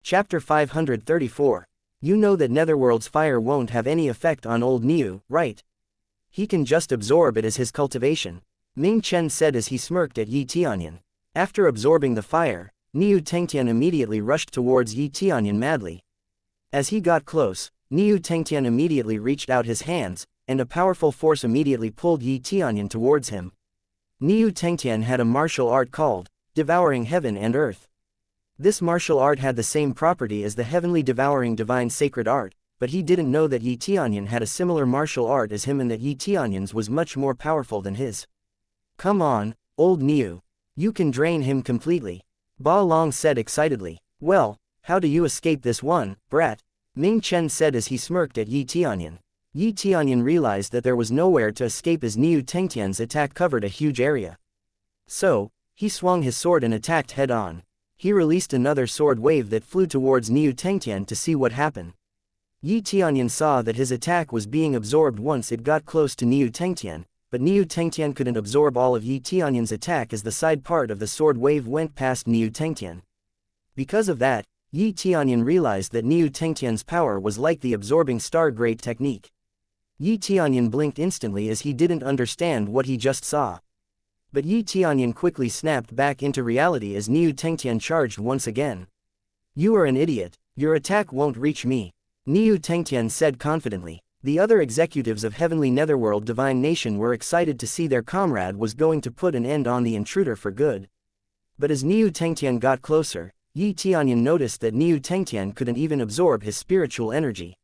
Chapter 534. You know that Netherworld's fire won't have any effect on old Niu, right? He can just absorb it as his cultivation, Ming Chen said as he smirked at Yi Tianyun. After absorbing the fire, Niu Tengtian immediately rushed towards Yi Tianyun madly. As he got close, Niu Tengtian immediately reached out his hands, and a powerful force immediately pulled Yi Tianyun towards him. Niu Tengtian had a martial art called Devouring Heaven and Earth. This martial art had the same property as the Heavenly Devouring Divine Sacred Art, but he didn't know that Yi Tianyun had a similar martial art as him and that Yi Tianyun's was much more powerful than his. Come on, old Niu. You can drain him completely, Ba Long said excitedly. Well, how do you escape this one, brat? Ming Chen said as he smirked at Yi Tianyun. Yi Tianyun realized that there was nowhere to escape as Niu Tengtian's attack covered a huge area. So, he swung his sword and attacked head-on. He released another sword wave that flew towards Niu Tengtian to see what happened. Yi Tianyun saw that his attack was being absorbed once it got close to Niu Tengtian, but Niu Tengtian couldn't absorb all of Yi Tianyun's attack as the side part of the sword wave went past Niu Tengtian. Because of that, Yi Tianyun realized that Niu Tengtian's power was like the absorbing star-grade technique. Yi Tianyun blinked instantly as he didn't understand what he just saw. But Yi Tianyun quickly snapped back into reality as Niu Tengtian charged once again. You are an idiot, your attack won't reach me, Niu Tengtian said confidently. The other executives of Heavenly Netherworld Divine Nation were excited to see their comrade was going to put an end on the intruder for good. But as Niu Tengtian got closer, Yi Tianyun noticed that Niu Tengtian couldn't even absorb his spiritual energy.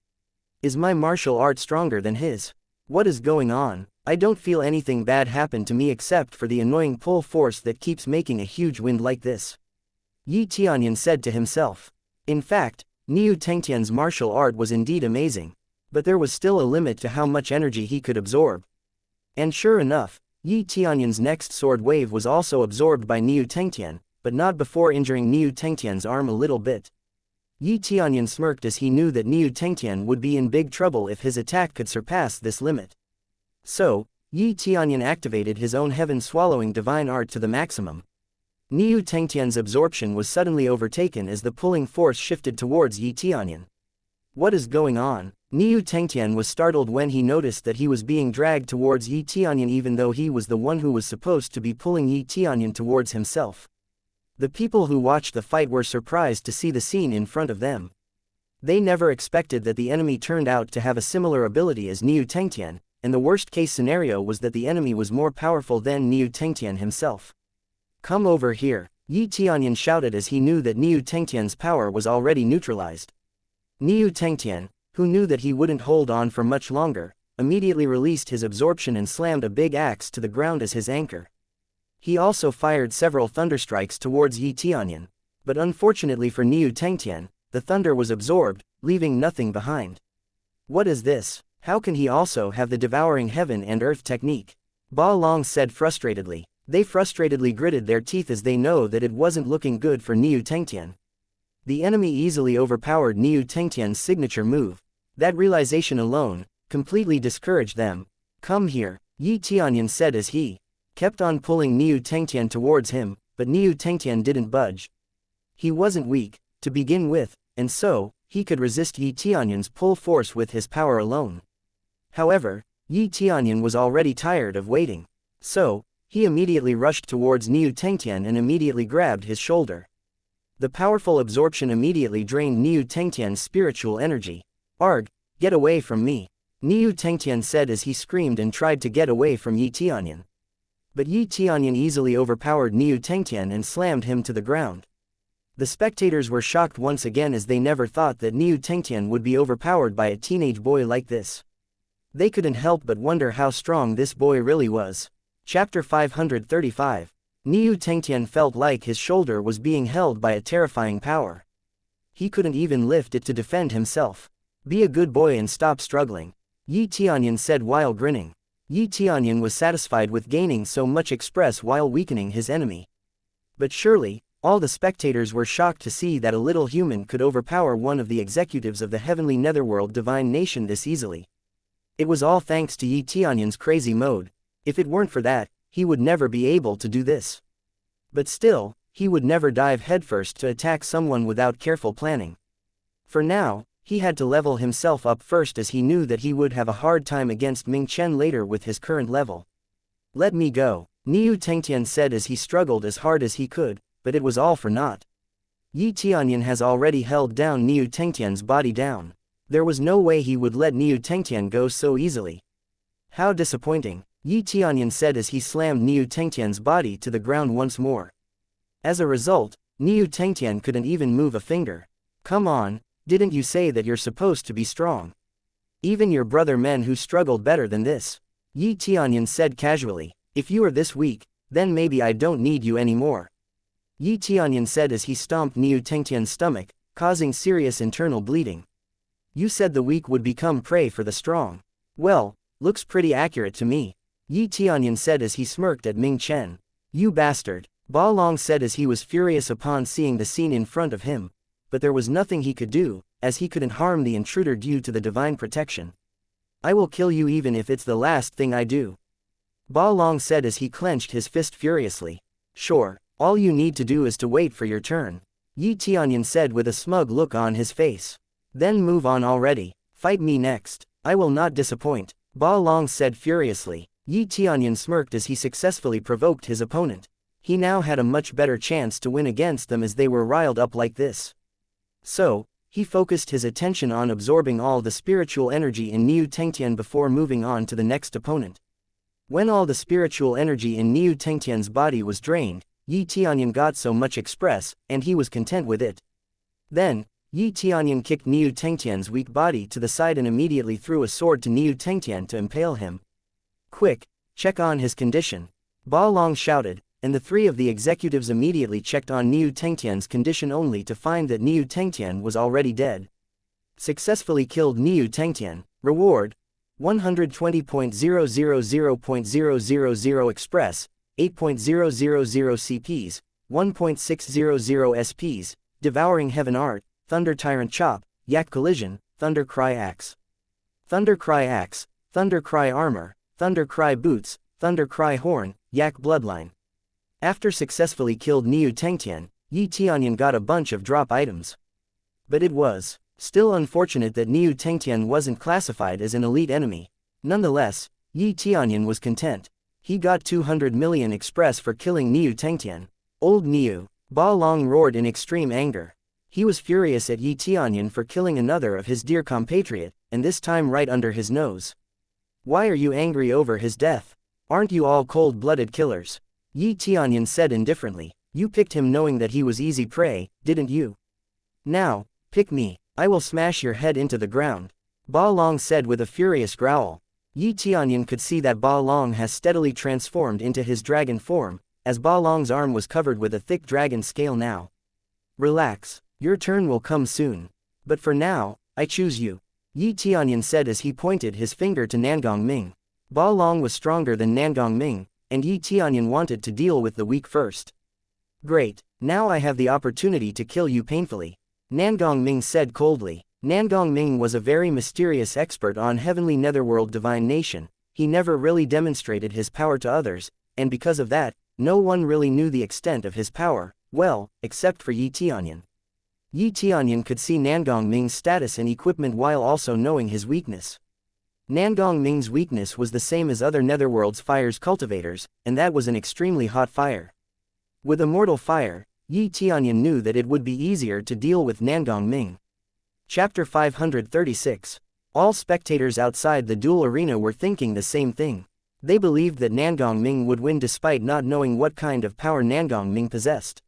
Is my martial art stronger than his? What is going on? I don't feel anything bad happen to me except for the annoying pull force that keeps making a huge wind like this. Yi Tianyun said to himself. In fact, Niu Tengtian's martial art was indeed amazing. But there was still a limit to how much energy he could absorb. And sure enough, Yi Tianyun's next sword wave was also absorbed by Niu Tengtian, but not before injuring Niu Tengtian's arm a little bit. Yi Tianyun smirked as he knew that Niu Tengtian would be in big trouble if his attack could surpass this limit. So, Yi Tianyun activated his own heaven-swallowing divine art to the maximum. Niu Tengtian's absorption was suddenly overtaken as the pulling force shifted towards Yi Tianyun. What is going on? Niu Tengtian was startled when he noticed that he was being dragged towards Yi Tianyun even though he was the one who was supposed to be pulling Yi Tianyun towards himself. The people who watched the fight were surprised to see the scene in front of them. They never expected that the enemy turned out to have a similar ability as Niu Tengtian, and the worst-case scenario was that the enemy was more powerful than Niu Tengtian himself. Come over here, Yi Tianyun shouted as he knew that Niu Tengtian's power was already neutralized. Niu Tengtian, who knew that he wouldn't hold on for much longer, immediately released his absorption and slammed a big axe to the ground as his anchor. He also fired several thunderstrikes towards Yi Tianyun, but unfortunately for Niu Tengtian, the thunder was absorbed, leaving nothing behind. What is this? How can he also have the devouring heaven and earth technique? Ba Long said frustratedly. They frustratedly gritted their teeth as they know that it wasn't looking good for Niu Tengtian. The enemy easily overpowered Niu Tengtian's signature move. That realization alone completely discouraged them. Come here, Yi Tianyun said as he kept on pulling Niu Tengtian towards him, but Niu Tengtian didn't budge. He wasn't weak, to begin with, and so, he could resist Yi Tianyun's pull force with his power alone. However, Yi Tianyun was already tired of waiting. So, he immediately rushed towards Niu Tengtian and immediately grabbed his shoulder. The powerful absorption immediately drained Niu Tengtian's spiritual energy. Arg, get away from me, Niu Tengtian said as he screamed and tried to get away from Yi Tianyun. But Yi Tianyun easily overpowered Niu Tengtian and slammed him to the ground. The spectators were shocked once again as they never thought that Niu Tengtian would be overpowered by a teenage boy like this. They couldn't help but wonder how strong this boy really was. Chapter 535. Niu Tengtian felt like his shoulder was being held by a terrifying power. He couldn't even lift it to defend himself. Be a good boy and stop struggling, Yi Tianyun said while grinning. Yi Tianyun was satisfied with gaining so much express while weakening his enemy. But surely, all the spectators were shocked to see that a little human could overpower one of the executives of the Heavenly Netherworld Divine Nation this easily. It was all thanks to Yi Tianyun's crazy mode. If it weren't for that, he would never be able to do this. But still, he would never dive headfirst to attack someone without careful planning. For now, he had to level himself up first, as he knew that he would have a hard time against Ming Chen later with his current level. "Let me go," Tianyun said as he struggled as hard as he could, but it was all for naught. Tianyun has already held down Tianyun's body down. There was no way he would let Tianyun go so easily. "How disappointing," Tianyun said as he slammed Tianyun's body to the ground once more. As a result, Tianyun couldn't even move a finger. "Come on, didn't you say that you're supposed to be strong? Even your brother men who struggled better than this," Tianyun said casually. "If you are this weak, then maybe I don't need you anymore," Tianyun said as he stomped Tianyun's stomach, causing serious internal bleeding. "You said the weak would become prey for the strong. Well, looks pretty accurate to me," Tianyun said as he smirked at Ming Chen. "You bastard," Ba Long said as he was furious upon seeing the scene in front of him, but there was nothing he could do, as he couldn't harm the intruder due to the divine protection. "I will kill you even if it's the last thing I do," Ba Long said as he clenched his fist furiously. "Sure, all you need to do is to wait for your turn," Tianyun said with a smug look on his face. "Then move on already, fight me next, I will not disappoint," Ba Long said furiously. Tianyun smirked as he successfully provoked his opponent. He now had a much better chance to win against them as they were riled up like this. So, he focused his attention on absorbing all the spiritual energy in Tianyun before moving on to the next opponent. When all the spiritual energy in Tianyun's body was drained, Tianyun got so much express, and he was content with it. Then, Tianyun kicked Tianyun's weak body to the side and immediately threw a sword to Tianyun to impale him. "Quick, check on his condition," Ba Long shouted, and the three of the executives immediately checked on Tianyun's condition only to find that Tianyun was already dead. Successfully killed Tianyun. Reward: 120.000.000 express, 8.000 CPs, 1.600 SPs, Devouring Heaven Art, Thunder Tyrant Chop, Yak Collision, Thunder Cry Axe. Thunder Cry Axe, Thunder Cry Armor, Thunder Cry Boots, Thunder Cry Horn, Yak Bloodline. After successfully killed Tianyun got a bunch of drop items. But it was still unfortunate that Tianyun wasn't classified as an elite enemy. Nonetheless, Tianyun was content. He got 200 million express for killing Tianyun. "Old Niu," Ba Long roared in extreme anger. He was furious at Tianyun for killing another of his dear compatriot, and this time right under his nose. "Why are you angry over his death? Aren't you all cold-blooded killers?" Tianyun said indifferently. "You picked him knowing that he was easy prey, didn't you? Now, pick me, I will smash your head into the ground," Ba Long said with a furious growl. Tianyun could see that Ba Long has steadily transformed into his dragon form, as Ba Long's arm was covered with a thick dragon scale now. "Relax, your turn will come soon. But for now, I choose you," Tianyun said as he pointed his finger to Nangong Ming. Ba Long was stronger than Nangong Ming, and Tianyun wanted to deal with the weak first. "Great, now I have the opportunity to kill you painfully," Nangong Ming said coldly. Nangong Ming was a very mysterious expert on heavenly netherworld divine nation. He never really demonstrated his power to others, and because of that, no one really knew the extent of his power, well, except for Tianyun. Tianyun could see Nangong Ming's status and equipment while also knowing his weakness. Nangong Ming's weakness was the same as other netherworld's fire's cultivators, and that was an extremely hot fire. With immortal fire, Tianyun knew that it would be easier to deal with Nangong Ming. Chapter 536. All spectators outside the duel arena were thinking the same thing. They believed that Nangong Ming would win despite not knowing what kind of power Nangong Ming possessed.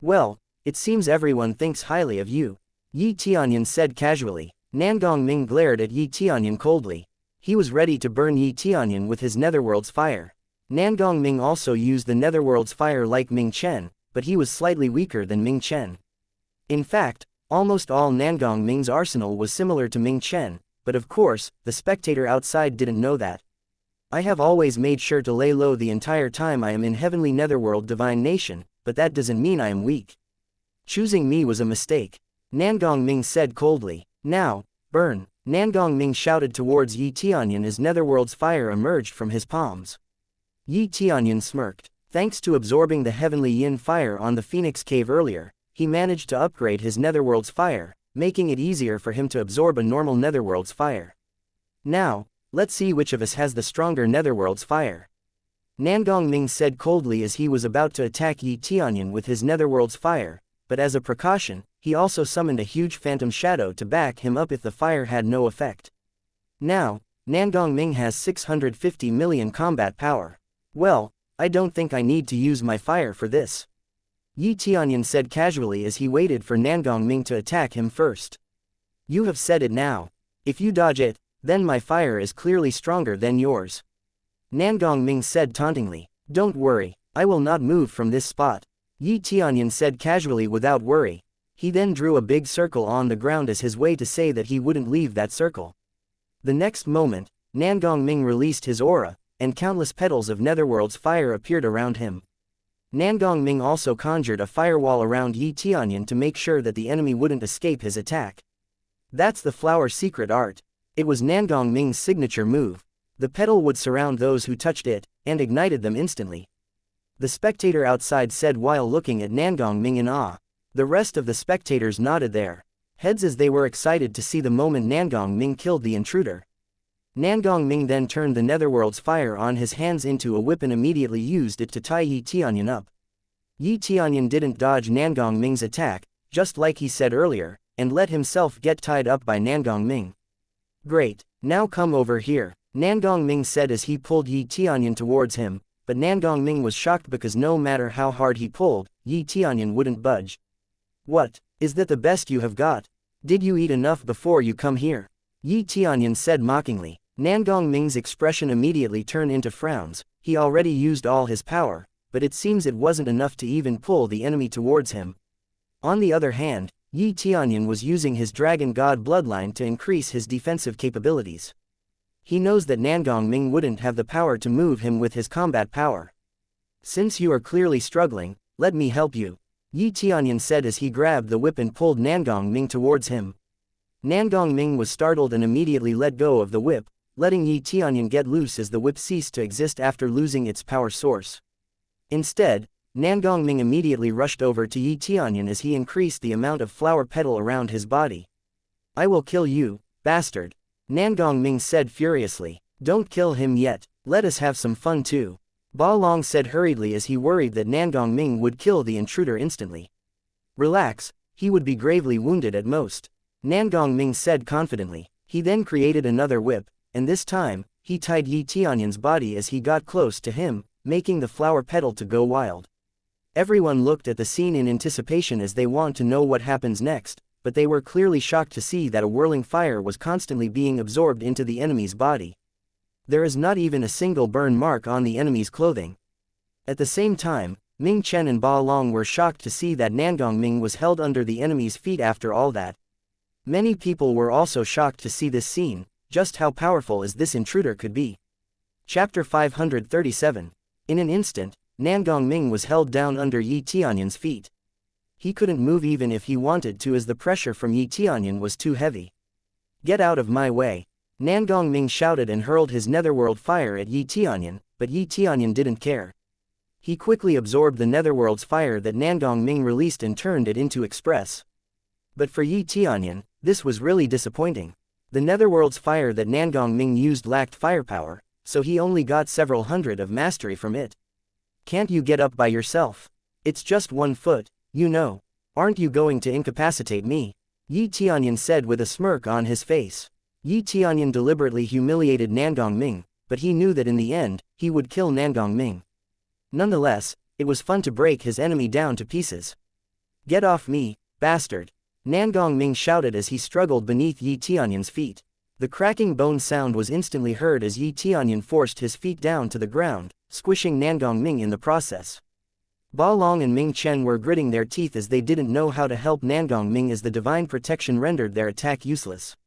"Well, it seems everyone thinks highly of you," Tianyun said casually. Nangong Ming glared at Tianyun coldly. He was ready to burn Tianyun with his netherworld's fire. Nangong Ming also used the netherworld's fire like Ming Chen, but he was slightly weaker than Ming Chen. In fact, almost all Nangong Ming's arsenal was similar to Ming Chen, but of course, the spectator outside didn't know that. "I have always made sure to lay low the entire time I am in heavenly netherworld divine nation, but that doesn't mean I am weak. Choosing me was a mistake," Nangong Ming said coldly. "Now, burn," Nangong Ming shouted towards Tianyun as netherworld's fire emerged from his palms. Tianyun smirked. Thanks to absorbing the heavenly yin fire on the Phoenix Cave earlier, he managed to upgrade his netherworld's fire, making it easier for him to absorb a normal netherworld's fire. Now, let's see which of us has the stronger netherworld's fire. Nangong Ming said coldly as he was about to attack Yi Tianyun with his netherworld's fire, but as a precaution, he also summoned a huge phantom shadow to back him up if the fire had no effect. Now, Nangong Ming has 650 million combat power. Well, I don't think I need to use my fire for this. Yi Tianyun said casually as he waited for Nangong Ming to attack him first. You have said it now. If you dodge it, then my fire is clearly stronger than yours. Nangong Ming said tauntingly. Don't worry, I will not move from this spot. Yi Tianyun said casually without worry. He then drew a big circle on the ground as his way to say that he wouldn't leave that circle. The next moment, Nangong Ming released his aura, and countless petals of netherworld's fire appeared around him. Nangong Ming also conjured a firewall around Yi Tianyun to make sure that the enemy wouldn't escape his attack. That's the flower secret art. It was Nangong Ming's signature move. The petal would surround those who touched it, and ignited them instantly. The spectator outside said while looking at Nangong Ming in awe. The rest of the spectators nodded their heads as they were excited to see the moment Nangong Ming killed the intruder. Nangong Ming then turned the netherworld's fire on his hands into a whip and immediately used it to tie Yi Tianyun up. Yi Tianyun didn't dodge Nangong Ming's attack, just like he said earlier, and let himself get tied up by Nangong Ming. Great, now come over here, Nangong Ming said as he pulled Yi Tianyun towards him, but Nangong Ming was shocked because no matter how hard he pulled, Yi Tianyun wouldn't budge. What, is that the best you have got? Did you eat enough before you come here? Yi Tianyun said mockingly. Nangong Ming's expression immediately turned into frowns. He already used all his power, but it seems it wasn't enough to even pull the enemy towards him. On the other hand, Yi Tianyun was using his dragon god bloodline to increase his defensive capabilities. He knows that Nangong Ming wouldn't have the power to move him with his combat power. Since you are clearly struggling, let me help you, Yi Tianyun said as he grabbed the whip and pulled Nangong Ming towards him. Nangong Ming was startled and immediately let go of the whip, letting Yi Tianyun get loose as the whip ceased to exist after losing its power source. Instead, Nangong Ming immediately rushed over to Yi Tianyun as he increased the amount of flower petal around his body. I will kill you, bastard, Nangong Ming said furiously. Don't kill him yet, let us have some fun too, Ba Long said hurriedly as he worried that Nangong Ming would kill the intruder instantly. Relax, he would be gravely wounded at most, Nangong Ming said confidently. He then created another whip, and this time, he tied Yi Tianyun's body as he got close to him, making the flower petal to go wild. Everyone looked at the scene in anticipation as they want to know what happens next, but they were clearly shocked to see that a whirling fire was constantly being absorbed into the enemy's body. There is not even a single burn mark on the enemy's clothing. At the same time, Ming Chen and Ba Long were shocked to see that Nangong Ming was held under the enemy's feet after all that. Many people were also shocked to see this scene, just how powerful as this intruder could be. Chapter 537. In an instant, Nangong Ming was held down under Yi Tianyun's feet. He couldn't move even if he wanted to as the pressure from Yi Tianyun was too heavy. Get out of my way, Nangong Ming shouted and hurled his netherworld fire at Yi Tianyun, but Yi Tianyun didn't care. He quickly absorbed the netherworld's fire that Nangong Ming released and turned it into express. But for Yi Tianyun, this was really disappointing. The netherworld's fire that Nangong Ming used lacked firepower, so he only got several hundred of mastery from it. Can't you get up by yourself? It's just 1 foot, you know. Aren't you going to incapacitate me? Yi Tianyun said with a smirk on his face. Yi Tianyun deliberately humiliated Nangong Ming, but he knew that in the end, he would kill Nangong Ming. Nonetheless, it was fun to break his enemy down to pieces. Get off me, bastard, Nangong Ming shouted as he struggled beneath Yi Tianyun's feet. The cracking bone sound was instantly heard as Yi Tianyun forced his feet down to the ground, squishing Nangong Ming in the process. Ba Long and Ming Chen were gritting their teeth as they didn't know how to help Nangong Ming as the divine protection rendered their attack useless.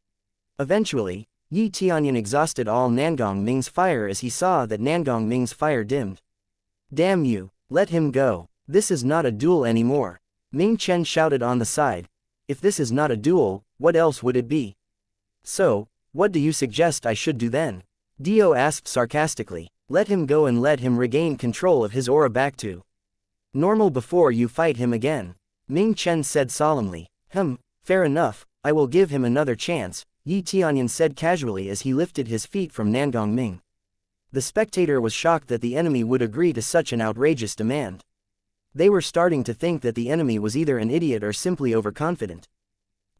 Eventually, Yi Tianyun exhausted all Nangong Ming's fire as he saw that Nangong Ming's fire dimmed. Damn you, let him go. This is not a duel anymore, Ming Chen shouted on the side. If this is not a duel, what else would it be? So, what do you suggest I should do then? Dio asked sarcastically. Let him go and let him regain control of his aura back to normal before you fight him again. Ming Chen said solemnly. Fair enough, I will give him another chance, Yi Tianyun said casually as he lifted his feet from Nangong Ming. The spectator was shocked that the enemy would agree to such an outrageous demand. They were starting to think that the enemy was either an idiot or simply overconfident.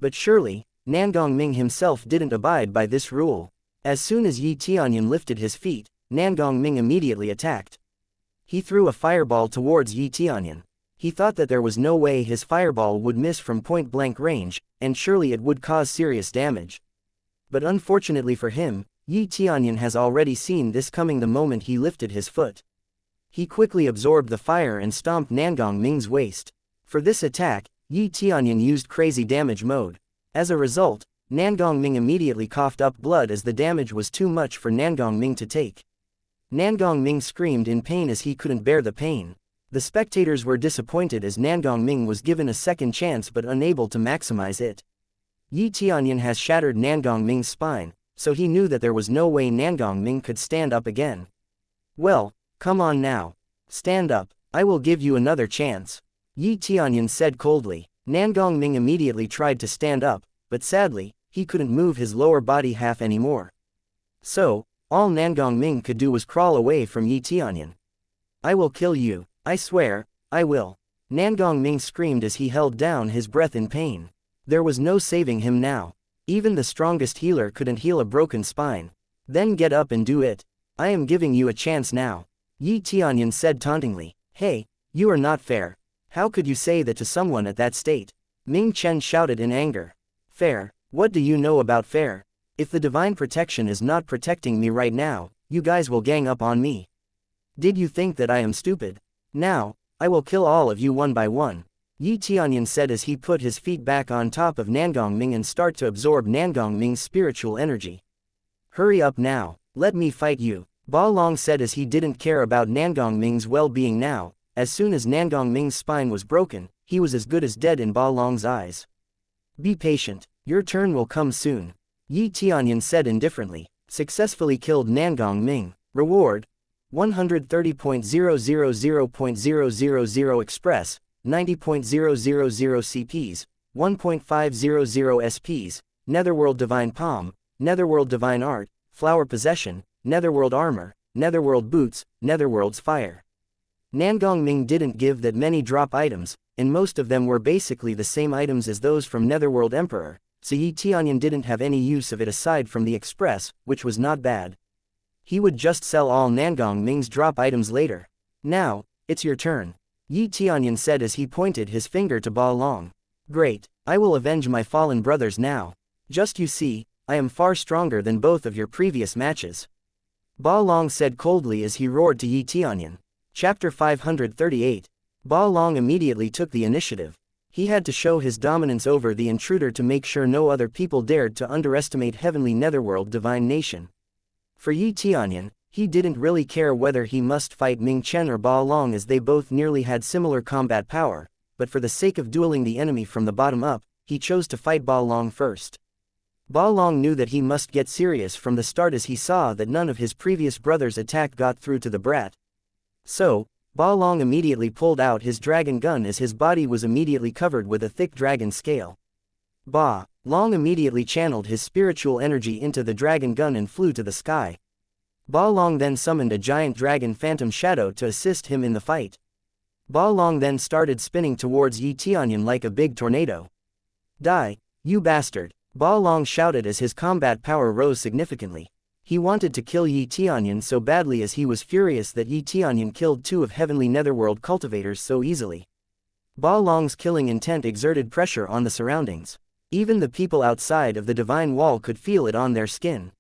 But surely, Nangong Ming himself didn't abide by this rule. As soon as Yi Tianyun lifted his feet, Nangong Ming immediately attacked. He threw a fireball towards Yi Tianyun. He thought that there was no way his fireball would miss from point-blank range, and surely it would cause serious damage. But unfortunately for him, Yi Tianyun has already seen this coming the moment he lifted his foot. He quickly absorbed the fire and stomped Nangong Ming's waist. For this attack, Yi Tianyun used crazy damage mode. As a result, Nangong Ming immediately coughed up blood as the damage was too much for Nangong Ming to take. Nangong Ming screamed in pain as he couldn't bear the pain. The spectators were disappointed as Nangong Ming was given a second chance but unable to maximize it. Yi Tianyun has shattered Nangong Ming's spine, so he knew that there was no way Nangong Ming could stand up again. Well, come on now. Stand up, I will give you another chance, Yi Tianyun said coldly. Nangong Ming immediately tried to stand up, but sadly, he couldn't move his lower body half anymore. So, all Nangong Ming could do was crawl away from Yi Tianyun. I will kill you, I swear, I will. Nangong Ming screamed as he held down his breath in pain. There was no saving him now. Even the strongest healer couldn't heal a broken spine. Then get up and do it. I am giving you a chance now, Yi Tianyun said tauntingly. Hey, you are not fair. How could you say that to someone at that state? Ming Chen shouted in anger. Fair? What do you know about fair? If the divine protection is not protecting me right now, you guys will gang up on me. Did you think that I am stupid? Now, I will kill all of you one by one, Yi Tianyun said as he put his feet back on top of Nangong Ming and start to absorb Nangong Ming's spiritual energy. Hurry up now, let me fight you, Ba Long said as he didn't care about Nangong Ming's well-being now. As soon as Nangong Ming's spine was broken, he was as good as dead in Ba Long's eyes. Be patient, your turn will come soon, Yi Tianyun said indifferently. Successfully killed Nangong Ming. Reward: 130.000.000 Express, 90.000 CPs, 1.500 SPs, Netherworld Divine Palm, Netherworld Divine Art, Flower Possession, Netherworld Armor, Netherworld Boots, Netherworld's Fire. Nangong Ming didn't give that many drop items, and most of them were basically the same items as those from Netherworld Emperor, so Yi Tianyun didn't have any use of it aside from the Express, which was not bad. He would just sell all Nangong Ming's drop items later. Now, it's your turn, Yi Tianyun said as he pointed his finger to Ba Long. Great, I will avenge my fallen brothers now. Just you see, I am far stronger than both of your previous matches, Ba Long said coldly as he roared to Yi Tianyun. Chapter 538. Ba Long immediately took the initiative. He had to show his dominance over the intruder to make sure no other people dared to underestimate Heavenly Netherworld Divine Nation. For Yi Tianyun, he didn't really care whether he must fight Ming Chen or Ba Long as they both nearly had similar combat power, but for the sake of dueling the enemy from the bottom up, he chose to fight Ba Long first. Ba Long knew that he must get serious from the start as he saw that none of his previous brothers' attack got through to the brat. So, Ba Long immediately pulled out his dragon gun as his body was immediately covered with a thick dragon scale. Ba Long immediately channeled his spiritual energy into the dragon gun and flew to the sky. Ba Long then summoned a giant dragon phantom shadow to assist him in the fight. Ba Long then started spinning towards Yi Tianyun like a big tornado. Die, you bastard, Ba Long shouted as his combat power rose significantly. He wanted to kill Yi Tianyun so badly as he was furious that Yi Tianyun killed two of Heavenly Netherworld cultivators so easily. Ba Long's killing intent exerted pressure on the surroundings. Even the people outside of the divine wall could feel it on their skin.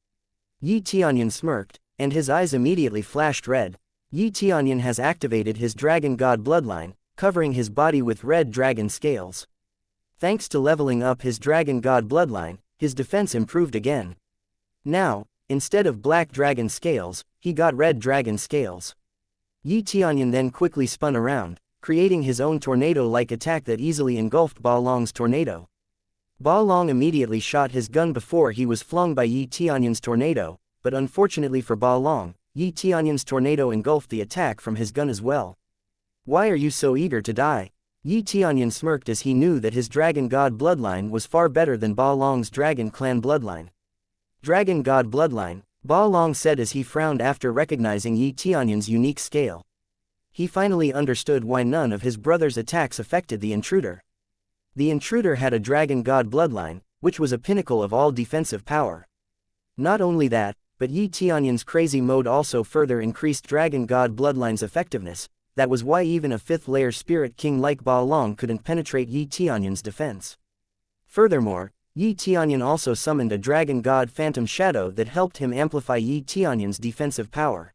Yi Tianyun smirked, and his eyes immediately flashed red. Yi Tianyun has activated his dragon god bloodline, covering his body with red dragon scales. Thanks to leveling up his dragon god bloodline, his defense improved again. Now, instead of black dragon scales, he got red dragon scales. Yi Tianyun then quickly spun around, creating his own tornado-like attack that easily engulfed Ba Long's tornado. Ba Long immediately shot his gun before he was flung by Yi Tianyun's tornado, but unfortunately for Ba Long, Yi Tianyun's tornado engulfed the attack from his gun as well. Why are you so eager to die? Yi Tianyun smirked as he knew that his dragon god bloodline was far better than Ba Long's dragon clan bloodline. Dragon god bloodline, Ba Long said as he frowned after recognizing Yi Tianyun's unique scale. He finally understood why none of his brother's attacks affected the intruder. The intruder had a dragon god bloodline, which was a pinnacle of all defensive power. Not only that, but Yi Tianyun's crazy mode also further increased dragon god bloodline's effectiveness. That was why even a 5th-layer Spirit King like Ba Long couldn't penetrate Yi Tianyun's defense. Furthermore, Yi Tianyun also summoned a dragon god phantom shadow that helped him amplify Yi Tianyun's defensive power.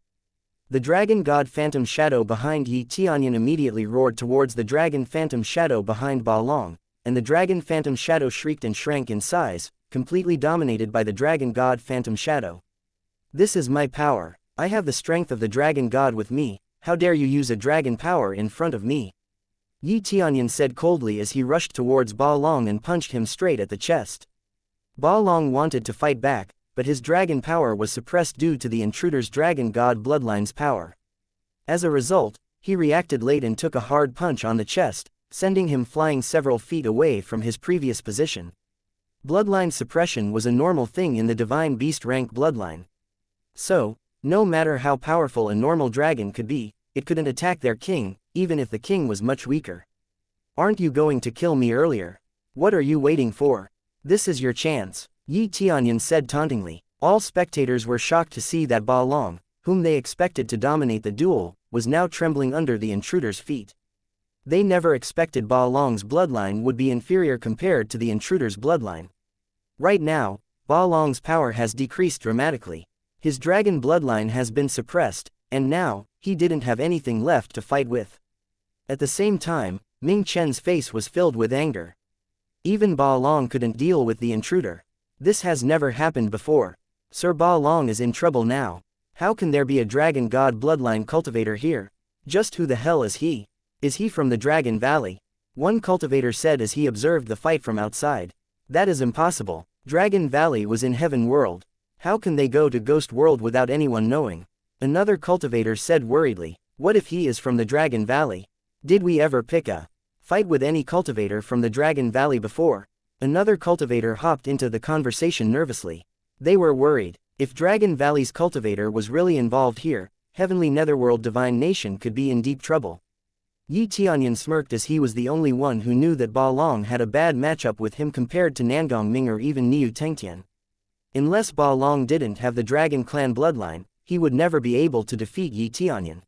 The dragon god phantom shadow behind Yi Tianyun immediately roared towards the dragon phantom shadow behind Ba Long, and the dragon phantom shadow shrieked and shrank in size, completely dominated by the dragon god phantom shadow. This is my power. I have the strength of the dragon god with me. How dare you use a dragon power in front of me? Yi Tianyun said coldly as he rushed towards Ba Long and punched him straight at the chest. Ba Long wanted to fight back, but his dragon power was suppressed due to the intruder's dragon god bloodline's power. As a result, he reacted late and took a hard punch on the chest, sending him flying several feet away from his previous position. Bloodline suppression was a normal thing in the divine beast rank bloodline. So, no matter how powerful a normal dragon could be, it couldn't attack their king, even if the king was much weaker. Aren't you going to kill me earlier? What are you waiting for? This is your chance, Yi Tianyun said tauntingly. All spectators were shocked to see that Ba Long, whom they expected to dominate the duel, was now trembling under the intruder's feet. They never expected Ba Long's bloodline would be inferior compared to the intruder's bloodline. Right now, Ba Long's power has decreased dramatically. His dragon bloodline has been suppressed, and now, he didn't have anything left to fight with. At the same time, Ming Chen's face was filled with anger. Even Ba Long couldn't deal with the intruder. This has never happened before. Sir Ba Long is in trouble now. How can there be a dragon god bloodline cultivator here? Just who the hell is he? Is he from the Dragon Valley? One cultivator said as he observed the fight from outside. That is impossible. Dragon Valley was in Heaven World. How can they go to Ghost World without anyone knowing? Another cultivator said worriedly. What if he is from the Dragon Valley? Did we ever pick a fight with any cultivator from the Dragon Valley before? Another cultivator hopped into the conversation nervously. They were worried. If Dragon Valley's cultivator was really involved here, Heavenly Netherworld Divine Nation could be in deep trouble. Yi Tianyun smirked as he was the only one who knew that Ba Long had a bad matchup with him compared to Nangong Ming or even Niu Tengtian. Unless Ba Long didn't have the Dragon Clan bloodline, he would never be able to defeat Yi Tianyun.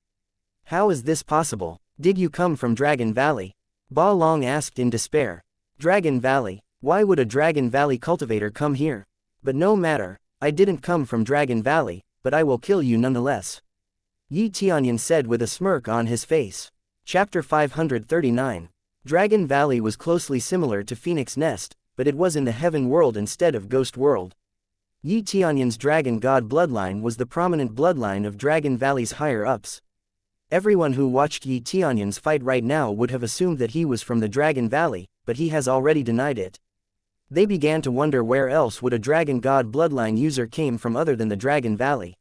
How is this possible? Did you come from Dragon Valley? Ba Long asked in despair. Dragon Valley? Why would a Dragon Valley cultivator come here? But no matter, I didn't come from Dragon Valley, but I will kill you nonetheless. Yi Tianyun said with a smirk on his face. Chapter 539. Dragon Valley was closely similar to Phoenix Nest, but it was in the Heaven World instead of Ghost World. Yi Tianyun's Dragon God bloodline was the prominent bloodline of Dragon Valley's higher-ups. Everyone who watched Yi Tianyun's fight right now would have assumed that he was from the Dragon Valley, but he has already denied it. They began to wonder where else would a Dragon God bloodline user came from other than the Dragon Valley.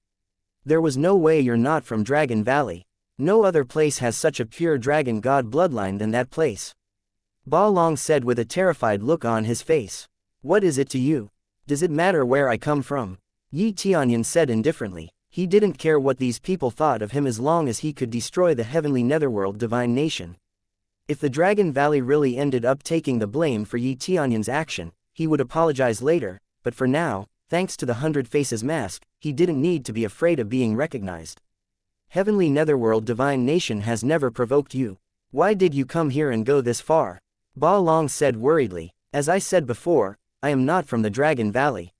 There was no way you're not from Dragon Valley. No other place has such a pure Dragon God bloodline than that place. Ba Long said with a terrified look on his face. What is it to you? Does it matter where I come from? Yi Tianyun said indifferently. He didn't care what these people thought of him as long as he could destroy the Heavenly Netherworld Divine Nation. If the Dragon Valley really ended up taking the blame for Yi Tianyun's action, he would apologize later, but for now, thanks to the 100 Faces mask, he didn't need to be afraid of being recognized. Heavenly Netherworld Divine Nation has never provoked you. Why did you come here and go this far? Ba Long said worriedly. As I said before, I am not from the Dragon Valley.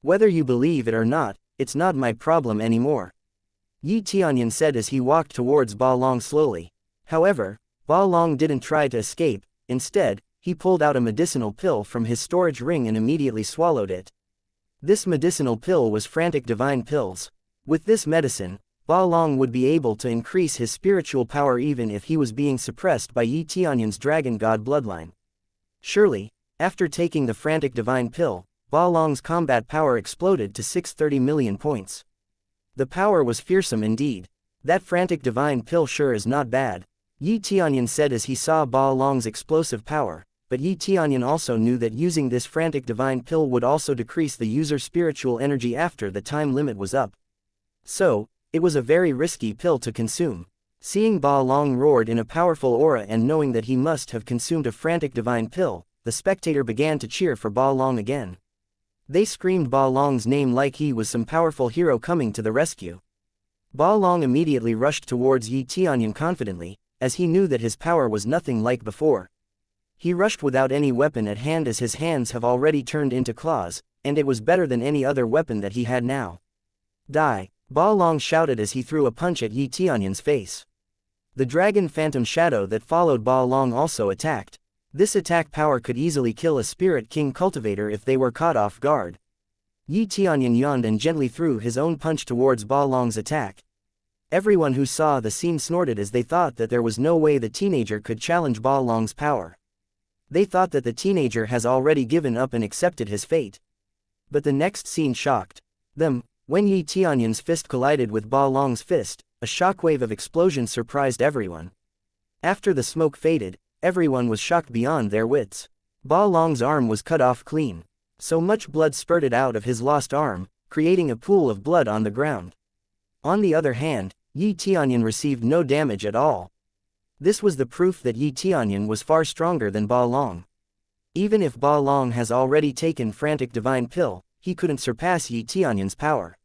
Whether you believe it or not, it's not my problem anymore. Yi Tianyun said as he walked towards Ba Long slowly. However, Ba Long didn't try to escape. Instead, he pulled out a medicinal pill from his storage ring and immediately swallowed it. This medicinal pill was Frantic Divine Pills. With this medicine, Ba Long would be able to increase his spiritual power even if he was being suppressed by Yi Tianyun's Dragon God bloodline. Surely, after taking the Frantic Divine Pill, Ba Long's combat power exploded to 630 million points. The power was fearsome indeed. That frantic divine pill sure is not bad, Yi Tianyun said as he saw Ba Long's explosive power, but Yi Tianyun also knew that using this frantic divine pill would also decrease the user's spiritual energy after the time limit was up. So, it was a very risky pill to consume. Seeing Ba Long roared in a powerful aura and knowing that he must have consumed a frantic divine pill, the spectator began to cheer for Ba Long again. They screamed Ba Long's name like he was some powerful hero coming to the rescue. Ba Long immediately rushed towards Yi Tianyun confidently, as he knew that his power was nothing like before. He rushed without any weapon at hand as his hands have already turned into claws, and it was better than any other weapon that he had now. Die! Ba Long shouted as he threw a punch at Yi Tianyun's face. The dragon phantom shadow that followed Ba Long also attacked. This attack power could easily kill a Spirit King cultivator if they were caught off guard. Yi Tianyun yawned and gently threw his own punch towards Ba Long's attack. Everyone who saw the scene snorted as they thought that there was no way the teenager could challenge Ba Long's power. They thought that the teenager has already given up and accepted his fate. But the next scene shocked them. When Yi Tianyun's fist collided with Ba Long's fist, a shockwave of explosion surprised everyone. After the smoke faded, everyone was shocked beyond their wits. Ba Long's arm was cut off clean. So much blood spurted out of his lost arm, creating a pool of blood on the ground. On the other hand, Yi Tianyun received no damage at all. This was the proof that Yi Tianyun was far stronger than Ba Long. Even if Ba Long has already taken frantic divine pill, he couldn't surpass Yi Tianyun's power.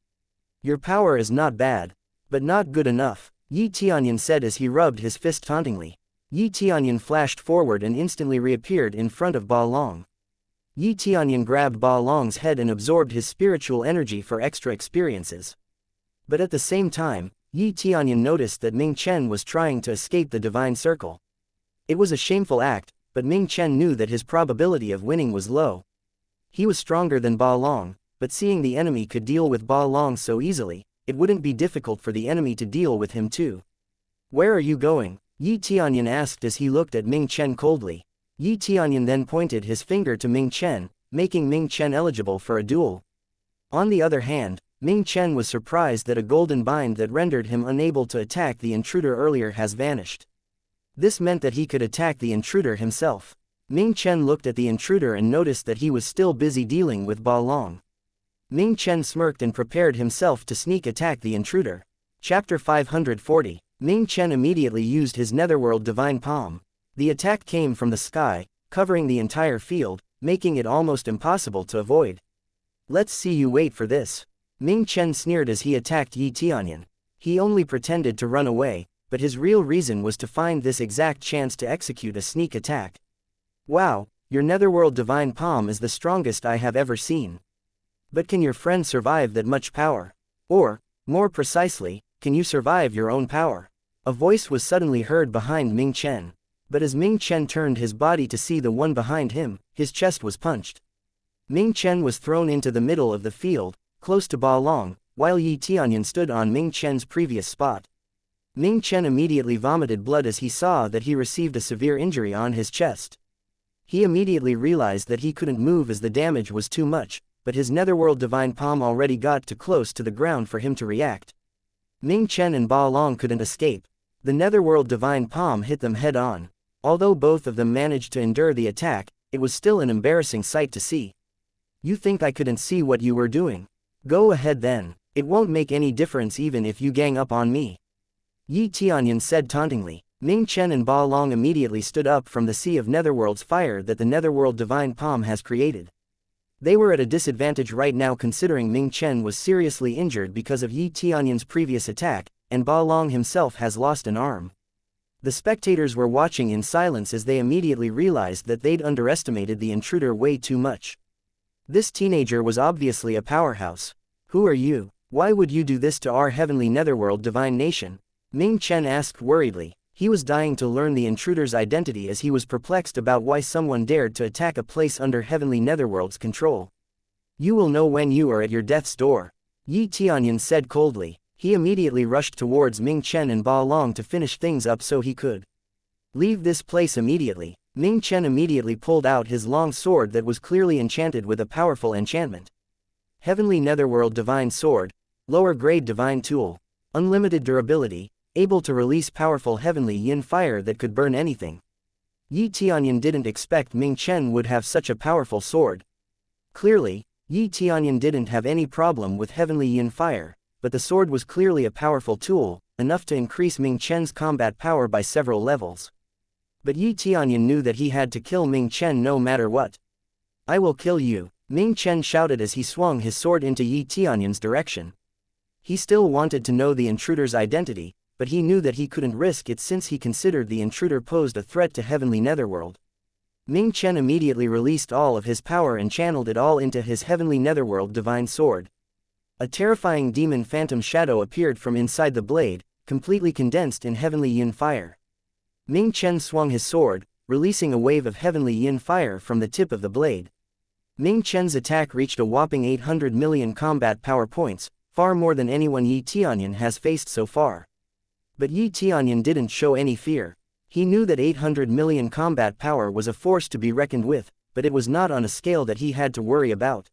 Your power is not bad, but not good enough, Yi Tianyun said as he rubbed his fist tauntingly. Yi Tianyun flashed forward and instantly reappeared in front of Ba Long. Yi Tianyun grabbed Ba Long's head and absorbed his spiritual energy for extra experiences. But at the same time, Yi Tianyun noticed that Ming Chen was trying to escape the divine circle. It was a shameful act, but Ming Chen knew that his probability of winning was low. He was stronger than Ba Long, but seeing the enemy could deal with Ba Long so easily, it wouldn't be difficult for the enemy to deal with him too. Where are you going? Yi Tianyun asked as he looked at Ming Chen coldly. Yi Tianyun then pointed his finger to Ming Chen, making Ming Chen eligible for a duel. On the other hand, Ming Chen was surprised that a golden bind that rendered him unable to attack the intruder earlier has vanished. This meant that he could attack the intruder himself. Ming Chen looked at the intruder and noticed that he was still busy dealing with Ba Long. Ming Chen smirked and prepared himself to sneak attack the intruder. Chapter 540. Ming Chen immediately used his netherworld divine palm. The attack came from the sky, covering the entire field, making it almost impossible to avoid. Let's see you wait for this. Ming Chen sneered as he attacked Yi Tianyun. He only pretended to run away, but his real reason was to find this exact chance to execute a sneak attack. Wow, your netherworld divine palm is the strongest I have ever seen. But can your friend survive that much power? Or, more precisely, can you survive your own power? A voice was suddenly heard behind Ming Chen. But as Ming Chen turned his body to see the one behind him, his chest was punched. Ming Chen was thrown into the middle of the field, close to Ba Long, while Yi Tianyun stood on Ming Chen's previous spot. Ming Chen immediately vomited blood as he saw that he received a severe injury on his chest. He immediately realized that he couldn't move as the damage was too much, but his netherworld divine palm already got too close to the ground for him to react. Ming Chen and Ba Long couldn't escape. The netherworld divine palm hit them head-on. Although both of them managed to endure the attack, it was still an embarrassing sight to see. You think I couldn't see what you were doing? Go ahead then. It won't make any difference even if you gang up on me. Yi Tianyun said tauntingly. Ming Chen and Ba Long immediately stood up from the sea of netherworld's fire that the netherworld divine palm has created. They were at a disadvantage right now considering Ming Chen was seriously injured because of Yi Tianyun's previous attack, and Ba Long himself has lost an arm. The spectators were watching in silence as they immediately realized that they'd underestimated the intruder way too much. This teenager was obviously a powerhouse. Who are you? Why would you do this to our heavenly netherworld divine nation? Ming Chen asked worriedly. He was dying to learn the intruder's identity as he was perplexed about why someone dared to attack a place under heavenly netherworld's control. You will know when you are at your death's door. Yi Tianyun said coldly. He immediately rushed towards Ming Chen and Ba Long to finish things up so he could leave this place immediately. Ming Chen immediately pulled out his long sword that was clearly enchanted with a powerful enchantment. Heavenly Netherworld Divine Sword. Lower grade divine tool. Unlimited durability, able to release powerful heavenly yin fire that could burn anything. Yi Tianyun didn't expect Ming Chen would have such a powerful sword. Clearly, Yi Tianyun didn't have any problem with heavenly yin fire, but the sword was clearly a powerful tool, enough to increase Ming Chen's combat power by several levels. But Yi Tianyun knew that he had to kill Ming Chen no matter what. "I will kill you," Ming Chen shouted as he swung his sword into Yi Tianyun's direction. He still wanted to know the intruder's identity, but he knew that he couldn't risk it since he considered the intruder posed a threat to heavenly netherworld. Ming Chen immediately released all of his power and channeled it all into his heavenly netherworld divine sword. A terrifying demon phantom shadow appeared from inside the blade, completely condensed in heavenly yin fire. Ming Chen swung his sword, releasing a wave of heavenly yin fire from the tip of the blade. Ming Chen's attack reached a whopping 800 million combat power points, far more than anyone Yi Tianyun has faced so far. But Yi Tianyun didn't show any fear. He knew that 800 million combat power was a force to be reckoned with, but it was not on a scale that he had to worry about.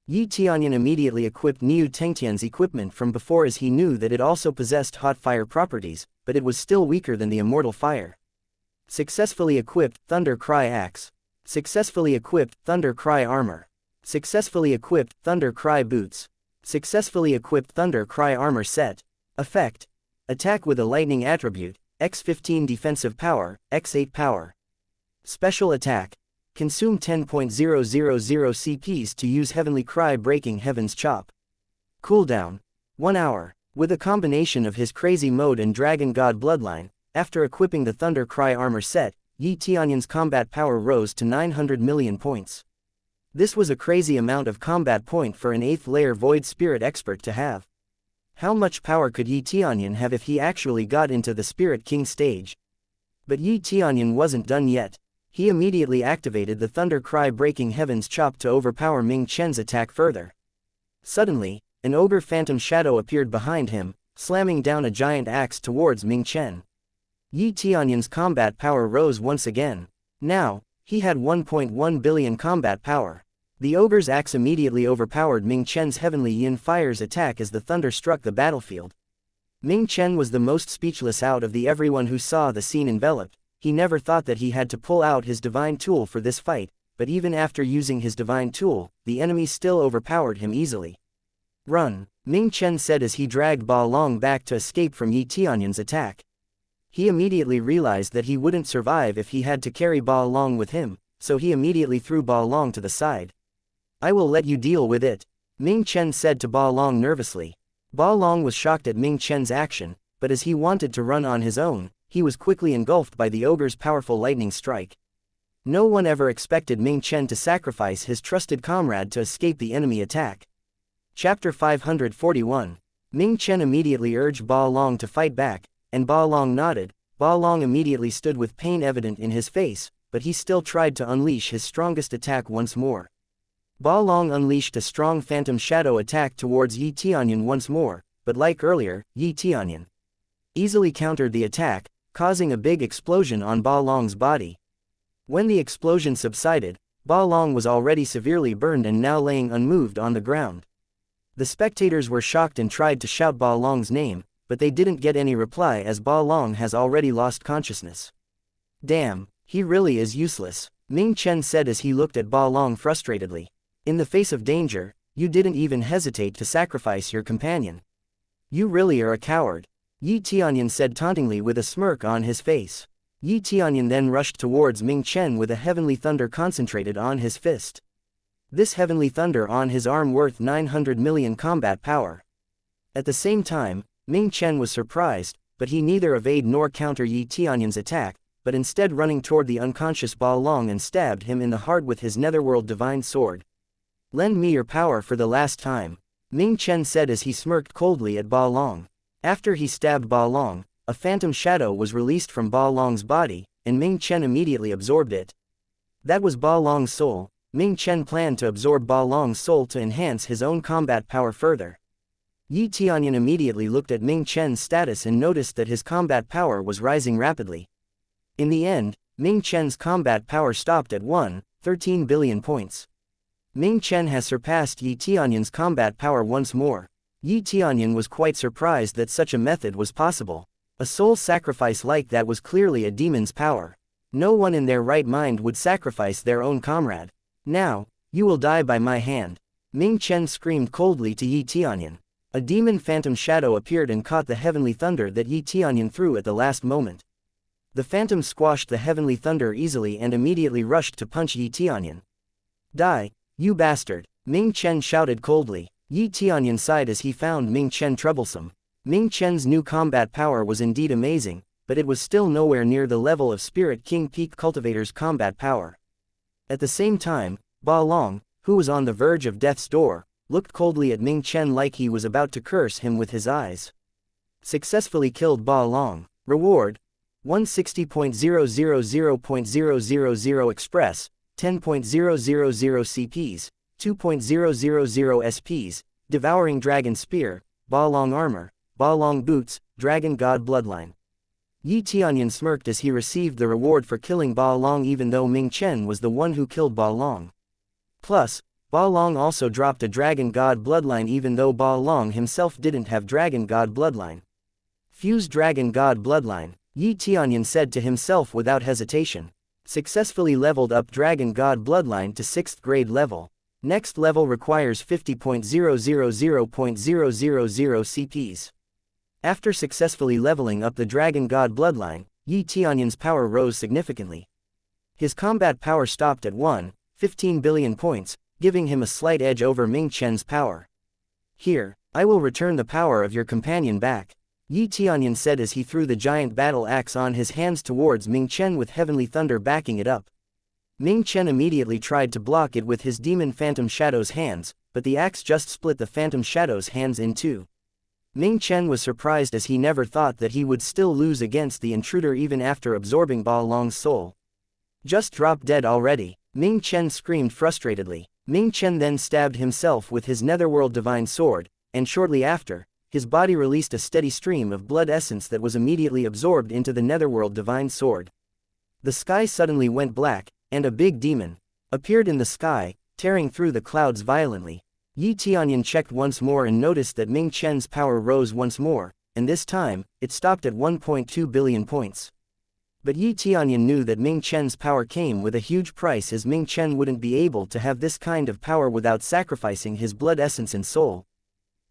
Yi Tianyun immediately equipped Niu Tengtian's equipment from before as he knew that it also possessed hot fire properties, but it was still weaker than the immortal fire. Successfully equipped Thunder Cry Axe. Successfully equipped Thunder Cry Armor. Successfully equipped Thunder Cry Boots. Successfully equipped Thunder Cry Armor Set. Effect: attack with a lightning attribute, X15 defensive power, X8 power. Special attack: consume 10.000 CPs to use Heavenly Cry Breaking Heaven's Chop. Cooldown: 1 hour. With a combination of his crazy mode and Dragon God bloodline, after equipping the Thunder Cry Armor Set, Yi Tianyun's combat power rose to 900 million points. This was a crazy amount of combat point for an 8th layer Void Spirit expert to have. How much power could Yi Tianyun have if he actually got into the Spirit King stage? But Yi Tianyun wasn't done yet. He immediately activated the Thunder Cry Breaking Heaven's Chop to overpower Ming Chen's attack further. Suddenly, an ogre phantom shadow appeared behind him, slamming down a giant axe towards Ming Chen. Yi Tianyun's combat power rose once again. Now, he had 1.1 billion combat power. The ogre's axe immediately overpowered Ming Chen's heavenly yin fire's attack as the thunder struck the battlefield. Ming Chen was the most speechless out of everyone who saw the scene enveloped. He never thought that he had to pull out his divine tool for this fight, but even after using his divine tool, the enemy still overpowered him easily. "Run," Ming Chen said as he dragged Ba Long back to escape from Yi Tianyun's attack. He immediately realized that he wouldn't survive if he had to carry Ba Long with him, so he immediately threw Ba Long to the side. "I will let you deal with it," Ming Chen said to Ba Long nervously. Ba Long was shocked at Ming Chen's action, but as he wanted to run on his own, he was quickly engulfed by the ogre's powerful lightning strike. No one ever expected Ming Chen to sacrifice his trusted comrade to escape the enemy attack. Chapter 541. Ming Chen immediately urged Ba Long to fight back, and Ba Long nodded. Ba Long immediately stood with pain evident in his face, but he still tried to unleash his strongest attack once more. Ba Long unleashed a strong phantom shadow attack towards Yi Tianyun once more, but like earlier, Yi Tianyun easily countered the attack, causing a big explosion on Ba Long's body. When the explosion subsided, Ba Long was already severely burned and now laying unmoved on the ground. The spectators were shocked and tried to shout Ba Long's name, but they didn't get any reply as Ba Long has already lost consciousness. "Damn, he really is useless," Ming Chen said as he looked at Ba Long frustratedly. "In the face of danger, you didn't even hesitate to sacrifice your companion. You really are a coward," Yi Tianyun said tauntingly with a smirk on his face. Yi Tianyun then rushed towards Ming Chen with a heavenly thunder concentrated on his fist. This heavenly thunder on his arm worth 900 million combat power. At the same time, Ming Chen was surprised, but he neither evade nor counter Yi Tianyun's attack, but instead running toward the unconscious Ba Long and stabbed him in the heart with his netherworld divine sword. "Lend me your power for the last time," Ming Chen said as he smirked coldly at Ba Long. After he stabbed Ba Long, a phantom shadow was released from Ba Long's body, and Ming Chen immediately absorbed it. That was Ba Long's soul. Ming Chen planned to absorb Ba Long's soul to enhance his own combat power further. Yi Tianyun immediately looked at Ming Chen's status and noticed that his combat power was rising rapidly. In the end, Ming Chen's combat power stopped at 13 billion points. Ming Chen has surpassed Yi Tianyun's combat power once more. Yi Tianyun was quite surprised that such a method was possible. A soul sacrifice like that was clearly a demon's power. No one in their right mind would sacrifice their own comrade. Now, you will die by my hand. Ming Chen screamed coldly to Yi Tianyun. A demon phantom shadow appeared and caught the heavenly thunder that Yi Tianyun threw at the last moment. The phantom squashed the heavenly thunder easily and immediately rushed to punch Yi Tianyun. Die, you bastard! Ming Chen shouted coldly. Yi Tianyun sighed as he found Ming Chen troublesome. Ming Chen's new combat power was indeed amazing, but it was still nowhere near the level of Spirit King Peak Cultivator's combat power. At the same time, Ba Long, who was on the verge of death's door, looked coldly at Ming Chen like he was about to curse him with his eyes. Successfully killed Ba Long. Reward: 160.000.000 Express, 10.000 CPs, 2.000 SPs, Devouring Dragon Spear, Ba Long Armor, Ba Long Boots, Dragon God Bloodline. Yi Tianyun smirked as he received the reward for killing Ba Long even though Ming Chen was the one who killed Ba Long. Plus, Ba Long also dropped a Dragon God Bloodline even though Ba Long himself didn't have Dragon God Bloodline. Fuse Dragon God Bloodline, Yi Tianyun said to himself without hesitation. Successfully leveled up Dragon God Bloodline to 6th grade level. Next level requires 50.000.000 CPs. After successfully leveling up the Dragon God Bloodline, Yi Tianyun's power rose significantly. His combat power stopped at 15 billion points, giving him a slight edge over Ming Chen's power. Here, I will return the power of your companion back, Yi Tianyun said as he threw the giant battle axe on his hands towards Ming Chen with heavenly thunder backing it up. Ming Chen immediately tried to block it with his demon Phantom Shadow's hands, but the axe just split the Phantom Shadow's hands in two. Ming Chen was surprised as he never thought that he would still lose against the intruder even after absorbing Ba Long's soul. Just drop dead already, Ming Chen screamed frustratedly. Ming Chen then stabbed himself with his Netherworld Divine Sword, and shortly after, his body released a steady stream of blood essence that was immediately absorbed into the Netherworld Divine Sword. The sky suddenly went black, and a big demon appeared in the sky, tearing through the clouds violently. Yi Tianyun checked once more and noticed that Ming Chen's power rose once more, and this time, it stopped at 1.2 billion points. But Yi Tianyun knew that Ming Chen's power came with a huge price as Ming Chen wouldn't be able to have this kind of power without sacrificing his blood essence and soul.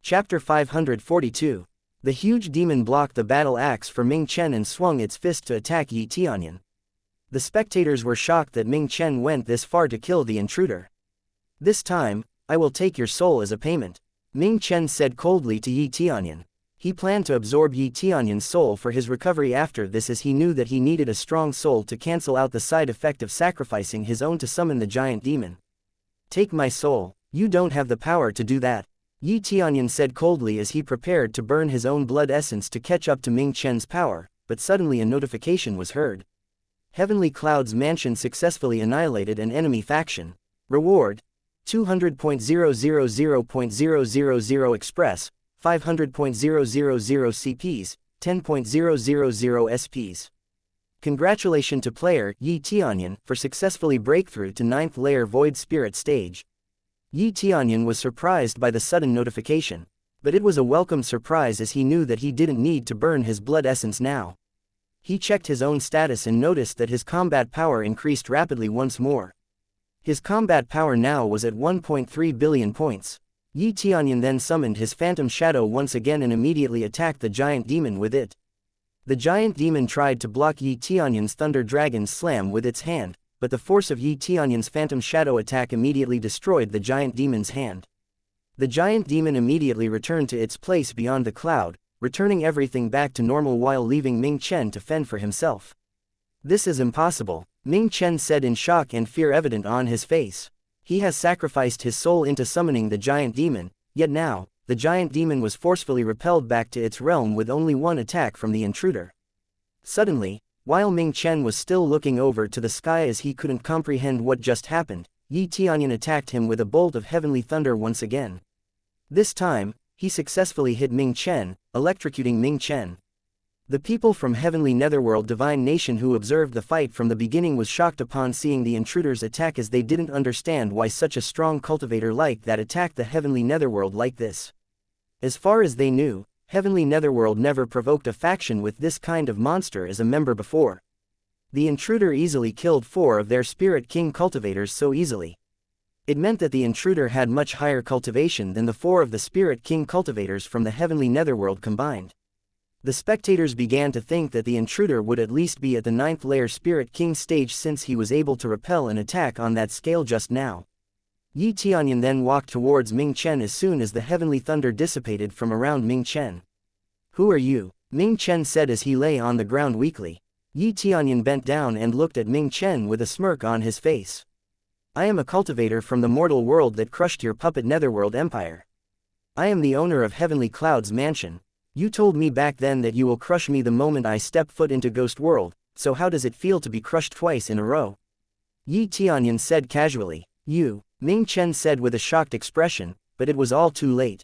Chapter 542. The huge demon blocked the battle axe for Ming Chen and swung its fist to attack Yi Tianyun. The spectators were shocked that Ming Chen went this far to kill the intruder. This time, I will take your soul as a payment, Ming Chen said coldly to Yi Tianyun. He planned to absorb Yi Tianyun's soul for his recovery after this as he knew that he needed a strong soul to cancel out the side effect of sacrificing his own to summon the giant demon. Take my soul, you don't have the power to do that, Yi Tianyun said coldly as he prepared to burn his own blood essence to catch up to Ming Chen's power, but suddenly a notification was heard. Heavenly Cloud's mansion successfully annihilated an enemy faction. Reward: 200.000.000 Express, 500.000 CPs, 10.000 SPs. Congratulations to player Yi Tianyun for successfully breakthrough to 9th layer Void Spirit stage. Yi Tianyun was surprised by the sudden notification, but it was a welcome surprise as he knew that he didn't need to burn his blood essence now. He checked his own status and noticed that his combat power increased rapidly once more. His combat power now was at 1.3 billion points. Yi Tianyun then summoned his Phantom Shadow once again and immediately attacked the giant demon with it. The giant demon tried to block Yi Tianyun's Thunder Dragon's slam with its hand, but the force of Yi Tianyun's Phantom Shadow attack immediately destroyed the giant demon's hand. The giant demon immediately returned to its place beyond the cloud, returning everything back to normal while leaving Ming Chen to fend for himself. This is impossible, Ming Chen said in shock and fear evident on his face. He has sacrificed his soul into summoning the giant demon, yet now, the giant demon was forcefully repelled back to its realm with only one attack from the intruder. Suddenly, while Ming Chen was still looking over to the sky as he couldn't comprehend what just happened, Yi Tianyun attacked him with a bolt of heavenly thunder once again. This time, he successfully hit Ming Chen, electrocuting Ming Chen. The people from Heavenly Netherworld Divine Nation who observed the fight from the beginning was shocked upon seeing the intruder's attack as they didn't understand why such a strong cultivator like that attacked the Heavenly Netherworld like this. As far as they knew, Heavenly Netherworld never provoked a faction with this kind of monster as a member before. The intruder easily killed 4 of their Spirit King cultivators so easily. It meant that the intruder had much higher cultivation than the 4 of the Spirit King cultivators from the Heavenly Netherworld combined. The spectators began to think that the intruder would at least be at the 9th layer Spirit King stage since he was able to repel an attack on that scale just now. Tianyun then walked towards Ming Chen as soon as the heavenly thunder dissipated from around Ming Chen. "Who are you?" Ming Chen said as he lay on the ground weakly. Tianyun bent down and looked at Ming Chen with a smirk on his face. "I am a cultivator from the mortal world that crushed your puppet Netherworld Empire. I am the owner of Heavenly Cloud's mansion. You told me back then that you will crush me the moment I step foot into Ghost World, so how does it feel to be crushed twice in a row?" Tianyun said casually. "You," Ming Chen said with a shocked expression, but it was all too late.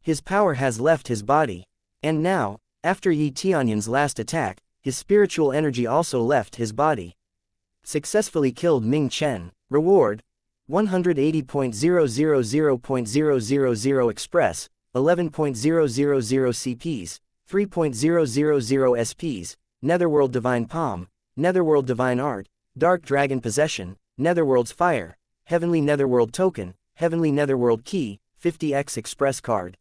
His power has left his body. And now, after Tianyun's last attack, his spiritual energy also left his body. Successfully killed Ming Chen. Reward: 180.000.000 Express, 11.000 CPs, 3.000 SPs, Netherworld Divine Palm, Netherworld Divine Art, Dark Dragon Possession, Netherworld's Fire, Heavenly Netherworld Token, Heavenly Netherworld Key, 50x Express Card.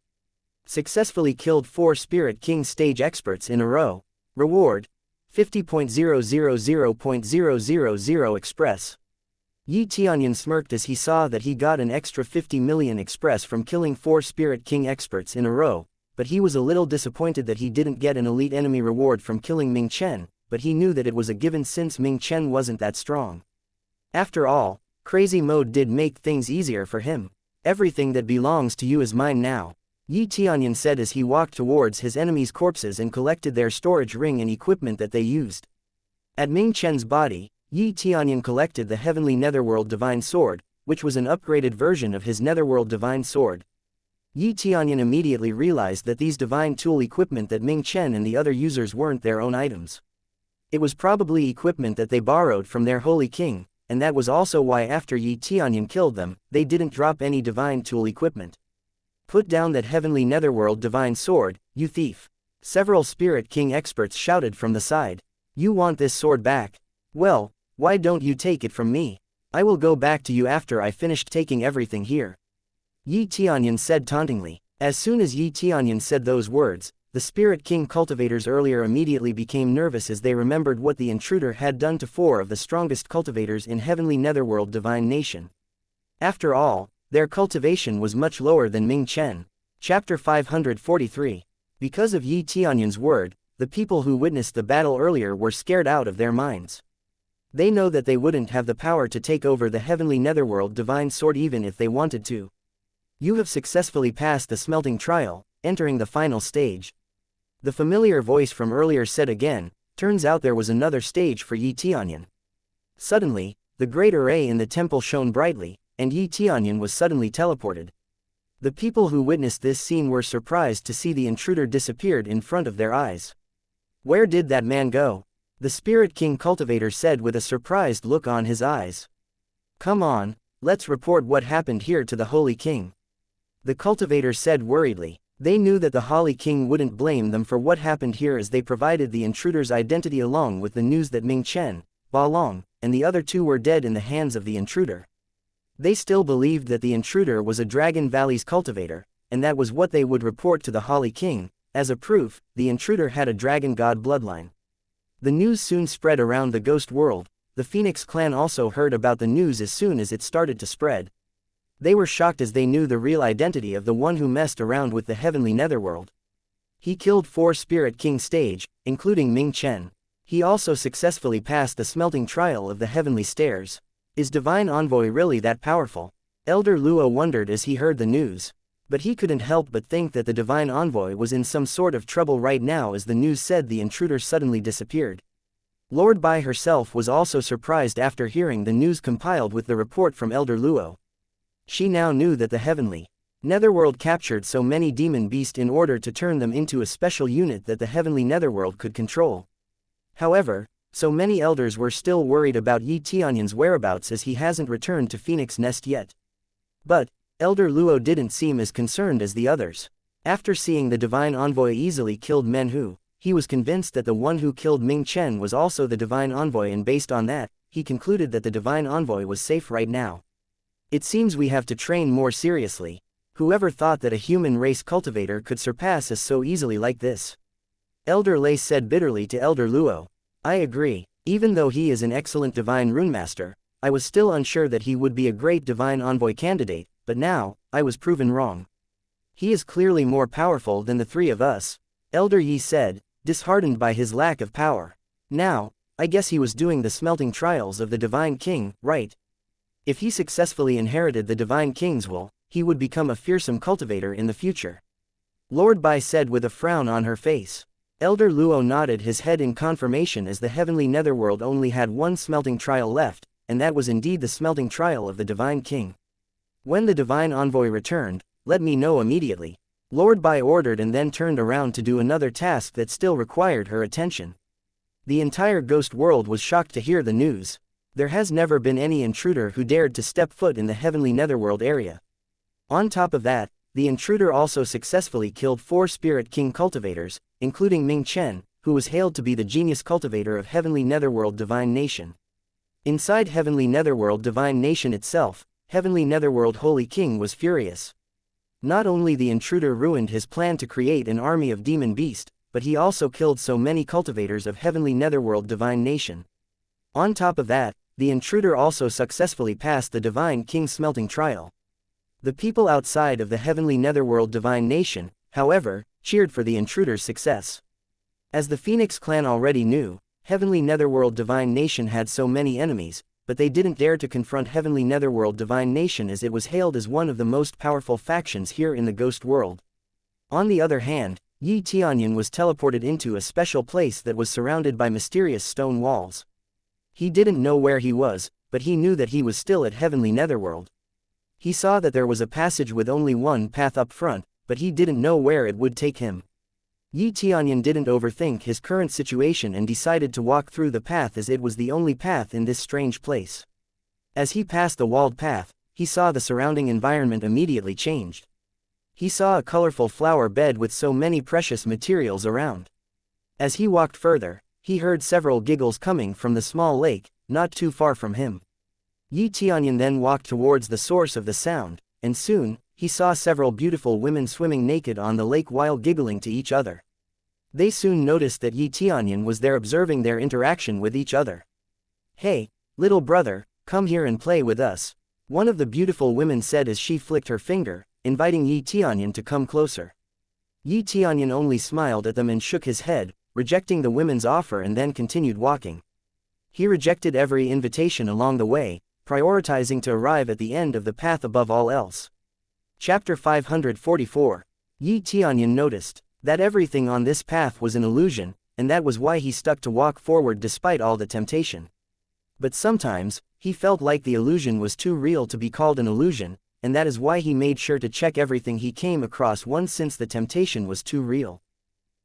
Successfully killed 4 Spirit King stage experts in a row. Reward: 50.000.000 Express. Tianyun smirked as he saw that he got an extra 50 million Express from killing 4 Spirit King experts in a row, but he was a little disappointed that he didn't get an elite enemy reward from killing Ming Chen, but he knew that it was a given since Ming Chen wasn't that strong. After all, Crazy Mode did make things easier for him. "Everything that belongs to you is mine now," Tianyun said as he walked towards his enemies' corpses and collected their storage ring and equipment that they used. At Ming Chen's body, Tianyun collected the Heavenly Netherworld Divine Sword, which was an upgraded version of his Netherworld Divine Sword. Tianyun immediately realized that these divine tool equipment that Ming Chen and the other users weren't their own items. It was probably equipment that they borrowed from their Holy King, and that was also why after Tianyun killed them, they didn't drop any divine tool equipment. "Put down that Heavenly Netherworld Divine Sword, you thief!" Several Spirit King experts shouted from the side. "You want this sword back? Well, why don't you take it from me? I will go back to you after I finished taking everything here," Tianyun said tauntingly. As soon as Tianyun said those words, the Spirit King cultivators earlier immediately became nervous as they remembered what the intruder had done to 4 of the strongest cultivators in Heavenly Netherworld Divine Nation. After all, their cultivation was much lower than Ming Chen. Chapter 543. Because of Tianyun's word, the people who witnessed the battle earlier were scared out of their minds. They know that they wouldn't have the power to take over the Heavenly Netherworld Divine Sword even if they wanted to. "You have successfully passed the smelting trial, entering the final stage." The familiar voice from earlier said again. Turns out there was another stage for Tianyun. Suddenly, the great array in the temple shone brightly, and Tianyun was suddenly teleported. The people who witnessed this scene were surprised to see the intruder disappeared in front of their eyes. "Where did that man go?" the Spirit King cultivator said with a surprised look on his eyes. "Come on, let's report what happened here to the Holy King," the cultivator said worriedly. They knew that the Holy King wouldn't blame them for what happened here as they provided the intruder's identity along with the news that Ming Chen, Ba Long, and the other 2 were dead in the hands of the intruder. They still believed that the intruder was a Dragon Valley's cultivator, and that was what they would report to the Holy King. As a proof, the intruder had a dragon god bloodline. The news soon spread around the ghost world. The Phoenix clan also heard about the news as soon as it started to spread. They were shocked as they knew the real identity of the one who messed around with the Heavenly Netherworld. He killed 4 Spirit King stage, including Ming Chen. He also successfully passed the smelting trial of the Heavenly Stairs. Is Divine Envoy really that powerful? Elder Luo wondered as he heard the news. But he couldn't help but think that the Divine Envoy was in some sort of trouble right now as the news said the intruder suddenly disappeared. Lord Bai herself was also surprised after hearing the news compiled with the report from Elder Luo. She now knew that the Heavenly Netherworld captured so many demon beasts in order to turn them into a special unit that the Heavenly Netherworld could control. However, so many elders were still worried about Tianyun's whereabouts as he hasn't returned to Phoenix Nest yet. But Elder Luo didn't seem as concerned as the others. After seeing the divine envoy easily killed Men Hu, he was convinced that the one who killed Ming Chen was also the divine envoy, and based on that, he concluded that the divine envoy was safe right now. It seems we have to train more seriously. Whoever thought that a human race cultivator could surpass us so easily like this? Elder Lei said bitterly to Elder Luo. I agree. Even though he is an excellent divine runemaster, I was still unsure that he would be a great divine envoy candidate, but now, I was proven wrong. He is clearly more powerful than the three of us, Elder Yi said, disheartened by his lack of power. Now, I guess he was doing the smelting trials of the Divine King, right? If he successfully inherited the Divine King's will, he would become a fearsome cultivator in the future. Lord Bai said with a frown on her face. Elder Luo nodded his head in confirmation as the heavenly netherworld only had one smelting trial left, and that was indeed the smelting trial of the Divine King. When the Divine Envoy returned, let me know immediately. Lord Bai ordered, and then turned around to do another task that still required her attention. The entire ghost world was shocked to hear the news. There has never been any intruder who dared to step foot in the heavenly netherworld area. On top of that, the intruder also successfully killed 4 Spirit King cultivators, including Ming Chen, who was hailed to be the genius cultivator of Heavenly Netherworld Divine Nation. Inside Heavenly Netherworld Divine Nation itself, Heavenly Netherworld Holy King was furious. Not only the intruder ruined his plan to create an army of demon beast, but he also killed so many cultivators of Heavenly Netherworld Divine Nation. On top of that, the intruder also successfully passed the Divine King's smelting trial. The people outside of the Heavenly Netherworld Divine Nation, however, cheered for the intruder's success. As the Phoenix clan already knew, Heavenly Netherworld Divine Nation had so many enemies, but they didn't dare to confront Heavenly Netherworld Divine Nation as it was hailed as one of the most powerful factions here in the Ghost World. On the other hand, Yi Tianyun was teleported into a special place that was surrounded by mysterious stone walls. He didn't know where he was, but he knew that he was still at Heavenly Netherworld. He saw that there was a passage with only one path up front, but he didn't know where it would take him. Yi Tianyun didn't overthink his current situation and decided to walk through the path as it was the only path in this strange place. As he passed the walled path, he saw the surrounding environment immediately changed. He saw a colorful flower bed with so many precious materials around. As he walked further, he heard several giggles coming from the small lake, not too far from him. Yi Tianyun then walked towards the source of the sound, and soon, he saw several beautiful women swimming naked on the lake while giggling to each other. They soon noticed that Yi Tianyun was there observing their interaction with each other. Hey, little brother, come here and play with us, one of the beautiful women said as she flicked her finger, inviting Yi Tianyun to come closer. Yi Tianyun only smiled at them and shook his head, rejecting the women's offer, and then continued walking. He rejected every invitation along the way, prioritizing to arrive at the end of the path above all else. Chapter 544. Yi Tianyun noticed that everything on this path was an illusion, and that was why he stuck to walk forward despite all the temptation. But sometimes, he felt like the illusion was too real to be called an illusion, and that is why he made sure to check everything he came across once, since the temptation was too real.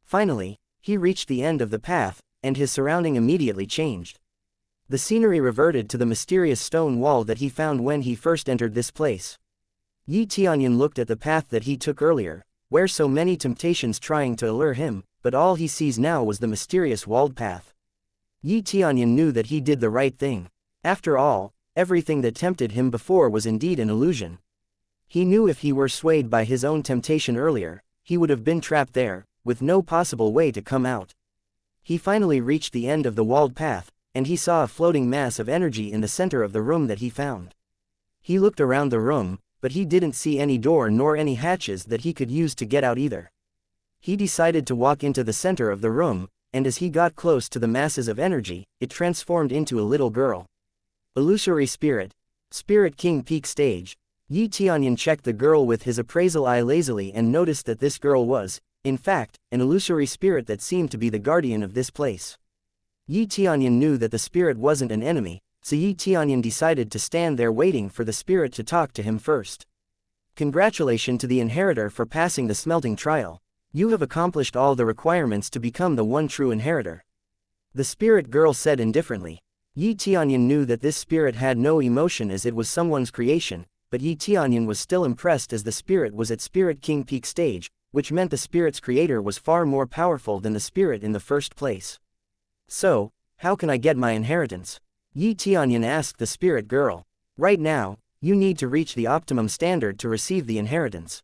Finally, he reached the end of the path, and his surrounding immediately changed. The scenery reverted to the mysterious stone wall that he found when he first entered this place. Yi Tianyun looked at the path that he took earlier, where so many temptations trying to allure him, but all he sees now was the mysterious walled path. Yi Tianyun knew that he did the right thing. After all, everything that tempted him before was indeed an illusion. He knew if he were swayed by his own temptation earlier, he would have been trapped there, with no possible way to come out. He finally reached the end of the walled path, and he saw a floating mass of energy in the center of the room that he found. He looked around the room, but he didn't see any door nor any hatches that he could use to get out either. He decided to walk into the center of the room, and as he got close to the masses of energy, it transformed into a little girl. Illusory Spirit. Spirit King Peak Stage. Yi Tianyun checked the girl with his appraisal eye lazily and noticed that this girl was, in fact, an illusory spirit that seemed to be the guardian of this place. Yi Tianyun knew that the spirit wasn't an enemy, so Yi Tianyun decided to stand there waiting for the spirit to talk to him first. Congratulations to the inheritor for passing the smelting trial. You have accomplished all the requirements to become the one true inheritor. The spirit girl said indifferently. Yi Tianyun knew that this spirit had no emotion as it was someone's creation, but Yi Tianyun was still impressed as the spirit was at Spirit King Peak Stage, which meant the spirit's creator was far more powerful than the spirit in the first place. So, how can I get my inheritance? Tianyun asked the spirit girl. Right now, you need to reach the optimum standard to receive the inheritance.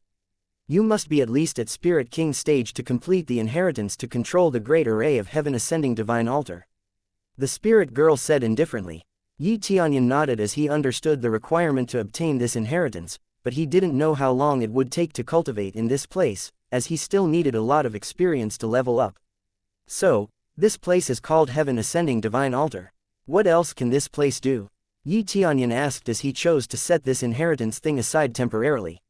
You must be at least at Spirit King stage to complete the inheritance to control the great array of heaven ascending divine altar. The spirit girl said indifferently. Tianyun nodded as he understood the requirement to obtain this inheritance, but he didn't know how long it would take to cultivate in this place, as he still needed a lot of experience to level up. So, this place is called Heaven Ascending Divine Altar. What else can this place do? Tianyun asked as he chose to set this inheritance thing aside temporarily.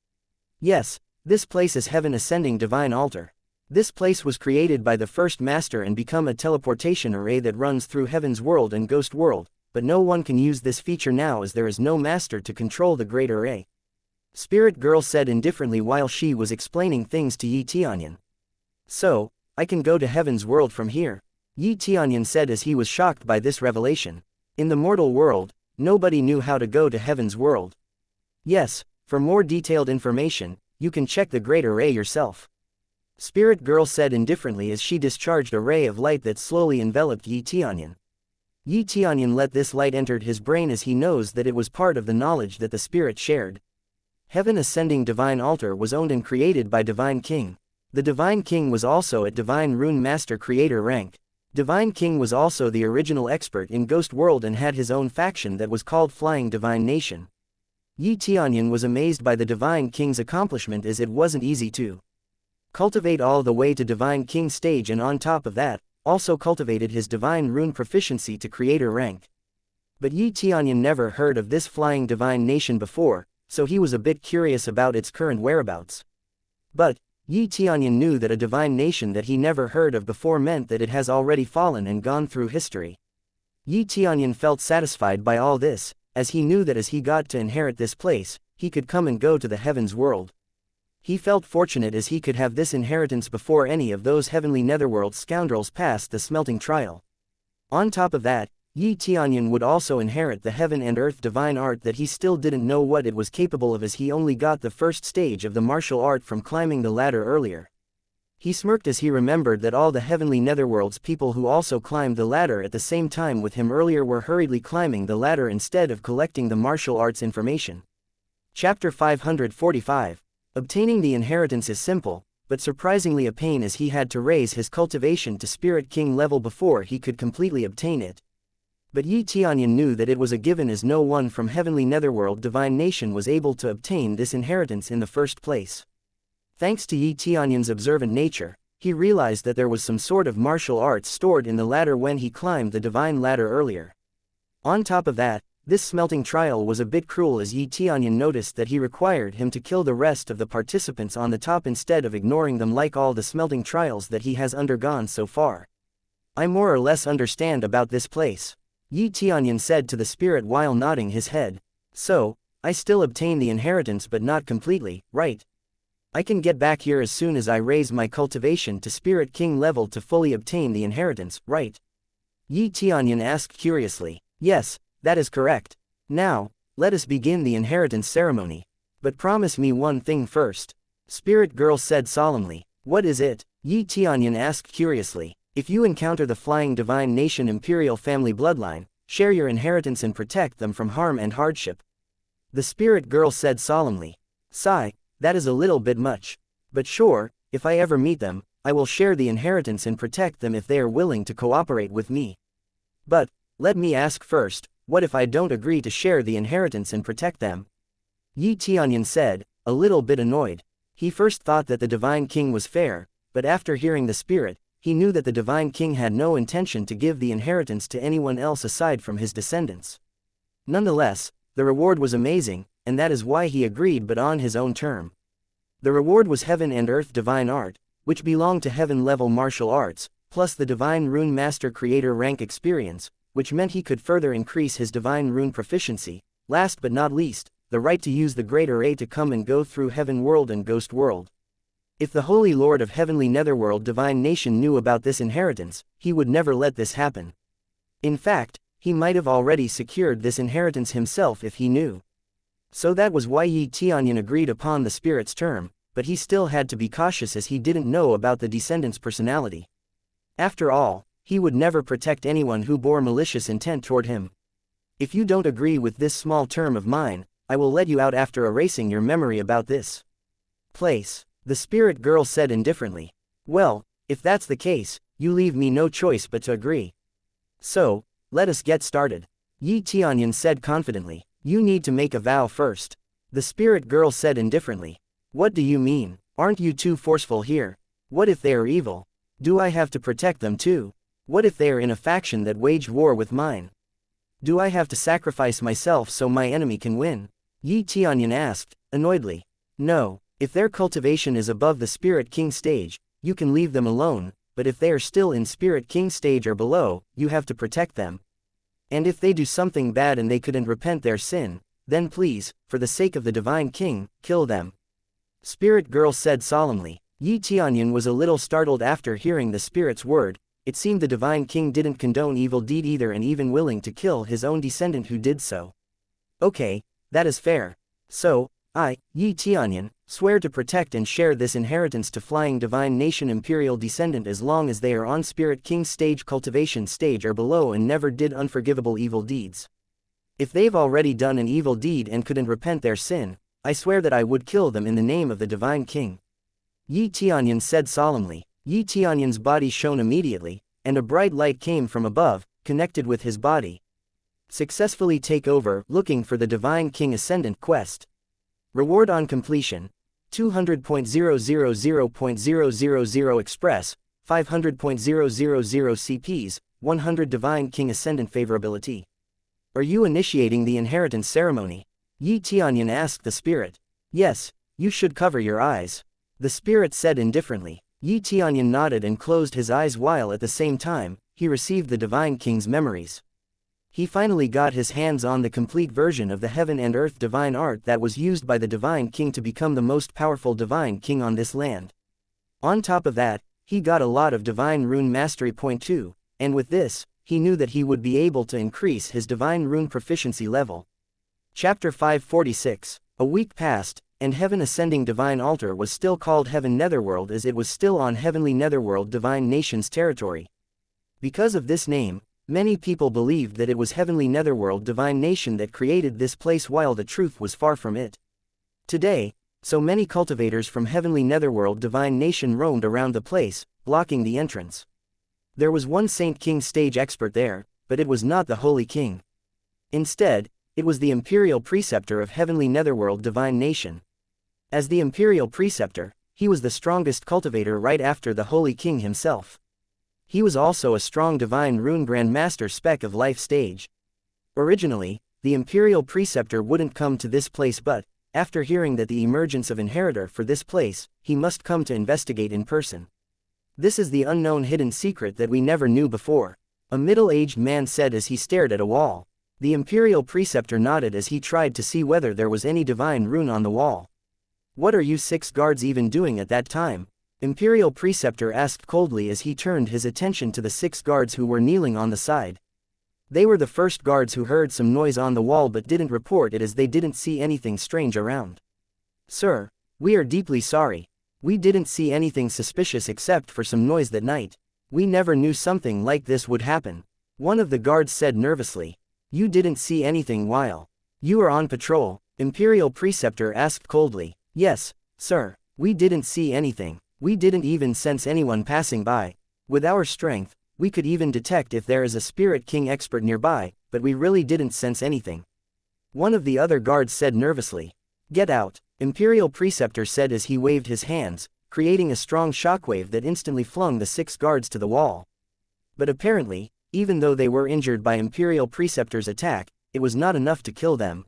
Yes, this place is Heaven Ascending Divine Altar. This place was created by the first master and become a teleportation array that runs through Heaven's world and Ghost world, but no one can use this feature now as there is no master to control the great array. Spirit girl said indifferently while she was explaining things to Tianyun. So, I can go to Heaven's world from here? Tianyun said as he was shocked by this revelation. In the mortal world, nobody knew how to go to Heaven's world. Yes, for more detailed information, you can check the great array yourself. Spirit girl said indifferently as she discharged a ray of light that slowly enveloped Tianyun. Tianyun let this light enter his brain as he knows that it was part of the knowledge that the spirit shared. Heaven Ascending Divine Altar was owned and created by Divine King. The Divine King was also at Divine Rune Master Creator rank. Divine King was also the original expert in Ghost World and had his own faction that was called Flying Divine Nation. Tianyun was amazed by the Divine King's accomplishment as it wasn't easy to cultivate all the way to Divine King stage, and on top of that, also cultivated his Divine Rune proficiency to Creator rank. But Tianyun never heard of this Flying Divine Nation before, so he was a bit curious about its current whereabouts. But, Tianyun knew that a divine nation that he never heard of before meant that it has already fallen and gone through history. Tianyun felt satisfied by all this, as he knew that as he got to inherit this place, he could come and go to the heavens world. He felt fortunate as he could have this inheritance before any of those heavenly netherworld scoundrels passed the smelting trial. On top of that, Tianyun would also inherit the heaven and earth divine art that he still didn't know what it was capable of as he only got the first stage of the martial art from climbing the ladder earlier. He smirked as he remembered that all the heavenly netherworld's people who also climbed the ladder at the same time with him earlier were hurriedly climbing the ladder instead of collecting the martial arts information. Chapter 545. Obtaining the inheritance is simple, but surprisingly a pain as he had to raise his cultivation to Spirit King level before he could completely obtain it. But Tianyun knew that it was a given as no one from Heavenly Netherworld Divine Nation was able to obtain this inheritance in the first place. Thanks to Tianyun's observant nature, he realized that there was some sort of martial arts stored in the ladder when he climbed the divine ladder earlier. On top of that, this smelting trial was a bit cruel as Tianyun noticed that he required him to kill the rest of the participants on the top instead of ignoring them like all the smelting trials that he has undergone so far. I more or less understand about this place, Tianyun said to the spirit while nodding his head. So, I still obtain the inheritance but not completely, right? I can get back here as soon as I raise my cultivation to Spirit King level to fully obtain the inheritance, right? Tianyun asked curiously. Yes, that is correct. Now, let us begin the inheritance ceremony. But promise me one thing first. Spirit girl said solemnly. What is it? Tianyun asked curiously. If you encounter the Flying Divine Nation Imperial family bloodline, share your inheritance and protect them from harm and hardship. The spirit girl said solemnly. Sigh, that is a little bit much. But sure, if I ever meet them, I will share the inheritance and protect them if they are willing to cooperate with me. But, let me ask first, what if I don't agree to share the inheritance and protect them? Tianyun said, a little bit annoyed. He first thought that the Divine King was fair, but after hearing the spirit, he knew that the Divine King had no intention to give the inheritance to anyone else aside from his descendants. Nonetheless, the reward was amazing, and that is why he agreed but on his own term. The reward was Heaven and Earth Divine Art, which belonged to Heaven-level martial arts, plus the Divine Rune Master Creator rank experience, which meant he could further increase his Divine Rune proficiency. Last but not least, the right to use the Great Array to come and go through Heaven World and Ghost World. If the Holy Lord of Heavenly Netherworld Divine Nation knew about this inheritance, he would never let this happen. In fact, he might have already secured this inheritance himself if he knew. So that was why Tianyun agreed upon the spirit's term, but he still had to be cautious as he didn't know about the descendant's personality. After all, he would never protect anyone who bore malicious intent toward him. If you don't agree with this small term of mine, I will let you out after erasing your memory about this place, the spirit girl said indifferently. Well, if that's the case, you leave me no choice but to agree. So, let us get started. Tianyun said confidently. You need to make a vow first. The spirit girl said indifferently. What do you mean? Aren't you too forceful here? What if they are evil? Do I have to protect them too? What if they are in a faction that waged war with mine? Do I have to sacrifice myself so my enemy can win? Tianyun asked, annoyedly. No, if their cultivation is above the Spirit King stage, you can leave them alone, but if they are still in Spirit King stage or below, you have to protect them. And if they do something bad and they couldn't repent their sin, then please, for the sake of the Divine King, kill them. Spirit Girl said solemnly. Tianyun was a little startled after hearing the spirit's word. It seemed the Divine King didn't condone evil deed either and even willing to kill his own descendant who did so. Okay, that is fair. So, I, Tianyun, swear to protect and share this inheritance to Flying Divine Nation Imperial Descendant as long as they are on Spirit King stage cultivation stage or below and never did unforgivable evil deeds. If they've already done an evil deed and couldn't repent their sin, I swear that I would kill them in the name of the Divine King. Tianyun said solemnly. Tianyun's body shone immediately, and a bright light came from above, connected with his body. Successfully take over, looking for the Divine King Ascendant quest. Reward on completion. 200.000.000 Express, 500.000 CPs, 100 Divine King Ascendant favorability. Are you initiating the inheritance ceremony? Tianyun asked the spirit. Yes, you should cover your eyes. The spirit said indifferently. Tianyun nodded and closed his eyes while at the same time, he received the Divine King's memories. He finally got his hands on the complete version of the Heaven and Earth Divine Art that was used by the Divine King to become the most powerful Divine King on this land. On top of that, he got a lot of Divine Rune Mastery Point too, and with this, he knew that he would be able to increase his Divine Rune Proficiency level. Chapter 546. A week passed, and Heaven Ascending Divine Altar was still called Heaven Netherworld as it was still on Heavenly Netherworld Divine Nation's territory. Because of this name, many people believed that it was Heavenly Netherworld Divine Nation that created this place while the truth was far from it. Today, so many cultivators from Heavenly Netherworld Divine Nation roamed around the place, blocking the entrance. There was one Saint King stage expert there, but it was not the Holy King. Instead, it was the Imperial Preceptor of Heavenly Netherworld Divine Nation. As the Imperial Preceptor, he was the strongest cultivator right after the Holy King himself. He was also a strong Divine Rune Grandmaster Spec of Life stage. Originally, the Imperial Preceptor wouldn't come to this place but, after hearing that the emergence of Inheritor for this place, he must come to investigate in person. This is the unknown hidden secret that we never knew before, a middle-aged man said as he stared at a wall. The Imperial Preceptor nodded as he tried to see whether there was any Divine Rune on the wall. What are you 6 guards even doing at that time? Imperial Preceptor asked coldly as he turned his attention to the 6 guards who were kneeling on the side. They were the first guards who heard some noise on the wall but didn't report it as they didn't see anything strange around. Sir, we are deeply sorry. We didn't see anything suspicious except for some noise that night. We never knew something like this would happen. One of the guards said nervously. You didn't see anything while you were on patrol? Imperial Preceptor asked coldly. Yes, sir, we didn't see anything. We didn't even sense anyone passing by. With our strength, we could even detect if there is a Spirit King expert nearby, but we really didn't sense anything. One of the other guards said nervously. Get out, Imperial Preceptor said as he waved his hands, creating a strong shockwave that instantly flung the 6 guards to the wall. But apparently, even though they were injured by Imperial Preceptor's attack, it was not enough to kill them.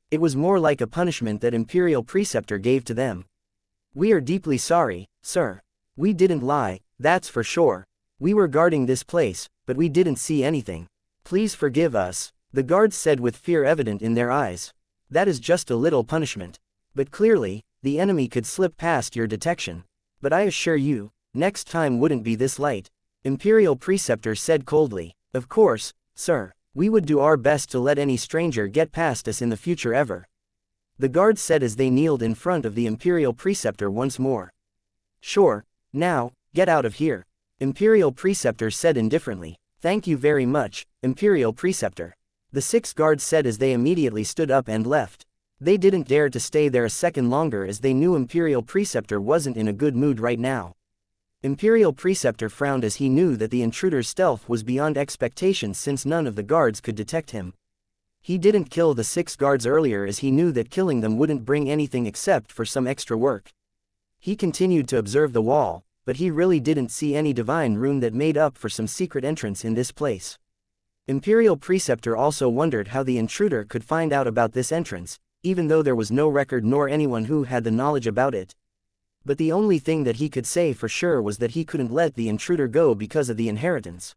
It was more like a punishment that Imperial Preceptor gave to them. We are deeply sorry, sir. We didn't lie, that's for sure. We were guarding this place, but we didn't see anything. Please forgive us, the guards said with fear evident in their eyes. That is just a little punishment. But clearly, the enemy could slip past your detection. But I assure you, next time wouldn't be this light. Imperial Preceptor said coldly. Of course, sir. We would do our best to let any stranger get past us in the future ever. the guards said as they kneeled in front of the Imperial Preceptor once more. Sure, now, get out of here, Imperial Preceptor said indifferently. Thank you very much, Imperial Preceptor. The 6 guards said as they immediately stood up and left. They didn't dare to stay there a second longer as they knew Imperial Preceptor wasn't in a good mood right now. Imperial Preceptor frowned as he knew that the intruder's stealth was beyond expectations since none of the guards could detect him. He didn't kill the 6 guards earlier as he knew that killing them wouldn't bring anything except for some extra work. He continued to observe the wall, but he really didn't see any divine rune that made up for some secret entrance in this place. Imperial Preceptor also wondered how the intruder could find out about this entrance, even though there was no record nor anyone who had the knowledge about it. But the only thing that he could say for sure was that he couldn't let the intruder go because of the inheritance.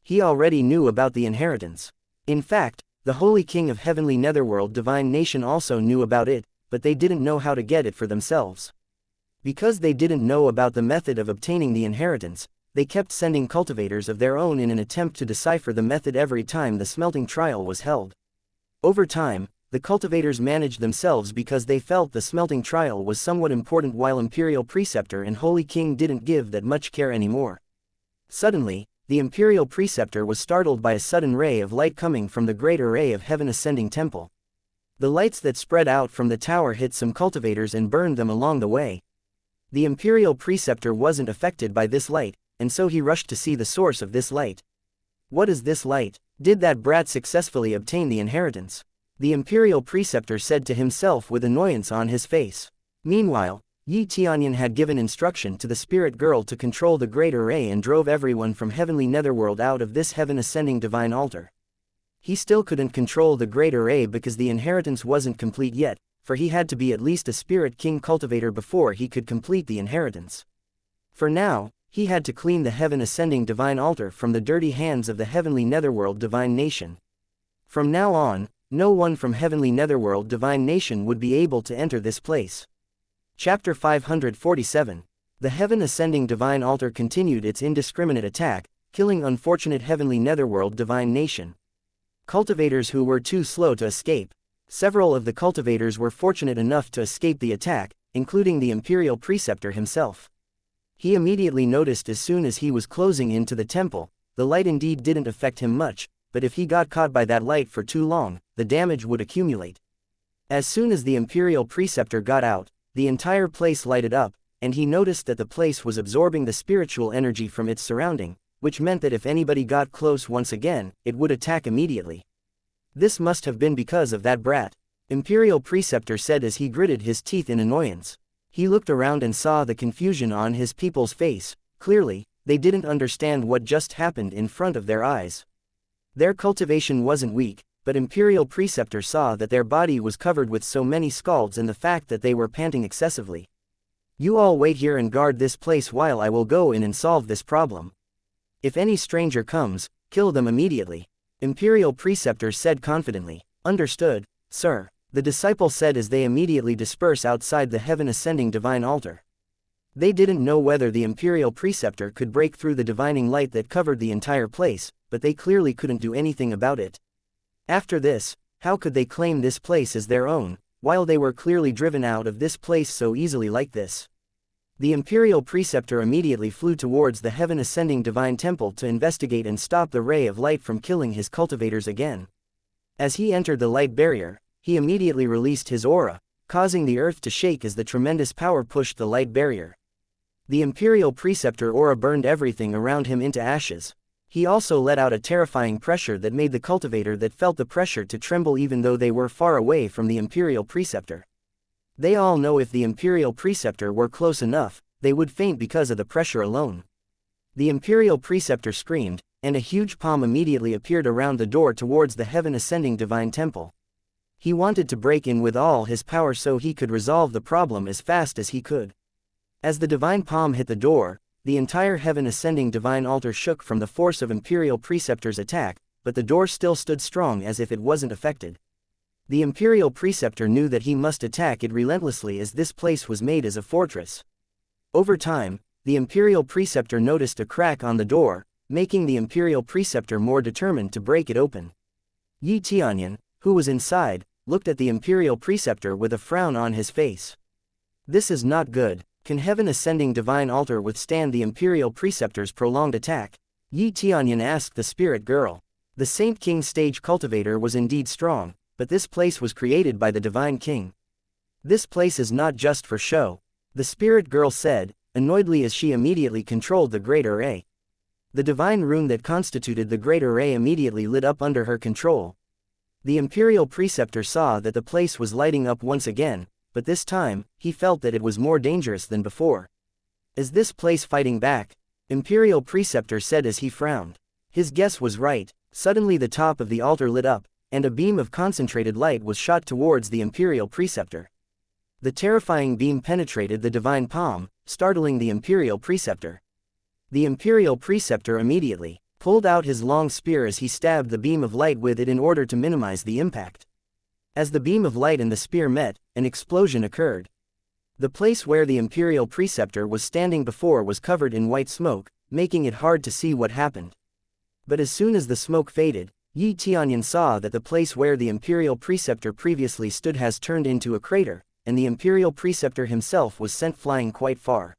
He already knew about the inheritance. In fact, the Holy King of Heavenly Netherworld Divine Nation also knew about it, but they didn't know how to get it for themselves. Because they didn't know about the method of obtaining the inheritance, they kept sending cultivators of their own in an attempt to decipher the method every time the smelting trial was held. Over time, the cultivators managed themselves because they felt the smelting trial was somewhat important while Imperial Preceptor and Holy King didn't give that much care anymore. Suddenly, the Imperial Preceptor was startled by a sudden ray of light coming from the great array of Heaven Ascending Temple. The lights that spread out from the tower hit some cultivators and burned them along the way. The Imperial Preceptor wasn't affected by this light, and so he rushed to see the source of this light. What is this light? Did that brat successfully obtain the inheritance? The Imperial Preceptor said to himself with annoyance on his face. Meanwhile, Tianyun had given instruction to the spirit girl to control the great array and drove everyone from Heavenly Netherworld out of this Heaven Ascending Divine Altar. He still couldn't control the great array because the inheritance wasn't complete yet, for he had to be at least a Spirit King cultivator before he could complete the inheritance. For now, he had to clean the Heaven Ascending Divine Altar from the dirty hands of the Heavenly Netherworld Divine Nation. From now on, no one from Heavenly Netherworld Divine Nation would be able to enter this place. Chapter 547. The Heaven Ascending Divine Altar continued its indiscriminate attack, killing unfortunate Heavenly Netherworld Divine Nation. Cultivators who were too slow to escape. Several of the cultivators were fortunate enough to escape the attack, including the Imperial Preceptor himself. He immediately noticed as soon as he was closing into the temple, the light indeed didn't affect him much, but if he got caught by that light for too long, the damage would accumulate. As soon as the Imperial Preceptor got out, the entire place lighted up, and he noticed that the place was absorbing the spiritual energy from its surrounding, which meant that if anybody got close once again, it would attack immediately. This must have been because of that brat, Imperial Preceptor said as he gritted his teeth in annoyance. He looked around and saw the confusion on his people's face. Clearly, they didn't understand what just happened in front of their eyes. Their cultivation wasn't weak, but Imperial Preceptor saw that their body was covered with so many scalds and the fact that they were panting excessively. You all wait here and guard this place while I will go in and solve this problem. If any stranger comes, kill them immediately, Imperial Preceptor said confidently. Understood, sir, the disciple said as they immediately disperse outside the Heaven Ascending Divine Altar. They didn't know whether the Imperial Preceptor could break through the divining light that covered the entire place, but they clearly couldn't do anything about it. After this, how could they claim this place as their own, while they were clearly driven out of this place so easily like this? The Imperial Preceptor immediately flew towards the Heaven Ascending Divine Temple to investigate and stop the ray of light from killing his cultivators again. As he entered the light barrier, he immediately released his aura, causing the earth to shake as the tremendous power pushed the light barrier. The Imperial Preceptor aura burned everything around him into ashes. He also let out a terrifying pressure that made the cultivator that felt the pressure to tremble even though they were far away from the Imperial Preceptor. They all know if the Imperial Preceptor were close enough, they would faint because of the pressure alone. The Imperial Preceptor screamed, and a huge palm immediately appeared around the door towards the Heaven Ascending Divine Temple. He wanted to break in with all his power so he could resolve the problem as fast as he could. As the divine palm hit the door, the entire Heaven Ascending Divine Altar shook from the force of Imperial Preceptor's attack, but the door still stood strong as if it wasn't affected. The Imperial Preceptor knew that he must attack it relentlessly as this place was made as a fortress. Over time, the Imperial Preceptor noticed a crack on the door, making the Imperial Preceptor more determined to break it open. Tianyun, who was inside, looked at the Imperial Preceptor with a frown on his face. This is not good. Can Heaven Ascending Divine Altar withstand the Imperial Preceptor's prolonged attack? Yi Tianyun asked the spirit girl. The Saint King stage cultivator was indeed strong, but this place was created by the Divine King. This place is not just for show, the spirit girl said, annoyedly as she immediately controlled the great array. The divine rune that constituted the great array immediately lit up under her control. The Imperial Preceptor saw that the place was lighting up once again, but this time, he felt that it was more dangerous than before. Is this place fighting back? Imperial Preceptor said as he frowned. His guess was right. Suddenly the top of the altar lit up, and a beam of concentrated light was shot towards the Imperial Preceptor. The terrifying beam penetrated the divine palm, startling the Imperial Preceptor. The Imperial Preceptor immediately pulled out his long spear as he stabbed the beam of light with it in order to minimize the impact. As the beam of light and the spear met, an explosion occurred. The place where the Imperial Preceptor was standing before was covered in white smoke, making it hard to see what happened. But as soon as the smoke faded, Yi Tianyun saw that the place where the Imperial Preceptor previously stood has turned into a crater, and the Imperial Preceptor himself was sent flying quite far.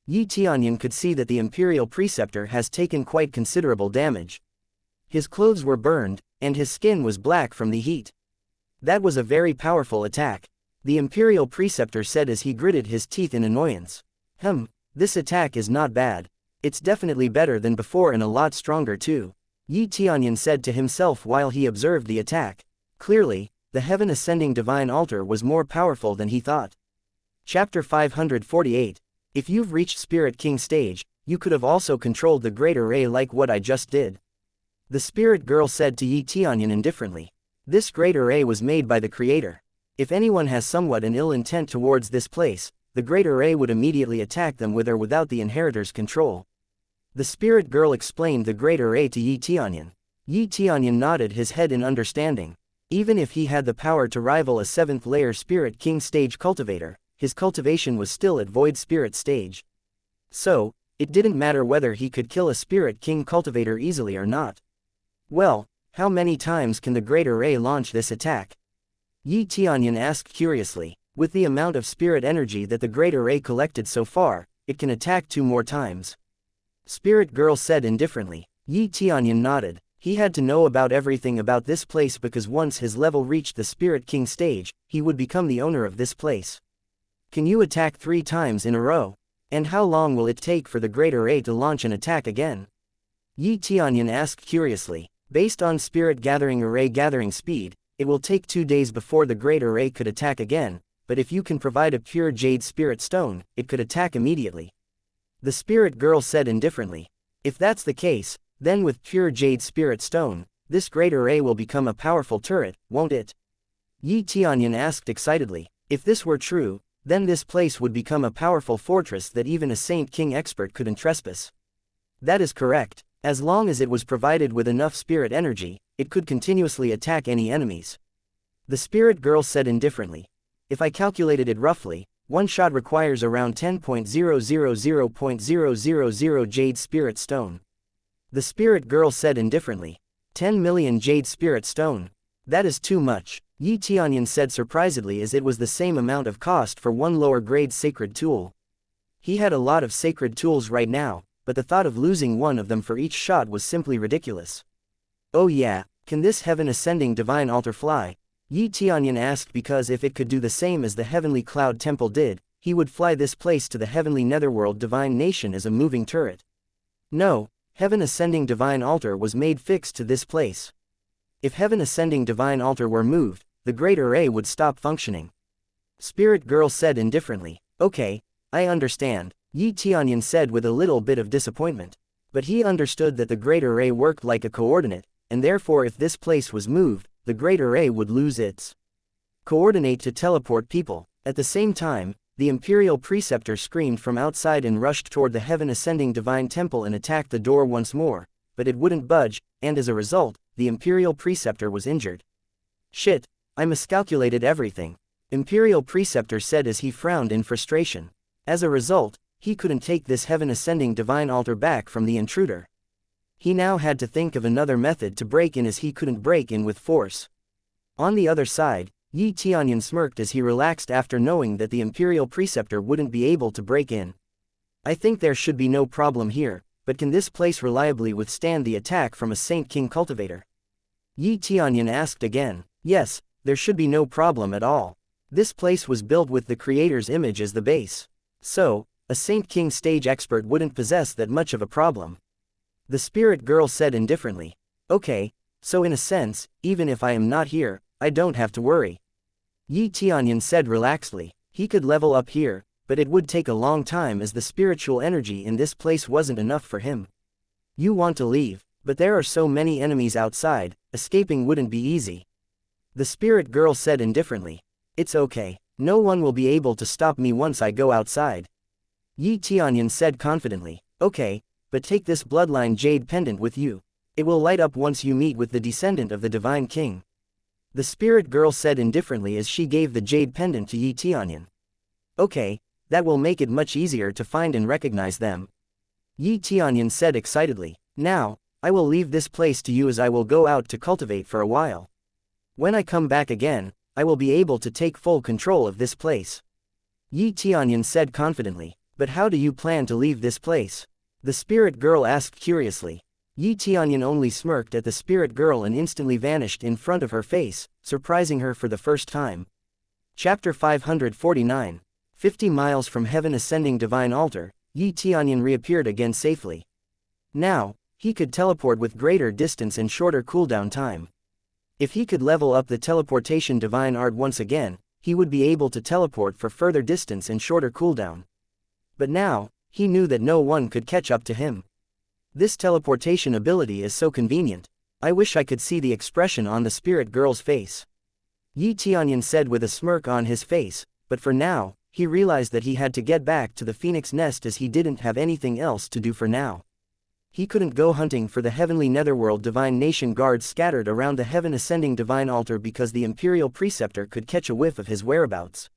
Yi Tianyun could see that the Imperial Preceptor has taken quite considerable damage. His clothes were burned, and his skin was black from the heat. That was a very powerful attack, the Imperial Preceptor said as he gritted his teeth in annoyance. This attack is not bad. It's definitely better than before and a lot stronger too, Yi Tianyun said to himself while he observed the attack. Clearly, the Heaven Ascending Divine Altar was more powerful than he thought. Chapter 548. If you've reached Spirit King stage, you could have also controlled the great array like what I just did. The spirit girl said to Yi Tianyun indifferently. This great array was made by the Creator. If anyone has somewhat an ill intent towards this place, the great array would immediately attack them with or without the inheritor's control. The spirit girl explained the great array to Yi Tianyun. Yi Tianyun nodded his head in understanding. Even if he had the power to rival a 7th layer Spirit King stage cultivator, his cultivation was still at Void Spirit stage. So, it didn't matter whether he could kill a Spirit King cultivator easily or not. Well, how many times can the great array launch this attack? Yi Tianyun asked curiously. With the amount of spirit energy that the great array collected so far, it can attack 2 more times. Spirit girl said indifferently. Yi Tianyun nodded. He had to know about everything about this place because once his level reached the Spirit King stage, he would become the owner of this place. Can you attack 3 times in a row? And how long will it take for the great array to launch an attack again? Yi Tianyun asked curiously. Based on spirit gathering array gathering speed, it will take 2 days before the great array could attack again, but if you can provide a pure jade spirit stone, it could attack immediately. The spirit girl said indifferently. If that's the case, then with pure jade spirit stone, this great array will become a powerful turret, won't it? Yi Tianyun asked excitedly. If this were true, then this place would become a powerful fortress that even a Saint King expert couldn't trespass. That is correct. As long as it was provided with enough spirit energy, it could continuously attack any enemies. The spirit girl said indifferently. If I calculated it roughly, one shot requires around 10.000.000 jade spirit stone. The spirit girl said indifferently. 10 million jade spirit stone. That is too much, Yi Tianyun said surprisedly as it was the same amount of cost for one lower grade sacred tool. He had a lot of sacred tools right now, but the thought of losing one of them for each shot was simply ridiculous. Oh yeah, can this Heaven Ascending Divine Altar fly? Yi Tianyun asked because if it could do the same as the Heavenly Cloud Temple did, he would fly this place to the Heavenly Netherworld Divine Nation as a moving turret. No, Heaven Ascending Divine Altar was made fixed to this place. If Heaven Ascending Divine Altar were moved, the great array would stop functioning. Spirit girl said indifferently. Okay, I understand, Yi Tianyun said with a little bit of disappointment. But he understood that the great array worked like a coordinate, and therefore if this place was moved, the great array would lose its coordinate to teleport people. At the same time, the Imperial Preceptor screamed from outside and rushed toward the Heaven Ascending Divine Temple and attacked the door once more, but it wouldn't budge, and as a result, the Imperial Preceptor was injured. Shit, I miscalculated everything, Imperial Preceptor said as he frowned in frustration. As a result, he couldn't take this Heaven Ascending Divine Altar back from the intruder. He now had to think of another method to break in as he couldn't break in with force. On the other side, Yi Tianyun smirked as he relaxed after knowing that the Imperial Preceptor wouldn't be able to break in. I think there should be no problem here, but can this place reliably withstand the attack from a Saint King cultivator? Yi Tianyun asked again. Yes, there should be no problem at all. This place was built with the Creator's image as the base. So, a Saint King stage expert wouldn't possess that much of a problem. The spirit girl said indifferently. Okay, so in a sense, even if I am not here, I don't have to worry. Yi Tianyun said relaxedly. He could level up here, but it would take a long time as the spiritual energy in this place wasn't enough for him. You want to leave, but there are so many enemies outside, escaping wouldn't be easy. The spirit girl said indifferently. It's okay, no one will be able to stop me once I go outside. Yi Tianyun said confidently. Okay, but take this bloodline jade pendant with you. It will light up once you meet with the descendant of the Divine King. The spirit girl said indifferently as she gave the jade pendant to Yi Tianyun. Okay, that will make it much easier to find and recognize them. Yi Tianyun said excitedly. Now, I will leave this place to you as I will go out to cultivate for a while. When I come back again, I will be able to take full control of this place. Yi Tianyun said confidently. But how do you plan to leave this place? The spirit girl asked curiously. Yi Tianyun only smirked at the spirit girl and instantly vanished in front of her face, surprising her for the first time. Chapter 549. 50 miles from heaven ascending divine altar, Yi Tianyun reappeared again safely. Now, he could teleport with greater distance and shorter cooldown time. If he could level up the teleportation divine art once again, he would be able to teleport for further distance and shorter cooldown. But now, he knew that no one could catch up to him. This teleportation ability is so convenient. I wish I could see the expression on the spirit girl's face. Yi Tianyun said with a smirk on his face, but for now, he realized that he had to get back to the phoenix nest as he didn't have anything else to do for now. He couldn't go hunting for the heavenly netherworld divine nation guards scattered around the heaven ascending divine altar because the Imperial Preceptor could catch a whiff of his whereabouts.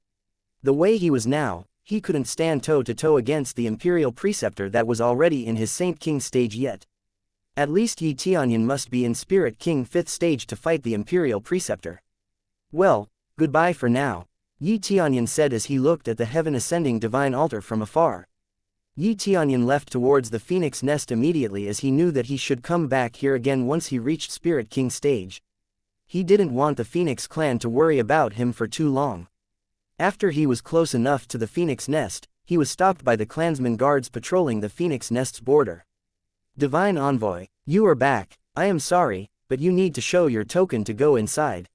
The way he was now, he couldn't stand toe-to-toe against the Imperial Preceptor that was already in his Saint King stage yet. At least Yi Tianyun must be in Spirit King 5th stage to fight the Imperial Preceptor. Well, goodbye for now, Yi Tianyun said as he looked at the heaven-ascending divine altar from afar. Yi Tianyun left towards the phoenix nest immediately as he knew that he should come back here again once he reached Spirit King stage. He didn't want the Phoenix clan to worry about him for too long. After he was close enough to the phoenix nest, he was stopped by the clansmen guards patrolling the phoenix nest's border. Divine Envoy, you are back. I am sorry, but you need to show your token to go inside.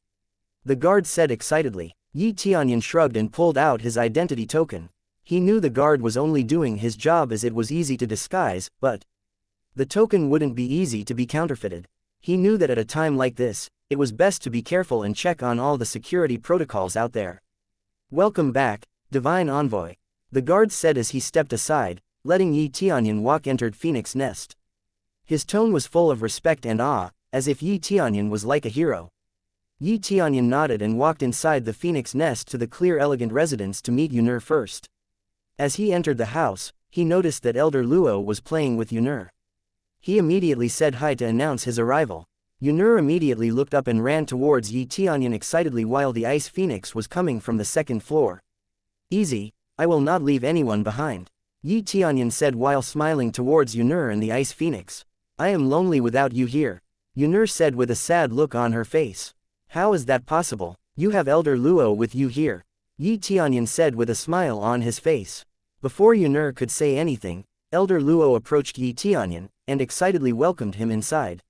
The guard said excitedly. Yi Tianyun shrugged and pulled out his identity token. He knew the guard was only doing his job as it was easy to disguise, but the token wouldn't be easy to be counterfeited. He knew that at a time like this, it was best to be careful and check on all the security protocols out there. Welcome back, Divine Envoy, the guard said as he stepped aside, letting Yi Tianyun walk entered Phoenix Nest. His tone was full of respect and awe, as if Yi Tianyun was like a hero. Yi Tianyun nodded and walked inside the Phoenix Nest to the clear elegant residence to meet Yun'er first. As he entered the house, he noticed that Elder Luo was playing with Yun'er. He immediately said hi to announce his arrival. Yun'er immediately looked up and ran towards Yi Tianyun excitedly while the Ice Phoenix was coming from the second floor. Easy, I will not leave anyone behind, Yi Tianyun said while smiling towards Yun'er and the Ice Phoenix. I am lonely without you here, Yun'er said with a sad look on her face. How is that possible? You have Elder Luo with you here, Yi Tianyun said with a smile on his face. Before Yun'er could say anything, Elder Luo approached Yi Tianyun, and excitedly welcomed him inside.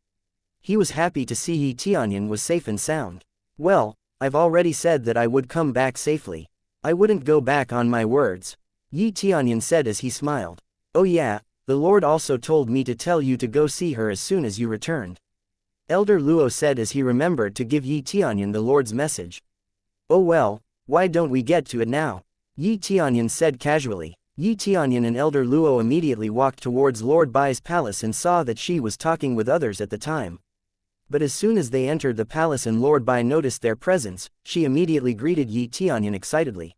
He was happy to see Yi Tianyun was safe and sound. Well, I've already said that I would come back safely. I wouldn't go back on my words, Yi Tianyun said as he smiled. Oh yeah, the Lord also told me to tell you to go see her as soon as you returned, Elder Luo said as he remembered to give Yi Tianyun the Lord's message. Oh well, why don't we get to it now, Yi Tianyun said casually. Yi Tianyun and Elder Luo immediately walked towards Lord Bai's palace and saw that she was talking with others at the time. But as soon as they entered the palace and Lord Bai noticed their presence, she immediately greeted Yi Tianyun excitedly.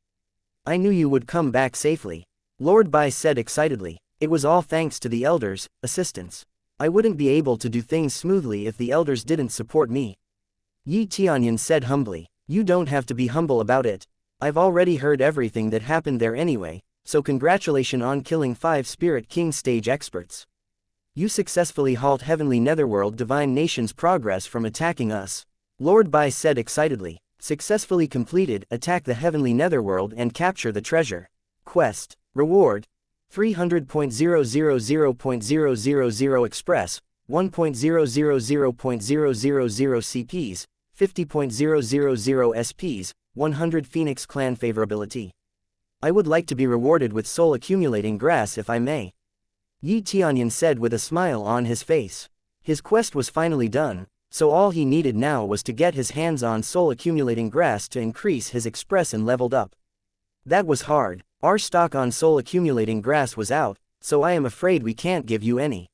I knew you would come back safely, Lord Bai said excitedly. It was all thanks to the elders' assistance. I wouldn't be able to do things smoothly if the elders didn't support me. Yi Tianyun said humbly. You don't have to be humble about it. I've already heard everything that happened there anyway, so congratulations on killing 5 Spirit King stage experts. You successfully halt Heavenly Netherworld Divine Nation's progress from attacking us. Lord Bai said excitedly. Successfully completed, attack the Heavenly Netherworld and capture the treasure. Quest. Reward. 300.000.000 Express, 1.000.000 CPs, 50.000 SPs, 100 Phoenix Clan favorability. I would like to be rewarded with soul accumulating grass if I may. Yi Tianyun said with a smile on his face. His quest was finally done, so all he needed now was to get his hands on soul accumulating grass to increase his express and leveled up. That was hard. Our stock on soul accumulating grass was out, so I am afraid we can't give you any.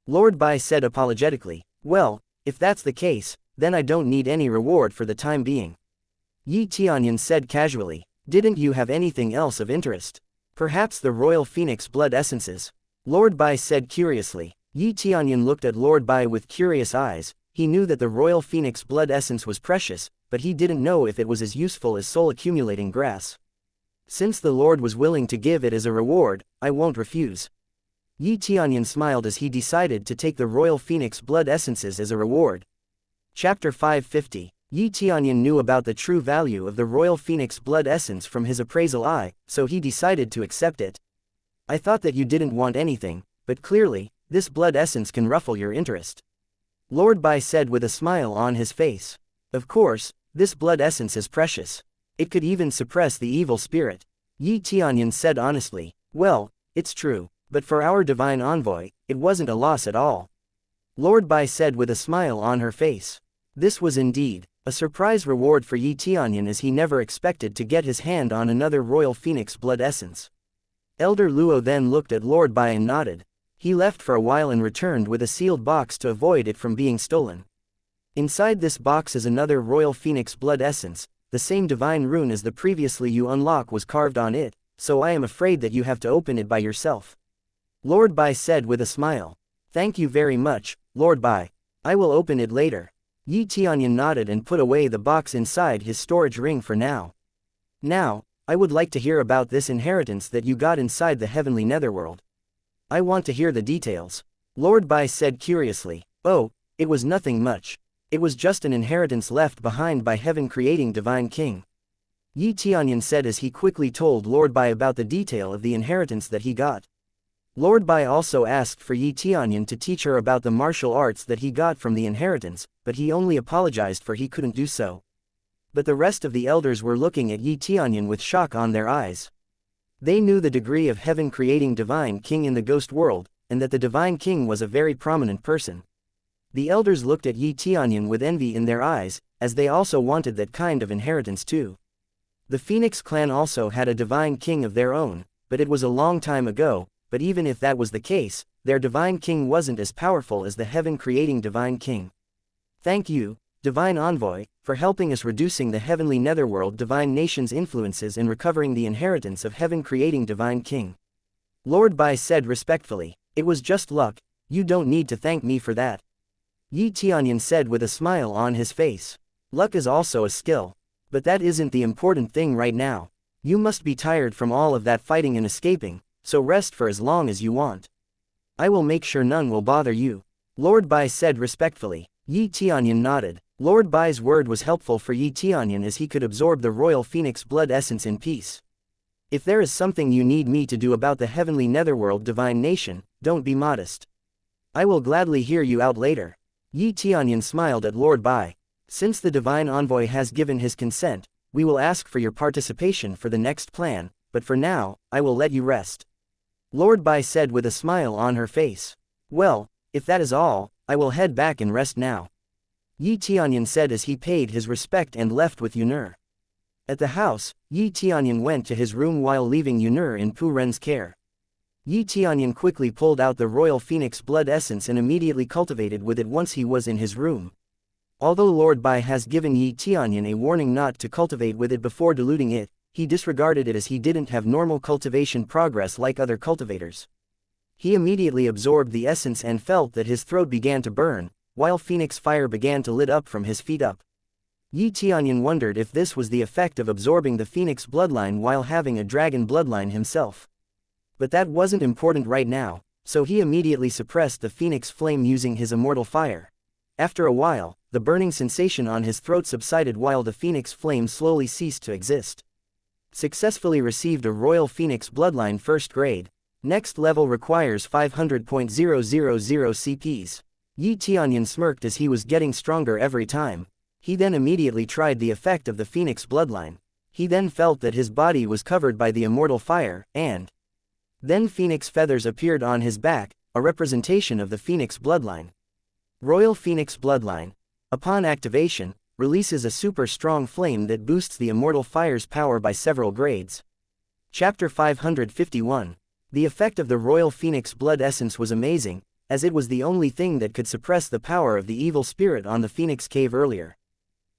Lord Bai said apologetically. Well, if that's the case, then I don't need any reward for the time being. Yi Tianyun said casually. Didn't you have anything else of interest? Perhaps the Royal Phoenix blood essences? Lord Bai said curiously. Yi Tianyun looked at Lord Bai with curious eyes. He knew that the Royal Phoenix blood essence was precious, but he didn't know if it was as useful as soul accumulating grass. Since the Lord was willing to give it as a reward, I won't refuse. Yi Tianyun smiled as he decided to take the Royal Phoenix blood essences as a reward. Chapter 550. Yi Tianyun knew about the true value of the Royal Phoenix blood essence from his appraisal eye, so he decided to accept it. I thought that you didn't want anything, but clearly, this blood essence can ruffle your interest. Lord Bai said with a smile on his face. Of course, this blood essence is precious. It could even suppress the evil spirit. Yi Tianyun said honestly. Well, it's true, but for our divine envoy, it wasn't a loss at all. Lord Bai said with a smile on her face. This was indeed a surprise reward for Yi Tianyun, as he never expected to get his hand on another Royal Phoenix blood essence. Elder Luo then looked at Lord Bai and nodded. He left for a while and returned with a sealed box to avoid it from being stolen. Inside this box is another Royal Phoenix blood essence. The same divine rune as the previously you unlock was carved on it, so I am afraid that you have to open it by yourself. Lord Bai said with a smile. Thank you very much, Lord Bai. I will open it later. Yi Tianyun nodded and put away the box inside his storage ring for now. Now, I would like to hear about this inheritance that you got inside the Heavenly Netherworld. I want to hear the details. Lord Bai said curiously. Oh, it was nothing much. It was just an inheritance left behind by heaven-creating Divine King. Yi Tianyun said as he quickly told Lord Bai about the detail of the inheritance that he got. Lord Bai also asked for Yi Tianyun to teach her about the martial arts that he got from the inheritance, but he only apologized for he couldn't do so. But the rest of the elders were looking at Yi Tianyun with shock on their eyes. They knew the degree of heaven-creating Divine King in the ghost world, and that the Divine King was a very prominent person. The elders looked at Yi Tianyun with envy in their eyes, as they also wanted that kind of inheritance too. The Phoenix clan also had a Divine King of their own, but it was a long time ago, but even if that was the case, their Divine King wasn't as powerful as the heaven-creating Divine King. Thank you, Divine Envoy, for helping us reducing the Heavenly Netherworld Divine Nation's influences and recovering the inheritance of heaven-creating Divine King. Lord Bai said respectfully. It was just luck, you don't need to thank me for that. Yi Tianyun said with a smile on his face. Luck is also a skill. But that isn't the important thing right now. You must be tired from all of that fighting and escaping, so rest for as long as you want. I will make sure none will bother you. Lord Bai said respectfully. Yi Tianyun nodded. Lord Bai's word was helpful for Yi Tianyun as he could absorb the Royal Phoenix blood essence in peace. If there is something you need me to do about the Heavenly Netherworld Divine Nation, don't be modest. I will gladly hear you out later. Yi Tianyun smiled at Lord Bai. Since the Divine Envoy has given his consent, we will ask for your participation for the next plan, but for now, I will let you rest. Lord Bai said with a smile on her face. Well, if that is all, I will head back and rest now. Yi Tianyun said as he paid his respect and left with Yun'er. At the house, Yi Tianyun went to his room while leaving Yun'er in Pu Ren's care. Yi Tianyun quickly pulled out the Royal Phoenix blood essence and immediately cultivated with it once he was in his room. Although Lord Bai has given Yi Tianyun a warning not to cultivate with it before diluting it, he disregarded it as he didn't have normal cultivation progress like other cultivators. He immediately absorbed the essence and felt that his throat began to burn, while Phoenix fire began to lit up from his feet up. Yi Tianyun wondered if this was the effect of absorbing the phoenix bloodline while having a dragon bloodline himself. But that wasn't important right now, so he immediately suppressed the phoenix flame using his immortal fire. After a while, the burning sensation on his throat subsided while the phoenix flame slowly ceased to exist. Successfully received a Royal Phoenix Bloodline First Grade. Next level requires 500.000 CPs. Yi Tianyun smirked as he was getting stronger every time. He then immediately tried the effect of the Phoenix Bloodline. He then felt that his body was covered by the immortal fire, and then phoenix feathers appeared on his back, a representation of the Phoenix Bloodline. Royal Phoenix Bloodline. Upon activation, releases a super strong flame that boosts the immortal fire's power by several grades. Chapter 551. The effect of the Royal Phoenix Blood Essence was amazing, as it was the only thing that could suppress the power of the evil spirit on the Phoenix Cave earlier.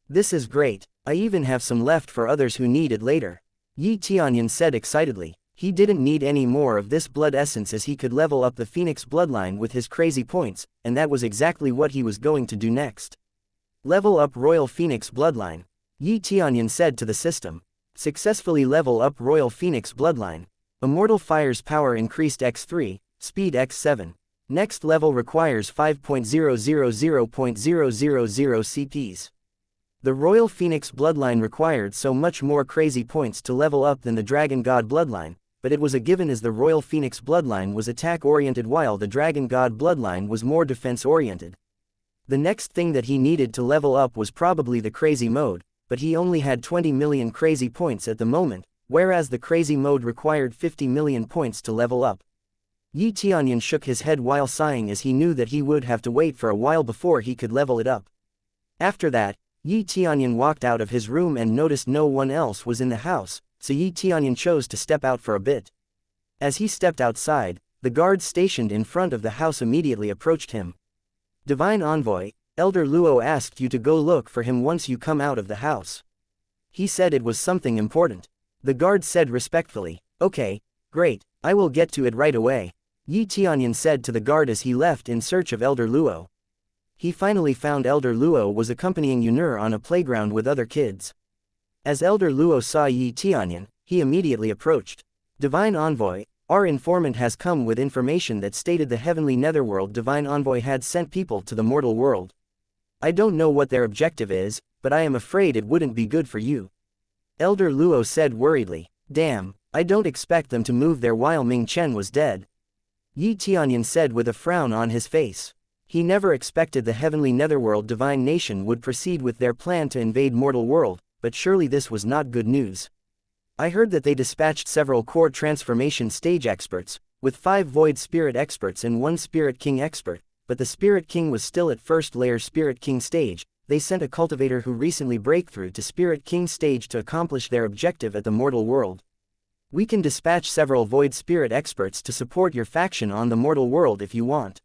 This is great, I even have some left for others who need it later. Yi Tianyun said excitedly. He didn't need any more of this blood essence as he could level up the Phoenix Bloodline with his crazy points, and that was exactly what he was going to do next. Level up Royal Phoenix Bloodline. Yi Tianyun said to the system. Successfully level up Royal Phoenix Bloodline. Immortal Fire's power increased x3, speed x7. Next level requires 5.000.000 CPs. The Royal Phoenix Bloodline required so much more crazy points to level up than the Dragon God Bloodline, but it was a given as the Royal Phoenix Bloodline was attack-oriented while the Dragon God Bloodline was more defense-oriented. The next thing that he needed to level up was probably the crazy mode, but he only had 20 million crazy points at the moment, whereas the crazy mode required 50 million points to level up. Yi Tianyun shook his head while sighing as he knew that he would have to wait for a while before he could level it up. After that, Yi Tianyun walked out of his room and noticed no one else was in the house, so Yi Tianyun chose to step out for a bit. As he stepped outside, the guards stationed in front of the house immediately approached him. Divine Envoy, Elder Luo asked you to go look for him once you come out of the house. He said it was something important. The guard said respectfully, okay, great, I will get to it right away. Yi Tianyun said to the guard as he left in search of Elder Luo. He finally found Elder Luo was accompanying Yunur on a playground with other kids. As Elder Luo saw Yi Tianyun, he immediately approached. Divine Envoy, our informant has come with information that stated the heavenly netherworld Divine Envoy had sent people to the mortal world. I don't know what their objective is, but I am afraid it wouldn't be good for you. Elder Luo said worriedly. Damn, I don't expect them to move there while Ming Chen was dead. Yi Tianyun said with a frown on his face. He never expected the heavenly netherworld divine nation would proceed with their plan to invade mortal world, but surely this was not good news. I heard that they dispatched several core transformation stage experts, with 5 void spirit experts and 1 spirit king expert, but the spirit king was still at first layer spirit king stage. They sent a cultivator who recently breakthrough to spirit king stage to accomplish their objective at the mortal world. We can dispatch several void spirit experts to support your faction on the mortal world if you want.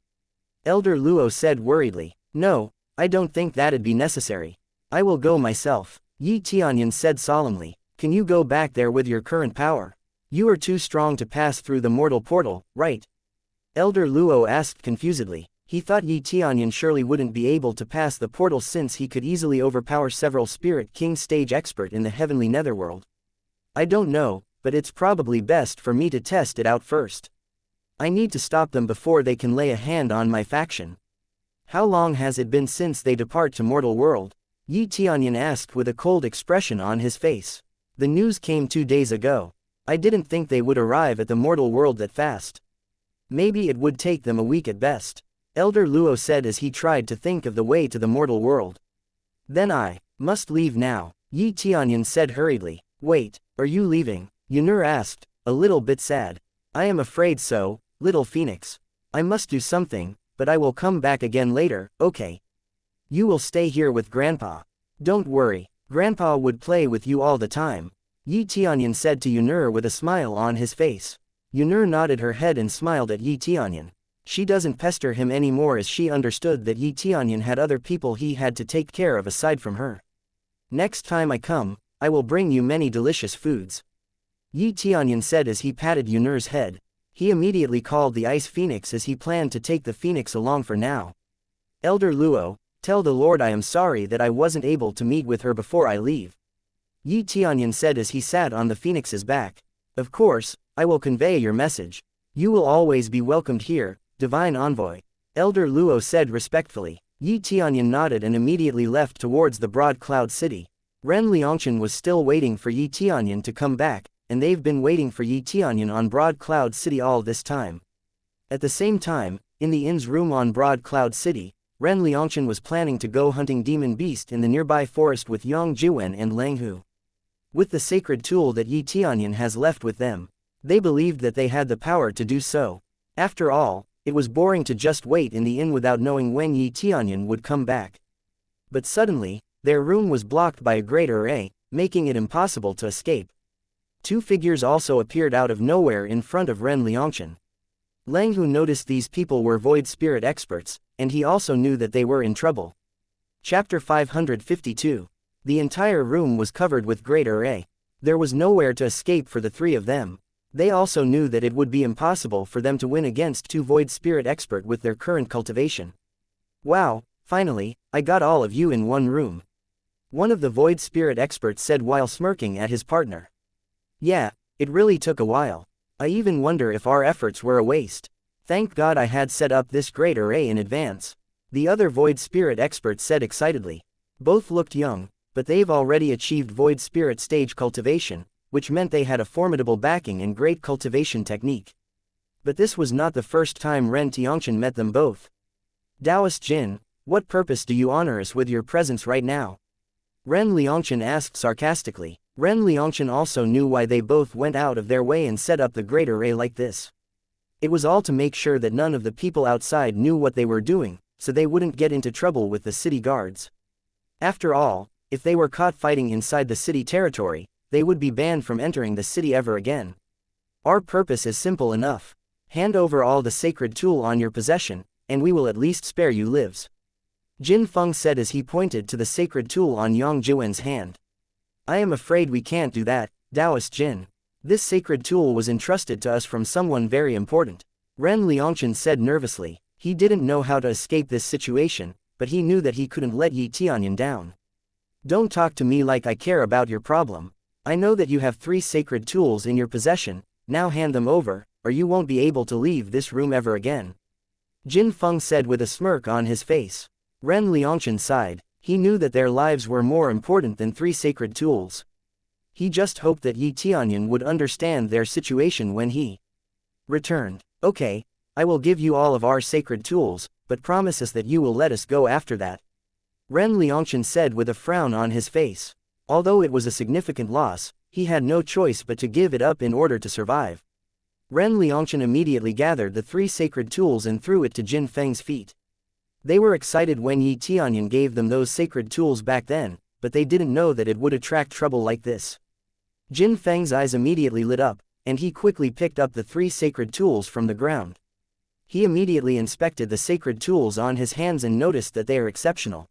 Elder Luo said worriedly. No, I don't think that'd be necessary. I will go myself. Yi Tianyun said solemnly. Can you go back there with your current power? You are too strong to pass through the mortal portal, right? Elder Luo asked confusedly. He thought Yi Tianyun surely wouldn't be able to pass the portal since he could easily overpower several Spirit King stage expert in the heavenly netherworld. I don't know, but it's probably best for me to test it out first. I need to stop them before they can lay a hand on my faction. How long has it been since they depart to mortal world? Yi Tianyun asked with a cold expression on his face. The news came 2 days ago. I didn't think they would arrive at the mortal world that fast. Maybe it would take them a week at best. Elder Luo said as he tried to think of the way to the mortal world. Then I must leave now, Yi Tianyun said hurriedly. Wait, are you leaving? Yunur asked, a little bit sad. I am afraid so, little phoenix. I must do something, but I will come back again later, okay? You will stay here with Grandpa. Don't worry, Grandpa would play with you all the time, Yi Tianyun said to Yunur with a smile on his face. Yunur nodded her head and smiled at Yi Tianyun. She doesn't pester him anymore as she understood that Yi Tianyun had other people he had to take care of aside from her. Next time I come, I will bring you many delicious foods, Yi Tianyun said as he patted Yunur's head. He immediately called the Ice Phoenix as he planned to take the Phoenix along for now. Elder Luo, Tell the Lord I am sorry that I wasn't able to meet with her before I leave. Yi Tianyun said as he sat on the phoenix's back. Of course, I will convey your message. You will always be welcomed here, divine envoy. Elder Luo said respectfully. Yi Tianyun nodded and immediately left towards the broad cloud city. Ren Liangchen was still waiting for Yi Tianyun to come back, and they've been waiting for Yi Tianyun on Broad Cloud City all this time. At the same time, in the inn's room on Broad Cloud City, Ren Liangchen was planning to go hunting demon beast in the nearby forest with Yang Jiwen and Lang Hu. With the sacred tool that Yi Tianyun has left with them, they believed that they had the power to do so. After all, it was boring to just wait in the inn without knowing when Yi Tianyun would come back. But suddenly, their room was blocked by a great array, making it impossible to escape. Two figures also appeared out of nowhere in front of Ren Liangchen. Lang Hu noticed these people were void spirit experts, and he also knew that they were in trouble. Chapter 552. The entire room was covered with great array. There was nowhere to escape for the three of them. They also knew that it would be impossible for them to win against two void spirit expert with their current cultivation. Wow, finally, I got all of you in one room. One of the void spirit experts said while smirking at his partner. Yeah, it really took a while. I even wonder if our efforts were a waste. Thank God I had set up this great array in advance. The other void spirit expert said excitedly. Both looked young, but they've already achieved void spirit stage cultivation, which meant they had a formidable backing and great cultivation technique. But this was not the first time Ren Tiangchen met them both. Taoist Jin, what purpose do you honor us with your presence right now? Ren Liangchen asked sarcastically. Ren Liangchen also knew why they both went out of their way and set up the great array like this. It was all to make sure that none of the people outside knew what they were doing, so they wouldn't get into trouble with the city guards. After all, if they were caught fighting inside the city territory, they would be banned from entering the city ever again. Our purpose is simple enough. Hand over all the sacred tool on your possession, and we will at least spare you lives. Jin Feng said as he pointed to the sacred tool on Yang Jiwen's hand. I am afraid we can't do that, Taoist Jin. This sacred tool was entrusted to us from someone very important. Ren Liangchen said nervously. He didn't know how to escape this situation, but he knew that he couldn't let Yi Tianyun down. Don't talk to me like I care about your problem. I know that you have 3 sacred tools in your possession, now hand them over, or you won't be able to leave this room ever again. Jin Feng said with a smirk on his face. Ren Liangchen sighed. He knew that their lives were more important than 3 sacred tools. He just hoped that Yi Tianyun would understand their situation when he returned. Okay, I will give you all of our sacred tools, but promise us that you will let us go after that. Ren Liangchen said with a frown on his face. Although it was a significant loss, he had no choice but to give it up in order to survive. Ren Liangchen immediately gathered the 3 sacred tools and threw it to Jin Feng's feet. They were excited when Yi Tianyun gave them those sacred tools back then, but they didn't know that it would attract trouble like this. Jin Feng's eyes immediately lit up, and he quickly picked up the 3 sacred tools from the ground. He immediately inspected the sacred tools on his hands and noticed that they are exceptional.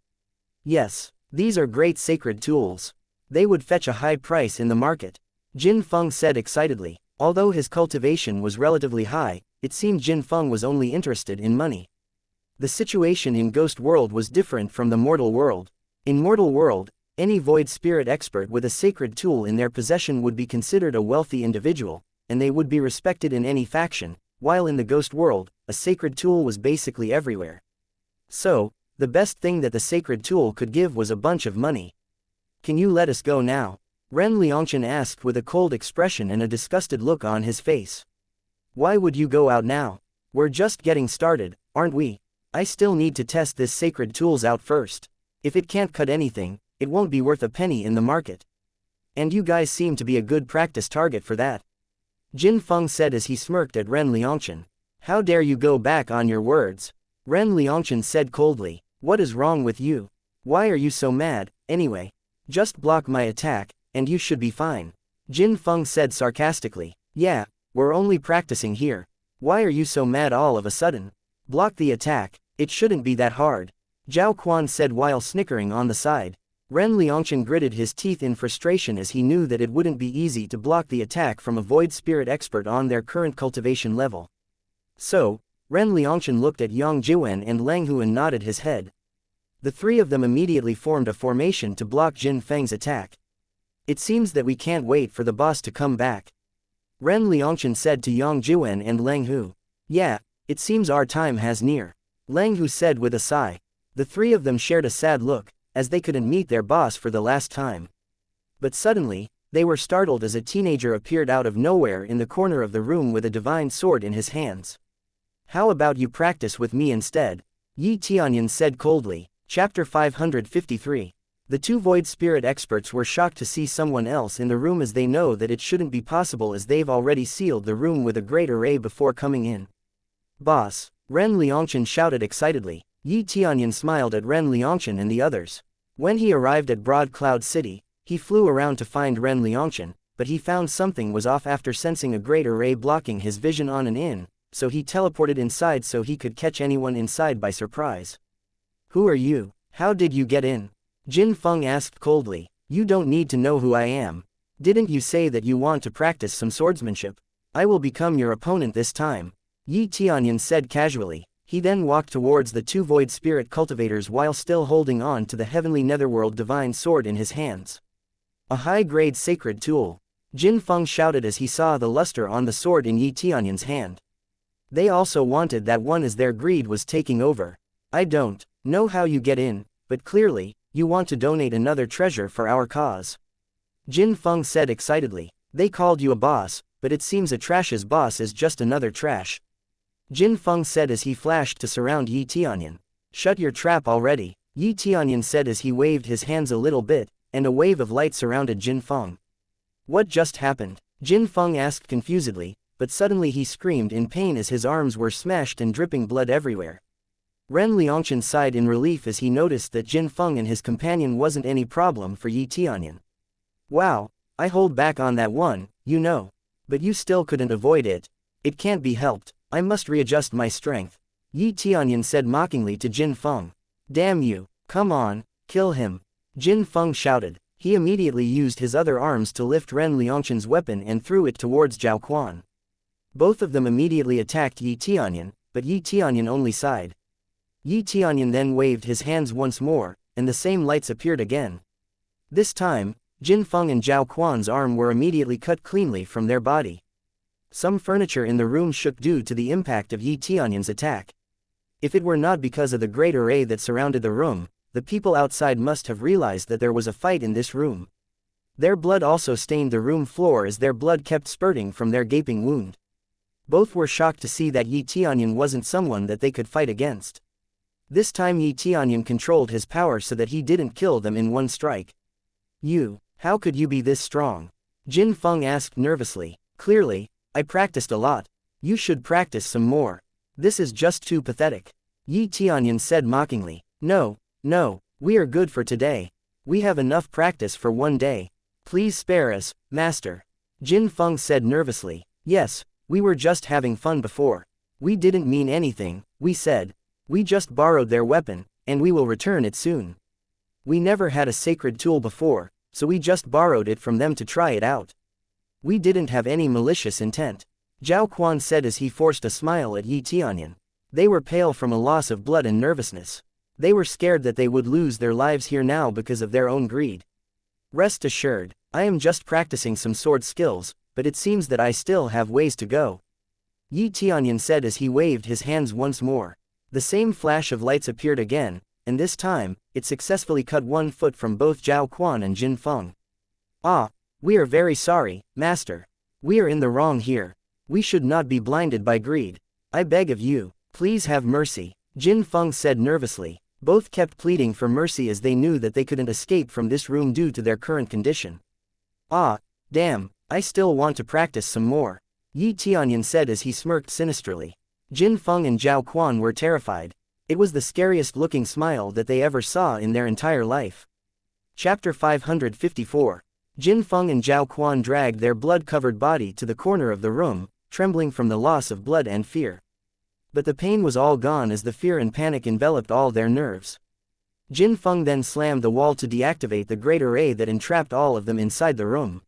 Yes, these are great sacred tools. They would fetch a high price in the market. Jin Feng said excitedly. Although his cultivation was relatively high, it seemed Jin Feng was only interested in money. The situation in Ghost World was different from the Mortal World. In Mortal World, any void spirit expert with a sacred tool in their possession would be considered a wealthy individual, and they would be respected in any faction, while in the Ghost World, a sacred tool was basically everywhere. So, the best thing that the sacred tool could give was a bunch of money. Can you let us go now? Ren Liangchen asked with a cold expression and a disgusted look on his face. Why would you go out now? We're just getting started, aren't we? I still need to test this sacred tools out first. If it can't cut anything, it won't be worth a penny in the market. And you guys seem to be a good practice target for that. Jin Feng said as he smirked at Ren Liangchen. How dare you go back on your words? Ren Liangchen said coldly. What is wrong with you? Why are you so mad, anyway? Just block my attack, and you should be fine. Jin Feng said sarcastically. Yeah, we're only practicing here. Why are you so mad all of a sudden? Block the attack, it shouldn't be that hard. Zhao Quan said while snickering on the side. Ren Liangchen gritted his teeth in frustration as he knew that it wouldn't be easy to block the attack from a void spirit expert on their current cultivation level. So, Ren Liangchen looked at Yang Jiwen and Lang Hu and nodded his head. The three of them immediately formed a formation to block Jin Feng's attack. It seems that we can't wait for the boss to come back. Ren Liangchen said to Yang Jiwen and Leng Hu. Yeah, it seems our time has near. Leng Hu said with a sigh. The three of them shared a sad look, as they couldn't meet their boss for the last time. But suddenly, they were startled as a teenager appeared out of nowhere in the corner of the room with a divine sword in his hands. How about you practice with me instead? Yi Tianyun said coldly. Chapter 553. The two void spirit experts were shocked to see someone else in the room, as they know that it shouldn't be possible, as they've already sealed the room with a great array before coming in. Boss! Ren Liangchen shouted excitedly. Yi Tianyun smiled at Ren Liangchen and the others. When he arrived at Broad Cloud City, he flew around to find Ren Liangchen, but he found something was off after sensing a great array blocking his vision on and in, so he teleported inside so he could catch anyone inside by surprise. Who are you? How did you get in? Jin Feng asked coldly. You don't need to know who I am. Didn't you say that you want to practice some swordsmanship? I will become your opponent this time. Yi Tianyun said casually. He then walked towards the two void spirit cultivators while still holding on to the heavenly netherworld divine sword in his hands. A high-grade sacred tool. Jin Feng shouted as he saw the luster on the sword in Yi Tianyun's hand. They also wanted that one, as their greed was taking over. I don't know how you get in, but clearly, you want to donate another treasure for our cause. Jin Feng said excitedly. They called you a boss, but it seems a trash's boss is just another trash. Jin Feng said as he flashed to surround Yi Tianyun. Shut your trap already, Yi Tianyun said as he waved his hands a little bit, and a wave of light surrounded Jin Feng. What just happened? Jin Feng asked confusedly, but suddenly he screamed in pain as his arms were smashed and dripping blood everywhere. Ren Liangchen sighed in relief as he noticed that Jin Feng and his companion wasn't any problem for Yi Tianyun. Wow, I hold back on that one, you know. But you still couldn't avoid it. It can't be helped, I must readjust my strength. Yi Tianyun said mockingly to Jin Feng. Damn you, come on, kill him. Jin Feng shouted. He immediately used his other arms to lift Ren Liangchen's weapon and threw it towards Zhao Quan. Both of them immediately attacked Yi Tianyun, but Yi Tianyun only sighed. Yi Tianyun then waved his hands once more, and the same lights appeared again. This time, Jin Feng and Zhao Quan's arm were immediately cut cleanly from their body. Some furniture in the room shook due to the impact of Yi Tianyun's attack. If it were not because of the great array that surrounded the room, the people outside must have realized that there was a fight in this room. Their blood also stained the room floor as their blood kept spurting from their gaping wound. Both were shocked to see that Yi Tianyun wasn't someone that they could fight against. This time Yi Tianyun controlled his power so that he didn't kill them in one strike. You, how could you be this strong? Jin Feng asked nervously. Clearly, I practiced a lot. You should practice some more. This is just too pathetic. Yi Tianyun said mockingly. No, we are good for today. We have enough practice for one day. Please spare us, master. Jin Feng said nervously. Yes, we were just having fun before. We didn't mean anything, we said. We just borrowed their weapon, and we will return it soon. We never had a sacred tool before, so we just borrowed it from them to try it out. We didn't have any malicious intent. Zhao Quan said as he forced a smile at Yi Tianyun. They were pale from a loss of blood and nervousness. They were scared that they would lose their lives here now because of their own greed. Rest assured, I am just practicing some sword skills, but it seems that I still have ways to go. Yi Tianyun said as he waved his hands once more. The same flash of lights appeared again, and this time, it successfully cut 1 foot from both Zhao Quan and Jin Feng. Ah, we are very sorry, master. We are in the wrong here. We should not be blinded by greed. I beg of you, please have mercy, Jin Feng said nervously. Both kept pleading for mercy as they knew that they couldn't escape from this room due to their current condition. Ah, damn, I still want to practice some more, Yi Tianyun said as he smirked sinisterly. Jin Feng and Zhao Quan were terrified. It was the scariest looking smile that they ever saw in their entire life. Chapter 554. Jin Feng and Zhao Quan dragged their blood-covered body to the corner of the room, trembling from the loss of blood and fear. But the pain was all gone as the fear and panic enveloped all their nerves. Jin Feng then slammed the wall to deactivate the great array that entrapped all of them inside the room.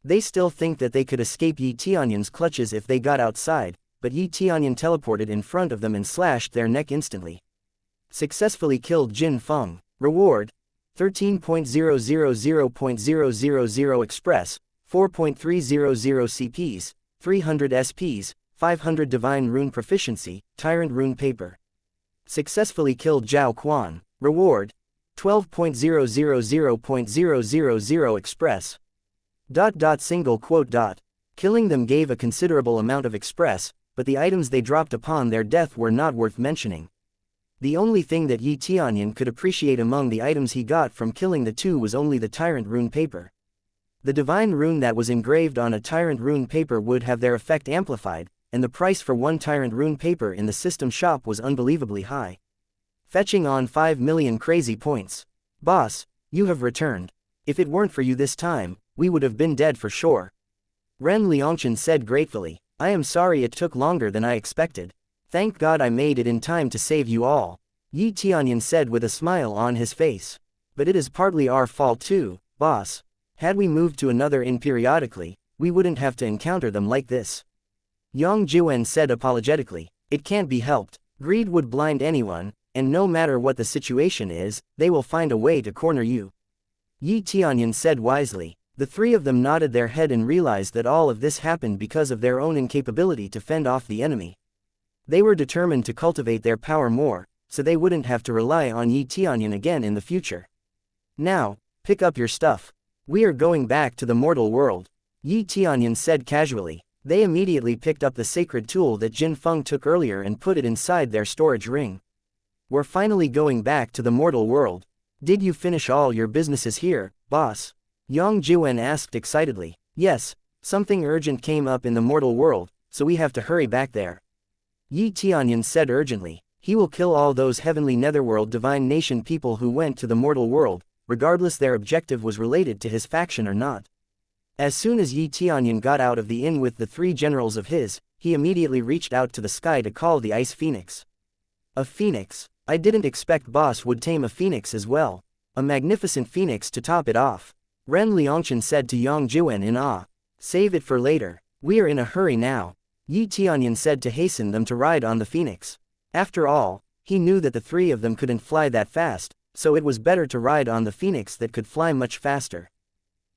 They still think that they could escape Yi Tianyun's clutches if they got outside, but Yi Tianyun teleported in front of them and slashed their neck instantly. Successfully killed Jin Feng. Reward: 13.000.000 Express, 4.300 CPs, 300 SPs, 500 Divine Rune Proficiency, Tyrant Rune Paper. Successfully killed Zhao Quan. Reward: 12.000.000 Express. Single quote. Killing them gave a considerable amount of Express, but the items they dropped upon their death were not worth mentioning. The only thing that Tianyun could appreciate among the items he got from killing the two was only the Tyrant Rune Paper. The divine rune that was engraved on a Tyrant Rune Paper would have their effect amplified, and the price for one Tyrant Rune Paper in the system shop was unbelievably high. Fetching on 5 million crazy points. Boss, you have returned. If it weren't for you this time, we would have been dead for sure. Ren Liangchen said gratefully. I am sorry it took longer than I expected. Thank God I made it in time to save you all. Tianyun said with a smile on his face. But it is partly our fault too, boss. Had we moved to another inn periodically, we wouldn't have to encounter them like this. Yang Jiwen said apologetically. It can't be helped. Greed would blind anyone, and no matter what the situation is, they will find a way to corner you. Tianyun said wisely. The three of them nodded their head and realized that all of this happened because of their own incapability to fend off the enemy. They were determined to cultivate their power more, so they wouldn't have to rely on Tianyun again in the future. Now, pick up your stuff. We are going back to the mortal world. Tianyun said casually. They immediately picked up the sacred tool that Jin Feng took earlier and put it inside their storage ring. We're finally going back to the mortal world. Did you finish all your businesses here, boss? Yang Jiwen asked excitedly. Yes, something urgent came up in the mortal world, so we have to hurry back there. Tianyun said urgently. He will kill all those heavenly netherworld divine nation people who went to the mortal world, regardless their objective was related to his faction or not. As soon as Tianyun got out of the inn with the three generals of his, he immediately reached out to the sky to call the ice phoenix. A phoenix? I didn't expect boss would tame a phoenix as well. A magnificent phoenix to top it off. Ren Liangchen said to Yang Jiwen in awe. Save it for later. We are in a hurry now. Tianyun said to hasten them to ride on the phoenix. After all, he knew that the three of them couldn't fly that fast, so it was better to ride on the phoenix that could fly much faster.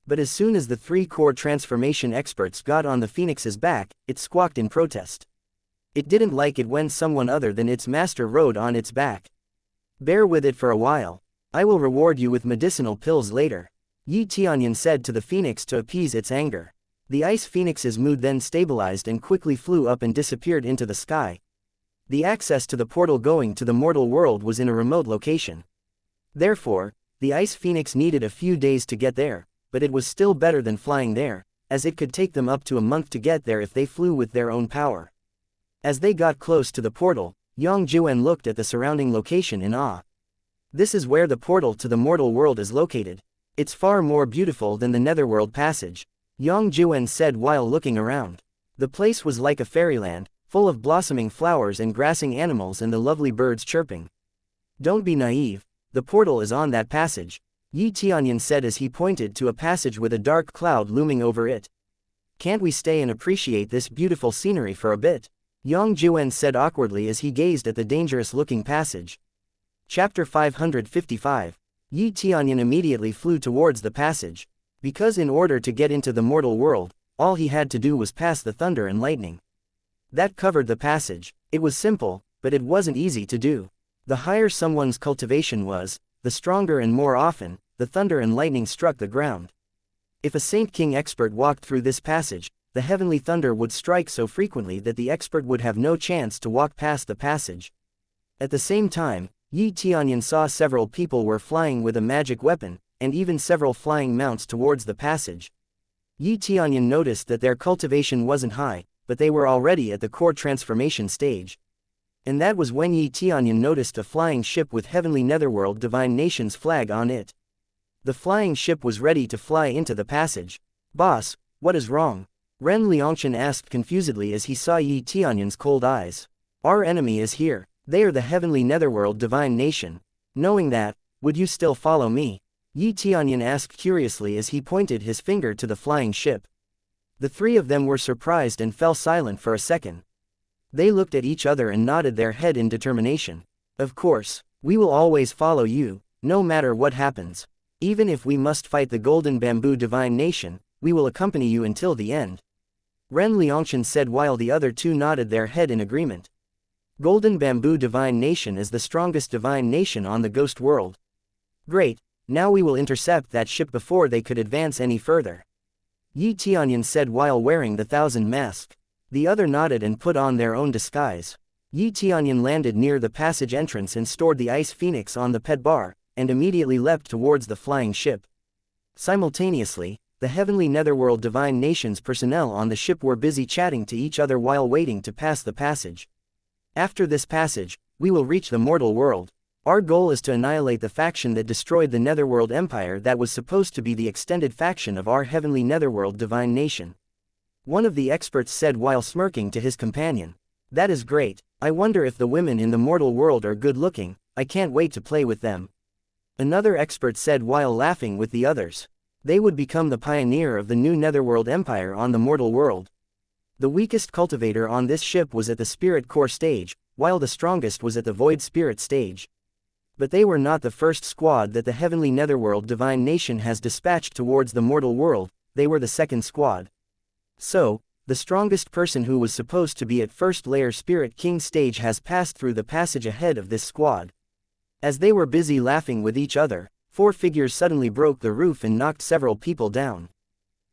But as soon as the three core transformation experts got on the phoenix's back, it squawked in protest. It didn't like it when someone other than its master rode on its back. Bear with it for a while. I will reward you with medicinal pills later. Tianyun said to the phoenix to appease its anger. The ice phoenix's mood then stabilized and quickly flew up and disappeared into the sky. The access to the portal going to the mortal world was in a remote location. Therefore, the ice phoenix needed a few days to get there, but it was still better than flying there, as it could take them up to a month to get there if they flew with their own power. As they got close to the portal, Yang Jiwen looked at the surrounding location in awe. This is where the portal to the mortal world is located. It's far more beautiful than the netherworld passage, Yang Jiwen said while looking around. The place was like a fairyland, full of blossoming flowers and grassing animals and the lovely birds chirping. Don't be naive, the portal is on that passage, Tianyun said as he pointed to a passage with a dark cloud looming over it. Can't we stay and appreciate this beautiful scenery for a bit? Yang Jiwen said awkwardly as he gazed at the dangerous-looking passage. Chapter 555. Tianyun immediately flew towards the passage. Because in order to get into the mortal world, all he had to do was pass the thunder and lightning. That covered the passage. It was simple, but it wasn't easy to do. The higher someone's cultivation was, the stronger and more often, the thunder and lightning struck the ground. If a Saint King expert walked through this passage, the heavenly thunder would strike so frequently that the expert would have no chance to walk past the passage. At the same time, Tianyun saw several people were flying with a magic weapon, and even several flying mounts towards the passage. Tianyun noticed that their cultivation wasn't high, but they were already at the core transformation stage. And that was when Tianyun noticed a flying ship with heavenly netherworld divine nation's flag on it. The flying ship was ready to fly into the passage. Boss, what is wrong? Ren Liangchen asked confusedly as he saw Tianyun's cold eyes. Our enemy is here. They are the heavenly netherworld divine nation. Knowing that, would you still follow me? Tianyun asked curiously as he pointed his finger to the flying ship. The three of them were surprised and fell silent for a second. They looked at each other and nodded their head in determination. Of course, We will always follow you, no matter what happens. Even if we must fight the Golden Bamboo Divine Nation, we will accompany you until the end. Ren Liangshan said while the other two nodded their head in agreement. Golden Bamboo Divine Nation is the strongest divine nation on the Ghost World. Great, now we will intercept that ship before they could advance any further. Yi Tianyun said while wearing the 1,000 mask. The other nodded and put on their own disguise. Yi Tianyun landed near the passage entrance and stored the ice phoenix on the pet bar, and immediately leapt towards the flying ship. Simultaneously, the heavenly netherworld divine nation's personnel on the ship were busy chatting to each other while waiting to pass the passage. After this passage, we will reach the mortal world. Our goal is to annihilate the faction that destroyed the Netherworld Empire that was supposed to be the extended faction of our heavenly netherworld divine nation. One of the experts said while smirking to his companion. That is great, I wonder if the women in the mortal world are good looking, I can't wait to play with them. Another expert said while laughing with the others. They would become the pioneer of the new Netherworld Empire on the mortal world. The weakest cultivator on this ship was at the Spirit Core stage, while the strongest was at the Void Spirit stage. But they were not the first squad that the heavenly Netherworld divine nation has dispatched towards the mortal world, they were the second squad. So, the strongest person who was supposed to be at first layer Spirit King stage has passed through the passage ahead of this squad. As they were busy laughing with each other, 4 figures suddenly broke the roof and knocked several people down.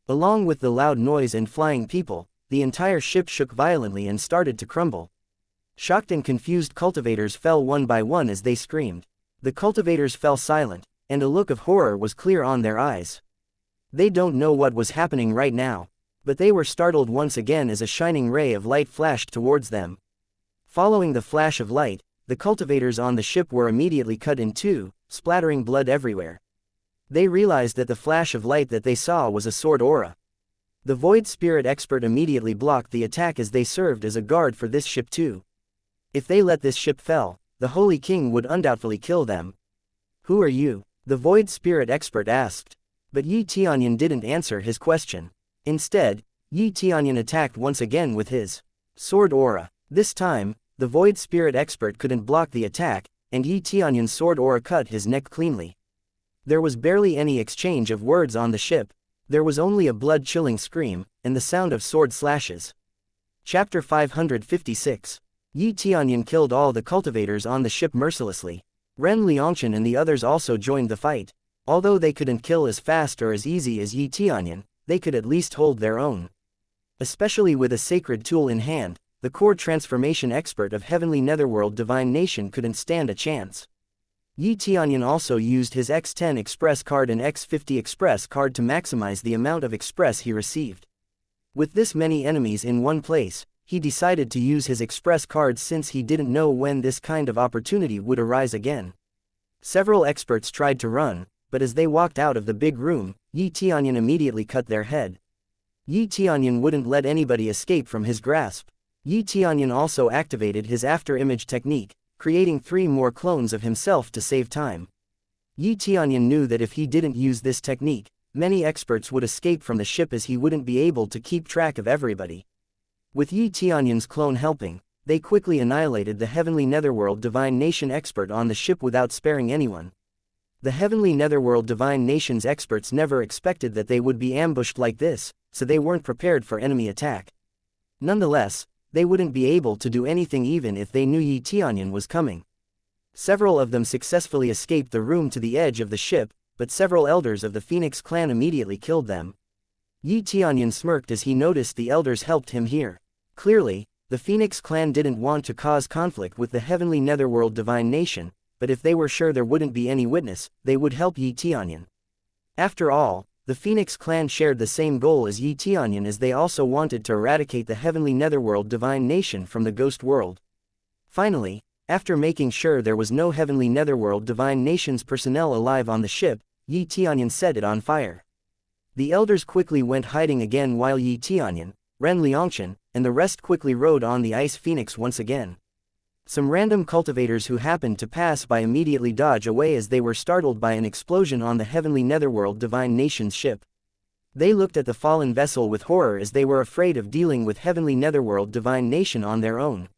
Along with the loud noise and flying people, the entire ship shook violently and started to crumble. Shocked and confused cultivators fell one by one as they screamed. The cultivators fell silent, and a look of horror was clear on their eyes. They don't know what was happening right now, but they were startled once again as a shining ray of light flashed towards them. Following the flash of light, the cultivators on the ship were immediately cut in two, splattering blood everywhere. They realized that the flash of light that they saw was a sword aura. The Void Spirit expert immediately blocked the attack as they served as a guard for this ship too. If they let this ship fall, the Holy King would undoubtedly kill them. Who are you? The Void Spirit expert asked. But Yi Tianyun didn't answer his question. Instead, Yi Tianyun attacked once again with his sword aura. This time, the Void Spirit expert couldn't block the attack, and Yi Tianyun's sword aura cut his neck cleanly. There was barely any exchange of words on the ship. There was only a blood-chilling scream, and the sound of sword slashes. Chapter 556. Yi Tianyun killed all the cultivators on the ship mercilessly. Ren Liangshan and the others also joined the fight. Although they couldn't kill as fast or as easy as Yi Tianyun, they could at least hold their own. Especially with a sacred tool in hand, the core transformation expert of Heavenly Netherworld Divine Nation couldn't stand a chance. Yi Tianyun also used his X10 Express card and X50 Express card to maximize the amount of Express he received. With this many enemies in one place, he decided to use his Express cards since he didn't know when this kind of opportunity would arise again. Several experts tried to run, but as they walked out of the big room, Yi Tianyun immediately cut their head. Yi Tianyun wouldn't let anybody escape from his grasp. Yi Tianyun also activated his after-image technique, creating 3 more clones of himself to save time. Yi Tianyun knew that if he didn't use this technique, many experts would escape from the ship as he wouldn't be able to keep track of everybody. With Yi Tianyun's clone helping, they quickly annihilated the Heavenly Netherworld Divine Nation expert on the ship without sparing anyone. The Heavenly Netherworld Divine Nation's experts never expected that they would be ambushed like this, so they weren't prepared for enemy attack. Nonetheless, they wouldn't be able to do anything even if they knew Yi Tianyun was coming. Several of them successfully escaped the room to the edge of the ship, but several elders of the Phoenix clan immediately killed them. Yi Tianyun smirked as he noticed the elders helped him here. Clearly, the Phoenix clan didn't want to cause conflict with the Heavenly Netherworld Divine Nation, but if they were sure there wouldn't be any witness, they would help Yi Tianyun. After all, the Phoenix clan shared the same goal as Yi Tianyun as they also wanted to eradicate the Heavenly Netherworld Divine Nation from the Ghost World. Finally, after making sure there was no Heavenly Netherworld Divine Nation's personnel alive on the ship, Yi Tianyun set it on fire. The elders quickly went hiding again while Yi Tianyun, Ren Liangshan, and the rest quickly rode on the Ice Phoenix once again. Some random cultivators who happened to pass by immediately dodged away as they were startled by an explosion on the Heavenly Netherworld Divine Nation's ship. They looked at the fallen vessel with horror as they were afraid of dealing with Heavenly Netherworld Divine Nation on their own.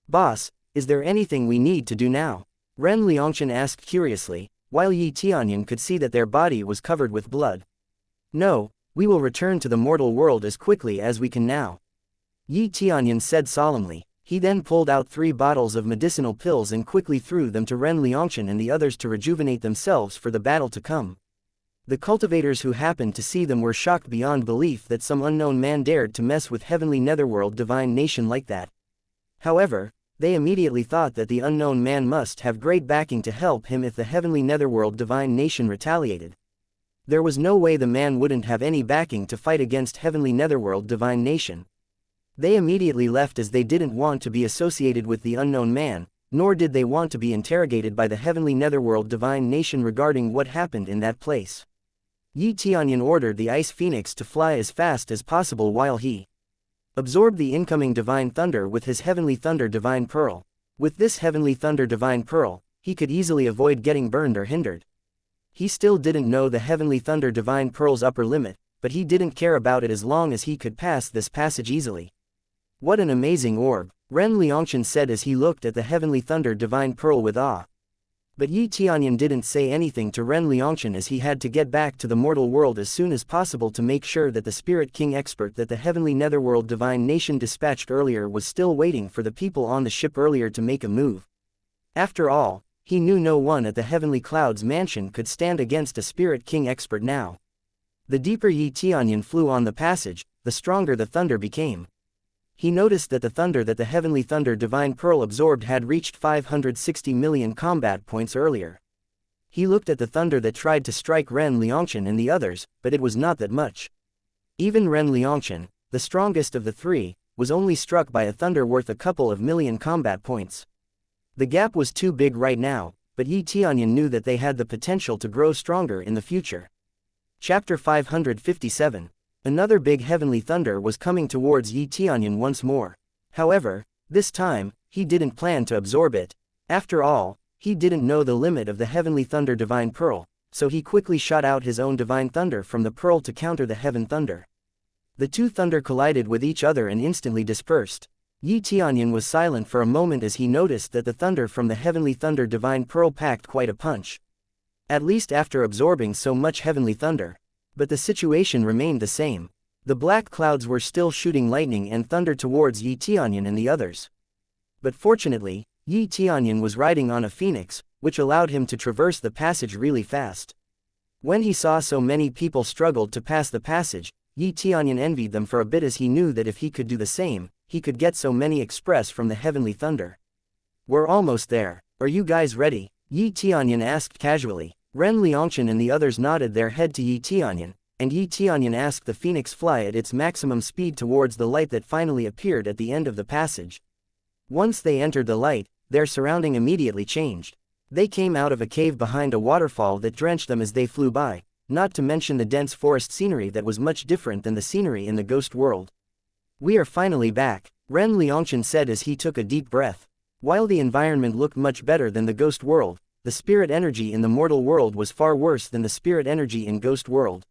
"Boss, is there anything we need to do now?" Ren Liangchen asked curiously, while Yi Tianyun could see that their body was covered with blood. No, we will return to the mortal world as quickly as we can now. Yi Tianyun said solemnly. He then pulled out 3 bottles of medicinal pills and quickly threw them to Ren Liangchen and the others to rejuvenate themselves for the battle to come. The cultivators who happened to see them were shocked beyond belief that some unknown man dared to mess with heavenly netherworld divine nation like that. However, they immediately thought that the unknown man must have great backing to help him if the heavenly netherworld divine nation retaliated. There was no way the man wouldn't have any backing to fight against heavenly netherworld divine nation. They immediately left as they didn't want to be associated with the unknown man, nor did they want to be interrogated by the heavenly netherworld divine nation regarding what happened in that place. Yi Tianyun ordered the ice phoenix to fly as fast as possible while he absorbed the incoming divine thunder with his heavenly thunder divine pearl. With this heavenly thunder divine pearl, he could easily avoid getting burned or hindered. He still didn't know the heavenly thunder divine pearl's upper limit, but he didn't care about it as long as he could pass this passage easily. What an amazing orb, Ren Liangchen said as he looked at the heavenly thunder divine pearl with awe. But Yi Tianyun didn't say anything to Ren Liangchen as he had to get back to the mortal world as soon as possible to make sure that the Spirit King expert that the heavenly netherworld divine nation dispatched earlier was still waiting for the people on the ship earlier to make a move. After all, he knew no one at the Heavenly Clouds mansion could stand against a Spirit King expert now. The deeper Yi Tianyun flew on the passage, the stronger the thunder became. He noticed that the thunder that the Heavenly Thunder Divine Pearl absorbed had reached 560 million combat points earlier. He looked at the thunder that tried to strike Ren Liangchen and the others, but it was not that much. Even Ren Liangchen, the strongest of the 3, was only struck by a thunder worth a couple of million combat points. The gap was too big right now, but Yi Tianyun knew that they had the potential to grow stronger in the future. Chapter 557. Another big heavenly thunder was coming towards Yi Tianyun once more. However, this time, he didn't plan to absorb it. After all, he didn't know the limit of the heavenly thunder divine pearl, so he quickly shot out his own divine thunder from the pearl to counter the heaven thunder. The 2 thunder collided with each other and instantly dispersed. Yi Tianyun was silent for a moment as he noticed that the thunder from the heavenly thunder divine pearl packed quite a punch. At least after absorbing so much heavenly thunder. But the situation remained the same. The black clouds were still shooting lightning and thunder towards Yi Tianyun and the others. But fortunately, Yi Tianyun was riding on a phoenix, which allowed him to traverse the passage really fast. When he saw so many people struggled to pass the passage, Yi Tianyun envied them for a bit as he knew that if he could do the same, he could get so many express from the heavenly thunder. We're almost there. Are you guys ready? Yi Tianyun asked casually. Ren Liangchen and the others nodded their head to Yi Tianyun, and Yi Tianyun asked the phoenix fly at its maximum speed towards the light that finally appeared at the end of the passage. Once they entered the light, their surrounding immediately changed. They came out of a cave behind a waterfall that drenched them as they flew by, not to mention the dense forest scenery that was much different than the scenery in the ghost world. We are finally back, Ren Liangchen said as he took a deep breath. While the environment looked much better than the ghost world, the spirit energy in the mortal world was far worse than the spirit energy in ghost world.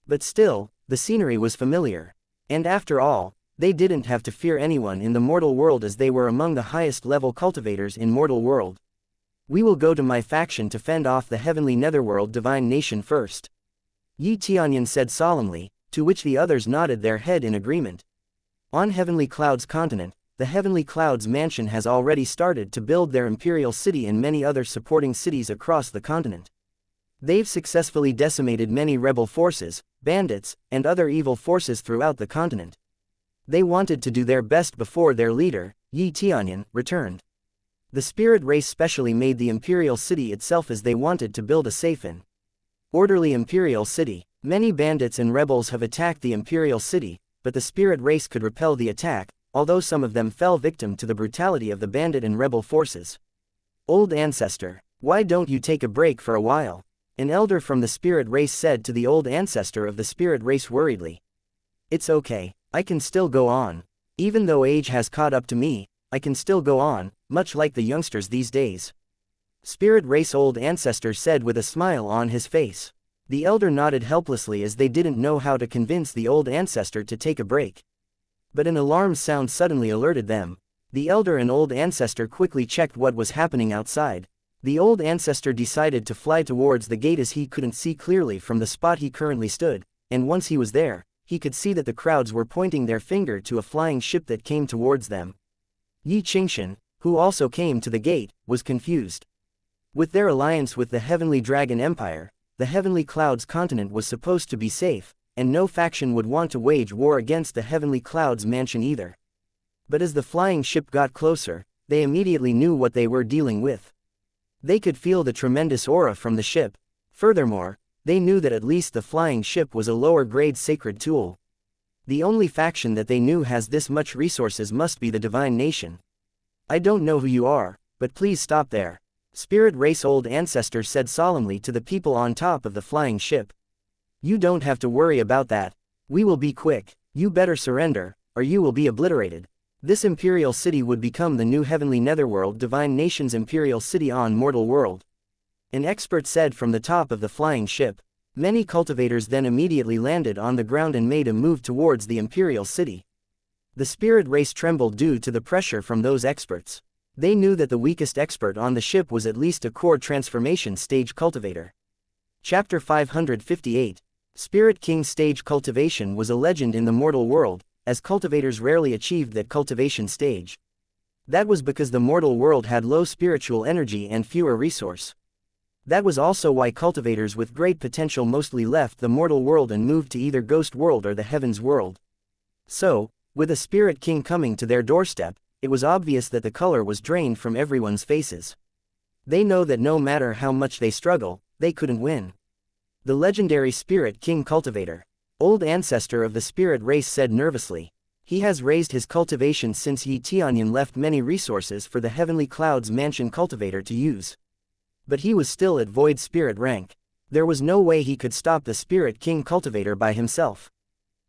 But still, the scenery was familiar. And after all, they didn't have to fear anyone in the mortal world as they were among the highest level cultivators in mortal world. We will go to my faction to fend off the heavenly netherworld divine nation first. Yi Tianyun said solemnly, to which the others nodded their head in agreement. On Heavenly Clouds continent, the Heavenly Clouds mansion has already started to build their imperial city and many other supporting cities across the continent. They've successfully decimated many rebel forces, bandits, and other evil forces throughout the continent. They wanted to do their best before their leader, Yi Tianyun, returned. The spirit race specially made the imperial city itself as they wanted to build a safe and orderly imperial city. Many bandits and rebels have attacked the imperial city, but the spirit race could repel the attack, although some of them fell victim to the brutality of the bandit and rebel forces. Old ancestor, why don't you take a break for a while? An elder from the spirit race said to the old ancestor of the spirit race worriedly. It's okay, I can still go on. Even though age has caught up to me, I can still go on, much like the youngsters these days. Spirit race old ancestor said with a smile on his face. The elder nodded helplessly as they didn't know how to convince the old ancestor to take a break. But an alarm sound suddenly alerted them. The elder and old ancestor quickly checked what was happening outside. The old ancestor decided to fly towards the gate as he couldn't see clearly from the spot he currently stood, and once he was there, he could see that the crowds were pointing their finger to a flying ship that came towards them. Xianxia, who also came to the gate, was confused. With their alliance with the Heavenly Dragon Empire, the Heavenly Clouds continent was supposed to be safe, and no faction would want to wage war against the Heavenly Clouds mansion either. But as the flying ship got closer, they immediately knew what they were dealing with. They could feel the tremendous aura from the ship. Furthermore, they knew that at least the flying ship was a lower-grade sacred tool. The only faction that they knew has this much resources must be the Divine Nation. I don't know who you are, but please stop there. Spirit Race Old Ancestor said solemnly to the people on top of the flying ship. You don't have to worry about that. We will be quick. You better surrender, or you will be obliterated. This imperial city would become the new heavenly netherworld Divine Nation's imperial city on mortal world. An expert said from the top of the flying ship. Many cultivators then immediately landed on the ground and made a move towards the imperial city. The spirit race trembled due to the pressure from those experts. They knew that the weakest expert on the ship was at least a core transformation stage cultivator. Chapter 558. Spirit King Stage Cultivation was a legend in the mortal world, as cultivators rarely achieved that cultivation stage. That was because the mortal world had low spiritual energy and fewer resource. That was also why cultivators with great potential mostly left the mortal world and moved to either Ghost World or the Heavens World. So, with a Spirit King coming to their doorstep, it was obvious that the color was drained from everyone's faces. They know that no matter how much they struggle, they couldn't win. The legendary Spirit King Cultivator, Old Ancestor of the Spirit Race, said nervously. He has raised his cultivation since Tianyun left many resources for the Heavenly Clouds Mansion Cultivator to use. But he was still at Void Spirit rank. There was no way he could stop the Spirit King Cultivator by himself.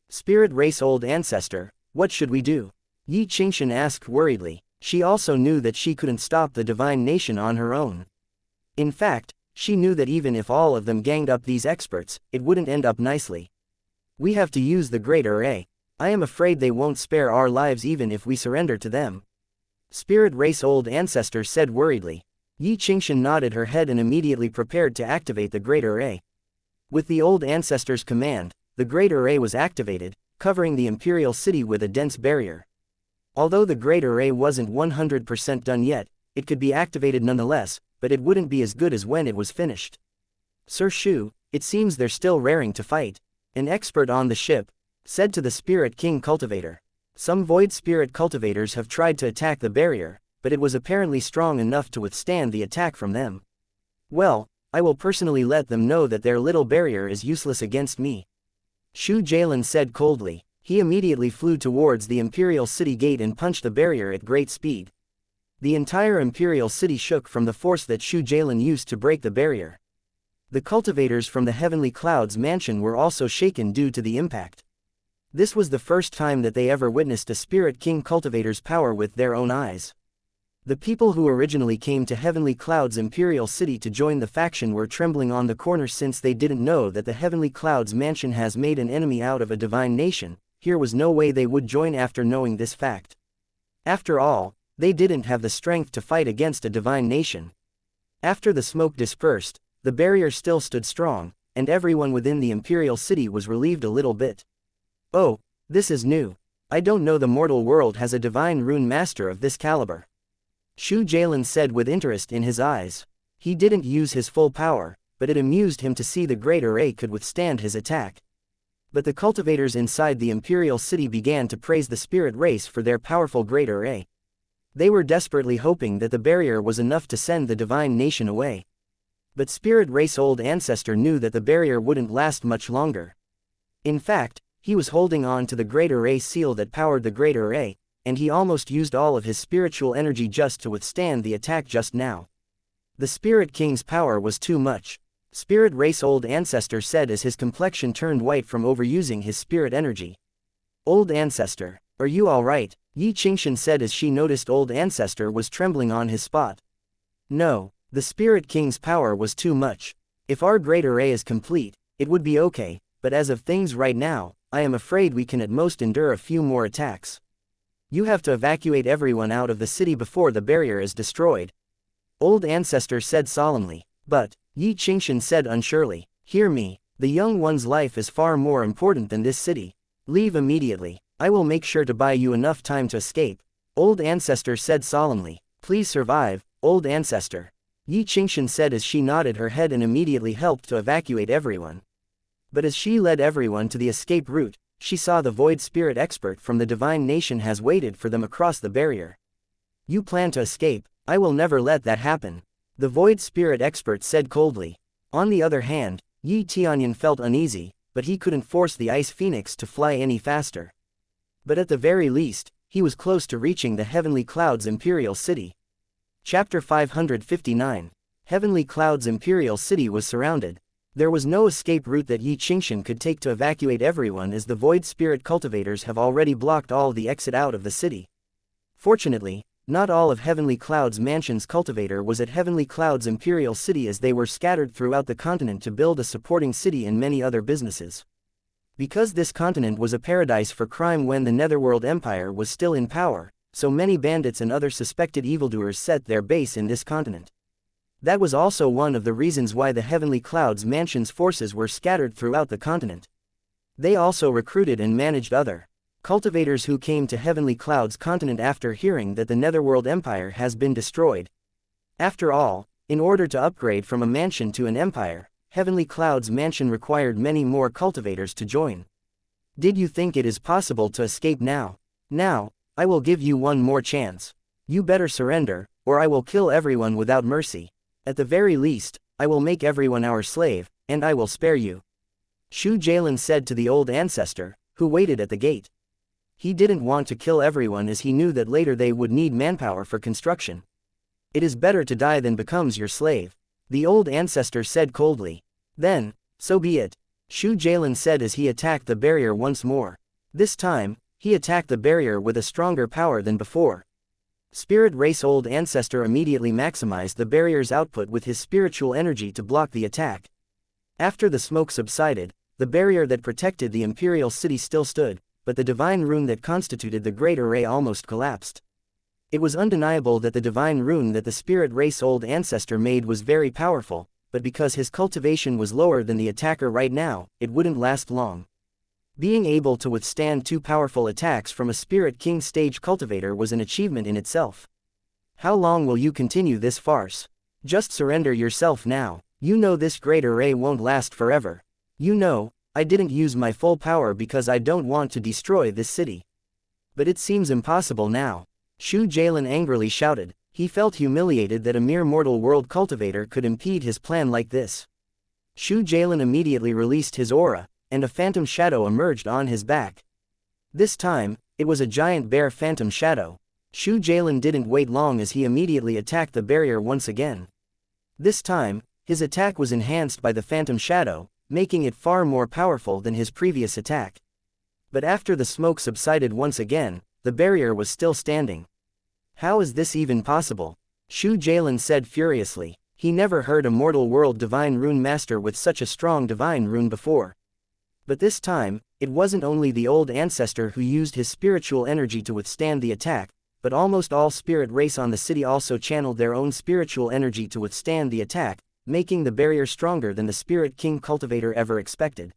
Spirit Race Old Ancestor, what should we do? Xianxia asked worriedly. She also knew that she couldn't stop the Divine Nation on her own. In fact, she knew that even if all of them ganged up these experts, it wouldn't end up nicely. We have to use the Great Array. I am afraid they won't spare our lives even if we surrender to them. Spirit Race Old Ancestor said worriedly. Xianxia nodded her head and immediately prepared to activate the Great Array. With the Old Ancestor's command, the Great Array was activated, covering the Imperial City with a dense barrier. Although the Great Array wasn't 100% done yet, it could be activated nonetheless, but it wouldn't be as good as when it was finished. Sir Shu, it seems they're still raring to fight. An expert on the ship said to the Spirit King Cultivator. Some Void Spirit Cultivators have tried to attack the barrier, but it was apparently strong enough to withstand the attack from them. Well, I will personally let them know that their little barrier is useless against me. Shu Jalen said coldly. He immediately flew towards the Imperial City gate and punched the barrier at great speed. The entire Imperial City shook from the force that Shu Jalen used to break the barrier. The cultivators from the Heavenly Clouds Mansion were also shaken due to the impact. This was the first time that they ever witnessed a Spirit King Cultivator's power with their own eyes. The people who originally came to Heavenly Clouds Imperial City to join the faction were trembling on the corner since they didn't know that the Heavenly Clouds Mansion has made an enemy out of a divine nation. Here was no way they would join after knowing this fact. After all, they didn't have the strength to fight against a divine nation. After the smoke dispersed, the barrier still stood strong, and everyone within the Imperial City was relieved a little bit. Oh, this is new. I don't know the mortal world has a divine rune master of this caliber. Shu Jalen said with interest in his eyes. He didn't use his full power, but it amused him to see the Great Array could withstand his attack. But the cultivators inside the Imperial City began to praise the Spirit Race for their powerful Great Array. They were desperately hoping that the barrier was enough to send the Divine Nation away. But Spirit Race Old Ancestor knew that the barrier wouldn't last much longer. In fact, he was holding on to the Great Array seal that powered the Great Array, and he almost used all of his spiritual energy just to withstand the attack just now. The Spirit King's power was too much. Spirit Race Old Ancestor said as his complexion turned white from overusing his spirit energy. Old Ancestor, are you alright? Xianxia said as she noticed Old Ancestor was trembling on his spot. No, the Spirit King's power was too much. If our Great Array is complete, it would be okay, but as of things right now, I am afraid we can at most endure a few more attacks. You have to evacuate everyone out of the city before the barrier is destroyed. Old Ancestor said solemnly. But, Yi Qingshan said unsurely, hear me, the young one's life is far more important than this city. Leave immediately, I will make sure to buy you enough time to escape. Old Ancestor said solemnly, please survive, Old Ancestor. Yi Qingshan said as she nodded her head and immediately helped to evacuate everyone. But as she led everyone to the escape route, she saw the void spirit expert from the divine nation has waited for them across the barrier. You plan to escape, I will never let that happen. The void spirit expert said coldly. On the other hand, Yi Tianyun felt uneasy, but he couldn't force the ice phoenix to fly any faster. But at the very least, he was close to reaching the Heavenly Cloud's Imperial City. Chapter 559. Heavenly Cloud's Imperial City was surrounded. There was no escape route that Yi Qingshan could take to evacuate everyone as the void spirit cultivators have already blocked all the exit out of the city. Fortunately, not all of Heavenly Cloud's mansion's cultivator was at Heavenly Cloud's Imperial City as they were scattered throughout the continent to build a supporting city and many other businesses. Because this continent was a paradise for crime when the Netherworld Empire was still in power, so many bandits and other suspected evildoers set their base in this continent. That was also one of the reasons why the Heavenly Cloud's mansion's forces were scattered throughout the continent. They also recruited and managed other cultivators who came to Heavenly Cloud's continent after hearing that the Netherworld Empire has been destroyed. After all, in order to upgrade from a mansion to an empire, Heavenly Cloud's mansion required many more cultivators to join. Did you think it is possible to escape now? Now, I will give you one more chance. You better surrender, or I will kill everyone without mercy. At the very least, I will make everyone our slave, and I will spare you. Shu Jialin said to the old ancestor, who waited at the gate. He didn't want to kill everyone as he knew that later they would need manpower for construction. It is better to die than becomes your slave, the old ancestor said coldly. Then, so be it, Shu Jialin said as he attacked the barrier once more. This time, he attacked the barrier with a stronger power than before. Spirit Race Old Ancestor immediately maximized the barrier's output with his spiritual energy to block the attack. After the smoke subsided, the barrier that protected the Imperial City still stood, but the divine rune that constituted the Great Array almost collapsed. It was undeniable that the divine rune that the Spirit Race Old Ancestor made was very powerful, but because his cultivation was lower than the attacker right now, it wouldn't last long. Being able to withstand two powerful attacks from a Spirit King stage cultivator was an achievement in itself. How long will you continue this farce? Just surrender yourself now. You know this Great Array won't last forever. You know, I didn't use my full power because I don't want to destroy this city. But it seems impossible now. Shu Jialin angrily shouted. He felt humiliated that a mere mortal world cultivator could impede his plan like this. Shu Jialin immediately released his aura, and a phantom shadow emerged on his back. This time, it was a giant bear phantom shadow. Shu Jialin didn't wait long as he immediately attacked the barrier once again. This time, his attack was enhanced by the phantom shadow, making it far more powerful than his previous attack. But after the smoke subsided once again, the barrier was still standing. How is this even possible? Shu Jialin said furiously. He never heard a mortal world divine rune master with such a strong divine rune before. But this time, it wasn't only the old ancestor who used his spiritual energy to withstand the attack, but almost all spirit race on the city also channeled their own spiritual energy to withstand the attack, making the barrier stronger than the Spirit King cultivator ever expected.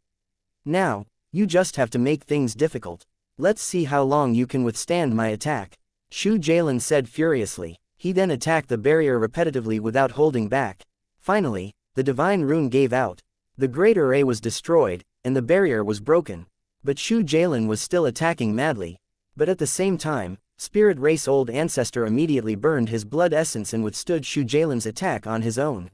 Now, you just have to make things difficult. Let's see how long you can withstand my attack. Shu Jialin said furiously. He then attacked the barrier repetitively without holding back. Finally, the divine rune gave out. The Great Array was destroyed, and the barrier was broken. But Shu Jialin was still attacking madly. But at the same time, Spirit Race Old Ancestor immediately burned his blood essence and withstood Shu Jialin's attack on his own.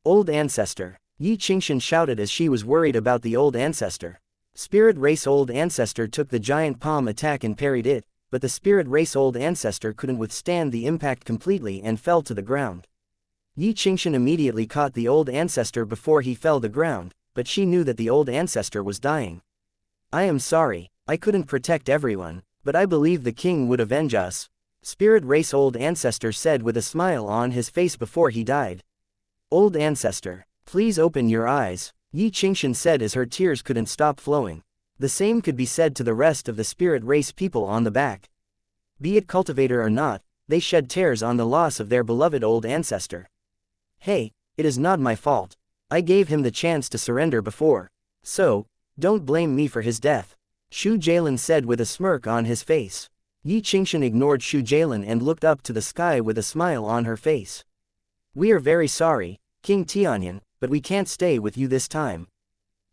Old Ancestor, Yi Qingshan shouted as she was worried about the Old Ancestor. Spirit Race Old Ancestor took the giant palm attack and parried it, but the Spirit Race Old Ancestor couldn't withstand the impact completely and fell to the ground. Yi Qingshan immediately caught the Old Ancestor before he fell to the ground, but she knew that the Old Ancestor was dying. I am sorry, I couldn't protect everyone, but I believe the king would avenge us, Spirit Race Old Ancestor said with a smile on his face before he died. Old Ancestor, please open your eyes, Yi Qingshan said as her tears couldn't stop flowing. The same could be said to the rest of the spirit race people on the back. Be it cultivator or not, they shed tears on the loss of their beloved old ancestor. Hey, it is not my fault. I gave him the chance to surrender before. So, don't blame me for his death. Shu Jielin said with a smirk on his face. Yi Qingshan ignored Shu Jielin and looked up to the sky with a smile on her face. We are very sorry, King Tianyun, but we can't stay with you this time.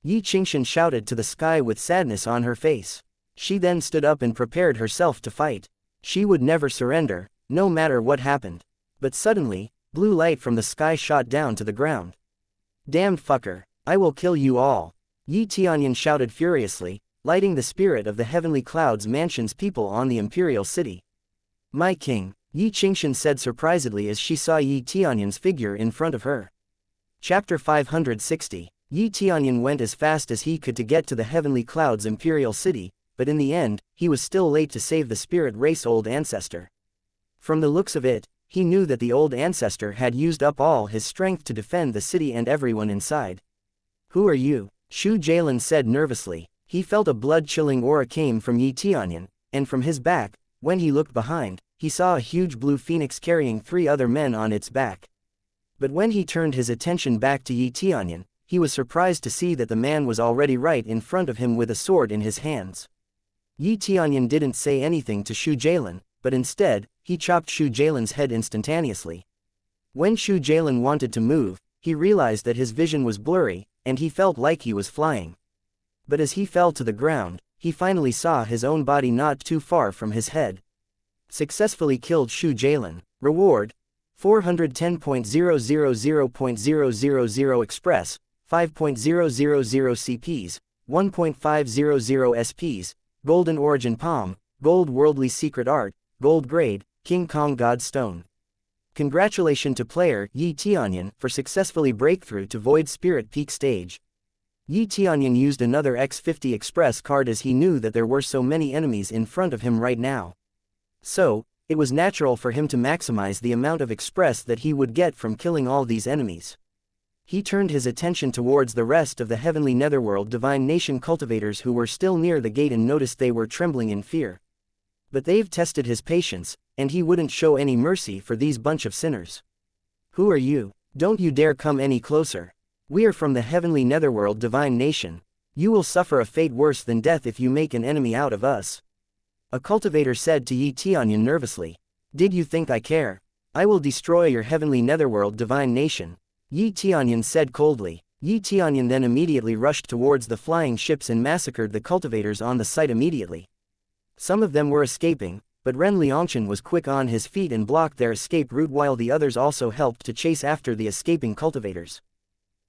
Yi Qingshan shouted to the sky with sadness on her face. She then stood up and prepared herself to fight. She would never surrender, no matter what happened. But suddenly, blue light from the sky shot down to the ground. Damned fucker, I will kill you all. Yi Tianyun shouted furiously, lighting the spirit of the heavenly clouds mansion's people on the imperial city. My king, Yi Qingshan said surprisedly as she saw Yi Tianyun's figure in front of her. Chapter 560. Yi Tianyun went as fast as he could to get to the heavenly clouds imperial city, but in the end, he was still late to save the spirit race old ancestor. From the looks of it, he knew that the old ancestor had used up all his strength to defend the city and everyone inside. Who are you? Shu Jielin said nervously. He felt a blood-chilling aura came from Yi Tianyun, and from his back, when he looked behind, he saw a huge blue phoenix carrying 3 other men on its back. But when he turned his attention back to Yi Tianyun, he was surprised to see that the man was already right in front of him with a sword in his hands. Yi Tianyun didn't say anything to Shu Jielin, but instead, he chopped Shu Jielin's head instantaneously. When Shu Jielin wanted to move, he realized that his vision was blurry, and he felt like he was flying. But as he fell to the ground, he finally saw his own body not too far from his head. Successfully killed Shu Jielin. Reward: 410.000.000 Express, 5.000 CPs, 1.500 SPs, Golden Origin Palm, Gold Worldly Secret Art, Gold Grade, King Kong God Stone. Congratulations to player Yi Tianyun for successfully breakthrough to Void Spirit Peak stage. Yi Tianyun used another X50 Express card as he knew that there were so many enemies in front of him right now. So, it was natural for him to maximize the amount of Express that he would get from killing all these enemies. He turned his attention towards the rest of the heavenly netherworld divine nation cultivators who were still near the gate and noticed they were trembling in fear. But they've tested his patience, and he wouldn't show any mercy for these bunch of sinners. Who are you? Don't you dare come any closer. We are from the heavenly netherworld divine nation. You will suffer a fate worse than death if you make an enemy out of us. A cultivator said to Yi Tianyun nervously. Did you think I care? I will destroy your heavenly netherworld divine nation. Yi Tianyun said coldly. Yi Tianyun then immediately rushed towards the flying ships and massacred the cultivators on the site immediately. Some of them were escaping, but Ren Liangshan was quick on his feet and blocked their escape route while the others also helped to chase after the escaping cultivators.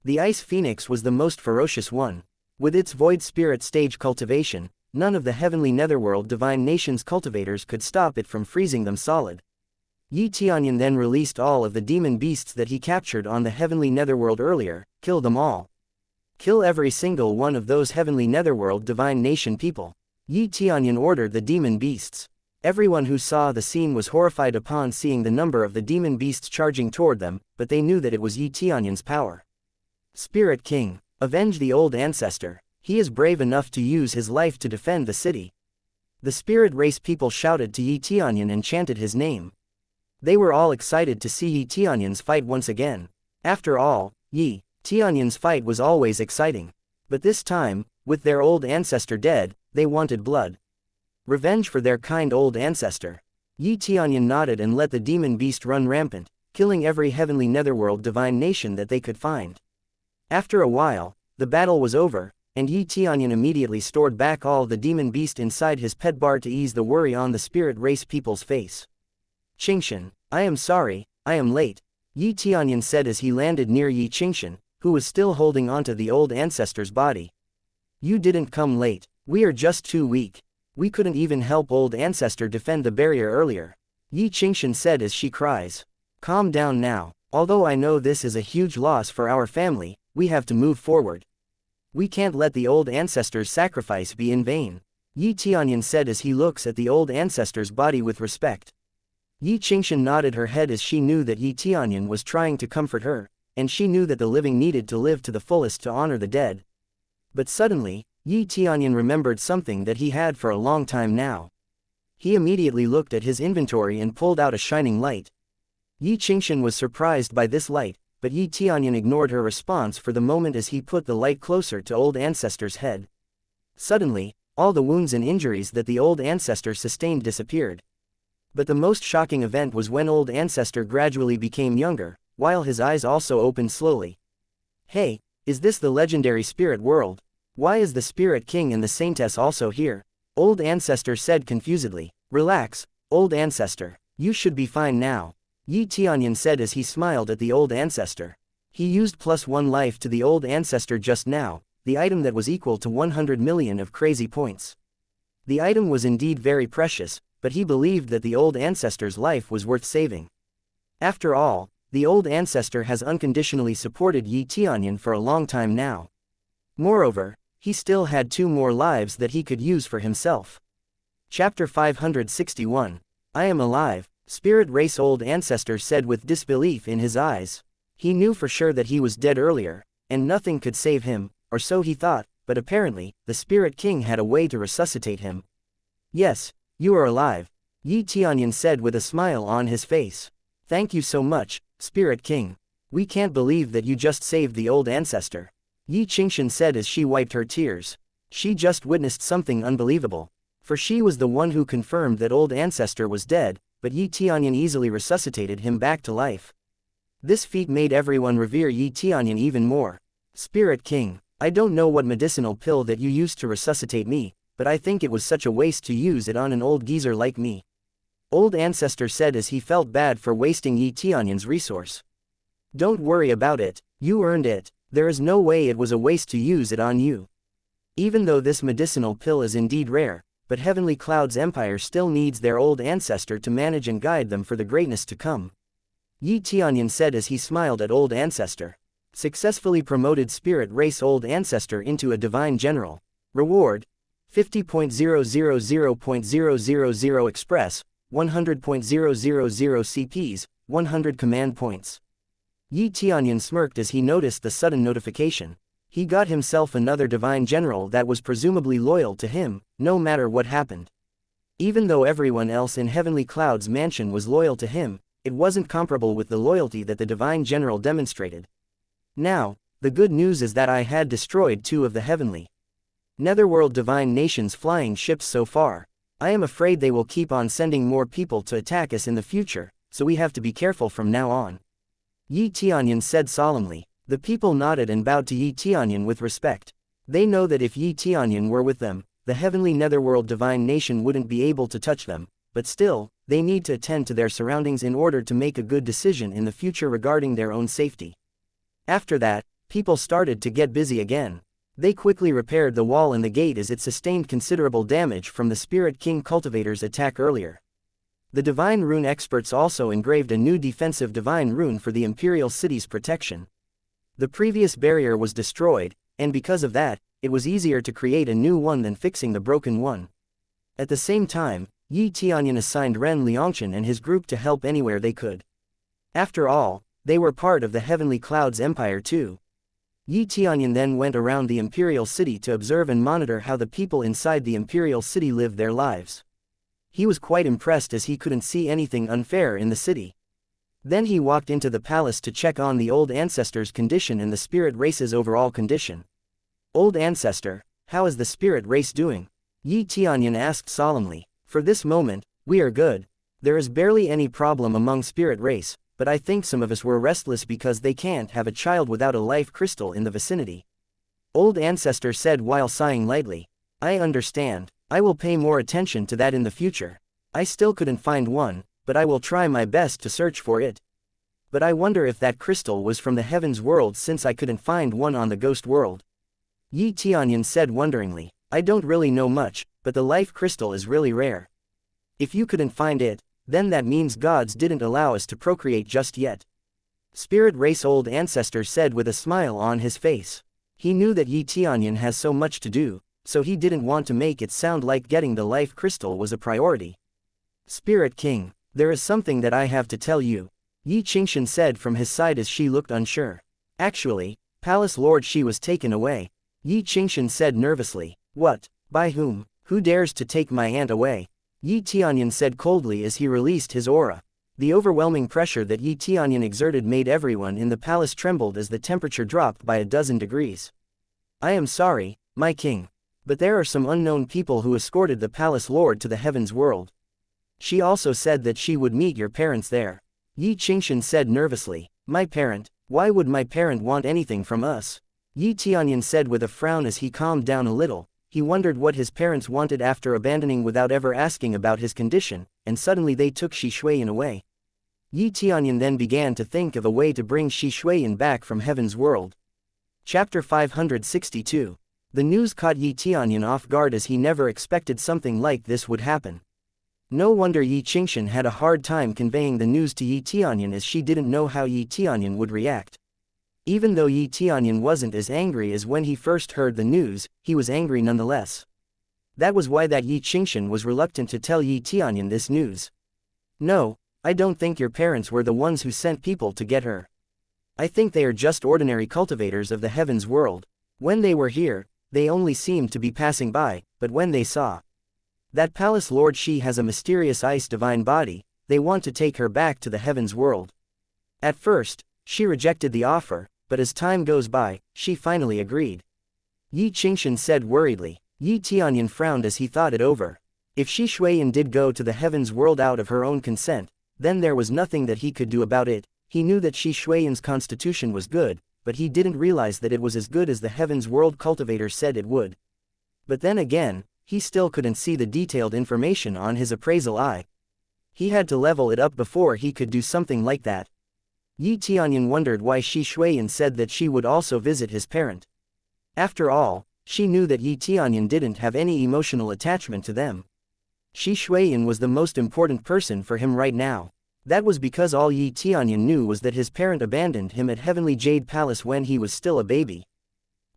The Ice Phoenix was the most ferocious one. With its Void Spirit stage cultivation, none of the heavenly netherworld divine nation's cultivators could stop it from freezing them solid. Yi Tianyun then released all of the demon beasts that he captured on the heavenly netherworld earlier. Kill them all. Kill every single one of those heavenly netherworld divine nation people. Yi Tianyun ordered the demon beasts. Everyone who saw the scene was horrified upon seeing the number of the demon beasts charging toward them, but they knew that it was Yi Tianyun's power. Spirit King, avenge the old ancestor. He is brave enough to use his life to defend the city. The spirit race people shouted to Yi Tianyun and chanted his name. They were all excited to see Yi Tianyun's fight once again. After all, Yi Tianyun's fight was always exciting. But this time, with their old ancestor dead, they wanted blood. Revenge for their kind old ancestor. Yi Tianyun nodded and let the demon beast run rampant, killing every heavenly netherworld divine nation that they could find. After a while, the battle was over, and Yi Tianyun immediately stored back all the demon beast inside his pet bar to ease the worry on the spirit race people's face. Qingshan, I am sorry, I am late, Yi Tianyun said as he landed near Yi Qingshan, who was still holding onto the old ancestor's body. You didn't come late, we are just too weak. We couldn't even help old ancestor defend the barrier earlier. Yi Qingshan said as she cries. Calm down now, although I know this is a huge loss for our family, we have to move forward. We can't let the old ancestor's sacrifice be in vain. Yi Tianyun said as he looks at the old ancestor's body with respect. Yi Qingshan nodded her head as she knew that Yi Tianyun was trying to comfort her, and she knew that the living needed to live to the fullest to honor the dead. But suddenly, Yi Tianyun remembered something that he had for a long time now. He immediately looked at his inventory and pulled out a shining light. Xianxia was surprised by this light, but Tianyun ignored her response for the moment as he put the light closer to old ancestor's head. Suddenly, all the wounds and injuries that the old ancestor sustained disappeared. But the most shocking event was when old ancestor gradually became younger, while his eyes also opened slowly. Hey, is this the legendary spirit world? Why is the Spirit King and the Saintess also here? Old ancestor said confusedly. Relax, old ancestor, you should be fine now. Tianyun said as he smiled at the old ancestor. He used +1 life to the old ancestor just now, the item that was equal to 100 million of crazy points. The item was indeed very precious, but he believed that the old ancestor's life was worth saving. After all, the old ancestor has unconditionally supported Tianyun for a long time now. Moreover, he still had 2 more lives that he could use for himself. Chapter 561. I am alive, Spirit Race old ancestor said with disbelief in his eyes. He knew for sure that he was dead earlier, and nothing could save him, or so he thought, but apparently, the Spirit King had a way to resuscitate him. Yes, you are alive, Tianyun said with a smile on his face. Thank you so much, Spirit King. We can't believe that you just saved the old ancestor. Xianxia said as she wiped her tears. She just witnessed something unbelievable. For she was the one who confirmed that old ancestor was dead, but Tianyun easily resuscitated him back to life. This feat made everyone revere Tianyun even more. Spirit King, I don't know what medicinal pill that you used to resuscitate me, but I think it was such a waste to use it on an old geezer like me. Old ancestor said as he felt bad for wasting Tianyun's resource. Don't worry about it, you earned it, there is no way it was a waste to use it on you. Even though this medicinal pill is indeed rare, but Heavenly Cloud's empire still needs their old ancestor to manage and guide them for the greatness to come. Tianyun said as he smiled at old ancestor. Successfully promoted Spirit Race old ancestor into a divine general. Reward: 50.000.000 express, 100.000 CPs, 100 command points. Tianyun smirked as he noticed the sudden notification. He got himself another divine general that was presumably loyal to him, no matter what happened. Even though everyone else in Heavenly Cloud's mansion was loyal to him, it wasn't comparable with the loyalty that the divine general demonstrated. Now, the good news is that I had destroyed 2 of the heavenly netherworld divine nations flying ships so far. I am afraid they will keep on sending more people to attack us in the future, so we have to be careful from now on. Tianyun said solemnly. The people nodded and bowed to Tianyun with respect. They know that if Tianyun were with them, the heavenly netherworld divine nation wouldn't be able to touch them, but still, they need to attend to their surroundings in order to make a good decision in the future regarding their own safety. After that, people started to get busy again. They quickly repaired the wall and the gate as it sustained considerable damage from the Spirit King cultivator's attack earlier. The divine rune experts also engraved a new defensive divine rune for the imperial city's protection. The previous barrier was destroyed, and because of that, it was easier to create a new one than fixing the broken one. At the same time, Tianyun assigned Ren Liangchen and his group to help anywhere they could. After all, they were part of the Heavenly Cloud's empire too. Tianyun then went around the imperial city to observe and monitor how the people inside the imperial city lived their lives. He was quite impressed as he couldn't see anything unfair in the city. Then he walked into the palace to check on the old ancestor's condition and the spirit race's overall condition. Old ancestor, how is the spirit race doing? Tianyun asked solemnly. For this moment, we are good. There is barely any problem among spirit race, but I think some of us were restless because they can't have a child without a life crystal in the vicinity. Old ancestor said while sighing lightly. I understand, I will pay more attention to that in the future. I still couldn't find one, but I will try my best to search for it. But I wonder if that crystal was from the heavens world since I couldn't find one on the ghost world. Tianyun said wonderingly. I don't really know much, but the life crystal is really rare. If you couldn't find it, then that means gods didn't allow us to procreate just yet. Spirit race old ancestor said with a smile on his face. He knew that Tianyun has so much to do, so he didn't want to make it sound like getting the life crystal was a priority. Spirit King, there is something that I have to tell you, Xianxia said from his side as she looked unsure. Actually, Palace Lord Shi was taken away. Xianxia said nervously. What? By whom? Who dares to take my aunt away? Yi Tianyun said coldly as he released his aura. The overwhelming pressure that Yi Tianyun exerted made everyone in the palace trembled as the temperature dropped by a dozen degrees. I am sorry, my king. But there are some unknown people who escorted the palace lord to the heavens world. She also said that she would meet your parents there. Yi Qingshan said nervously. My parent? Why would my parent want anything from us? Yi Tianyun said with a frown as he calmed down a little. He wondered what his parents wanted after abandoning without ever asking about his condition, and suddenly they took Shi Shuiyan away. Yi Tianyun then began to think of a way to bring Shi Shuiyan back from heaven's world. Chapter 562. The news caught Yi Tianyun off guard as he never expected something like this would happen. No wonder Yi Qingshan had a hard time conveying the news to Yi Tianyun as she didn't know how Yi Tianyun would react. Even though Yi Tianyun wasn't as angry as when he first heard the news, he was angry nonetheless. That was why that Yi Qingshan was reluctant to tell Yi Tianyun this news. No, I don't think your parents were the ones who sent people to get her. I think they are just ordinary cultivators of the heavens world. When they were here, they only seemed to be passing by, but when they saw that palace lord Shi has a mysterious ice divine body, they want to take her back to the heavens world. At first, she rejected the offer, but as time goes by, she finally agreed. Yi Qingshan said worriedly. Yi Tianyun frowned as he thought it over. If Shi Shuiyan did go to the heavens world out of her own consent, then there was nothing that he could do about it. He knew that Shi Shuiyan's constitution was good, but he didn't realize that it was as good as the heavens world cultivator said it would. But then again, he still couldn't see the detailed information on his appraisal eye. He had to level it up before he could do something like that. Yi Tianyun wondered why Shi Shuiyan said that she would also visit his parent. After all, she knew that Yi Tianyun didn't have any emotional attachment to them. Shi Shuiyan was the most important person for him right now. That was because all Yi Tianyun knew was that his parent abandoned him at Heavenly Jade Palace when he was still a baby.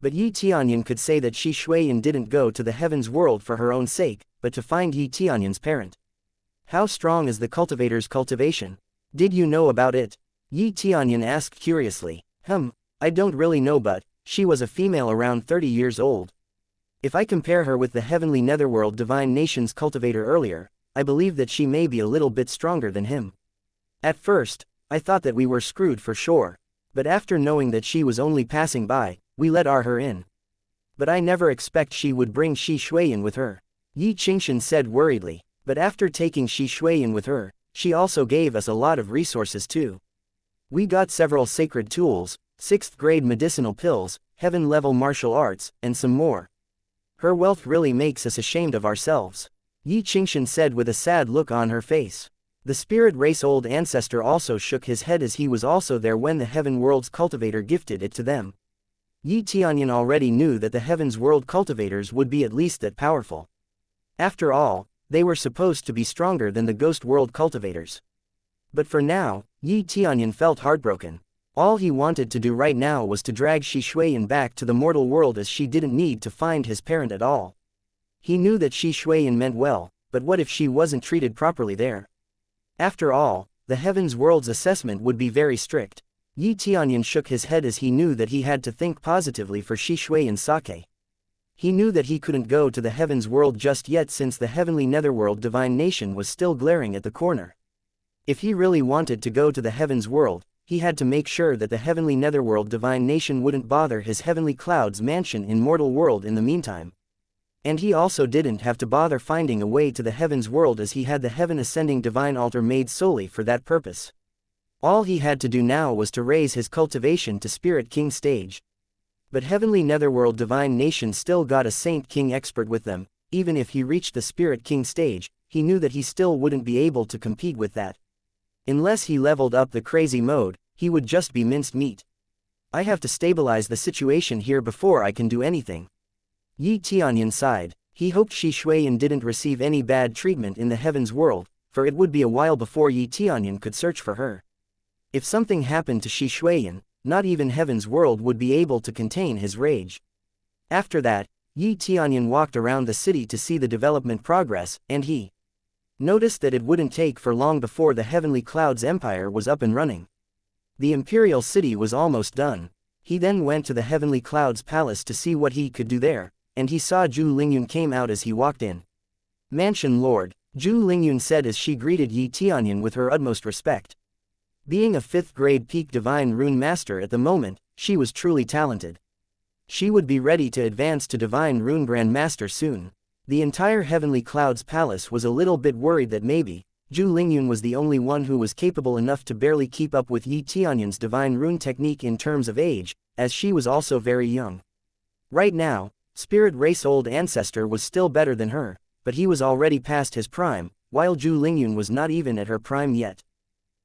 But Yi Tianyun could say that Shi Shuiyan didn't go to the heavens world for her own sake, but to find Yi Tianyun's parent. How strong is the cultivator's cultivation? Did you know about it? Yi Tianyun asked curiously. I don't really know, but she was a female around 30 years old. If I compare her with the heavenly netherworld divine nation's cultivator earlier, I believe that she may be a little bit stronger than him. At first, I thought that we were screwed for sure. But after knowing that she was only passing by, we let her in. But I never expect she would bring Shi Shuiyan with her. Yi Qingshan said worriedly. But after taking Shi Shuiyan with her, she also gave us a lot of resources too. We got several sacred tools, 6th grade medicinal pills, heaven-level martial arts, and some more. Her wealth really makes us ashamed of ourselves. Yi Qingshan said with a sad look on her face. The spirit race old ancestor also shook his head as he was also there when the heaven world's cultivator gifted it to them. Yi Tianyun already knew that the heavens world cultivators would be at least that powerful. After all, they were supposed to be stronger than the ghost world cultivators. But for now, Yi Tianyun felt heartbroken. All he wanted to do right now was to drag Shi Shuiyan back to the mortal world as she didn't need to find his parent at all. He knew that Shi Shuiyan meant well, but what if she wasn't treated properly there? After all, the heavens world's assessment would be very strict. Yi Tianyun shook his head as he knew that he had to think positively for Shi Shuiyan's sake. He knew that he couldn't go to the heavens world just yet since the heavenly netherworld divine nation was still glaring at the corner. If he really wanted to go to the heavens world, he had to make sure that the heavenly netherworld divine nation wouldn't bother his heavenly clouds mansion in mortal world in the meantime. And he also didn't have to bother finding a way to the heavens world as he had the heaven ascending divine altar made solely for that purpose. All he had to do now was to raise his cultivation to Spirit King stage. But heavenly netherworld divine nation still got a Saint King expert with them. Even if he reached the Spirit King stage, he knew that he still wouldn't be able to compete with that. Unless he leveled up the crazy mode, he would just be minced meat. I have to stabilize the situation here before I can do anything. Yi Tianyun sighed. He hoped Shi Shuiyan didn't receive any bad treatment in the heavens world, for it would be a while before Yi Tianyun could search for her. If something happened to Shi Shuiyan, not even heaven's world would be able to contain his rage. After that, Yi Tianyun walked around the city to see the development progress, and he noticed that it wouldn't take for long before the Heavenly Clouds Empire was up and running. The Imperial City was almost done. He then went to the Heavenly Clouds Palace to see what he could do there, and he saw Zhu Lingyun came out as he walked in. Mansion Lord, Zhu Lingyun said as she greeted Yi Tianyun with her utmost respect. Being a 5th grade peak divine rune master at the moment, she was truly talented. She would be ready to advance to divine rune grand master soon. The entire Heavenly Cloud's palace was a little bit worried that maybe Zhu Lingyun was the only one who was capable enough to barely keep up with Yi Tianyun's divine rune technique in terms of age, as she was also very young. Right now, Spirit Race Old Ancestor was still better than her, but he was already past his prime, while Zhu Lingyun was not even at her prime yet.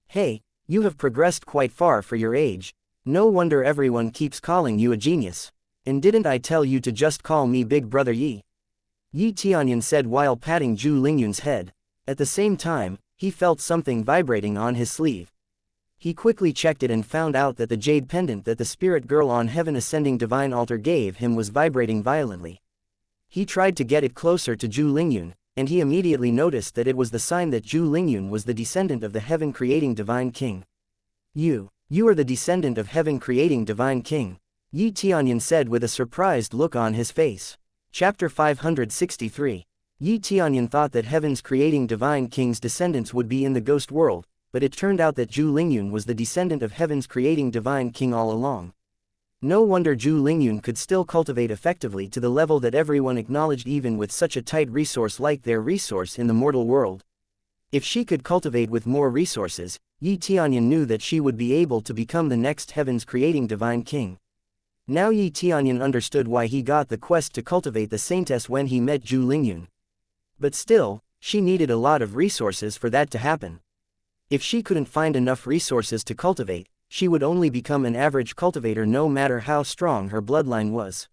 Hey, you have progressed quite far for your age. No wonder everyone keeps calling you a genius. And didn't I tell you to just call me Big Brother Yi? Yi Tianyun said while patting Zhu Lingyun's head. At the same time, he felt something vibrating on his sleeve. He quickly checked it and found out that the jade pendant that the spirit girl on Heaven Ascending Divine Altar gave him was vibrating violently. He tried to get it closer to Zhu Lingyun, and he immediately noticed that it was the sign that Zhu Lingyun was the descendant of the Heaven-creating Divine King. You are the descendant of Heaven-creating Divine King, Yi Tianyun said with a surprised look on his face. Chapter 563. Yi Tianyun thought that Heaven's creating Divine King's descendants would be in the ghost world, but it turned out that Zhu Lingyun was the descendant of Heaven's creating Divine King all along. No wonder Zhu Lingyun could still cultivate effectively to the level that everyone acknowledged even with such a tight resource like their resource in the mortal world. If she could cultivate with more resources, Yi Tianyun knew that she would be able to become the next Heaven's creating Divine King. Now Yi Tianyun understood why he got the quest to cultivate the saintess when he met Zhu Lingyun. But still, she needed a lot of resources for that to happen. If she couldn't find enough resources to cultivate, she would only become an average cultivator no matter how strong her bloodline was.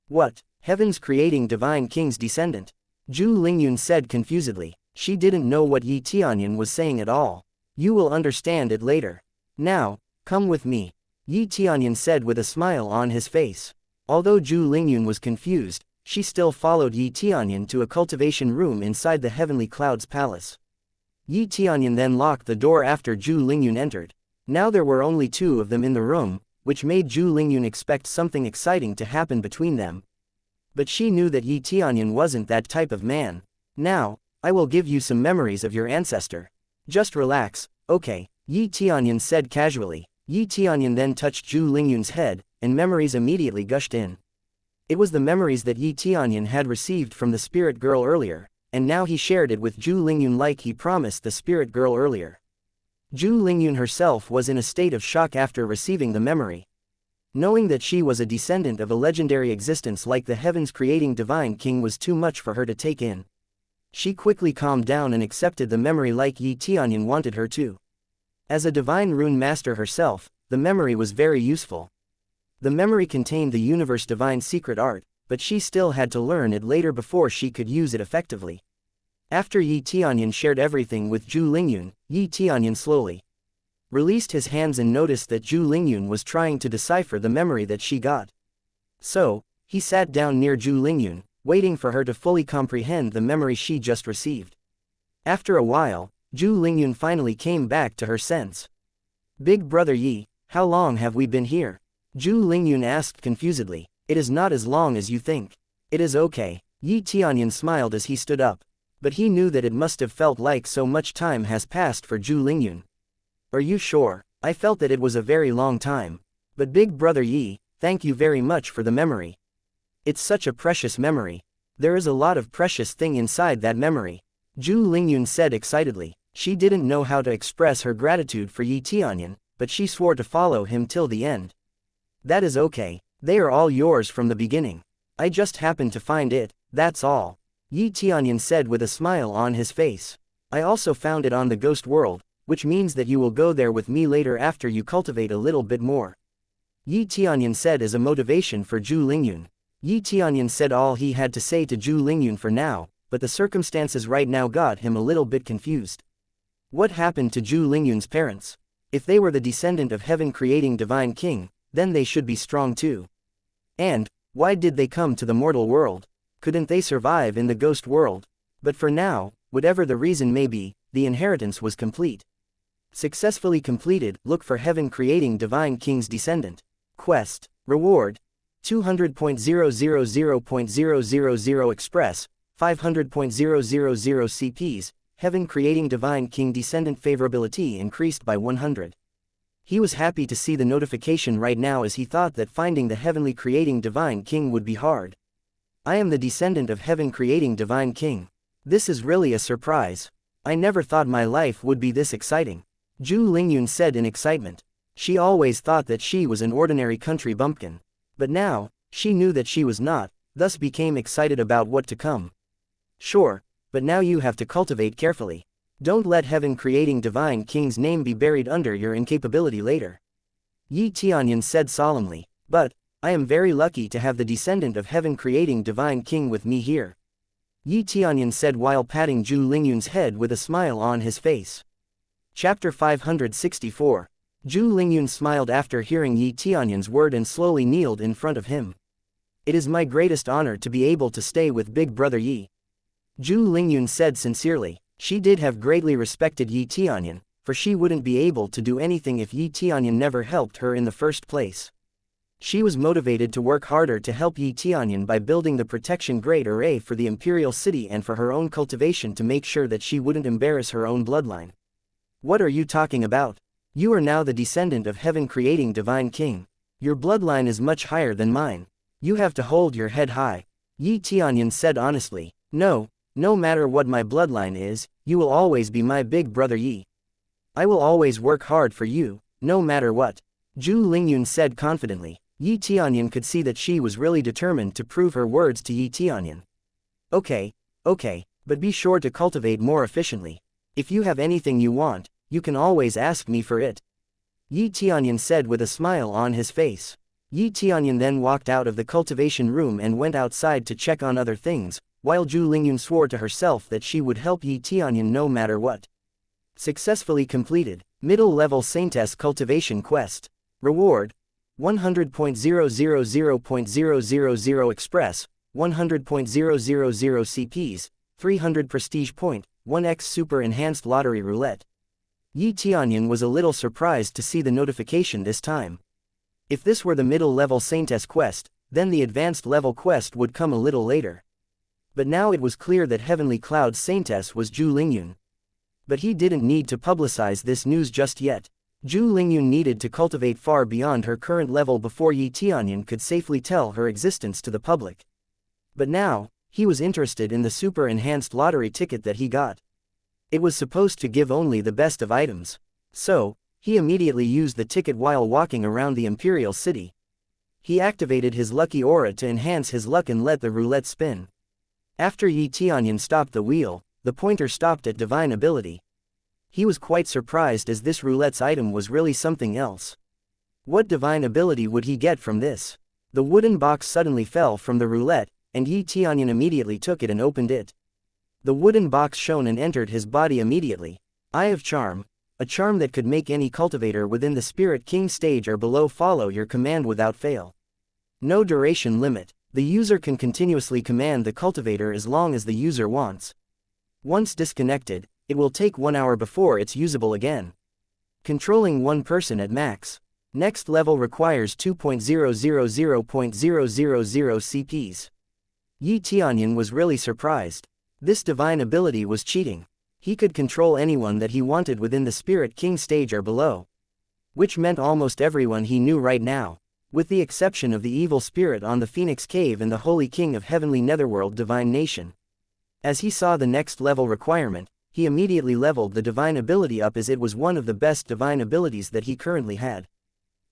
What? Heaven's creating Divine King's descendant? Zhu Lingyun said confusedly. She didn't know what Yi Tianyun was saying at all. You will understand it later. Now, come with me, Yi Tianyun said with a smile on his face. Although Zhu Lingyun was confused, she still followed Yi Tianyun to a cultivation room inside the Heavenly Cloud's palace. Yi Tianyun then locked the door after Zhu Lingyun entered. Now there were only 2 of them in the room, which made Zhu Lingyun expect something exciting to happen between them. But she knew that Yi Tianyun wasn't that type of man. Now, I will give you some memories of your ancestor. Just relax, okay, Yi Tianyun said casually. Yi Tianyun then touched Zhu Lingyun's head, and memories immediately gushed in. It was the memories that Yi Tianyun had received from the spirit girl earlier, and now he shared it with Zhu Lingyun like he promised the spirit girl earlier. Zhu Lingyun herself was in a state of shock after receiving the memory. Knowing that she was a descendant of a legendary existence like the Heaven's creating Divine King was too much for her to take in. She quickly calmed down and accepted the memory like Yi Tianyun wanted her to. As a divine rune master herself, the memory was very useful. The memory contained the universe divine secret art, but she still had to learn it later before she could use it effectively. After Yi Tianyun shared everything with Zhu Lingyun, Yi Tianyun slowly released his hands and noticed that Zhu Lingyun was trying to decipher the memory that she got. So, he sat down near Zhu Lingyun, waiting for her to fully comprehend the memory she just received. After a while, Zhu Lingyun finally came back to her sense. Big Brother Yi, how long have we been here? Zhu Lingyun asked confusedly. It is not as long as you think. It is okay. Yi Tianyun smiled as he stood up. But he knew that it must have felt like so much time has passed for Zhu Lingyun. Are you sure? I felt that it was a very long time. But Big Brother Yi, thank you very much for the memory. It's such a precious memory. There is a lot of precious thing inside that memory. Zhu Lingyun said excitedly. She didn't know how to express her gratitude for Yi Tianyun, but she swore to follow him till the end. That is okay. They are all yours from the beginning. I just happened to find it, that's all. Yi Tianyun said with a smile on his face. I also found it on the ghost world, which means that you will go there with me later after you cultivate a little bit more. Yi Tianyun said as a motivation for Zhu Lingyun. Yi Tianyun said all he had to say to Zhu Lingyun for now, but the circumstances right now got him a little bit confused. What happened to Zhu Lingyun's parents? If they were the descendant of heaven-creating Divine King, then they should be strong too. And, why did they come to the mortal world? Couldn't they survive in the ghost world? But for now, whatever the reason may be, the inheritance was complete. Successfully completed. Look for heaven-creating Divine King's descendant. Quest. Reward. 200.000.000 Express. 500.000 CPs, Heaven Creating Divine King Descendant favorability increased by 100. He was happy to see the notification right now as he thought that finding the Heavenly Creating Divine King would be hard. I am the descendant of Heaven Creating Divine King. This is really a surprise. I never thought my life would be this exciting. Zhu Lingyun said in excitement. She always thought that she was an ordinary country bumpkin. But now, she knew that she was not, thus became excited about what to come. Sure, but now you have to cultivate carefully. Don't let Heaven Creating Divine King's name be buried under your incapability later. Yi Tianyun said solemnly, but, I am very lucky to have the descendant of Heaven Creating Divine King with me here. Yi Tianyun said while patting Zhu Lingyun's head with a smile on his face. Chapter 564. Zhu Lingyun smiled after hearing Yi Tianyun's word and slowly kneeled in front of him. It is my greatest honor to be able to stay with Big Brother Yi. Zhu Lingyun said sincerely. She did have greatly respected Yi Tianyun, for she wouldn't be able to do anything if Yi Tianyun never helped her in the first place. She was motivated to work harder to help Yi Tianyun by building the protection great array for the imperial city and for her own cultivation to make sure that she wouldn't embarrass her own bloodline. What are you talking about? You are now the descendant of Heaven Creating Divine King. Your bloodline is much higher than mine. You have to hold your head high. Yi Tianyun said honestly. No matter what my bloodline is, you will always be my big brother Yi. I will always work hard for you, no matter what. Zhu Lingyun said confidently. Yi Tianyun could see that she was really determined to prove her words to Yi Tianyun. Okay, but be sure to cultivate more efficiently. If you have anything you want, you can always ask me for it. Yi Tianyun said with a smile on his face. Yi Tianyun then walked out of the cultivation room and went outside to check on other things, while Zhu Lingyun swore to herself that she would help Yi Tianyun no matter what. Successfully completed. Middle-level Saintess Cultivation Quest. Reward. 100.000.000 Express, 100.000 CPs, 300 Prestige Point, 1x Super Enhanced Lottery Roulette. Yi Tianyun was a little surprised to see the notification this time. If this were the middle-level Saintess quest, then the advanced level quest would come a little later. But now it was clear that Heavenly Cloud's Saintess was Zhu Lingyun. But he didn't need to publicize this news just yet. Zhu Lingyun needed to cultivate far beyond her current level before Yi Tianyun could safely tell her existence to the public. But now, he was interested in the super enhanced lottery ticket that he got. It was supposed to give only the best of items. So, he immediately used the ticket while walking around the Imperial City. He activated his lucky aura to enhance his luck and let the roulette spin. After Yi Tianyun stopped the wheel, the pointer stopped at Divine Ability. He was quite surprised as this roulette's item was really something else. What divine ability would he get from this? The wooden box suddenly fell from the roulette, and Yi Tianyun immediately took it and opened it. The wooden box shone and entered his body immediately. Eye of Charm, a charm that could make any cultivator within the Spirit King stage or below follow your command without fail. No duration limit. The user can continuously command the cultivator as long as the user wants. Once disconnected, it will take 1 hour before it's usable again. Controlling one person at max. Next level requires 2.000.000 CPs. Yi Tianyun was really surprised. This divine ability was cheating. He could control anyone that he wanted within the Spirit King stage or below. Which meant almost everyone he knew right now, with the exception of the evil spirit on the Phoenix Cave and the Holy King of Heavenly Netherworld Divine Nation. As he saw the next level requirement, he immediately leveled the divine ability up as it was one of the best divine abilities that he currently had.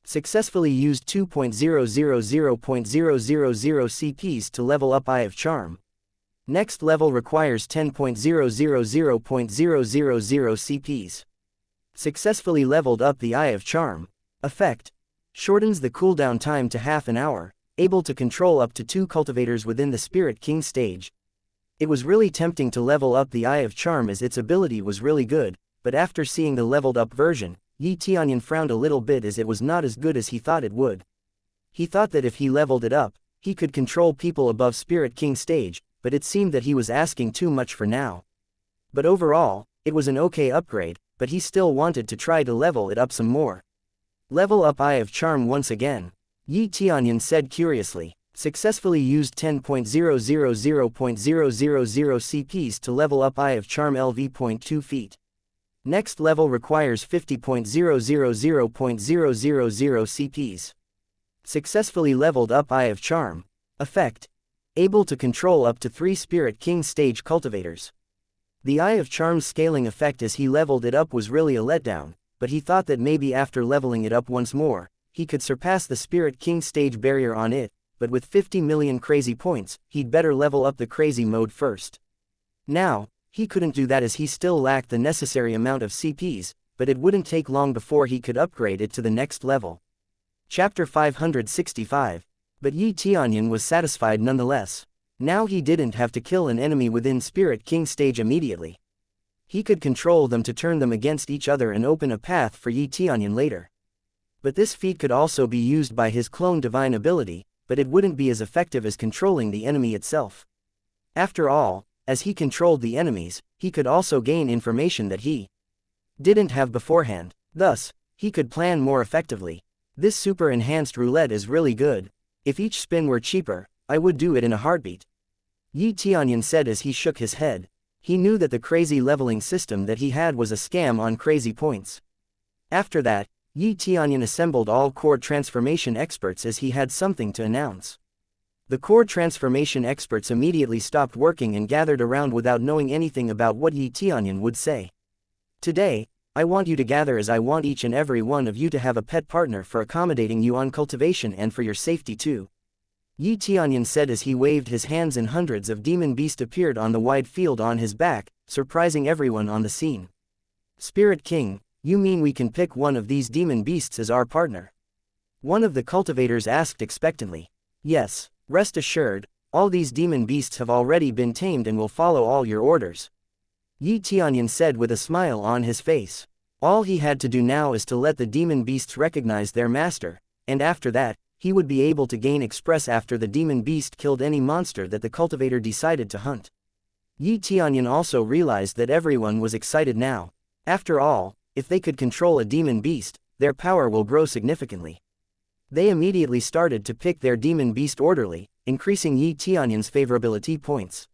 Successfully used 2.000.000 CPs to level up Eye of Charm. Next level requires 10.000.000 CPs. Successfully leveled up the Eye of Charm. Effect. Shortens the cooldown time to half an hour, able to control up to 2 cultivators within the Spirit King stage. It was really tempting to level up the Eye of Charm as its ability was really good, but after seeing the leveled up version, Yi Tianyun frowned a little bit as it was not as good as he thought it would. He thought that if he leveled it up, he could control people above Spirit King stage, but it seemed that he was asking too much for now. But overall, it was an okay upgrade, but he still wanted to try to level it up some more. Level up Eye of Charm once again. Yi Tianyun said curiously. Successfully used 10.000.000 CPs to level up Eye of Charm LV.2 feet. Next level requires 50.000.000 CPs. Successfully leveled up Eye of Charm. Effect. Able to control up to 3 Spirit King stage cultivators. The Eye of Charm's scaling effect as he leveled it up was really a letdown, but he thought that maybe after leveling it up once more, he could surpass the Spirit King stage barrier on it, but with 50 million crazy points, he'd better level up the crazy mode first. Now, he couldn't do that as he still lacked the necessary amount of CPs, but it wouldn't take long before he could upgrade it to the next level. Chapter 565. But Tianyun was satisfied nonetheless. Now he didn't have to kill an enemy within Spirit King stage immediately. He could control them to turn them against each other and open a path for Tianyun later. But this feat could also be used by his clone divine ability, but it wouldn't be as effective as controlling the enemy itself. After all, as he controlled the enemies, he could also gain information that he didn't have beforehand. Thus, he could plan more effectively. This super enhanced roulette is really good. If each spin were cheaper, I would do it in a heartbeat. Tianyun said as he shook his head. He knew that the crazy leveling system that he had was a scam on crazy points. After that, Tianyun assembled all core transformation experts as he had something to announce. The core transformation experts immediately stopped working and gathered around without knowing anything about what Tianyun would say. Today, I want you to gather as I want each and every one of you to have a pet partner for accommodating you on cultivation and for your safety too. Tianyun said as he waved his hands and hundreds of demon beasts appeared on the wide field on his back, surprising everyone on the scene. Spirit King, you mean we can pick one of these demon beasts as our partner? One of the cultivators asked expectantly. Yes, rest assured, all these demon beasts have already been tamed and will follow all your orders. Tianyun said with a smile on his face. All he had to do now is to let the demon beasts recognize their master, and after that, he would be able to gain express after the demon beast killed any monster that the cultivator decided to hunt. Tianyun also realized that everyone was excited now. After all, if they could control a demon beast, their power will grow significantly. They immediately started to pick their demon beast orderly, increasing Tianyun's favorability points.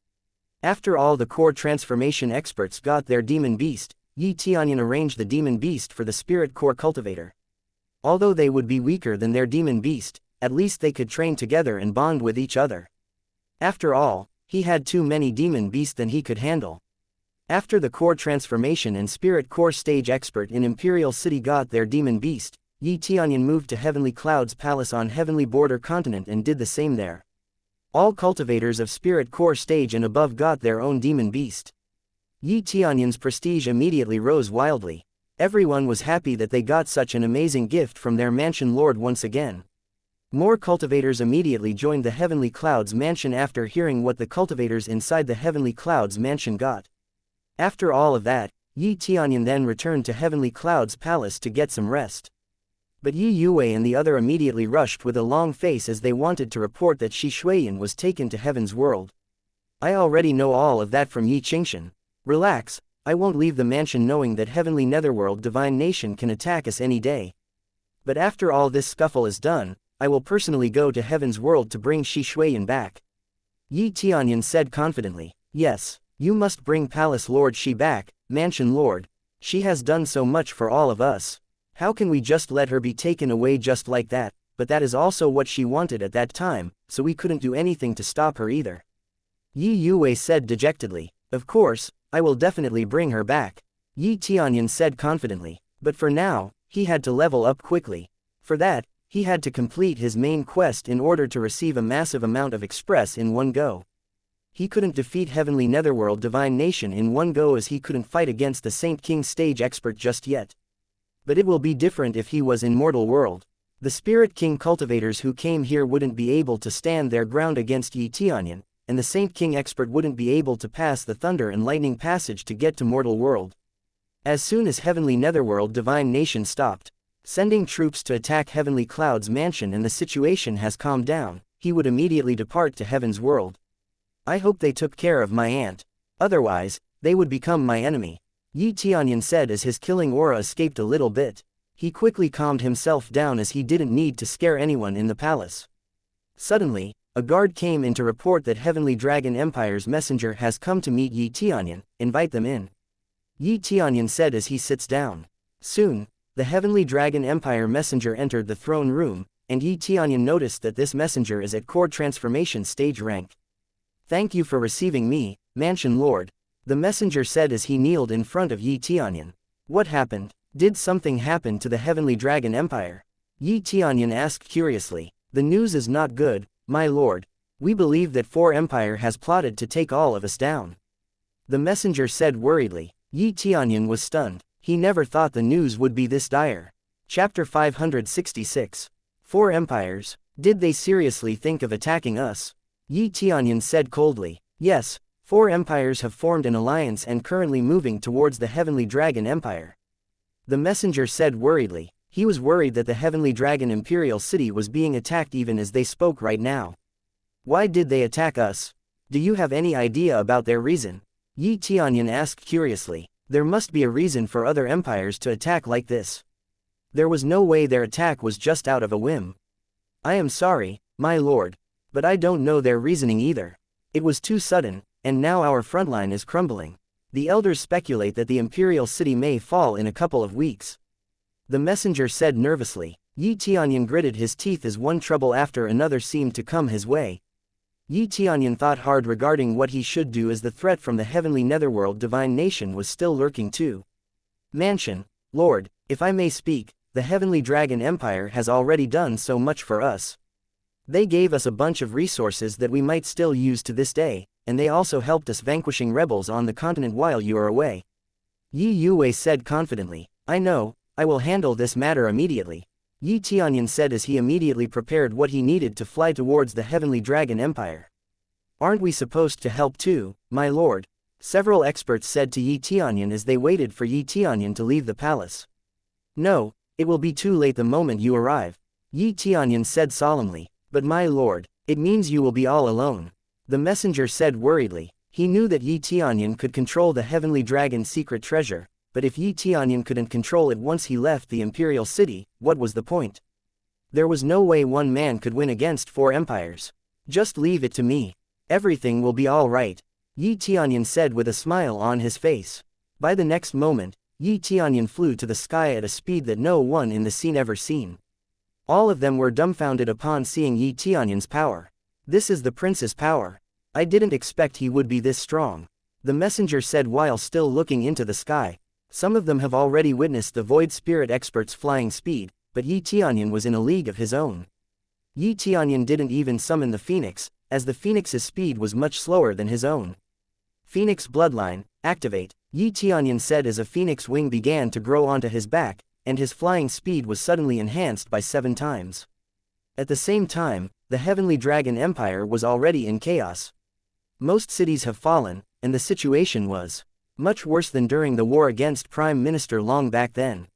After all the core transformation experts got their demon beast, Tianyun arranged the demon beast for the spirit core cultivator. Although they would be weaker than their demon beast, at least they could train together and bond with each other. After all, he had too many demon beasts than he could handle. After the core transformation and spirit core stage expert in Imperial City got their demon beast, Tianyun moved to Heavenly Cloud's palace on Heavenly Border Continent and did the same there. All cultivators of spirit core stage and above got their own demon beast. Tianyun's prestige immediately rose wildly. Everyone was happy that they got such an amazing gift from their mansion lord once again. More cultivators immediately joined the Heavenly Clouds mansion after hearing what the cultivators inside the Heavenly Clouds mansion got. After all of that, Tianyun then returned to Heavenly Cloud's palace to get some rest. But Yue and the other immediately rushed with a long face as they wanted to report that Xuan was taken to Heaven's world. I already know all of that from Xianxia. Relax, I won't leave the mansion knowing that Heavenly Netherworld Divine Nation can attack us any day. But after all this scuffle is done, I will personally go to Heaven's world to bring Xuan back. Tianyun said confidently. Yes, you must bring Palace Lord Shi back, Mansion Lord. She has done so much for all of us. How can we just let her be taken away just like that? But that is also what she wanted at that time, so we couldn't do anything to stop her either. Yue said dejectedly. Of course, I will definitely bring her back. Tianyun said confidently. But for now, he had to level up quickly. For that, he had to complete his main quest in order to receive a massive amount of express in one go. He couldn't defeat Heavenly Netherworld Divine Nation in one go as he couldn't fight against the Saint King stage expert just yet. But it will be different if he was in Mortal World. The Spirit King cultivators who came here wouldn't be able to stand their ground against Tianyun, and the Saint King expert wouldn't be able to pass the Thunder and Lightning passage to get to Mortal World. As soon as Heavenly Netherworld Divine Nation stopped sending troops to attack Heavenly Cloud's mansion and the situation has calmed down, he would immediately depart to Heaven's world. I hope they took care of my aunt. Otherwise, they would become my enemy. Tianyun said as his killing aura escaped a little bit. He quickly calmed himself down as he didn't need to scare anyone in the palace. Suddenly, A guard came in to report that Heavenly Dragon Empire's messenger has come to meet Yi Tianyun, invite them in. Yi Tianyun said as he sits down. Soon, the Heavenly Dragon Empire messenger entered the throne room, and Yi Tianyun noticed that this messenger is at core transformation stage rank. Thank you for receiving me, Mansion Lord, the messenger said as he kneeled in front of Yi Tianyun. What happened? Did something happen to the Heavenly Dragon Empire? Yi Tianyun asked curiously. The news is not good, my lord. We believe that Four Empire has plotted to take all of us down. The messenger said worriedly. Yi Tianyun was stunned. He never thought the news would be this dire. Chapter 566. Four Empires. Did they seriously think of attacking us? Yi Tianyun said coldly. Yes, Four Empires have formed an alliance and currently moving towards the Heavenly Dragon Empire. The messenger said worriedly. He was worried that the Heavenly Dragon Imperial City was being attacked even as they spoke right now. Why did they attack us? Do you have any idea about their reason? Yi Tianyun asked curiously. There must be a reason for other empires to attack like this. There was no way their attack was just out of a whim. I am sorry, my lord, but I don't know their reasoning either. It was too sudden, and now our frontline is crumbling. The elders speculate that the Imperial City may fall in a couple of weeks. The messenger said nervously. Yi Tianyun gritted his teeth as one trouble after another seemed to come his way. Yi Tianyun thought hard regarding what he should do as the threat from the heavenly netherworld divine nation was still lurking too. Mansion, Lord, if I may speak, the Heavenly Dragon Empire has already done so much for us. They gave us a bunch of resources that we might still use to this day, and they also helped us vanquishing rebels on the continent while you are away. Yi Yue said confidently. I know, I will handle this matter immediately. Yi Tianyun said as he immediately prepared what he needed to fly towards the Heavenly Dragon Empire. Aren't we supposed to help too, my lord? Several experts said to Yi Tianyun as they waited for Yi Tianyun to leave the palace. No, it will be too late the moment you arrive. Yi Tianyun said solemnly. But my lord, it means you will be all alone. The messenger said worriedly. He knew that Yi Tianyun could control the Heavenly Dragon's secret treasure, but if Yi Tianyun couldn't control it once he left the Imperial City, what was the point? There was no way one man could win against four empires. Just leave it to me. Everything will be all right, Yi Tianyun said with a smile on his face. By the next moment, Yi Tianyun flew to the sky at a speed that no one in the scene ever seen. All of them were dumbfounded upon seeing Yi Tianyun's power. This is the prince's power. I didn't expect he would be this strong, the messenger said while still looking into the sky. Some of them have already witnessed the Void Spirit expert's flying speed, but Yi Tianyun was in a league of his own. Yi Tianyun didn't even summon the Phoenix, as the Phoenix's speed was much slower than his own. Phoenix Bloodline, activate, Yi Tianyun said as a phoenix wing began to grow onto his back, and his flying speed was suddenly enhanced by 7 times. At the same time, the Heavenly Dragon Empire was already in chaos. Most cities have fallen, and the situation was much worse than during the war against Prime Minister Long back then.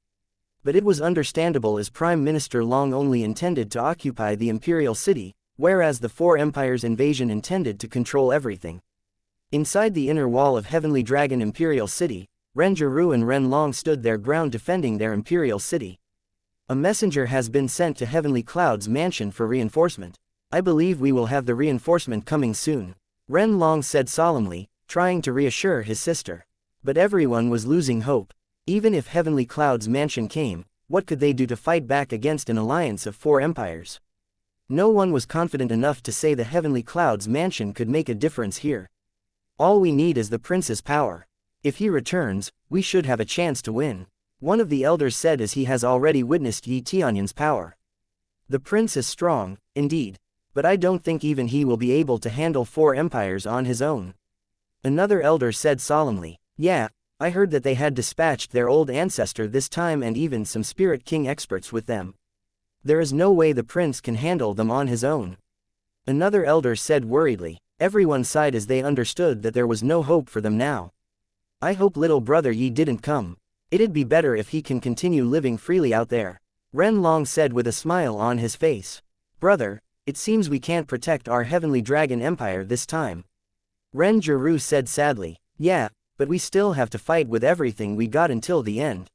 But it was understandable as Prime Minister Long only intended to occupy the Imperial City, whereas the Four Empires' invasion intended to control everything. Inside the inner wall of Heavenly Dragon Imperial City, Ren Jiru and Ren Long stood their ground defending their Imperial City. A messenger has been sent to Heavenly Cloud's mansion for reinforcement. I believe we will have the reinforcement coming soon, Ren Long said solemnly, trying to reassure his sister. But everyone was losing hope. Even if Heavenly Cloud's mansion came, what could they do to fight back against an alliance of 4 empires? No one was confident enough to say the Heavenly Cloud's mansion could make a difference here. All we need is the prince's power. If he returns, we should have a chance to win, one of the elders said as he has already witnessed Yi Tianyun's power. The prince is strong, indeed, but I don't think even he will be able to handle 4 empires on his own. Another elder said solemnly. Yeah, I heard that they had dispatched their old ancestor this time and even some Spirit King experts with them. There is no way the prince can handle them on his own. Another elder said worriedly. Everyone sighed as they understood that there was no hope for them now. I hope little brother Yi didn't come. It'd be better if he can continue living freely out there, Ren Long said with a smile on his face. Brother, it seems we can't protect our Heavenly Dragon Empire this time, Ren Jiru said sadly. Yeah, but we still have to fight with everything we got until the end,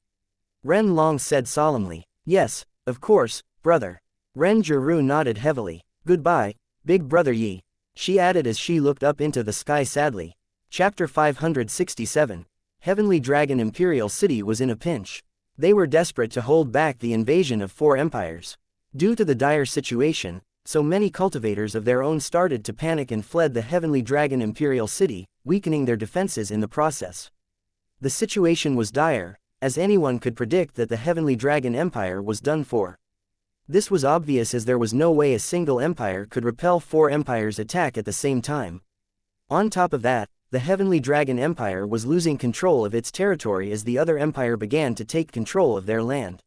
Ren Long said solemnly. Yes, of course, brother. Ren Jiru nodded heavily. Goodbye, Big brother Yi. She added as she looked up into the sky sadly. Chapter 567. Heavenly Dragon Imperial City was in a pinch. They were desperate to hold back the invasion of 4 empires. Due to the dire situation, so many cultivators of their own started to panic and fled the Heavenly Dragon Imperial City, weakening their defenses in the process. The situation was dire, as anyone could predict that the Heavenly Dragon Empire was done for. This was obvious as there was no way a single empire could repel 4 empires' attack at the same time. On top of that, the Heavenly Dragon Empire was losing control of its territory as the other empire began to take control of their land.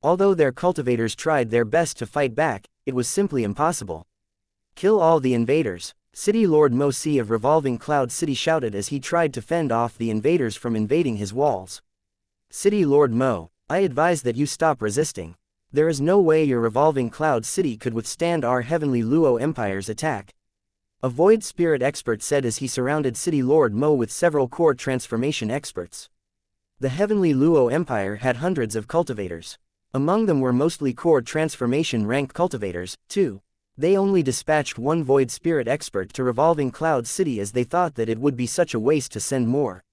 Although their cultivators tried their best to fight back, it was simply impossible. Kill all the invaders, City Lord Mo Si of Revolving Cloud City shouted as he tried to fend off the invaders from invading his walls. City Lord Mo, I advise that you stop resisting. There is no way your Revolving Cloud City could withstand our Heavenly Luo Empire's attack. A Void Spirit expert said as he surrounded City Lord Mo with several core transformation experts. The Heavenly Luo Empire had hundreds of cultivators. Among them were mostly core transformation rank cultivators, too. They only dispatched 1 Void Spirit expert to Revolving Cloud City as they thought that it would be such a waste to send more.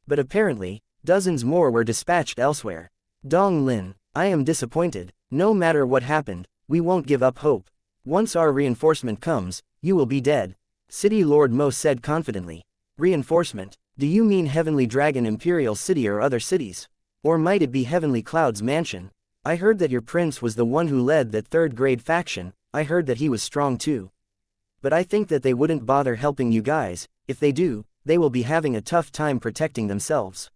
But apparently, dozens more were dispatched elsewhere. Dong Lin, I am disappointed. No matter what happened, we won't give up hope. Once our reinforcement comes, you will be dead, City Lord Mo said confidently. Reinforcement? Do you mean Heavenly Dragon Imperial City or other cities? Or might it be Heavenly Cloud's mansion? I heard that your prince was the one who led that 3rd grade faction. I heard that he was strong too. But I think that they wouldn't bother helping you guys. If they do, they will be having a tough time protecting themselves.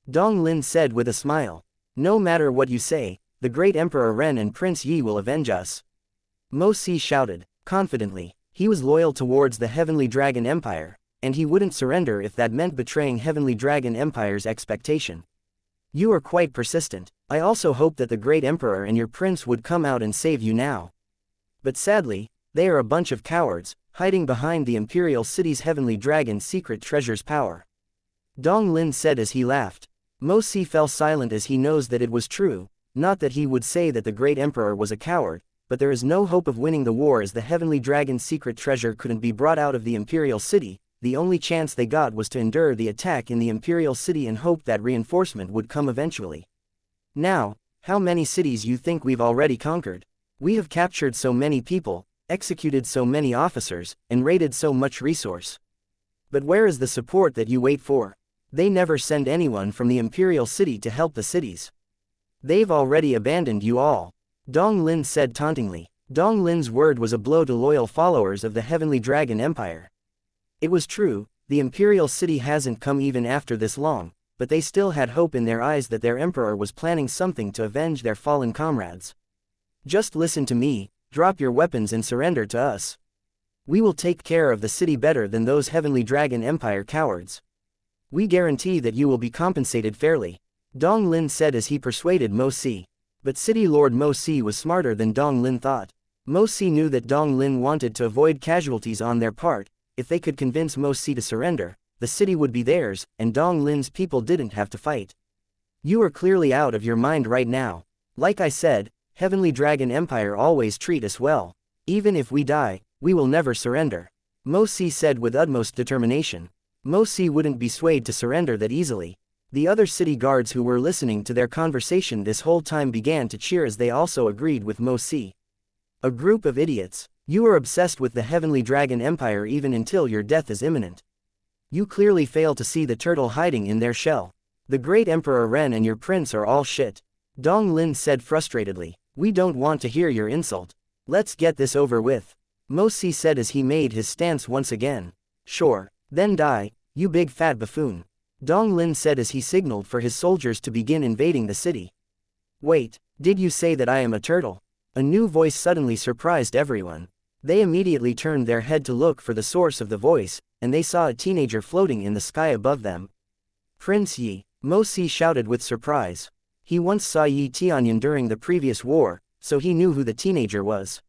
Dong Lin said with a smile. No matter what you say, the great Emperor Ren and Prince Yi will avenge us. Mo Si shouted, confidently. He was loyal towards the Heavenly Dragon Empire, and he wouldn't surrender if that meant betraying Heavenly Dragon Empire's expectation. You are quite persistent. I also hope that the great Emperor and your prince would come out and save you now. But sadly, they are a bunch of cowards, hiding behind the Imperial City's Heavenly Dragon's secret treasure's power. Dong Lin said as he laughed. Mo Si fell silent as he knows that it was true, not that he would say that the great Emperor was a coward, but there is no hope of winning the war as the Heavenly Dragon's secret treasure couldn't be brought out of the Imperial City. The only chance they got was to endure the attack in the Imperial City and hope that reinforcement would come eventually. Now, how many cities you think we've already conquered? We have captured so many people, executed so many officers, and raided so much resource. But where is the support that you wait for? They never send anyone from the Imperial City to help the cities. They've already abandoned you all, Dong Lin said tauntingly. Dong Lin's word was a blow to loyal followers of the Heavenly Dragon Empire. It was true, the Imperial City hasn't come even after this long, but they still had hope in their eyes that their emperor was planning something to avenge their fallen comrades. Just listen to me, drop your weapons and surrender to us. We will take care of the city better than those Heavenly Dragon Empire cowards. We guarantee that you will be compensated fairly, Dong Lin said as he persuaded Mo Si. But City Lord Mo Si was smarter than Dong Lin thought. Mo Si knew that Dong Lin wanted to avoid casualties on their part. If they could convince Mo Si to surrender, the city would be theirs, and Dong Lin's people didn't have to fight. You are clearly out of your mind right now. Like I said, Heavenly Dragon Empire always treat us well. Even if we die, we will never surrender, Mo Si said with utmost determination. Mo Si wouldn't be swayed to surrender that easily. The other city guards who were listening to their conversation this whole time began to cheer as they also agreed with Mo Si. A group of idiots. You are obsessed with the Heavenly Dragon Empire even until your death is imminent. You clearly fail to see the turtle hiding in their shell. The great Emperor Ren and your prince are all shit, Dong Lin said frustratedly. We don't want to hear your insult. Let's get this over with, Mo Si said as he made his stance once again. Sure, then die, you big fat buffoon, Dong Lin said as he signaled for his soldiers to begin invading the city. Wait, did you say that I am a turtle? A new voice suddenly surprised everyone. They immediately turned their head to look for the source of the voice, and they saw a teenager floating in the sky above them. Prince Yi, Mo Si shouted with surprise. He once saw Yi Tianyun during the previous war, so he knew who the teenager was.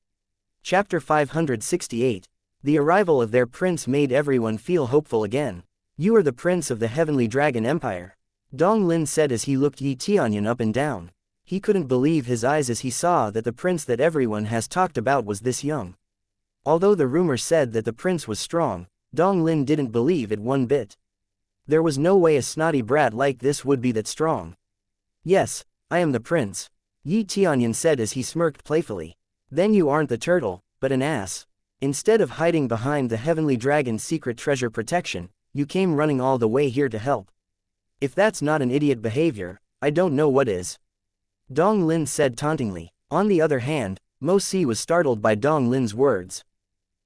Chapter 568. The arrival of their prince made everyone feel hopeful again. You are the prince of the Heavenly Dragon Empire, Dong Lin said as he looked Yi Tianyun up and down. He couldn't believe his eyes as he saw that the prince that everyone has talked about was this young. Although the rumor said that the prince was strong, Dong Lin didn't believe it one bit. There was no way a snotty brat like this would be that strong. Yes, I am the prince, Tianyun said as he smirked playfully. Then you aren't the turtle, but an ass. Instead of hiding behind the Heavenly Dragon's secret treasure protection, you came running all the way here to help. If that's not an idiot behavior, I don't know what is. Dong Lin said tauntingly. On the other hand, Mo Si was startled by Dong Lin's words.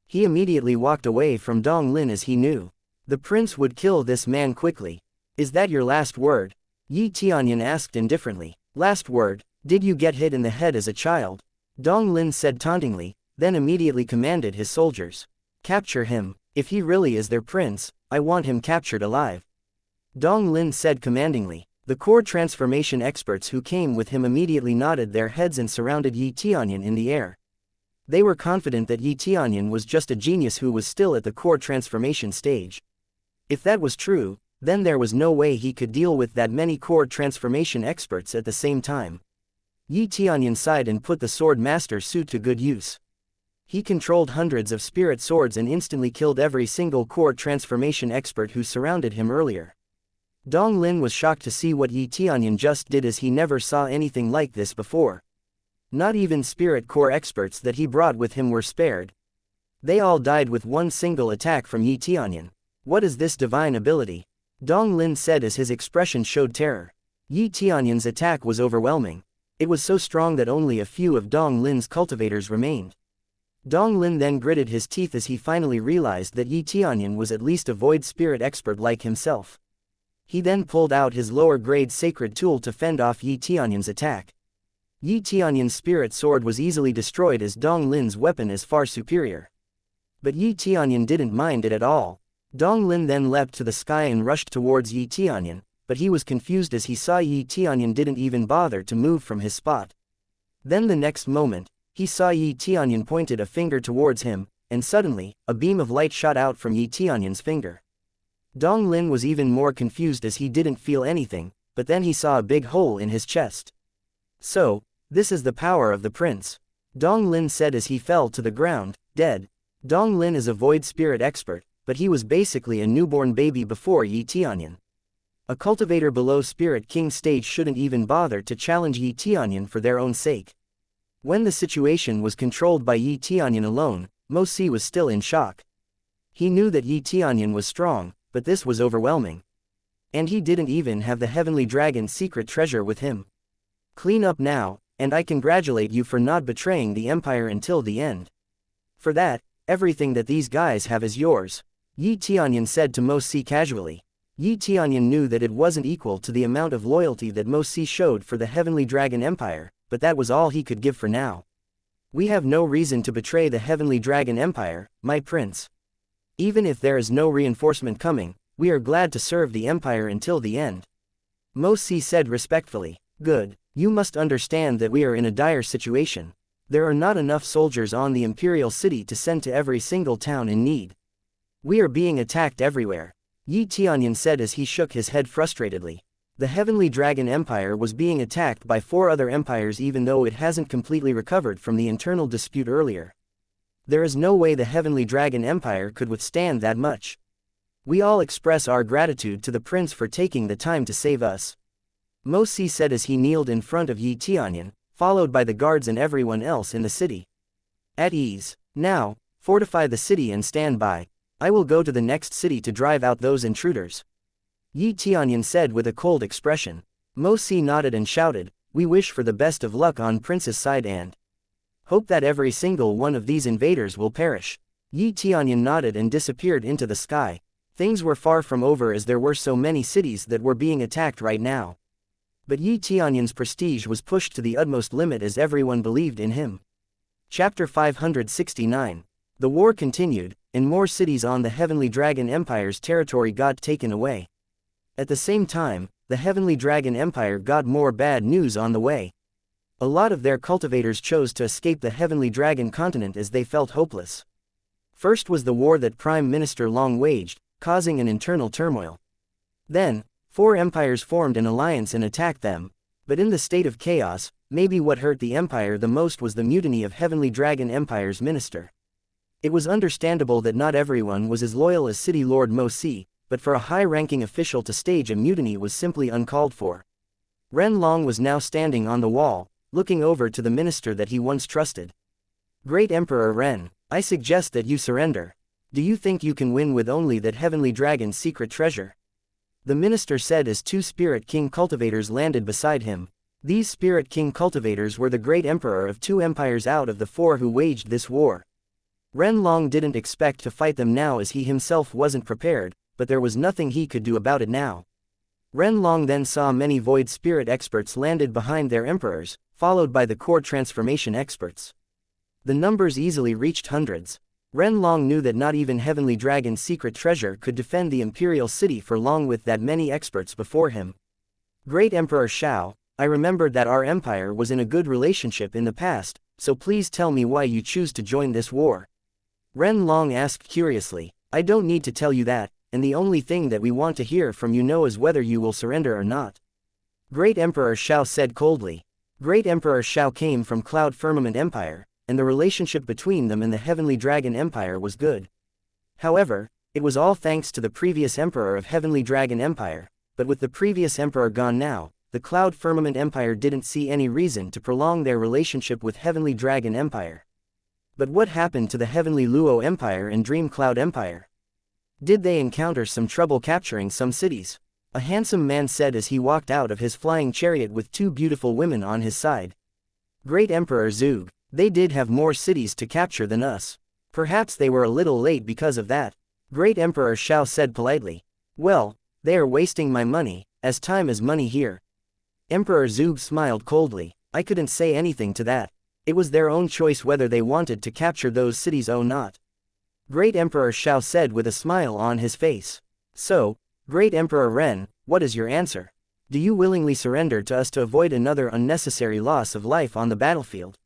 He immediately walked away from Dong Lin as he knew the prince would kill this man quickly. Is that your last word? Tianyun asked indifferently. Last word, did you get hit in the head as a child? Dong Lin said tauntingly, then immediately commanded his soldiers. Capture him, if he really is their prince, I want him captured alive. Dong Lin said commandingly. The core transformation experts who came with him immediately nodded their heads and surrounded Tianyun in the air. They were confident that Tianyun was just a genius who was still at the core transformation stage. If that was true, then there was no way he could deal with that many core transformation experts at the same time. Tianyun sighed and put the sword master suit to good use. He controlled hundreds of spirit swords and instantly killed every single core transformation expert who surrounded him earlier. Dong Lin was shocked to see what Tianyun just did, as he never saw anything like this before. Not even spirit core experts that he brought with him were spared. They all died with one single attack from Tianyun. What is this divine ability? Dong Lin said as his expression showed terror. Tianyun's attack was overwhelming. It was so strong that only a few of Dong Lin's cultivators remained. Dong Lin then gritted his teeth as he finally realized that Tianyun was at least a void spirit expert like himself. He then pulled out his lower-grade sacred tool to fend off Tianyun's attack. Tianyun's spirit sword was easily destroyed as Dong Lin's weapon is far superior. But Tianyun didn't mind it at all. Dong Lin then leapt to the sky and rushed towards Tianyun, but he was confused as he saw Tianyun didn't even bother to move from his spot. Then the next moment, he saw Tianyun pointed a finger towards him, and suddenly, a beam of light shot out from Tianyun's finger. Dong Lin was even more confused as he didn't feel anything, but then he saw a big hole in his chest. So, this is the power of the prince, Dong Lin said as he fell to the ground, dead. Dong Lin is a void spirit expert, but he was basically a newborn baby before Tianyun. A cultivator below Spirit King stage shouldn't even bother to challenge Tianyun for their own sake. When the situation was controlled by Tianyun alone, Mo Si was still in shock. He knew that Tianyun was strong, but this was overwhelming. And he didn't even have the Heavenly Dragon's secret treasure with him. Clean up now, and I congratulate you for not betraying the Empire until the end. For that, everything that these guys have is yours, Tianyun said to Mo Si casually. Tianyun knew that it wasn't equal to the amount of loyalty that Mo Si showed for the Heavenly Dragon Empire, but that was all he could give for now. We have no reason to betray the Heavenly Dragon Empire, my prince. Even if there is no reinforcement coming, we are glad to serve the Empire until the end. Mo Si said respectfully. Good, you must understand that we are in a dire situation. There are not enough soldiers on the Imperial City to send to every single town in need. We are being attacked everywhere, Tianyun said as he shook his head frustratedly. The Heavenly Dragon Empire was being attacked by 4 other empires even though it hasn't completely recovered from the internal dispute earlier. There is no way the Heavenly Dragon Empire could withstand that much. We all express our gratitude to the prince for taking the time to save us, Mo Si said as he kneeled in front of Tianyun, followed by the guards and everyone else in the city. At ease. Now, fortify the city and stand by. I will go to the next city to drive out those intruders, Tianyun said with a cold expression. Mo Si nodded and shouted, we wish for the best of luck on Prince's side and hope that every single one of these invaders will perish. Tianyun nodded and disappeared into the sky. Things were far from over as there were so many cities that were being attacked right now. But Tianyun's prestige was pushed to the utmost limit as everyone believed in him. Chapter 569. The war continued, and more cities on the Heavenly Dragon Empire's territory got taken away. At the same time, the Heavenly Dragon Empire got more bad news on the way. A lot of their cultivators chose to escape the Heavenly Dragon continent as they felt hopeless. First was the war that Prime Minister Long waged, causing an internal turmoil. Then, 4 empires formed an alliance and attacked them, but in the state of chaos, maybe what hurt the empire the most was the mutiny of Heavenly Dragon Empire's minister. It was understandable that not everyone was as loyal as City Lord Mo Si, but for a high-ranking official to stage a mutiny was simply uncalled for. Ren Long was now standing on the wall, looking over to the minister that he once trusted. Great Emperor Ren, I suggest that you surrender. Do you think you can win with only that heavenly dragon's secret treasure? The minister said as two Spirit King cultivators landed beside him. These Spirit King cultivators were the great emperor of two empires out of the four who waged this war. Ren Long didn't expect to fight them now as he himself wasn't prepared, but there was nothing he could do about it now. Ren Long then saw many void spirit experts landed behind their emperors, followed by the core transformation experts. The numbers easily reached hundreds. Ren Long knew that not even Heavenly Dragon's secret treasure could defend the Imperial City for long with that many experts before him. Great Emperor Shao, I remembered that our empire was in a good relationship in the past, so please tell me why you choose to join this war. Ren Long asked curiously. I don't need to tell you that, and the only thing that we want to hear from you know is whether you will surrender or not. Great Emperor Shao said coldly. Great Emperor Shao came from Cloud Firmament Empire, and the relationship between them and the Heavenly Dragon Empire was good. However, it was all thanks to the previous Emperor of Heavenly Dragon Empire, but with the previous Emperor gone now, the Cloud Firmament Empire didn't see any reason to prolong their relationship with Heavenly Dragon Empire. But what happened to the Heavenly Luo Empire and Dream Cloud Empire? Did they encounter some trouble capturing some cities? A handsome man said as he walked out of his flying chariot with two beautiful women on his side. Great Emperor Zug, they did have more cities to capture than us. Perhaps they were a little late because of that. Great Emperor Shao said politely. Well, they are wasting my money, as time is money here. Emperor Zug smiled coldly. I couldn't say anything to that. It was their own choice whether they wanted to capture those cities or not. Great Emperor Shao said with a smile on his face. So, Great Emperor Ren, what is your answer? Do you willingly surrender to us to avoid another unnecessary loss of life on the battlefield?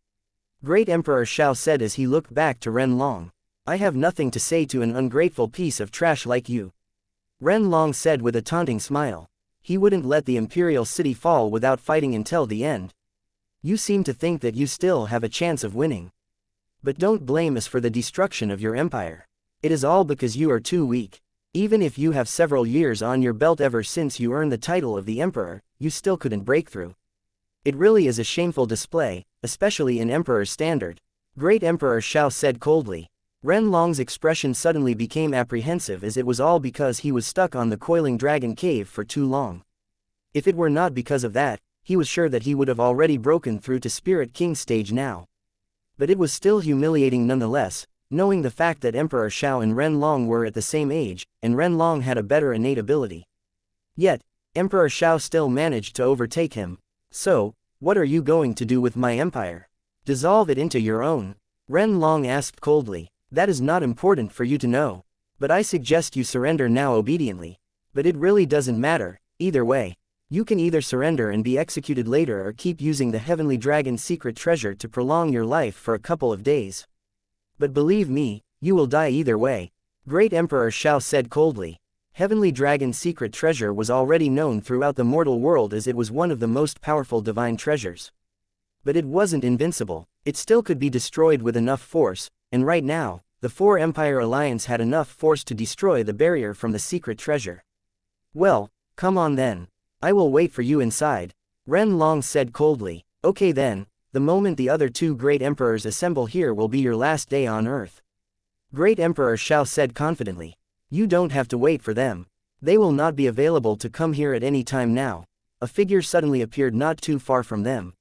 Great Emperor Shao said as he looked back to Ren Long. I have nothing to say to an ungrateful piece of trash like you. Ren Long said with a taunting smile. He wouldn't let the Imperial City fall without fighting until the end. You seem to think that you still have a chance of winning. But don't blame us for the destruction of your empire. It is all because you are too weak. Even if you have several years on your belt ever since you earned the title of the Emperor, you still couldn't break through. It really is a shameful display, especially in Emperor's standard. Great Emperor Shao said coldly. Ren Long's expression suddenly became apprehensive as it was all because he was stuck on the coiling dragon cave for too long. If it were not because of that, he was sure that he would have already broken through to Spirit King stage now. But it was still humiliating nonetheless, knowing the fact that Emperor Shao and Ren Long were at the same age, and Ren Long had a better innate ability. Yet, Emperor Shao still managed to overtake him. So, what are you going to do with my empire? Dissolve it into your own? Ren Long asked coldly. That is not important for you to know. But I suggest you surrender now obediently. But it really doesn't matter, either way. You can either surrender and be executed later or keep using the Heavenly Dragon's secret treasure to prolong your life for a couple of days. But believe me, you will die either way. Great Emperor Shao said coldly. Heavenly Dragon's secret treasure was already known throughout the mortal world as it was one of the most powerful divine treasures. But it wasn't invincible, it still could be destroyed with enough force, and right now, the Four Empire Alliance had enough force to destroy the barrier from the secret treasure. Well, come on then. I will wait for you inside. Ren Long said coldly. Okay then, the moment the other two great emperors assemble here will be your last day on Earth. Great Emperor Shao said confidently. You don't have to wait for them. They will not be available to come here at any time now. A figure suddenly appeared not too far from them.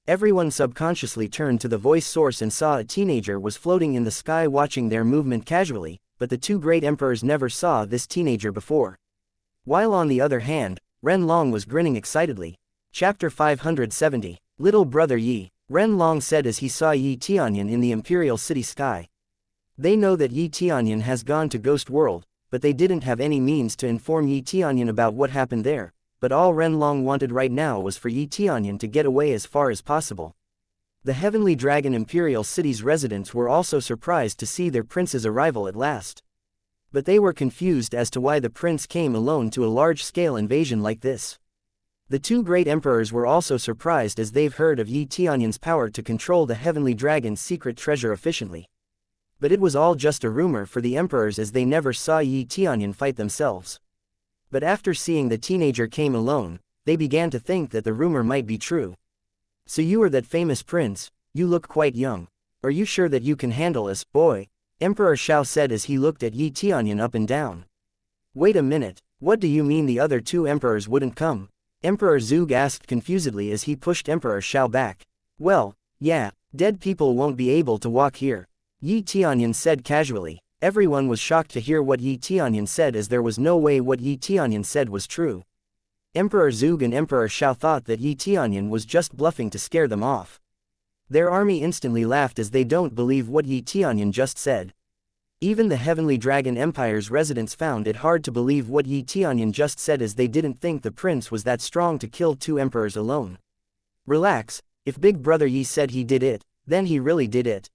Everyone subconsciously turned to the voice source and saw a teenager was floating in the sky watching their movement casually, but the two great emperors never saw this teenager before. While on the other hand, Ren Long was grinning excitedly. Chapter 570. Little Brother Yi, Ren Long said as he saw Yi Tianyun in the Imperial City sky. They know that Yi Tianyun has gone to Ghost World, but they didn't have any means to inform Yi Tianyun about what happened there, but all Ren Long wanted right now was for Yi Tianyun to get away as far as possible. The Heavenly Dragon Imperial City's residents were also surprised to see their prince's arrival at last. But they were confused as to why the prince came alone to a large-scale invasion like this. The two great emperors were also surprised as they've heard of Yi Tianyun's power to control the Heavenly Dragon's secret treasure efficiently. But it was all just a rumor for the emperors, as they never saw Yi Tianyun fight themselves. But after seeing the teenager came alone, they began to think that the rumor might be true. So you are that famous prince, you look quite young. Are you sure that you can handle us, boy? Emperor Xiao said as he looked at Yi Tianyun up and down. Wait a minute, what do you mean the other two emperors wouldn't come? Emperor Zhuge asked confusedly as he pushed Emperor Xiao back. Well, yeah, dead people won't be able to walk here. Yi Tianyun said casually. Everyone was shocked to hear what Yi Tianyun said, as there was no way what Yi Tianyun said was true. Emperor Zhuge and Emperor Xiao thought that Yi Tianyun was just bluffing to scare them off. Their army instantly laughed as they don't believe what Yi Tianyun just said. Even the Heavenly Dragon Empire's residents found it hard to believe what Yi Tianyun just said, as they didn't think the prince was that strong to kill two emperors alone. Relax, if Big Brother Yi said he did it, then he really did it.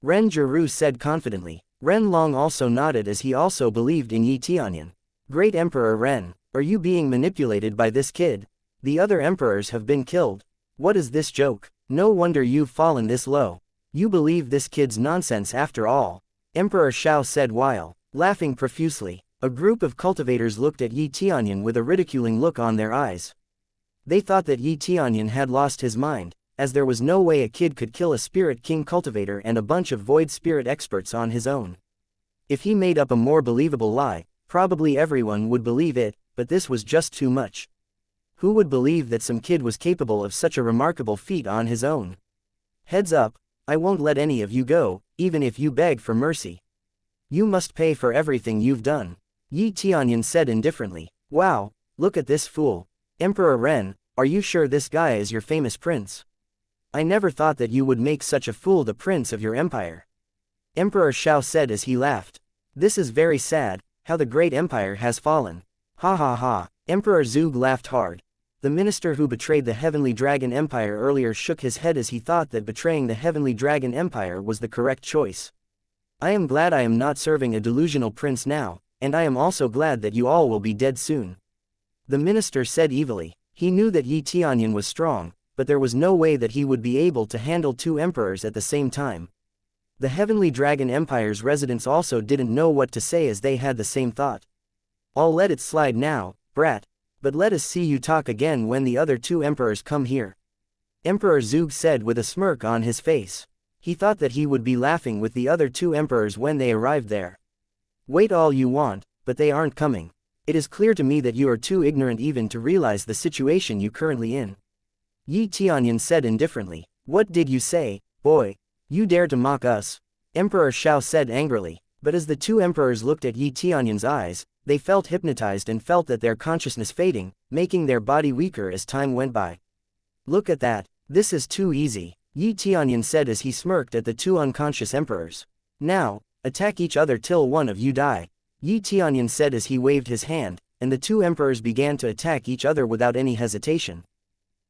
Ren Jiru said confidently. Ren Long also nodded as he also believed in Yi Tianyun. Great Emperor Ren, are you being manipulated by this kid? The other emperors have been killed. What is this joke? No wonder you've fallen this low. You believe this kid's nonsense after all. Emperor Xiao said while laughing profusely. A group of cultivators looked at Yi Tianyun with a ridiculing look on their eyes. They thought that Yi Tianyun had lost his mind, as there was no way a kid could kill a Spirit King cultivator and a bunch of void spirit experts on his own. If he made up a more believable lie, probably everyone would believe it, but this was just too much. Who would believe that some kid was capable of such a remarkable feat on his own? Heads up, I won't let any of you go, even if you beg for mercy. You must pay for everything you've done. Yi Tianyun said indifferently. Wow, look at this fool. Emperor Ren, are you sure this guy is your famous prince? I never thought that you would make such a fool the prince of your empire. Emperor Xiao said as he laughed. This is very sad, how the great empire has fallen. Ha ha ha. Emperor Zhuge laughed hard. The minister who betrayed the Heavenly Dragon Empire earlier shook his head as he thought that betraying the Heavenly Dragon Empire was the correct choice. I am glad I am not serving a delusional prince now, and I am also glad that you all will be dead soon. The minister said evilly. He knew that Yi Tianyun was strong, but there was no way that he would be able to handle two emperors at the same time. The Heavenly Dragon Empire's residents also didn't know what to say, as they had the same thought. I'll let it slide now, brat. But let us see you talk again when the other two emperors come here. Emperor Zhuge said with a smirk on his face. He thought that he would be laughing with the other two emperors when they arrived there. Wait all you want, but they aren't coming. It is clear to me that you are too ignorant even to realize the situation you currently in. Yi Tianyun said indifferently. What did you say, boy? You dare to mock us? Emperor Xiao said angrily. But as the two emperors looked at Yi Tianyun's eyes, they felt hypnotized and felt that their consciousness fading, making their body weaker as time went by. Look at that, this is too easy, Yi Tianyun said as he smirked at the two unconscious emperors. Now, attack each other till one of you die. Yi Tianyun said as he waved his hand, and the two emperors began to attack each other without any hesitation.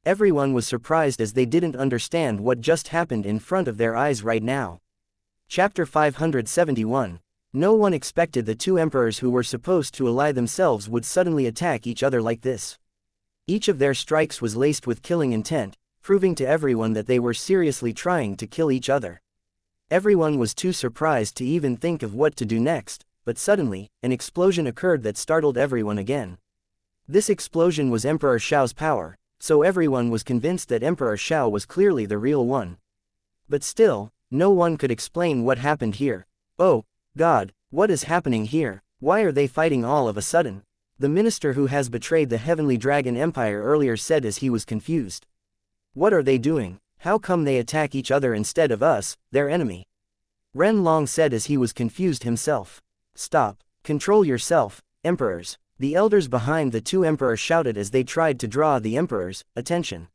Everyone was surprised as they didn't understand what just happened in front of their eyes right now. Chapter 571. No one expected the two emperors who were supposed to ally themselves would suddenly attack each other like this. Each of their strikes was laced with killing intent, proving to everyone that they were seriously trying to kill each other. Everyone was too surprised to even think of what to do next, but suddenly, an explosion occurred that startled everyone again. This explosion was Emperor Xiao's power, so everyone was convinced that Emperor Xiao was clearly the real one. But still, no one could explain what happened here. Oh, God, what is happening here? Why are they fighting all of a sudden? The minister who has betrayed the Heavenly Dragon Empire earlier said as he was confused. What are they doing? How come they attack each other instead of us, their enemy? Ren Long said as he was confused himself. Stop, control yourself, emperors. The elders behind the two emperors shouted as they tried to draw the emperors' attention.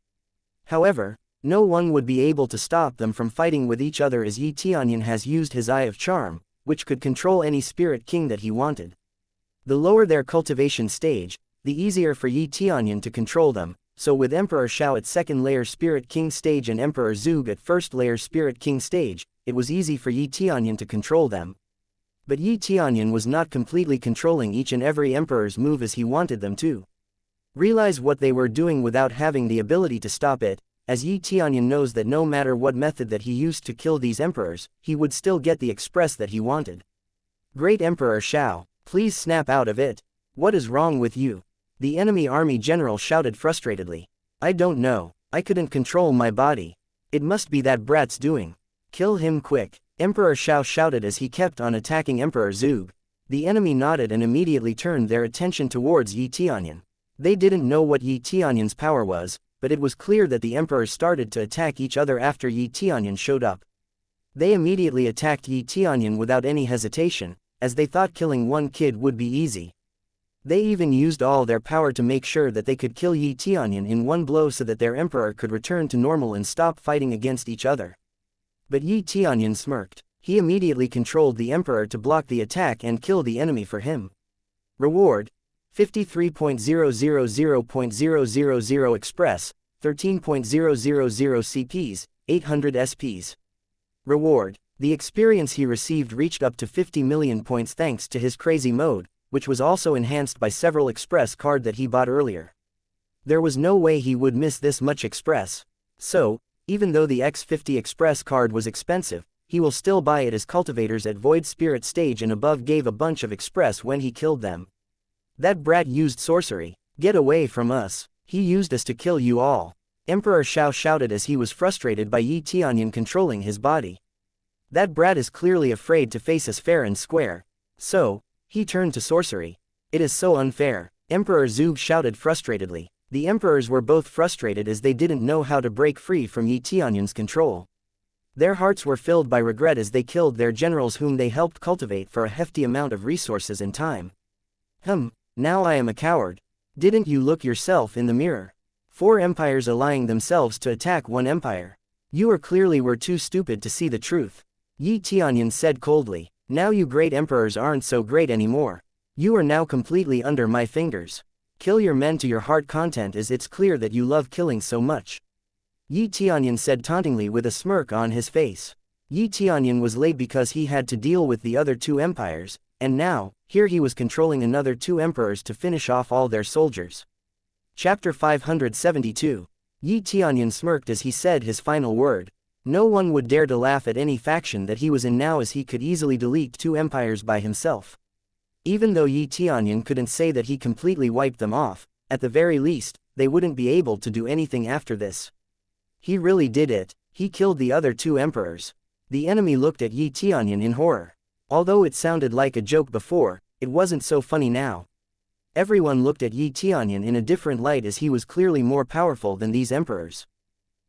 However, no one would be able to stop them from fighting with each other, as Yi Tianyun has used his Eye of Charm, which could control any Spirit King that he wanted. The lower their cultivation stage, the easier for Yi Tianyun to control them, so with Emperor Xiao at second layer Spirit King stage and Emperor Zhuge at first layer Spirit King stage, it was easy for Yi Tianyun to control them. But Yi Tianyun was not completely controlling each and every emperor's move as he wanted them to. Realize what they were doing without having the ability to stop it, as Yi Tianyun knows that no matter what method that he used to kill these emperors, he would still get the express that he wanted. Great Emperor Shao, please snap out of it. What is wrong with you? The enemy army general shouted frustratedly. I don't know, I couldn't control my body. It must be that brat's doing. Kill him quick, Emperor Shao shouted as he kept on attacking Emperor Zug. The enemy nodded and immediately turned their attention towards Yi Tianyun. They didn't know what Yi Tianyun's power was, but it was clear that the emperors started to attack each other after Yi Tianyun showed up. They immediately attacked Yi Tianyun without any hesitation, as they thought killing one kid would be easy. They even used all their power to make sure that they could kill Yi Tianyun in one blow so that their emperor could return to normal and stop fighting against each other. But Yi Tianyun smirked. He immediately controlled the emperor to block the attack and kill the enemy for him. Reward: 53.000.000 Express, 13.000 CPs, 800 SPs. Reward: the experience he received reached up to 50 million points thanks to his crazy mode, which was also enhanced by several express card that he bought earlier. There was no way he would miss this much express. So, even though the X50 express card was expensive, he will still buy it as cultivators at Void Spirit stage and above gave a bunch of express when he killed them. That brat used sorcery. Get away from us. He used us to kill you all. Emperor Shao shouted as he was frustrated by Yi Tianyun controlling his body. That brat is clearly afraid to face us fair and square. So, he turned to sorcery. It is so unfair. Emperor Zug shouted frustratedly. The emperors were both frustrated as they didn't know how to break free from Yi Tianyun's control. Their hearts were filled by regret as they killed their generals whom they helped cultivate for a hefty amount of resources and time. Now I am a coward. Didn't you look yourself in the mirror? 4 empires allying themselves to attack one empire. You are clearly were too stupid to see the truth. Yi Tianyun said coldly. Now you great emperors aren't so great anymore. You are now completely under my fingers. Kill your men to your heart content as it's clear that you love killing so much. Yi Tianyun said tauntingly with a smirk on his face. Yi Tianyun was late because he had to deal with the other 2 empires, and now, here he was controlling another 2 emperors to finish off all their soldiers. Chapter 572. Yi Tianyun smirked as he said his final word. No one would dare to laugh at any faction that he was in now as he could easily delete 2 empires by himself. Even though Yi Tianyun couldn't say that he completely wiped them off, at the very least, they wouldn't be able to do anything after this. He really did it. He killed the other 2 emperors. The enemy looked at Yi Tianyun in horror. Although it sounded like a joke before, it wasn't so funny now. Everyone looked at Yi Tianyun in a different light as he was clearly more powerful than these emperors.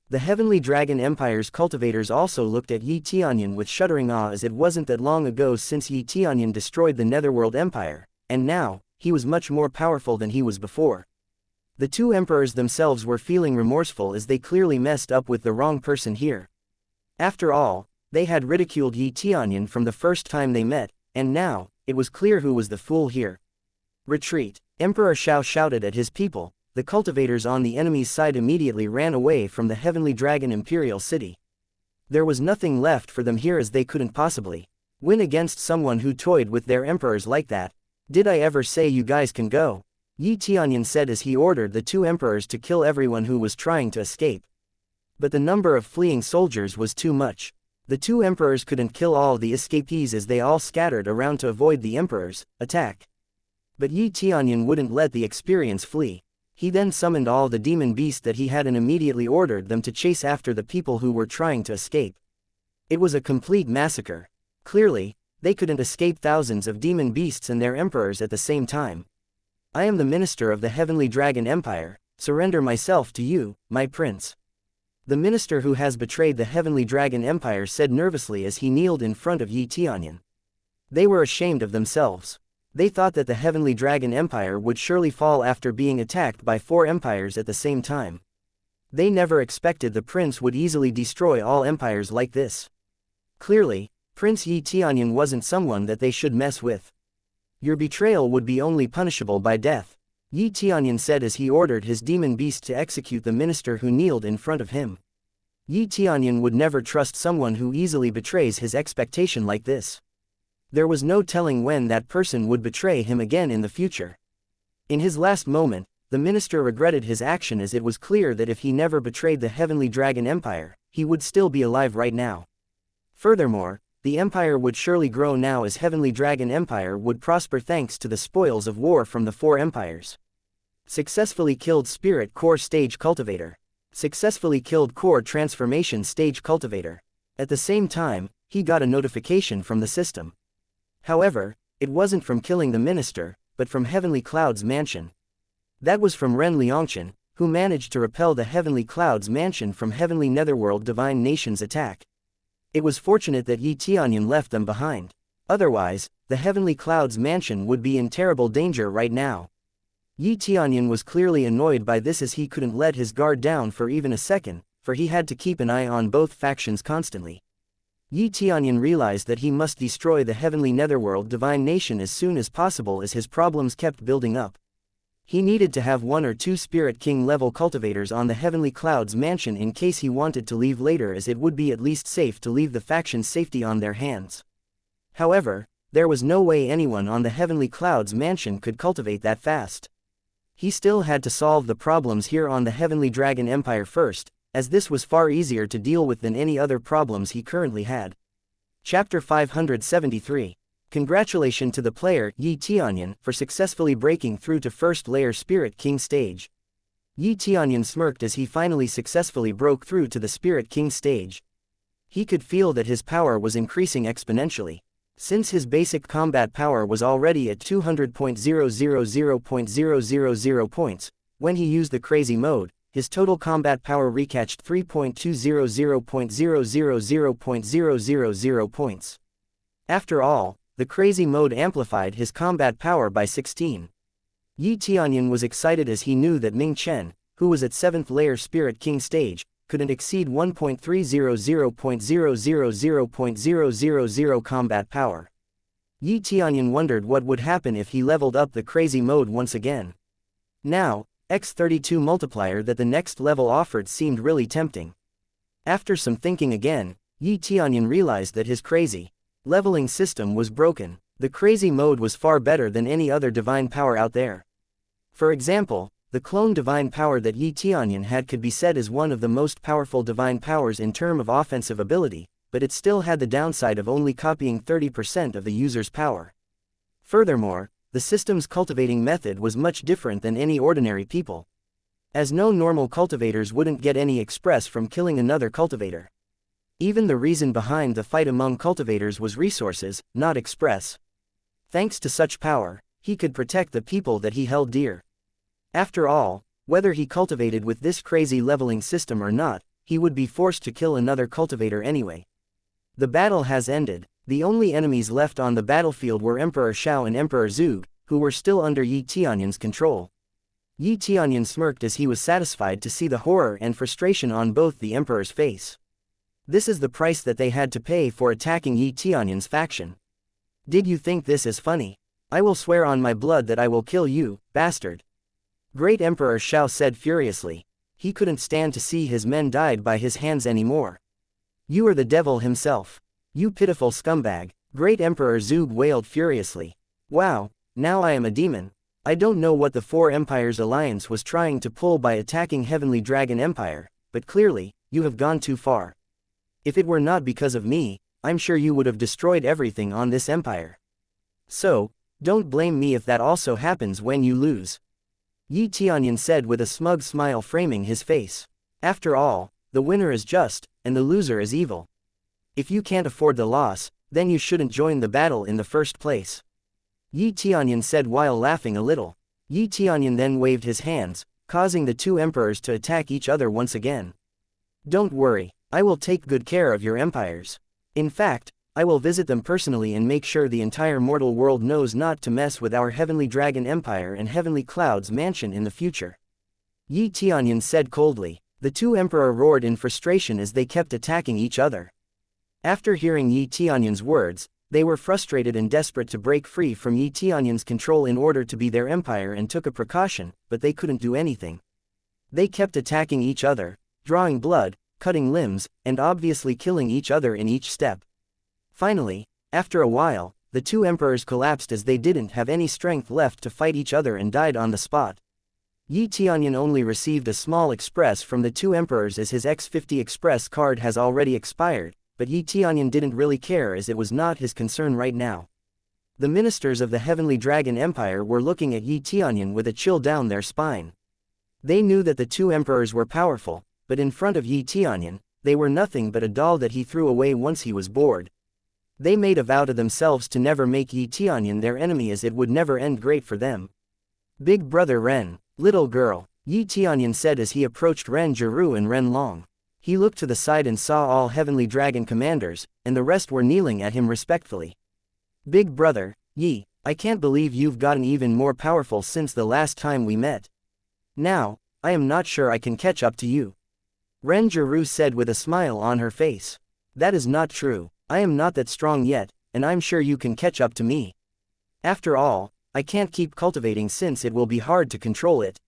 The Heavenly Dragon Empire's cultivators also looked at Yi Tianyun with shuddering awe as it wasn't that long ago since Yi Tianyun destroyed the Netherworld Empire, and now, he was much more powerful than he was before. The 2 emperors themselves were feeling remorseful as they clearly messed up with the wrong person here. After all, they had ridiculed Yi Tianyun from the first time they met, and now, it was clear who was the fool here. Retreat! Emperor Shao shouted at his people. The cultivators on the enemy's side immediately ran away from the Heavenly Dragon Imperial City. There was nothing left for them here as they couldn't possibly win against someone who toyed with their emperors like that. Did I ever say you guys can go? Yi Tianyun said as he ordered the 2 emperors to kill everyone who was trying to escape. But the number of fleeing soldiers was too much. The 2 emperors couldn't kill all the escapees as they all scattered around to avoid the emperor's attack. But Yi Tianyun wouldn't let the experience flee. He then summoned all the demon beasts that he had and immediately ordered them to chase after the people who were trying to escape. It was a complete massacre. Clearly, they couldn't escape thousands of demon beasts and their emperors at the same time. I am the minister of the Heavenly Dragon Empire. Surrender myself to you, my prince. The minister who has betrayed the Heavenly Dragon Empire said nervously as he kneeled in front of Yi Tianyun. They were ashamed of themselves. They thought that the Heavenly Dragon Empire would surely fall after being attacked by 4 empires at the same time. They never expected the prince would easily destroy all empires like this. Clearly, Prince Yi Tianyun wasn't someone that they should mess with. Your betrayal would be only punishable by death, Yi Tianyun said as he ordered his demon beast to execute the minister who kneeled in front of him. Yi Tianyun would never trust someone who easily betrays his expectation like this. There was no telling when that person would betray him again in the future. In his last moment, the minister regretted his action as it was clear that if he never betrayed the Heavenly Dragon Empire, he would still be alive right now. Furthermore, the empire would surely grow now as Heavenly Dragon Empire would prosper thanks to the spoils of war from the four empires. Successfully killed Spirit Core Stage Cultivator. Successfully killed Core Transformation Stage Cultivator. At the same time, he got a notification from the system. However, it wasn't from killing the minister, but from Heavenly Cloud's mansion. That was from Ren Liangchen, who managed to repel the Heavenly Cloud's mansion from Heavenly Netherworld Divine Nation's attack. It was fortunate that Tianyun left them behind. Otherwise, the Heavenly Cloud's mansion would be in terrible danger right now. Tianyun was clearly annoyed by this as he couldn't let his guard down for even a second, for he had to keep an eye on both factions constantly. Tianyun realized that he must destroy the Heavenly Netherworld Divine Nation as soon as possible as his problems kept building up. He needed to have 1 or 2 Spirit King level cultivators on the Heavenly Cloud's mansion in case he wanted to leave later, as it would be at least safe to leave the faction's safety on their hands. However, there was no way anyone on the Heavenly Cloud's mansion could cultivate that fast. He still had to solve the problems here on the Heavenly Dragon Empire first, as this was far easier to deal with than any other problems he currently had. Chapter 573. Congratulations to the player, Tianyun, for successfully breaking through to first layer Spirit King stage. Tianyun smirked as he finally successfully broke through to the Spirit King stage. He could feel that his power was increasing exponentially. Since his basic combat power was already at 200.000.000 points, when he used the crazy mode, his total combat power reached 3.200.000.000 points. After all, the crazy mode amplified his combat power by 16. Tianyun was excited as he knew that Ming Chen, who was at 7th layer Spirit King stage, couldn't exceed 1.300.000.000 combat power. Tianyun wondered what would happen if he leveled up the crazy mode once again. Now, X32 multiplier that the next level offered seemed really tempting. After some thinking again, Tianyun realized that his crazy leveling system was broken. The crazy mode was far better than any other divine power out there. For example, the clone divine power that Tianyun had could be said as one of the most powerful divine powers in terms of offensive ability, but it still had the downside of only copying 30% of the user's power. Furthermore, the system's cultivating method was much different than any ordinary people, as no normal cultivators wouldn't get any express from killing another cultivator. Even the reason behind the fight among cultivators was resources, not express. Thanks to such power, he could protect the people that he held dear. After all, whether he cultivated with this crazy leveling system or not, he would be forced to kill another cultivator anyway. The battle has ended. The only enemies left on the battlefield were Emperor Xiao and Emperor Zug, who were still under Tianyun's control. Tianyun smirked as he was satisfied to see the horror and frustration on both the Emperor's face. This is the price that they had to pay for attacking Tianyun's faction. Did you think this is funny? I will swear on my blood that I will kill you, bastard. Great Emperor Xiao said furiously. He couldn't stand to see his men died by his hands anymore. You are the devil himself. You pitiful scumbag. Great Emperor Zug wailed furiously. Wow, now I am a demon. I don't know what the Four Empires Alliance was trying to pull by attacking Heavenly Dragon Empire, but clearly, you have gone too far. If it were not because of me, I'm sure you would have destroyed everything on this empire. So, don't blame me if that also happens when you lose. Tianyun said with a smug smile framing his face. After all, the winner is just, and the loser is evil. If you can't afford the loss, then you shouldn't join the battle in the first place. Tianyun said while laughing a little. Tianyun then waved his hands, causing the two emperors to attack each other once again. Don't worry, I will take good care of your empires. In fact, I will visit them personally and make sure the entire mortal world knows not to mess with our Heavenly Dragon Empire and Heavenly Cloud's mansion in the future. Tianyun said coldly. The two emperors roared in frustration as they kept attacking each other. After hearing Tianyun's words, they were frustrated and desperate to break free from Tianyun's control in order to be their empire and took a precaution, but they couldn't do anything. They kept attacking each other, drawing blood, cutting limbs, and obviously killing each other in each step. Finally, after a while, the two emperors collapsed as they didn't have any strength left to fight each other and died on the spot. Tianyun only received a small express from the two emperors as his X50 express card has already expired, but Tianyun didn't really care as it was not his concern right now. The ministers of the Heavenly Dragon Empire were looking at Tianyun with a chill down their spine. They knew that the two emperors were powerful, but in front of Tianyun, they were nothing but a doll that he threw away once he was bored. They made a vow to themselves to never make Tianyun their enemy as it would never end great for them. Big brother Ren, little girl, Tianyun said as he approached Ren Jiru and Ren Long. He looked to the side and saw all Heavenly Dragon commanders, and the rest were kneeling at him respectfully. Big brother, Yi, I can't believe you've gotten even more powerful since the last time we met. Now, I am not sure I can catch up to you. Ren Jiru said with a smile on her face. That is not true, I am not that strong yet, and I'm sure you can catch up to me. After all, I can't keep cultivating since it will be hard to control it.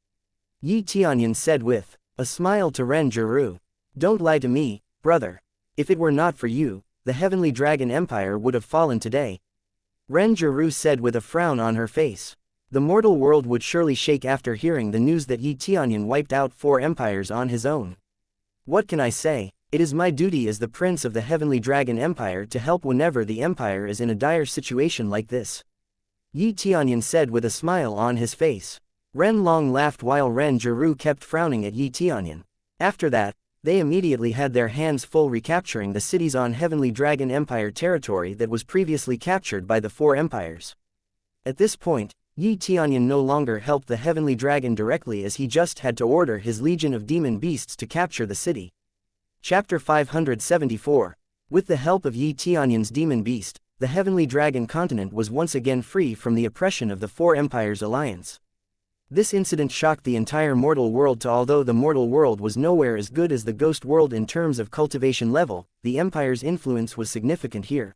Tianyun said with a smile to Ren Jiru. Don't lie to me, brother. If it were not for you, the Heavenly Dragon Empire would have fallen today. Ren Jiru said with a frown on her face. The mortal world would surely shake after hearing the news that Tianyun wiped out 4 empires on his own. What can I say? It is my duty as the prince of the Heavenly Dragon Empire to help whenever the empire is in a dire situation like this. Tianyun said with a smile on his face. Ren Long laughed while Ren Jiru kept frowning at Tianyun. After that, they immediately had their hands full recapturing the cities on Heavenly Dragon Empire territory that was previously captured by the 4 empires. At this point, Tianyun no longer helped the Heavenly Dragon directly as he just had to order his legion of demon beasts to capture the city. Chapter 574. With the help of Tianyun's demon beast, the Heavenly Dragon continent was once again free from the oppression of the 4 empires alliance. This incident shocked the entire mortal world although the mortal world was nowhere as good as the ghost world in terms of cultivation level, the empire's influence was significant here.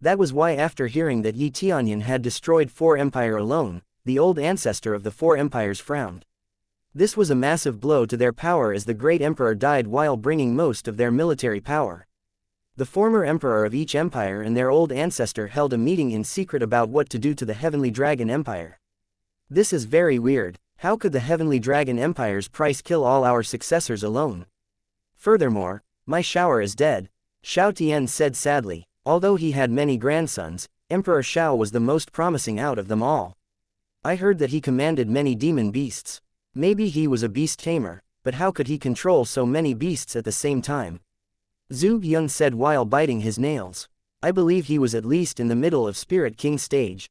That was why after hearing that Tianyun had destroyed 4 empire alone, the old ancestor of the 4 empires frowned. This was a massive blow to their power as the great emperor died while bringing most of their military power. The former emperor of each empire and their old ancestor held a meeting in secret about what to do to the Heavenly Dragon Empire. This is very weird. How could the Heavenly Dragon Empire's price kill all our successors alone? Furthermore, my shower is dead, Xiao Tian said sadly. Although he had many grandsons, Emperor Xiao was the most promising out of them all. I heard that he commanded many demon beasts. Maybe he was a beast tamer, but how could he control so many beasts at the same time? Zhu Yun said while biting his nails. I believe he was at least in the middle of Spirit King stage.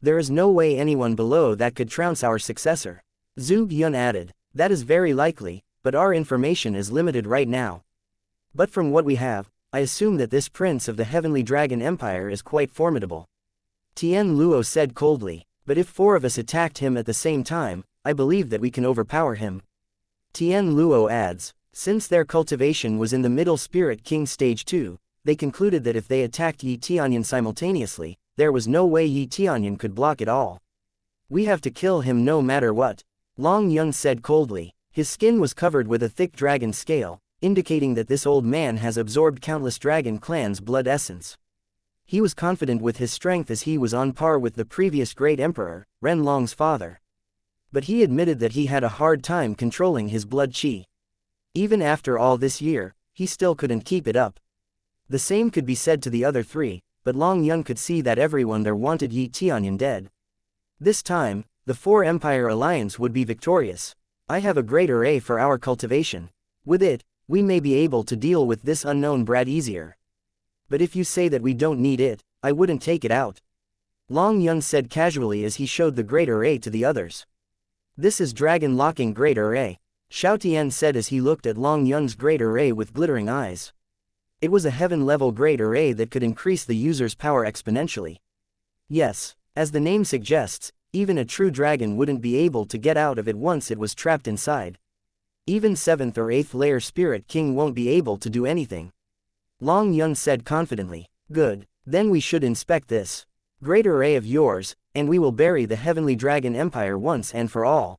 There is no way anyone below that could trounce our successor. Zhu Yun added. That is very likely, but our information is limited right now. But from what we have, I assume that this prince of the Heavenly Dragon Empire is quite formidable. Tian Luo said coldly, but if 4 of us attacked him at the same time, I believe that we can overpower him. Tian Luo adds, since their cultivation was in the middle Spirit King stage 2, they concluded that if they attacked Tianyun simultaneously, there was no way Tianyun could block it all. We have to kill him no matter what. Long Yun said coldly. His skin was covered with a thick dragon scale, indicating that this old man has absorbed countless dragon clans' blood essence. He was confident with his strength as he was on par with the previous great emperor, Ren Long's father. But he admitted that he had a hard time controlling his blood qi. Even after all this year, he still couldn't keep it up. The same could be said to the other 3, but Long Yun could see that everyone there wanted Tianyun dead. This time, the 4 Empire Alliance would be victorious. I have a great array for our cultivation. With it, we may be able to deal with this unknown brat easier. But if you say that we don't need it, I wouldn't take it out. Long Yun said casually as he showed the great array to the others. This is dragon locking great array, Xiao Tian said as he looked at Long Yun's great array with glittering eyes. It was a heaven-level great array that could increase the user's power exponentially. Yes, as the name suggests, even a true dragon wouldn't be able to get out of it once it was trapped inside. Even 7th or 8th layer Spirit King won't be able to do anything. Long Yun said confidently. Good, then we should inspect this great array of yours, and we will bury the Heavenly Dragon Empire once and for all.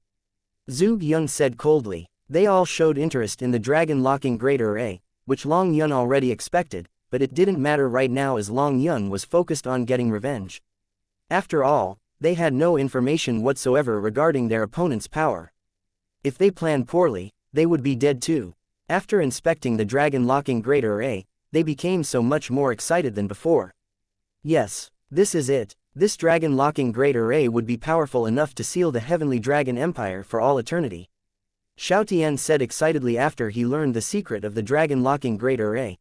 Zhu Yun said coldly. They all showed interest in the dragon-locking great array, which Long Yun already expected, but it didn't matter right now as Long Yun was focused on getting revenge. After all, they had no information whatsoever regarding their opponent's power. If they planned poorly, they would be dead too. After inspecting the dragon-locking great array, they became so much more excited than before. Yes, this is it. This dragon-locking great array would be powerful enough to seal the Heavenly Dragon Empire for all eternity. Xuan Tian said excitedly after he learned the secret of the dragon-locking great array.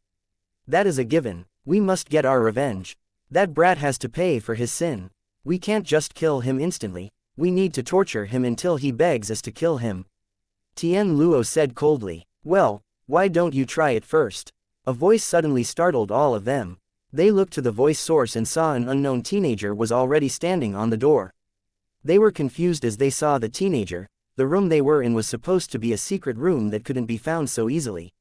That is a given. We must get our revenge. That brat has to pay for his sin. We can't just kill him instantly. We need to torture him until he begs us to kill him. Tian Luo said coldly. Well, why don't you try it first? A voice suddenly startled all of them. They looked to the voice source and saw an unknown teenager was already standing on the door. They were confused as they saw the teenager. The room they were in was supposed to be a secret room that couldn't be found so easily.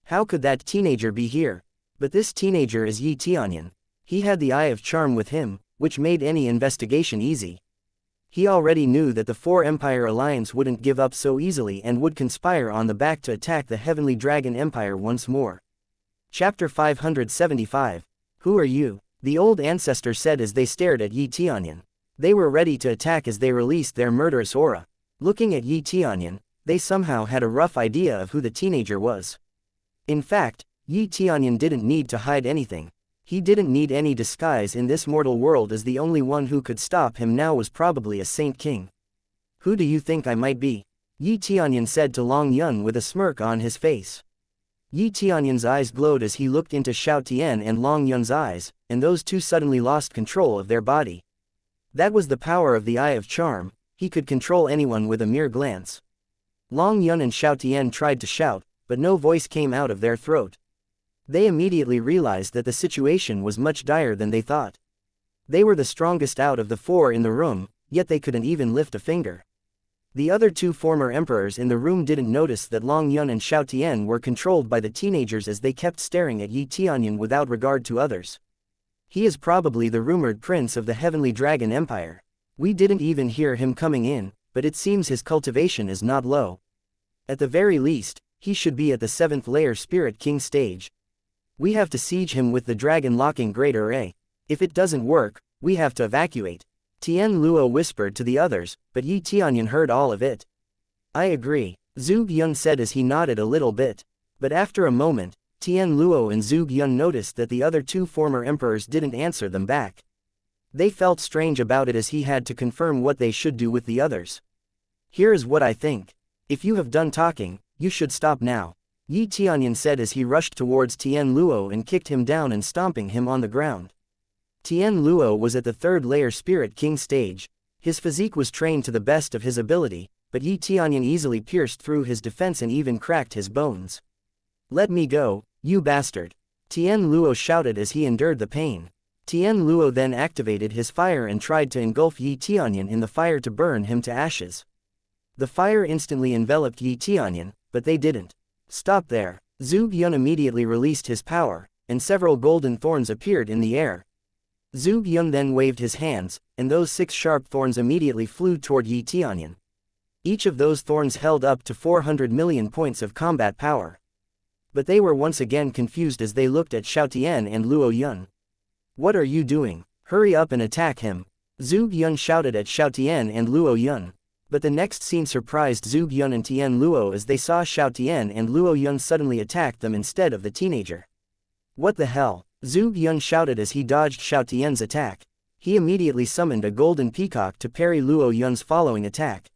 How could that teenager be here? But this teenager is Yi Tianyun. He had the Eye of Charm with him, which made any investigation easy. He already knew that the Four Empire Alliance wouldn't give up so easily and would conspire on the back to attack the Heavenly Dragon Empire once more. Chapter 575. Who are you? The old ancestor said as they stared at Yi Tianyun. They were ready to attack as they released their murderous aura. Looking at Yi Tianyun, they somehow had a rough idea of who the teenager was. In fact, Yi Tianyun didn't need to hide anything. He didn't need any disguise in this mortal world, as the only one who could stop him now was probably a Saint King. Who do you think I might be? Yi Tianyun said to Long Yun with a smirk on his face. Yi Tianyun's eyes glowed as he looked into Xuan Tian and Long Yun's eyes, and those two suddenly lost control of their body. That was the power of the Eye of Charm. He could control anyone with a mere glance. Long Yun and Xuan Tian tried to shout, but no voice came out of their throat. They immediately realized that the situation was much dire than they thought. They were the strongest out of the four in the room, yet they couldn't even lift a finger. The other two former emperors in the room didn't notice that Long Yun and Xuan Tian were controlled by the teenagers as they kept staring at Yi Tianyun without regard to others. He is probably the rumored prince of the Heavenly Dragon Empire. We didn't even hear him coming in, but it seems his cultivation is not low. At the very least, he should be at the 7th layer Spirit King stage. We have to siege him with the dragon-locking great array. If it doesn't work, we have to evacuate. Tian Luo whispered to the others, but Yi Tianyun heard all of it. I agree, Zhuge Yun said as he nodded a little bit. But after a moment, Tian Luo and Zhuge Yun noticed that the other two former emperors didn't answer them back. They felt strange about it as he had to confirm what they should do with the others. Here is what I think. If you have done talking, you should stop now, Yi Tianyun said as he rushed towards Tian Luo and kicked him down and stomping him on the ground. Tian Luo was at the 3rd layer Spirit King stage. His physique was trained to the best of his ability, but Yi Tianyun easily pierced through his defense and even cracked his bones. Let me go, you bastard! Tian Luo shouted as he endured the pain. Tian Luo then activated his fire and tried to engulf Yi Tianyun in the fire to burn him to ashes. The fire instantly enveloped Yi Tianyun, but they didn't. Stop there. Zhuge Yun immediately released his power, and several golden thorns appeared in the air. Zhuge Yun then waved his hands, and those 6 sharp thorns immediately flew toward Yi Tianyun. Each of those thorns held up to 400 million points of combat power. But they were once again confused as they looked at Xuan Tian and Luo Yun. What are you doing? Hurry up and attack him! Zhuge Yun shouted at Xuan Tian and Luo Yun. But the next scene surprised Zhuge Yun and Tian Luo as they saw Xuan Tian and Luo Yun suddenly attack them instead of the teenager. What the hell? Zhuge Yun shouted as he dodged Xuan Tian's attack. He immediately summoned a golden peacock to parry Luo Yun's following attack.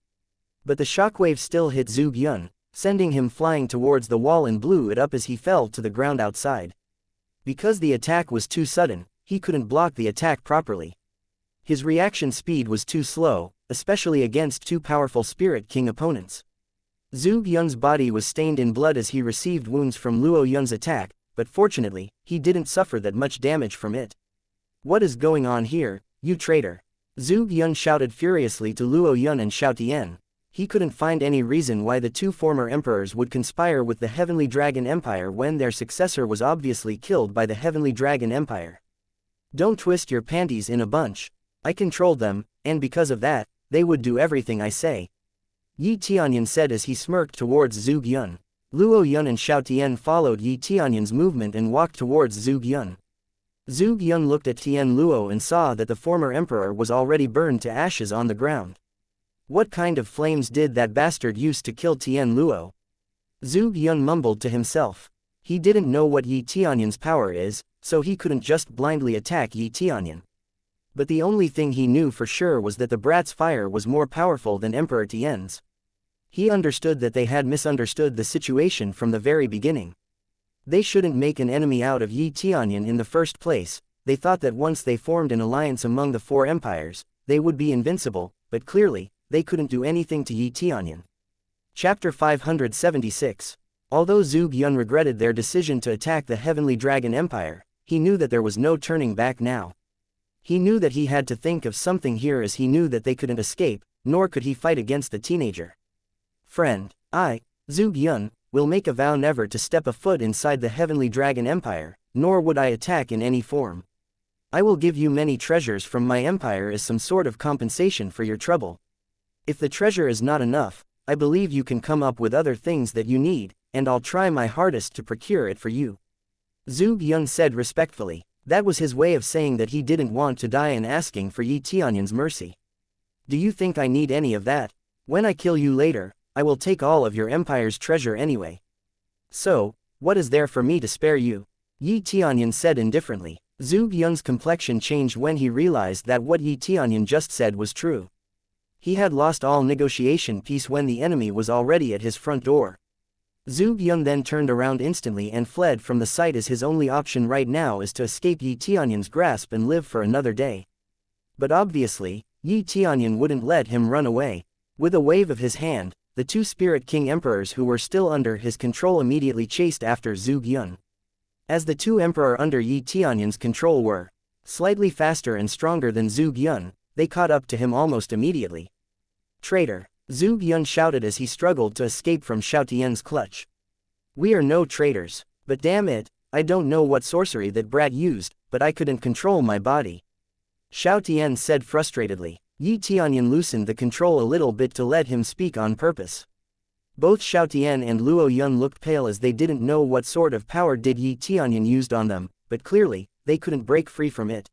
But the shockwave still hit Zhuge Yun, sending him flying towards the wall and blew it up as he fell to the ground outside. Because the attack was too sudden, he couldn't block the attack properly. His reaction speed was too slow, especially against two powerful Spirit King opponents. Zhuge Yun's body was stained in blood as he received wounds from Luo Yun's attack, but fortunately, he didn't suffer that much damage from it. What is going on here, you traitor? Zhuge Yun shouted furiously to Luo Yun and Xuan Tian. He couldn't find any reason why the two former emperors would conspire with the Heavenly Dragon Empire when their successor was obviously killed by the Heavenly Dragon Empire. Don't twist your panties in a bunch. I controlled them, and because of that, they would do everything I say. Yi Tianyun said as he smirked towards Zhuge Yun. Luo Yun and Xuan Tian followed Yi Tianyun's movement and walked towards Zhuge Yun. Zhuge Yun looked at Tian Luo and saw that the former emperor was already burned to ashes on the ground. What kind of flames did that bastard use to kill Tian Luo? Zhuge Yun mumbled to himself. He didn't know what Yi Tianyun's power is, so he couldn't just blindly attack Yi Tianyun. But the only thing he knew for sure was that the brat's fire was more powerful than Emperor Tian's. He understood that they had misunderstood the situation from the very beginning. They shouldn't make an enemy out of Yi Tianyun in the first place. They thought that once they formed an alliance among the four empires, they would be invincible, but clearly, they couldn't do anything to Yi Tianyun. Chapter 576. Although Zhuge Yun regretted their decision to attack the Heavenly Dragon Empire, he knew that there was no turning back now. He knew that he had to think of something here, as he knew that they couldn't escape, nor could he fight against the teenager. Friend, I, Zhuge Yun, will make a vow never to step a foot inside the Heavenly Dragon Empire, nor would I attack in any form. I will give you many treasures from my empire as some sort of compensation for your trouble. If the treasure is not enough, I believe you can come up with other things that you need, and I'll try my hardest to procure it for you. Zhuge Yun said respectfully. That was his way of saying that he didn't want to die and asking for Yi Tianyun's mercy. Do you think I need any of that? When I kill you later, I will take all of your empire's treasure anyway. So, what is there for me to spare you? Yi Tianyun said indifferently. Zhuge Yun's complexion changed when he realized that what Yi Tianyun just said was true. He had lost all negotiation peace when the enemy was already at his front door. Zhuge Yun then turned around instantly and fled from the site, as his only option right now is to escape Yi Tianyun's grasp and live for another day. But obviously, Yi Tianyun wouldn't let him run away. With a wave of his hand, the two Spirit King Emperors who were still under his control immediately chased after Zhuge Yun. As the two Emperors under Yi Tianyun's control were slightly faster and stronger than Zhuge Yun, they caught up to him almost immediately. Traitor! Zhuge Yun shouted as he struggled to escape from Xiao Tian's clutch. We are no traitors, but damn it, I don't know what sorcery that brat used, but I couldn't control my body. Xiao Tian said frustratedly. Yi Tianyun loosened the control a little bit to let him speak on purpose. Both Xiao Tian and Luo Yun looked pale as they didn't know what sort of power did Yi Tianyun used on them, but clearly, they couldn't break free from it.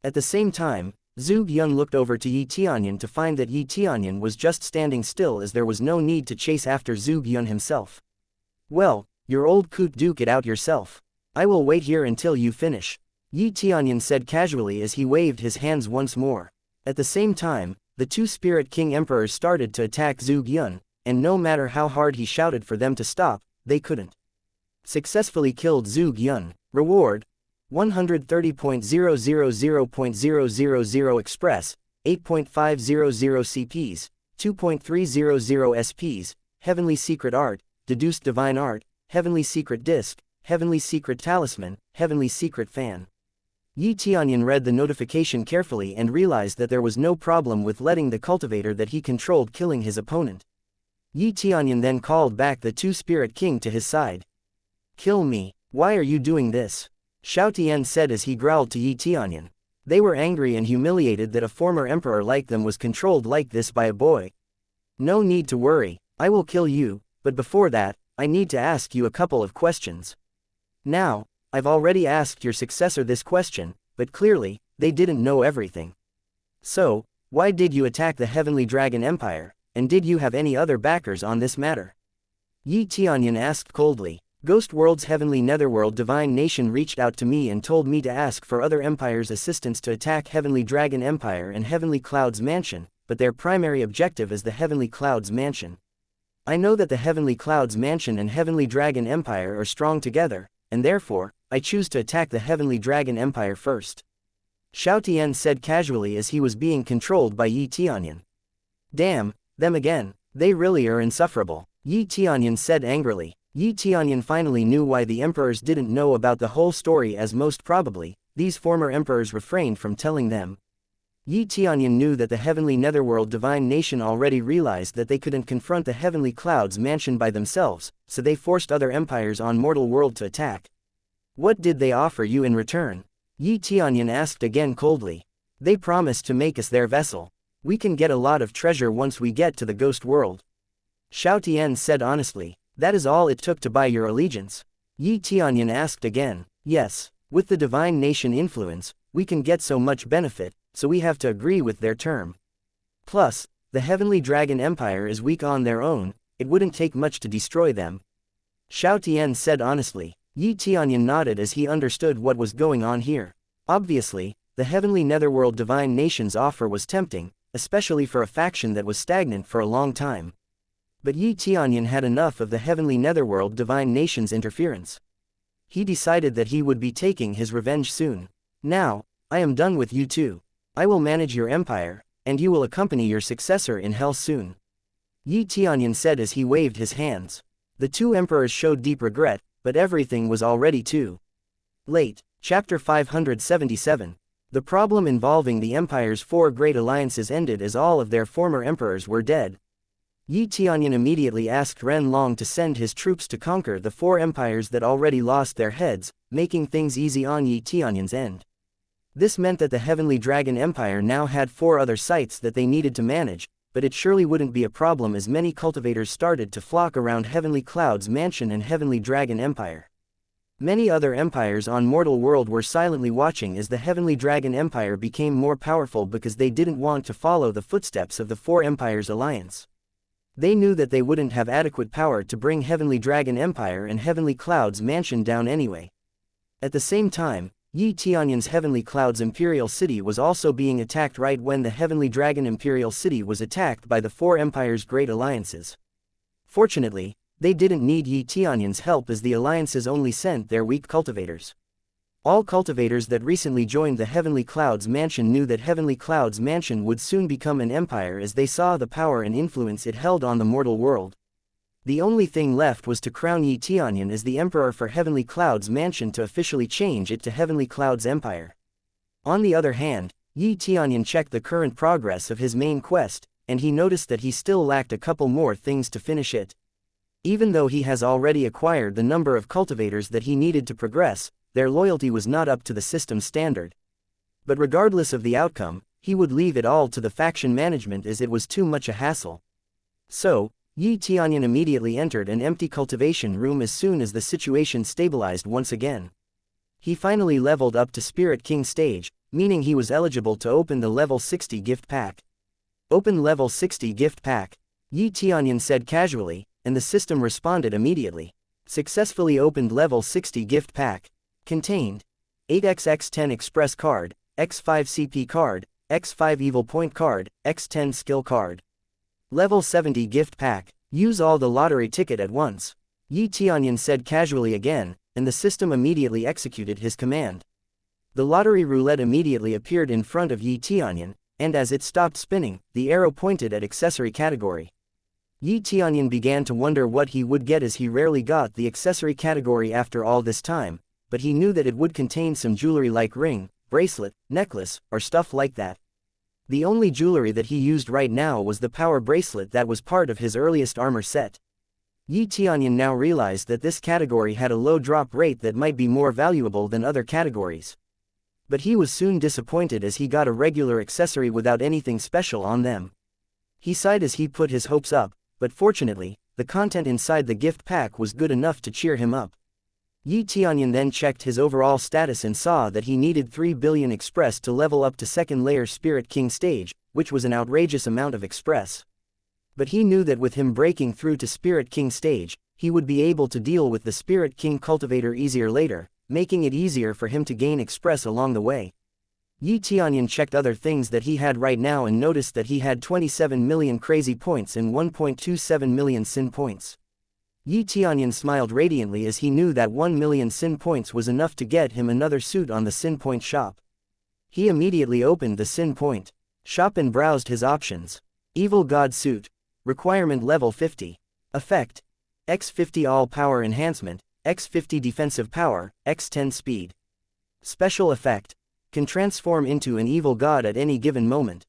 At the same time, Zhuge Yun looked over to Yi Tianyun to find that Yi Tianyun was just standing still, as there was no need to chase after Zhuge Yun himself. Well, your old coot, duke it out yourself. I will wait here until you finish. Yi Tianyun said casually as he waved his hands once more. At the same time, the two Spirit King Emperors started to attack Zhuge Yun, and no matter how hard he shouted for them to stop, they couldn't. Successfully killed Zhuge Yun. Reward: 130.000.000 Express, 8.500 CPs, 2.300 SPs, Heavenly Secret Art, Deduced Divine Art, Heavenly Secret Disc, Heavenly Secret Talisman, Heavenly Secret Fan. Yi Tianyun read the notification carefully and realized that there was no problem with letting the cultivator that he controlled killing his opponent. Yi Tianyun then called back the two Spirit King to his side. Kill me, why are you doing this? Xiao Tian said as he growled to Yi Tianyun. They were angry and humiliated that a former emperor like them was controlled like this by a boy. No need to worry, I will kill you, but before that, I need to ask you a couple of questions. Now, I've already asked your successor this question, but clearly, they didn't know everything. So, why did you attack the Heavenly Dragon Empire, and did you have any other backers on this matter? Yi Tianyun asked coldly. Ghost World's Heavenly Netherworld Divine Nation reached out to me and told me to ask for other empires' assistance to attack Heavenly Dragon Empire and Heavenly Cloud's Mansion, but their primary objective is the Heavenly Cloud's Mansion. I know that the Heavenly Cloud's Mansion and Heavenly Dragon Empire are strong together, and therefore, I choose to attack the Heavenly Dragon Empire first. Xiao Tian said casually as he was being controlled by Yi Tianyun. Damn, them again, they really are insufferable, Yi Tianyun said angrily. Yi Tianyun finally knew why the emperors didn't know about the whole story, as most probably, these former emperors refrained from telling them. Yi Tianyun knew that the Heavenly Netherworld Divine Nation already realized that they couldn't confront the Heavenly Cloud's Mansion by themselves, so they forced other empires on mortal world to attack. What did they offer you in return? Yi Tianyun asked again coldly. They promised to make us their vessel. We can get a lot of treasure once we get to the ghost world. Xiao Tian said honestly. That is all it took to buy your allegiance? Yi Tianyun asked again. Yes, with the Divine Nation influence, we can get so much benefit, so we have to agree with their term. Plus, The Heavenly Dragon Empire is weak on their own, it wouldn't take much to destroy them. Xiao Tian said honestly. Tianyun nodded as he understood what was going on here. Obviously, the Heavenly Netherworld Divine Nations offer was tempting, especially for a faction that was stagnant for a long time. But Tianyun had enough of the Heavenly Netherworld Divine Nations interference. He decided that he would be taking his revenge soon. Now, I am done with you too. I will manage your empire, and you will accompany your successor in hell soon. Tianyun said as he waved his hands. The two emperors showed deep regret, but everything was already too late. Chapter 577. The problem involving the empire's four great alliances ended as all of their former emperors were dead. Tianyun immediately asked Ren Long to send his troops to conquer the four empires that already lost their heads, making things easy on Tianyun's end. This meant that the Heavenly Dragon Empire now had four other sites that they needed to manage, but it surely wouldn't be a problem as many cultivators started to flock around Heavenly Cloud's mansion and Heavenly Dragon Empire. Many other empires on mortal world were silently watching as the Heavenly Dragon Empire became more powerful because they didn't want to follow the footsteps of the Four Empires Alliance. They knew that they wouldn't have adequate power to bring Heavenly Dragon Empire and Heavenly Cloud's mansion down anyway. At the same time, Tianyun's Heavenly Cloud's Imperial City was also being attacked right when the Heavenly Dragon Imperial City was attacked by the Four Empires' Great Alliances. Fortunately, they didn't need Tianyun's help as the alliances only sent their weak cultivators. All cultivators that recently joined the Heavenly Cloud's mansion knew that Heavenly Cloud's mansion would soon become an empire as they saw the power and influence it held on the mortal world. The only thing left was to crown Tianyun as the emperor for Heavenly Cloud's mansion to officially change it to Heavenly Cloud's empire. On the other hand, Tianyun checked the current progress of his main quest, and he noticed that he still lacked a couple more things to finish it. Even though he has already acquired the number of cultivators that he needed to progress, their loyalty was not up to the system's standard. But regardless of the outcome, he would leave it all to the faction management as it was too much a hassle. So, Tianyun immediately entered an empty cultivation room as soon as the situation stabilized once again. He finally leveled up to Spirit King stage, meaning he was eligible to open the level 60 gift pack. Open level 60 gift pack, Tianyun said casually, and the system responded immediately. Successfully opened level 60 gift pack. Contained 8xx10 express card, x5 CP card, x5 evil point card, x10 skill card. Level 70 gift pack. Use all the lottery ticket at once. Tianyun said casually again, and the system immediately executed his command. The lottery roulette immediately appeared in front of Tianyun, and as it stopped spinning, the arrow pointed at accessory category. Tianyun began to wonder what he would get as he rarely got the accessory category after all this time, but he knew that it would contain some jewelry like ring, bracelet, necklace, or stuff like that. The only jewelry that he used right now was the power bracelet that was part of his earliest armor set. Tianyun now realized that this category had a low drop rate that might be more valuable than other categories. But he was soon disappointed as he got a regular accessory without anything special on them. He sighed as he put his hopes up, but fortunately, the content inside the gift pack was good enough to cheer him up. Tianyun then checked his overall status and saw that he needed 3 billion express to level up to second layer Spirit King stage, which was an outrageous amount of express. But he knew that with him breaking through to Spirit King stage, he would be able to deal with the Spirit King cultivator easier later, making it easier for him to gain express along the way. Tianyun checked other things that he had right now and noticed that he had 27 million crazy points and 1.27 million sin points. Tianyun smiled radiantly as he knew that 1 million sin points was enough to get him another suit on the sin point shop. He immediately opened the sin point shop and browsed his options. Evil God suit. Requirement level 50. Effect. X50 all power enhancement, X50 defensive power, X10 speed. Special effect. Can transform into an evil god at any given moment.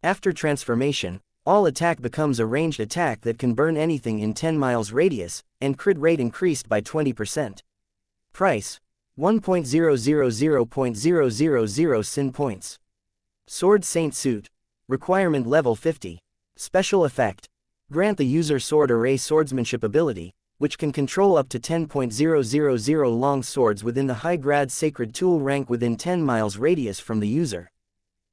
After transformation, all attack becomes a ranged attack that can burn anything in 10 miles radius, and crit rate increased by 20%. Price. 1.000.000 sin points. Sword Saint Suit. Requirement level 50. Special effect. Grant the user sword array swordsmanship ability, which can control up to 10.000 long swords within the high-grade sacred tool rank within 10 miles radius from the user.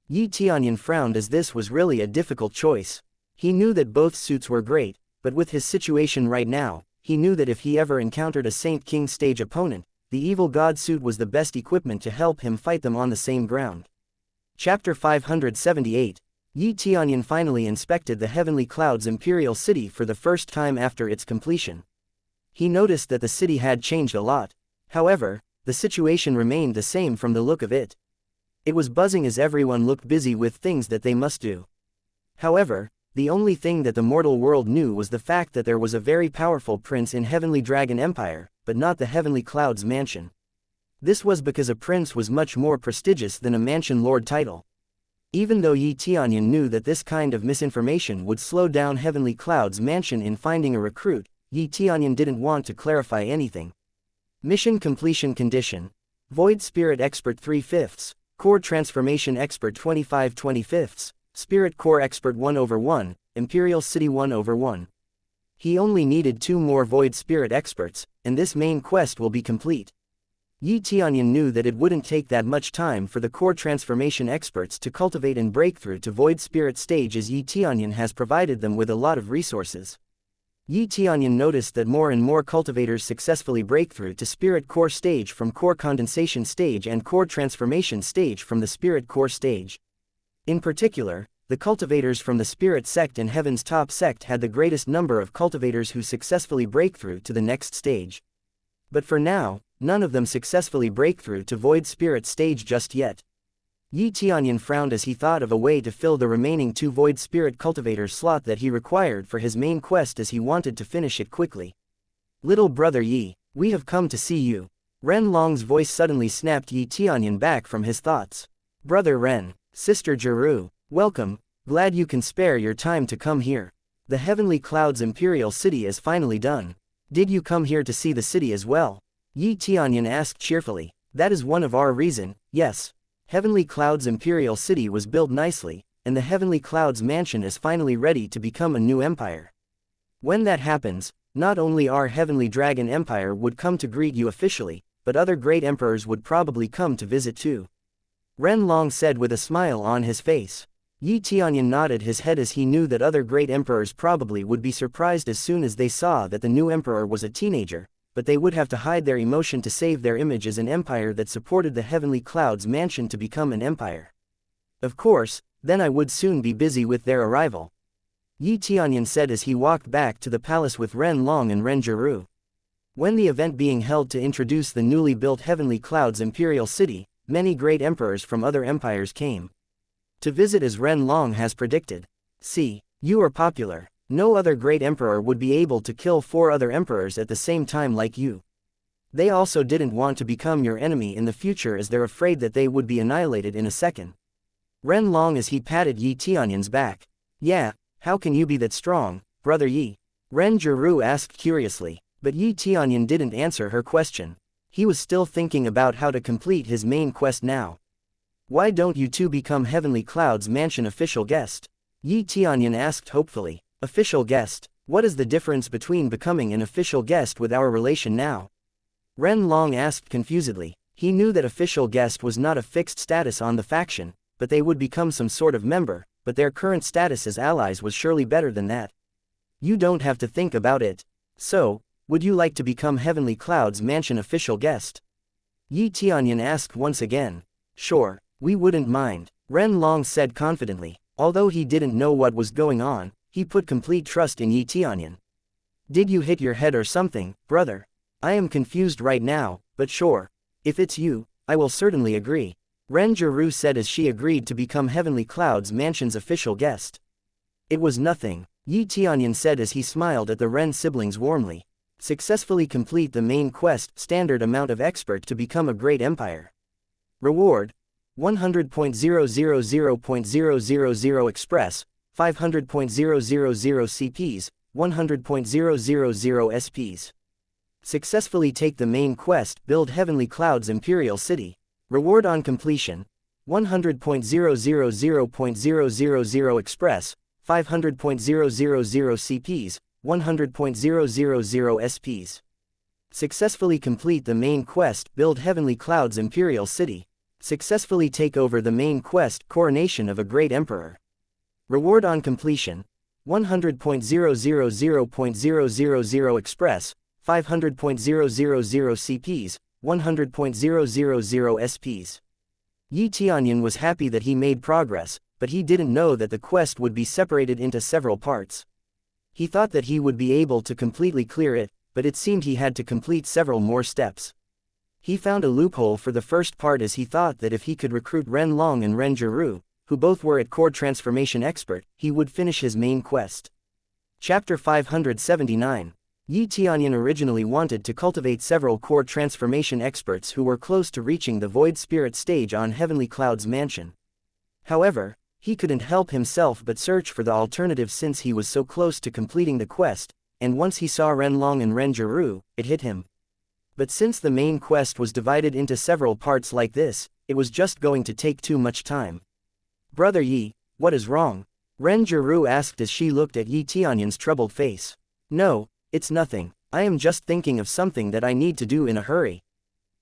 Tianyun frowned as this was really a difficult choice. He knew that both suits were great, but with his situation right now, he knew that if he ever encountered a Saint King stage opponent, the evil god suit was the best equipment to help him fight them on the same ground. Chapter 578. Yi Tianyun finally inspected the Heavenly Cloud's imperial city for the first time after its completion. He noticed that the city had changed a lot. However, the situation remained the same from the look of it. It was buzzing as everyone looked busy with things that they must do. However, the only thing that the mortal world knew was the fact that there was a very powerful prince in Heavenly Dragon Empire, but not the Heavenly Cloud's mansion. This was because a prince was much more prestigious than a mansion lord title. Even though Yi Tianyun knew that this kind of misinformation would slow down Heavenly Cloud's mansion in finding a recruit, Yi Tianyun didn't want to clarify anything. Mission completion condition. Void Spirit Expert 3/5, Core Transformation Expert 25/25, Spirit Core Expert 1/1, Imperial City 1/1. He only needed 2 more Void Spirit Experts, and this main quest will be complete. Yi Tianyun knew that it wouldn't take that much time for the Core Transformation Experts to cultivate and break through to Void Spirit stage, as Yi Tianyun has provided them with a lot of resources. Yi Tianyun noticed that more and more cultivators successfully break through to Spirit Core stage from Core Condensation stage and Core Transformation stage from the Spirit Core stage. In particular, the cultivators from the Spirit Sect and Heaven's Top Sect had the greatest number of cultivators who successfully break through to the next stage. But for now, none of them successfully break through to Void Spirit stage just yet. Yi Tianyun frowned as he thought of a way to fill the remaining 2 Void Spirit cultivator slot that he required for his main quest, as he wanted to finish it quickly. Little brother Yi, we have come to see you. Ren Long's voice suddenly snapped Yi Tianyun back from his thoughts. Brother Ren, Sister Jiru, welcome, glad you can spare your time to come here. The Heavenly Cloud's imperial city is finally done. Did you come here to see the city as well? Yi Tianyun asked cheerfully. That is one of our reason, yes. Heavenly Cloud's imperial city was built nicely, and the Heavenly Cloud's mansion is finally ready to become a new empire. When that happens, not only our Heavenly Dragon Empire would come to greet you officially, but other great emperors would probably come to visit too. Ren Long said with a smile on his face. Yi Tianyun nodded his head as he knew that other great emperors probably would be surprised as soon as they saw that the new emperor was a teenager, but they would have to hide their emotion to save their image as an empire that supported the Heavenly Cloud's mansion to become an empire. Of course, then I would soon be busy with their arrival. Yi Tianyun said as he walked back to the palace with Ren Long and Ren Jiru. When the event being held to introduce the newly built Heavenly Cloud's imperial city, many great emperors from other empires came to visit, as Ren Long has predicted. See, you are popular. No other great emperor would be able to kill 4 other emperors at the same time like you. They also didn't want to become your enemy in the future, as they're afraid that they would be annihilated in a second. Ren Long as he patted Yi Tianyun's back. Yeah, how can you be that strong, brother Yi? Ren Jiru asked curiously, but Yi Tianyun didn't answer her question. He was still thinking about how to complete his main quest now. Why don't you two become Heavenly Cloud's mansion official guest? Yi Tianyun asked hopefully. Official guest, what is the difference between becoming an official guest with our relation now? Ren Long asked confusedly. He knew that official guest was not a fixed status on the faction, but they would become some sort of member, but their current status as allies was surely better than that. You don't have to think about it. So, would you like to become Heavenly Cloud's mansion official guest? Yi Tianyun asked once again. Sure, we wouldn't mind, Ren Long said confidently. Although he didn't know what was going on, he put complete trust in Yi Tianyun. Did you hit your head or something, brother? I am confused right now, but sure. If it's you, I will certainly agree. Ren Jiru said as she agreed to become Heavenly Cloud's mansion's official guest. It was nothing, Yi Tianyun said as he smiled at the Ren siblings warmly. Successfully complete the main quest, standard amount of expert to become a great empire. Reward: 100.000.000 Express, 500.000 CPs, 100.000 SPs. Successfully take the main quest, build Heavenly Cloud's imperial city. Reward on completion: 100.000.000 Express, 500.000 CPs, 100.000 SPs. Successfully complete the main quest, build Heavenly Cloud's imperial city. Successfully take over the main quest, coronation of a great emperor. Reward on completion: 100.000.000 Express, 500.000 CPs, 100.000 SPs. Yi Tianyun was happy that he made progress, but he didn't know that the quest would be separated into several parts. He thought that he would be able to completely clear it, but it seemed he had to complete several more steps. He found a loophole for the first part as he thought that if he could recruit Ren Long and Ren Jiru, who both were at core transformation expert, he would finish his main quest. Chapter 579. Yi Tianyun originally wanted to cultivate several core transformation experts who were close to reaching the Void Spirit stage on Heavenly Cloud's mansion. However, he couldn't help himself but search for the alternative since he was so close to completing the quest, and once he saw Ren Long and Ren Jiru, it hit him. But since the main quest was divided into several parts like this, it was just going to take too much time. Brother Yi, what is wrong? Ren Jiru asked as she looked at Yi Tianyun's troubled face. No, it's nothing, I am just thinking of something that I need to do in a hurry.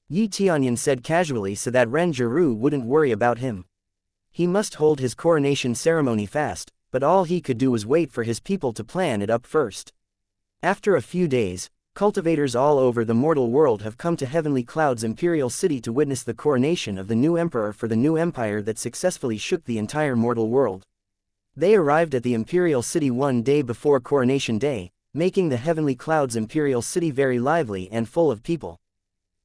Yi Tianyun said casually so that Ren Jiru wouldn't worry about him. He must hold his coronation ceremony fast, but all he could do was wait for his people to plan it up first. After a few days, cultivators all over the mortal world have come to Heavenly Cloud's imperial city to witness the coronation of the new emperor for the new empire that successfully shook the entire mortal world. They arrived at the imperial city one day before coronation day, making the Heavenly Cloud's imperial city very lively and full of people.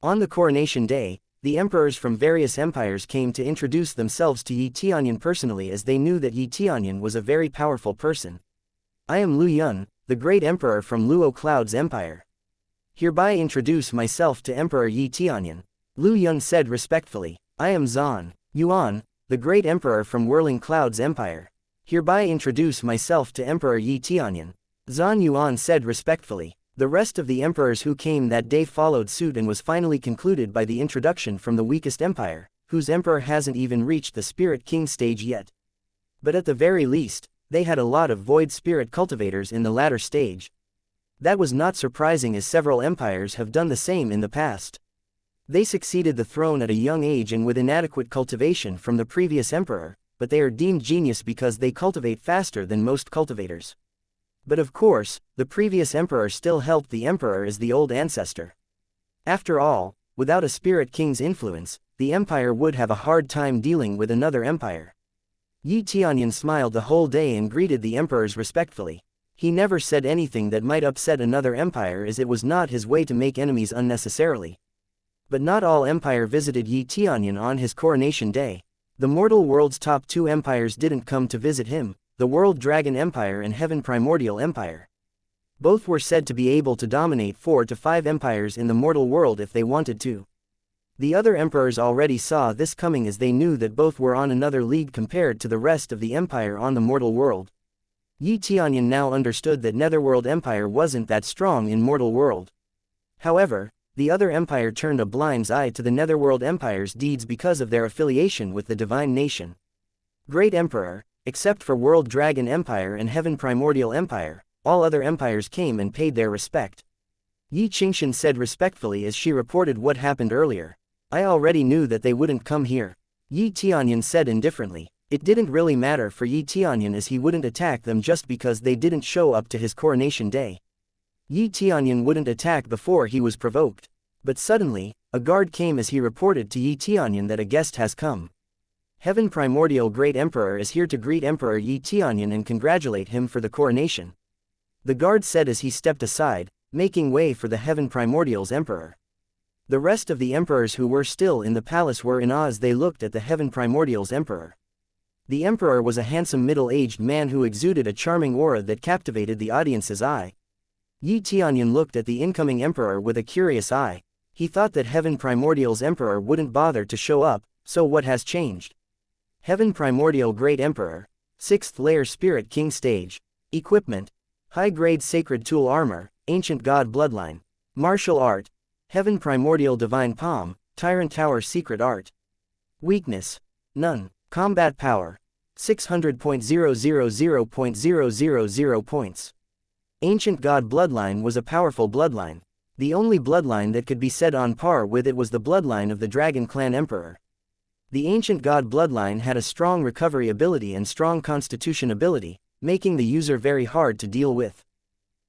On the coronation day, the emperors from various empires came to introduce themselves to Yi Tianyun personally as they knew that Yi Tianyun was a very powerful person. I am Lu Yun, the great emperor from Luo Cloud's empire. Hereby introduce myself to Emperor Yi Tianyun. Lu Yun said respectfully. I am Zan Yuan, the great emperor from Whirling Cloud's empire. Hereby introduce myself to Emperor Yi Tianyun. Zan Yuan said respectfully. The rest of the emperors who came that day followed suit and was finally concluded by the introduction from the weakest empire, whose emperor hasn't even reached the Spirit King stage yet. But at the very least, they had a lot of void spirit cultivators in the latter stage. That was not surprising as several empires have done the same in the past. They succeeded the throne at a young age and with inadequate cultivation from the previous emperor, but they are deemed genius because they cultivate faster than most cultivators. But of course, the previous emperor still helped the emperor as the old ancestor. After all, without a Spirit King's influence, the empire would have a hard time dealing with another empire. Yi Tianyun smiled the whole day and greeted the emperors respectfully. He never said anything that might upset another empire as it was not his way to make enemies unnecessarily. But not all empire visited Yi Tianyun on his coronation day. The mortal world's top two empires didn't come to visit him, the World Dragon Empire and Heaven Primordial Empire. Both were said to be able to dominate 4 to 5 empires in the mortal world if they wanted to. The other emperors already saw this coming as they knew that both were on another league compared to the rest of the empire on the mortal world. Yi Tianyun now understood that Netherworld Empire wasn't that strong in mortal world. However, the other empire turned a blind eye to the Netherworld Empire's deeds because of their affiliation with the Divine Nation. Great Emperor, except for World Dragon Empire and Heaven Primordial Empire, all other empires came and paid their respect. Yi Qingshan said respectfully as she reported what happened earlier. I already knew that they wouldn't come here. Yi Tianyun said indifferently. It didn't really matter for Yi Tianyun as he wouldn't attack them just because they didn't show up to his coronation day. Yi Tianyun wouldn't attack before he was provoked. But suddenly, a guard came as he reported to Yi Tianyun that a guest has come. Heaven Primordial Great Emperor is here to greet Emperor Yi Tianyun and congratulate him for the coronation. The guard said as he stepped aside, making way for the Heaven Primordial's Emperor. The rest of the emperors who were still in the palace were in awe as they looked at the Heaven Primordial's Emperor. The emperor was a handsome middle-aged man who exuded a charming aura that captivated the audience's eye. Yi Tianyun looked at the incoming emperor with a curious eye. He thought that Heaven Primordial's Emperor wouldn't bother to show up, so what has changed? Heaven Primordial Great Emperor, 6th Layer Spirit King Stage. Equipment: high-grade Sacred Tool Armor, Ancient God Bloodline. Martial Art: Heaven Primordial Divine Palm, Tyrant Tower Secret Art. Weakness: none. Combat Power: 600.000.000 points. Ancient God Bloodline was a powerful bloodline. The only bloodline that could be said on par with it was the bloodline of the Dragon Clan Emperor. The Ancient God Bloodline had a strong recovery ability and strong constitution ability, making the user very hard to deal with.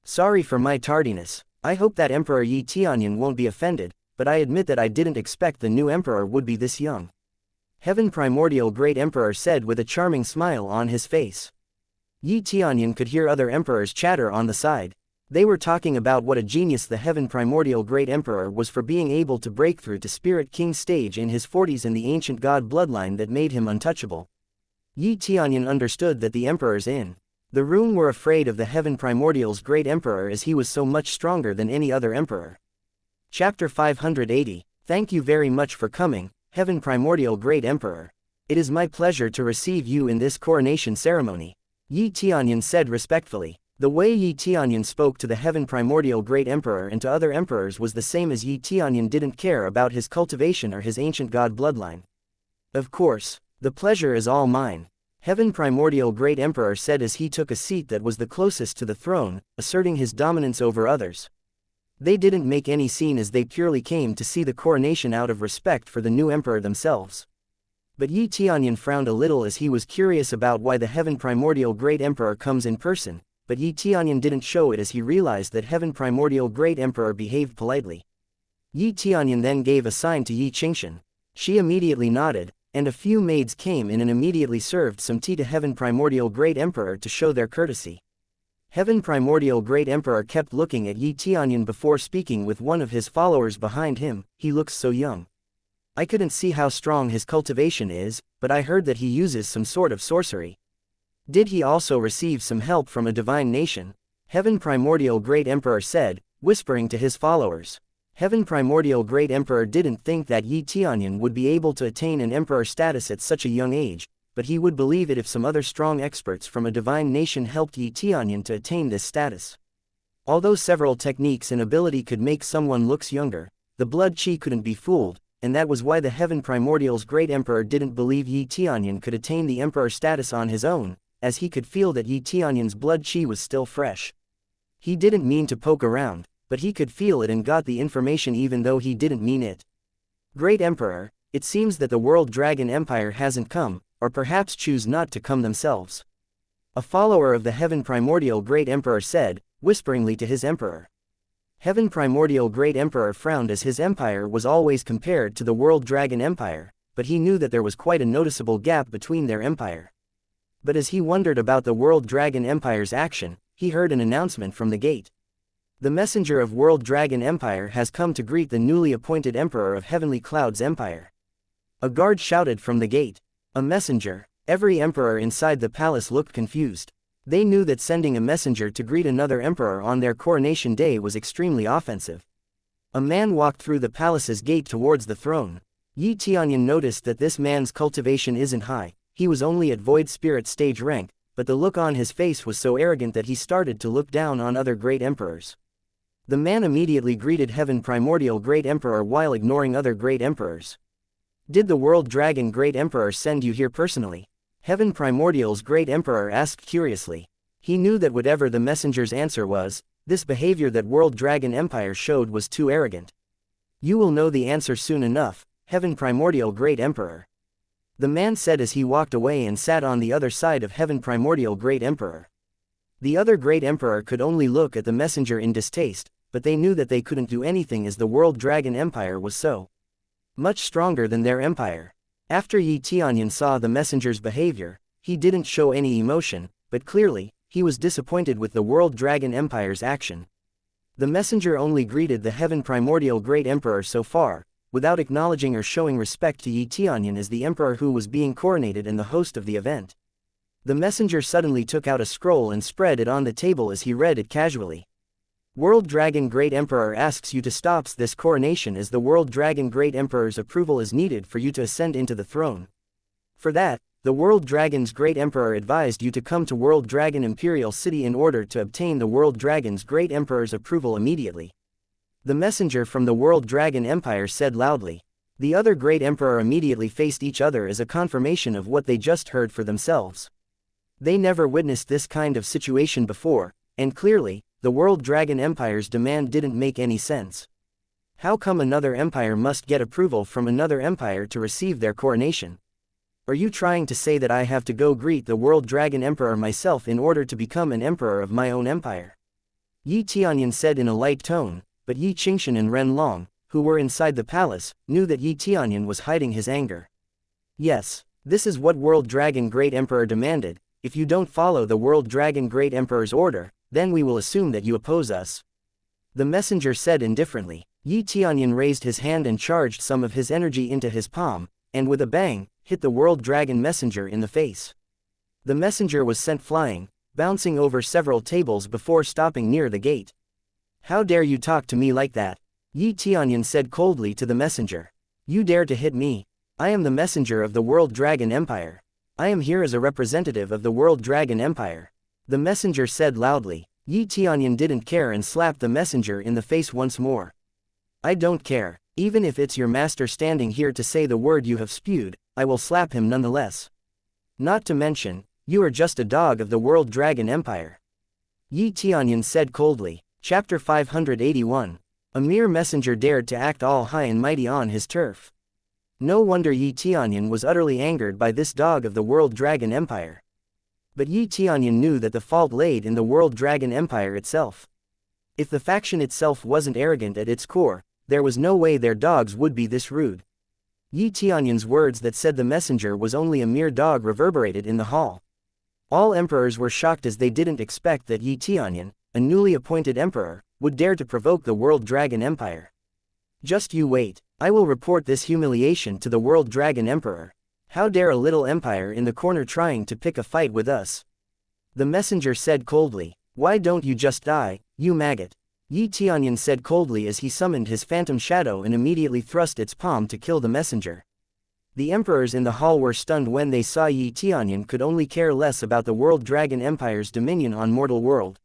Sorry for my tardiness. I hope that Emperor Yi Tianyun won't be offended, but I admit that I didn't expect the new emperor would be this young. Heaven Primordial Great Emperor said with a charming smile on his face. Yi Tianyun could hear other emperors chatter on the side. They were talking about what a genius the Heaven Primordial Great Emperor was for being able to break through to Spirit King stage in his 40s and the ancient god bloodline that made him untouchable. Yi Tianyun understood that the emperors in the room were afraid of the Heaven Primordial's Great Emperor as he was so much stronger than any other emperor. Chapter 580. Thank you very much for coming, Heaven Primordial Great Emperor. It is my pleasure to receive you in this coronation ceremony. Yi Tianyun said respectfully. The way Yi Tianyun spoke to the Heaven Primordial Great Emperor and to other emperors was the same as Yi Tianyun didn't care about his cultivation or his ancient god bloodline. Of course, the pleasure is all mine. Heaven Primordial Great Emperor said as he took a seat that was the closest to the throne, asserting his dominance over others. They didn't make any scene as they purely came to see the coronation out of respect for the new emperor themselves. But Yi Tianyun frowned a little as he was curious about why the Heaven Primordial Great Emperor comes in person, but Yi Tianyun didn't show it as he realized that Heaven Primordial Great Emperor behaved politely. Yi Tianyun then gave a sign to Yi Xianxia. She immediately nodded, and a few maids came in and immediately served some tea to Heaven Primordial Great Emperor to show their courtesy. Heaven Primordial Great Emperor kept looking at Yi Tianyun before speaking with one of his followers behind him. He looks so young. I couldn't see how strong his cultivation is, but I heard that he uses some sort of sorcery. Did he also receive some help from a divine nation? Heaven Primordial Great Emperor said, whispering to his followers. Heaven Primordial Great Emperor didn't think that Yi Tianyun would be able to attain an emperor status at such a young age, but he would believe it if some other strong experts from a divine nation helped Yi Tianyun to attain this status. Although several techniques and ability could make someone looks younger, the blood chi couldn't be fooled, and that was why the Heaven Primordial's Great Emperor didn't believe Yi Tianyun could attain the emperor status on his own, as he could feel that Yi Tianyun's blood chi was still fresh. He didn't mean to poke around, but he could feel it and got the information even though he didn't mean it. Great Emperor, it seems that the World Dragon Empire hasn't come, or perhaps choose not to come themselves. A follower of the Heaven Primordial Great Emperor said, whisperingly to his emperor. Heaven Primordial Great Emperor frowned as his empire was always compared to the World Dragon Empire, but he knew that there was quite a noticeable gap between their empire. But as he wondered about the World Dragon Empire's action, he heard an announcement from the gate. The messenger of World Dragon Empire has come to greet the newly appointed Emperor of Heavenly Cloud's Empire. A guard shouted from the gate. A messenger. Every emperor inside the palace looked confused. They knew that sending a messenger to greet another emperor on their coronation day was extremely offensive. A man walked through the palace's gate towards the throne. Yi Tianyun noticed that this man's cultivation isn't high, he was only at Void Spirit stage rank, but the look on his face was so arrogant that he started to look down on other great emperors. The man immediately greeted Heaven Primordial Great Emperor while ignoring other great emperors. Did the World Dragon Great Emperor send you here personally? Heaven Primordial's Great Emperor asked curiously. He knew that whatever the messenger's answer was, this behavior that World Dragon Empire showed was too arrogant. You will know the answer soon enough, Heaven Primordial Great Emperor. The man said as he walked away and sat on the other side of Heaven Primordial Great Emperor. The other Great Emperor could only look at the messenger in distaste, but they knew that they couldn't do anything as the World Dragon Empire was so much stronger than their empire. After Yi Tianyun saw the messenger's behavior, he didn't show any emotion, but clearly, he was disappointed with the World Dragon Empire's action. The messenger only greeted the Heaven Primordial Great Emperor so far, without acknowledging or showing respect to Yi Tianyun as the emperor who was being coronated and the host of the event. The messenger suddenly took out a scroll and spread it on the table as he read it casually. World Dragon Great Emperor asks you to stop this coronation as the World Dragon Great Emperor's approval is needed for you to ascend into the throne. For that, the World Dragon's Great Emperor advised you to come to World Dragon Imperial City in order to obtain the World Dragon's Great Emperor's approval immediately. The messenger from the World Dragon Empire said loudly. The other Great Emperor immediately faced each other as a confirmation of what they just heard for themselves. They never witnessed this kind of situation before, and clearly, the World Dragon Empire's demand didn't make any sense. How come another empire must get approval from another empire to receive their coronation? Are you trying to say that I have to go greet the World Dragon Emperor myself in order to become an emperor of my own empire? Yi Tianyun said in a light tone, but Yi Qingxian and Ren Long, who were inside the palace, knew that Yi Tianyun was hiding his anger. Yes, this is what World Dragon Great Emperor demanded. If you don't follow the World Dragon Great Emperor's order, then we will assume that you oppose us. The messenger said indifferently. Yi Tianyun raised his hand and charged some of his energy into his palm, and with a bang, hit the World Dragon messenger in the face. The messenger was sent flying, bouncing over several tables before stopping near the gate. How dare you talk to me like that? Yi Tianyun said coldly to the messenger. You dare to hit me? I am the messenger of the World Dragon Empire. I am here as a representative of the World Dragon Empire. The messenger said loudly. Yi Tianyun didn't care and slapped the messenger in the face once more. I don't care. Even if it's your master standing here to say the word you have spewed, I will slap him nonetheless. Not to mention, you are just a dog of the World Dragon Empire. Yi Tianyun said coldly. Chapter 581. A mere messenger dared to act all high and mighty on his turf. No wonder Yi Tianyun was utterly angered by this dog of the World Dragon Empire. But Yi Tianyun knew that the fault laid in the World Dragon Empire itself. If the faction itself wasn't arrogant at its core, there was no way their dogs would be this rude. Yi Tianyun's words that said the messenger was only a mere dog reverberated in the hall. All emperors were shocked as they didn't expect that Yi Tianyun, a newly appointed emperor, would dare to provoke the World Dragon Empire. Just you wait. I will report this humiliation to the World Dragon Emperor. How dare a little empire in the corner trying to pick a fight with us? The messenger said coldly. Why don't you just die, you maggot? Yi Tianyun said coldly as he summoned his phantom shadow and immediately thrust its palm to kill the messenger. The emperors in the hall were stunned when they saw Yi Tianyun could only care less about the World Dragon Empire's dominion on mortal world.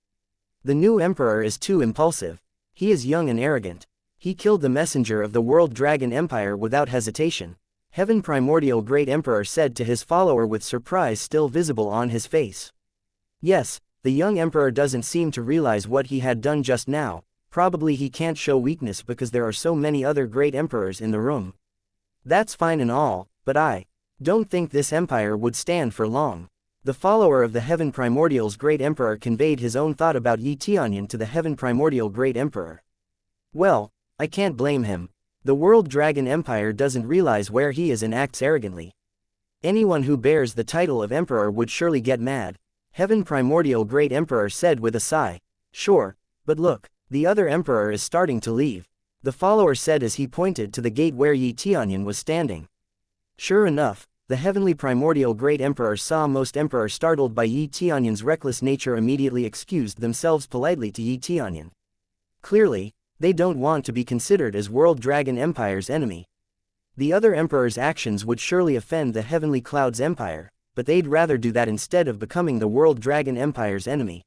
The new emperor is too impulsive. He is young and arrogant. He killed the messenger of the World Dragon Empire without hesitation. Heaven Primordial Great Emperor said to his follower with surprise still visible on his face. Yes, the young emperor doesn't seem to realize what he had done just now. Probably he can't show weakness because there are so many other great emperors in the room. That's fine and all, but I don't think this empire would stand for long. The follower of the Heaven Primordial's Great Emperor conveyed his own thought about Yi Tianyun to the Heaven Primordial Great Emperor. Well, I can't blame him. The World Dragon Empire doesn't realize where he is and acts arrogantly. Anyone who bears the title of emperor would surely get mad. Heaven Primordial Great Emperor said with a sigh. Sure, but look, the other emperor is starting to leave. The follower said as he pointed to the gate where Yi Tianyun was standing. Sure enough, the Heavenly Primordial Great Emperor saw most emperor startled by Yi Tianyun's reckless nature immediately excused themselves politely to Yi Tianyun. Clearly, they don't want to be considered as World Dragon Empire's enemy. The other emperor's actions would surely offend the Heavenly Cloud's Empire, but they'd rather do that instead of becoming the World Dragon Empire's enemy.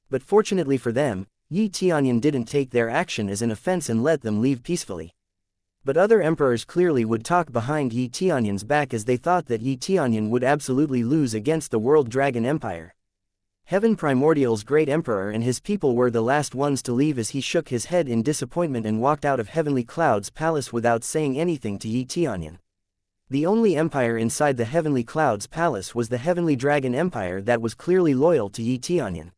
But fortunately for them, Yi Tianyun didn't take their action as an offense and let them leave peacefully. But other emperors clearly would talk behind Yi Tianyun's back as they thought that Yi Tianyun would absolutely lose against the World Dragon Empire. Heaven Primordial's Great Emperor and his people were the last ones to leave as he shook his head in disappointment and walked out of Heavenly Cloud's palace without saying anything to Yi Tianyun. The only empire inside the Heavenly Cloud's palace was the Heavenly Dragon Empire that was clearly loyal to Yi Tianyun.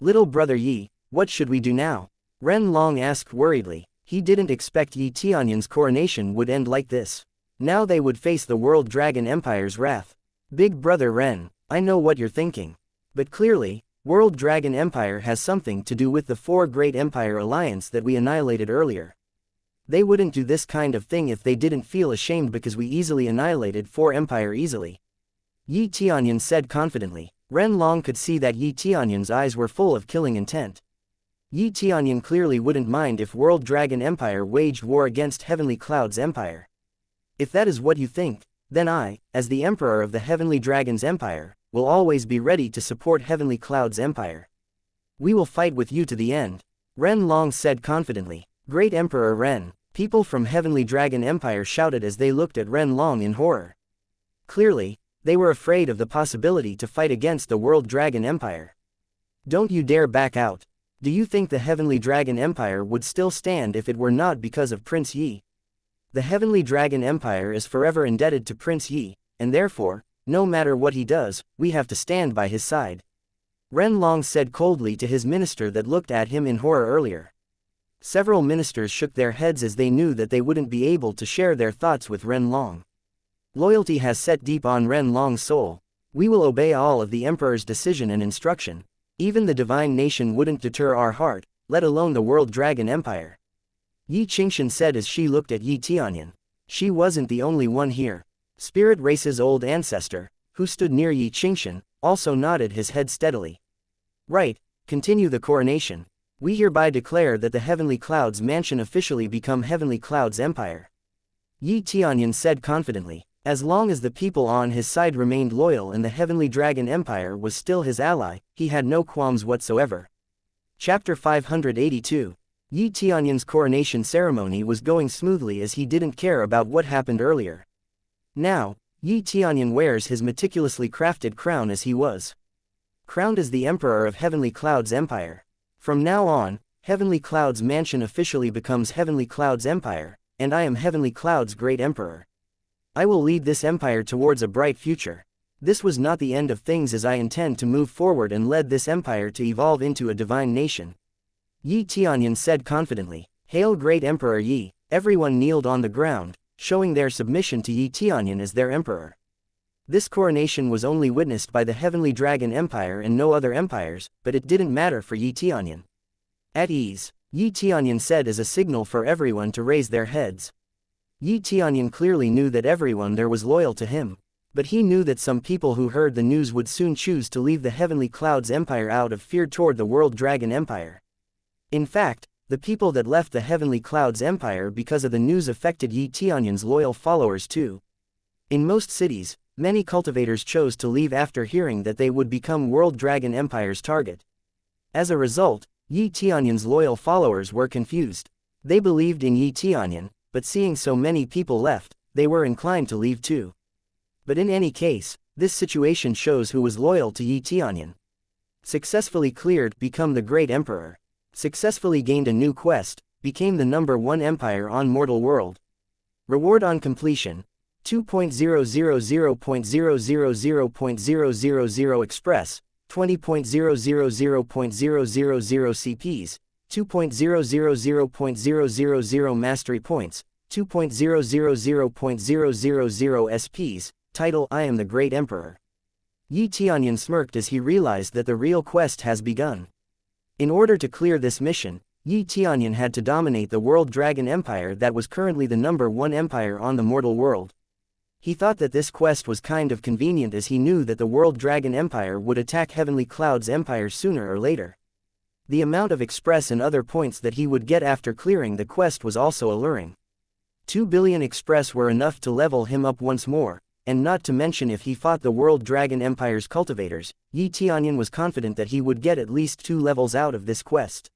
Little brother Yi, what should we do now? Ren Long asked worriedly. He didn't expect Yi Tianyun's coronation would end like this. Now they would face the World Dragon Empire's wrath. Big brother Ren, I know what you're thinking. But clearly, World Dragon Empire has something to do with the Four Great Empire Alliance that we annihilated earlier. They wouldn't do this kind of thing if they didn't feel ashamed because we easily annihilated Four Empire easily. Yi Tianyun said confidently. Ren Long could see that Yi Tianyun's eyes were full of killing intent. Yi Tianyun clearly wouldn't mind if World Dragon Empire waged war against Heavenly Cloud's Empire. If that is what you think, then I, as the Emperor of the Heavenly Dragon's Empire, will always be ready to support Heavenly Cloud's Empire. We will fight with you to the end. Ren Long said confidently. Great Emperor Ren, people from Heavenly Dragon Empire shouted as they looked at Ren Long in horror. Clearly, they were afraid of the possibility to fight against the World Dragon Empire. Don't you dare back out. Do you think the Heavenly Dragon Empire would still stand if it were not because of Prince Yi? The Heavenly Dragon Empire is forever indebted to Prince Yi, and therefore, no matter what he does, we have to stand by his side. Ren Long said coldly to his minister that looked at him in horror earlier. Several ministers shook their heads as they knew that they wouldn't be able to share their thoughts with Ren Long. Loyalty has set deep on Ren Long's soul. We will obey all of the Emperor's decision and instruction. Even the divine nation wouldn't deter our heart, let alone the World Dragon Empire. Yi Qingxian said as she looked at Yi Tianyun. She wasn't the only one here. Spirit Race's old ancestor, who stood near Yi Qingxian, also nodded his head steadily. Right, continue the coronation. We hereby declare that the Heavenly Clouds Mansion officially become Heavenly Clouds Empire. Yi Tianyun said confidently. As long as the people on his side remained loyal and the Heavenly Dragon Empire was still his ally, he had no qualms whatsoever. Chapter 582. Yi Tianyun's coronation ceremony was going smoothly as he didn't care about what happened earlier. Now, Yi Tianyun wears his meticulously crafted crown as he was crowned as the Emperor of Heavenly Clouds Empire. From now on, Heavenly Clouds Mansion officially becomes Heavenly Clouds Empire, and I am Heavenly Clouds' Great Emperor. I will lead this empire towards a bright future. This was not the end of things as I intend to move forward and lead this empire to evolve into a divine nation. Yi Tianyun said confidently. Hail Great Emperor Yi! Everyone kneeled on the ground, showing their submission to Yi Tianyun as their emperor. This coronation was only witnessed by the Heavenly Dragon Empire and no other empires, but it didn't matter for Yi Tianyun. At ease, Yi Tianyun said as a signal for everyone to raise their heads. Yi Tianyun clearly knew that everyone there was loyal to him, but he knew that some people who heard the news would soon choose to leave the Heavenly Clouds Empire out of fear toward the World Dragon Empire. In fact, the people that left the Heavenly Clouds Empire because of the news affected Yi Tianyun's loyal followers too. In most cities, many cultivators chose to leave after hearing that they would become World Dragon Empire's target. As a result, Yi Tianyun's loyal followers were confused. They believed in Yi Tianyun, but seeing so many people left, they were inclined to leave too. But in any case, this situation shows who was loyal to Yi Tianyun. Successfully cleared, become the Great Emperor. Successfully gained a new quest, became the #1 empire on mortal world. Reward on completion. 2.000.000.000 Express, 20.000.000 CPs, 2.000.000 Mastery Points, 2.000.000 SPs, Title I am the Great Emperor. Yi Tianyun smirked as he realized that the real quest has begun. In order to clear this mission, Yi Tianyun had to dominate the World Dragon Empire that was currently the #1 empire on the mortal world. He thought that this quest was kind of convenient as he knew that the World Dragon Empire would attack Heavenly Clouds Empire sooner or later. The amount of Express and other points that he would get after clearing the quest was also alluring. 2 billion Express were enough to level him up once more, and not to mention if he fought the World Dragon Empire's cultivators, Yi Tianyun was confident that he would get at least 2 levels out of this quest.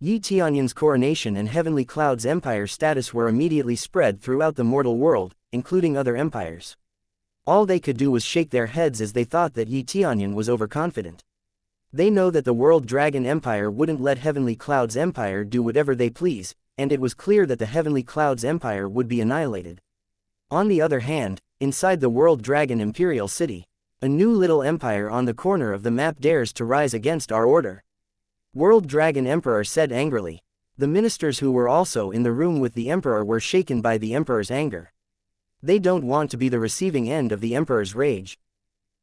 Yi Tianyun's coronation and Heavenly Clouds Empire status were immediately spread throughout the mortal world, including other empires. All they could do was shake their heads as they thought that Yi Tianyun was overconfident. They know that the World Dragon Empire wouldn't let Heavenly Clouds Empire do whatever they please, and it was clear that the Heavenly Clouds Empire would be annihilated. On the other hand, inside the World Dragon Imperial City, a new little empire on the corner of the map dares to rise against our order. World Dragon Emperor said angrily. The ministers who were also in the room with the Emperor were shaken by the Emperor's anger. They don't want to be the receiving end of the Emperor's rage.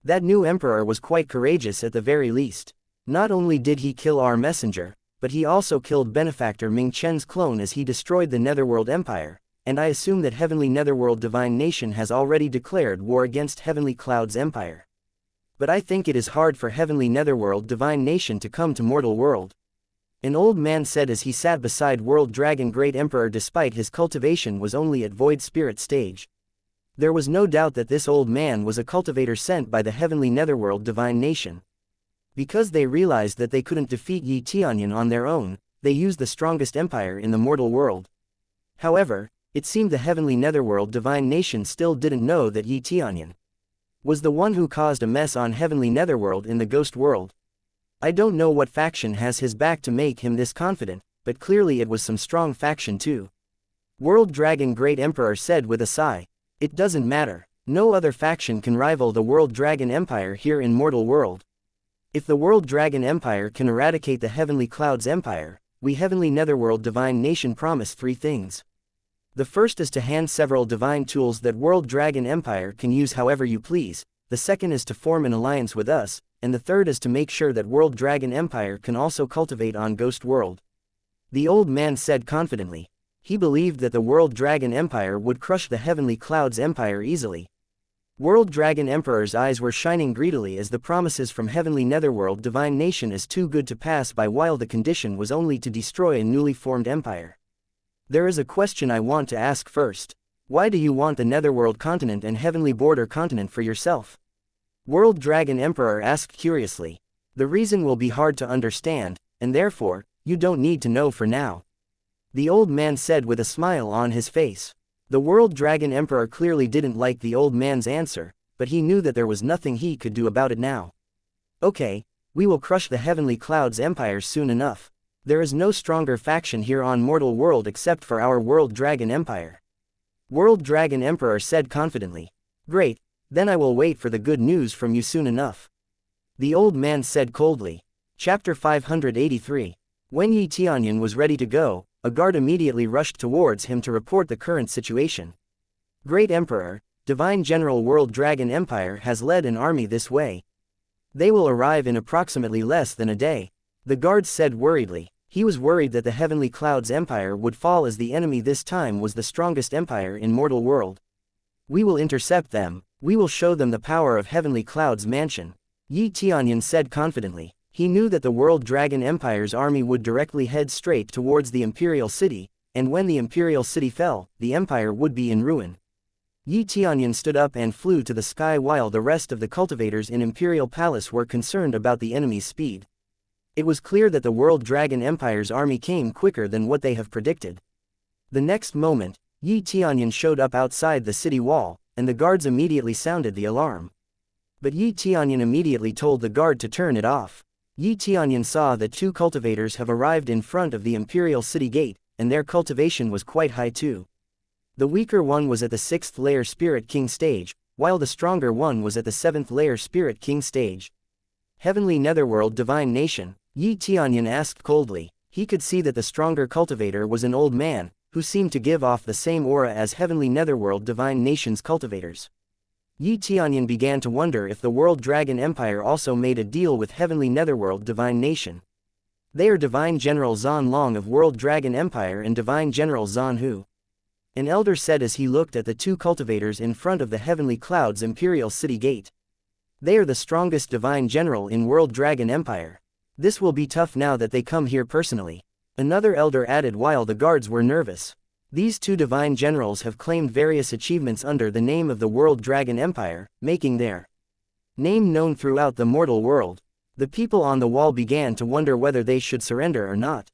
That new Emperor was quite courageous at the very least. Not only did he kill our messenger, but he also killed benefactor Ming Chen's clone as he destroyed the Netherworld Empire, and I assume that Heavenly Netherworld Divine Nation has already declared war against Heavenly Clouds Empire. But I think it is hard for Heavenly Netherworld Divine Nation to come to mortal world. An old man said as he sat beside World Dragon Great Emperor despite his cultivation was only at Void Spirit stage. There was no doubt that this old man was a cultivator sent by the Heavenly Netherworld Divine Nation. Because they realized that they couldn't defeat Yi Tianyun on their own, they used the strongest empire in the mortal world. However, it seemed the Heavenly Netherworld Divine Nation still didn't know that Yi Tianyun was the one who caused a mess on Heavenly Netherworld in the Ghost World. I don't know what faction has his back to make him this confident, but clearly it was some strong faction too. World Dragon Great Emperor said with a sigh. It doesn't matter. No other faction can rival the World Dragon Empire here in mortal world. If the World Dragon Empire can eradicate the Heavenly Clouds Empire, we Heavenly Netherworld Divine Nation promise 3 things. The first is to hand several divine tools that World Dragon Empire can use however you please, the second is to form an alliance with us, and the third is to make sure that World Dragon Empire can also cultivate on Ghost World. The old man said confidently. He believed that the World Dragon Empire would crush the Heavenly Clouds Empire easily. World Dragon Emperor's eyes were shining greedily as the promises from Heavenly Netherworld Divine Nation is too good to pass by, while the condition was only to destroy a newly formed empire. There is a question I want to ask first. Why do you want the Netherworld continent and Heavenly Border continent for yourself? World Dragon Emperor asked curiously. The reason will be hard to understand, and therefore, you don't need to know for now. The old man said with a smile on his face. The World Dragon Emperor clearly didn't like the old man's answer, but he knew that there was nothing he could do about it now. Okay, we will crush the Heavenly Clouds Empire soon enough. There is no stronger faction here on mortal world except for our World Dragon Empire. World Dragon Emperor said confidently. Great, then I will wait for the good news from you soon enough. The old man said coldly. Chapter 583. When Tianyun was ready to go, a guard immediately rushed towards him to report the current situation. Great Emperor, Divine General World Dragon Empire has led an army this way. They will arrive in approximately less than a day. The guard said worriedly. He was worried that the Heavenly Clouds Empire would fall as the enemy this time was the strongest empire in mortal world. We will intercept them. We will show them the power of Heavenly Clouds Mansion. Tianyun said confidently. He knew that the World Dragon Empire's army would directly head straight towards the Imperial City, and when the Imperial City fell, the empire would be in ruin. Tianyun stood up and flew to the sky while the rest of the cultivators in Imperial Palace were concerned about the enemy's speed. It was clear that the World Dragon Empire's army came quicker than what they have predicted. The next moment, Tianyun showed up outside the city wall, and the guards immediately sounded the alarm. But Tianyun immediately told the guard to turn it off. Tianyun saw that 2 cultivators have arrived in front of the Imperial City Gate, and their cultivation was quite high too. The weaker one was at the 6th layer Spirit King stage, while the stronger one was at the 7th layer Spirit King stage. Heavenly Netherworld Divine Nation, Tianyun asked coldly. He could see that the stronger cultivator was an old man, who seemed to give off the same aura as Heavenly Netherworld Divine Nation's cultivators. Tianyun began to wonder if the World Dragon Empire also made a deal with Heavenly Netherworld Divine Nation. They are Divine General Zan Long of World Dragon Empire and Divine General Zan Hu. An elder said as he looked at the 2 cultivators in front of the Heavenly Clouds Imperial City Gate. They are the strongest Divine General in World Dragon Empire. This will be tough now that they come here personally. Another elder added while the guards were nervous. These 2 divine generals have claimed various achievements under the name of the World Dragon Empire, making their name known throughout the mortal world. The people on the wall began to wonder whether they should surrender or not.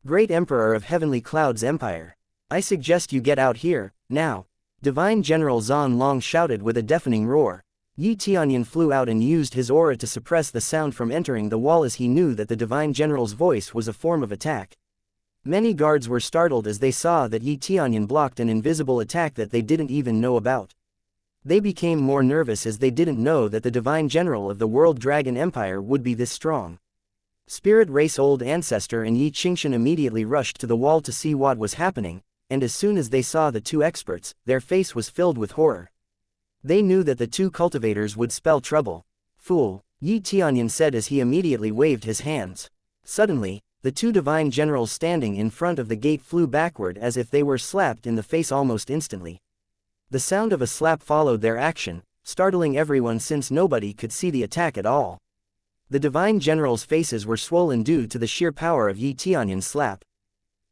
Great Emperor of Heavenly Clouds Empire, I suggest you get out here, now. Divine General Zan Long shouted with a deafening roar. Tianyun flew out and used his aura to suppress the sound from entering the wall as he knew that the Divine General's voice was a form of attack. Many guards were startled as they saw that Tianyun blocked an invisible attack that they didn't even know about. They became more nervous as they didn't know that the Divine General of the World Dragon Empire would be this strong. Spirit Race Old Ancestor and Xianxia immediately rushed to the wall to see what was happening, and as soon as they saw the 2 experts, their face was filled with horror. They knew that the 2 cultivators would spell trouble. Fool, Tianyun said as he immediately waved his hands. Suddenly, the 2 divine generals standing in front of the gate flew backward as if they were slapped in the face almost instantly. The sound of a slap followed their action, startling everyone since nobody could see the attack at all. The divine generals' faces were swollen due to the sheer power of Tianyun's slap.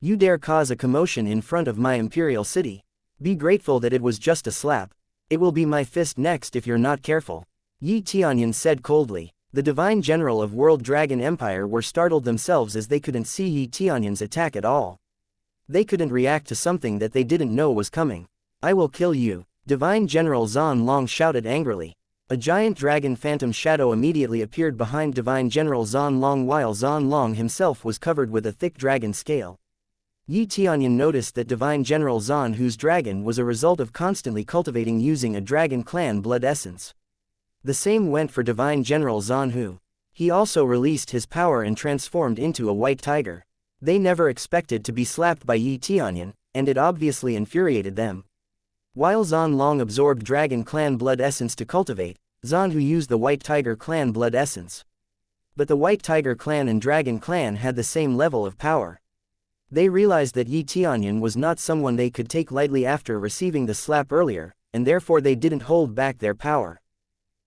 You dare cause a commotion in front of my imperial city? Be grateful that it was just a slap. It will be my fist next if you're not careful. Tianyun said coldly. The Divine General of World Dragon Empire were startled themselves as they couldn't see Tianyun's attack at all. They couldn't react to something that they didn't know was coming. I will kill you, Divine General Zan Long shouted angrily. A giant dragon phantom shadow immediately appeared behind Divine General Zan Long while Zan Long himself was covered with a thick dragon scale. Yi Tianyun noticed that Divine General Zan Hu's dragon was a result of constantly cultivating using a dragon clan blood essence. The same went for Divine General Zan Hu. He also released his power and transformed into a white tiger. They never expected to be slapped by Yi Tianyun, and it obviously infuriated them. While Zan Long absorbed dragon clan blood essence to cultivate, Zan Hu used the white tiger clan blood essence. But the white tiger clan and dragon clan had the same level of power. They realized that Yi Tianyun was not someone they could take lightly after receiving the slap earlier, and therefore they didn't hold back their power.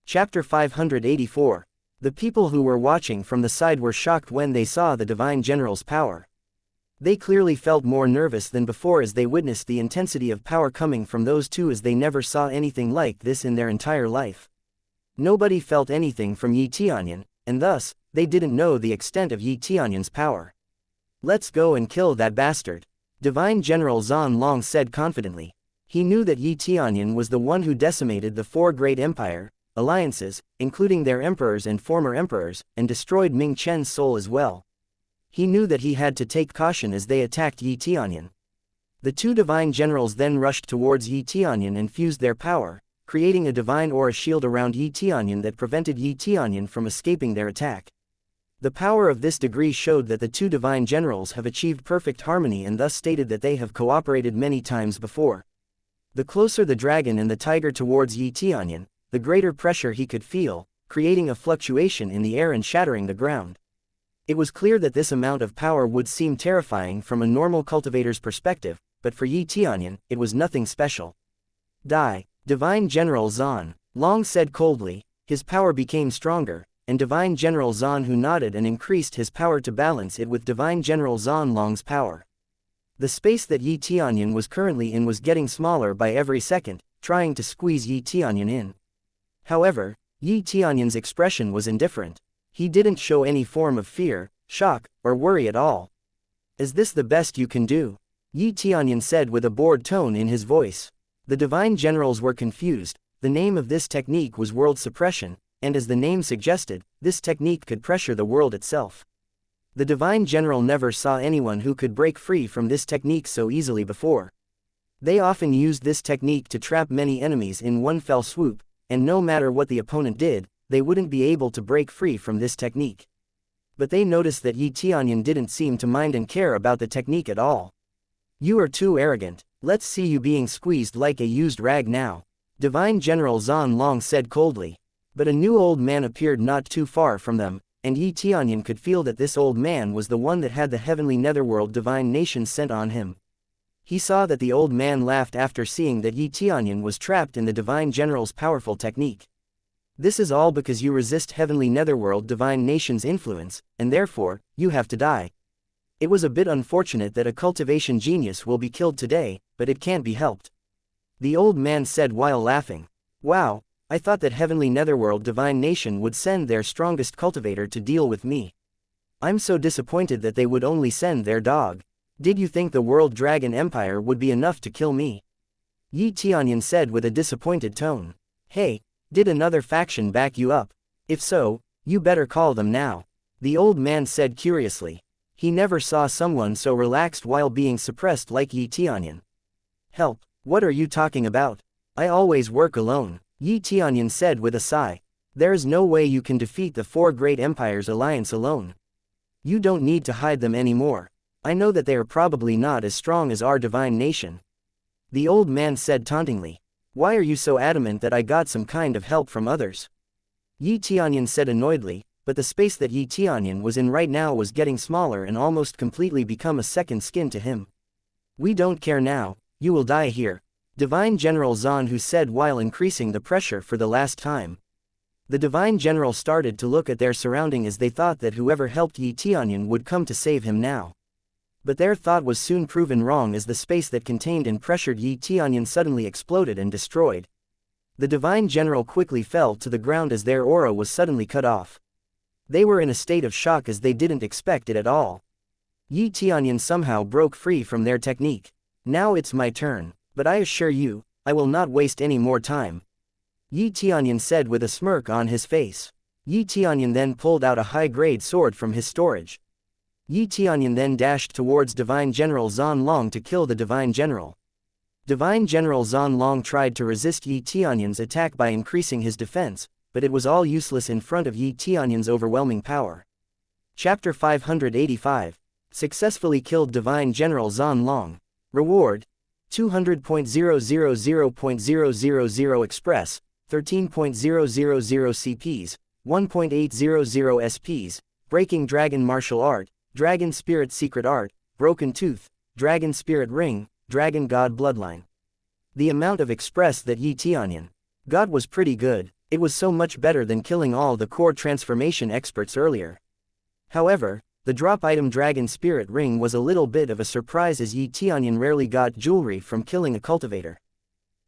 Chapter 584. The people who were watching from the side were shocked when they saw the Divine General's power. They clearly felt more nervous than before as they witnessed the intensity of power coming from those two, as they never saw anything like this in their entire life. Nobody felt anything from Yi Tianyun, and thus, they didn't know the extent of Yi Tianyun's power. "Let's go and kill that bastard," Divine General Zan Long said confidently. He knew that Yi Tianyun was the one who decimated the four great alliances, including their emperors and former emperors, and destroyed Ming Chen's soul as well. He knew that he had to take caution as they attacked Yi Tianyun. The two divine generals then rushed towards Yi Tianyun and fused their power, creating a divine aura shield around Yi Tianyun that prevented Yi Tianyun from escaping their attack. The power of this degree showed that the two divine generals have achieved perfect harmony, and thus stated that they have cooperated many times before. The closer the dragon and the tiger towards Yi Tianyun, the greater pressure he could feel, creating a fluctuation in the air and shattering the ground. It was clear that this amount of power would seem terrifying from a normal cultivator's perspective, but for Yi Tianyun, it was nothing special. "Die, Divine General Zan," Long said coldly. His power became stronger, and Divine General Zan Hu nodded and increased his power to balance it with Divine General Zan Long's power. The space that Yi Tianyun was currently in was getting smaller by every second, trying to squeeze Yi Tianyun in. However, Yi Tianyun's expression was indifferent. He didn't show any form of fear, shock, or worry at all. "Is this the best you can do?" Yi Tianyun said with a bored tone in his voice. The divine generals were confused. The name of this technique was world suppression, and as the name suggested, this technique could pressure the world itself. The divine general never saw anyone who could break free from this technique so easily before. They often used this technique to trap many enemies in one fell swoop, and no matter what the opponent did, they wouldn't be able to break free from this technique. But they noticed that Yi Tianyun didn't seem to mind and care about the technique at all. "You are too arrogant. Let's see you being squeezed like a used rag now," Divine General Zan Long said coldly. But a new old man appeared not too far from them, and Yi Tianyun could feel that this old man was the one that had the heavenly netherworld divine nations sent on him. He saw that the old man laughed after seeing that Yi Tianyun was trapped in the divine general's powerful technique. "This is all because you resist heavenly netherworld divine nations' influence, and therefore, you have to die. It was a bit unfortunate that a cultivation genius will be killed today, but it can't be helped," the old man said while laughing. "Wow, I thought that heavenly netherworld divine nation would send their strongest cultivator to deal with me. I'm so disappointed that they would only send their dog. Did you think the World Dragon Empire would be enough to kill me?" Yi Tianyun said with a disappointed tone. "Hey, did another faction back you up? If so, you better call them now," the old man said curiously. He never saw someone so relaxed while being suppressed like Yi Tianyun. "Help, what are you talking about? I always work alone," Yi Tianyun said with a sigh. "There's no way you can defeat the four great empires alliance alone. You don't need to hide them anymore. I know that they are probably not as strong as our divine nation," the old man said tauntingly. "Why are you so adamant that I got some kind of help from others?" Yi Tianyun said annoyedly, but the space that Yi Tianyun was in right now was getting smaller and almost completely become a second skin to him. "We don't care now, you will die here," Divine General Zan Hu said while increasing the pressure for the last time. The Divine General started to look at their surrounding as they thought that whoever helped Yi Tianyun would come to save him now. But their thought was soon proven wrong as the space that contained and pressured Yi Tianyun suddenly exploded and destroyed. The Divine General quickly fell to the ground as their aura was suddenly cut off. They were in a state of shock as they didn't expect it at all. Yi Tianyun somehow broke free from their technique. "Now it's my turn, but I assure you, I will not waste any more time," Yi Tianyun said with a smirk on his face. Yi Tianyun then pulled out a high-grade sword from his storage. Yi Tianyun then dashed towards Divine General Zan Long to kill the Divine General. Divine General Zan Long tried to resist Yi Tianyun's attack by increasing his defense, but it was all useless in front of Yi Tianyun's overwhelming power. Chapter 585. Successfully killed Divine General Zan Long. Reward: 200.000.000 Express, 13.000 CPs, 1.800 SPs, Breaking Dragon Martial Art, Dragon Spirit Secret Art, Broken Tooth, Dragon Spirit Ring, Dragon God Bloodline. The amount of Express that Yi Tianyun got was pretty good. It was so much better than killing all the core transformation experts earlier. However, the drop item Dragon Spirit Ring was a little bit of a surprise, as Yi Tianyun rarely got jewelry from killing a cultivator.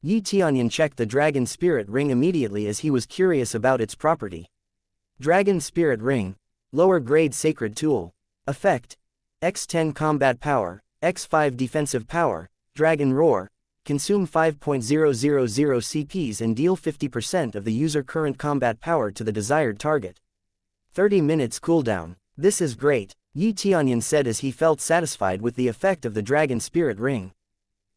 Yi Tianyun checked the Dragon Spirit Ring immediately as he was curious about its property. Dragon Spirit Ring, lower grade sacred tool. Effect: X10 combat power, X5 defensive power, Dragon Roar, consume 5.000 CPs and deal 50% of the user current combat power to the desired target. 30 minutes cooldown. This is great, Yi Tianyun said as he felt satisfied with the effect of the Dragon Spirit Ring.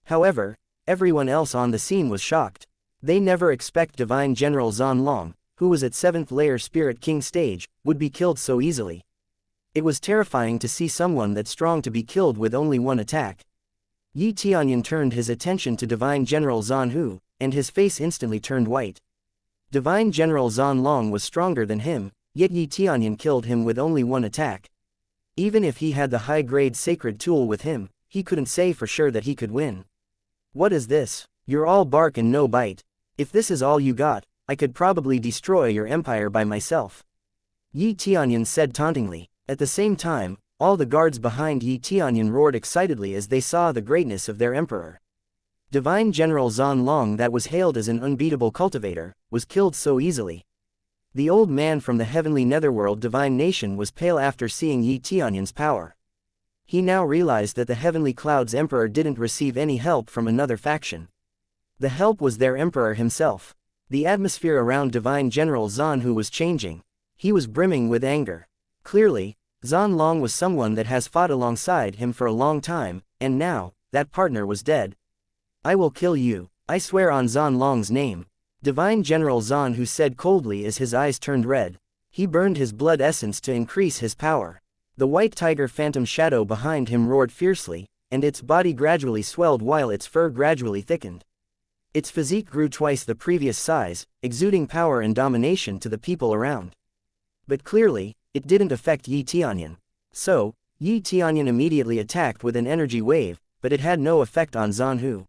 However, everyone else on the scene was shocked. They never expect Divine General Zan Long, who was at 7th layer Spirit King stage, would be killed so easily. It was terrifying to see someone that strong to be killed with only one attack. Yi Tianyun turned his attention to Divine General Zan Hu, and his face instantly turned white. Divine General Zan Long was stronger than him, yet Yi Tianyun killed him with only one attack. Even if he had the high-grade sacred tool with him, he couldn't say for sure that he could win. What is this? You're all bark and no bite. If this is all you got, I could probably destroy your empire by myself. Yi Tianyun said tauntingly. At the same time, all the guards behind Yi Tianyun roared excitedly as they saw the greatness of their emperor. Divine General Zan Long, that was hailed as an unbeatable cultivator, was killed so easily. The old man from the heavenly netherworld divine nation was pale after seeing Yi Tianyun's power. He now realized that the Heavenly Cloud's emperor didn't receive any help from another faction. The help was their emperor himself. The atmosphere around Divine General Zan Hu was changing. He was brimming with anger. Clearly, Zan Long was someone that has fought alongside him for a long time, and now, that partner was dead. I will kill you, I swear on Zan Long's name. Divine General Zan Hu said coldly as his eyes turned red. He burned his blood essence to increase his power. The white tiger phantom shadow behind him roared fiercely, and its body gradually swelled while its fur gradually thickened. Its physique grew twice the previous size, exuding power and domination to the people around. But clearly, it didn't affect Yi Tianyun. So, Yi Tianyun immediately attacked with an energy wave, but it had no effect on Zan Hu.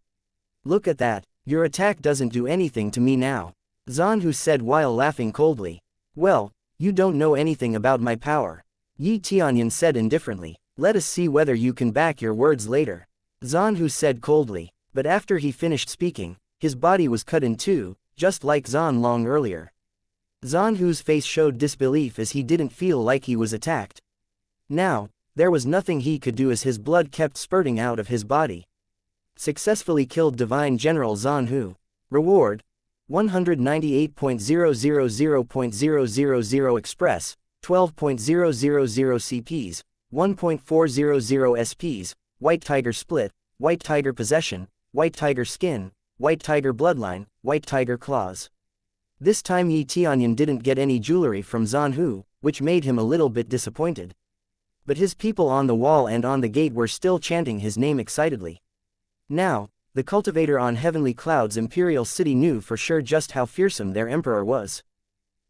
Look at that, your attack doesn't do anything to me now, Zan Hu said while laughing coldly. Well, you don't know anything about my power, Yi Tianyun said indifferently. Let us see whether you can back your words later, Zan Hu said coldly. But after he finished speaking, his body was cut in two, just like Zan Long earlier. Zan Hu's face showed disbelief as he didn't feel like he was attacked. Now, there was nothing he could do as his blood kept spurting out of his body. Successfully killed Divine General Zan Hu. Reward: 198.000.000 Express, 12.000 CPs, 1.400 SPs, White Tiger Split, White Tiger Possession, White Tiger Skin, White Tiger Bloodline, White Tiger Claws. This time Yi Tianyun didn't get any jewelry from Zan Hu, which made him a little bit disappointed. But his people on the wall and on the gate were still chanting his name excitedly. Now, the cultivator on Heavenly Cloud's imperial city knew for sure just how fearsome their emperor was.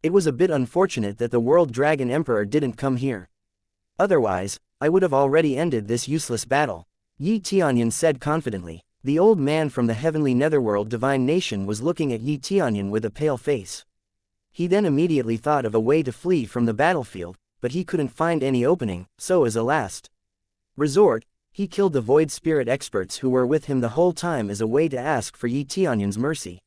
It was a bit unfortunate that the World Dragon Emperor didn't come here. Otherwise, I would have already ended this useless battle, Yi Tianyun said confidently. The old man from the heavenly netherworld divine nation was looking at Yi Tianyun with a pale face. He then immediately thought of a way to flee from the battlefield, but he couldn't find any opening, so as a last resort, he killed the void spirit experts who were with him the whole time as a way to ask for Yi Tianyun's mercy.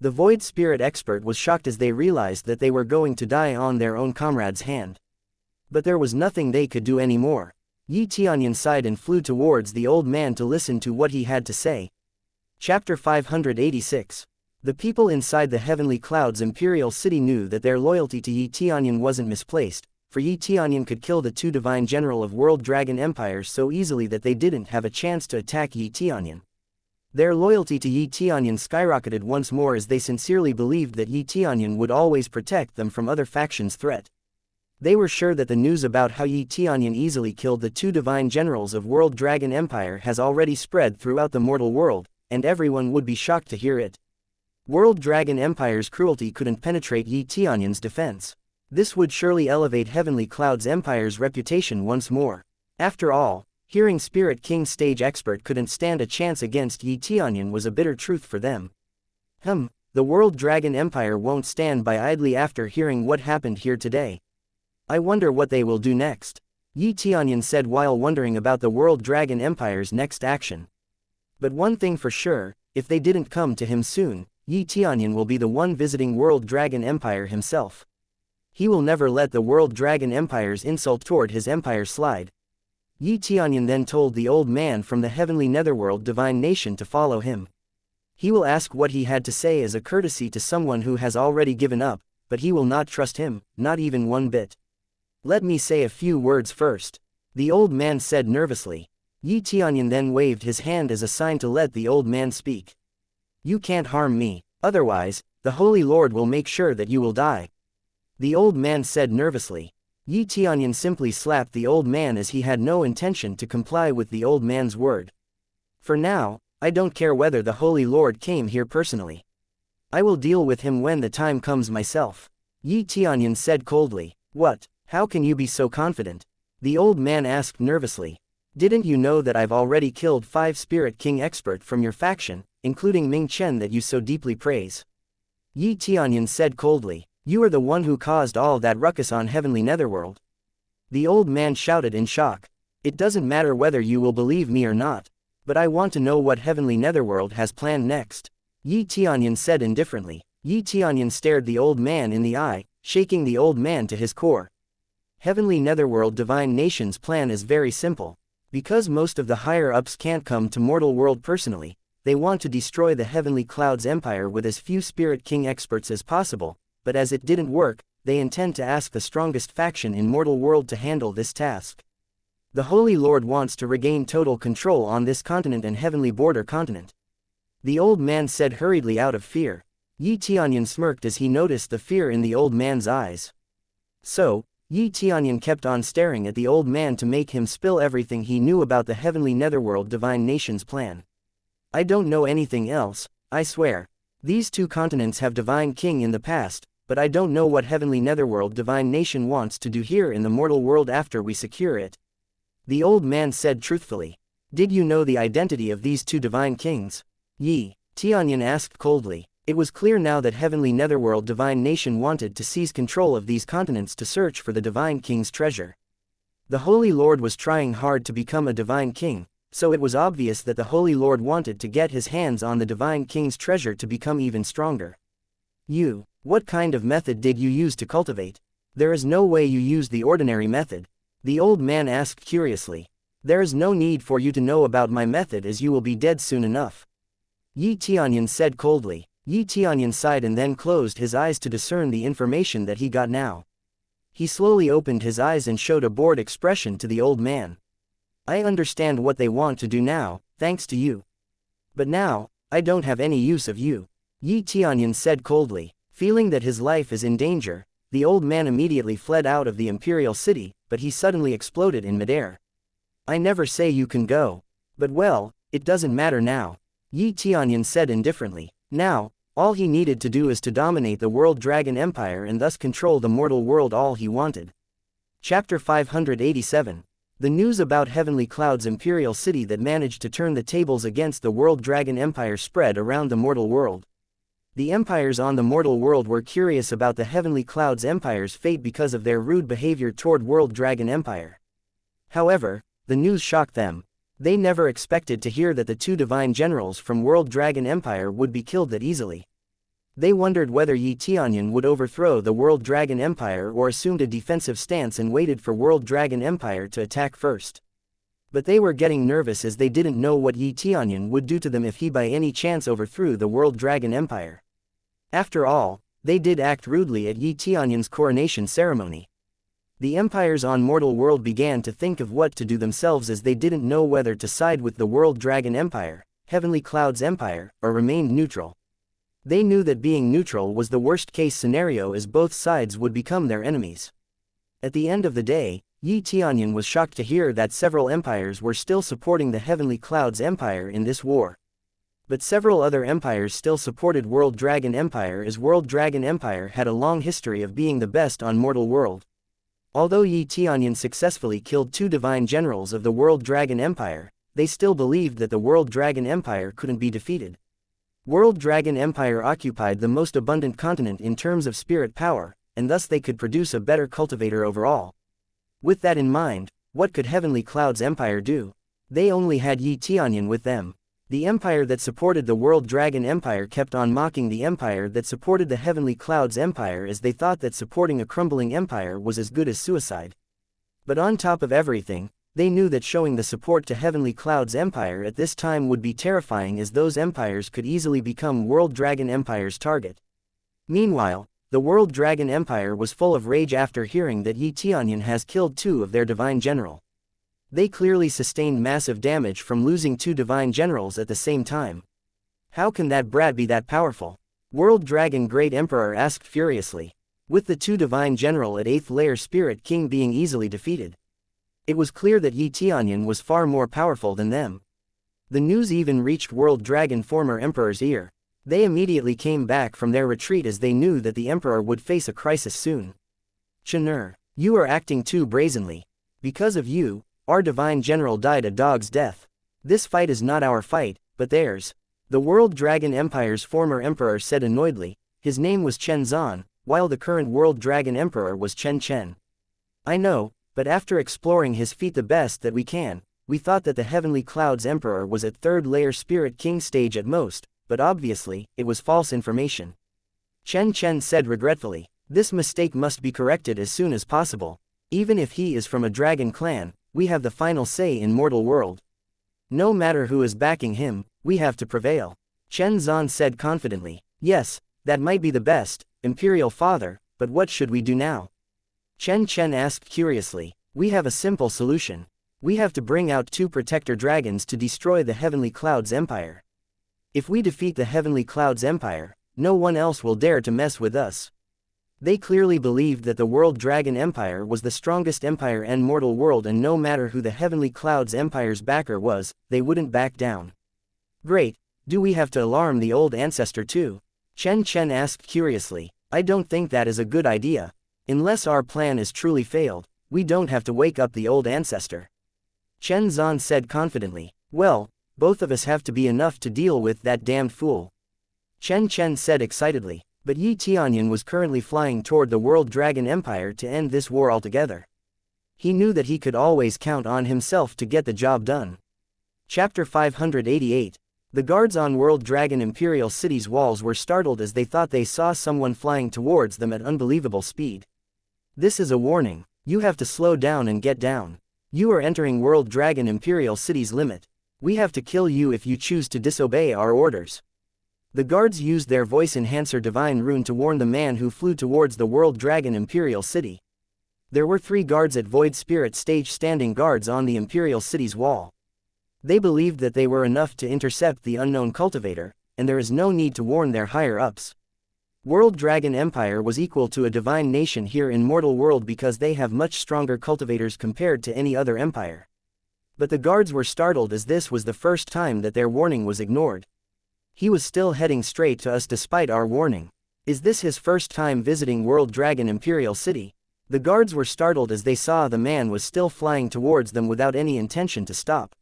The void spirit expert was shocked as they realized that they were going to die on their own comrade's hand. But there was nothing they could do anymore. Yi Tianyun sighed and flew towards the old man to listen to what he had to say. Chapter 586. The people inside the Heavenly Cloud's imperial city knew that their loyalty to Yi Tianyun wasn't misplaced, for Yi Tianyun could kill the two divine general of World Dragon Empire so easily that they didn't have a chance to attack Yi Tianyun. Their loyalty to Yi Tianyun skyrocketed once more as they sincerely believed that Yi Tianyun would always protect them from other factions' threat. They were sure that the news about how Yi Tianyun easily killed the two divine generals of World Dragon Empire has already spread throughout the mortal world, and everyone would be shocked to hear it. World Dragon Empire's cruelty couldn't penetrate Yi Tianyun's defense. This would surely elevate Heavenly Cloud's Empire's reputation once more. After all, hearing Spirit King stage expert couldn't stand a chance against Yi Tianyun was a bitter truth for them. The World Dragon Empire won't stand by idly after hearing what happened here today. I wonder what they will do next, Yi Tianyun said while wondering about the World Dragon Empire's next action. But one thing for sure, if they didn't come to him soon, Yi Tianyun will be the one visiting World Dragon Empire himself. He will never let the World Dragon Empire's insult toward his empire slide. Yi Tianyun then told the old man from the heavenly netherworld divine nation to follow him. He will ask what he had to say as a courtesy to someone who has already given up, but he will not trust him, not even one bit. Let me say a few words first, the old man said nervously. Yi Tianyun then waved his hand as a sign to let the old man speak. You can't harm me, otherwise, the Holy Lord will make sure that you will die, the old man said nervously. Yi Tianyun simply slapped the old man as he had no intention to comply with the old man's word. For now, I don't care whether the Holy Lord came here personally. I will deal with him when the time comes myself, Yi Tianyun said coldly. What? How can you be so confident? The old man asked nervously. Didn't you know that I've already killed 5 Spirit King expert from your faction, including Ming Chen that you so deeply praise? Yi Tianyun said coldly. You are the one who caused all that ruckus on Heavenly Netherworld. The old man shouted in shock. It doesn't matter whether you will believe me or not, but I want to know what Heavenly Netherworld has planned next, Yi Tianyun said indifferently. Yi Tianyun stared the old man in the eye, shaking the old man to his core. Heavenly Netherworld Divine Nation's plan is very simple. Because most of the higher-ups can't come to mortal world personally, they want to destroy the Heavenly Cloud's empire with as few Spirit King experts as possible, but as it didn't work, they intend to ask the strongest faction in mortal world to handle this task. The Holy Lord wants to regain total control on this continent and Heavenly Border continent, the old man said hurriedly out of fear. Yi Tianyun smirked as he noticed the fear in the old man's eyes. So, Yi Tianyun kept on staring at the old man to make him spill everything he knew about the Heavenly Netherworld Divine Nation's plan. I don't know anything else, I swear. These two continents have Divine King in the past, but I don't know what Heavenly Netherworld Divine Nation wants to do here in the mortal world after we secure it, the old man said truthfully. Did you know the identity of these two Divine Kings? Yi Tianyun asked coldly. It was clear now that Heavenly Netherworld Divine Nation wanted to seize control of these continents to search for the Divine King's treasure. The Holy Lord was trying hard to become a Divine King, so it was obvious that the Holy Lord wanted to get his hands on the Divine King's treasure to become even stronger. What kind of method did you use to cultivate? There is no way you used the ordinary method, the old man asked curiously. There is no need for you to know about my method as you will be dead soon enough, Yi Tianyun said coldly. Yi Tianyun sighed and then closed his eyes to discern the information that he got now. He slowly opened his eyes and showed a bored expression to the old man. I understand what they want to do now, thanks to you. But now, I don't have any use of you, Yi Tianyun said coldly. Feeling that his life is in danger, the old man immediately fled out of the imperial city, but he suddenly exploded in midair. I never say you can go. But well, it doesn't matter now, Yi Tianyun said indifferently. Now, all he needed to do is to dominate the World Dragon Empire and thus control the mortal world all he wanted. Chapter 587. The news about Heavenly Cloud's imperial city that managed to turn the tables against the World Dragon Empire spread around the mortal world. The empires on the mortal world were curious about the Heavenly Cloud's empire's fate because of their rude behavior toward World Dragon Empire. However, the news shocked them. They never expected to hear that the two divine generals from World Dragon Empire would be killed that easily. They wondered whether Yi Tianyun would overthrow the World Dragon Empire or assumed a defensive stance and waited for World Dragon Empire to attack first. But they were getting nervous as they didn't know what Yi Tianyun would do to them if he by any chance overthrew the World Dragon Empire. After all, they did act rudely at Yi Tianyun's coronation ceremony. The empires on mortal world began to think of what to do themselves, as they didn't know whether to side with the World Dragon Empire, Heavenly Cloud's empire, or remain neutral. They knew that being neutral was the worst-case scenario, as both sides would become their enemies. At the end of the day, Tianyun was shocked to hear that several empires were still supporting the Heavenly Cloud's empire in this war. But several other empires still supported World Dragon Empire, as World Dragon Empire had a long history of being the best on mortal world. Although Tianyun successfully killed 2 divine generals of the World Dragon Empire, they still believed that the World Dragon Empire couldn't be defeated. World Dragon Empire occupied the most abundant continent in terms of spirit power, and thus they could produce a better cultivator overall. With that in mind, what could Heavenly Cloud's empire do? They only had Tianyun with them. The empire that supported the World Dragon Empire kept on mocking the empire that supported the Heavenly Cloud's empire, as they thought that supporting a crumbling empire was as good as suicide. But on top of everything, they knew that showing the support to Heavenly Cloud's empire at this time would be terrifying, as those empires could easily become World Dragon Empire's target. Meanwhile, the World Dragon Empire was full of rage after hearing that Tianyun has killed 2 of their divine general. They clearly sustained massive damage from losing 2 divine generals at the same time. How can that brat be that powerful? World Dragon Great Emperor asked furiously. With the 2 divine general at 8th layer Spirit King being easily defeated, it was clear that Tianyun was far more powerful than them. The news even reached World Dragon former Emperor's ear. They immediately came back from their retreat, as they knew that the Emperor would face a crisis soon. Chenur, you are acting too brazenly. Because of you, our divine general died a dog's death. This fight is not our fight, but theirs. The World Dragon Empire's former emperor said annoyedly. His name was Chen Zan, while the current World Dragon Emperor was Chen Chen. I know, but after exploring his feat the best that we can, we thought that the Heavenly Cloud's Emperor was at 3rd layer Spirit King stage at most, but obviously, it was false information. Chen Chen said regretfully. This mistake must be corrected as soon as possible. Even if he is from a dragon clan, we have the final say in mortal world. No matter who is backing him, we have to prevail. Chen Zan said confidently. Yes, that might be the best, Imperial Father, but what should we do now? Chen Chen asked curiously. We have a simple solution. We have to bring out 2 protector dragons to destroy the Heavenly Cloud's empire. If we defeat the Heavenly Cloud's empire, no one else will dare to mess with us. They clearly believed that the World Dragon Empire was the strongest empire in mortal world, and no matter who the Heavenly Cloud's empire's backer was, they wouldn't back down. Great, do we have to alarm the old ancestor too? Chen Chen asked curiously. I don't think that is a good idea. Unless our plan is truly failed, we don't have to wake up the old ancestor. Chen Zan said confidently. Well, both of us have to be enough to deal with that damned fool. Chen Chen said excitedly. But Tianyun was currently flying toward the World Dragon Empire to end this war altogether. He knew that he could always count on himself to get the job done. Chapter 588. The guards on World Dragon Imperial City's walls were startled as they thought they saw someone flying towards them at unbelievable speed. This is a warning. You have to slow down and get down. You are entering World Dragon Imperial City's limit. We have to kill you if you choose to disobey our orders. The guards used their voice enhancer divine rune to warn the man who flew towards the World Dragon Imperial City. There were 3 guards at Void Spirit stage standing guards on the Imperial City's wall. They believed that they were enough to intercept the unknown cultivator, and there is no need to warn their higher-ups. World Dragon Empire was equal to a divine nation here in mortal world because they have much stronger cultivators compared to any other empire. But the guards were startled as this was the first time that their warning was ignored. He was still heading straight to us despite our warning. Is this his first time visiting World Dragon Imperial City? The guards were startled as they saw the man was still flying towards them without any intention to stop.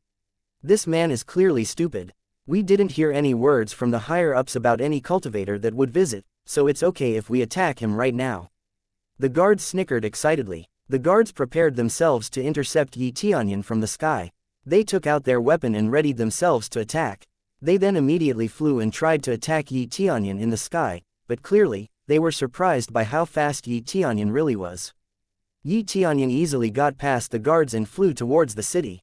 This man is clearly stupid. We didn't hear any words from the higher-ups about any cultivator that would visit, so it's okay if we attack him right now. The guards snickered excitedly. The guards prepared themselves to intercept Tianyun from the sky. They took out their weapon and readied themselves to attack. They then immediately flew and tried to attack Tianyun in the sky, but clearly, they were surprised by how fast Tianyun really was. Tianyun easily got past the guards and flew towards the city.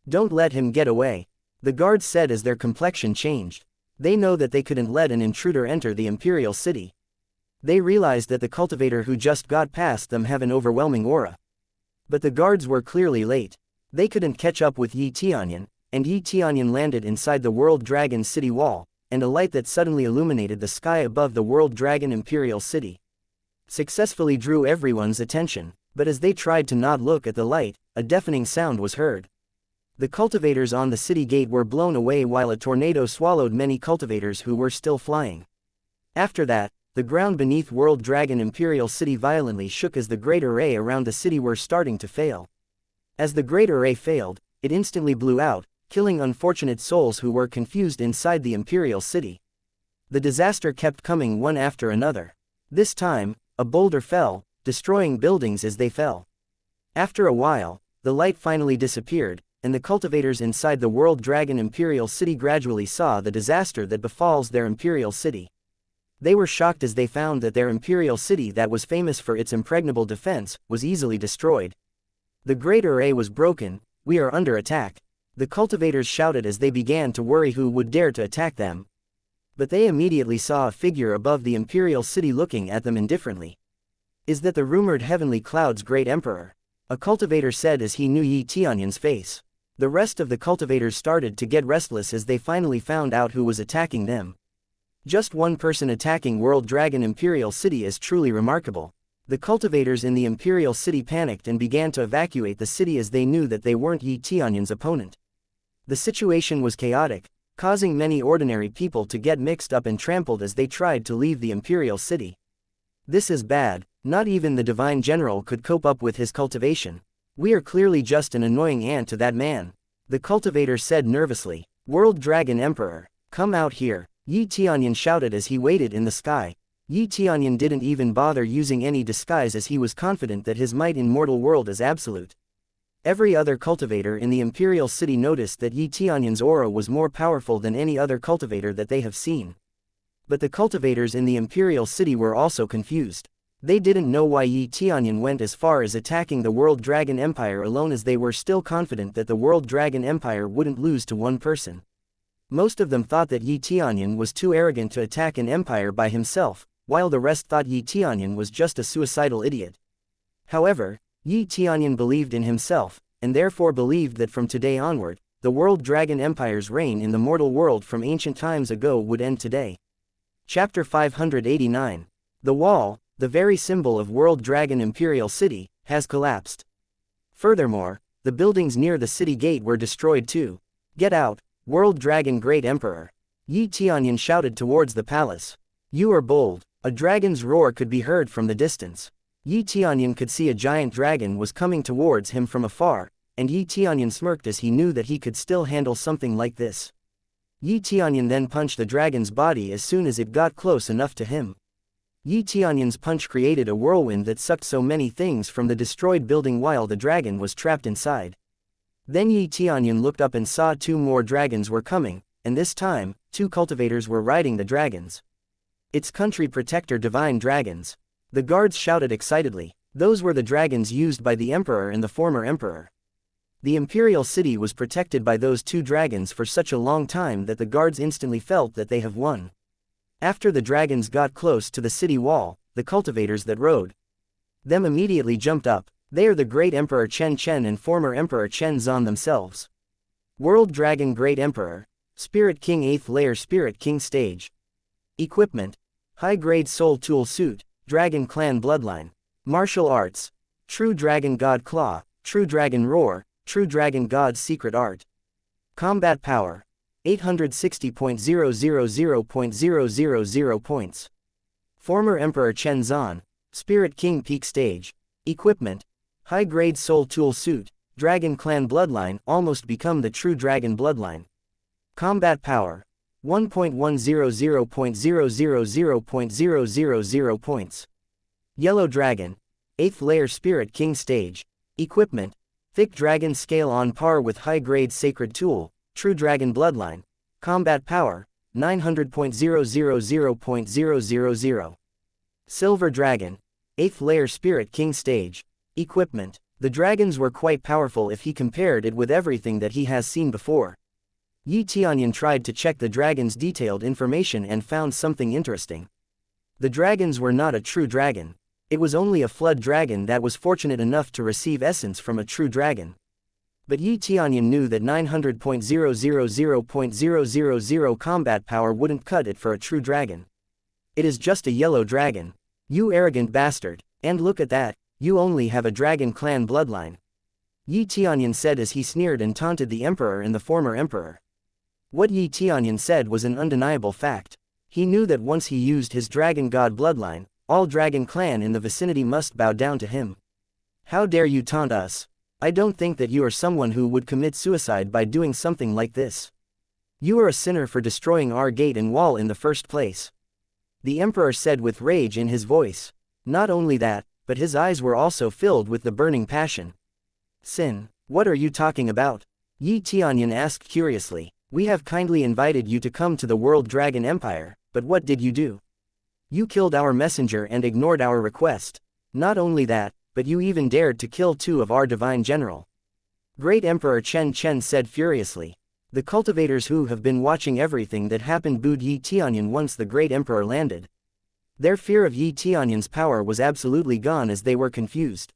Don't let him get away, the guards said as their complexion changed. They know that they couldn't let an intruder enter the Imperial City. They realized that the cultivator who just got past them have an overwhelming aura. But the guards were clearly late. They couldn't catch up with Yi Tianyun, and Yi Tianyun landed inside the World Dragon City wall, and a light that suddenly illuminated the sky above the World Dragon Imperial City successfully drew everyone's attention, but as they tried to not look at the light, a deafening sound was heard. The cultivators on the city gate were blown away while a tornado swallowed many cultivators who were still flying. After that, the ground beneath World Dragon Imperial City violently shook as the great array around the city were starting to fail. As the great array failed, it instantly blew out, killing unfortunate souls who were confused inside the Imperial City. The disaster kept coming one after another. This time, a boulder fell, destroying buildings as they fell. After a while, the light finally disappeared, and the cultivators inside the World Dragon Imperial City gradually saw the disaster that befalls their Imperial City. They were shocked as they found that their Imperial City that was famous for its impregnable defense, was easily destroyed. The great array was broken. We are under attack. The cultivators shouted as they began to worry who would dare to attack them. But they immediately saw a figure above the Imperial City looking at them indifferently. Is that the rumored Heavenly Cloud's great emperor? A cultivator said as he knew Yi Tianyun's face. The rest of the cultivators started to get restless as they finally found out who was attacking them. Just one person attacking World Dragon Imperial City is truly remarkable. The cultivators in the Imperial City panicked and began to evacuate the city as they knew that they weren't Yi Tianyun's opponent. The situation was chaotic, causing many ordinary people to get mixed up and trampled as they tried to leave the Imperial City. This is bad. Not even the Divine General could cope up with his cultivation. We are clearly just an annoying ant to that man. The cultivator said nervously. World Dragon Emperor, come out here. Yi Tianyun shouted as he waited in the sky. Yi Tianyun didn't even bother using any disguise as he was confident that his might in mortal world is absolute. Every other cultivator in the Imperial City noticed that Yi Tianyun's aura was more powerful than any other cultivator that they have seen. But the cultivators in the Imperial City were also confused. They didn't know why Yi Tianyun went as far as attacking the World Dragon Empire alone, as they were still confident that the World Dragon Empire wouldn't lose to one person. Most of them thought that Yi Tianyun was too arrogant to attack an empire by himself, while the rest thought Yi Tianyun was just a suicidal idiot. However, Yi Tianyun believed in himself, and therefore believed that from today onward, the World Dragon Empire's reign in the mortal world from ancient times ago would end today. Chapter 589. The wall, the very symbol of World Dragon Imperial City, has collapsed. Furthermore, the buildings near the city gate were destroyed too. Get out, World Dragon Great Emperor. Yi Tianyun shouted towards the palace. You are bold. A dragon's roar could be heard from the distance. Yi Tianyun could see a giant dragon was coming towards him from afar, and Yi Tianyun smirked as he knew that he could still handle something like this. Yi Tianyun then punched the dragon's body as soon as it got close enough to him. Yi Tianyun's punch created a whirlwind that sucked so many things from the destroyed building while the dragon was trapped inside. Then Yi Tianyun looked up and saw two more dragons were coming, and this time, two cultivators were riding the dragons. It's country protector divine dragons. The guards shouted excitedly. Those were the dragons used by the emperor and the former emperor. The Imperial City was protected by those two dragons for such a long time that the guards instantly felt that they have won. After the dragons got close to the city wall, the cultivators that rode them immediately jumped up. They are the great Emperor Chen Chen and former Emperor Chen Zan themselves. World Dragon Great Emperor. Spirit King 8th Layer Spirit King Stage. Equipment. High-grade Soul Tool Suit, Dragon Clan Bloodline. Martial Arts. True Dragon God Claw, True Dragon Roar, True Dragon God Secret Art. Combat Power. 860.000.000 points. Former Emperor Chen Zan. Spirit King Peak Stage. Equipment. High-grade Soul Tool Suit, Dragon Clan Bloodline, almost become the True Dragon Bloodline. Combat Power. 1.100.000.000 points. Yellow Dragon. 8th Layer Spirit King Stage. Equipment. Thick Dragon Scale on par with high-grade Sacred Tool, True Dragon Bloodline. Combat Power. 900.000.000. Silver Dragon. 8th Layer Spirit King Stage. Equipment. The dragons were quite powerful if he compared it with everything that he has seen before. Yi Tianyun tried to check the dragon's detailed information and found something interesting. The dragons were not a true dragon. It was only a flood dragon that was fortunate enough to receive essence from a true dragon. But Tianyun knew that 900.000.000 combat power wouldn't cut it for a true dragon. It is just a yellow dragon. You arrogant bastard. And look at that, you only have a dragon clan bloodline. Tianyun said as he sneered and taunted the emperor and the former emperor. What Tianyun said was an undeniable fact. He knew that once he used his dragon god bloodline, all dragon clan in the vicinity must bow down to him. How dare you taunt us? I don't think that you are someone who would commit suicide by doing something like this. You are a sinner for destroying our gate and wall in the first place. The emperor said with rage in his voice. Not only that, but his eyes were also filled with the burning passion. Sin, what are you talking about? Tianyun asked curiously. We have kindly invited you to come to the World Dragon Empire, but what did you do? You killed our messenger and ignored our request. Not only that, but you even dared to kill 2 of our divine general. Great Emperor Chen said furiously. The cultivators who have been watching everything that happened booed Tianyun once the Great Emperor landed. Their fear of Tianyun's power was absolutely gone as they were confused.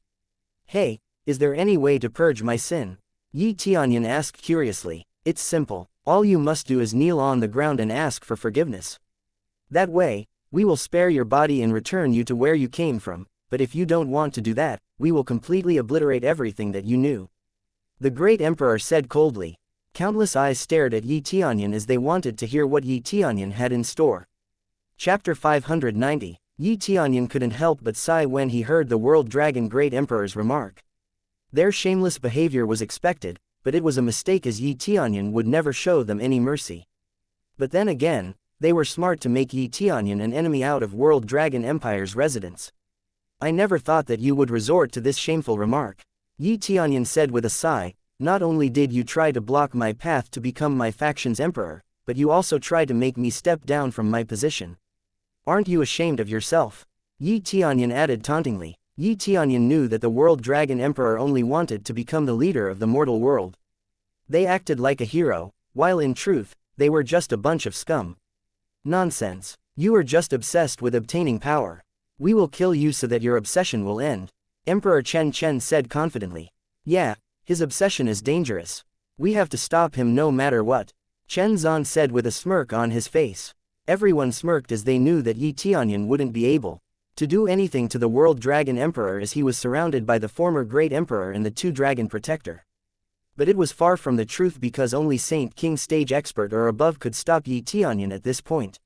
Hey, is there any way to purge my sin? Tianyun asked curiously. It's simple. All you must do is kneel on the ground and ask for forgiveness. That way, we will spare your body and return you to where you came from, but if you don't want to do that, we will completely obliterate everything that you knew. The Great Emperor said coldly. Countless eyes stared at Tianyun as they wanted to hear what Tianyun had in store. Chapter 590. Tianyun couldn't help but sigh when he heard the World Dragon Great Emperor's remark. Their shameless behavior was expected, but it was a mistake as Tianyun would never show them any mercy. But then again, they were smart to make Tianyun an enemy out of World Dragon Empire's residents. I never thought that you would resort to this shameful remark. Tianyun said with a sigh. Not only did you try to block my path to become my faction's emperor, but you also tried to make me step down from my position. Aren't you ashamed of yourself? Tianyun added tauntingly. Tianyun knew that the World Dragon Emperor only wanted to become the leader of the mortal world. They acted like a hero, while in truth, they were just a bunch of scum. Nonsense. You are just obsessed with obtaining power. We will kill you so that your obsession will end. Emperor Chen said confidently. Yeah, his obsession is dangerous. We have to stop him no matter what. Chen Zan said with a smirk on his face. Everyone smirked as they knew that Tianyun wouldn't be able to do anything to the World Dragon Emperor as he was surrounded by the former Great Emperor and the 2 Dragon Protector. But it was far from the truth because only Saint King Stage Expert or above could stop Tianyun at this point.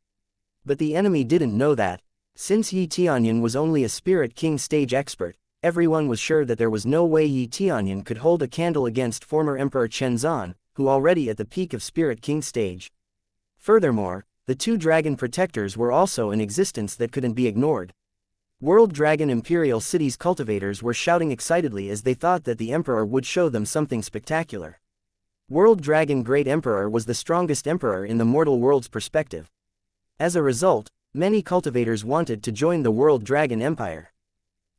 But the enemy didn't know that. Since Tianyun was only a Spirit King Stage Expert, everyone was sure that there was no way Tianyun could hold a candle against former Emperor Chen Zan, who already at the peak of Spirit King stage. Furthermore, the 2 Dragon Protectors were also in existence that couldn't be ignored. World Dragon Imperial City's cultivators were shouting excitedly as they thought that the Emperor would show them something spectacular. World Dragon Great Emperor was the strongest emperor in the mortal world's perspective. As a result, many cultivators wanted to join the World Dragon Empire.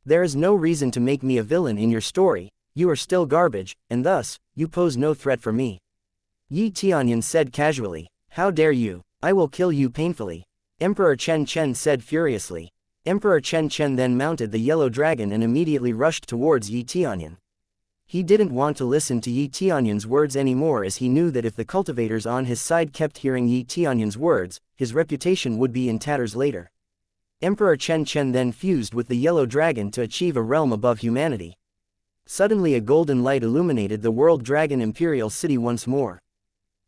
There is no reason to make me a villain in your story, you are still garbage, and thus, you pose no threat for me. Tianyun said casually. How dare you, I will kill you painfully. Emperor Chen said furiously. Emperor Chen then mounted the yellow dragon and immediately rushed towards Tianyun. He didn't want to listen to Tianyun's words anymore as he knew that if the cultivators on his side kept hearing Tianyun's words, his reputation would be in tatters later. Emperor Chen then fused with the yellow dragon to achieve a realm above humanity. Suddenly a golden light illuminated the World Dragon Imperial City once more.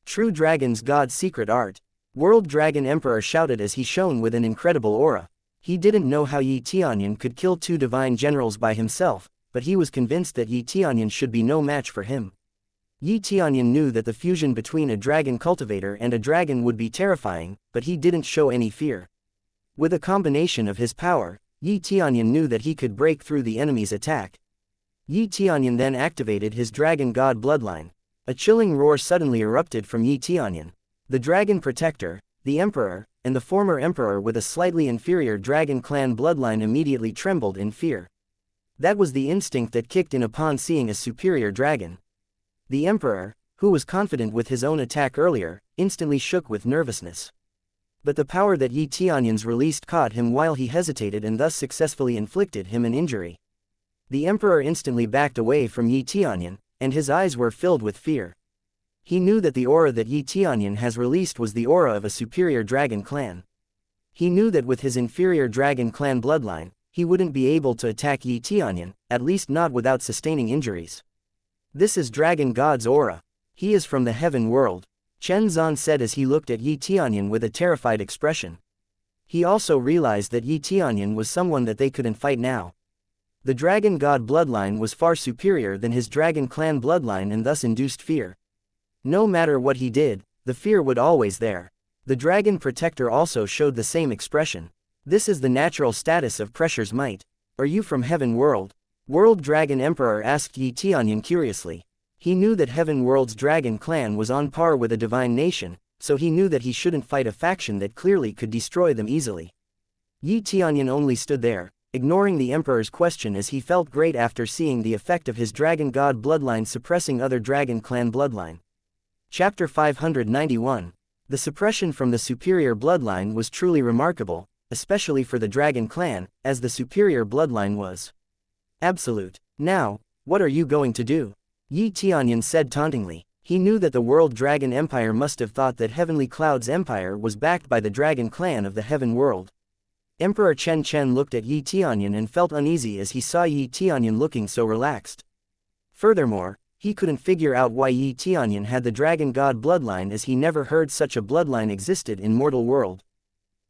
True Dragon's God's secret art. World Dragon Emperor shouted as he shone with an incredible aura. He didn't know how Tianyun could kill 2 divine generals by himself, but he was convinced that Tianyun should be no match for him. Tianyun knew that the fusion between a dragon cultivator and a dragon would be terrifying, but he didn't show any fear. With a combination of his power, Tianyun knew that he could break through the enemy's attack. Tianyun then activated his dragon god bloodline. A chilling roar suddenly erupted from Tianyun. The Dragon Protector, the Emperor, and the former Emperor with a slightly inferior dragon clan bloodline immediately trembled in fear. That was the instinct that kicked in upon seeing a superior dragon. The Emperor, who was confident with his own attack earlier, instantly shook with nervousness. But the power that Yi Tianyun's released caught him while he hesitated and thus successfully inflicted him an injury. The emperor instantly backed away from Yi Tianyun, and his eyes were filled with fear. He knew that the aura that Yi Tianyun has released was the aura of a superior dragon clan. He knew that with his inferior dragon clan bloodline, he wouldn't be able to attack Yi Tianyun, at least not without sustaining injuries. This is Dragon God's aura. He is from the heaven world, Chen Zan said as he looked at Yi Tianyun with a terrified expression. He also realized that Yi Tianyun was someone that they couldn't fight now. The Dragon God bloodline was far superior than his Dragon Clan bloodline and thus induced fear. No matter what he did, the fear would always there. The Dragon Protector also showed the same expression. This is the natural status of Pressure's might. Are you from Heaven World? World Dragon Emperor asked Yi Tianyun curiously. He knew that Heaven World's Dragon Clan was on par with a divine nation, so he knew that he shouldn't fight a faction that clearly could destroy them easily. Yi Tianyun only stood there, ignoring the Emperor's question as he felt great after seeing the effect of his Dragon God bloodline suppressing other Dragon Clan bloodline. Chapter 591. The suppression from the superior bloodline was truly remarkable, especially for the Dragon Clan, as the superior bloodline was absolute. Now, what are you going to do? Yi Tianyun said tauntingly. He knew that the World Dragon Empire must have thought that Heavenly Cloud's empire was backed by the Dragon Clan of the Heaven World. Emperor Chen Chen looked at Yi Tianyun and felt uneasy as he saw Yi Tianyun looking so relaxed. Furthermore, he couldn't figure out why Yi Tianyun had the Dragon God bloodline as he never heard such a bloodline existed in mortal world.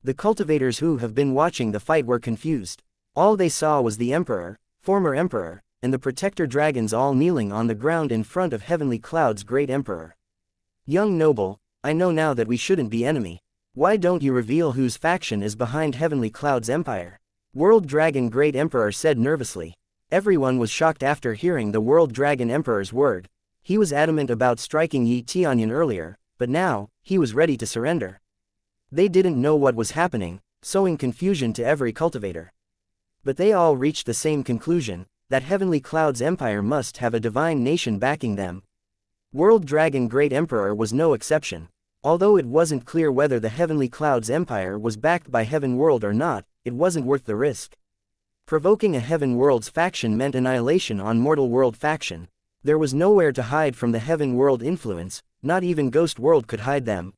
The cultivators who have been watching the fight were confused. All they saw was the Emperor, former Emperor, and the Protector Dragons all kneeling on the ground in front of Heavenly Cloud's great Emperor. Young noble, I know now that we shouldn't be enemy. Why don't you reveal whose faction is behind Heavenly Cloud's empire? World Dragon Great Emperor said nervously. Everyone was shocked after hearing the World Dragon Emperor's word. He was adamant about striking Yi Tianyun earlier, but now, he was ready to surrender. They didn't know what was happening, sowing confusion to every cultivator. But they all reached the same conclusion, that Heavenly Cloud's empire must have a divine nation backing them. World Dragon Great Emperor was no exception. Although it wasn't clear whether the Heavenly Cloud's empire was backed by Heaven World or not, it wasn't worth the risk. Provoking a Heaven World's faction meant annihilation on Mortal World faction. There was nowhere to hide from the Heaven World influence, not even Ghost World could hide them.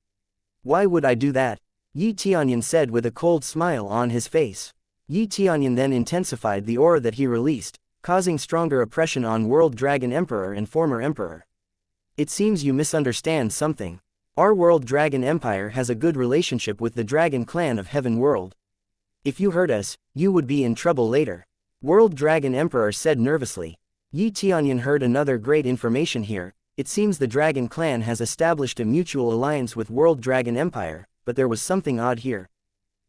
Why would I do that? Yi Tianyun said with a cold smile on his face. Yi Tianyun then intensified the aura that he released, causing stronger oppression on World Dragon Emperor and former Emperor. It seems you misunderstand something. Our World Dragon Empire has a good relationship with the Dragon Clan of Heaven World. If you hurt us, you would be in trouble later. World Dragon Emperor said nervously. Yi Tianyun heard another great information here. It seems the Dragon Clan has established a mutual alliance with World Dragon Empire, but there was something odd here.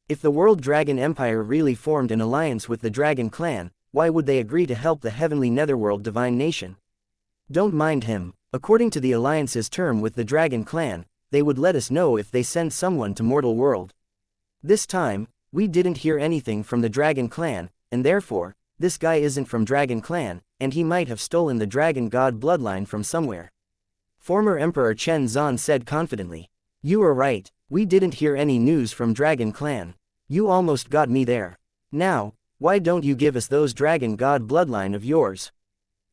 If the World Dragon Empire really formed an alliance with the Dragon Clan, why would they agree to help the Heavenly Netherworld Divine Nation? Don't mind him. According to the alliance's term with the Dragon Clan, they would let us know if they send someone to Mortal World. This time, we didn't hear anything from the Dragon Clan, and therefore, this guy isn't from Dragon Clan, and he might have stolen the Dragon God bloodline from somewhere. Former Emperor Chen Zan said confidently. You are right, we didn't hear any news from Dragon Clan. You almost got me there. Now, why don't you give us those Dragon God bloodline of yours?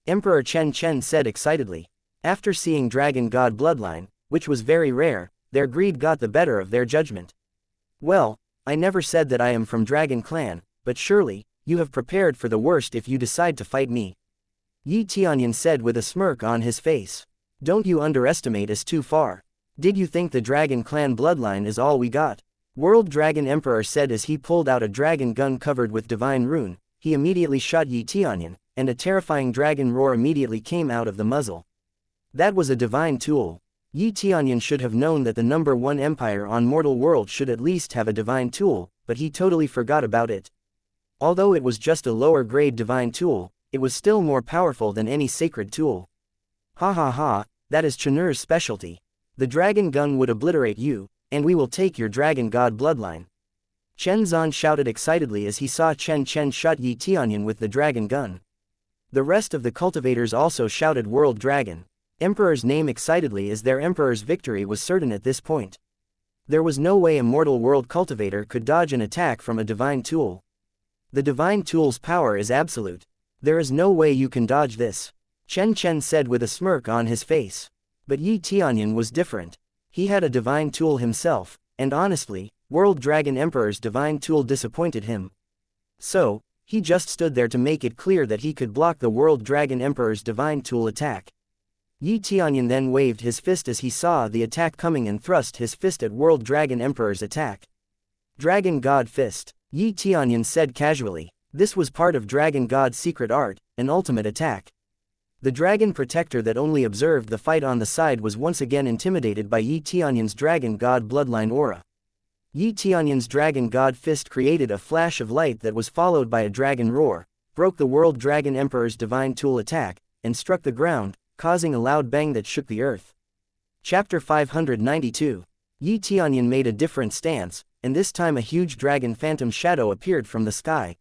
Emperor Chen Chen said excitedly. After seeing Dragon God bloodline, which was very rare, their greed got the better of their judgment. Well, I never said that I am from Dragon Clan, but surely, you have prepared for the worst if you decide to fight me. Yi Tianyun said with a smirk on his face. Don't you underestimate us too far. Did you think the Dragon Clan bloodline is all we got? World Dragon Emperor said as he pulled out a dragon gun covered with divine rune. He immediately shot Yi Tianyun, and a terrifying dragon roar immediately came out of the muzzle. That was a divine tool. Yi Tianyun should have known that the number one empire on Mortal World should at least have a divine tool, but he totally forgot about it. Although it was just a lower grade divine tool, it was still more powerful than any sacred tool. Ha ha ha, that is Chenur's specialty. The dragon gun would obliterate you, and we will take your Dragon God bloodline. Chen Zan shouted excitedly as he saw Chen Chen shot Yi Tianyun with the dragon gun. The rest of the cultivators also shouted World Dragon Emperor's name excitedly as their emperor's victory was certain at this point. There was no way a mortal world cultivator could dodge an attack from a divine tool. The divine tool's power is absolute. There is no way you can dodge this, Chen Chen said with a smirk on his face. But Yi Tianyun was different. He had a divine tool himself, and honestly, World Dragon Emperor's divine tool disappointed him. So, he just stood there to make it clear that he could block the World Dragon Emperor's divine tool attack. Yi Tianyun then waved his fist as he saw the attack coming and thrust his fist at World Dragon Emperor's attack. Dragon God Fist, Yi Tianyun said casually. This was part of Dragon God's secret art, an ultimate attack. The Dragon Protector that only observed the fight on the side was once again intimidated by Yi Tianyun's Dragon God bloodline aura. Yi Tianyun's Dragon God Fist created a flash of light that was followed by a dragon roar, broke the World Dragon Emperor's divine tool attack, and struck the ground, causing a loud bang that shook the earth. Chapter 592. Yi Tianyun made a different stance, and this time a huge dragon phantom shadow appeared from the sky.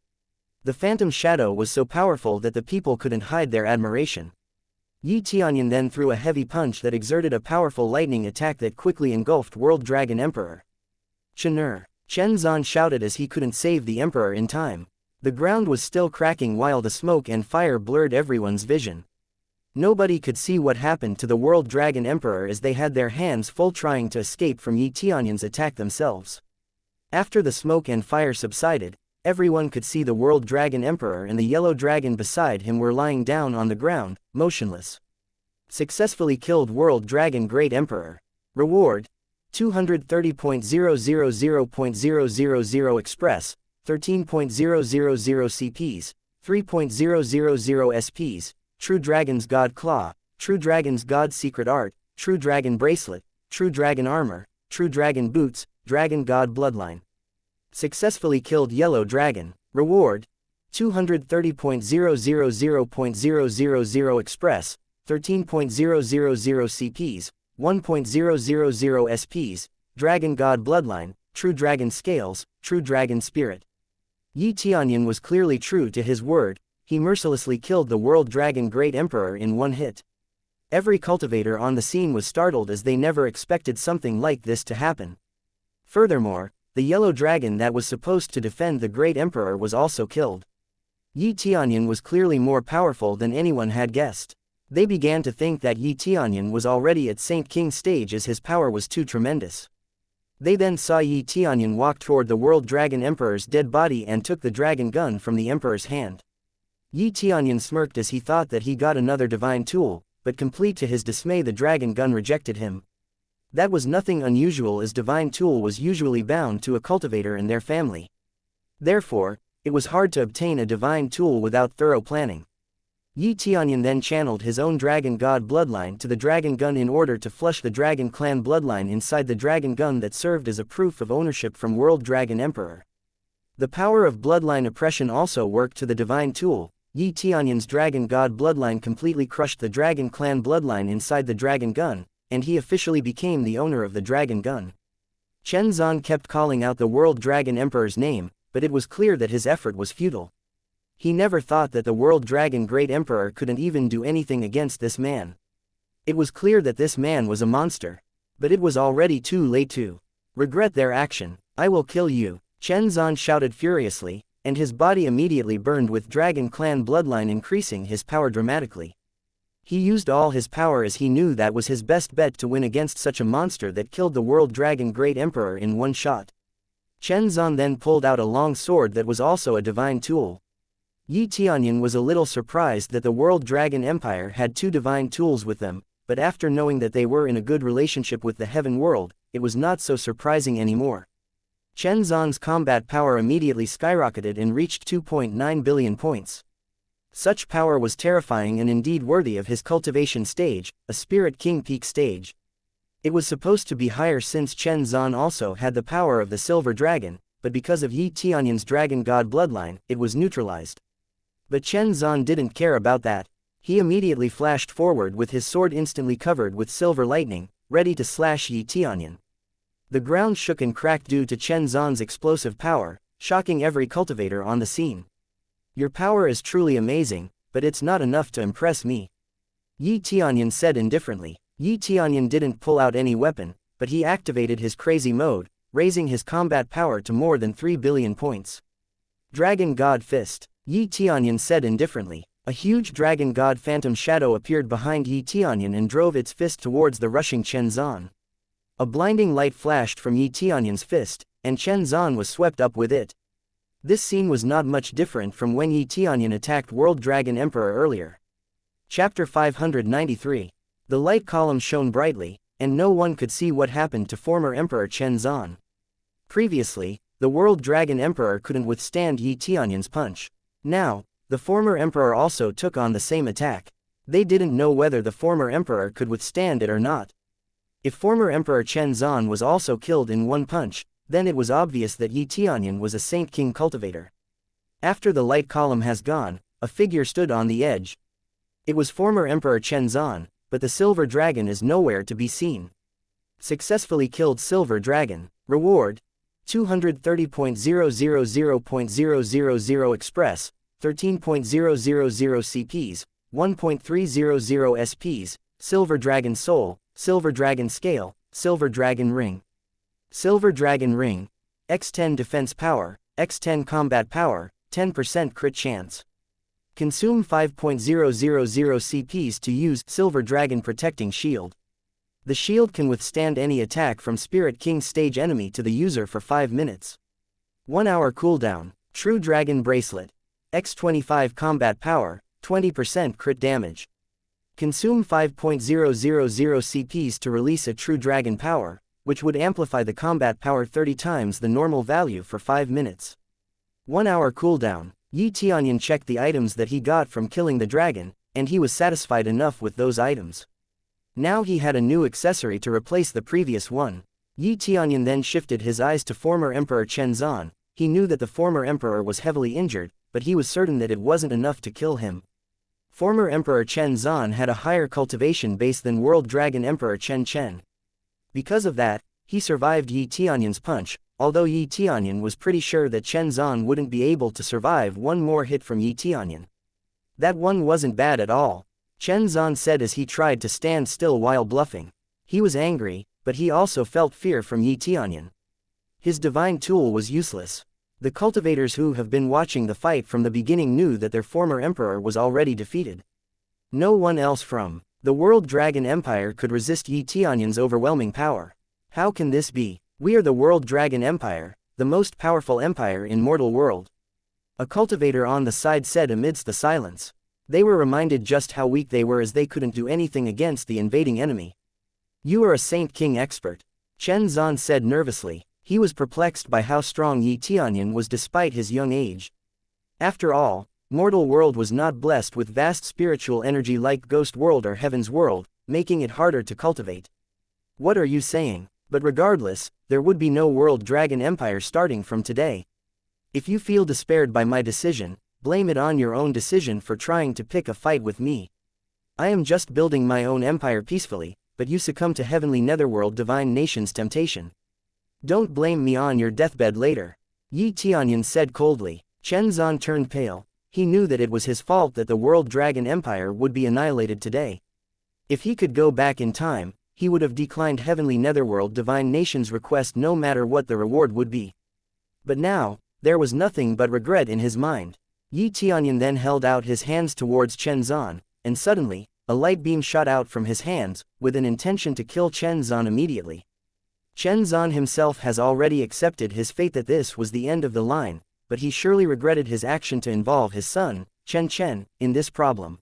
The phantom shadow was so powerful that the people couldn't hide their admiration. Yi Tianyun then threw a heavy punch that exerted a powerful lightning attack that quickly engulfed World Dragon Emperor. Chenur! Chen Zan shouted as he couldn't save the Emperor in time. The ground was still cracking while the smoke and fire blurred everyone's vision. Nobody could see what happened to the World Dragon Emperor as they had their hands full trying to escape from Yi Tianyun's attack themselves. After the smoke and fire subsided, everyone could see the World Dragon Emperor and the yellow dragon beside him were lying down on the ground, motionless. Successfully killed World Dragon Great Emperor. Reward: 230.000.000 Express, 13.000 CPs, 3.000 SPs, True Dragon's God Claw, True Dragon's God Secret Art, True Dragon Bracelet, True Dragon Armor, True Dragon Boots, Dragon God Bloodline. Successfully killed Yellow Dragon. Reward: 230.000.000 Express, 13.000 CPs, 1.000 SPs, Dragon God Bloodline, True Dragon Scales, True Dragon Spirit. Yi Tianyun was clearly true to his word. He mercilessly killed the World Dragon Great Emperor in one hit. Every cultivator on the scene was startled as they never expected something like this to happen. Furthermore, the yellow dragon that was supposed to defend the Great Emperor was also killed. Yi Tianyun was clearly more powerful than anyone had guessed. They began to think that Yi Tianyun was already at Saint King's stage as his power was too tremendous. They then saw Yi Tianyun walk toward the World Dragon Emperor's dead body and took the dragon gun from the Emperor's hand. Yi Tianyun smirked as he thought that he got another divine tool, but complete to his dismay the dragon gun rejected him. That was nothing unusual as divine tool was usually bound to a cultivator and their family. Therefore, it was hard to obtain a divine tool without thorough planning. Yi Tianyun then channeled his own dragon god bloodline to the dragon gun in order to flush the dragon clan bloodline inside the dragon gun that served as a proof of ownership from World Dragon Emperor. The power of bloodline oppression also worked to the divine tool. Yi Tianyun's dragon god bloodline completely crushed the dragon clan bloodline inside the dragon gun, and he officially became the owner of the dragon gun. Chen Zan kept calling out the World Dragon Emperor's name, but it was clear that his effort was futile. He never thought that the World Dragon Great Emperor couldn't even do anything against this man. It was clear that this man was a monster. But it was already too late to regret their action. I will kill you, Chen Zan shouted furiously, and his body immediately burned with Dragon Clan bloodline, increasing his power dramatically. He used all his power as he knew that was his best bet to win against such a monster that killed the World Dragon Great Emperor in one shot. Chen Zan then pulled out a long sword that was also a divine tool. Yi Tianyun was a little surprised that the World Dragon Empire had two divine tools with them, but after knowing that they were in a good relationship with the Heaven World, it was not so surprising anymore. Chen Zan's combat power immediately skyrocketed and reached 2.9 billion points. Such power was terrifying and indeed worthy of his cultivation stage, a Spirit King peak stage. It was supposed to be higher since Chen Zan also had the power of the Silver Dragon, but because of Yi Tianyun's Dragon God bloodline, it was neutralized. But Chen Zan didn't care about that. He immediately flashed forward with his sword instantly covered with silver lightning, ready to slash Yi Tianyun. The ground shook and cracked due to Chen Zan's explosive power, shocking every cultivator on the scene. Your power is truly amazing, but it's not enough to impress me, Yi Tianyun said indifferently. Yi Tianyun didn't pull out any weapon, but he activated his crazy mode, raising his combat power to more than 3 billion points. Dragon God Fist, Yi Tianyun said indifferently. A huge dragon god phantom shadow appeared behind Yi Tianyun and drove its fist towards the rushing Chen Zan. A blinding light flashed from Yi Tianyun's fist, and Chen Zan was swept up with it. This scene was not much different from when Yi Tianyun attacked World Dragon Emperor earlier. Chapter 593. The light column shone brightly, and no one could see what happened to former Emperor Chen Zan. Previously, the World Dragon Emperor couldn't withstand Yi Tianyun's punch. Now, the former emperor also took on the same attack. They didn't know whether the former emperor could withstand it or not. If former Emperor Chen Zan was also killed in one punch, then it was obvious that Yi Tianyun was a Saint King cultivator. After the light column has gone, a figure stood on the edge. It was former Emperor Chen Zan, but the silver dragon is nowhere to be seen. Successfully killed silver dragon. Reward: 230.000.000 express, 13.000 CPs, 1.300 SPs, Silver Dragon Soul, Silver Dragon Scale, Silver Dragon Ring. Silver Dragon Ring. X10 Defense Power, X10 Combat Power, 10% crit chance. Consume 5.000 CPs to use Silver Dragon Protecting Shield. The shield can withstand any attack from Spirit King stage enemy to the user for 5 minutes. 1 hour cooldown. True Dragon Bracelet. X25 Combat Power, 20% crit damage. Consume 5.000 CPs to release a True Dragon Power, which would amplify the combat power 30 times the normal value for 5 minutes. 1 hour cooldown. Yi Tianyun checked the items that he got from killing the dragon, and he was satisfied enough with those items. Now he had a new accessory to replace the previous one. Yi Tianyun then shifted his eyes to former Emperor Chen Zan. He knew that the former emperor was heavily injured, but he was certain that it wasn't enough to kill him. Former Emperor Chen Zan had a higher cultivation base than World Dragon Emperor Chen Chen. Because of that, he survived Yi Tianyun's punch, although Yi Tianyun was pretty sure that Chen Zan wouldn't be able to survive one more hit from Yi Tianyun. That one wasn't bad at all, Chen Zan said as he tried to stand still while bluffing. He was angry, but he also felt fear from Yi Tianyun. His divine tool was useless. The cultivators who have been watching the fight from the beginning knew that their former emperor was already defeated. No one else from the World Dragon Empire could resist Yi Tianyun's overwhelming power. How can this be? We are the World Dragon Empire, the most powerful empire in mortal world. A cultivator on the side said amidst the silence. They were reminded just how weak they were as they couldn't do anything against the invading enemy. You are a Saint King expert, Chen Zan said nervously. He was perplexed by how strong Yi Tianyun was despite his young age. After all, mortal world was not blessed with vast spiritual energy like Ghost World or Heaven's World, making it harder to cultivate. What are you saying? But regardless, there would be no World Dragon Empire starting from today. If you feel despaired by my decision, blame it on your own decision for trying to pick a fight with me. I am just building my own empire peacefully, but you succumb to Heavenly Netherworld Divine Nation's temptation. Don't blame me on your deathbed later, Yi Tianyun said coldly. Chen Zan turned pale. He knew that it was his fault that the World Dragon Empire would be annihilated today. If he could go back in time, he would have declined Heavenly Netherworld Divine Nation's request no matter what the reward would be. But now, there was nothing but regret in his mind. Yi Tianyun then held out his hands towards Chen Zan, and suddenly, a light beam shot out from his hands, with an intention to kill Chen Zan immediately. Chen Zan himself has already accepted his fate that this was the end of the line, but he surely regretted his action to involve his son, Chen Chen, in this problem.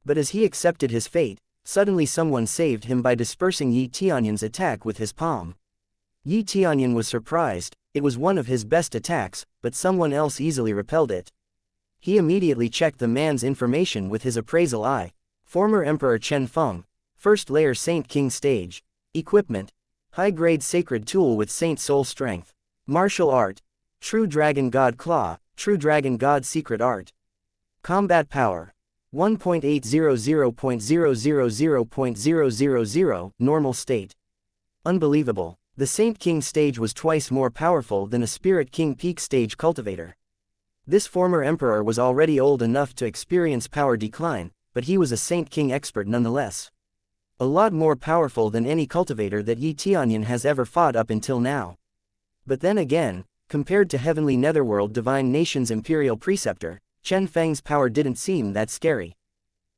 But as he accepted his fate, suddenly someone saved him by dispersing Yi Tianyun's attack with his palm. Yi Tianyun was surprised. It was one of his best attacks, but someone else easily repelled it. He immediately checked the man's information with his appraisal eye. Former Emperor Chen Feng, First Layer Saint King Stage. Equipment: high-grade sacred tool with Saint Soul Strength. Martial art: True Dragon God Claw, True Dragon God Secret Art. Combat power: 1.800.000.000, normal state. Unbelievable. The Saint King stage was twice more powerful than a Spirit King Peak stage cultivator. This former emperor was already old enough to experience power decline, but he was a Saint King expert nonetheless. A lot more powerful than any cultivator that Tianyun has ever fought up until now. But then again, compared to Heavenly Netherworld Divine Nation's Imperial Preceptor, Chen Feng's power didn't seem that scary.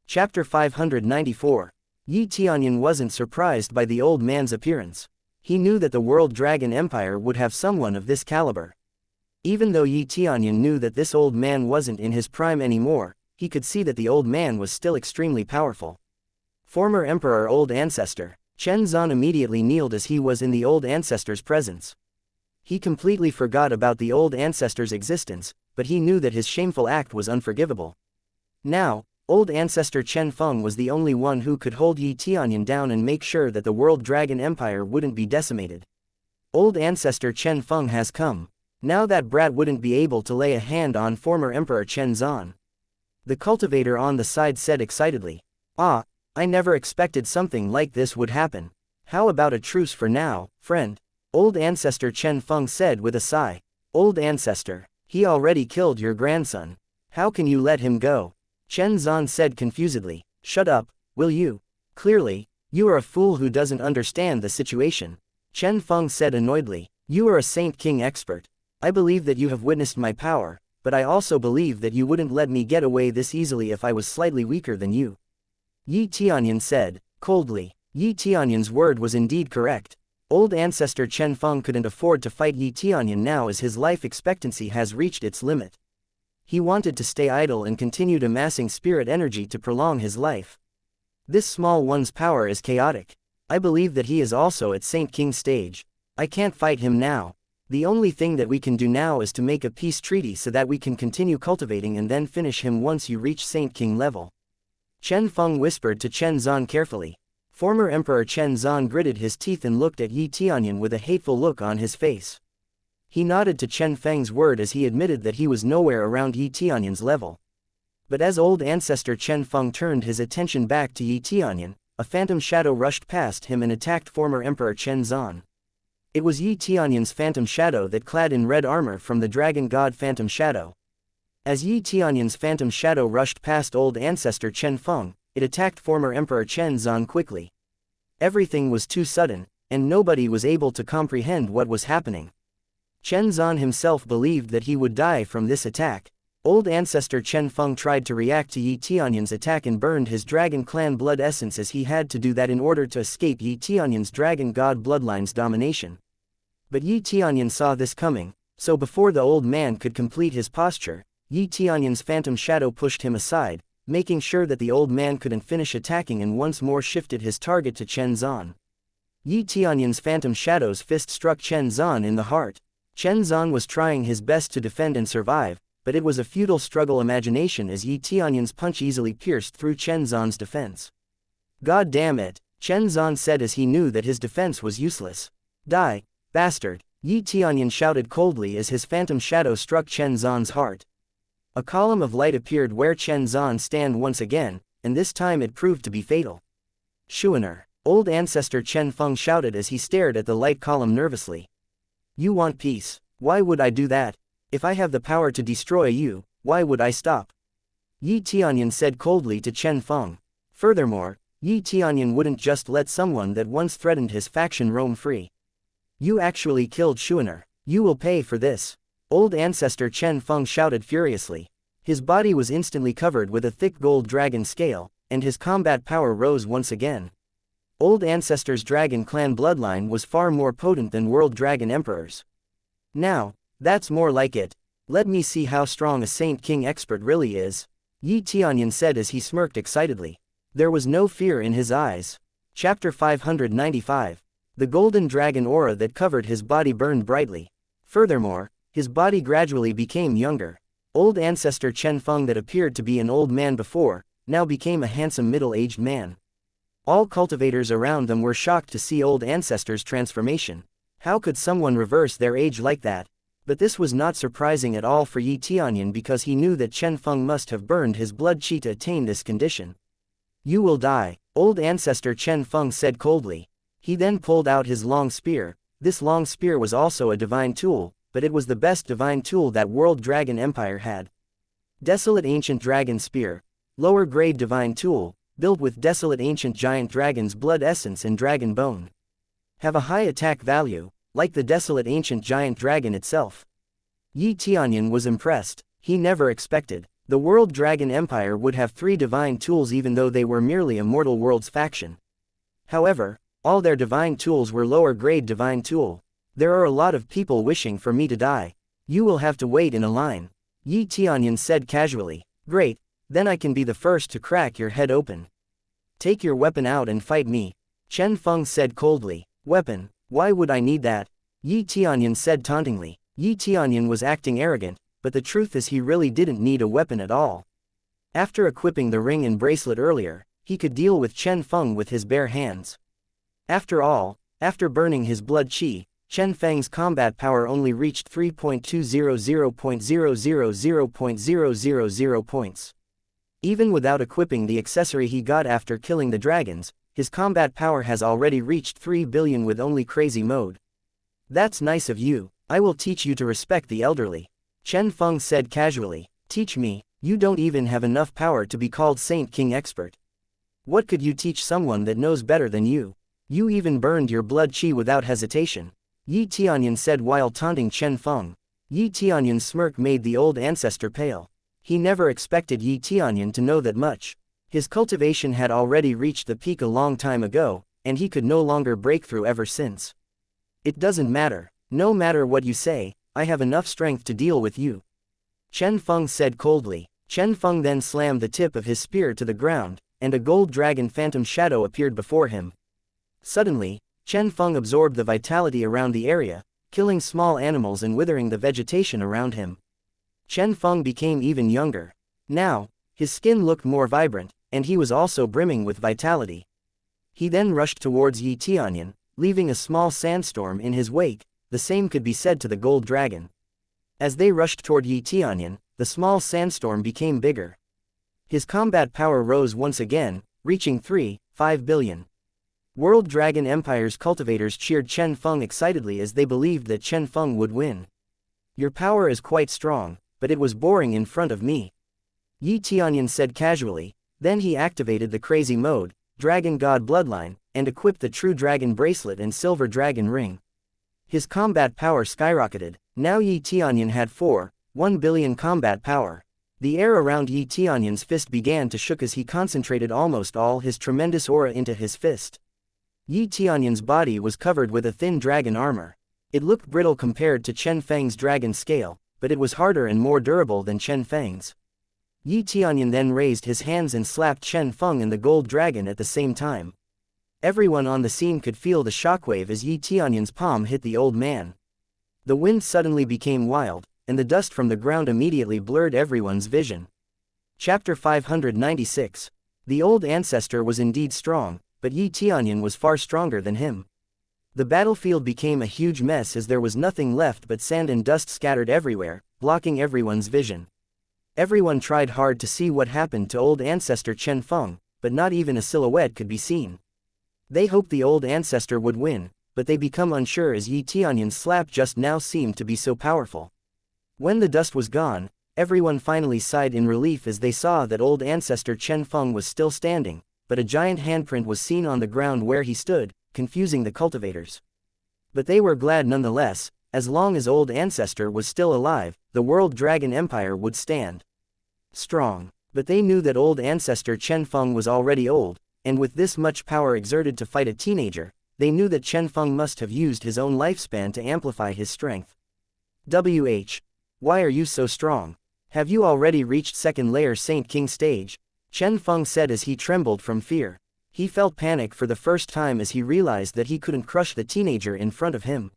Chapter 594. Tianyun wasn't surprised by the old man's appearance. He knew that the World Dragon Empire would have someone of this caliber. Even though Tianyun knew that this old man wasn't in his prime anymore, he could see that the old man was still extremely powerful. Former Emperor Old Ancestor. Chen Zan immediately kneeled as he was in the Old Ancestor's presence. He completely forgot about the Old Ancestor's existence, but he knew that his shameful act was unforgivable. Now, Old Ancestor Chen Feng was the only one who could hold Tianyun down and make sure that the World Dragon Empire wouldn't be decimated. Old Ancestor Chen Feng has come. Now that brat wouldn't be able to lay a hand on former Emperor Chen Zan. The cultivator on the side said excitedly. Ah, I never expected something like this would happen. How about a truce for now, friend? Old Ancestor Chen Feng said with a sigh. Old Ancestor, he already killed your grandson. How can you let him go? Chen Zan said confusedly. Shut up, will you? Clearly, you are a fool who doesn't understand the situation. Chen Feng said annoyedly. You are a Saint King expert. I believe that you have witnessed my power, but I also believe that you wouldn't let me get away this easily if I was slightly weaker than you. Tianyun said, coldly. Tianyun's word was indeed correct. Old Ancestor Chen Feng couldn't afford to fight Tianyun now as his life expectancy has reached its limit. He wanted to stay idle and continued amassing spirit energy to prolong his life. This small one's power is chaotic. I believe that he is also at Saint King stage. I can't fight him now. The only thing that we can do now is to make a peace treaty so that we can continue cultivating and then finish him once you reach Saint King level. Chen Feng whispered to Chen Zan carefully. Former Emperor Chen Zan gritted his teeth and looked at Tianyun with a hateful look on his face. He nodded to Chen Feng's word as he admitted that he was nowhere around Tianyun's level. But as Old Ancestor Chen Feng turned his attention back to Tianyun, a phantom shadow rushed past him and attacked former Emperor Chen Zan. It was Tianyun's phantom shadow that clad in red armor from the dragon god Phantom Shadow. As Tianyun's phantom shadow rushed past Old Ancestor Chen Feng, it attacked former Emperor Chen Zan quickly. Everything was too sudden, and nobody was able to comprehend what was happening. Chen Zan himself believed that he would die from this attack. Old Ancestor Chen Feng tried to react to Tianyun's attack and burned his Dragon Clan blood essence as he had to do that in order to escape Tianyun's Dragon God bloodline's domination. But Tianyun saw this coming, so before the old man could complete his posture, Tianyun's phantom shadow pushed him aside, making sure that the old man couldn't finish attacking and once more shifted his target to Chen Zan. Tianyun's phantom shadow's fist struck Chen Zan in the heart. Chen Zan was trying his best to defend and survive, but it was a futile struggle imagination as Tianyun's punch easily pierced through Chen Zan's defense. God damn it, Chen Zan said as he knew that his defense was useless. Die, bastard, Tianyun shouted coldly as his phantom shadow struck Chen Zan's heart. A column of light appeared where Chen Zan stand once again, and this time it proved to be fatal. Xuaner, Old Ancestor Chen Feng shouted as he stared at the light column nervously. You want peace? Why would I do that? If I have the power to destroy you, why would I stop? Tianyun said coldly to Chen Feng. Furthermore, Tianyun wouldn't just let someone that once threatened his faction roam free. You actually killed Xuaner. You will pay for this. Old Ancestor Chen Feng shouted furiously. His body was instantly covered with a thick gold dragon scale, and his combat power rose once again. Old Ancestor's Dragon Clan bloodline was far more potent than World Dragon Emperor's. Now, that's more like it. Let me see how strong a Saint King expert really is. Tianyun said as he smirked excitedly. There was no fear in his eyes. Chapter 595. The golden dragon aura that covered his body burned brightly. Furthermore, his body gradually became younger. Old Ancestor Chen Feng that appeared to be an old man before, now became a handsome middle-aged man. All cultivators around them were shocked to see Old Ancestor's transformation. How could someone reverse their age like that? But this was not surprising at all for Tianyun because he knew that Chen Feng must have burned his blood qi to attain this condition. You will die, Old Ancestor Chen Feng said coldly. He then pulled out his long spear. This long spear was also a divine tool, but it was the best divine tool that World Dragon Empire had. Desolate Ancient Dragon Spear. Lower grade divine tool. built with desolate ancient giant dragon's blood essence and dragon bone. Have a high attack value, like the desolate ancient giant dragon itself. Tianyun was impressed. He never expected the World Dragon Empire would have 3 divine tools even though they were merely a mortal world's faction. However, all their divine tools were lower grade divine tool. There are a lot of people wishing for me to die. You will have to wait in a line. Tianyun said casually. Great, then I can be the first to crack your head open. Take your weapon out and fight me. Chen Feng said coldly. Weapon? Why would I need that? Tianyun said tauntingly. Tianyun was acting arrogant, but the truth is he really didn't need a weapon at all. After equipping the ring and bracelet earlier, he could deal with Chen Feng with his bare hands. After all, after burning his blood qi, Chen Feng's combat power only reached 3.200.000.000 points. Even without equipping the accessory he got after killing the dragons, his combat power has already reached 3 billion with only crazy mode. That's nice of you. I will teach you to respect the elderly. Chen Feng said casually. Teach me? You don't even have enough power to be called Saint King Expert. What could you teach someone that knows better than you? You even burned your blood qi without hesitation. Tianyun said while taunting Chen Feng. Tianyun's smirk made the old ancestor pale. He never expected Tianyun to know that much. His cultivation had already reached the peak a long time ago, and he could no longer break through ever since. It doesn't matter. No matter what you say, I have enough strength to deal with you. Chen Feng said coldly. Chen Feng then slammed the tip of his spear to the ground, and a gold dragon phantom shadow appeared before him. Suddenly, Chen Feng absorbed the vitality around the area, killing small animals and withering the vegetation around him. Chen Feng became even younger. Now, his skin looked more vibrant, and he was also brimming with vitality. He then rushed towards Tianyun, leaving a small sandstorm in his wake. The same could be said to the gold dragon. As they rushed toward Tianyun, the small sandstorm became bigger. His combat power rose once again, reaching 3.5 billion. World Dragon Empire's cultivators cheered Chen Feng excitedly as they believed that Chen Feng would win. Your power is quite strong, but it was boring in front of me. Tianyun said casually. Then he activated the crazy mode, Dragon God Bloodline, and equipped the True Dragon Bracelet and Silver Dragon Ring. His combat power skyrocketed. Now Tianyun had 4.1 billion combat power. The air around Tianyun's fist began to shook as he concentrated almost all his tremendous aura into his fist. Tianyun's body was covered with a thin dragon armor. It looked brittle compared to Chen Feng's dragon scale, but it was harder and more durable than Chen Feng's. Tianyun then raised his hands and slapped Chen Feng and the gold dragon at the same time. Everyone on the scene could feel the shockwave as Tianyun's palm hit the old man. The wind suddenly became wild, and the dust from the ground immediately blurred everyone's vision. Chapter 596. The old ancestor was indeed strong, but Tianyun was far stronger than him. The battlefield became a huge mess as there was nothing left but sand and dust scattered everywhere, blocking everyone's vision. Everyone tried hard to see what happened to old ancestor Chen Feng, but not even a silhouette could be seen. They hoped the old ancestor would win, but they become unsure as Tianyun's slap just now seemed to be so powerful. When the dust was gone, everyone finally sighed in relief as they saw that old ancestor Chen Feng was still standing, but a giant handprint was seen on the ground where he stood, confusing the cultivators. But they were glad nonetheless. As long as old ancestor was still alive, the World Dragon Empire would stand strong. But they knew that old ancestor Chen Feng was already old, and with this much power exerted to fight a teenager, they knew that Chen Feng must have used his own lifespan to amplify his strength. Why are you so strong? Have you already reached second layer Saint King stage? Chen Feng said as he trembled from fear. He felt panic for the first time as he realized that he couldn't crush the teenager in front of him.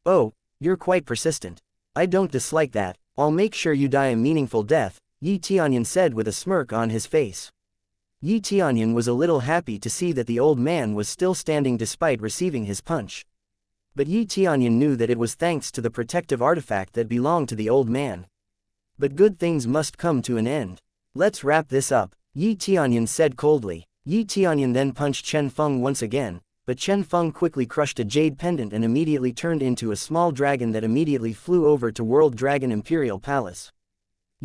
Oh, you're quite persistent. I don't dislike that. I'll make sure you die a meaningful death, Tianyun said with a smirk on his face. Tianyun was a little happy to see that the old man was still standing despite receiving his punch. But Tianyun knew that it was thanks to the protective artifact that belonged to the old man. But good things must come to an end. Let's wrap this up, Tianyun said coldly. Tianyun then punched Chen Feng once again, but Chen Feng quickly crushed a jade pendant and immediately turned into a small dragon that immediately flew over to World Dragon Imperial Palace.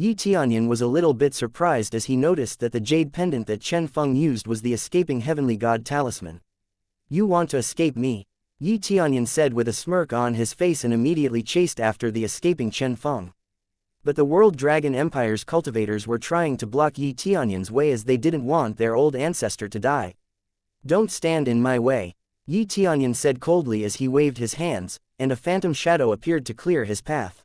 Yi Tianyun was a little bit surprised as he noticed that the jade pendant that Chen Feng used was the escaping heavenly god talisman. You want to escape me? Yi Tianyun said with a smirk on his face and immediately chased after the escaping Chen Feng. But the World Dragon Empire's cultivators were trying to block Yi Tianyun's way as they didn't want their old ancestor to die. Don't stand in my way, Yi Tianyun said coldly as he waved his hands, and a phantom shadow appeared to clear his path.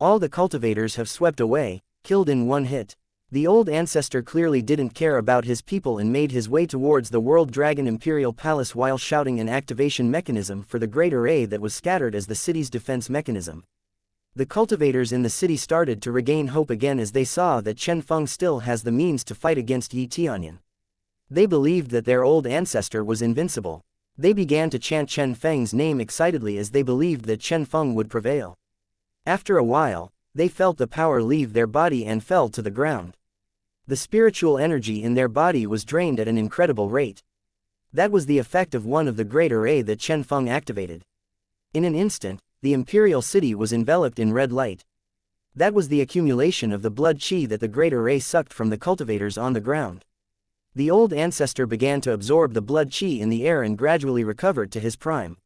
All the cultivators have swept away, killed in one hit. The old ancestor clearly didn't care about his people and made his way towards the World Dragon Imperial Palace while shouting an activation mechanism for the great array that was scattered as the city's defense mechanism. The cultivators in the city started to regain hope again as they saw that Chen Feng still has the means to fight against Yi Tianyun. They believed that their old ancestor was invincible. They began to chant Chen Feng's name excitedly as they believed that Chen Feng would prevail. After a while, they felt the power leave their body and fell to the ground. The spiritual energy in their body was drained at an incredible rate. That was the effect of one of the great array that Chen Feng activated. In an instant, the imperial city was enveloped in red light. That was the accumulation of the blood chi that the great array sucked from the cultivators on the ground. The old ancestor began to absorb the blood chi in the air and gradually recovered to his prime.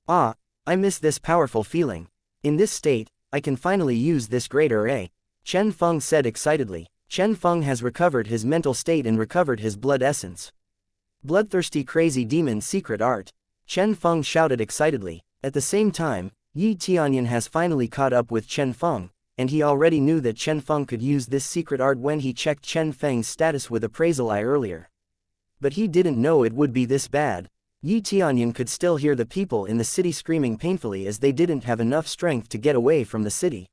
Ah, I miss this powerful feeling. In this state, I can finally use this great array, Chen Feng said excitedly. Chen Feng has recovered his mental state and recovered his blood essence. Bloodthirsty crazy demon secret art, Chen Feng shouted excitedly. At the same time, Yi Tianyun has finally caught up with Chen Feng, and he already knew that Chen Feng could use this secret art when he checked Chen Feng's status with appraisal eye earlier. But he didn't know it would be this bad. Yi Tianyun could still hear the people in the city screaming painfully as they didn't have enough strength to get away from the city.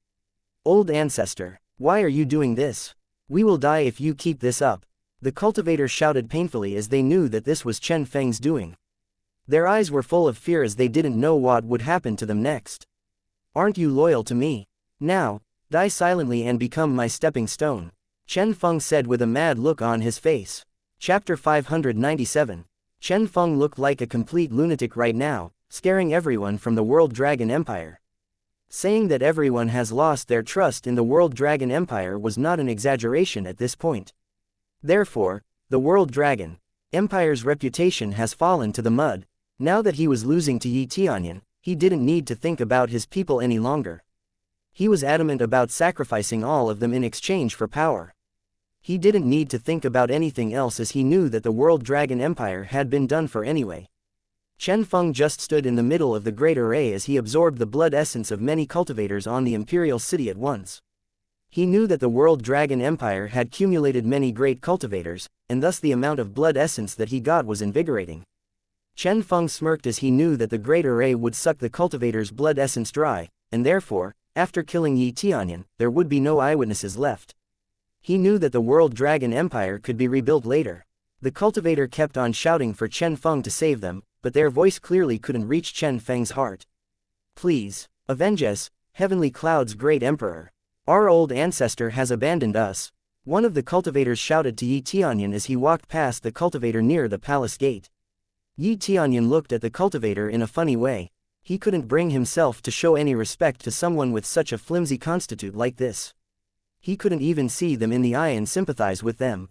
Old ancestor, why are you doing this? We will die if you keep this up. The cultivators shouted painfully as they knew that this was Chen Feng's doing. Their eyes were full of fear as they didn't know what would happen to them next. Aren't you loyal to me? Now, die silently and become my stepping stone, Chen Feng said with a mad look on his face. Chapter 597. Chen Feng looked like a complete lunatic right now, scaring everyone from the World Dragon Empire. Saying that everyone has lost their trust in the World Dragon Empire was not an exaggeration at this point. Therefore, the World Dragon Empire's reputation has fallen to the mud. Now that he was losing to Yi Tianyun, he didn't need to think about his people any longer. He was adamant about sacrificing all of them in exchange for power. He didn't need to think about anything else as he knew that the World Dragon Empire had been done for anyway. Chen Feng just stood in the middle of the great array as he absorbed the blood essence of many cultivators on the imperial city at once. He knew that the World Dragon Empire had accumulated many great cultivators, and thus the amount of blood essence that he got was invigorating. Chen Feng smirked as he knew that the great array would suck the cultivators' blood essence dry, and therefore, after killing Yi Tianyun, there would be no eyewitnesses left. He knew that the World Dragon Empire could be rebuilt later. The cultivator kept on shouting for Chen Feng to save them, but their voice clearly couldn't reach Chen Feng's heart. Please, avenge us, Heavenly Cloud's great emperor. Our old ancestor has abandoned us. One of the cultivators shouted to Yi Tianyun as he walked past the cultivator near the palace gate. Yi Tianyun looked at the cultivator in a funny way. He couldn't bring himself to show any respect to someone with such a flimsy constitute like this. He couldn't even see them in the eye and sympathize with them.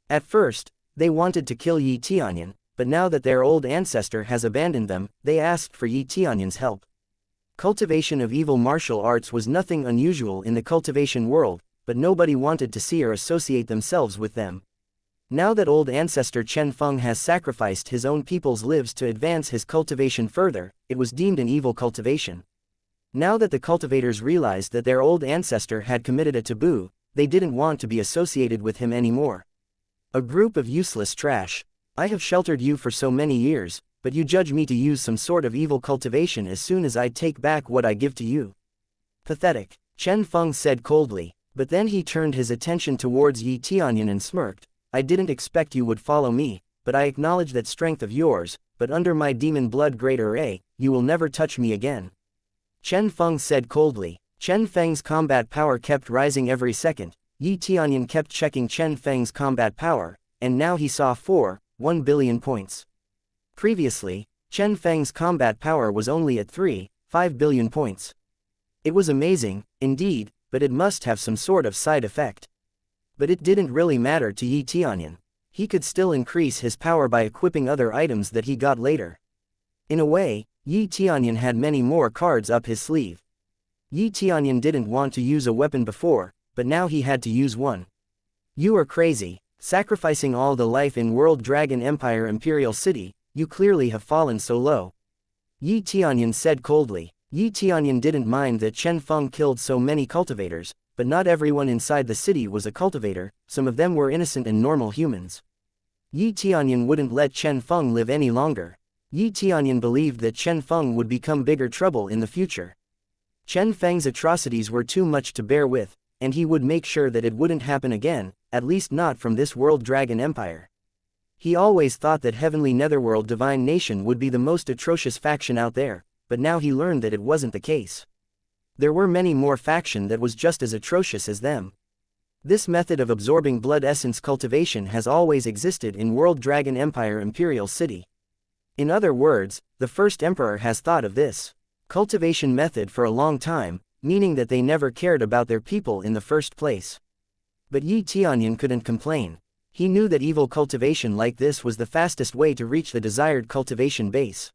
At first, they wanted to kill Yi Tianyun, but now that their old ancestor has abandoned them, they asked for Yi Tianyun's help. Cultivation of evil martial arts was nothing unusual in the cultivation world, but nobody wanted to see or associate themselves with them. Now that old ancestor Chen Feng has sacrificed his own people's lives to advance his cultivation further, it was deemed an evil cultivation. Now that the cultivators realized that their old ancestor had committed a taboo, they didn't want to be associated with him anymore. A group of useless trash. I have sheltered you for so many years, but you judge me to use some sort of evil cultivation as soon as I take back what I give to you. Pathetic, Chen Feng said coldly, but then he turned his attention towards Yi Tianyun and smirked. I didn't expect you would follow me, but I acknowledge that strength of yours, but under my demon blood great array, you will never touch me again. Chen Feng said coldly. Chen Feng's combat power kept rising every second. Yi Tianyun kept checking Chen Feng's combat power, and now he saw 1 billion points. Previously, Chen Feng's combat power was only at 5 billion points. It was amazing, indeed, but it must have some sort of side effect. But it didn't really matter to Yi Tianyun. He could still increase his power by equipping other items that he got later. In a way, Yi Tianyun had many more cards up his sleeve. Yi Tianyun didn't want to use a weapon before, but now he had to use one. You are crazy, sacrificing all the life in World Dragon Empire Imperial City, you clearly have fallen so low. Yi Tianyun said coldly. Yi Tianyun didn't mind that Chen Feng killed so many cultivators, but not everyone inside the city was a cultivator, some of them were innocent and normal humans. Yi Tianyun wouldn't let Chen Feng live any longer. Yi Tianyun believed that Chen Feng would become bigger trouble in the future. Chen Feng's atrocities were too much to bear with, and he would make sure that it wouldn't happen again, at least not from this World Dragon Empire. He always thought that Heavenly Netherworld Divine Nation would be the most atrocious faction out there, but now he learned that it wasn't the case. There were many more factions that was just as atrocious as them. This method of absorbing blood essence cultivation has always existed in World Dragon Empire Imperial City. In other words, the first emperor has thought of this cultivation method for a long time, meaning that they never cared about their people in the first place. But Yi Tianyun couldn't complain. He knew that evil cultivation like this was the fastest way to reach the desired cultivation base.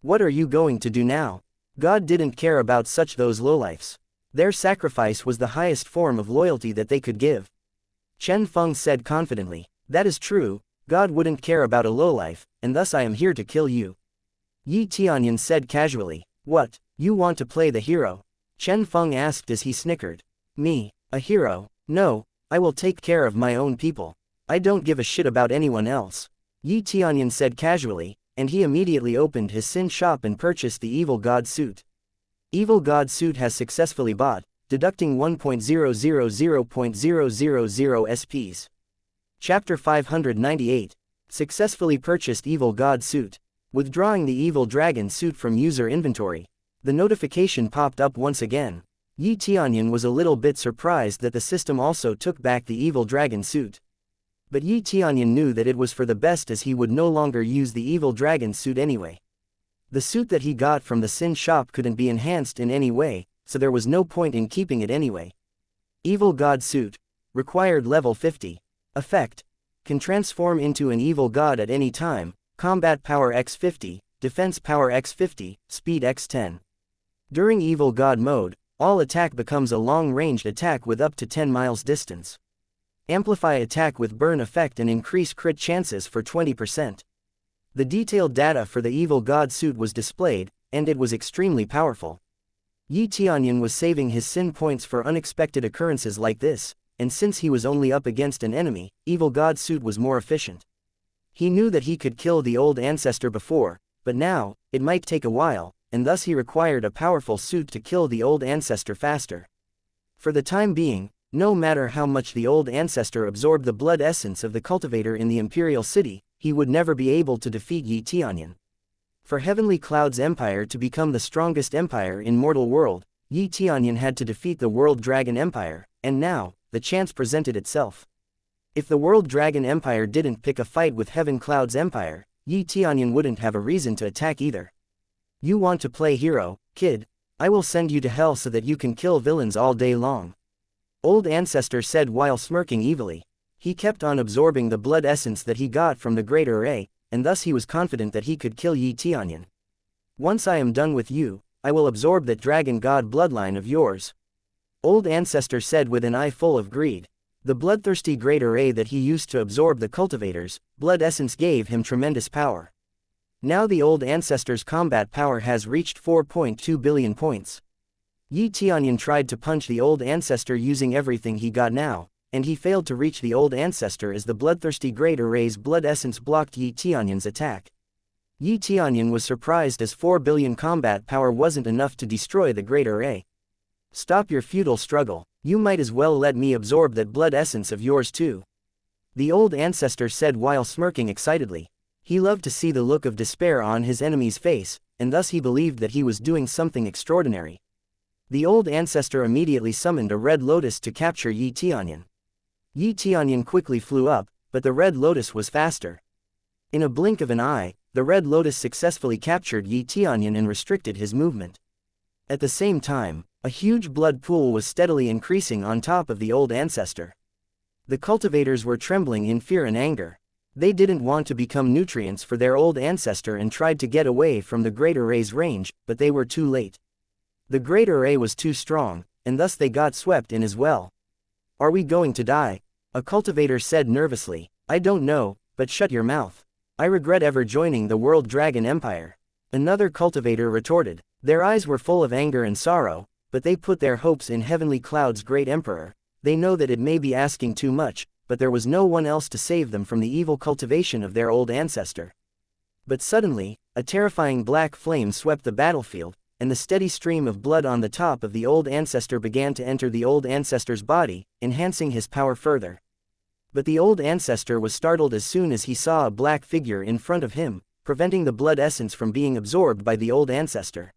What are you going to do now? God didn't care about those lowlifes. Their sacrifice was the highest form of loyalty that they could give. Chen Feng said confidently, that is true, God wouldn't care about a lowlife, and thus I am here to kill you. Yi Tianyun said casually, what, you want to play the hero? Chen Feng asked as he snickered. Me, a hero? No, I will take care of my own people. I don't give a shit about anyone else. Yi Tianyun said casually, and he immediately opened his sin shop and purchased the Evil God suit. Evil God suit has successfully bought, deducting 1.000.000 SPs. Chapter 598. Successfully purchased Evil God suit. Withdrawing the Evil Dragon suit from user inventory. The notification popped up once again. Yi Tianyun was a little bit surprised that the system also took back the Evil Dragon suit. But Yi Tianyun knew that it was for the best as he would no longer use the Evil Dragon suit anyway. The suit that he got from the Sin shop couldn't be enhanced in any way, so there was no point in keeping it anyway. Evil God suit. Required level 50. Effect. Can transform into an evil god at any time, combat power x50, defense power x50, speed x10. During evil god mode, all attack becomes a long-ranged attack with up to 10 miles distance. Amplify attack with burn effect and increase crit chances for 20%. The detailed data for the Evil God suit was displayed, and it was extremely powerful. Yi Tianyun was saving his sin points for unexpected occurrences like this, and since he was only up against an enemy, Evil God suit was more efficient. He knew that he could kill the old ancestor before, but now, it might take a while, and thus he required a powerful suit to kill the old ancestor faster. For the time being, no matter how much the old ancestor absorbed the blood essence of the cultivator in the Imperial City, he would never be able to defeat Yi Tianyun. For Heavenly Cloud's empire to become the strongest empire in mortal world, Yi Tianyun had to defeat the World Dragon Empire, and now, the chance presented itself. If the World Dragon Empire didn't pick a fight with Heaven Cloud's empire, Yi Tianyun wouldn't have a reason to attack either. You want to play hero, kid? I will send you to hell so that you can kill villains all day long. Old Ancestor said while smirking evilly. He kept on absorbing the blood essence that he got from the Great Array, and thus he was confident that he could kill Yi Tianyun. Once I am done with you, I will absorb that dragon god bloodline of yours. Old Ancestor said with an eye full of greed. The bloodthirsty Great Array that he used to absorb the cultivators, blood essence gave him tremendous power. Now the Old Ancestor's combat power has reached 4.2 billion points. Yi Tianyun tried to punch the Old Ancestor using everything he got now, and he failed to reach the Old Ancestor as the bloodthirsty Great Array's blood essence blocked Yi Tianyun's attack. Yi Tianyun was surprised as 4 billion combat power wasn't enough to destroy the Great Array. Stop your futile struggle, you might as well let me absorb that blood essence of yours too. The Old Ancestor said while smirking excitedly. He loved to see the look of despair on his enemy's face, and thus he believed that he was doing something extraordinary. The Old Ancestor immediately summoned a Red Lotus to capture Yi Tianyun. Yi Tianyun quickly flew up, but the Red Lotus was faster. In a blink of an eye, the Red Lotus successfully captured Yi Tianyun and restricted his movement. At the same time, A huge blood pool was steadily increasing on top of the old ancestor. The cultivators were trembling in fear and anger. They didn't want to become nutrients for their old ancestor and tried to get away from the Great Array's range, but they were too late. The Great Array was too strong, and thus they got swept in as well. "Are we going to die?" a cultivator said nervously. "I don't know, but shut your mouth. I regret ever joining the World Dragon Empire." Another cultivator retorted. Their eyes were full of anger and sorrow, but they put their hopes in Heavenly Cloud's great emperor. They know that it may be asking too much, but there was no one else to save them from the evil cultivation of their old ancestor. But suddenly, a terrifying black flame swept the battlefield, and the steady stream of blood on the top of the old ancestor began to enter the old ancestor's body, enhancing his power further. But the old ancestor was startled as soon as he saw a black figure in front of him, preventing the blood essence from being absorbed by the old ancestor.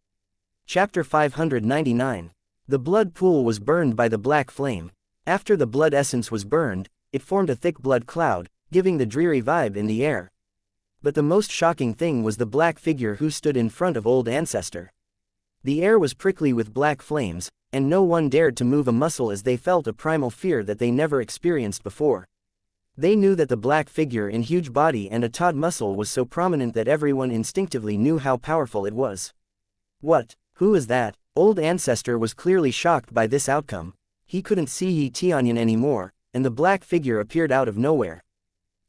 Chapter 599. The blood pool was burned by the black flame. After the blood essence was burned, it formed a thick blood cloud, giving the dreary vibe in the air. But the most shocking thing was the black figure who stood in front of old ancestor. The air was prickly with black flames, and no one dared to move a muscle as they felt a primal fear that they never experienced before. They knew that the black figure in huge body and a taut muscle was so prominent that everyone instinctively knew how powerful it was. "What? Who is that?" Old ancestor was clearly shocked by this outcome. He couldn't see Tianyun anymore, and the black figure appeared out of nowhere.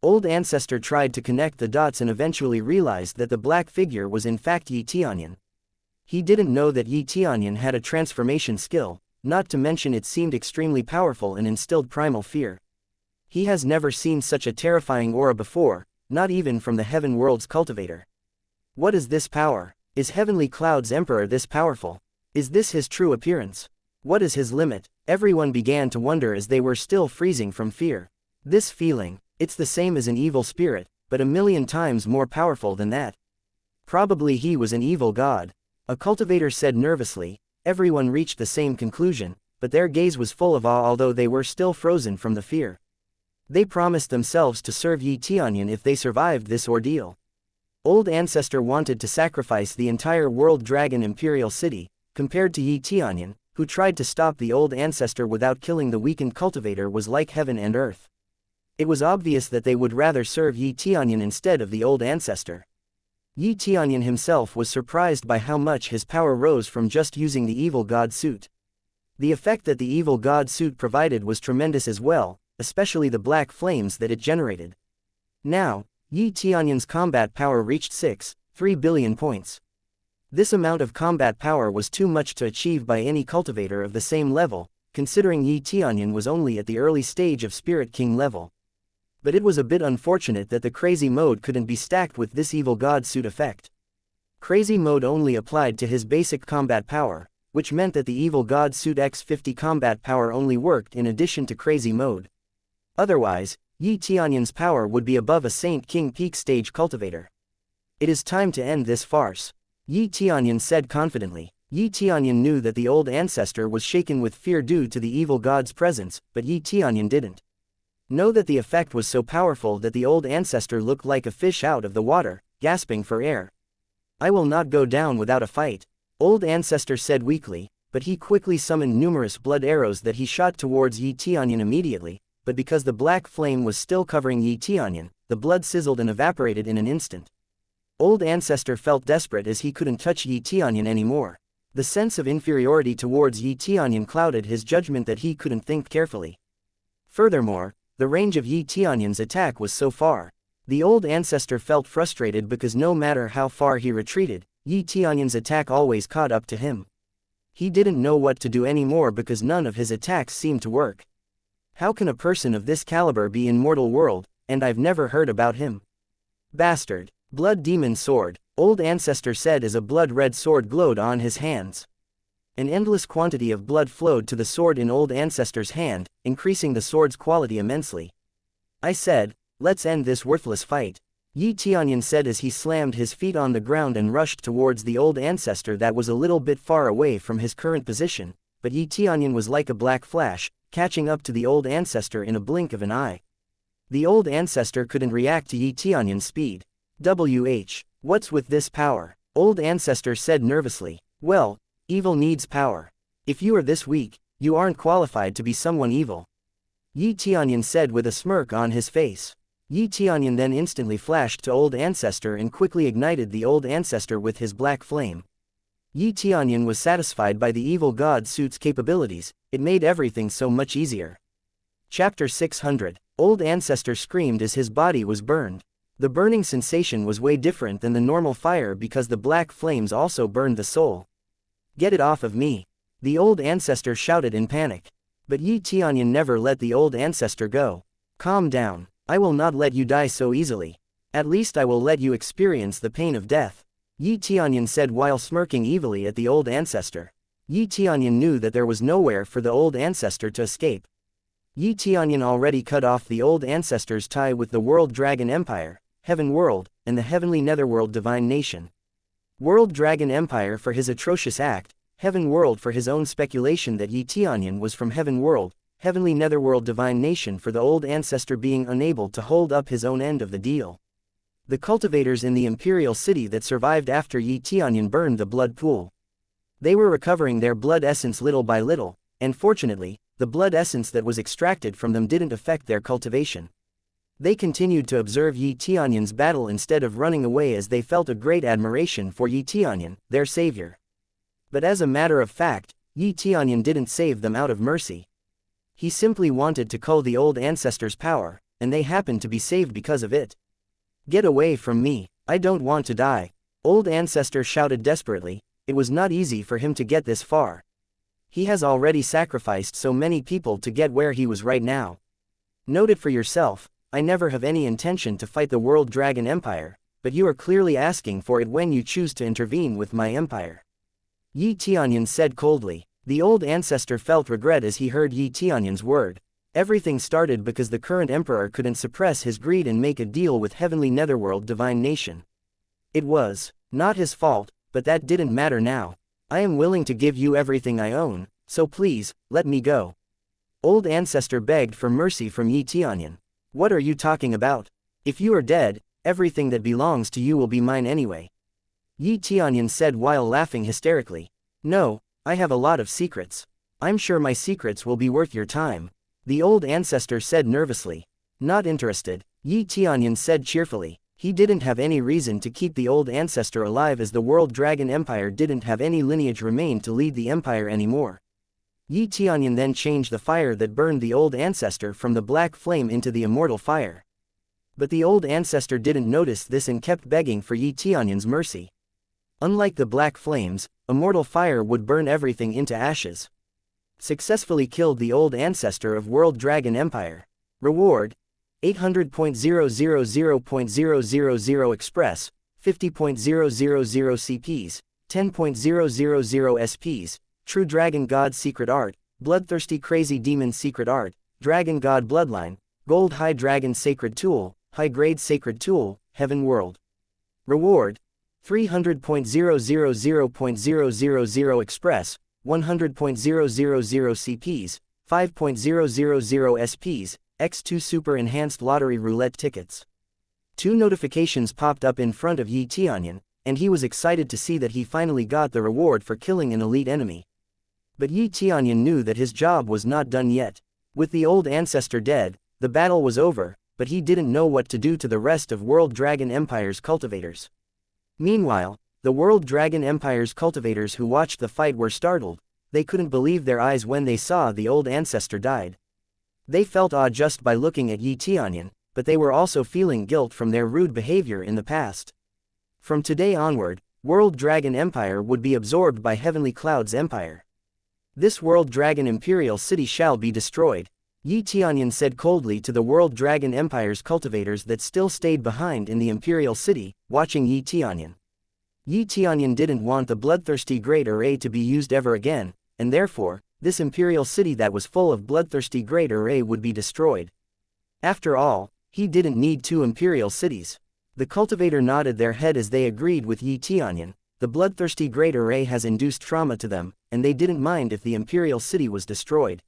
Old ancestor tried to connect the dots and eventually realized that the black figure was in fact Tianyun. He didn't know that Tianyun had a transformation skill, not to mention it seemed extremely powerful and instilled primal fear. He has never seen such a terrifying aura before, not even from the Heaven World's cultivator. What is this power? Is Heavenly Cloud's Emperor this powerful? Is this his true appearance? What is his limit? Everyone began to wonder as they were still freezing from fear. This feeling, it's the same as an evil spirit, but a million times more powerful than that. Probably he was an evil god. A cultivator said nervously. Everyone reached the same conclusion, but their gaze was full of awe although they were still frozen from the fear. They promised themselves to serve Tianyun if they survived this ordeal. Old ancestor wanted to sacrifice the entire World Dragon Imperial City, compared to Tianyun, who tried to stop the old ancestor without killing the weakened cultivator was like heaven and earth. It was obvious that they would rather serve Tianyun instead of the old ancestor. Tianyun himself was surprised by how much his power rose from just using the evil god suit. The effect that the evil god suit provided was tremendous as well, especially the black flames that it generated. Now, Tianyun's combat power reached 6.3 billion points. This amount of combat power was too much to achieve by any cultivator of the same level, considering Tianyun was only at the early stage of Spirit King level. But it was a bit unfortunate that the crazy mode couldn't be stacked with this evil god suit effect. Crazy mode only applied to his basic combat power, which meant that the evil god suit X50 combat power only worked in addition to crazy mode. Otherwise, Tianyun's power would be above a Saint King peak stage cultivator. "It is time to end this farce," Tianyun said confidently. Tianyun knew that the old ancestor was shaken with fear due to the evil god's presence, but Tianyun didn't know that the effect was so powerful that the old ancestor looked like a fish out of the water, gasping for air. "I will not go down without a fight," old ancestor said weakly, but he quickly summoned numerous blood arrows that he shot towards Tianyun immediately. But because the black flame was still covering Tianyun, the blood sizzled and evaporated in an instant. Old ancestor felt desperate as he couldn't touch Tianyun anymore. The sense of inferiority towards Tianyun clouded his judgment that he couldn't think carefully. Furthermore, the range of Tianyun's attack was so far. The old ancestor felt frustrated because no matter how far he retreated, Tianyun's attack always caught up to him. He didn't know what to do anymore because none of his attacks seemed to work. How can a person of this caliber be in mortal world, and I've never heard about him? Bastard. Blood demon sword, old ancestor said as a blood-red sword glowed on his hands. An endless quantity of blood flowed to the sword in old ancestor's hand, increasing the sword's quality immensely. "I said, let's end this worthless fight," Tianyun said as he slammed his feet on the ground and rushed towards the old ancestor that was a little bit far away from his current position, but Tianyun was like a black flash, catching up to the old ancestor in a blink of an eye. The old ancestor couldn't react to Tianyun's speed. What's with this power? Old ancestor said nervously. "Well, evil needs power. If you are this weak, you aren't qualified to be someone evil. Tianyun said with a smirk on his face. Tianyun then instantly flashed to Old Ancestor and quickly ignited the Old Ancestor with his black flame. Tianyun was satisfied by the evil god suit's capabilities, it made everything so much easier. Chapter 600. Old Ancestor screamed as his body was burned. The burning sensation was way different than the normal fire because the black flames also burned the soul. Get it off of me! The Old Ancestor shouted in panic. But Tianyun never let the Old Ancestor go. Calm down. I will not let you die so easily. At least I will let you experience the pain of death. Tianyun said while smirking evilly at the Old Ancestor. Tianyun knew that there was nowhere for the Old Ancestor to escape. Tianyun already cut off the Old Ancestor's tie with the World Dragon Empire, Heaven World, and the Heavenly Netherworld Divine Nation. World Dragon Empire for his atrocious act, Heaven World for his own speculation that Tianyun was from Heaven World, Heavenly Netherworld Divine Nation for the Old Ancestor being unable to hold up his own end of the deal. The cultivators in the Imperial City that survived after Tianyun burned the blood pool. They were recovering their blood essence little by little, and fortunately, the blood essence that was extracted from them didn't affect their cultivation. They continued to observe Tianyun's battle instead of running away as they felt a great admiration for Tianyun, their savior. But as a matter of fact, Tianyun didn't save them out of mercy. He simply wanted to cull the Old Ancestor's power, and they happened to be saved because of it. Get away from me, I don't want to die. Old Ancestor shouted desperately. It was not easy for him to get this far. He has already sacrificed so many people to get where he was right now. Note it for yourself, I never have any intention to fight the World Dragon Empire, but you are clearly asking for it when you choose to intervene with my empire. Tianyun said coldly. The Old Ancestor felt regret as he heard Tianyun's word. Everything started because the current emperor couldn't suppress his greed and make a deal with Heavenly Netherworld Divine Nation. It was not his fault, but that didn't matter now. I am willing to give you everything I own, so please, let me go. Old Ancestor begged for mercy from Tianyun. What are you talking about? If you are dead, everything that belongs to you will be mine anyway. Tianyun said while laughing hysterically. No, I have a lot of secrets. I'm sure my secrets will be worth your time. The Old Ancestor said nervously. Not interested, Tianyun said cheerfully. He didn't have any reason to keep the Old Ancestor alive as the World Dragon Empire didn't have any lineage remain to lead the empire anymore. Tianyun then changed the fire that burned the Old Ancestor from the black flame into the immortal fire. But the Old Ancestor didn't notice this and kept begging for Tianyun's mercy. Unlike the black flames, immortal fire would burn everything into ashes. Successfully killed the Old Ancestor of World Dragon Empire. Reward: 800.000.000 Express, 50.000 CPs, 10.000 SPs, True Dragon God Secret Art, Bloodthirsty Crazy Demon Secret Art, Dragon God Bloodline, Gold High Dragon Sacred Tool, High Grade Sacred Tool, Heaven World. Reward: 300.000.000 Express, 100.000 CPs, 5.000 SPs, X2 Super Enhanced Lottery Roulette Tickets. 2 notifications popped up in front of Tianyun, and he was excited to see that he finally got the reward for killing an elite enemy. But Tianyun knew that his job was not done yet. With the Old Ancestor dead, the battle was over, but he didn't know what to do to the rest of World Dragon Empire's cultivators. Meanwhile, the World Dragon Empire's cultivators who watched the fight were startled. They couldn't believe their eyes when they saw the Old Ancestor died. They felt awe just by looking at Tianyun, but they were also feeling guilt from their rude behavior in the past. From today onward, World Dragon Empire would be absorbed by Heavenly Cloud's empire. This World Dragon Imperial City shall be destroyed, Tianyun said coldly to the World Dragon Empire's cultivators that still stayed behind in the Imperial City, watching Tianyun. Tianyun didn't want the bloodthirsty Great Array to be used ever again, and therefore, this Imperial City that was full of bloodthirsty Great Array would be destroyed. After all, he didn't need 2 Imperial Cities. The cultivator nodded their head as they agreed with Tianyun. The bloodthirsty Great Array has induced trauma to them, and they didn't mind if the Imperial City was destroyed.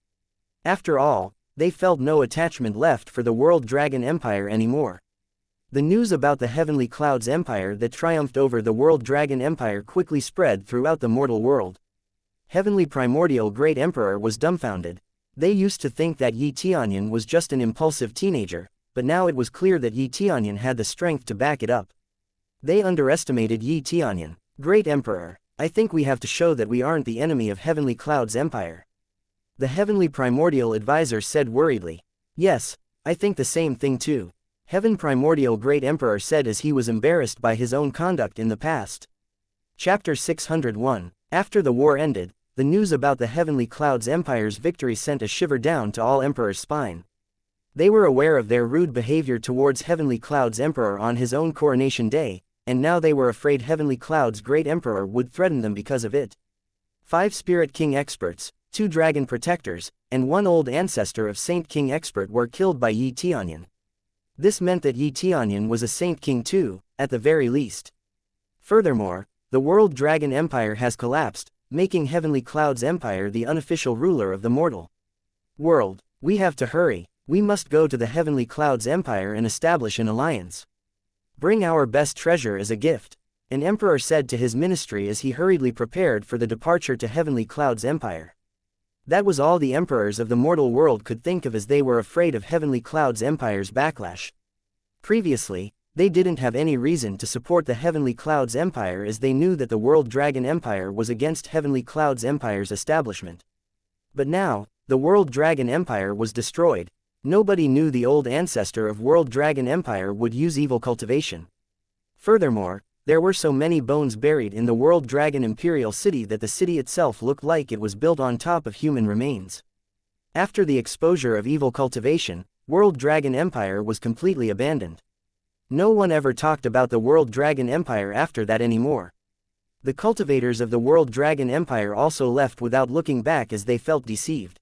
After all, they felt no attachment left for the World Dragon Empire anymore. The news about the Heavenly Cloud's empire that triumphed over the World Dragon Empire quickly spread throughout the mortal world. Heavenly Primordial Great Emperor was dumbfounded. They used to think that Tianyun was just an impulsive teenager, but now it was clear that Tianyun had the strength to back it up. They underestimated Tianyun. Great Emperor, I think we have to show that we aren't the enemy of Heavenly Cloud's empire. The Heavenly Primordial Advisor said worriedly. Yes, I think the same thing too. Heaven Primordial Great Emperor said as he was embarrassed by his own conduct in the past. Chapter 601. After the war ended, the news about the Heavenly Cloud's empire's victory sent a shiver down to all Emperor's spine. They were aware of their rude behavior towards Heavenly Cloud's emperor on his own coronation day, and now they were afraid Heavenly Cloud's Great Emperor would threaten them because of it. 5 Spirit King experts, 2 Dragon Protectors, and 1 old ancestor of Saint King expert were killed by Tianyun. This meant that Tianyun was a Saint King too, at the very least. Furthermore, the World Dragon Empire has collapsed, making Heavenly Cloud's empire the unofficial ruler of the mortal world. We have to hurry. We must go to the Heavenly Cloud's empire and establish an alliance. Bring our best treasure as a gift, an emperor said to his ministry as he hurriedly prepared for the departure to Heavenly Cloud's empire. That was all the emperors of the mortal world could think of as they were afraid of Heavenly Cloud's empire's backlash. Previously, they didn't have any reason to support the Heavenly Cloud's empire as they knew that the World Dragon Empire was against Heavenly Cloud's empire's establishment. But now, the World Dragon Empire was destroyed. Nobody knew the old ancestor of World Dragon Empire would use evil cultivation. Furthermore, there were so many bones buried in the World Dragon Imperial City that the city itself looked like it was built on top of human remains. After the exposure of evil cultivation, World Dragon Empire was completely abandoned. No one ever talked about the World Dragon Empire after that anymore. The cultivators of the World Dragon Empire also left without looking back as they felt deceived.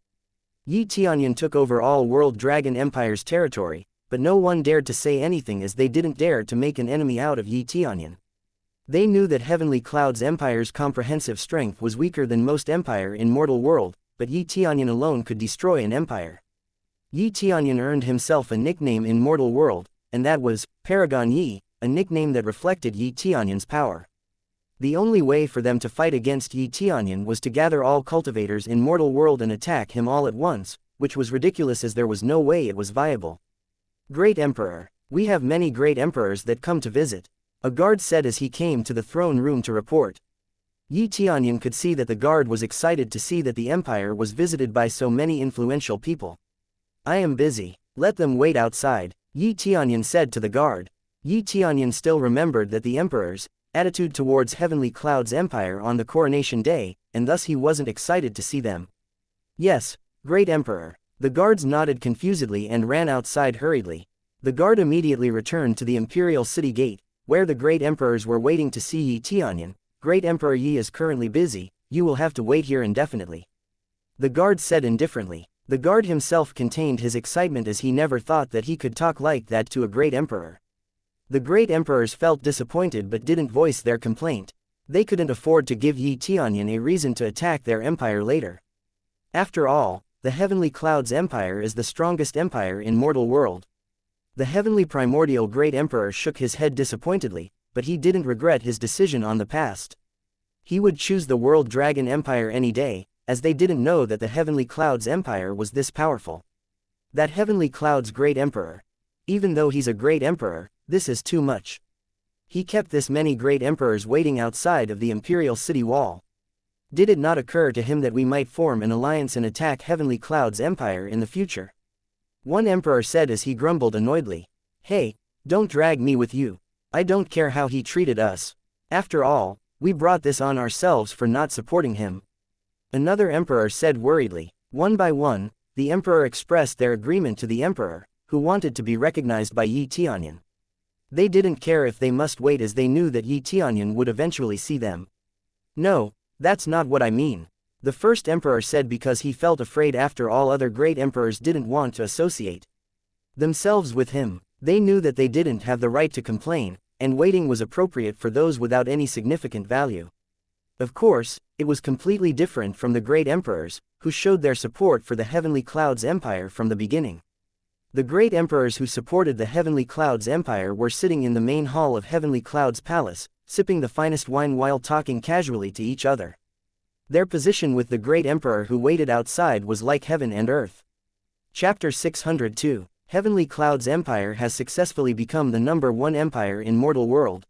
Tianyun took over all World Dragon Empire's territory, but no one dared to say anything as they didn't dare to make an enemy out of Tianyun. They knew that Heavenly Cloud's empire's comprehensive strength was weaker than most empire in mortal world, but Tianyun alone could destroy an empire. Tianyun earned himself a nickname in mortal world, and that was Paragon Yi, a nickname that reflected Tianyun's power. The only way for them to fight against Tianyun was to gather all cultivators in mortal world and attack him all at once, which was ridiculous as there was no way it was viable. Great Emperor, we have many great emperors that come to visit, a guard said as he came to the throne room to report. Tianyun could see that the guard was excited to see that the empire was visited by so many influential people. I am busy, let them wait outside, Tianyun said to the guard. Tianyun still remembered that the emperor's attitude towards Heavenly Cloud's empire on the coronation day, and thus he wasn't excited to see them. Yes, Great Emperor. The guards nodded confusedly and ran outside hurriedly. The guard immediately returned to the Imperial City Gate, where the Great Emperors were waiting to see Tianyun. Great Emperor Yi is currently busy, you will have to wait here indefinitely. The guard said indifferently. The guard himself contained his excitement as he never thought that he could talk like that to a Great Emperor. The Great Emperors felt disappointed but didn't voice their complaint. They couldn't afford to give Tianyun a reason to attack their empire later. After all, the Heavenly Cloud's empire is the strongest empire in mortal world. The Heavenly Primordial Great Emperor shook his head disappointedly, but he didn't regret his decision on the past. He would choose the World Dragon Empire any day, as they didn't know that the Heavenly Cloud's empire was this powerful. That Heavenly Cloud's Great Emperor. Even though he's a great emperor, this is too much. He kept this many great emperors waiting outside of the Imperial City wall. Did it not occur to him that we might form an alliance and attack Heavenly Cloud's empire in the future? One emperor said as he grumbled annoyedly. Hey, don't drag me with you. I don't care how he treated us. After all, we brought this on ourselves for not supporting him. Another emperor said worriedly. One by one, the emperor expressed their agreement to the emperor, who wanted to be recognized by Tianyun. They didn't care if they must wait as they knew that Tianyun would eventually see them. No, that's not what I mean. The first emperor said because he felt afraid after all other great emperors didn't want to associate themselves with him. They knew that they didn't have the right to complain, and waiting was appropriate for those without any significant value. Of course, it was completely different from the great emperors, who showed their support for the Heavenly Cloud's empire from the beginning. The great emperors who supported the Heavenly Cloud's empire were sitting in the main hall of Heavenly Cloud's palace, sipping the finest wine while talking casually to each other. Their position with the great emperor who waited outside was like heaven and earth. Chapter 602. Heavenly Cloud's empire has successfully become the #1 empire in mortal world.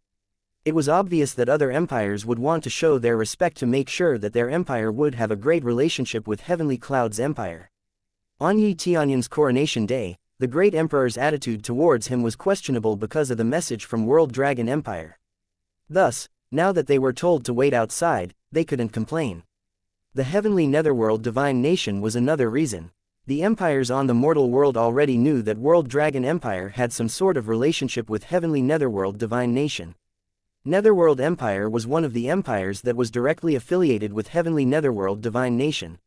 It was obvious that other empires would want to show their respect to make sure that their empire would have a great relationship with Heavenly Cloud's empire. On Tianyun's coronation day, the great emperor's attitude towards him was questionable because of the message from World Dragon Empire. Thus, now that they were told to wait outside, they couldn't complain. The heavenly netherworld divine nation was another reason. The empires on the mortal world already knew that World Dragon Empire had some sort of relationship with heavenly netherworld divine nation. Netherworld Empire was one of the empires that was directly affiliated with heavenly netherworld divine nation.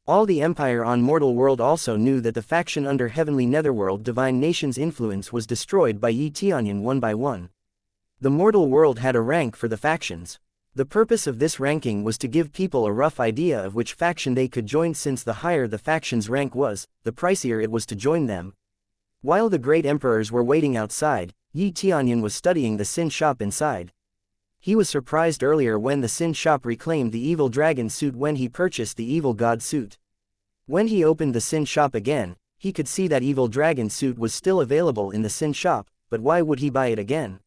All the empire on mortal world also knew that the faction under heavenly netherworld divine nation's influence was destroyed by Tianyun one by one. The mortal world had a rank for the factions. The purpose of this ranking was to give people a rough idea of which faction they could join, since the higher the faction's rank was, the pricier it was to join them. While the great emperors were waiting outside, Tianyun was studying the sin shop inside. He was surprised earlier when the sin shop reclaimed the evil dragon suit when he purchased the evil god suit. When he opened the sin shop again, he could see that evil dragon suit was still available in the sin shop, but why would he buy it again?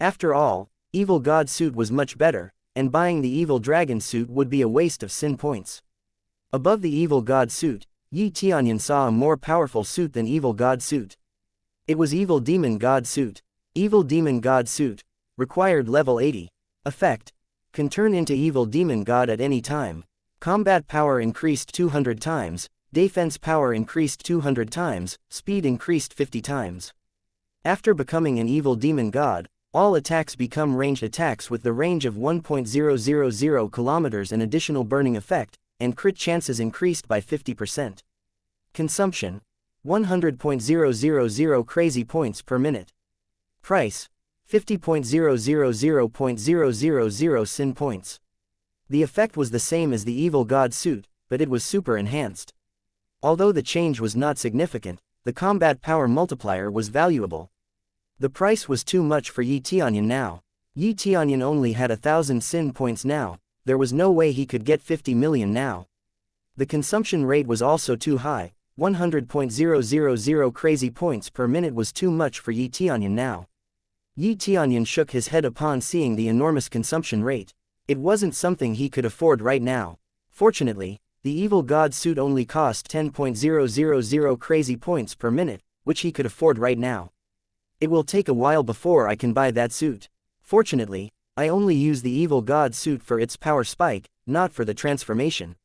After all, evil god suit was much better, and buying the evil dragon suit would be a waste of sin points. Above the evil god suit, Tianyun saw a more powerful suit than evil god suit. It was evil demon god suit. Evil demon god suit. Required level 80. Effect. Can turn into evil demon god at any time. Combat power increased 200 times, defense power increased 200 times, speed increased 50 times. After becoming an evil demon god, all attacks become ranged attacks with the range of 1.000 kilometers, an additional burning effect, and crit chances increased by 50%. Consumption. 100.000 crazy points per minute. Price. 50.000.000 sin points. The effect was the same as the evil god suit, but it was super enhanced. Although the change was not significant, the combat power multiplier was valuable. The price was too much for Tianyun now. Tianyun only had 1,000 sin points now. There was no way he could get 50 million now. The consumption rate was also too high. 100.000 crazy points per minute was too much for Tianyun now. Tianyun shook his head upon seeing the enormous consumption rate. It wasn't something he could afford right now. Fortunately, the evil god suit only cost 10.000 crazy points per minute, which he could afford right now. It will take a while before I can buy that suit. Fortunately, I only use the evil god suit for its power spike, not for the transformation.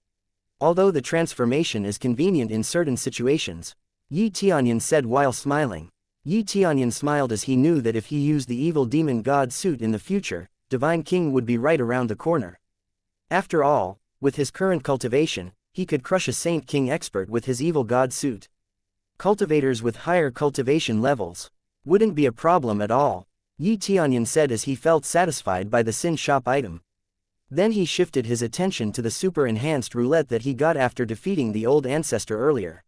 Although the transformation is convenient in certain situations, Tianyun said while smiling. Tianyun smiled as he knew that if he used the evil demon god suit in the future, Divine King would be right around the corner. After all, with his current cultivation, he could crush a Saint King expert with his evil god suit. Cultivators with higher cultivation levels wouldn't be a problem at all, Tianyun said as he felt satisfied by the sin shop item. Then he shifted his attention to the super enhanced roulette that he got after defeating the old ancestor earlier.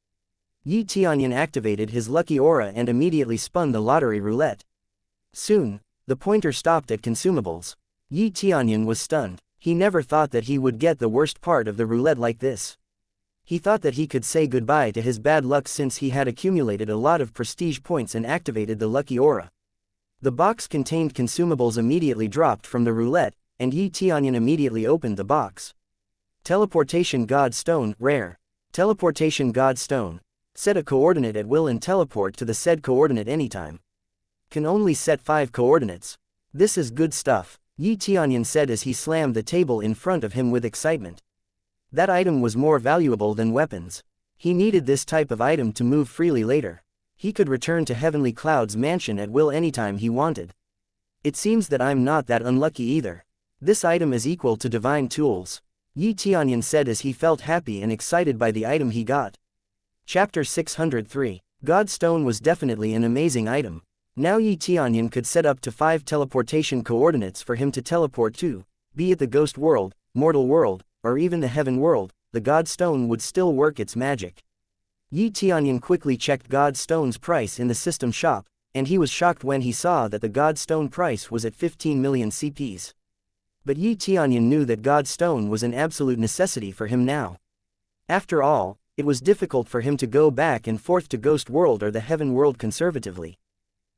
Tianyun activated his lucky aura and immediately spun the lottery roulette. Soon, the pointer stopped at consumables. Tianyun was stunned. He never thought that he would get the worst part of the roulette like this. He thought that he could say goodbye to his bad luck since he had accumulated a lot of prestige points and activated the lucky aura. The box contained consumables immediately dropped from the roulette, and Tianyun immediately opened the box. Teleportation God Stone, rare. Teleportation God Stone. Set a coordinate at will and teleport to the said coordinate anytime. Can only set 5 coordinates. This is good stuff, Tianyun said as he slammed the table in front of him with excitement. That item was more valuable than weapons. He needed this type of item to move freely later. He could return to Heavenly Cloud's mansion at will anytime he wanted. It seems that I'm not that unlucky either. This item is equal to divine tools, Tianyun said as he felt happy and excited by the item he got. Chapter 603. God Stone was definitely an amazing item. Now Tianyun could set up to 5 teleportation coordinates for him to teleport to, be it the ghost world, mortal world, or even the heaven world. The God Stone would still work its magic. Tianyun quickly checked God Stone's price in the system shop, and he was shocked when he saw that the God Stone price was at 15 million CPs. But Yi Tianyun knew that God's stone was an absolute necessity for him now. After all, it was difficult for him to go back and forth to Ghost World or the Heaven World conservatively.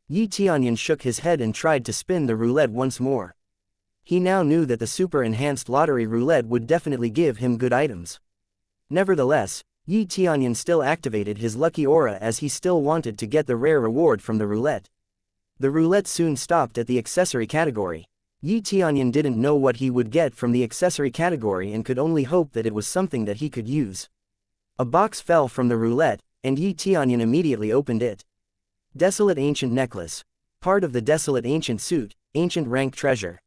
Yi Tianyun shook his head and tried to spin the roulette once more. He now knew that the super-enhanced lottery roulette would definitely give him good items. Nevertheless, Yi Tianyun still activated his lucky aura as he still wanted to get the rare reward from the roulette. The roulette soon stopped at the accessory category. Yi Tianyun didn't know what he would get from the accessory category and could only hope that it was something that he could use. A box fell from the roulette, and Yi Tianyun immediately opened it. Desolate Ancient Necklace. Part of the Desolate Ancient Suit, Ancient Rank Treasure.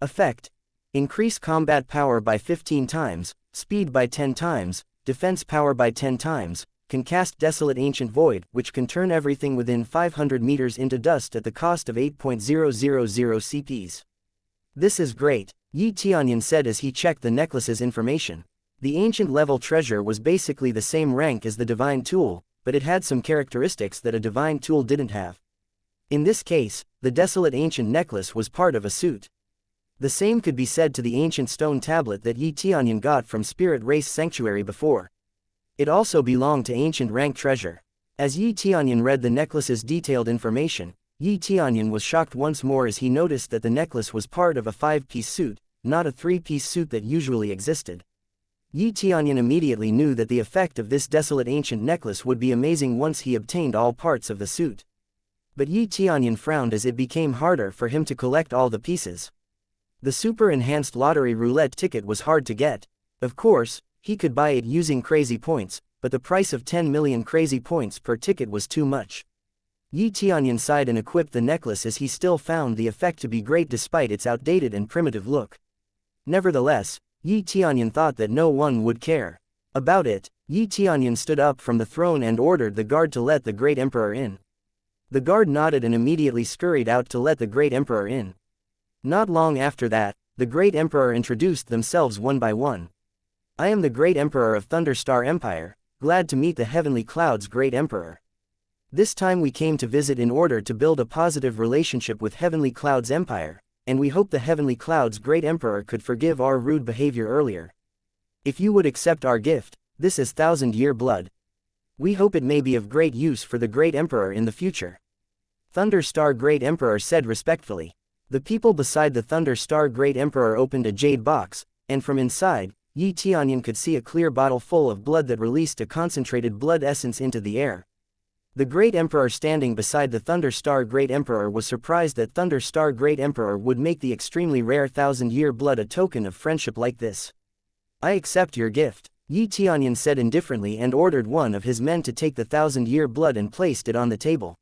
Effect: increase combat power by 15 times, speed by 10 times, defense power by 10 times, can cast Desolate Ancient Void, which can turn everything within 500 meters into dust at the cost of 8.000 CPs. This is great, Yi Tianyun said as he checked the necklace's information. The ancient level treasure was basically the same rank as the divine tool, but it had some characteristics that a divine tool didn't have. In this case, the Desolate Ancient Necklace was part of a suit. The same could be said to the ancient stone tablet that Yi Tianyun got from Spirit Race Sanctuary before. It also belonged to ancient rank treasure. As Yi Tianyun read the necklace's detailed information, Yi Tianyun was shocked once more as he noticed that the necklace was part of a 5-piece suit, not a 3-piece suit that usually existed. Yi Tianyun immediately knew that the effect of this Desolate Ancient Necklace would be amazing once he obtained all parts of the suit. But Yi Tianyun frowned as it became harder for him to collect all the pieces. The super-enhanced lottery roulette ticket was hard to get. Of course, he could buy it using crazy points, but the price of 10 million crazy points per ticket was too much. Yi Tianyun sighed and equipped the necklace as he still found the effect to be great despite its outdated and primitive look. Nevertheless, Yi Tianyun thought that no one would care about it. Yi Tianyun stood up from the throne and ordered the guard to let the Great Emperor in. The guard nodded and immediately scurried out to let the Great Emperor in. Not long after that, the Great Emperor introduced themselves one by one. I am the Great Emperor of Thunderstar Empire, glad to meet the Heavenly Cloud's Great Emperor. This time we came to visit in order to build a positive relationship with Heavenly Cloud's Empire, and we hope the Heavenly Cloud's Great Emperor could forgive our rude behavior earlier. If you would accept our gift, this is 1,000-year blood. We hope it may be of great use for the Great Emperor in the future. Thunderstar Great Emperor said respectfully. The people beside the Thunderstar Great Emperor opened a jade box, and from inside, Yi Tianyun could see a clear bottle full of blood that released a concentrated blood essence into the air. The Great Emperor standing beside the Thunderstar Great Emperor was surprised that Thunderstar Great Emperor would make the extremely rare 1,000-year blood a token of friendship like this. I accept your gift, Yi Tianyun said indifferently and ordered one of his men to take the 1,000-year blood and placed it on the table.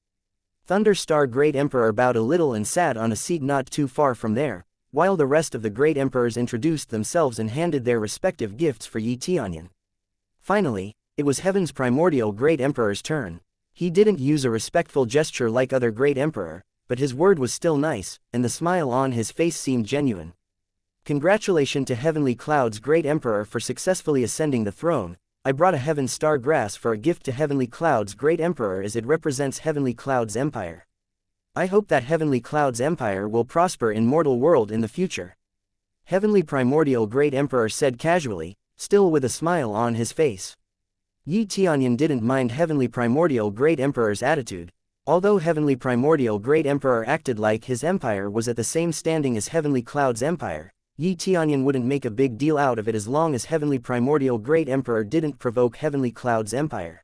Thunderstar Great Emperor bowed a little and sat on a seat not too far from there, while the rest of the Great Emperors introduced themselves and handed their respective gifts for Yi Tianyun. Finally, it was Heaven's primordial Great Emperor's turn. He didn't use a respectful gesture like other Great Emperor, but his word was still nice, and the smile on his face seemed genuine. Congratulations to Heavenly Cloud's Great Emperor for successfully ascending the throne. I brought a Heaven Star Grass for a gift to Heavenly Cloud's Great Emperor as it represents Heavenly Cloud's Empire. I hope that Heavenly Cloud's Empire will prosper in mortal world in the future. Heavenly Primordial Great Emperor said casually, still with a smile on his face. Yi Tianyun didn't mind Heavenly Primordial Great Emperor's attitude. Although Heavenly Primordial Great Emperor acted like his empire was at the same standing as Heavenly Cloud's Empire, Yi Tianyun wouldn't make a big deal out of it as long as Heavenly Primordial Great Emperor didn't provoke Heavenly Cloud's Empire.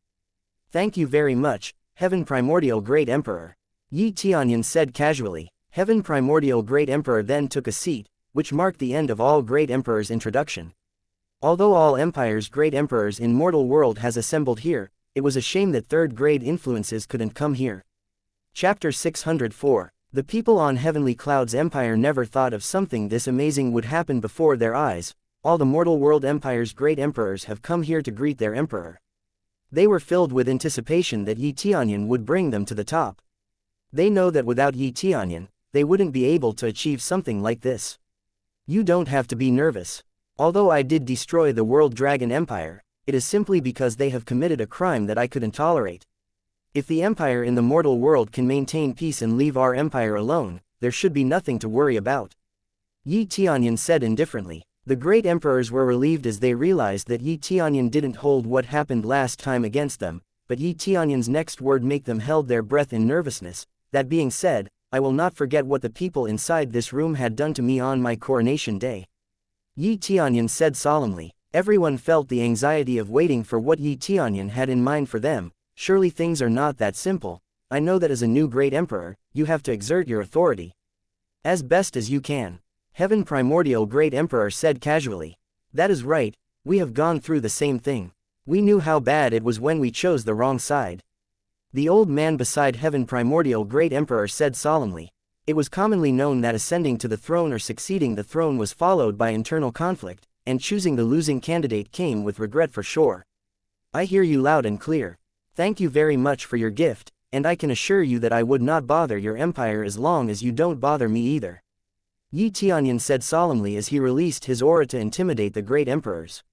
Thank you very much, Heaven Primordial Great Emperor, Yi Tianyun said casually. Heaven Primordial Great Emperor then took a seat, which marked the end of all Great Emperor's introduction. Although all empires' Great Emperors in mortal world has assembled here, it was a shame that third-grade influences couldn't come here. Chapter 604. The people on Heavenly Cloud's Empire never thought of something this amazing would happen before their eyes. All the mortal world empires' great emperors have come here to greet their emperor. They were filled with anticipation that Yi Tianyun would bring them to the top. They know that without Yi Tianyun, they wouldn't be able to achieve something like this. You don't have to be nervous. Although I did destroy the World Dragon Empire, it is simply because they have committed a crime that I couldn't tolerate. If the empire in the mortal world can maintain peace and leave our empire alone, there should be nothing to worry about. Yi Tianyun said indifferently. The great emperors were relieved as they realized that Yi Tianyun didn't hold what happened last time against them, but Yi Tianyun's next word made them held their breath in nervousness. That being said, I will not forget what the people inside this room had done to me on my coronation day. Yi Tianyun said solemnly. Everyone felt the anxiety of waiting for what Yi Tianyun had in mind for them. Surely things are not that simple. I know that as a new great emperor, you have to exert your authority as best as you can. Heaven Primordial Great Emperor said casually. That is right, we have gone through the same thing. We knew how bad it was when we chose the wrong side. The old man beside Heaven Primordial Great Emperor said solemnly. It was commonly known that ascending to the throne or succeeding the throne was followed by internal conflict, and choosing the losing candidate came with regret for sure. I hear you loud and clear. Thank you very much for your gift, and I can assure you that I would not bother your empire as long as you don't bother me either. Yi Tianyun said solemnly as he released his aura to intimidate the great emperors.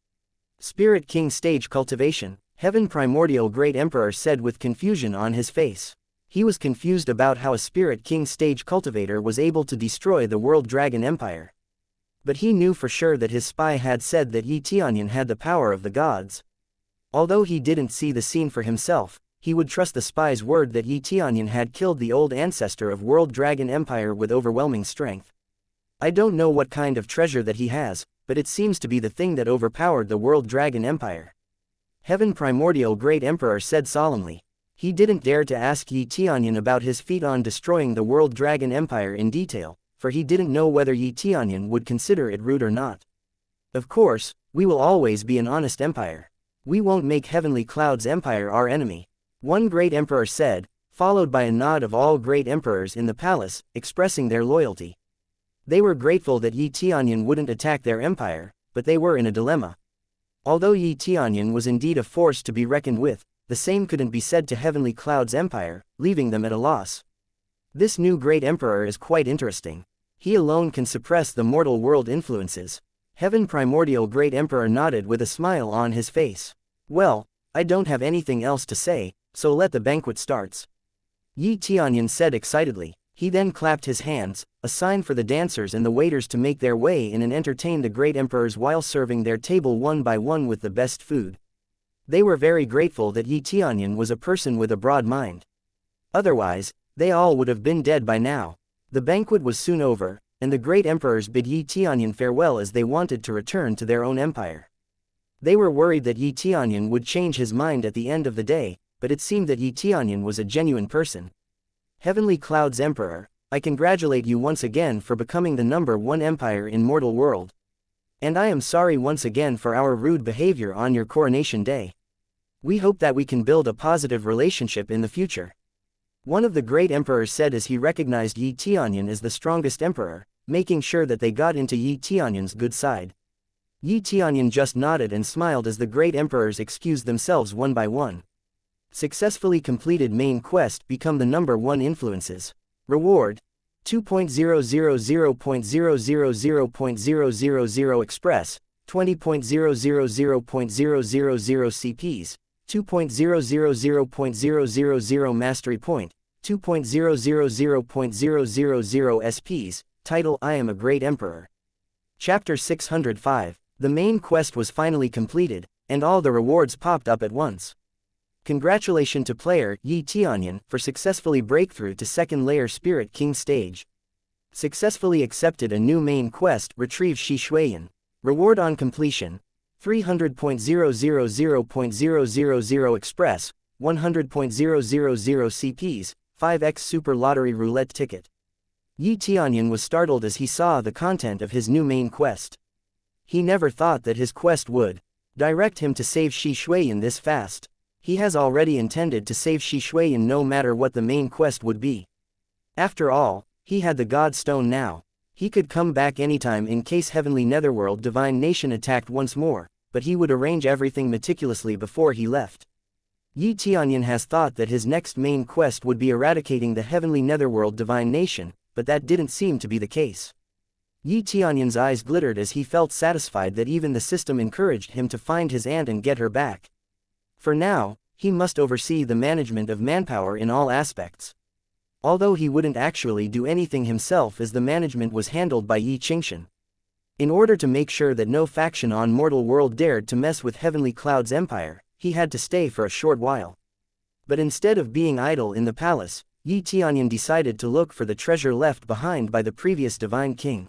Spirit King Stage Cultivation, Heaven Primordial Great Emperor said with confusion on his face. He was confused about how a Spirit King Stage Cultivator was able to destroy the World Dragon Empire. But he knew for sure that his spy had said that Yi Tianyun had the power of the gods. Although he didn't see the scene for himself, he would trust the spy's word that Yi Tianyun had killed the old ancestor of World Dragon Empire with overwhelming strength. I don't know what kind of treasure that he has, but it seems to be the thing that overpowered the World Dragon Empire. Heaven Primordial Great Emperor said solemnly. He didn't dare to ask Yi Tianyun about his feat on destroying the World Dragon Empire in detail, for he didn't know whether Yi Tianyun would consider it rude or not. Of course, we will always be an honest empire. We won't make Heavenly Cloud's empire our enemy. One great emperor said, followed by a nod of all great emperors in the palace, expressing their loyalty. They were grateful that Yi Tianyun wouldn't attack their empire, but they were in a dilemma. Although Yi Tianyun was indeed a force to be reckoned with, the same couldn't be said to Heavenly Cloud's empire, leaving them at a loss. This new great emperor is quite interesting. He alone can suppress the mortal world influences. Heaven Primordial Great Emperor nodded with a smile on his face. Well, I don't have anything else to say, so let the banquet starts. Yi Tianyun said excitedly. He then clapped his hands, a sign for the dancers and the waiters to make their way in and entertain the great emperors while serving their table one by one with the best food. They were very grateful that Yi Tianyun was a person with a broad mind. Otherwise, they all would have been dead by now. The banquet was soon over, and the great emperors bid Yi Tianyun farewell as they wanted to return to their own empire. They were worried that Yi Tianyun would change his mind at the end of the day, but it seemed that Yi Tianyun was a genuine person. Heavenly Cloud's Emperor, I congratulate you once again for becoming the #1 empire in mortal world. And I am sorry once again for our rude behavior on your coronation day. We hope that we can build a positive relationship in the future. One of the great emperors said as he recognized Yi Tianyun as the strongest emperor, making sure that they got into Yi Tianyun's good side. Yi Tianyun just nodded and smiled as the great emperors excused themselves one by one. Successfully completed main quest become the #1 influences. Reward: 2.000.000.000 Express, 20.000.000 CPs, 2.000.000 Mastery Point, 2.000.000 SPs. Title: I Am a Great Emperor. Chapter 605. The main quest was finally completed, and all the rewards popped up at once. Congratulations to player Yi Tianyun for successfully breakthrough to second layer Spirit King stage. Successfully accepted a new main quest, retrieve Xuan. Reward on completion: 300.000.000 Express, 100.000 CPs, 5x Super Lottery Roulette Ticket. Yi Tianyun was startled as he saw the content of his new main quest. He never thought that his quest would direct him to save Xuan this fast. He has already intended to save Xuan no matter what the main quest would be. After all, he had the God Stone now. He could come back anytime in case Heavenly Netherworld Divine Nation attacked once more, but he would arrange everything meticulously before he left. Yi Tianyun has thought that his next main quest would be eradicating the Heavenly Netherworld Divine Nation, but that didn't seem to be the case. Yi Tianyun's eyes glittered as he felt satisfied that even the system encouraged him to find his aunt and get her back. For now, he must oversee the management of manpower in all aspects. although he wouldn't actually do anything himself as the management was handled by Yi Qingxian. In order to make sure that no faction on mortal world dared to mess with Heavenly Cloud's empire, he had to stay for a short while. But instead of being idle in the palace, Yi Tianyun decided to look for the treasure left behind by the previous divine king.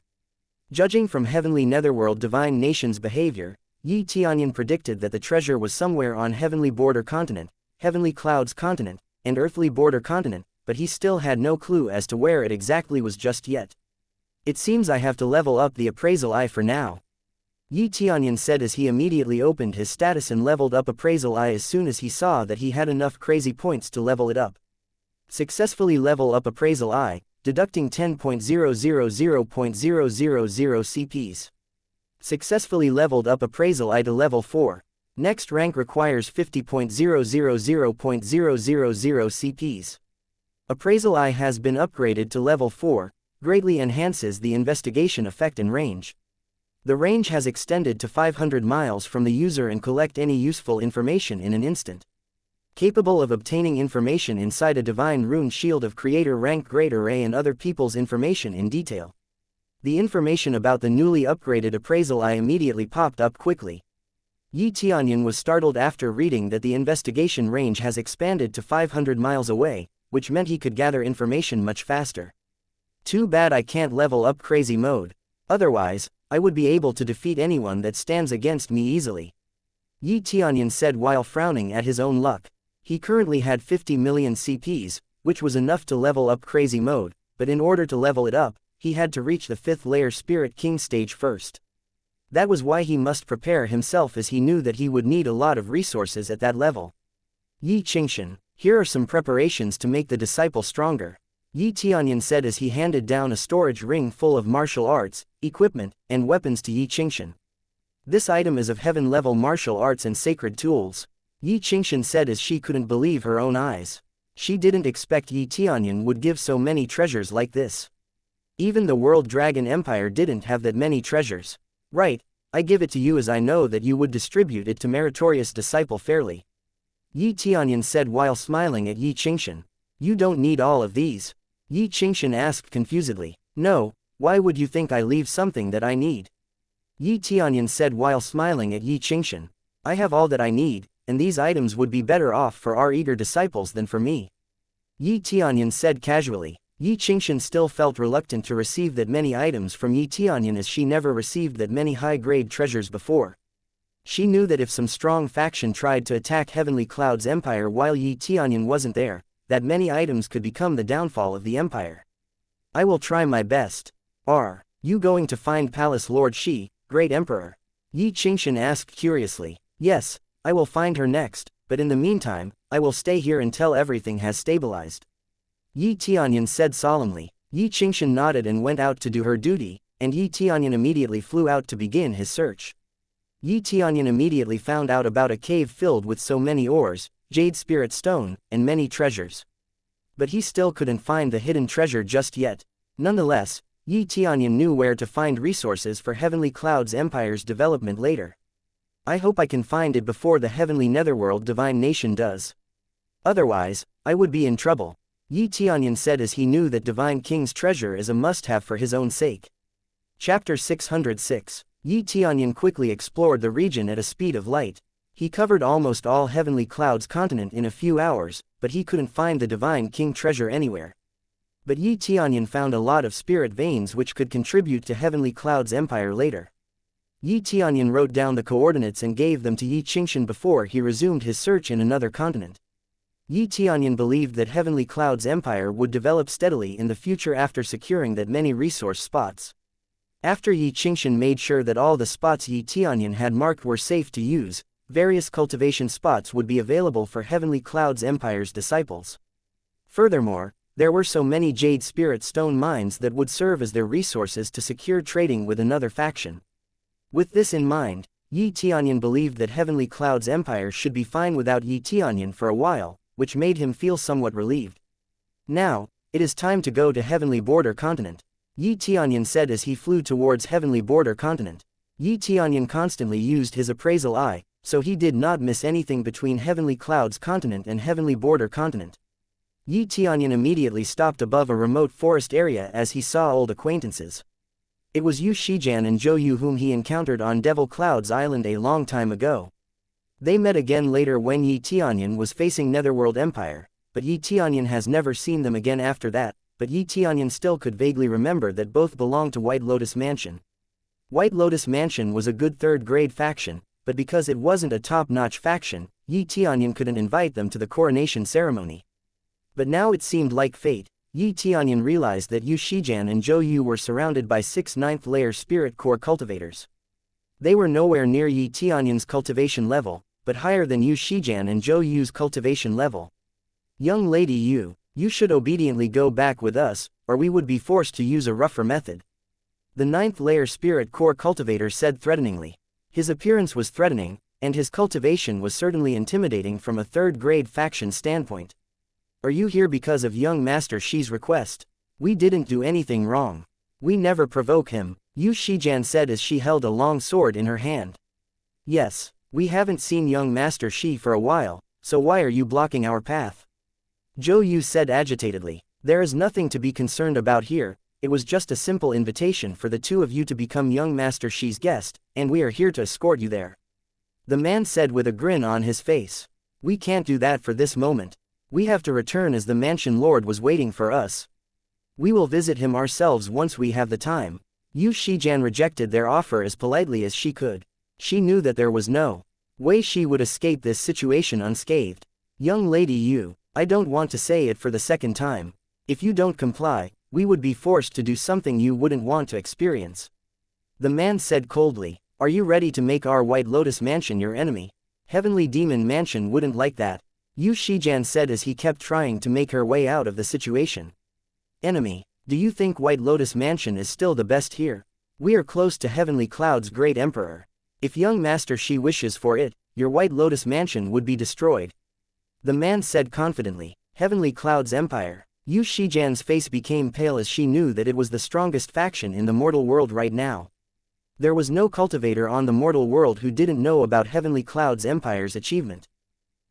Judging from heavenly netherworld divine nation's behavior, Yi Tianyun predicted that the treasure was somewhere on Heavenly Border Continent, Heavenly Cloud's continent, and Earthly Border Continent, but he still had no clue as to where it exactly was just yet. It seems I have to level up the appraisal eye for now, Yi Tianyun said as he immediately opened his status and leveled up appraisal eye as soon as he saw that he had enough crazy points to level it up. Successfully level up appraisal eye, deducting 10.000.000 CPs. Successfully leveled up appraisal eye to level 4. Next rank requires 50.000.000 CPs. Appraisal eye has been upgraded to level 4, greatly enhances the investigation effect and range. The range has extended to 500 miles from the user and collect any useful information in an instant. Capable of obtaining information inside a divine rune shield of creator rank great array and other people's information in detail. The information about the newly upgraded appraisal eye immediately popped up quickly. Yi Tianyun was startled after reading that the investigation range has expanded to 500 miles away, which meant he could gather information much faster. Too bad I can't level up crazy mode. Otherwise, I would be able to defeat anyone that stands against me easily. Yi Tianyun said while frowning at his own luck. He currently had 50 million CPs, which was enough to level up crazy mode, but in order to level it up, he had to reach the 5th layer Spirit King stage first. That was why he must prepare himself as he knew that he would need a lot of resources at that level. Yi Qingxian, here are some preparations to make the disciple stronger, Yi Tianyun said as he handed down a storage ring full of martial arts, equipment, and weapons to Yi Qingxian. This item is of heaven-level martial arts and sacred tools, Yi Qingxian said as she couldn't believe her own eyes. She didn't expect Yi Tianyun would give so many treasures like this. Even the World Dragon Empire didn't have that many treasures. Right, I give it to you as I know that you would distribute it to meritorious disciple fairly. Yi Tianyun said while smiling at Yi Qingxian. You don't need all of these. Yi Qingxian asked confusedly. No, why would you think I leave something that I need? Yi Tianyun said while smiling at Yi Qingxian. I have all that I need, and these items would be better off for our eager disciples than for me. Yi Tianyun said casually. Yi Qingxian still felt reluctant to receive that many items from Yi Tianyun as she never received that many high-grade treasures before. She knew that if some strong faction tried to attack Heavenly Cloud's empire while Yi Tianyun wasn't there, that many items could become the downfall of the empire. I will try my best. Are you going to find Palace Lord Shi, Great Emperor? Yi Qingxian asked curiously. Yes, I will find her next, but in the meantime, I will stay here until everything has stabilized. Yi Tianyun said solemnly. Yi Qingxian nodded and went out to do her duty, and Yi Tianyun immediately flew out to begin his search. Yi Tianyun immediately found out about a cave filled with so many ores, jade spirit stone, and many treasures. But he still couldn't find the hidden treasure just yet. Nonetheless, Yi Tianyun knew where to find resources for Heavenly Cloud's empire's development later. I hope I can find it before the Heavenly Netherworld Divine Nation does. Otherwise, I would be in trouble, Yi Tianyun said as he knew that Divine King's treasure is a must-have for his own sake. Chapter 606. Yi Tianyun quickly explored the region at a speed of light. He covered almost all Heavenly Cloud's continent in a few hours, but he couldn't find the Divine King treasure anywhere. But Yi Tianyun found a lot of spirit veins which could contribute to Heavenly Cloud's empire later. Yi Tianyun wrote down the coordinates and gave them to Yi Qingxian before he resumed his search in another continent. Yi Tianyun believed that Heavenly Cloud's empire would develop steadily in the future after securing that many resource spots. After Yi Qingxian made sure that all the spots Yi Tianyun had marked were safe to use, various cultivation spots would be available for Heavenly Cloud's empire's disciples. Furthermore, there were so many jade spirit stone mines that would serve as their resources to secure trading with another faction. With this in mind, Yi Tianyun believed that Heavenly Cloud's empire should be fine without Yi Tianyun for a while, which made him feel somewhat relieved. Now, it is time to go to Heavenly Border Continent, Yi Tianyun said as he flew towards Heavenly Border Continent. Yi Tianyun constantly used his appraisal eye, so he did not miss anything between Heavenly Cloud's continent and Heavenly Border Continent. Yi Tianyun immediately stopped above a remote forest area as he saw old acquaintances. It was Yu Shijian and Zhou Yu whom he encountered on Devil Cloud's Island a long time ago. They met again later when Yi Tianyun was facing Netherworld Empire, but Yi Tianyun has never seen them again after that, but Yi Tianyun still could vaguely remember that both belonged to White Lotus Mansion. White Lotus Mansion was a good third-grade faction, but because it wasn't a top-notch faction, Yi Tianyun couldn't invite them to the coronation ceremony. But now it seemed like fate. Yi Tianyun realized that Yu Shijian and Zhou Yu were surrounded by 6 9th-layer Spirit Core cultivators. They were nowhere near Yi Tianyun's cultivation level, but higher than Yu Shijian and Zhou Yu's cultivation level. Young lady Yu, you should obediently go back with us, or we would be forced to use a rougher method. The 9th-layer Spirit Core cultivator said threateningly. His appearance was threatening, and his cultivation was certainly intimidating from a third-grade faction standpoint. Are you here because of young Master Shi's request? We didn't do anything wrong. We never provoke him, Yu Shijian said as she held a long sword in her hand. Yes, we haven't seen young Master Shi for a while, so why are you blocking our path? Zhou Yu said agitatedly. There is nothing to be concerned about here, it was just a simple invitation for the two of you to become young Master Shi's guest, and we are here to escort you there. The man said with a grin on his face. We can't do that for this moment. We have to return as the Mansion Lord was waiting for us. We will visit him ourselves once we have the time. Yu Shijian rejected their offer as politely as she could. She knew that there was no way she would escape this situation unscathed. Young lady Yu, I don't want to say it for the second time. If you don't comply, we would be forced to do something you wouldn't want to experience. The man said coldly. Are you ready to make our White Lotus Mansion your enemy? Heavenly Demon Mansion wouldn't like that. Yu Shijian said as he kept trying to make her way out of the situation. Enemy, do you think White Lotus Mansion is still the best here? We are close to Heavenly Cloud's great emperor. If young Master Shi wishes for it, your White Lotus Mansion would be destroyed. The man said confidently. Heavenly Cloud's empire. Yu Shijian's face became pale as she knew that it was the strongest faction in the mortal world right now. There was no cultivator on the mortal world who didn't know about Heavenly Cloud's empire's achievement.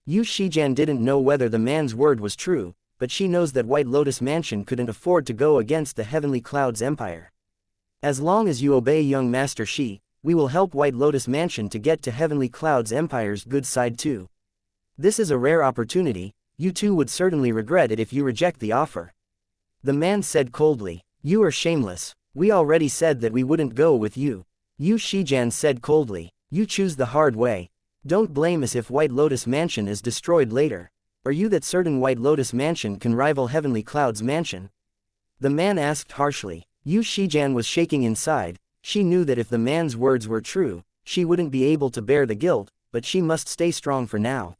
Yu Shijian didn't know whether the man's word was true, but she knows that White Lotus Mansion couldn't afford to go against the Heavenly Cloud's empire. As long as you obey young Master Shi, we will help White Lotus Mansion to get to Heavenly Cloud's empire's good side too. This is a rare opportunity, you two would certainly regret it if you reject the offer. The man said coldly. You are shameless, we already said that we wouldn't go with you. Yu Shijian said coldly. You choose the hard way. Don't blame us if White Lotus Mansion is destroyed later. Are you that certain White Lotus Mansion can rival Heavenly Cloud's mansion? The man asked harshly. Yu Shijian was shaking inside. She knew that if the man's words were true, she wouldn't be able to bear the guilt, but she must stay strong for now.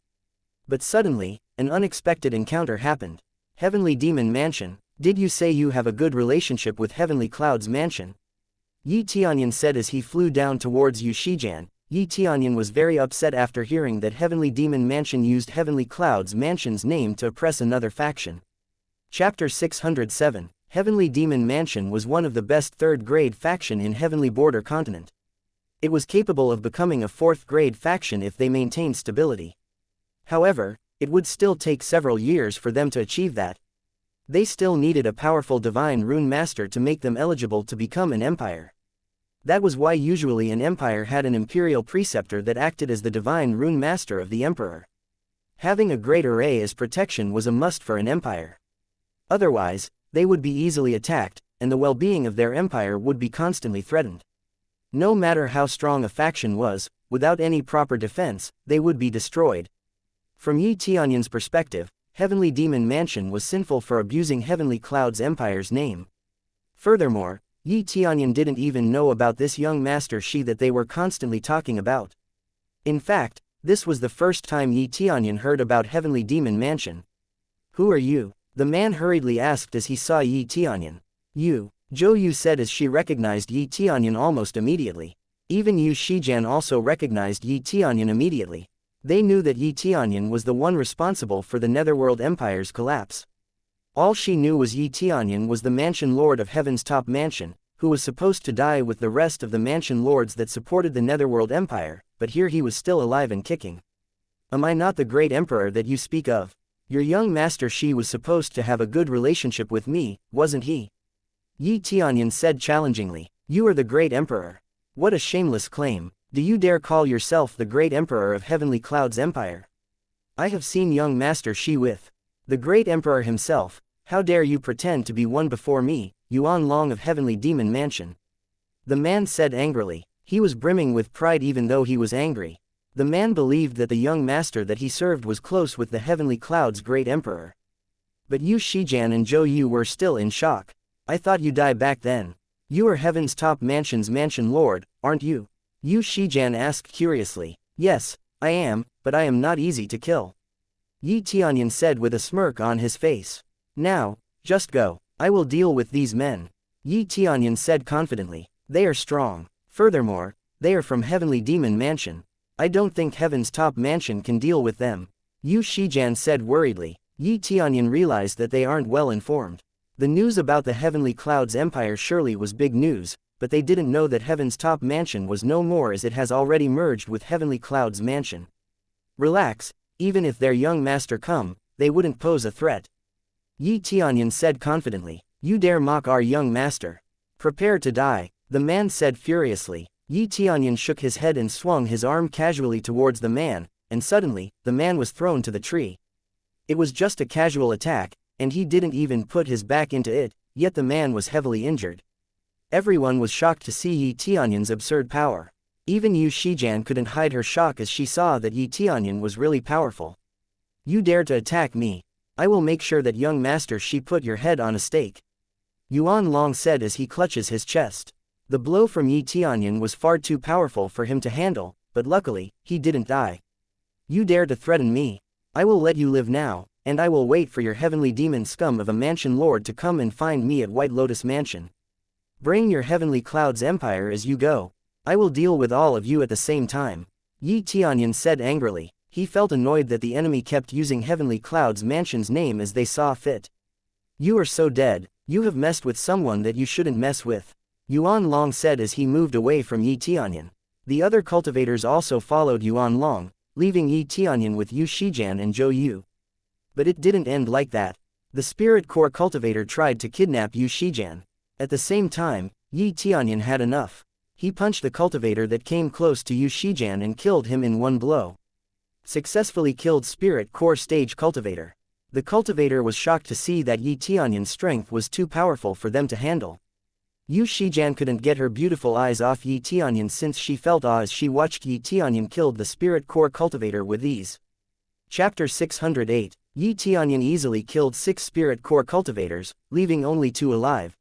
But suddenly, an unexpected encounter happened. Heavenly Demon Mansion, did you say you have a good relationship with Heavenly Cloud's mansion? Yi Tianyun said as he flew down towards Yu Shijian. Yi Tianyun was very upset after hearing that Heavenly Demon Mansion used Heavenly Cloud's mansion's name to oppress another faction. Chapter 607. Heavenly Demon Mansion was one of the best third-grade faction in Heavenly Border Continent. It was capable of becoming a fourth-grade faction if they maintained stability. However, it would still take several years for them to achieve that. They still needed a powerful divine rune master to make them eligible to become an empire. That was why usually an empire had an imperial preceptor that acted as the divine rune master of the emperor. Having a great array as protection was a must for an empire. Otherwise, they would be easily attacked, and the well-being of their empire would be constantly threatened. No matter how strong a faction was, without any proper defense, they would be destroyed. From Yi Tianyun's perspective, Heavenly Demon Mansion was sinful for abusing Heavenly Cloud's empire's name. Furthermore, Yi Tianyun didn't even know about this young Master Shi that they were constantly talking about. In fact, this was the first time Yi Tianyun heard about Heavenly Demon Mansion. Who are you? The man hurriedly asked as he saw Yi Tianyun. You, Zhou Yu said as she recognized Yi Tianyun almost immediately. Even Yu Shijian also recognized Yi Tianyun immediately. They knew that Yi Tianyun was the one responsible for the Netherworld Empire's collapse. All she knew was Yi Tianyun was the Mansion Lord of Heaven's top mansion, who was supposed to die with the rest of the Mansion Lords that supported the Netherworld Empire, but here he was still alive and kicking. Am I not the great emperor that you speak of? Your young master Shi was supposed to have a good relationship with me, wasn't he? Yi Tianyun said challengingly. You are the great emperor. What a shameless claim. Do you dare call yourself the great emperor of Heavenly Cloud's empire? I have seen young master Shi with the great emperor himself. How dare you pretend to be one before me, Yuan Long of Heavenly Demon Mansion? The man said angrily. He was brimming with pride even though he was angry. The man believed that the young master that he served was close with the Heavenly Cloud's great emperor. But Yu Shijian and Zhou Yu were still in shock. I thought you died back then. You are Heaven's top mansion's mansion lord, aren't you? Yu Shijian asked curiously. Yes, I am, but I am not easy to kill. Yi Tianyun said with a smirk on his face. Now, just go. I will deal with these men. Yi Tianyun said confidently. They are strong. Furthermore, they are from Heavenly Demon Mansion. I don't think Heaven's top mansion can deal with them. Yu Shijian said worriedly. Yi Tianyun realized that they aren't well informed. The news about the Heavenly Cloud's empire surely was big news, but they didn't know that Heaven's top mansion was no more as it has already merged with Heavenly Cloud's mansion. Relax, even if their young master come, they wouldn't pose a threat. Yi Tianyun said confidently. You dare mock our young master. Prepare to die, the man said furiously. Yi Tianyun shook his head and swung his arm casually towards the man, and suddenly, the man was thrown to the tree. It was just a casual attack, and he didn't even put his back into it, yet the man was heavily injured. Everyone was shocked to see Yi Tianyun's absurd power. Even Yu Shijian couldn't hide her shock as she saw that Yi Tianyun was really powerful. You dare to attack me. I will make sure that young master Shi put your head on a stake. Yuan Long said as he clutches his chest. The blow from Yi Tianyun was far too powerful for him to handle, but luckily, he didn't die. You dare to threaten me. I will let you live now, and I will wait for your heavenly demon scum of a mansion lord to come and find me at White Lotus Mansion. Bring your Heavenly Cloud's empire as you go. I will deal with all of you at the same time. Yi Tianyun said angrily. He felt annoyed that the enemy kept using Heavenly Cloud's mansion's name as they saw fit. You are so dead. You have messed with someone that you shouldn't mess with. Yuan Long said as he moved away from Yi Tianyun. The other cultivators also followed Yuan Long, leaving Yi Tianyun with Yu Shijian and Zhou Yu. But it didn't end like that. The Spirit Core cultivator tried to kidnap Yu Shijian. At the same time, Yi Tianyun had enough. He punched the cultivator that came close to Yu Shijian and killed him in one blow. Successfully killed Spirit Core Stage Cultivator. The cultivator was shocked to see that Yi Tianyun's strength was too powerful for them to handle. Yu Shijian couldn't get her beautiful eyes off Yi Tianyun since she felt awe as she watched Yi Tianyun killed the Spirit Core Cultivator with ease. Chapter 608. Yi Tianyun easily killed 6 Spirit Core Cultivators, leaving only 2 alive.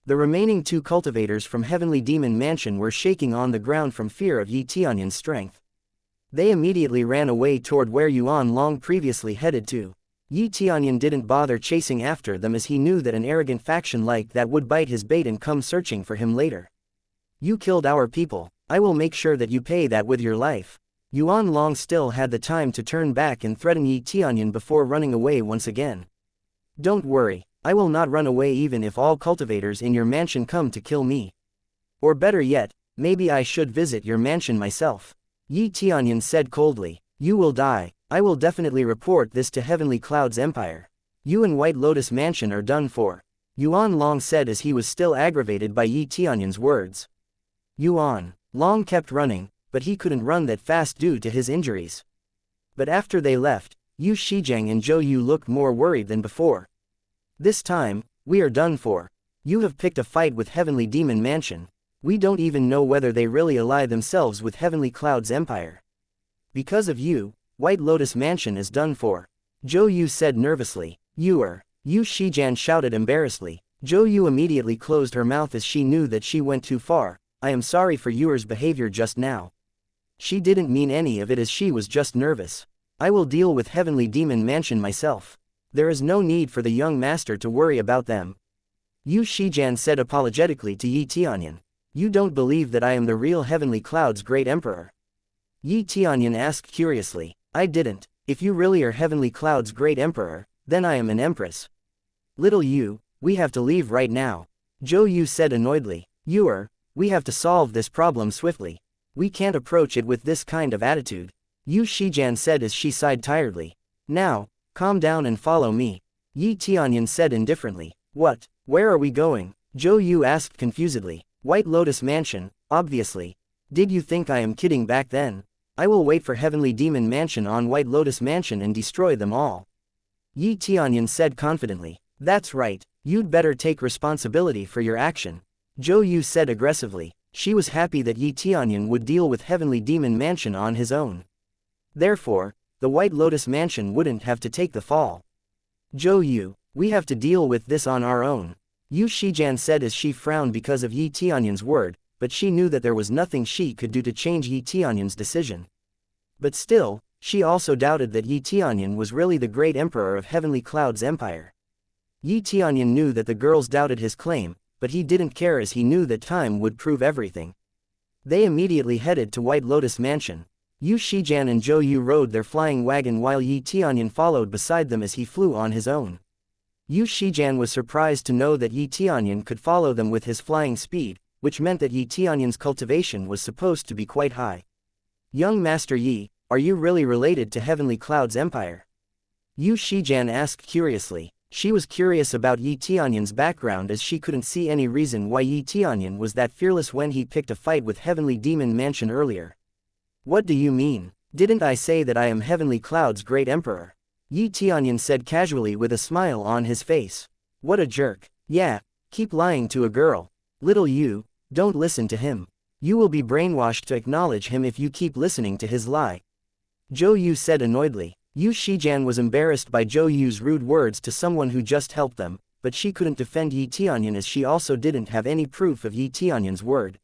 The remaining 2 cultivators from Heavenly Demon Mansion were shaking on the ground from fear of Yi Tianyun's strength. They immediately ran away toward where Yuan Long previously headed to. Yi Tianyun didn't bother chasing after them as he knew that an arrogant faction like that would bite his bait and come searching for him later. You killed our people. I will make sure that you pay that with your life. Yuan Long still had the time to turn back and threaten Yi Tianyun before running away once again. Don't worry, I will not run away even if all cultivators in your mansion come to kill me. Or better yet, maybe I should visit your mansion myself. Yi Tianyun said coldly. You will die. I will definitely report this to Heavenly Cloud's empire. You and White Lotus Mansion are done for. Yuan Long said as he was still aggravated by Yi Tianyun's words. Yuan Long kept running, but he couldn't run that fast due to his injuries. But after they left, Yu Shijian and Zhou Yu looked more worried than before. This time, we are done for. You have picked a fight with Heavenly Demon Mansion. We don't even know whether they really ally themselves with Heavenly Cloud's empire. Because of you, White Lotus Mansion is done for. Zhou Yu said nervously. Yu Shijian shouted embarrassedly. Zhou Yu immediately closed her mouth as she knew that she went too far. I am sorry for Yuer's behavior just now. She didn't mean any of it as she was just nervous. I will deal with Heavenly Demon Mansion myself. There is no need for the young master to worry about them. Yu Shijian said apologetically to Yi Tianyun. You don't believe that I am the real Heavenly Cloud's great emperor? Yi Tianyun asked curiously. I didn't. If you really are Heavenly Cloud's great emperor, then I am an empress. Little Yu, we have to leave right now. Zhou Yu said annoyedly. We have to solve this problem swiftly. We can't approach it with this kind of attitude. Yu Shijian said as she sighed tiredly. Now, Calm down and follow me. Yi Tianyun said indifferently. What? Where are we going? Zhou Yu asked confusedly. White Lotus Mansion, obviously. Did you think I am kidding back then? I will wait for Heavenly Demon Mansion on White Lotus Mansion and destroy them all. Yi Tianyun said confidently. That's right, you'd better take responsibility for your action. Zhou Yu said aggressively. She was happy that Yi Tianyun would deal with Heavenly Demon Mansion on his own. Therefore, the White Lotus Mansion wouldn't have to take the fall. Zhou Yu, we have to deal with this on our own. Yu Shijian said as she frowned because of Yi Tianyun's word, but she knew that there was nothing she could do to change Yi Tianyun's decision. But still, she also doubted that Yi Tianyun was really the great emperor of Heavenly Cloud's empire. Yi Tianyun knew that the girls doubted his claim, but he didn't care as he knew that time would prove everything. They immediately headed to White Lotus Mansion. Yu Shijian and Zhou Yu rode their flying wagon while Yi Tianyun followed beside them as he flew on his own. Yu Shijian was surprised to know that Yi Tianyun could follow them with his flying speed, which meant that Yi Tianyun's cultivation was supposed to be quite high. Young Master Yi, are you really related to Heavenly Cloud's empire? Yu Shijian asked curiously. She was curious about Yi Tianyun's background as she couldn't see any reason why Yi Tianyun was that fearless when he picked a fight with Heavenly Demon Mansion earlier. What do you mean? Didn't I say that I am Heavenly Cloud's great emperor? Yi Tianyun said casually with a smile on his face. What a jerk. Yeah, keep lying to a girl. Little Yu, don't listen to him. You will be brainwashed to acknowledge him if you keep listening to his lie. Zhou Yu said annoyedly. Yu Shijian was embarrassed by Zhou Yu's rude words to someone who just helped them, but she couldn't defend Yi Tianyun as she also didn't have any proof of Yi Tianyun's word.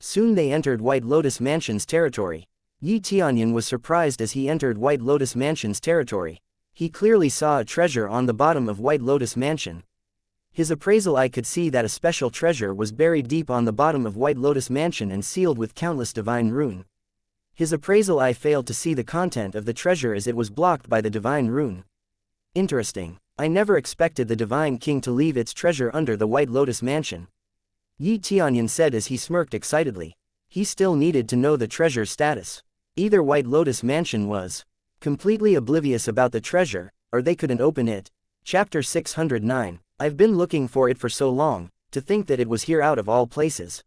Soon they entered White Lotus Mansion's territory. Yi Tianyun was surprised as he entered White Lotus Mansion's territory. He clearly saw a treasure on the bottom of White Lotus Mansion. His appraisal eye could see that a special treasure was buried deep on the bottom of White Lotus Mansion and sealed with countless divine rune. His appraisal eye failed to see the content of the treasure as it was blocked by the divine rune. Interesting. I never expected the Divine King to leave its treasure under the White Lotus Mansion. Yi Tianyun said as he smirked excitedly. He still needed to know the treasure's status. Either White Lotus Mansion was completely oblivious about the treasure, or they couldn't open it. Chapter 609. I've been looking for it for so long, to think that it was here out of all places.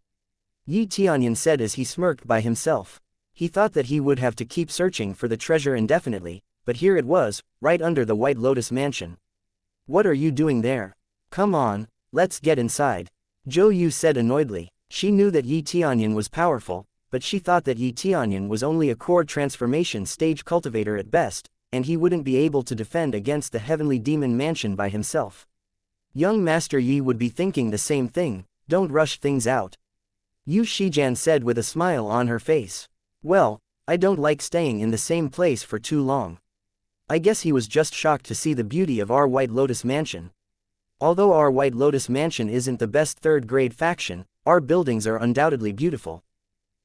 Yi Tianyun said as he smirked by himself. He thought that he would have to keep searching for the treasure indefinitely, but here it was, right under the White Lotus Mansion. What are you doing there? Come on, let's get inside. Zhou Yu said annoyedly. She knew that Yi Tianyun was powerful, but she thought that Yi Tianyun was only a core transformation stage cultivator at best, and he wouldn't be able to defend against the Heavenly Demon Mansion by himself. Young Master Yi would be thinking the same thing. Don't rush things out. Yu Shijian said with a smile on her face. Well, I don't like staying in the same place for too long. I guess he was just shocked to see the beauty of our White Lotus Mansion. Although our White Lotus Mansion isn't the best third-grade faction, our buildings are undoubtedly beautiful.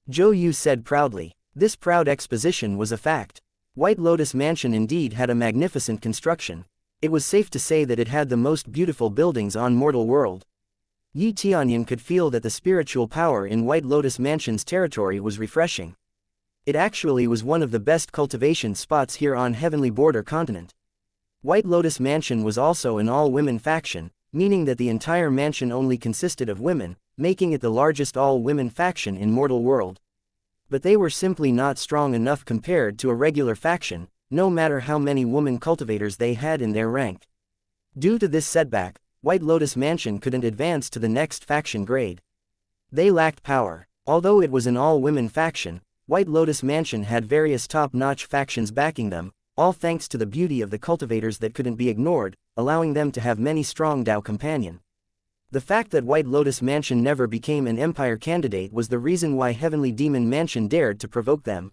Zhou Yu said proudly. This proud exposition was a fact. White Lotus Mansion indeed had a magnificent construction. It was safe to say that it had the most beautiful buildings on mortal world. Yi Tianyun could feel that the spiritual power in White Lotus Mansion's territory was refreshing. It actually was one of the best cultivation spots here on Heavenly Border Continent. White Lotus Mansion was also an all-women faction, meaning that the entire mansion only consisted of women, making it the largest all-women faction in mortal world. But they were simply not strong enough compared to a regular faction, no matter how many woman cultivators they had in their rank. Due to this setback, White Lotus Mansion couldn't advance to the next faction grade. They lacked power. Although it was an all-women faction, White Lotus Mansion had various top-notch factions backing them, all thanks to the beauty of the cultivators that couldn't be ignored, allowing them to have many strong Dao companions. The fact that White Lotus Mansion never became an empire candidate was the reason why Heavenly Demon Mansion dared to provoke them.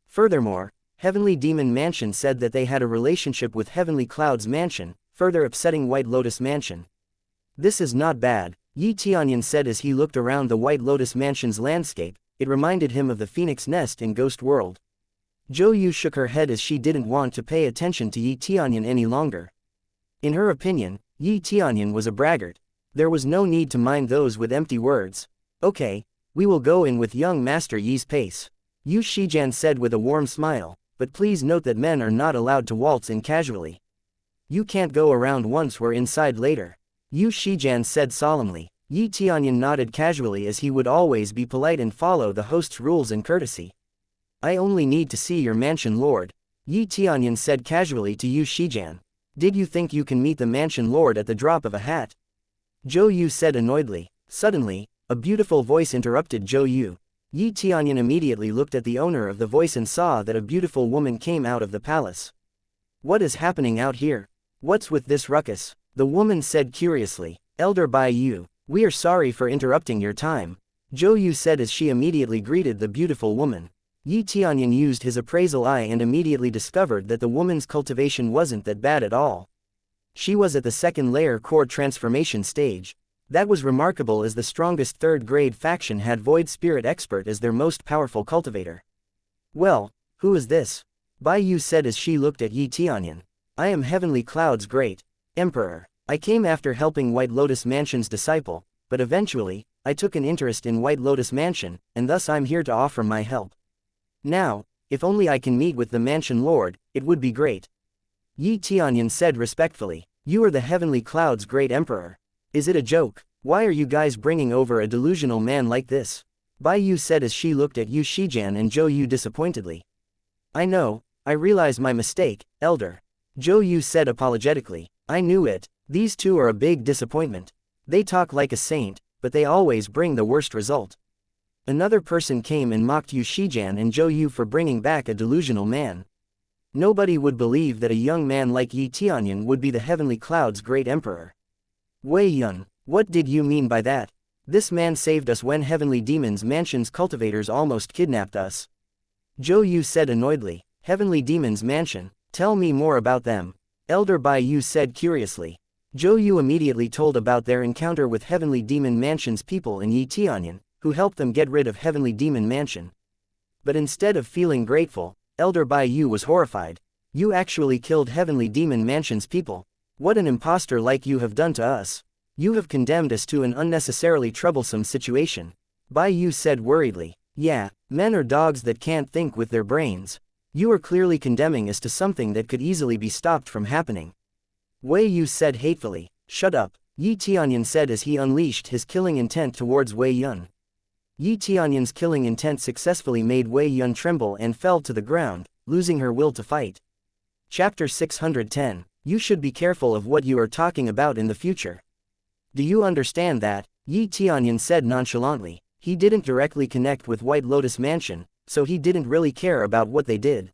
Furthermore, Heavenly Demon Mansion said that they had a relationship with Heavenly Cloud's Mansion, further upsetting White Lotus Mansion. This is not bad, Yi Tianyun said as he looked around the White Lotus Mansion's landscape. It reminded him of the Phoenix Nest in Ghost World. Zhou Yu shook her head as she didn't want to pay attention to Yi Tianyun any longer. In her opinion, Yi Tianyun was a braggart. There was no need to mind those with empty words. Okay, we will go in with young Master Yi's pace. Yu Shijian said with a warm smile, but please note that men are not allowed to waltz in casually. You can't go around once we're inside later. Yu Shijian said solemnly. Yi Tianyun nodded casually as he would always be polite and follow the host's rules and courtesy. I only need to see your mansion lord, Yi Tianyun said casually to Yu Shijian. Did you think you can meet the mansion lord at the drop of a hat? Zhou Yu said annoyedly. Suddenly, a beautiful voice interrupted Zhou Yu. Yi Tianyun immediately looked at the owner of the voice and saw that a beautiful woman came out of the palace. What is happening out here? What's with this ruckus? The woman said curiously. Elder Bai Yu, we are sorry for interrupting your time, Zhou Yu said as she immediately greeted the beautiful woman. Yi Tianyun used his appraisal eye and immediately discovered that the woman's cultivation wasn't that bad at all. She was at the second layer core transformation stage. That was remarkable as the strongest third-grade faction had Void Spirit Expert as their most powerful cultivator. Well, who is this? Bai Yu said as she looked at Yi Tianyun. I am Heavenly Cloud's great Emperor. I came after helping White Lotus Mansion's disciple, but eventually, I took an interest in White Lotus Mansion, and thus I'm here to offer my help. Now, if only I can meet with the Mansion Lord, it would be great. Yi Tianyun said respectfully. You are the Heavenly Cloud's great Emperor. Is it a joke? Why are you guys bringing over a delusional man like this? Bai Yu said as she looked at Yu Shijian and Zhou Yu disappointedly. I know, I realize my mistake, Elder. Zhou Yu said apologetically. I knew it. These two are a big disappointment. They talk like a saint, but they always bring the worst result. Another person came and mocked Yu Shijian and Zhou Yu for bringing back a delusional man. Nobody would believe that a young man like Yi Tianyun would be the Heavenly Cloud's great emperor. Wei Yun, what did you mean by that? This man saved us when Heavenly Demon's Mansion's cultivators almost kidnapped us. Zhou Yu said annoyedly. Heavenly Demon's Mansion, tell me more about them. Elder Bai Yu said curiously. Zhou Yu immediately told about their encounter with Heavenly Demon Mansion's people in Yi Tianyun, who helped them get rid of Heavenly Demon Mansion. But instead of feeling grateful, Elder Bai Yu was horrified. You actually killed Heavenly Demon Mansion's people. What an impostor like you have done to us. You have condemned us to an unnecessarily troublesome situation. Bai Yu said worriedly. Yeah, men are dogs that can't think with their brains. You are clearly condemning us to something that could easily be stopped from happening. Wei Yu said hatefully. Shut up, Yi Tianyun said as he unleashed his killing intent towards Wei Yun. Yi Tianyun's killing intent successfully made Wei Yun tremble and fell to the ground, losing her will to fight. Chapter 610. You should be careful of what you are talking about in the future. Do you understand that? Yi Tianyun said nonchalantly. He didn't directly connect with White Lotus Mansion, so he didn't really care about what they did.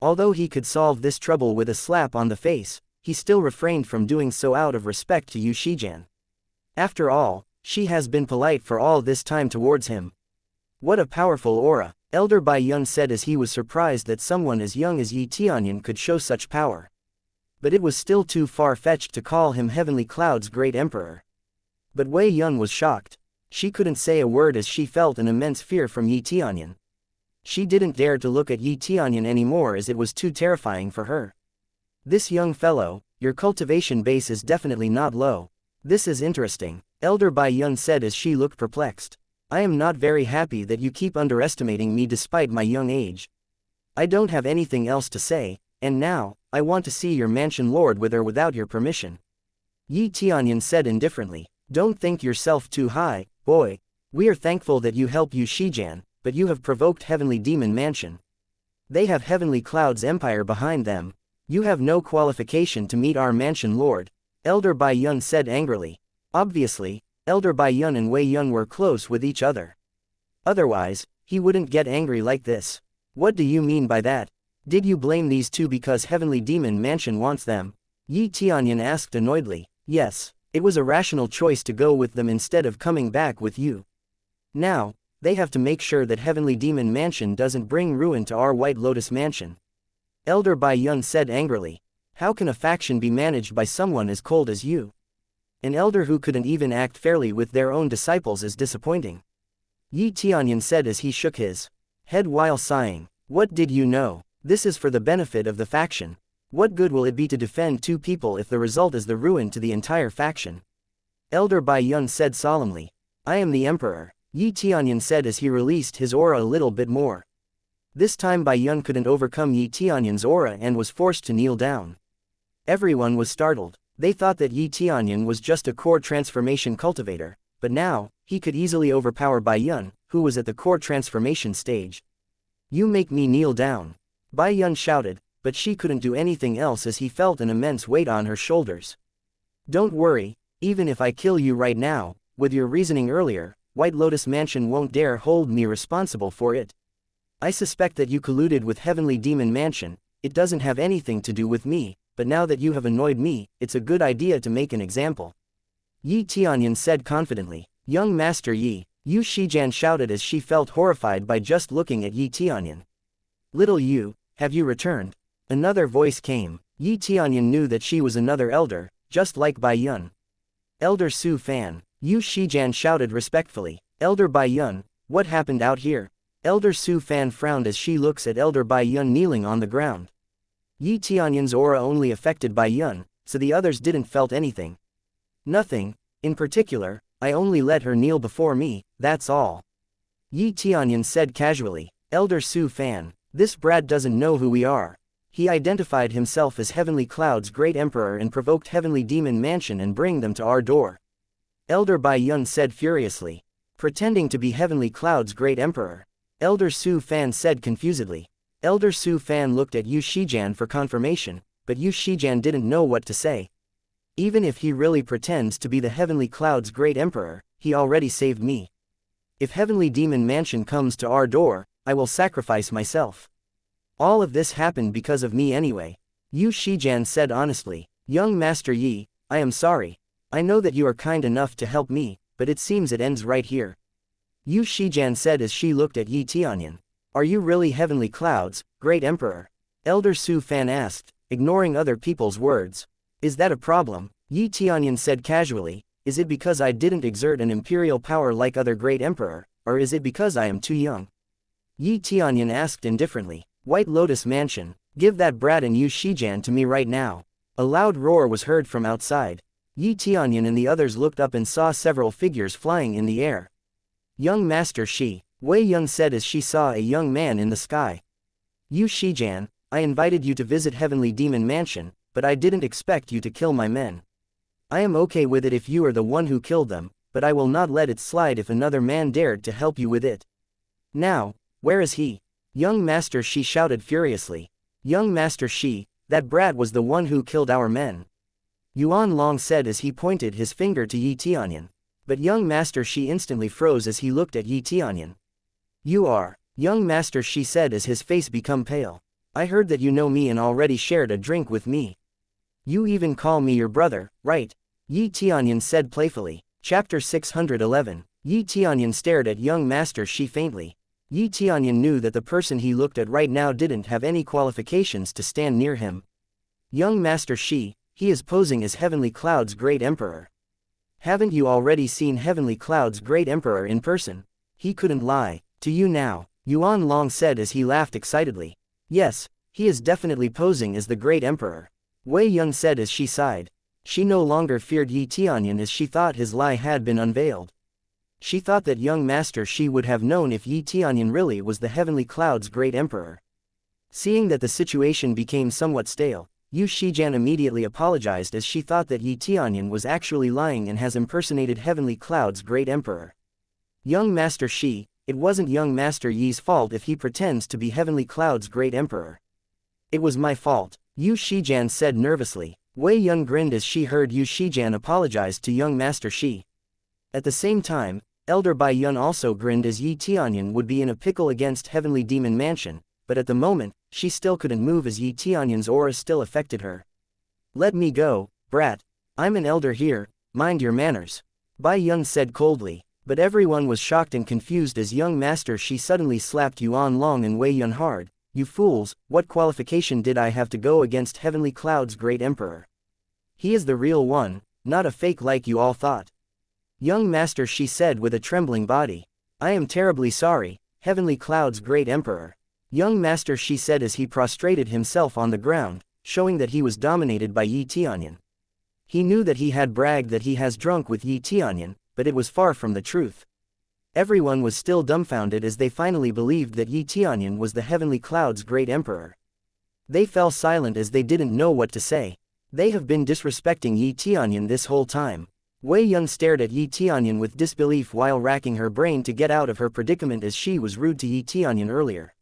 Although he could solve this trouble with a slap on the face, he still refrained from doing so out of respect to Yu Shijian. After all, she has been polite for all this time towards him. What a powerful aura, Elder Bai Yun said as he was surprised that someone as young as Yi Tianyun could show such power. But it was still too far-fetched to call him Heavenly Cloud's great emperor. But Wei Yun was shocked. She couldn't say a word as she felt an immense fear from Yi Tianyun. She didn't dare to look at Yi Tianyun anymore as it was too terrifying for her. This young fellow, your cultivation base is definitely not low. This is interesting, Elder Bai Yun said as she looked perplexed. I am not very happy that you keep underestimating me despite my young age. I don't have anything else to say, and now, I want to see your mansion lord with or without your permission. Yi Tianyun said indifferently. Don't think yourself too high, boy. We are thankful that you help Yu Shijian, but you have provoked Heavenly Demon Mansion. They have Heavenly Cloud's empire behind them. You have no qualification to meet our mansion lord, Elder Bai Yun said angrily. Obviously, Elder Bai Yun and Wei Yun were close with each other. Otherwise, he wouldn't get angry like this. What do you mean by that? Did you blame these two because Heavenly Demon Mansion wants them? Yi Tianyun asked annoyedly. Yes, it was a rational choice to go with them instead of coming back with you. Now, they have to make sure that Heavenly Demon Mansion doesn't bring ruin to our White Lotus Mansion. Elder Bai Yun said angrily. How can a faction be managed by someone as cold as you? An elder who couldn't even act fairly with their own disciples is disappointing. Yi Tianyun said as he shook his head while sighing. What did you know? This is for the benefit of the faction. What good will it be to defend two people if the result is the ruin to the entire faction? Elder Bai Yun said solemnly. I am the emperor, Yi Tianyun said as he released his aura a little bit more. This time Bai Yun couldn't overcome Yi Tianyun's aura and was forced to kneel down. Everyone was startled. They thought that Tianyun was just a core transformation cultivator, but now, he could easily overpower Bai Yun, who was at the core transformation stage. You make me kneel down. Bai Yun shouted, but she couldn't do anything else as he felt an immense weight on her shoulders. Don't worry, even if I kill you right now, with your reasoning earlier, White Lotus Mansion won't dare hold me responsible for it. I suspect that you colluded with Heavenly Demon Mansion. It doesn't have anything to do with me, but now that you have annoyed me, it's a good idea to make an example. Tianyun said confidently. Young Master Yi, Yu Shijian shouted as she felt horrified by just looking at Tianyun. Little Yu, have you returned? Another voice came. Tianyun knew that she was another elder, just like Bai Yun. Elder Su Fan, Yu Shijian shouted respectfully. Elder Bai Yun, what happened out here? Elder Su Fan frowned as she looks at Elder Bai Yun kneeling on the ground. Tianyun's aura only affected Bai Yun, so the others didn't felt anything. Nothing, in particular, I only let her kneel before me, that's all. Tianyun said casually. Elder Su Fan, this brat doesn't know who we are. He identified himself as Heavenly Cloud's Great Emperor and provoked Heavenly Demon Mansion and bring them to our door. Elder Bai Yun said furiously. Pretending to be Heavenly Cloud's Great Emperor. Elder Su Fan said confusedly. Elder Su Fan looked at Yu Shijian for confirmation, but Yu Shijian didn't know what to say. Even if he really pretends to be the Heavenly Cloud's Great Emperor, he already saved me. If Heavenly Demon Mansion comes to our door, I will sacrifice myself. All of this happened because of me anyway. Yu Shijian said honestly. Young Master Yi, I am sorry. I know that you are kind enough to help me, but it seems it ends right here. Yu Shijian said as she looked at Tianyun. Are you really Heavenly Cloud's Great Emperor? Elder Su Fan asked, ignoring other people's words. Is that a problem? Tianyun said casually. Is it because I didn't exert an imperial power like other Great Emperor, or is it because I am too young? Tianyun asked indifferently. White Lotus Mansion, give that brat and Yu Shijian to me right now. A loud roar was heard from outside. Tianyun and the others looked up and saw several figures flying in the air. Young Master Shi, Wei Yun said as she saw a young man in the sky. Yu Shijian, I invited you to visit Heavenly Demon Mansion, but I didn't expect you to kill my men. I am okay with it if you are the one who killed them, but I will not let it slide if another man dared to help you with it. Now, where is he? Young Master Shi shouted furiously. Young Master Shi, that brat was the one who killed our men. Yuan Long said as he pointed his finger to Tianyun. But young Master Shi instantly froze as he looked at Tianyun. You are, young Master Shi said as his face became pale. I heard that you know me and already shared a drink with me. You even call me your brother, right? Tianyun said playfully. Chapter 611. Tianyun stared at young Master Shi faintly. Tianyun knew that the person he looked at right now didn't have any qualifications to stand near him. Young Master Shi, he is posing as Heavenly Cloud's Great Emperor. Haven't you already seen Heavenly Cloud's Great Emperor in person? He couldn't lie to you now, Yuan Long said as he laughed excitedly. Yes, he is definitely posing as the Great Emperor. Wei Yun said as she sighed. She no longer feared Tianyun as she thought his lie had been unveiled. She thought that young Master Shi would have known if Tianyun really was the Heavenly Cloud's Great Emperor. Seeing that the situation became somewhat stale, Yu Shijian immediately apologized as she thought that Tianyun was actually lying and has impersonated Heavenly Cloud's Great Emperor. Young Master Shi, it wasn't young Master Yi's fault if he pretends to be Heavenly Cloud's Great Emperor. It was my fault, Yu Shijian said nervously. Wei Yun grinned as she heard Yu Shijian apologized to young Master Shi. At the same time, Elder Bai Yun also grinned as Tianyun would be in a pickle against Heavenly Demon Mansion, but at the moment, she still couldn't move as Tianyun's aura still affected her. Let me go, brat. I'm an elder here, mind your manners. Bai Yun said coldly, but everyone was shocked and confused as young Master Shi suddenly slapped Yuan Long and Wei Yun hard. You fools, what qualification did I have to go against Heavenly Cloud's Great Emperor? He is the real one, not a fake like you all thought. Young Master Shi said with a trembling body. I am terribly sorry, Heavenly Cloud's Great Emperor. Young Master Shi said as he prostrated himself on the ground, showing that he was dominated by Tianyun. He knew that he had bragged that he has drunk with Tianyun, but it was far from the truth. Everyone was still dumbfounded as they finally believed that Tianyun was the Heavenly Cloud's Great Emperor. They fell silent as they didn't know what to say. They have been disrespecting Yi Tianyun this whole time. Wei Yun stared at Yi Tianyun with disbelief while racking her brain to get out of her predicament as she was rude to Yi Tianyun earlier.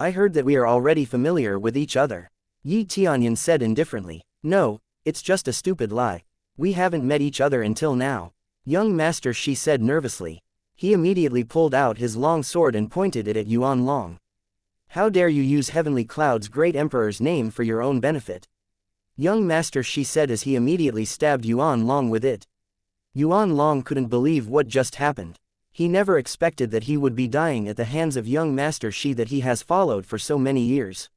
I heard that we are already familiar with each other. Yi Tianyun said indifferently. No, it's just a stupid lie. We haven't met each other until now. Young master, she said nervously. He immediately pulled out his long sword and pointed it at Yuan Long. How dare you use Heavenly Cloud's great emperor's name for your own benefit? Young master, she said as he immediately stabbed Yuan Long with it. Yuan Long couldn't believe what just happened. He never expected that he would be dying at the hands of young master Shi that he has followed for so many years.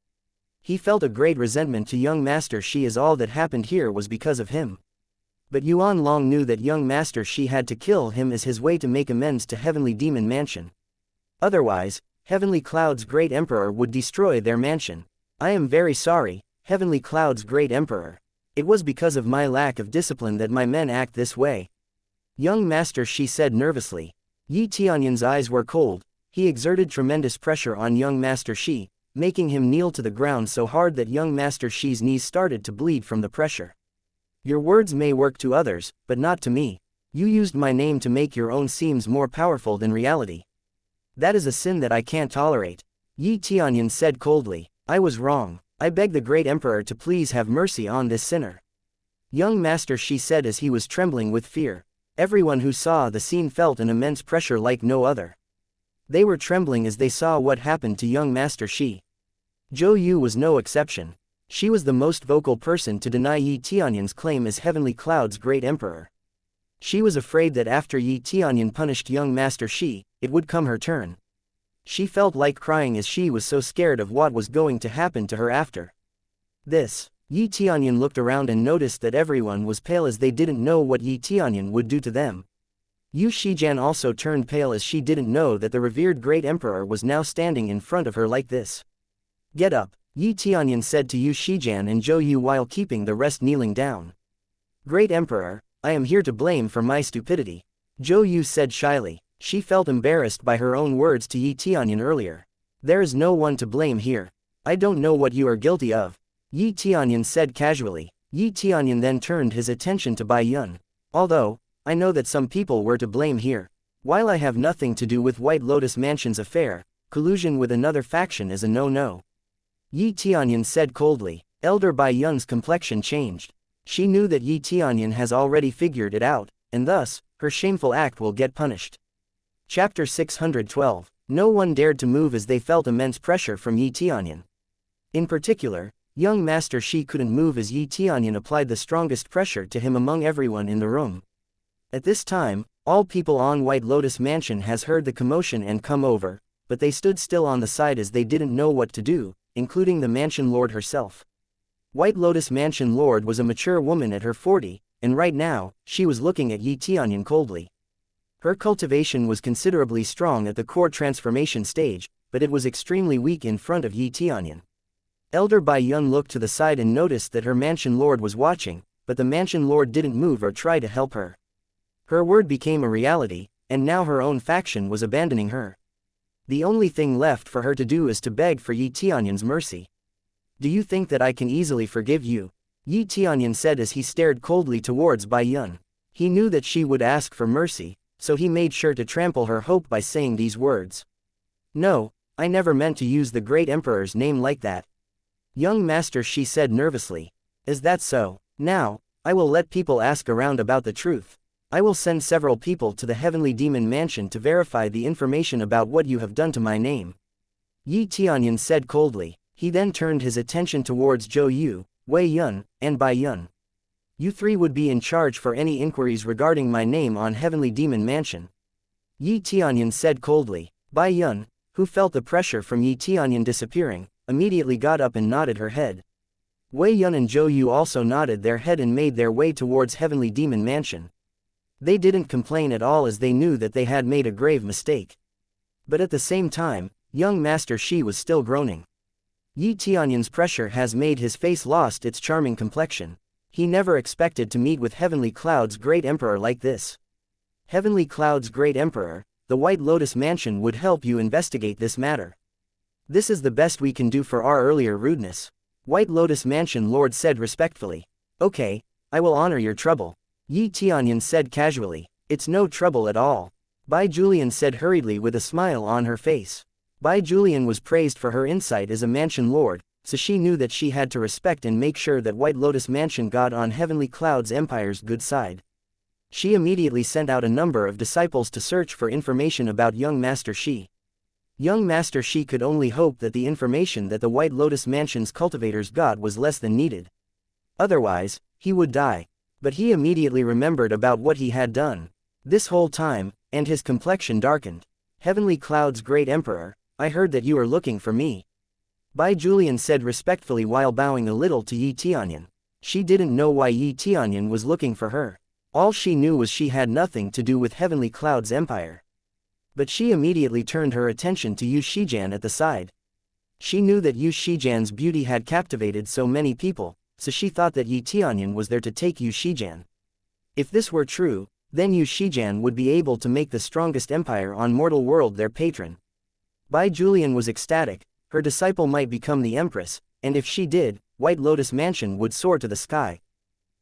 He felt a great resentment to young master Shi as all that happened here was because of him. But Yuan Long knew that young master Shi had to kill him as his way to make amends to Heavenly Demon Mansion. Otherwise, Heavenly Cloud's great emperor would destroy their mansion. I am very sorry, Heavenly Cloud's great emperor. It was because of my lack of discipline that my men act this way. Young master, she said nervously. Yi Tianyun's eyes were cold. He exerted tremendous pressure on young master Shi, making him kneel to the ground so hard that young master Shi's knees started to bleed from the pressure. Your words may work to others, but not to me. You used my name to make your own seems more powerful than reality. That is a sin that I can't tolerate. Yi Tianyun said coldly. I was wrong. I beg the great emperor to please have mercy on this sinner. Young master, she said as he was trembling with fear. Everyone who saw the scene felt an immense pressure like no other. They were trembling as they saw what happened to young master Shi. Zhou Yu was no exception. She was the most vocal person to deny Yi Tianyun's claim as Heavenly Cloud's great emperor. She was afraid that after Yi Tianyun punished young master Shi, it would come her turn. She felt like crying as she was so scared of what was going to happen to her after this. Yi Tianyun looked around and noticed that everyone was pale as they didn't know what Yi Tianyun would do to them. Yu Shijian also turned pale as she didn't know that the revered great emperor was now standing in front of her like this. Get up, Yi Tianyun said to Yu Shijian and Zhou Yu while keeping the rest kneeling down. Great emperor, I am here to blame for my stupidity. Zhou Yu said shyly. She felt embarrassed by her own words to Yi Tianyun earlier. There is no one to blame here. I don't know what you are guilty of. Yi Tianyun said casually. Yi Tianyun then turned his attention to Bai Yun. Although, I know that some people were to blame here. While I have nothing to do with White Lotus Mansion's affair, collusion with another faction is a no-no. Yi Tianyun said coldly. Elder Bai Yun's complexion changed. She knew that Yi Tianyun has already figured it out, and thus, her shameful act will get punished. Chapter 612. No one dared to move as they felt immense pressure from Yi Tianyun. In particular, young master Shi couldn't move as Yi Tianyun applied the strongest pressure to him among everyone in the room. At this time, all people on White Lotus Mansion has heard the commotion and come over, but they stood still on the side as they didn't know what to do, including the mansion lord herself. White Lotus Mansion lord was a mature woman at her 40, and right now, she was looking at Yi Tianyun coldly. Her cultivation was considerably strong at the core transformation stage, but it was extremely weak in front of Yi Tianyun. Elder Bai Yun looked to the side and noticed that her mansion lord was watching, but the mansion lord didn't move or try to help her. Her word became a reality, and now her own faction was abandoning her. The only thing left for her to do is to beg for Yi Tianyun's mercy. Do you think that I can easily forgive you? Yi Tianyun said as he stared coldly towards Bai Yun. He knew that she would ask for mercy, so he made sure to trample her hope by saying these words. No, I never meant to use the great emperor's name like that. Young master, she said nervously. Is that so? Now, I will let people ask around about the truth. I will send several people to the Heavenly Demon Mansion to verify the information about what you have done to my name. Yi Tianyun said coldly. He then turned his attention towards Zhou Yu, Wei Yun, and Bai Yun. You three would be in charge for any inquiries regarding my name on Heavenly Demon Mansion. Yi Tianyun said coldly. Bai Yun, who felt the pressure from Yi Tianyun disappearing, immediately got up and nodded her head. Wei Yun and Zhou Yu also nodded their head and made their way towards Heavenly Demon Mansion. They didn't complain at all as they knew that they had made a grave mistake. But at the same time, young master Shi was still groaning. Yi Tianyun's pressure has made his face lost its charming complexion. He never expected to meet with Heavenly Cloud's great emperor like this. Heavenly Cloud's great emperor, the White Lotus Mansion would help you investigate this matter. This is the best we can do for our earlier rudeness. White Lotus Mansion lord said respectfully. Okay, I will honor your trouble. Yi Tianyun said casually. It's no trouble at all. Bai Julian said hurriedly with a smile on her face. Bai Julian was praised for her insight as a mansion lord, so she knew that she had to respect and make sure that White Lotus Mansion got on Heavenly Cloud's Empire's good side. She immediately sent out a number of disciples to search for information about young Master Shi. Young Master Shi could only hope that the information that the White Lotus Mansion's cultivators got was less than needed. Otherwise, he would die. But he immediately remembered about what he had done. This whole time, and his complexion darkened. Heavenly Cloud's great emperor, I heard that you are looking for me. Bai Julian said respectfully while bowing a little to Yi Tianyun. She didn't know why Yi Tianyun was looking for her. All she knew was she had nothing to do with Heavenly Cloud's empire. But she immediately turned her attention to Yu Shijian at the side. She knew that Yu Shijian's beauty had captivated so many people, so she thought that Yi Tianyun was there to take Yu Shijian. If this were true, then Yu Shijian would be able to make the strongest empire on mortal world their patron. Bai Julian was ecstatic, her disciple might become the empress, and if she did, White Lotus Mansion would soar to the sky.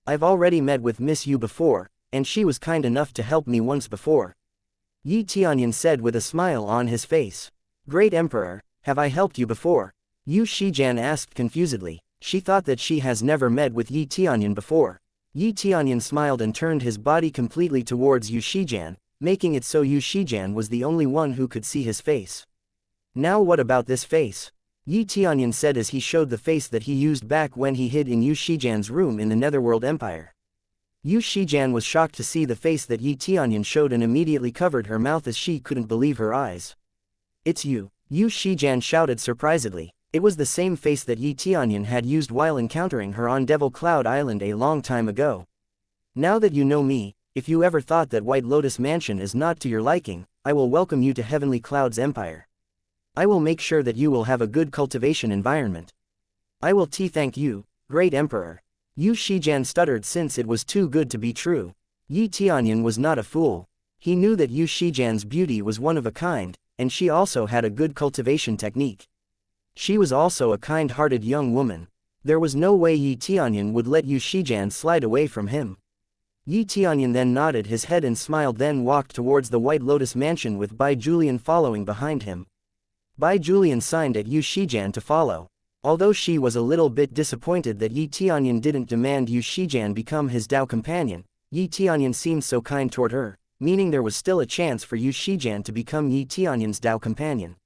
I've already met with Miss Yu before, and she was kind enough to help me once before. Yi Tianyun said with a smile on his face. Great Emperor, have I helped you before? Yu Shijian asked confusedly. She thought that she has never met with Yi Tianyun before. Yi Tianyun smiled and turned his body completely towards Yu Shijian, making it so Yu Shijian was the only one who could see his face. Now what about this face? Yi Tianyun said as he showed the face that he used back when he hid in Yu Shijian's room in the Netherworld Empire. Yu Shijian was shocked to see the face that Yi Tianyun showed and immediately covered her mouth as she couldn't believe her eyes. It's you, Yu Shijian shouted surprisedly. It was the same face that Yi Tianyun had used while encountering her on Devil Cloud Island a long time ago. Now that you know me, if you ever thought that White Lotus Mansion is not to your liking, I will welcome you to Heavenly Cloud's empire. I will make sure that you will have a good cultivation environment. I will thank you, Great Emperor. Yu Shijian stuttered since it was too good to be true. Yi Tianyun was not a fool. He knew that Yu Shijian's beauty was one of a kind, and she also had a good cultivation technique. She was also a kind-hearted young woman. There was no way Yi Tianyun would let Yu Shijian slide away from him. Yi Tianyun then nodded his head and smiled, then walked towards the White Lotus Mansion with Bai Julian following behind him. Bai Julian signed at Yu Shijian to follow. Although she was a little bit disappointed that Yi Tianyun didn't demand Yu Shijian become his Dao companion, Yi Tianyun seemed so kind toward her, meaning there was still a chance for Yu Shijian to become Yi Tianyun's Dao companion.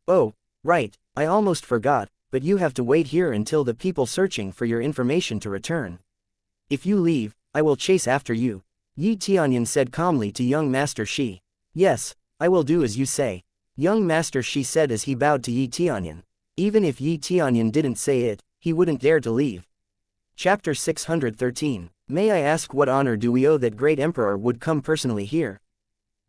Oh, right, I almost forgot, but you have to wait here until the people searching for your information to return. If you leave, I will chase after you, Yi Tianyun said calmly to young Master Shi. Yes, I will do as you say, young Master Shi said as he bowed to Yi Tianyun. Even if Yi Tianyun didn't say it, he wouldn't dare to leave. Chapter 613. May I ask what honor do we owe that Great Emperor would come personally here?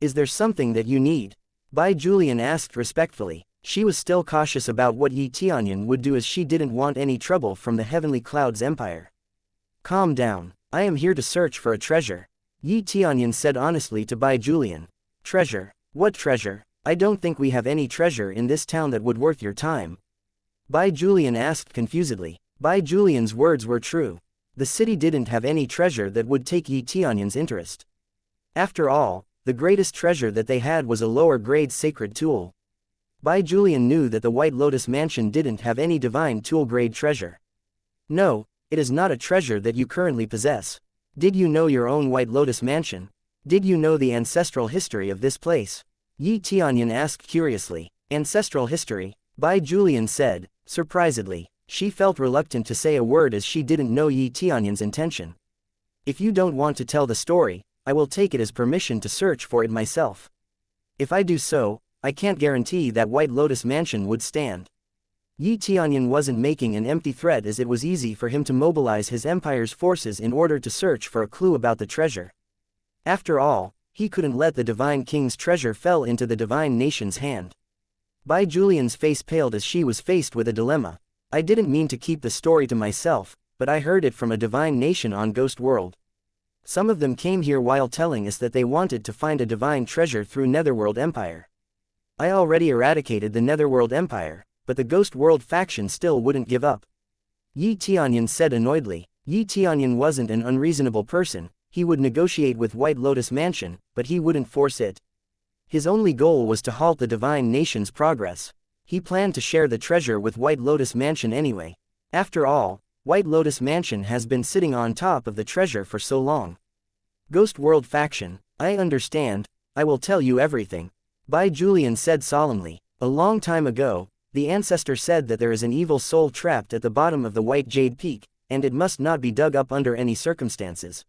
Is there something that you need? Bai Julian asked respectfully. She was still cautious about what Yi Tianyun would do as she didn't want any trouble from the Heavenly Cloud's empire. Calm down. I am here to search for a treasure. Yi Tianyun said honestly to Bai Julian. Treasure? What treasure? I don't think we have any treasure in this town that would worth your time. Bai Julian asked confusedly. Bai Julian's words were true. The city didn't have any treasure that would take Yi Tianyun's interest. After all, the greatest treasure that they had was a lower-grade sacred tool. Bai Julian knew that the White Lotus Mansion didn't have any divine tool-grade treasure. No, it is not a treasure that you currently possess. Did you know your own White Lotus Mansion? Did you know the ancestral history of this place? Yi Tianyun asked curiously. Ancestral history? Bai Julian said, surprisedly. She felt reluctant to say a word as she didn't know Yi Tianyun's intention. If you don't want to tell the story, I will take it as permission to search for it myself. If I do so, I can't guarantee that White Lotus Mansion would stand. Yi Tianyun wasn't making an empty threat as it was easy for him to mobilize his empire's forces in order to search for a clue about the treasure. After all, he couldn't let the Divine King's treasure fell into the Divine Nation's hand. Bai Julian's face paled as she was faced with a dilemma. I didn't mean to keep the story to myself, but I heard it from a divine nation on Ghost World. Some of them came here while telling us that they wanted to find a divine treasure through Netherworld Empire. I already eradicated the Netherworld Empire, but the Ghost World faction still wouldn't give up. Yi Tianyun said annoyedly. Yi Tianyun wasn't an unreasonable person. He would negotiate with White Lotus Mansion, but he wouldn't force it. His only goal was to halt the divine nation's progress. He planned to share the treasure with White Lotus Mansion anyway. After all, White Lotus Mansion has been sitting on top of the treasure for so long. Ghost World Faction, I understand, I will tell you everything. Bai Julian said solemnly. A long time ago, the ancestor said that there is an evil soul trapped at the bottom of the White Jade Peak, and it must not be dug up under any circumstances.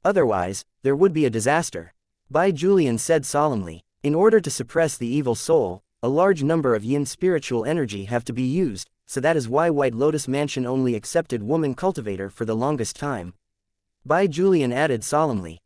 Otherwise, there would be a disaster. Bai Julian said solemnly. In order to suppress the evil soul, a large number of yin spiritual energy have to be used, so that is why White Lotus Mansion only accepted woman cultivator for the longest time. Bai Julian added solemnly.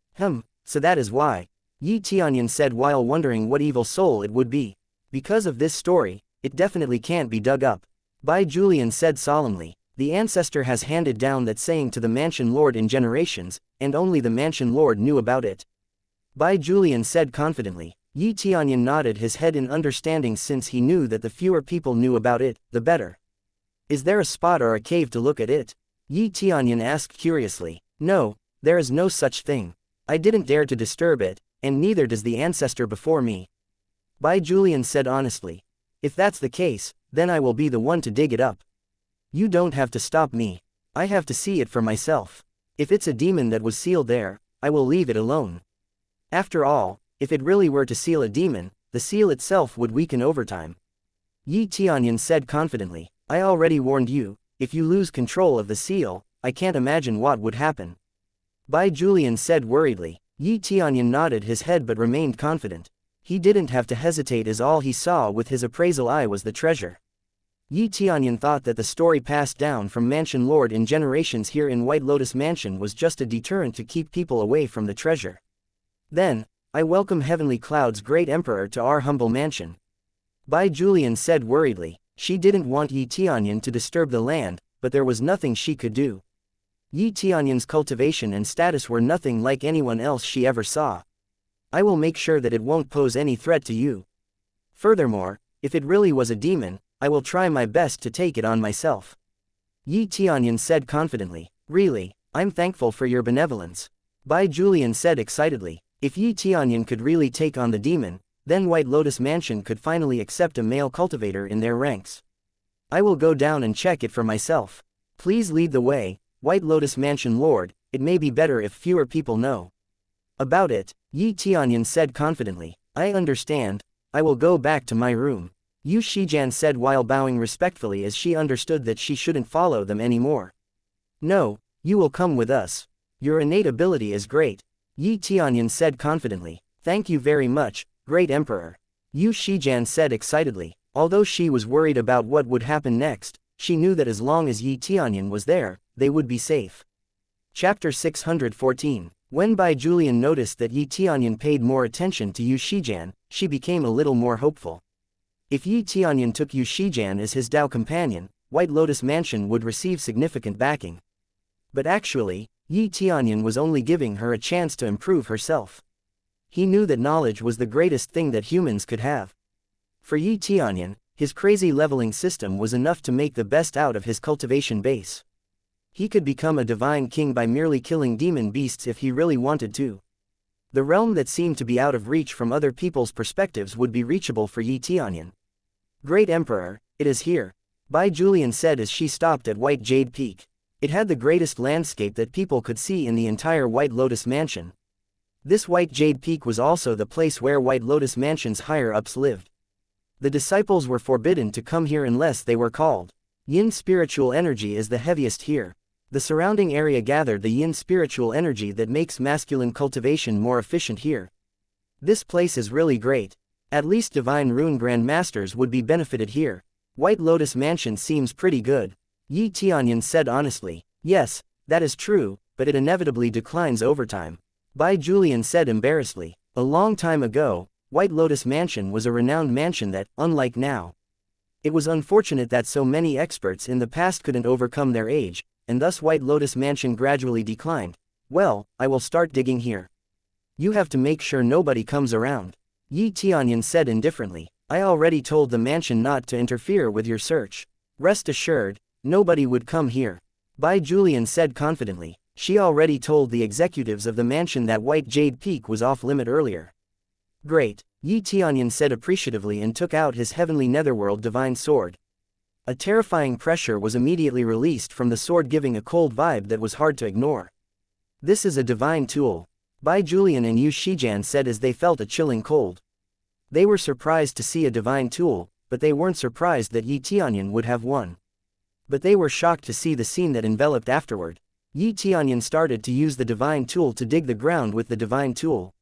So that is why. Yi Tianyun said while wondering what evil soul it would be. Because of this story, it definitely can't be dug up. Bai Julian said solemnly. The ancestor has handed down that saying to the Mansion Lord in generations, and only the Mansion Lord knew about it. Bai Julian said confidently. Yi Tianyun nodded his head in understanding since he knew that the fewer people knew about it, the better. Is there a spot or a cave to look at it? Yi Tianyun asked curiously. No, there is no such thing. I didn't dare to disturb it, and neither does the ancestor before me. Bai Julian said honestly. If that's the case, then I will be the one to dig it up. You don't have to stop me. I have to see it for myself. If it's a demon that was sealed there, I will leave it alone. After all, if it really were to seal a demon, the seal itself would weaken over time. Yi Tianyun said confidently. I already warned you, if you lose control of the seal, I can't imagine what would happen. Bai Julian said worriedly. Yi Tianyun nodded his head but remained confident. He didn't have to hesitate as all he saw with his appraisal eye was the treasure. Yi Tianyun thought that the story passed down from Mansion Lord in generations here in White Lotus Mansion was just a deterrent to keep people away from the treasure. Then, I welcome Heavenly Cloud's great emperor to our humble mansion. Bai Julian said worriedly. She didn't want Yi Tianyun to disturb the land, but there was nothing she could do. Yi Tianyun's cultivation and status were nothing like anyone else she ever saw. I will make sure that it won't pose any threat to you. Furthermore, if it really was a demon, I will try my best to take it on myself. Yi Tianyun said confidently. Really, I'm thankful for your benevolence. Bai Julian said excitedly. If Yi Tianyun could really take on the demon, then White Lotus Mansion could finally accept a male cultivator in their ranks. I will go down and check it for myself. Please lead the way, White Lotus Mansion Lord, it may be better if fewer people know about it, Yi Tianyun said confidently. I understand, I will go back to my room. Yu Shijian said while bowing respectfully as she understood that she shouldn't follow them anymore. No, you will come with us. Your innate ability is great. Yi Tianyun said confidently. Thank you very much, great emperor. Yu Shijian said excitedly. Although she was worried about what would happen next, she knew that as long as Yi Tianyun was there, they would be safe. Chapter 614. When Bai Julian noticed that Yi Tianyun paid more attention to Yu Shijian, she became a little more hopeful. If Yi Tianyun took Yu Shijian as his Dao companion, White Lotus Mansion would receive significant backing. But actually, Yi Tianyun was only giving her a chance to improve herself. He knew that knowledge was the greatest thing that humans could have. For Yi Tianyun, his crazy leveling system was enough to make the best out of his cultivation base. He could become a divine king by merely killing demon beasts if he really wanted to. The realm that seemed to be out of reach from other people's perspectives would be reachable for Yi Tianyun. Great Emperor, it is here, Bai Julian said as she stopped at White Jade Peak. It had the greatest landscape that people could see in the entire White Lotus Mansion. This White Jade Peak was also the place where White Lotus Mansion's higher-ups lived. The disciples were forbidden to come here unless they were called. Yin spiritual energy is the heaviest here. The surrounding area gathered the yin spiritual energy that makes masculine cultivation more efficient here. This place is really great. At least divine rune grandmasters would be benefited here. White Lotus Mansion seems pretty good. Yi Tianyun said honestly. Yes, that is true, but it inevitably declines over time. Bai Julian said embarrassedly. A long time ago, White Lotus Mansion was a renowned mansion that, unlike now, it was unfortunate that so many experts in the past couldn't overcome their age, and thus White Lotus Mansion gradually declined. Well, I will start digging here. You have to make sure nobody comes around. Yi Tianyun said indifferently. I already told the mansion not to interfere with your search. Rest assured, nobody would come here. Bai Julian said confidently. She already told the executives of the mansion that White Jade Peak was off-limit earlier. Great, Tianyun said appreciatively and took out his heavenly netherworld divine sword. A terrifying pressure was immediately released from the sword, giving a cold vibe that was hard to ignore. This is a divine tool, Bai Julian and Yu Shijian said as they felt a chilling cold. They were surprised to see a divine tool, but they weren't surprised that Tianyun would have one. But they were shocked to see the scene that enveloped afterward. Tianyun started to use the divine tool to dig the ground with the divine tool.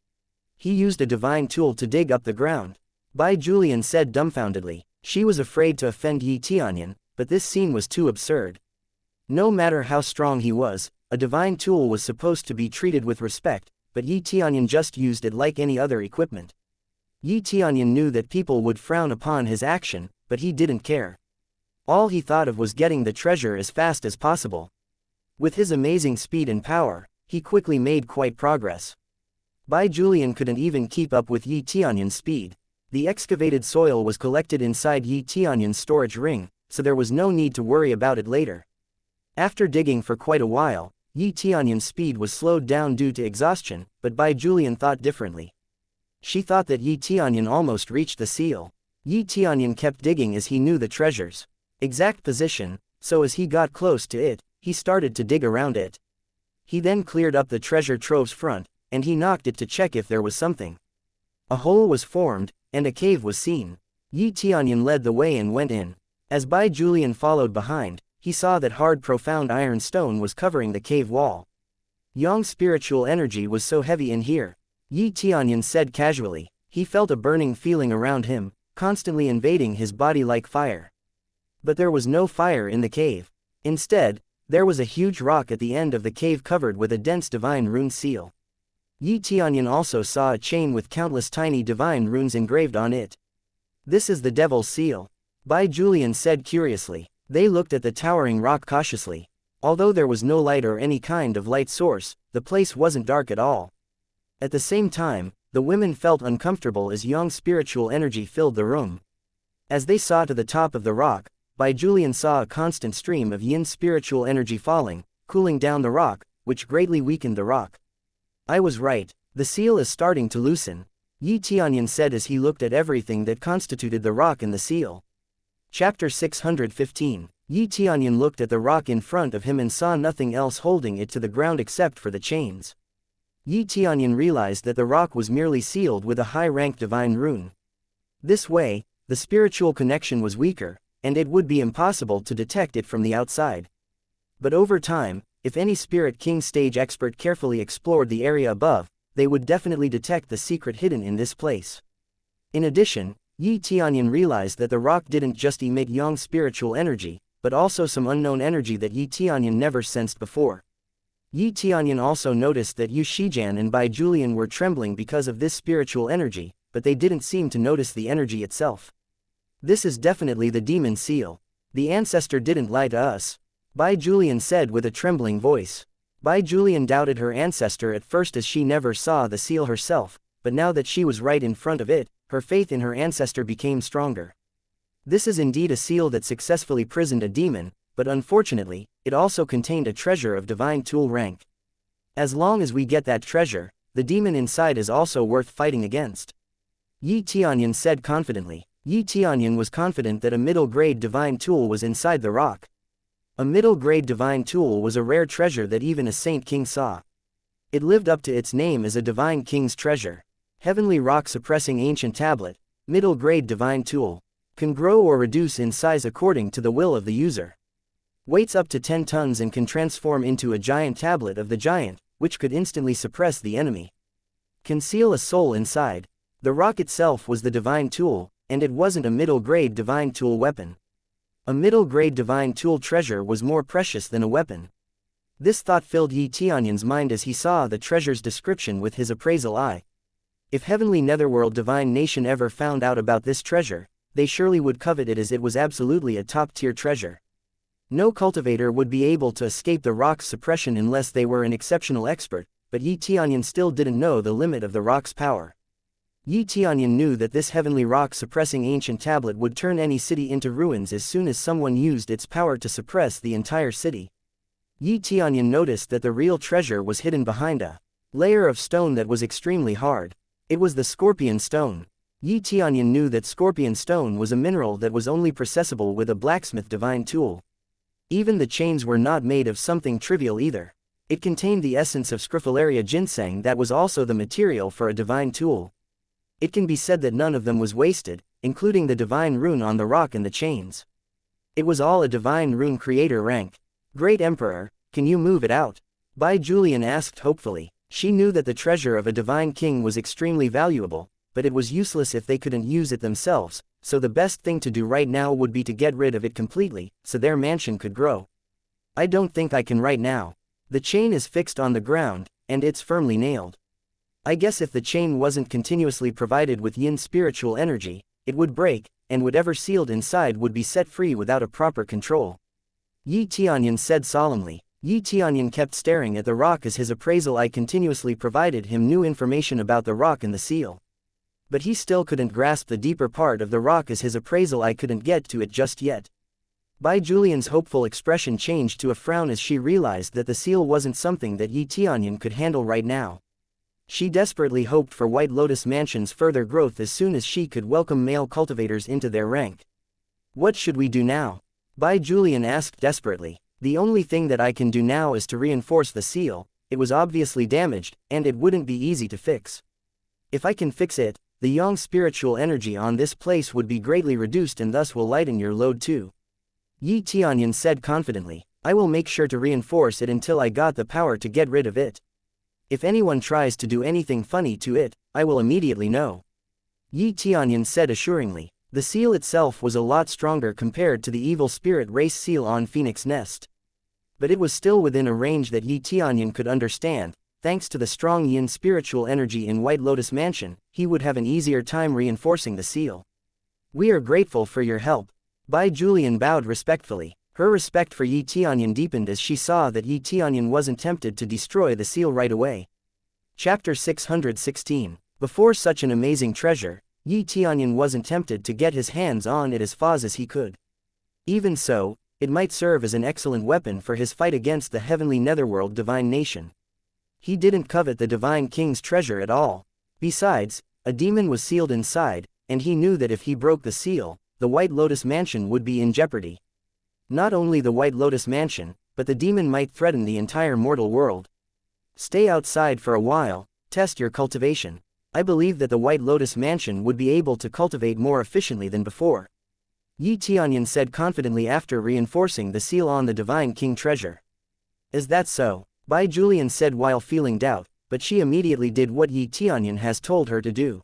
He used a divine tool to dig up the ground. Bai Julian said dumbfoundedly. She was afraid to offend Tianyun, but this scene was too absurd. No matter how strong he was, a divine tool was supposed to be treated with respect, but Tianyun just used it like any other equipment. Tianyun knew that people would frown upon his action, but he didn't care. All he thought of was getting the treasure as fast as possible. With his amazing speed and power, he quickly made quite progress. Bai Julian couldn't even keep up with Tianyun's speed. The excavated soil was collected inside Tianyun's storage ring, so there was no need to worry about it later. After digging for quite a while, Tianyun's speed was slowed down due to exhaustion, but Bai Julian thought differently. She thought that Tianyun almost reached the seal. Tianyun kept digging as he knew the treasure's exact position, so as he got close to it, he started to dig around it. He then cleared up the treasure trove's front, and he knocked it to check if there was something. A hole was formed, and a cave was seen. Tianyun led the way and went in. As Bai Julian followed behind, he saw that hard profound iron stone was covering the cave wall. Yang's spiritual energy was so heavy in here, Tianyun said casually. He felt a burning feeling around him, constantly invading his body like fire. But there was no fire in the cave. Instead, there was a huge rock at the end of the cave covered with a dense divine rune seal. Tianyun also saw a chain with countless tiny divine runes engraved on it. This is the Devil's Seal, Bai Julian said curiously. They looked at the towering rock cautiously. Although there was no light or any kind of light source, the place wasn't dark at all. At the same time, the women felt uncomfortable as Yang's spiritual energy filled the room. As they saw to the top of the rock, Bai Julian saw a constant stream of Yin's spiritual energy falling, cooling down the rock, which greatly weakened the rock. I was right, the seal is starting to loosen, Tianyun said as he looked at everything that constituted the rock and the seal. Chapter 615. Tianyun looked at the rock in front of him and saw nothing else holding it to the ground except for the chains. Tianyun realized that the rock was merely sealed with a high-ranked divine rune. This way, the spiritual connection was weaker, and it would be impossible to detect it from the outside. But over time, if any Spirit King stage expert carefully explored the area above, they would definitely detect the secret hidden in this place. In addition, Tianyun realized that the rock didn't just emit Yang's spiritual energy, but also some unknown energy that Tianyun never sensed before. Tianyun also noticed that Yu Shijian and Bai Julian were trembling because of this spiritual energy, but they didn't seem to notice the energy itself. This is definitely the demon seal. The ancestor didn't lie to us, Bai Julian said with a trembling voice. Bai Julian doubted her ancestor at first as she never saw the seal herself, but now that she was right in front of it, her faith in her ancestor became stronger. This is indeed a seal that successfully prisoned a demon, but unfortunately, it also contained a treasure of divine tool rank. As long as we get that treasure, the demon inside is also worth fighting against, Tianyun said confidently. Tianyun was confident that a middle-grade divine tool was inside the rock. A middle-grade divine tool was a rare treasure that even a saint king saw. It lived up to its name as a divine king's treasure. Heavenly rock-suppressing ancient tablet, middle-grade divine tool. Can grow or reduce in size according to the will of the user. Weights up to 10 tons and can transform into a giant tablet of the giant, which could instantly suppress the enemy. Conceal a soul inside. The rock itself was the divine tool, and it wasn't a middle-grade divine tool weapon. A middle-grade divine tool treasure was more precious than a weapon. This thought filled Tianyun's mind as he saw the treasure's description with his appraisal eye. If Heavenly Netherworld Divine Nation ever found out about this treasure, they surely would covet it as it was absolutely a top-tier treasure. No cultivator would be able to escape the rock's suppression unless they were an exceptional expert, but Tianyun still didn't know the limit of the rock's power. Tianyun knew that this heavenly rock-suppressing ancient tablet would turn any city into ruins as soon as someone used its power to suppress the entire city. Tianyun noticed that the real treasure was hidden behind a layer of stone that was extremely hard. It was the scorpion stone. Tianyun knew that scorpion stone was a mineral that was only processable with a blacksmith divine tool. Even the chains were not made of something trivial either. It contained the essence of Scriffularia ginseng that was also the material for a divine tool. It can be said that none of them was wasted, including the divine rune on the rock and the chains. It was all a divine rune creator rank. Great Emperor, can you move it out? Bai Julian asked hopefully. She knew that the treasure of a divine king was extremely valuable, but it was useless if they couldn't use it themselves, so the best thing to do right now would be to get rid of it completely, so their mansion could grow. I don't think I can right now. The chain is fixed on the ground, and it's firmly nailed. I guess if the chain wasn't continuously provided with yin spiritual energy, it would break, and whatever sealed inside would be set free without a proper control. Tianyun said solemnly. Tianyun kept staring at the rock as his appraisal eye continuously provided him new information about the rock and the seal. But he still couldn't grasp the deeper part of the rock as his appraisal eye couldn't get to it just yet. Bai Julian's hopeful expression changed to a frown as she realized that the seal wasn't something that Tianyun could handle right now. She desperately hoped for White Lotus Mansion's further growth as soon as she could welcome male cultivators into their rank. What should we do now? Bai Julian asked desperately. The only thing that I can do now is to reinforce the seal. It was obviously damaged, and it wouldn't be easy to fix. If I can fix it, the yang spiritual energy on this place would be greatly reduced and thus will lighten your load too. Tianyun said confidently. I will make sure to reinforce it until I got the power to get rid of it. If anyone tries to do anything funny to it, I will immediately know. Tianyun said assuringly. The seal itself was a lot stronger compared to the evil spirit race seal on Phoenix Nest. But it was still within a range that Tianyun could understand. Thanks to the strong yin spiritual energy in White Lotus Mansion, he would have an easier time reinforcing the seal. We are grateful for your help. Bai Julian bowed respectfully. Her respect for Tianyun deepened as she saw that Tianyun wasn't tempted to destroy the seal right away. Chapter 616. Before such an amazing treasure, Tianyun wasn't tempted to get his hands on it as fast as he could. Even so, it might serve as an excellent weapon for his fight against the heavenly netherworld divine nation. He didn't covet the divine king's treasure at all. Besides, a demon was sealed inside, and he knew that if he broke the seal, the White Lotus Mansion would be in jeopardy. Not only the White Lotus Mansion, but the demon might threaten the entire mortal world. Stay outside for a while, test your cultivation. I believe that the White Lotus Mansion would be able to cultivate more efficiently than before. Tianyun said confidently after reinforcing the seal on the Divine King treasure. Is that so? Bai Julian said while feeling doubt, but she immediately did what Tianyun has told her to do.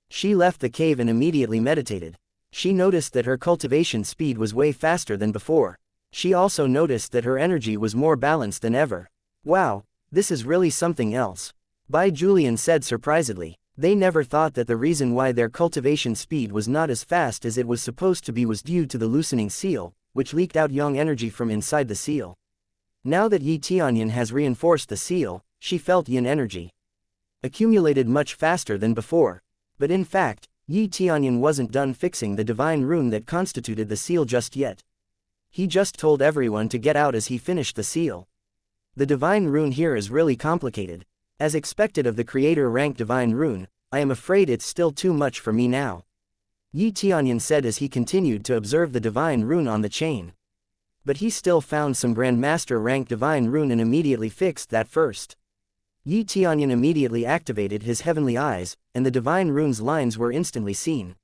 She left the cave and immediately meditated. She noticed that her cultivation speed was way faster than before. She also noticed that her energy was more balanced than ever. Wow, this is really something else. Bai Julian said surprisedly. They never thought that the reason why their cultivation speed was not as fast as it was supposed to be was due to the loosening seal, which leaked out yang energy from inside the seal. Now that Tianyun has reinforced the seal, she felt yin energy accumulated much faster than before. But in fact, Tianyun wasn't done fixing the divine rune that constituted the seal just yet. He just told everyone to get out as he finished the seal. The divine rune here is really complicated. As expected of the creator rank divine rune, I am afraid it's still too much for me now. Tianyun said as he continued to observe the divine rune on the chain. But he still found some grandmaster rank divine rune and immediately fixed that first. Tianyun immediately activated his heavenly eyes, and the divine rune's lines were instantly seen.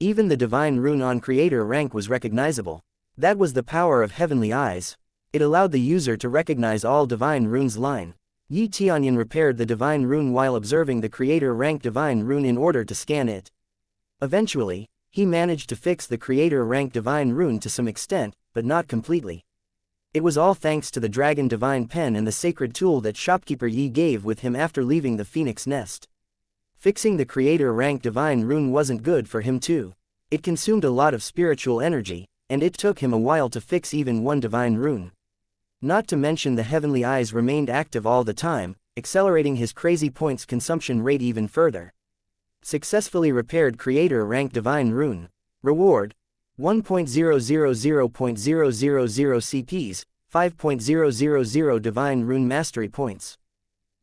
Even the divine rune on creator rank was recognizable. That was the power of heavenly eyes. It allowed the user to recognize all divine rune's line. Tianyun repaired the divine rune while observing the creator rank divine rune in order to scan it. Eventually, he managed to fix the creator rank divine rune to some extent, but not completely. It was all thanks to the dragon divine pen and the sacred tool that shopkeeper Yi gave with him after leaving the Phoenix Nest. Fixing the creator rank divine rune wasn't good for him too. It consumed a lot of spiritual energy, and it took him a while to fix even one divine rune. Not to mention the heavenly eyes remained active all the time, accelerating his crazy points consumption rate even further. Successfully repaired creator rank divine rune. Reward: 1.000.000 CPs, 5.000 Divine Rune Mastery Points.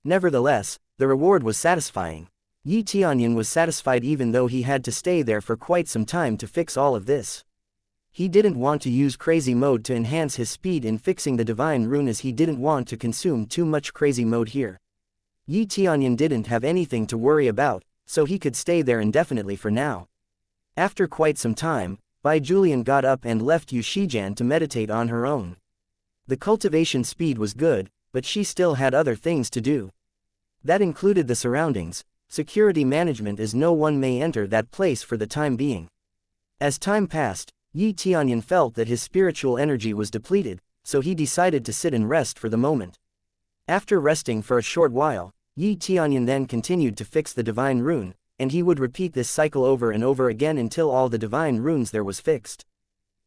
Nevertheless, the reward was satisfying. Tianyun was satisfied even though he had to stay there for quite some time to fix all of this. He didn't want to use crazy mode to enhance his speed in fixing the divine rune, as he didn't want to consume too much crazy mode here. Tianyun didn't have anything to worry about, so he could stay there indefinitely for now. After quite some time, Bai Julian got up and left Yu Shijan to meditate on her own. The cultivation speed was good, but she still had other things to do. That included the surroundings, security management, as no one may enter that place for the time being. As time passed, Tianyun felt that his spiritual energy was depleted, so he decided to sit and rest for the moment. After resting for a short while, Tianyun then continued to fix the divine rune, and he would repeat this cycle over and over again until all the divine runes there was fixed.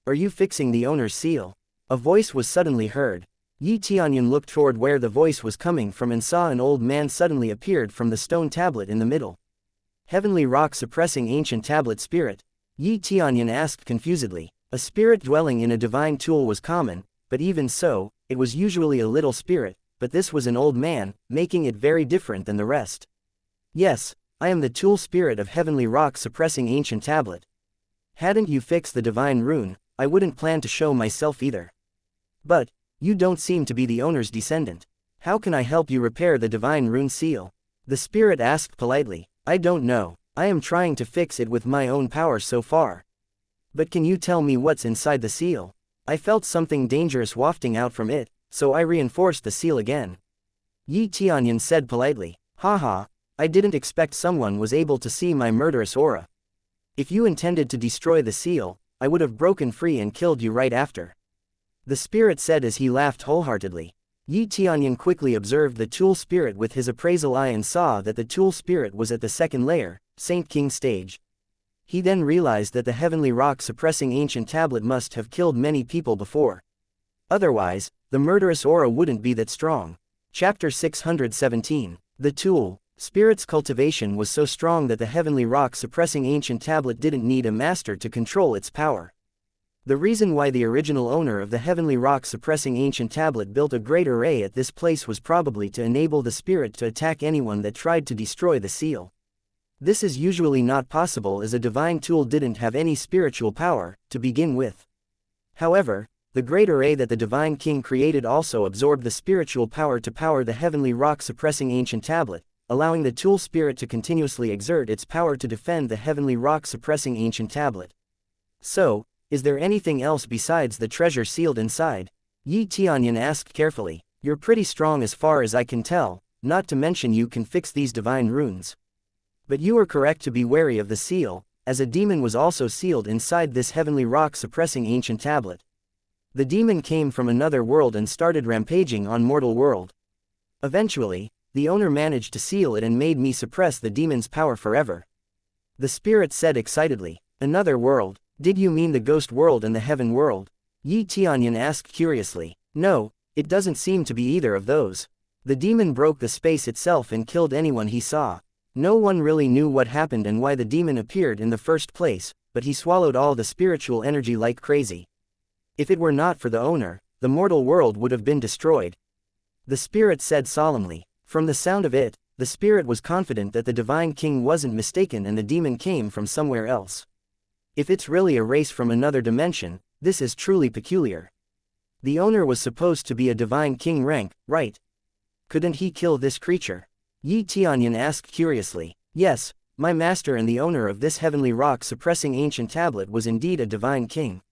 "Are you fixing the owner's seal?" A voice was suddenly heard. Tianyun looked toward where the voice was coming from and saw an old man suddenly appeared from the stone tablet in the middle. "Heavenly rock suppressing ancient tablet spirit?" Tianyun asked confusedly. A spirit dwelling in a divine tool was common, but even so, it was usually a little spirit, but this was an old man, making it very different than the rest. "Yes, I am the tool spirit of Heavenly Rock suppressing ancient tablet. Hadn't you fixed the divine rune, I wouldn't plan to show myself either. But, you don't seem to be the owner's descendant. How can I help you repair the divine rune seal?" The spirit asked politely. "I don't know, I am trying to fix it with my own power so far. But can you tell me what's inside the seal? I felt something dangerous wafting out from it, so I reinforced the seal again." Tianyun said politely. "Haha, I didn't expect someone was able to see my murderous aura. If you intended to destroy the seal, I would have broken free and killed you right after." The spirit said as he laughed wholeheartedly. Tianyun quickly observed the tool spirit with his appraisal eye and saw that the tool spirit was at the second layer, Saint King stage. He then realized that the heavenly rock suppressing ancient tablet must have killed many people before. Otherwise, the murderous aura wouldn't be that strong. Chapter 617. The tool spirit's cultivation was so strong that the heavenly rock suppressing ancient tablet didn't need a master to control its power. The reason why the original owner of the heavenly rock suppressing ancient tablet built a great array at this place was probably to enable the spirit to attack anyone that tried to destroy the seal. This is usually not possible as a divine tool didn't have any spiritual power to begin with. However, the great array that the divine king created also absorbed the spiritual power to power the heavenly rock suppressing ancient tablet, allowing the tool spirit to continuously exert its power to defend the heavenly rock suppressing ancient tablet. "So, is there anything else besides the treasure sealed inside?" Tianyun asked carefully. "You're pretty strong as far as I can tell, not to mention you can fix these divine runes. But you are correct to be wary of the seal, as a demon was also sealed inside this heavenly rock suppressing ancient tablet. The demon came from another world and started rampaging on mortal world. Eventually, the owner managed to seal it and made me suppress the demon's power forever." The spirit said excitedly. "Another world? Did you mean the ghost world and the heaven world?" Tianyun asked curiously. "No, it doesn't seem to be either of those. The demon broke the space itself and killed anyone he saw. No one really knew what happened and why the demon appeared in the first place, but he swallowed all the spiritual energy like crazy. If it were not for the owner, the mortal world would have been destroyed." The spirit said solemnly. From the sound of it, the spirit was confident that the divine king wasn't mistaken and the demon came from somewhere else. If it's really a race from another dimension, this is truly peculiar. The owner was supposed to be a divine king rank, right? Couldn't he kill this creature? Tianyun asked curiously. "Yes, my master and the owner of this heavenly rock suppressing ancient tablet was indeed a divine king.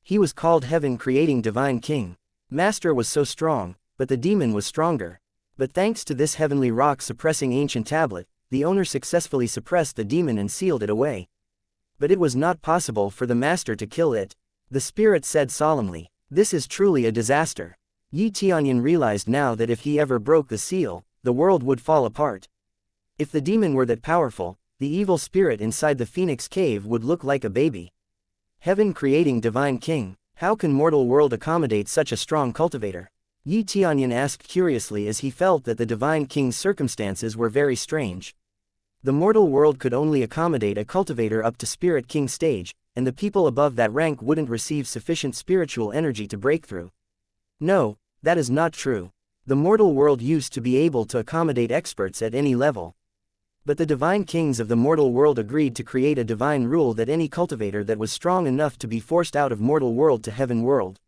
He was called heaven creating divine king. Master was so strong, but the demon was stronger. But thanks to this heavenly rock suppressing ancient tablet, the owner successfully suppressed the demon and sealed it away. But it was not possible for the master to kill it." The spirit said solemnly. "This is truly a disaster." Tianyun realized now that if he ever broke the seal, the world would fall apart. If the demon were that powerful, the evil spirit inside the Phoenix Cave would look like a baby. Heaven creating divine king, how can mortal world accommodate such a strong cultivator? Tianyun asked curiously as he felt that the divine king's circumstances were very strange. The mortal world could only accommodate a cultivator up to Spirit King stage, and the people above that rank wouldn't receive sufficient spiritual energy to break through. No, that is not true. The mortal world used to be able to accommodate experts at any level. But the divine kings of the mortal world agreed to create a divine rule that any cultivator that was strong enough to be forced out of mortal world to heaven world.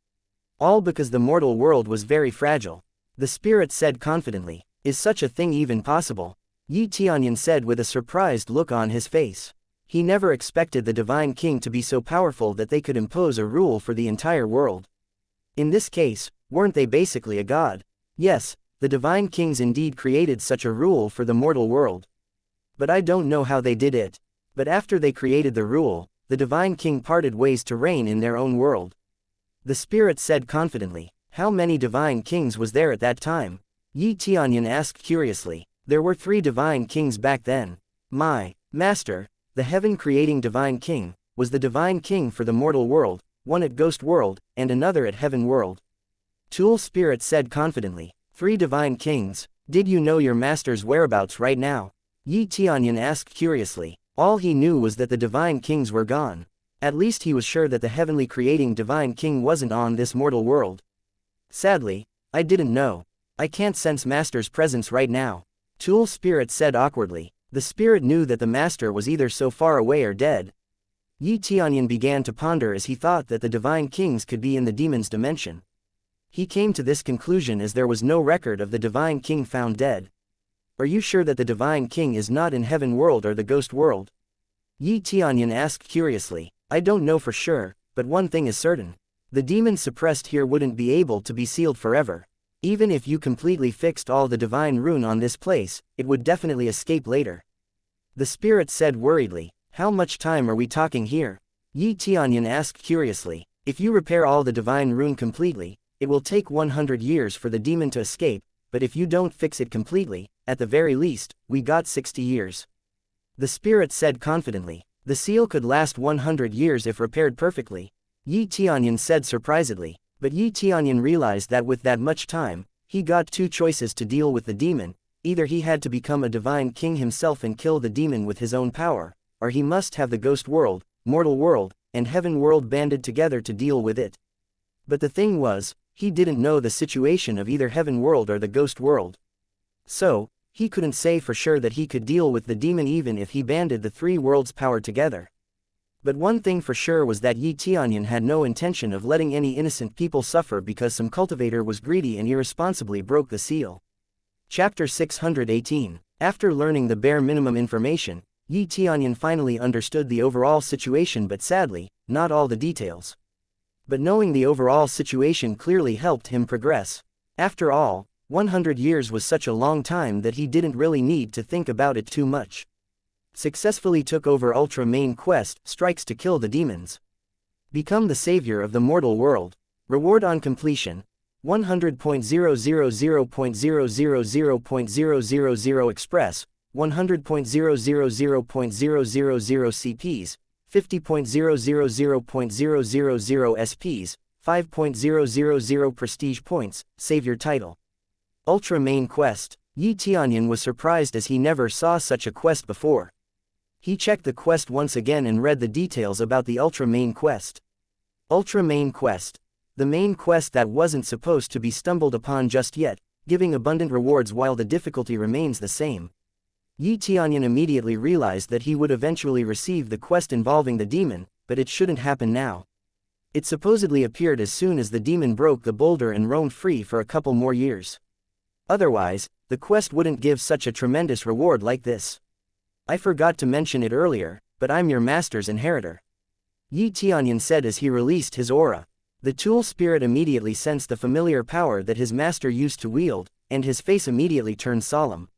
All because the mortal world was very fragile. The spirit said confidently, "Is such a thing even possible?" Tianyun said with a surprised look on his face. He never expected the divine king to be so powerful that they could impose a rule for the entire world. In this case, weren't they basically a god? Yes, the divine kings indeed created such a rule for the mortal world. But I don't know how they did it. But after they created the rule, the divine king parted ways to reign in their own world. The spirit said confidently. How many divine kings was there at that time? Tianyun asked curiously. There were 3 divine kings back then. My master, the heaven-creating divine king, was the divine king for the mortal world, one at ghost world, and another at heaven world. Tool spirit said confidently. 3 divine kings. Did you know your master's whereabouts right now? Tianyun asked curiously. All he knew was that the divine kings were gone. At least he was sure that the heavenly creating divine king wasn't on this mortal world. Sadly, I didn't know. I can't sense master's presence right now. Tool spirit said awkwardly. The spirit knew that the master was either so far away or dead. Tianyun began to ponder as he thought that the divine kings could be in the demon's dimension. He came to this conclusion as there was no record of the divine king found dead. Are you sure that the divine king is not in heaven world or the ghost world? Tianyun asked curiously. I don't know for sure, but one thing is certain. The demon suppressed here wouldn't be able to be sealed forever. Even if you completely fixed all the divine rune on this place, it would definitely escape later. The spirit said worriedly. How much time are we talking here? Tianyun asked curiously. If you repair all the divine rune completely, it will take 100 years for the demon to escape, but if you don't fix it completely, at the very least, we got 60 years. The spirit said confidently. The seal could last 100 years if repaired perfectly. Tianyun said surprisedly. But Tianyun realized that with that much time, he got 2 choices to deal with the demon. Either he had to become a divine king himself and kill the demon with his own power, or he must have the ghost world, mortal world, and heaven world banded together to deal with it. But the thing was, he didn't know the situation of either heaven world or the ghost world. So, he couldn't say for sure that he could deal with the demon even if he banded the 3 worlds' power together. But one thing for sure was that Tianyun had no intention of letting any innocent people suffer because some cultivator was greedy and irresponsibly broke the seal. Chapter 618. After learning the bare minimum information, Tianyun finally understood the overall situation, but sadly, not all the details. But knowing the overall situation clearly helped him progress. After all, 100 years was such a long time that he didn't really need to think about it too much. Successfully took over Ultra Main Quest, strikes to kill the demons. Become the savior of the mortal world. Reward on completion. 100.000.000.000 Express, 100.000.000 CPs, 50.000.000 SPs, 5.000 Prestige Points, save your title. Ultra Main Quest. Tianyun was surprised as he never saw such a quest before. He checked the quest once again and read the details about the Ultra Main Quest. Ultra Main Quest. The main quest that wasn't supposed to be stumbled upon just yet, giving abundant rewards while the difficulty remains the same. Tianyun immediately realized that he would eventually receive the quest involving the demon, but it shouldn't happen now. It supposedly appeared as soon as the demon broke the boulder and roamed free for a couple more years. Otherwise, the quest wouldn't give such a tremendous reward like this. I forgot to mention it earlier, but I'm your master's inheritor. Tianyun said as he released his aura. The tool spirit immediately sensed the familiar power that his master used to wield, and his face immediately turned solemn.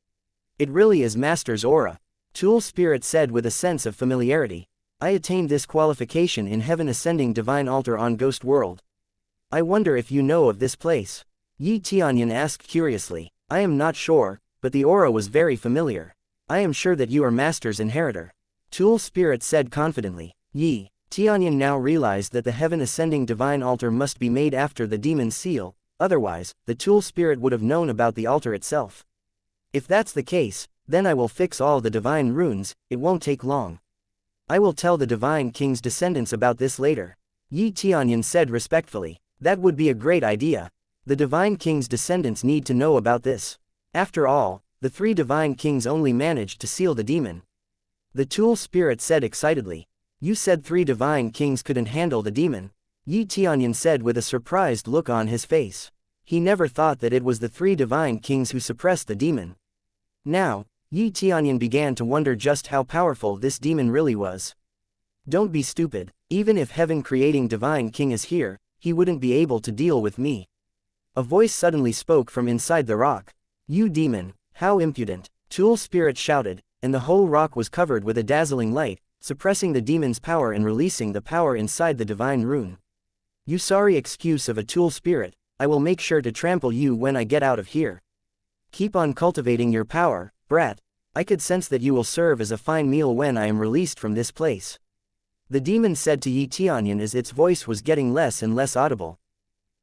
It really is master's aura. Tool spirit said with a sense of familiarity. I attained this qualification in Heaven Ascending Divine Altar on Ghost World. I wonder if you know of this place. Tianyun asked curiously. I am not sure, but the aura was very familiar. I am sure that you are master's inheritor. Tool spirit said confidently. Tianyun now realized that the Heaven Ascending Divine Altar must be made after the demon's seal, otherwise, the tool spirit would have known about the altar itself. If that's the case, then I will fix all the divine runes, it won't take long. I will tell the divine king's descendants about this later. Tianyun said respectfully. That would be a great idea. The Divine King's descendants need to know about this. After all, the 3 Divine Kings only managed to seal the demon. The Tool Spirit said excitedly. You said 3 Divine Kings couldn't handle the demon? Tianyun said with a surprised look on his face. He never thought that it was the 3 Divine Kings who suppressed the demon. Now, Tianyun began to wonder just how powerful this demon really was. Don't be stupid. Even if heaven-creating Divine King is here, he wouldn't be able to deal with me. A voice suddenly spoke from inside the rock. You demon, how impudent! Tool Spirit shouted, and the whole rock was covered with a dazzling light, suppressing the demon's power and releasing the power inside the divine rune. You sorry excuse of a Tool Spirit, I will make sure to trample you when I get out of here. Keep on cultivating your power, brat. I could sense that you will serve as a fine meal when I am released from this place. The demon said to Tianyun as its voice was getting less and less audible.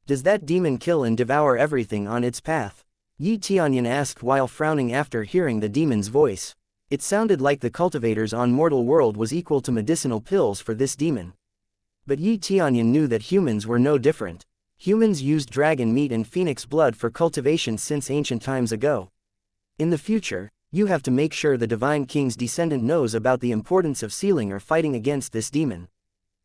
Does that demon kill and devour everything on its path? Tianyun asked while frowning after hearing the demon's voice. It sounded like the cultivators on mortal world was equal to medicinal pills for this demon. But Tianyun knew that humans were no different. Humans used dragon meat and phoenix blood for cultivation since ancient times ago. In the future, you have to make sure the Divine King's descendant knows about the importance of sealing or fighting against this demon.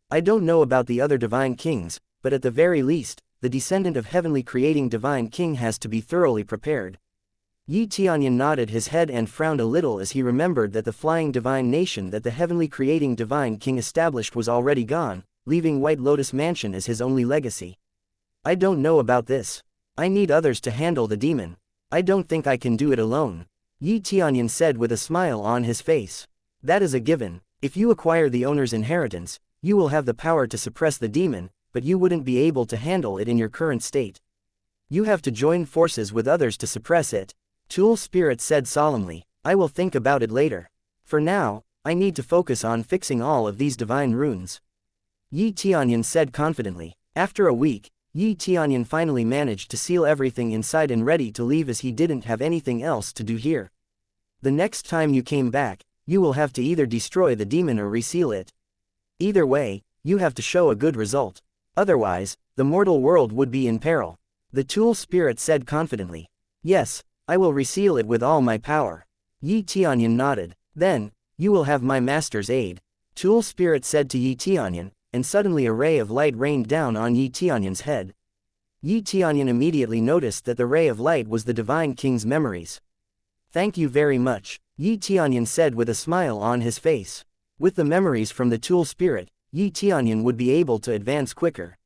I don't know about the other Divine Kings, but at the very least, the descendant of heavenly creating Divine King has to be thoroughly prepared. Tianyun nodded his head and frowned a little as he remembered that the flying divine nation that the heavenly creating Divine King established was already gone, leaving White Lotus Mansion as his only legacy. I don't know about this. I need others to handle the demon. I don't think I can do it alone. Tianyun said with a smile on his face. That is a given. If you acquire the owner's inheritance, you will have the power to suppress the demon, but you wouldn't be able to handle it in your current state. You have to join forces with others to suppress it. Tool Spirit said solemnly. I will think about it later. For now, I need to focus on fixing all of these divine runes. Tianyun said confidently. After a week, Tianyun finally managed to seal everything inside and ready to leave as he didn't have anything else to do here. The next time you came back, you will have to either destroy the demon or reseal it. Either way, you have to show a good result. Otherwise, the mortal world would be in peril. The Tool Spirit said confidently. Yes, I will reseal it with all my power. Tianyun nodded. Then, you will have my master's aid. Tool Spirit said to Tianyun, and suddenly a ray of light rained down on Tianyun's head. Tianyun immediately noticed that the ray of light was the Divine King's memories. Thank you very much, Tianyun said with a smile on his face. With the memories from the Tool Spirit, Tianyun would be able to advance quicker.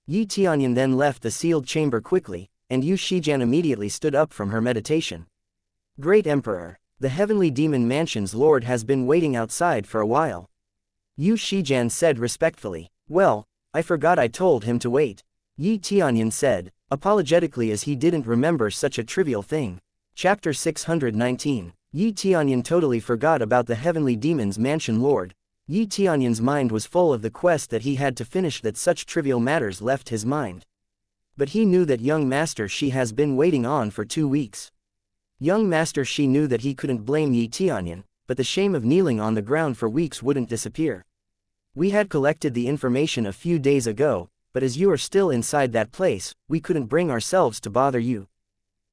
Tianyun then left the sealed chamber quickly, and Shijian immediately stood up from her meditation. Great Emperor, the Heavenly Demon Mansion's Lord has been waiting outside for a while. Shijian said respectfully. Well, I forgot I told him to wait. Tianyun said, apologetically as he didn't remember such a trivial thing. Chapter 619. Tianyun totally forgot about the Heavenly Demon's Mansion Lord. Tianyun's mind was full of the quest that he had to finish that such trivial matters left his mind. But he knew that young Master Shi has been waiting on for 2 weeks. Young Master Shi knew that he couldn't blame Tianyun, but the shame of kneeling on the ground for weeks wouldn't disappear. We had collected the information a few days ago, but as you are still inside that place, we couldn't bring ourselves to bother you.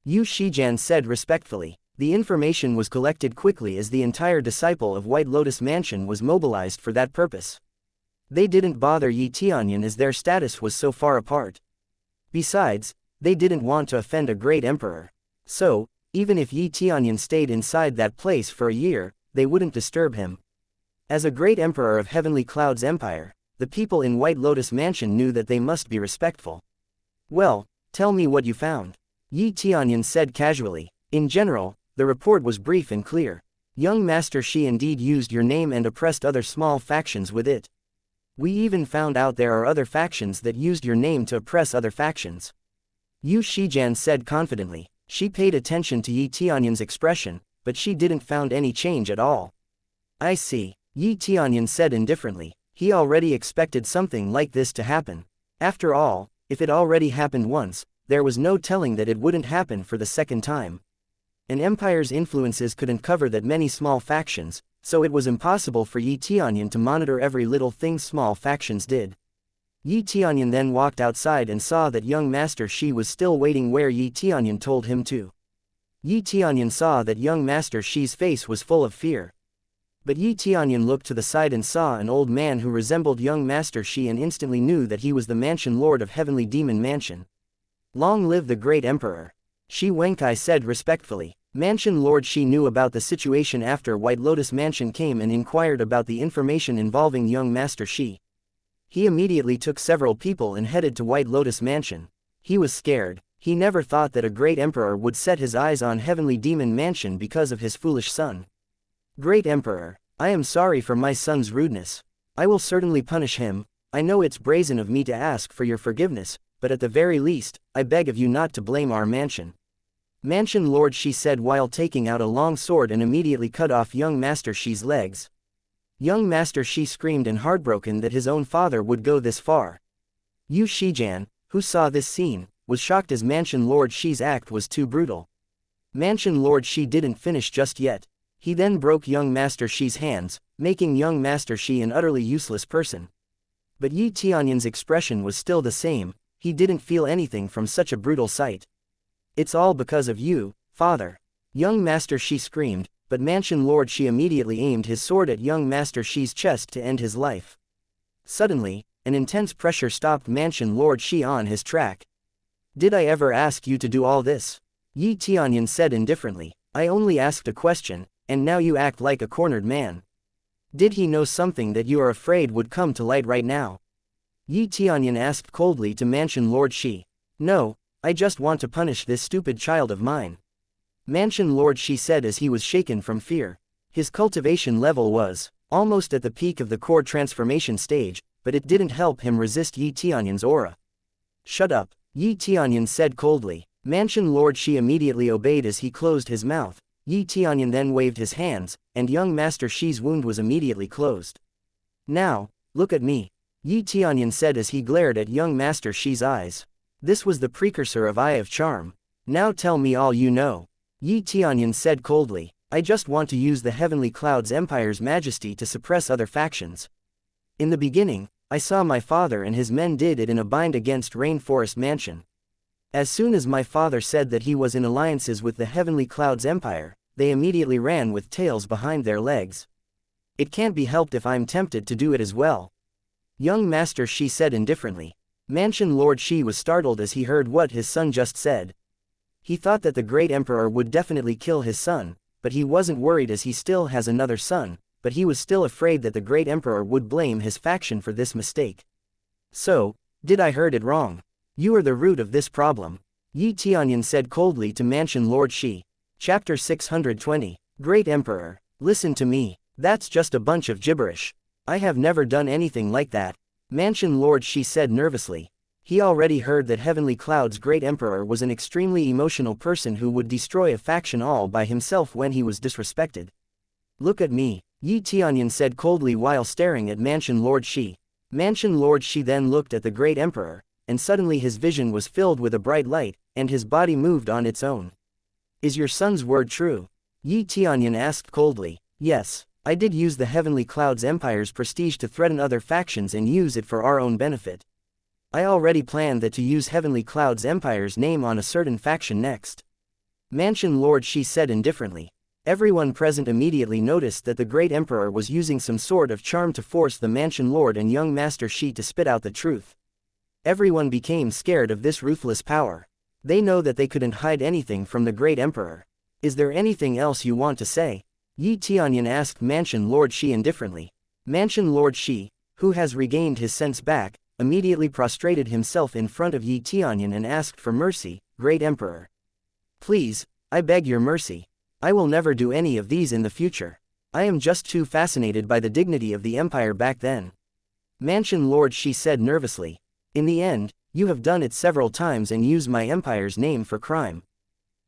Shijian said respectfully. The information was collected quickly as the entire disciple of White Lotus Mansion was mobilized for that purpose. They didn't bother Tianyun as their status was so far apart. Besides, they didn't want to offend a great emperor. So, even if Tianyun stayed inside that place for a year, they wouldn't disturb him. As a great emperor of Heavenly Cloud's empire, the people in White Lotus Mansion knew that they must be respectful. Well, tell me what you found. Tianyun said casually. In general, the report was brief and clear. Young Master Shi indeed used your name and oppressed other small factions with it. We even found out there are other factions that used your name to oppress other factions. Shijian said confidently. She paid attention to Tianyun's expression, but she didn't found any change at all. I see, Tianyun said indifferently. He already expected something like this to happen. After all, if it already happened once, there was no telling that it wouldn't happen for the second time. An empire's influences couldn't cover that many small factions, so it was impossible for Tianyun to monitor every little thing small factions did. Yi Tianyun then walked outside and saw that young Master Shi was still waiting where Yi Tianyun told him to. Yi Tianyun saw that young Master Shi's face was full of fear. But Yi Tianyun looked to the side and saw an old man who resembled young Master Shi and instantly knew that he was the Mansion Lord of Heavenly Demon Mansion. Long live the great emperor! Shi Wenkai said respectfully. Mansion Lord Shi knew about the situation after White Lotus Mansion came and inquired about the information involving young Master Shi. He immediately took several people and headed to White Lotus Mansion. He was scared. He never thought that a great emperor would set his eyes on Heavenly Demon Mansion because of his foolish son. Great Emperor, I am sorry for my son's rudeness. I will certainly punish him. I know it's brazen of me to ask for your forgiveness, but at the very least, I beg of you not to blame our mansion. Mansion Lord Shi said while taking out a long sword and immediately cut off young Master Shi's legs. Young Master Shi screamed and heartbroken that his own father would go this far. Yu Shijian, who saw this scene, was shocked as Mansion Lord Shi's act was too brutal. Mansion Lord Shi didn't finish just yet. He then broke young Master Shi's hands, making young Master Shi an utterly useless person. But Yi Tianyun's expression was still the same. He didn't feel anything from such a brutal sight. It's all because of you, father. Young Master Shi screamed, but Mansion Lord Shi immediately aimed his sword at young Master Shi's chest to end his life. Suddenly, an intense pressure stopped Mansion Lord Shi on his track. Did I ever ask you to do all this? Yi Tianyun said indifferently. I only asked a question, and now you act like a cornered man. Did he know something that you are afraid would come to light right now? Yi Tianyun asked coldly to Mansion Lord Shi. No, I just want to punish this stupid child of mine. Mansion Lord Shi said as he was shaken from fear. His cultivation level was almost at the peak of the core transformation stage, but it didn't help him resist Yi Tianyun's aura. Shut up, Yi Tianyun said coldly. Mansion Lord Shi immediately obeyed as he closed his mouth. Yi Tianyun then waved his hands, and young Master Shi's wound was immediately closed. Now, look at me, Yi Tianyun said as he glared at young Master Shi's eyes. This was the precursor of Eye of Charm. Now tell me all you know. Yi Tianyun said coldly. I just want to use the Heavenly Clouds Empire's majesty to suppress other factions. In the beginning, I saw my father and his men did it in a bind against Rainforest Mansion. As soon as my father said that he was in alliances with the Heavenly Clouds Empire, they immediately ran with tails behind their legs. It can't be helped if I'm tempted to do it as well. Young Master Shi said indifferently. Mansion Lord Shi was startled as he heard what his son just said. He thought that the great emperor would definitely kill his son, but he wasn't worried as he still has another son, but he was still afraid that the great emperor would blame his faction for this mistake. So, did I heard it wrong? You are the root of this problem. Yi Tianyun said coldly to Mansion Lord Shi. Chapter 620. Great Emperor, listen to me. That's just a bunch of gibberish. I have never done anything like that. Mansion Lord Shi said nervously. He already heard that Heavenly Cloud's great emperor was an extremely emotional person who would destroy a faction all by himself when he was disrespected. Look at me, Yi Tianyun said coldly while staring at Mansion Lord Shi. Mansion Lord Shi then looked at the great emperor, and suddenly his vision was filled with a bright light, and his body moved on its own. Is your son's word true? Yi Tianyun asked coldly. Yes, I did use the Heavenly Clouds Empire's prestige to threaten other factions and use it for our own benefit. I already planned that to use Heavenly Clouds Empire's name on a certain faction next. Mansion Lord Shi said indifferently. Everyone present immediately noticed that the great emperor was using some sort of charm to force the Mansion Lord and young Master Shi to spit out the truth. Everyone became scared of this ruthless power. They know that they couldn't hide anything from the great emperor. Is there anything else you want to say? Yi Tianyun asked Mansion Lord Shi indifferently. Mansion Lord Shi, who has regained his sense back, immediately prostrated himself in front of Yi Tianyun and asked for mercy, Great Emperor. Please, I beg your mercy. I will never do any of these in the future. I am just too fascinated by the dignity of the empire back then. Mansion Lord Shi said nervously. In the end, you have done it several times and used my empire's name for crime.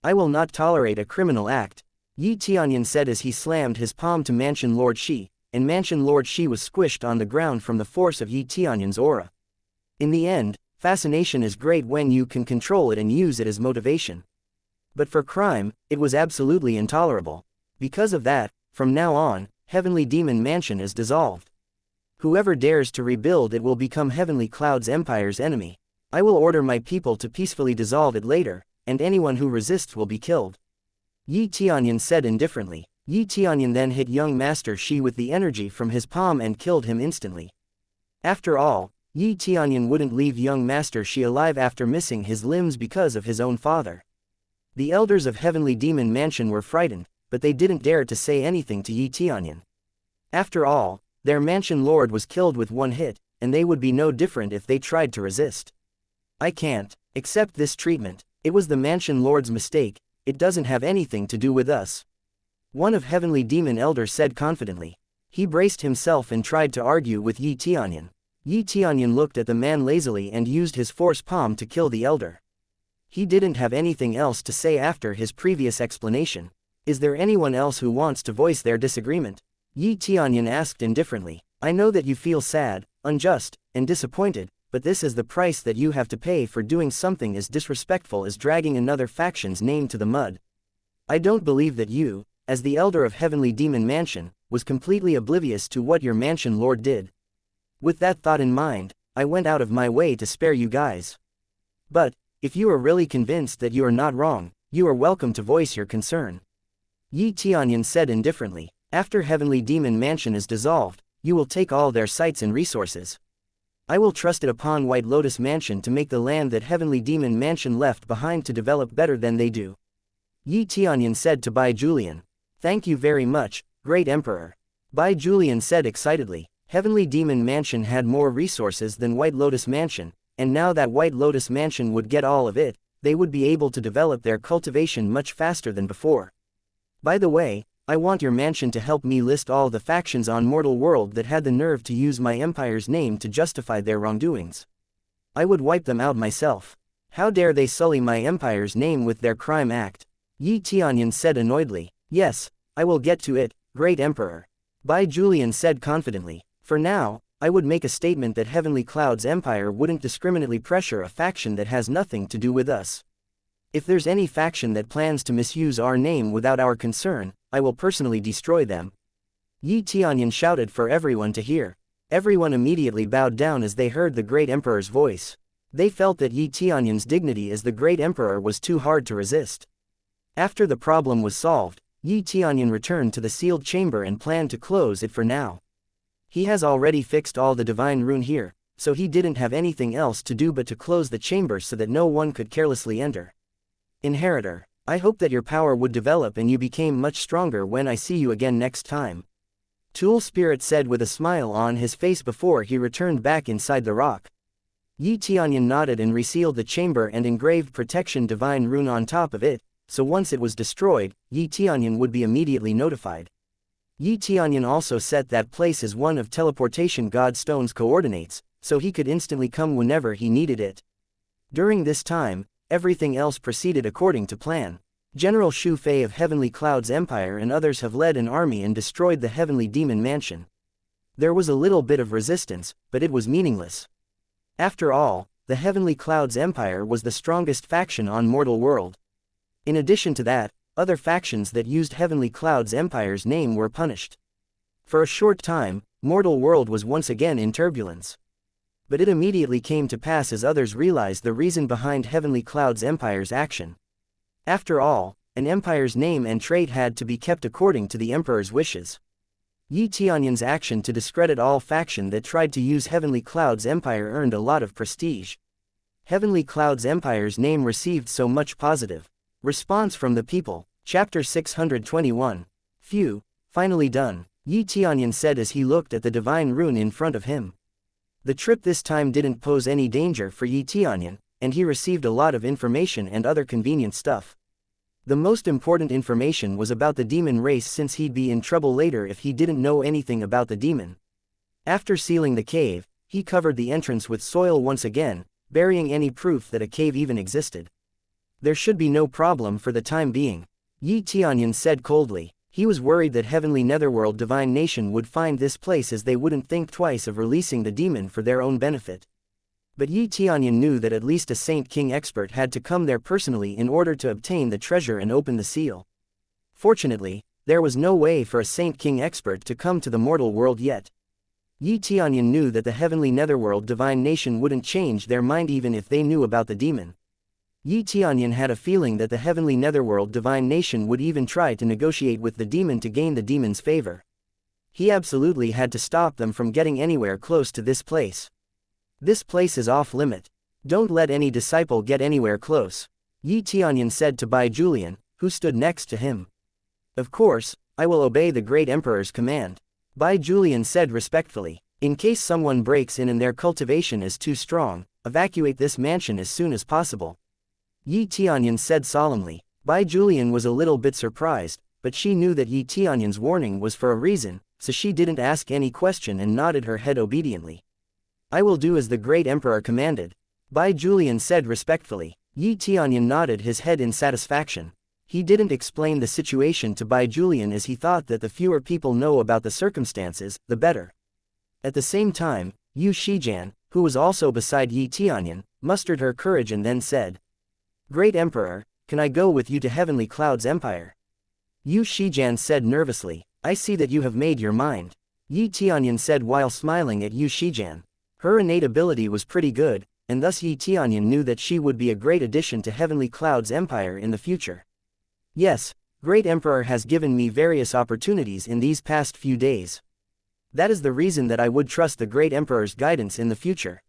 I will not tolerate a criminal act, Yi Tianyun said as he slammed his palm to Mansion Lord Shi, and Mansion Lord Shi was squished on the ground from the force of Yi Tianyun's aura. In the end, fascination is great when you can control it and use it as motivation. But for crime, it was absolutely intolerable. Because of that, from now on, Heavenly Demon Mansion is dissolved. Whoever dares to rebuild it will become Heavenly Cloud's empire's enemy. I will order my people to peacefully dissolve it later, and anyone who resists will be killed. Tianyun said indifferently. Tianyun then hit young Master Shi with the energy from his palm and killed him instantly. After all, Tianyun wouldn't leave young Master Shi alive after missing his limbs because of his own father. The elders of Heavenly Demon Mansion were frightened, but they didn't dare to say anything to Tianyun. After all, their mansion lord was killed with one hit, and they would be no different if they tried to resist. I can't accept this treatment. It was the mansion lord's mistake, it doesn't have anything to do with us. One of Heavenly Demon Elders said confidently. He braced himself and tried to argue with Tianyun. Tianyun looked at the man lazily and used his force palm to kill the elder. He didn't have anything else to say after his previous explanation. Is there anyone else who wants to voice their disagreement? Tianyun asked indifferently. I know that you feel sad, unjust, and disappointed, but this is the price that you have to pay for doing something as disrespectful as dragging another faction's name to the mud. I don't believe that you, as the elder of Heavenly Demon Mansion, was completely oblivious to what your mansion lord did. With that thought in mind, I went out of my way to spare you guys. But, if you are really convinced that you are not wrong, you are welcome to voice your concern. Tianyun said indifferently. After Heavenly Demon Mansion is dissolved, you will take all their sites and resources. I will trust it upon White Lotus Mansion to make the land that Heavenly Demon Mansion left behind to develop better than they do. Tianyun said to Bai Julian. Thank you very much, Great Emperor. Bai Julian said excitedly. Heavenly Demon Mansion had more resources than White Lotus Mansion, and now that White Lotus Mansion would get all of it, they would be able to develop their cultivation much faster than before. By the way, I want your mansion to help me list all the factions on mortal world that had the nerve to use my empire's name to justify their wrongdoings. I would wipe them out myself. How dare they sully my empire's name with their crime act? Tianyun said annoyedly. Yes, I will get to it, Great Emperor. Bai Julian said confidently. For now, I would make a statement that Heavenly Cloud's empire wouldn't discriminately pressure a faction that has nothing to do with us. If there's any faction that plans to misuse our name without our concern, I will personally destroy them. Tianyun shouted for everyone to hear. Everyone immediately bowed down as they heard the Great Emperor's voice. They felt that Tianyun's dignity as the Great Emperor was too hard to resist. After the problem was solved, Tianyun returned to the sealed chamber and planned to close it for now. He has already fixed all the divine rune here, so he didn't have anything else to do but to close the chamber so that no one could carelessly enter. Inheritor, I hope that your power would develop and you became much stronger when I see you again next time. Tool Spirit said with a smile on his face before he returned back inside the rock. Tianyun nodded and resealed the chamber and engraved protection divine rune on top of it, so once it was destroyed, Tianyun would be immediately notified. Tianyun also set that place as one of teleportation god stone's coordinates, so he could instantly come whenever he needed it. During this time, everything else proceeded according to plan. General Shu Fei of Heavenly Cloud's empire and others have led an army and destroyed the Heavenly Demon Mansion. There was a little bit of resistance, but it was meaningless. After all, the Heavenly Cloud's empire was the strongest faction on mortal world. In addition to that, other factions that used Heavenly Cloud's empire's name were punished. For a short time, mortal world was once again in turbulence. But it immediately came to pass as others realized the reason behind Heavenly Cloud's empire's action. After all, an empire's name and trait had to be kept according to the emperor's wishes. Tianyun's action to discredit all faction that tried to use Heavenly Cloud's empire earned a lot of prestige. Heavenly Cloud's empire's name received so much positive response from the people. Chapter 621. Phew, finally done, Tianyun said as he looked at the divine rune in front of him. The trip this time didn't pose any danger for Tianyun, and he received a lot of information and other convenient stuff. The most important information was about the demon race, since he'd be in trouble later if he didn't know anything about the demon. After sealing the cave, he covered the entrance with soil once again, burying any proof that a cave even existed. There should be no problem for the time being, Tianyun said coldly. He was worried that Heavenly Netherworld Divine Nation would find this place, as they wouldn't think twice of releasing the demon for their own benefit. But Tianyun knew that at least a Saint King expert had to come there personally in order to obtain the treasure and open the seal. Fortunately, there was no way for a Saint King expert to come to the mortal world yet. Yi Tianyun knew that the heavenly netherworld divine nation wouldn't change their mind even if they knew about the demon. Yi Tianyun had a feeling that the heavenly netherworld divine nation would even try to negotiate with the demon to gain the demon's favor. He absolutely had to stop them from getting anywhere close to this place. This place is off limit. Don't let any disciple get anywhere close, Yi Tianyun said to Bai Julian, who stood next to him. Of course, I will obey the great emperor's command, Bai Julian said respectfully. In case someone breaks in and their cultivation is too strong, evacuate this mansion as soon as possible, Yi Tianyun said solemnly. Bai Julian was a little bit surprised, but she knew that Yi Tianyun's warning was for a reason, so she didn't ask any question and nodded her head obediently. I will do as the great emperor commanded, Bai Julian said respectfully. Yi Tianyun nodded his head in satisfaction. He didn't explain the situation to Bai Julian as he thought that the fewer people know about the circumstances, the better. At the same time, Yu Shijian, who was also beside Yi Tianyun, mustered her courage and then said, Great Emperor, can I go with you to Heavenly Cloud's empire? Yu Shijian said nervously. I see that you have made your mind, Yi Tianyun said while smiling at Yu Shijian. Her innate ability was pretty good, and thus Yi Tianyun knew that she would be a great addition to Heavenly Cloud's empire in the future. Yes, Great Emperor has given me various opportunities in these past few days. That is the reason that I would trust the Great Emperor's guidance in the future,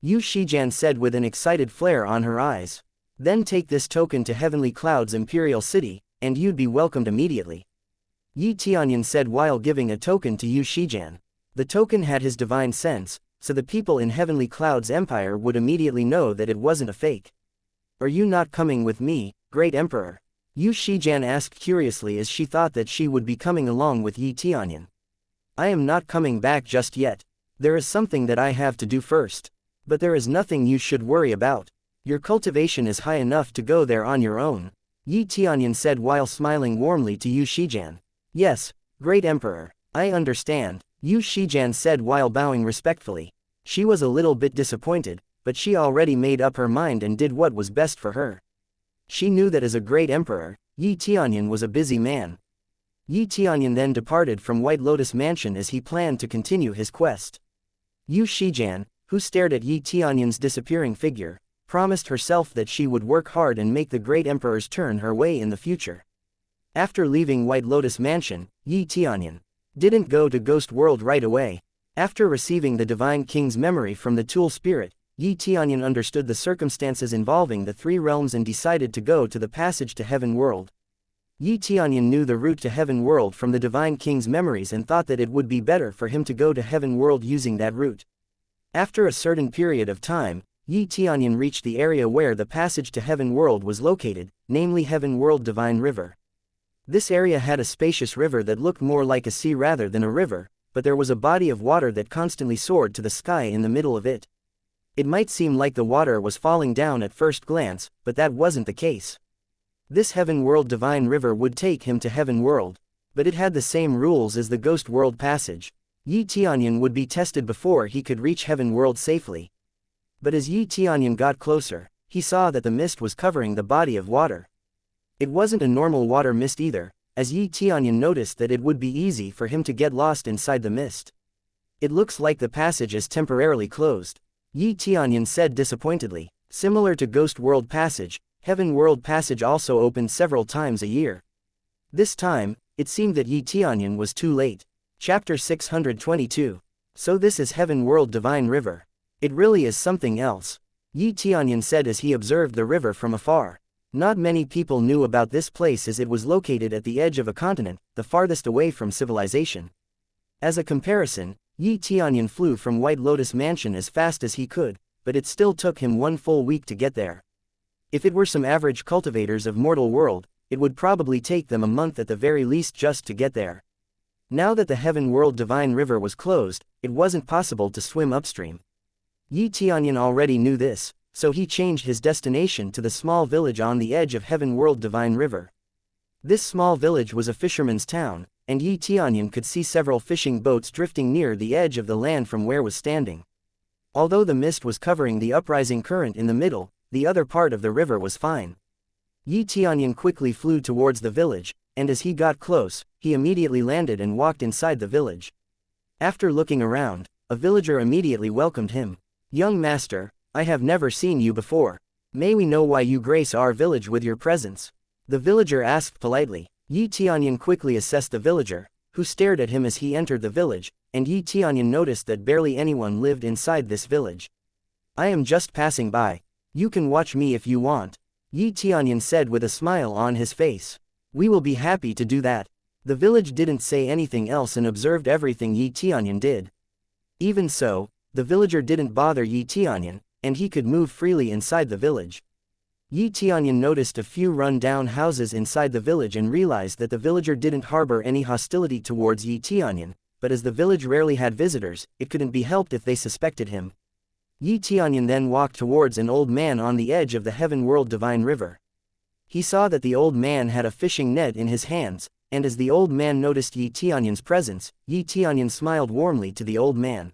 Yu Shijian said with an excited flare on her eyes. Then take this token to Heavenly Cloud's imperial city, and you'd be welcomed immediately, Yi Tianyun said while giving a token to Yu Shijian. The token had his divine sense, so the people in Heavenly Cloud's empire would immediately know that it wasn't a fake. Are you not coming with me, Great Emperor? Yu Shijian asked curiously as she thought that she would be coming along with Yi Tianyun. I am not coming back just yet. There is something that I have to do first. But there is nothing you should worry about. Your cultivation is high enough to go there on your own, Yi Tianyun said while smiling warmly to Yu Shijian. Yes, Great Emperor, I understand, Yu Shijian said while bowing respectfully. She was a little bit disappointed, but she already made up her mind and did what was best for her. She knew that as a great emperor, Yi Tianyun was a busy man. Yi Tianyun then departed from White Lotus Mansion as he planned to continue his quest. Yu Shijian, who stared at Yi Tianyun's disappearing figure, promised herself that she would work hard and make the great emperor's turn her way in the future. After leaving White Lotus Mansion, Yi Tianyun didn't go to Ghost World right away. After receiving the Divine King's memory from the Tool Spirit, Yi Tianyun understood the circumstances involving the three realms and decided to go to the passage to Heaven World. Yi Tianyun knew the route to Heaven World from the Divine King's memories and thought that it would be better for him to go to Heaven World using that route. After a certain period of time, Yi Tianyun reached the area where the passage to Heaven World was located, namely Heaven World Divine River. This area had a spacious river that looked more like a sea rather than a river, but there was a body of water that constantly soared to the sky in the middle of it. It might seem like the water was falling down at first glance, but that wasn't the case. This Heaven World Divine River would take him to Heaven World, but it had the same rules as the Ghost World Passage. Yi Tianyun would be tested before he could reach Heaven World safely. But as Yi Tianyun got closer, he saw that the mist was covering the body of water. It wasn't a normal water mist either, as Yi Tianyun noticed that it would be easy for him to get lost inside the mist. It looks like the passage is temporarily closed, Yi Tianyun said disappointedly. Similar to Ghost World Passage, Heaven World Passage also opened several times a year. This time, it seemed that Yi Tianyun was too late. Chapter 622. So this is Heaven World Divine River. It really is something else, Yi Tianyun said as he observed the river from afar. Not many people knew about this place as it was located at the edge of a continent, the farthest away from civilization. As a comparison, Yi Tianyun flew from White Lotus Mansion as fast as he could, but it still took him 1 full week to get there. If it were some average cultivators of mortal world, it would probably take them a month at the very least just to get there. Now that the Heaven World Divine River was closed, it wasn't possible to swim upstream. Yi Tianyun already knew this, so he changed his destination to the small village on the edge of Heaven World Divine River. This small village was a fisherman's town, and Yi Tianyun could see several fishing boats drifting near the edge of the land from where was standing. Although the mist was covering the uprising current in the middle, the other part of the river was fine. Yi Tianyun quickly flew towards the village, and as he got close, he immediately landed and walked inside the village. After looking around, a villager immediately welcomed him. Young master, I have never seen you before. May we know why you grace our village with your presence? The villager asked politely. Tianyun quickly assessed the villager, who stared at him as he entered the village, and Tianyun noticed that barely anyone lived inside this village. I am just passing by. You can watch me if you want. Tianyun said with a smile on his face. We will be happy to do that. The village didn't say anything else and observed everything Tianyun did. Even so, the villager didn't bother Tianyun, and he could move freely inside the village. Tianyun noticed a few run-down houses inside the village and realized that the villager didn't harbor any hostility towards Tianyun, but as the village rarely had visitors, it couldn't be helped if they suspected him. Tianyun then walked towards an old man on the edge of the heaven-world-divine river. He saw that the old man had a fishing net in his hands, and as the old man noticed Tianyun's presence, Tianyun smiled warmly to the old man.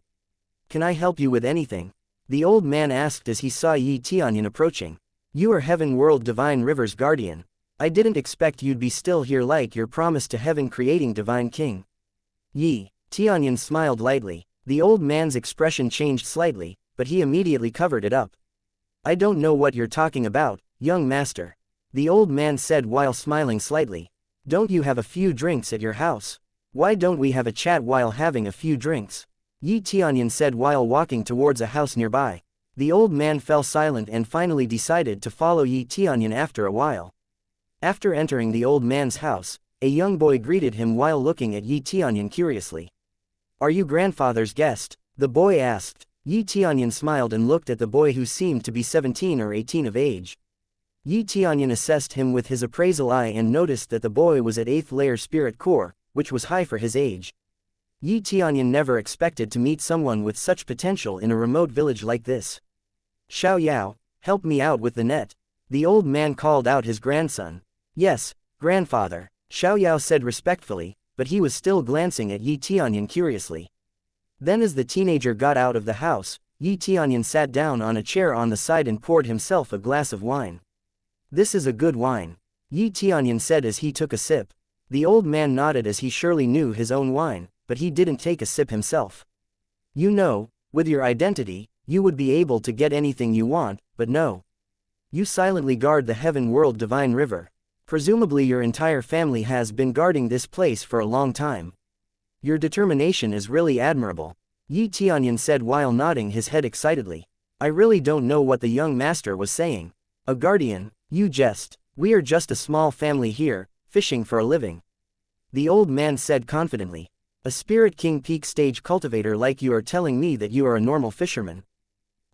Can I help you with anything? The old man asked as he saw Tianyun approaching. You are heaven-world-divine river's guardian. I didn't expect you'd be still here like your promise to heaven-creating divine king. Tianyun smiled lightly. The old man's expression changed slightly, but he immediately covered it up. I don't know what you're talking about, young master. The old man said while smiling slightly. Don't you have a few drinks at your house? Why don't we have a chat while having a few drinks? Tianyun said while walking towards a house nearby. The old man fell silent and finally decided to follow Tianyun after a while. After entering the old man's house, a young boy greeted him while looking at Tianyun curiously. Are you grandfather's guest? The boy asked. Tianyun smiled and looked at the boy who seemed to be 17 or 18 of age. Tianyun assessed him with his appraisal eye and noticed that the boy was at 8th layer spirit core, which was high for his age. Tianyun never expected to meet someone with such potential in a remote village like this. Xiao Yao, help me out with the net. The old man called out his grandson. Yes, grandfather, Xiao Yao said respectfully, but he was still glancing at Tianyun curiously. Then as the teenager got out of the house, Tianyun sat down on a chair on the side and poured himself a glass of wine. This is a good wine, Tianyun said as he took a sip. The old man nodded as he surely knew his own wine, but he didn't take a sip himself. You know, with your identity, you would be able to get anything you want, but no. You silently guard the heaven-world divine river. Presumably your entire family has been guarding this place for a long time. Your determination is really admirable, Tianyun said while nodding his head excitedly. I really don't know what the young master was saying. A guardian, you jest. We are just a small family here, fishing for a living. The old man said confidently. A Spirit King peak stage cultivator like you are telling me that you are a normal fisherman.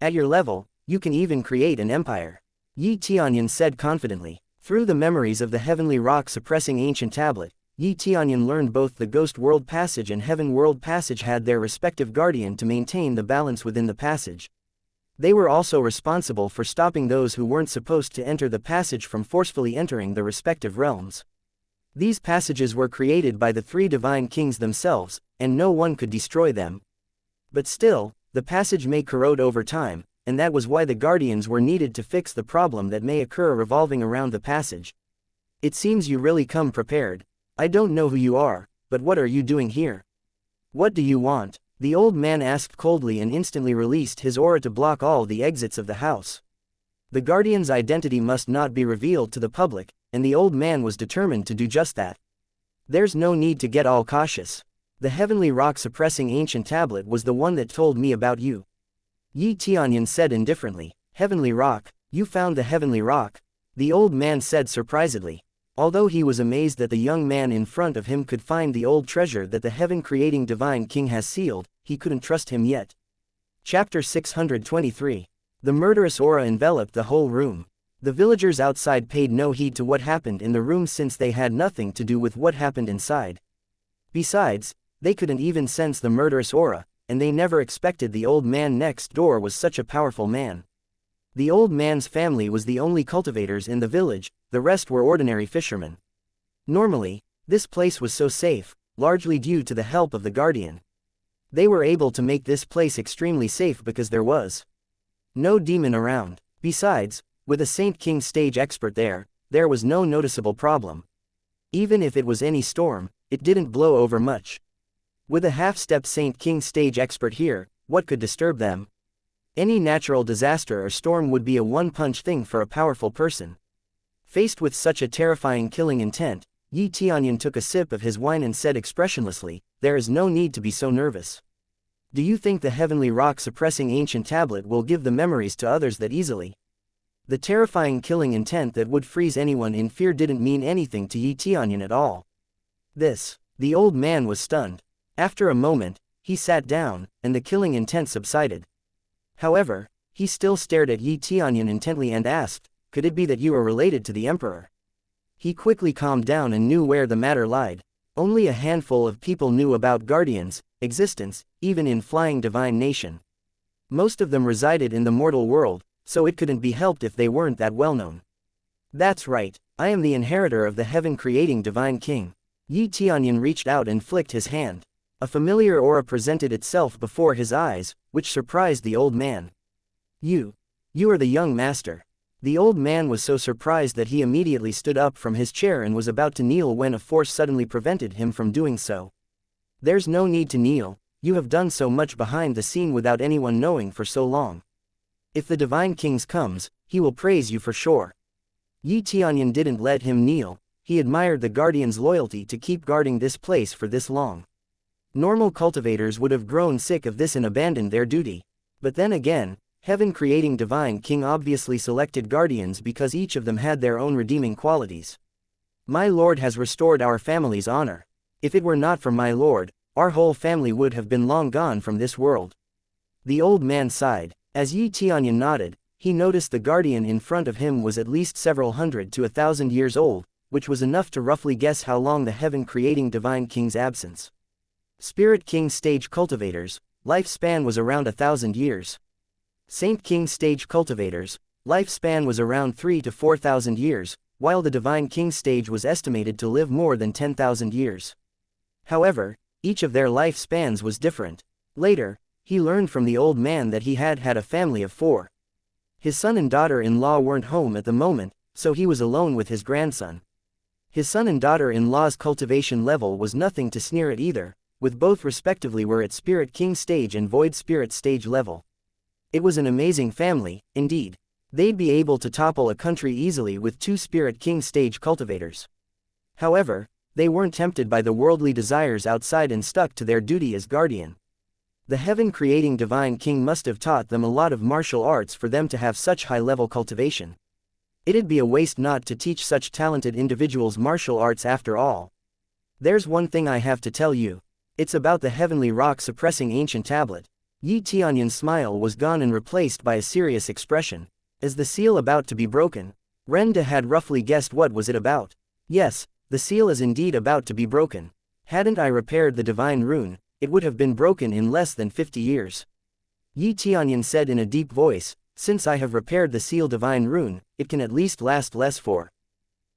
At your level, you can even create an empire. Tianyun said confidently. Through the memories of the heavenly rock suppressing ancient tablet, Tianyun learned both the Ghost World Passage and Heaven World Passage had their respective guardian to maintain the balance within the passage. They were also responsible for stopping those who weren't supposed to enter the passage from forcefully entering the respective realms. These passages were created by the 3 divine kings themselves, and no one could destroy them. But still, the passage may corrode over time, and that was why the guardians were needed to fix the problem that may occur revolving around the passage. It seems you really come prepared. I don't know who you are, but what are you doing here? What do you want? The old man asked coldly and instantly released his aura to block all the exits of the house. The guardian's identity must not be revealed to the public, and the old man was determined to do just that. There's no need to get all cautious. The heavenly rock suppressing ancient tablet was the one that told me about you. Tianyun said indifferently. Heavenly rock, you found the heavenly rock? The old man said surprisedly. Although he was amazed that the young man in front of him could find the old treasure that the heaven-creating divine king has sealed, he couldn't trust him yet. Chapter 623. The murderous aura enveloped the whole room. The villagers outside paid no heed to what happened in the room since they had nothing to do with what happened inside. Besides, they couldn't even sense the murderous aura, and they never expected the old man next door was such a powerful man. The old man's family was the only cultivators in the village, the rest were ordinary fishermen. Normally, this place was so safe, largely due to the help of the guardian. They were able to make this place extremely safe because there was no demon around. Besides, with a Saint King stage expert there was no noticeable problem. Even if it was any storm, it didn't blow over much. With a half-step Saint King stage expert here, what could disturb them? Any natural disaster or storm would be a one-punch thing for a powerful person. Faced with such a terrifying killing intent, Tianyun took a sip of his wine and said expressionlessly, "There is no need to be so nervous. Do you think the heavenly rock-suppressing ancient tablet will give the memories to others that easily?" The terrifying killing intent that would freeze anyone in fear didn't mean anything to Tianyun at all. The old man was stunned. After a moment, he sat down, and the killing intent subsided. However, he still stared at Tianyun intently and asked, "Could it be that you are related to the emperor?" He quickly calmed down and knew where the matter lied. Only a handful of people knew about Guardians' existence, even in Flying Divine Nation. Most of them resided in the mortal world, so it couldn't be helped if they weren't that well known. "That's right, I am the inheritor of the heaven-creating Divine King." Tianyun reached out and flicked his hand. A familiar aura presented itself before his eyes, which surprised the old man. You are the young master." The old man was so surprised that he immediately stood up from his chair and was about to kneel when a force suddenly prevented him from doing so. "There's no need to kneel, you have done so much behind the scene without anyone knowing for so long. If the Divine King comes, he will praise you for sure." Tianyun didn't let him kneel, he admired the Guardian's loyalty to keep guarding this place for this long. Normal cultivators would have grown sick of this and abandoned their duty. But then again, heaven-creating Divine King obviously selected Guardians because each of them had their own redeeming qualities. "My lord has restored our family's honor. If it were not for my lord, our whole family would have been long gone from this world." The old man sighed. As Tianyun nodded, he noticed the Guardian in front of him was at least several hundred to 1,000 years old, which was enough to roughly guess how long the heaven-creating Divine King's absence. Spirit King stage cultivators, lifespan was around 1,000 years. Saint King stage cultivators, lifespan was around 3 to 4,000 years, while the Divine King stage was estimated to live more than 10,000 years. However, each of their lifespans was different. Later, he learned from the old man that he had a family of 4. His son and daughter-in-law weren't home at the moment, so he was alone with his grandson. His son and daughter-in-law's cultivation level was nothing to sneer at either, with both respectively were at Spirit King stage and Void Spirit stage level. It was an amazing family, indeed. They'd be able to topple a country easily with 2 Spirit King stage cultivators. However, they weren't tempted by the worldly desires outside and stuck to their duty as guardian. The heaven-creating Divine King must have taught them a lot of martial arts for them to have such high-level cultivation. It'd be a waste not to teach such talented individuals martial arts after all. "There's one thing I have to tell you. It's about the heavenly rock-suppressing ancient tablet." Tianyun's smile was gone and replaced by a serious expression. "Is the seal about to be broken?" Renda had roughly guessed what was it about. "Yes, the seal is indeed about to be broken. Hadn't I repaired the divine rune, it would have been broken in less than 50 years. Tianyun said in a deep voice, "Since I have repaired the seal divine rune, it can at least last less for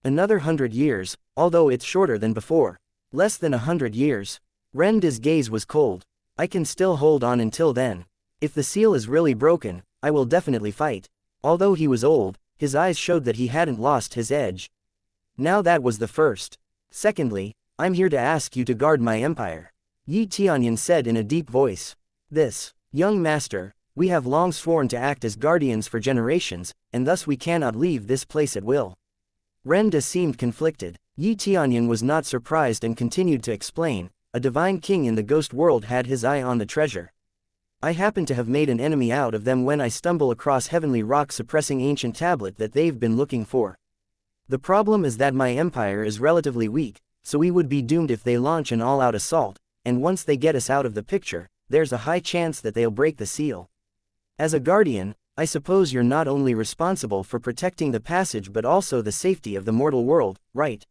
another 100 years, although it's shorter than before." "Less than 100 years?" Renda's gaze was cold. "I can still hold on until then. If the seal is really broken, I will definitely fight." Although he was old, his eyes showed that he hadn't lost his edge. Now that was the first. "Secondly, I'm here to ask you to guard my empire," Tianyun said in a deep voice. "This, young master, we have long sworn to act as guardians for generations, and thus we cannot leave this place at will." Renda seemed conflicted. Tianyun was not surprised and continued to explain, "A divine king in the ghost world had his eye on the treasure. I happen to have made an enemy out of them when I stumble across heavenly rock-suppressing ancient tablet that they've been looking for. The problem is that my empire is relatively weak, so we would be doomed if they launch an all-out assault, and once they get us out of the picture, there's a high chance that they'll break the seal. As a guardian, I suppose you're not only responsible for protecting the passage but also the safety of the mortal world, right?"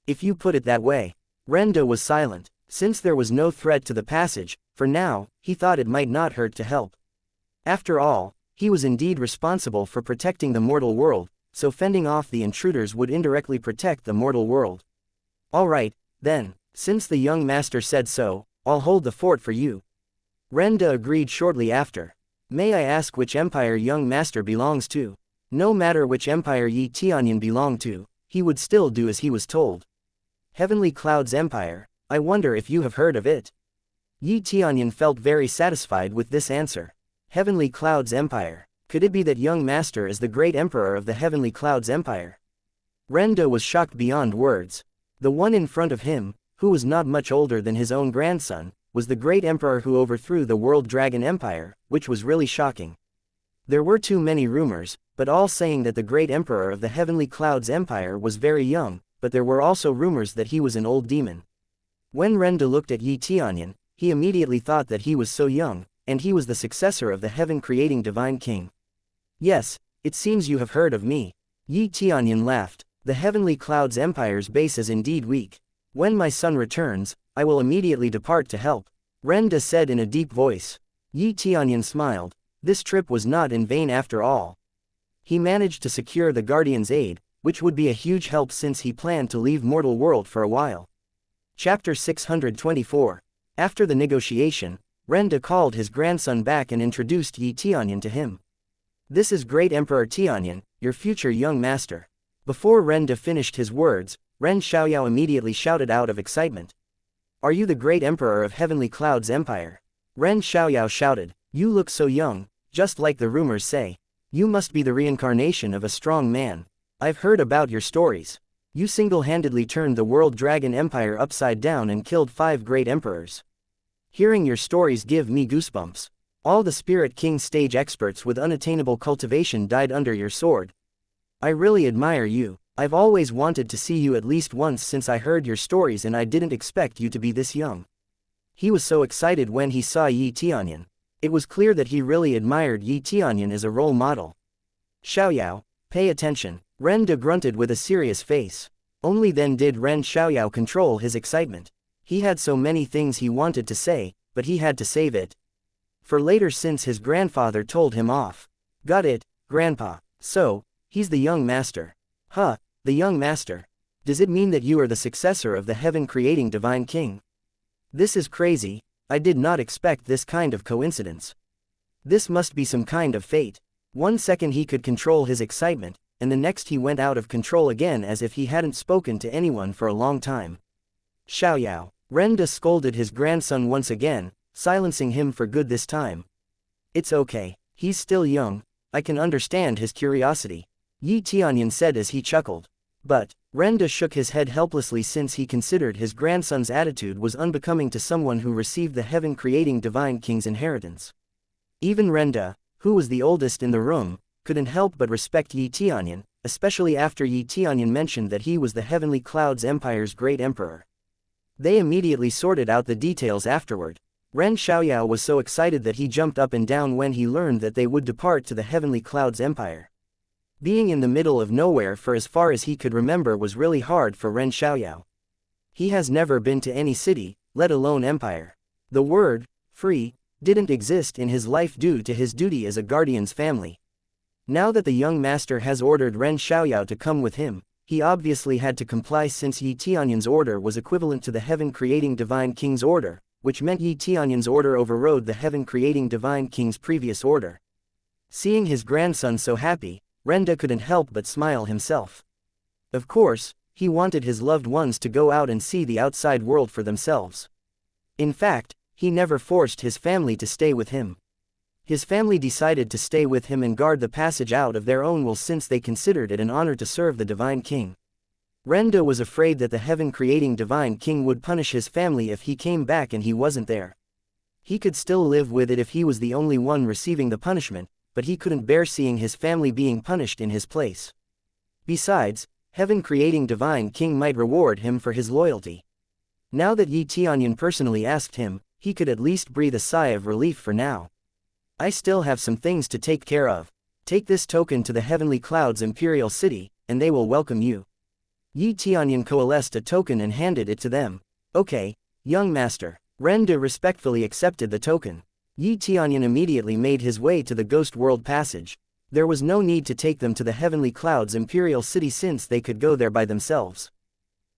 "If you put it that way." Renda was silent. Since there was no threat to the passage, for now, he thought it might not hurt to help. After all, he was indeed responsible for protecting the mortal world, so fending off the intruders would indirectly protect the mortal world. "All right, then, since the young master said so, I'll hold the fort for you." Renda agreed shortly after. "May I ask which empire young master belongs to?" No matter which empire Tianyun belonged to, he would still do as he was told. "Heavenly Cloud's empire. I wonder if you have heard of it." Yi Tianyun felt very satisfied with this answer. Heavenly Clouds Empire. Could it be that young master is the great emperor of the Heavenly Clouds Empire? Renda was shocked beyond words. The one in front of him, who was not much older than his own grandson, was the great emperor who overthrew the World Dragon Empire, which was really shocking. There were too many rumors, but all saying that the great emperor of the Heavenly Clouds Empire was very young, but there were also rumors that he was an old demon. When Renda looked at Yi Tianyun, he immediately thought that he was so young, and he was the successor of the heaven-creating Divine King. Yes, it seems you have heard of me. Yi Tianyun laughed. The Heavenly Clouds Empire's base is indeed weak. When my son returns, I will immediately depart to help. Renda said in a deep voice. Yi Tianyun smiled. This trip was not in vain after all. He managed to secure the Guardian's aid, which would be a huge help since he planned to leave mortal world for a while. Chapter 624. After the negotiation, Renda called his grandson back and introduced Yi Tianyun to him. This is Great Emperor Tianyun, your future young master. Before Renda finished his words, Ren Xiaoyao immediately shouted out of excitement. Are you the Great Emperor of Heavenly Clouds Empire? Ren Xiaoyao shouted. You look so young, just like the rumors say. You must be the reincarnation of a strong man. I've heard about your stories. You single-handedly turned the World Dragon Empire upside down and killed 5 great emperors. Hearing your stories give me goosebumps. All the Spirit King stage experts with unattainable cultivation died under your sword. I really admire you. I've always wanted to see you at least once since I heard your stories, and I didn't expect you to be this young. He was so excited when he saw Yi Tianyun. It was clear that he really admired Yi Tianyun as a role model. Xiaoyao, pay attention. Renda grunted with a serious face. Only then did Ren Xiaoyao control his excitement. He had so many things he wanted to say, but he had to save it for later since his grandfather told him off. Got it, Grandpa. So, he's the young master. Huh, the young master. Does it mean that you are the successor of the heaven-creating Divine King? This is crazy. I did not expect this kind of coincidence. This must be some kind of fate. 1 second he could control his excitement, and the next he went out of control again as if he hadn't spoken to anyone for a long time. Xiaoyao. Renda scolded his grandson once again, silencing him for good this time. It's okay, he's still young, I can understand his curiosity. Yi Tianyun said as he chuckled. But, Renda shook his head helplessly since he considered his grandson's attitude was unbecoming to someone who received the heaven-creating Divine King's inheritance. Even Renda, who was the oldest in the room, couldn't help but respect Yi Tianyun, especially after Yi Tianyun mentioned that he was the Heavenly Clouds Empire's great emperor. They immediately sorted out the details afterward. Ren Xiaoyao was so excited that he jumped up and down when he learned that they would depart to the Heavenly Clouds Empire. Being in the middle of nowhere for as far as he could remember was really hard for Ren Xiaoyao. He has never been to any city, let alone empire. The word, free, didn't exist in his life due to his duty as a guardian's family. Now that the young master has ordered Ren Xiaoyao to come with him, he obviously had to comply since Yi Tianyun's order was equivalent to the heaven-creating Divine King's order, which meant Yi Tianyun's order overrode the heaven-creating Divine King's previous order. Seeing his grandson so happy, Renda couldn't help but smile himself. Of course, he wanted his loved ones to go out and see the outside world for themselves. In fact, he never forced his family to stay with him. His family decided to stay with him and guard the passage out of their own will since they considered it an honor to serve the Divine King. Renda was afraid that the heaven-creating Divine King would punish his family if he came back and he wasn't there. He could still live with it if he was the only one receiving the punishment, but he couldn't bear seeing his family being punished in his place. Besides, heaven-creating Divine King might reward him for his loyalty. Now that Yi Tianyun personally asked him, he could at least breathe a sigh of relief for now. I still have some things to take care of. Take this token to the Heavenly Clouds Imperial City, and they will welcome you. Yi Tianyun coalesced a token and handed it to them. Okay, young master. Renda respectfully accepted the token. Yi Tianyun immediately made his way to the Ghost World Passage. There was no need to take them to the Heavenly Clouds Imperial City since they could go there by themselves.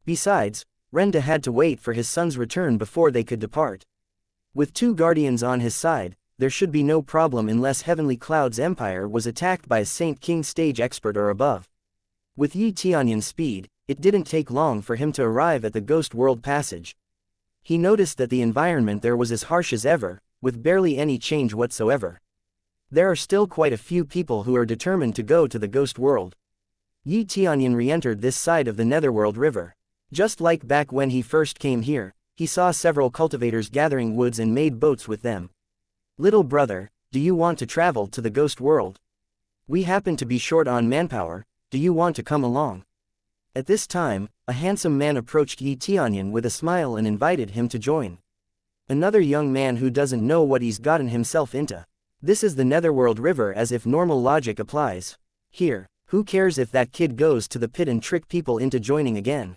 Besides, Renda had to wait for his son's return before they could depart. With 2 guardians on his side, there should be no problem unless Heavenly Clouds Empire was attacked by a Saint King stage expert or above. With Yi Tianyun's speed, it didn't take long for him to arrive at the Ghost World Passage. He noticed that the environment there was as harsh as ever, with barely any change whatsoever. There are still quite a few people who are determined to go to the ghost world. Tianyun re-entered this side of the Netherworld River. Just like back when he first came here, he saw several cultivators gathering woods and made boats with them. Little brother, do you want to travel to the ghost world? We happen to be short on manpower, do you want to come along? At this time, a handsome man approached Tianyun with a smile and invited him to join. Another young man who doesn't know what he's gotten himself into. This is the Netherworld River, as if normal logic applies. Here, who cares if that kid goes to the pit and trick people into joining again?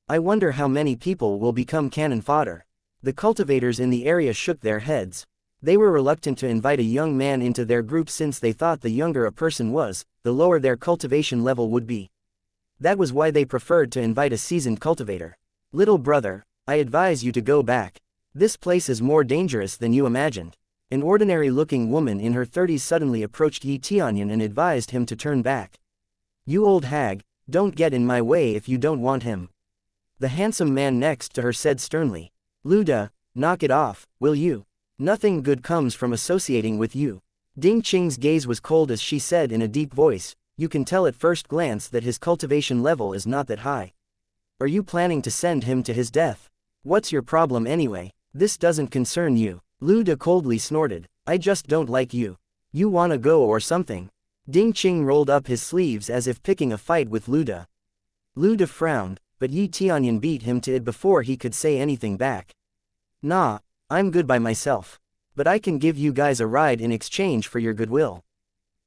I wonder how many people will become cannon fodder. The cultivators in the area shook their heads. They were reluctant to invite a young man into their group since they thought the younger a person was, the lower their cultivation level would be. That was why they preferred to invite a seasoned cultivator. Little brother, I advise you to go back. This place is more dangerous than you imagined. An ordinary-looking woman in her 30s suddenly approached Tianyun and advised him to turn back. You old hag, don't get in my way if you don't want him. The handsome man next to her said sternly. Luda, knock it off, will you? Nothing good comes from associating with you. Ding Qing's gaze was cold as she said in a deep voice, you can tell at first glance that his cultivation level is not that high. Are you planning to send him to his death? What's your problem anyway? This doesn't concern you. Luda coldly snorted, I just don't like you. You wanna go or something? Ding Qing rolled up his sleeves as if picking a fight with Luda. Luda frowned, but Tianyun beat him to it before he could say anything back. Nah, I'm good by myself. But I can give you guys a ride in exchange for your goodwill.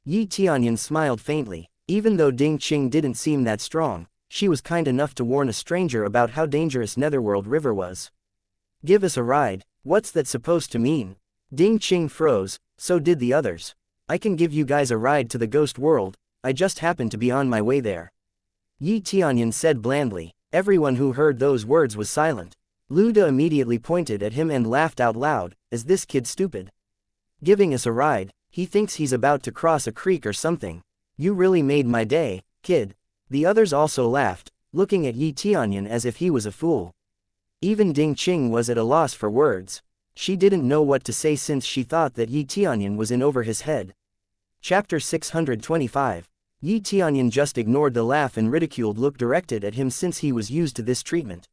Tianyun smiled faintly. Even though Ding Qing didn't seem that strong, she was kind enough to warn a stranger about how dangerous Netherworld River was. Give us a ride, what's that supposed to mean? Ding Qing froze, so did the others. I can give you guys a ride to the ghost world, I just happen to be on my way there. Tianyun said blandly. Everyone who heard those words was silent. Luda immediately pointed at him and laughed out loud, is this kid stupid? Giving us a ride, he thinks he's about to cross a creek or something. You really made my day, kid. The others also laughed, looking at Tianyun as if he was a fool. Even Ding Qing was at a loss for words. She didn't know what to say since she thought that Tianyun was in over his head. Chapter 625. Tianyun just ignored the laugh and ridiculed look directed at him since he was used to this treatment.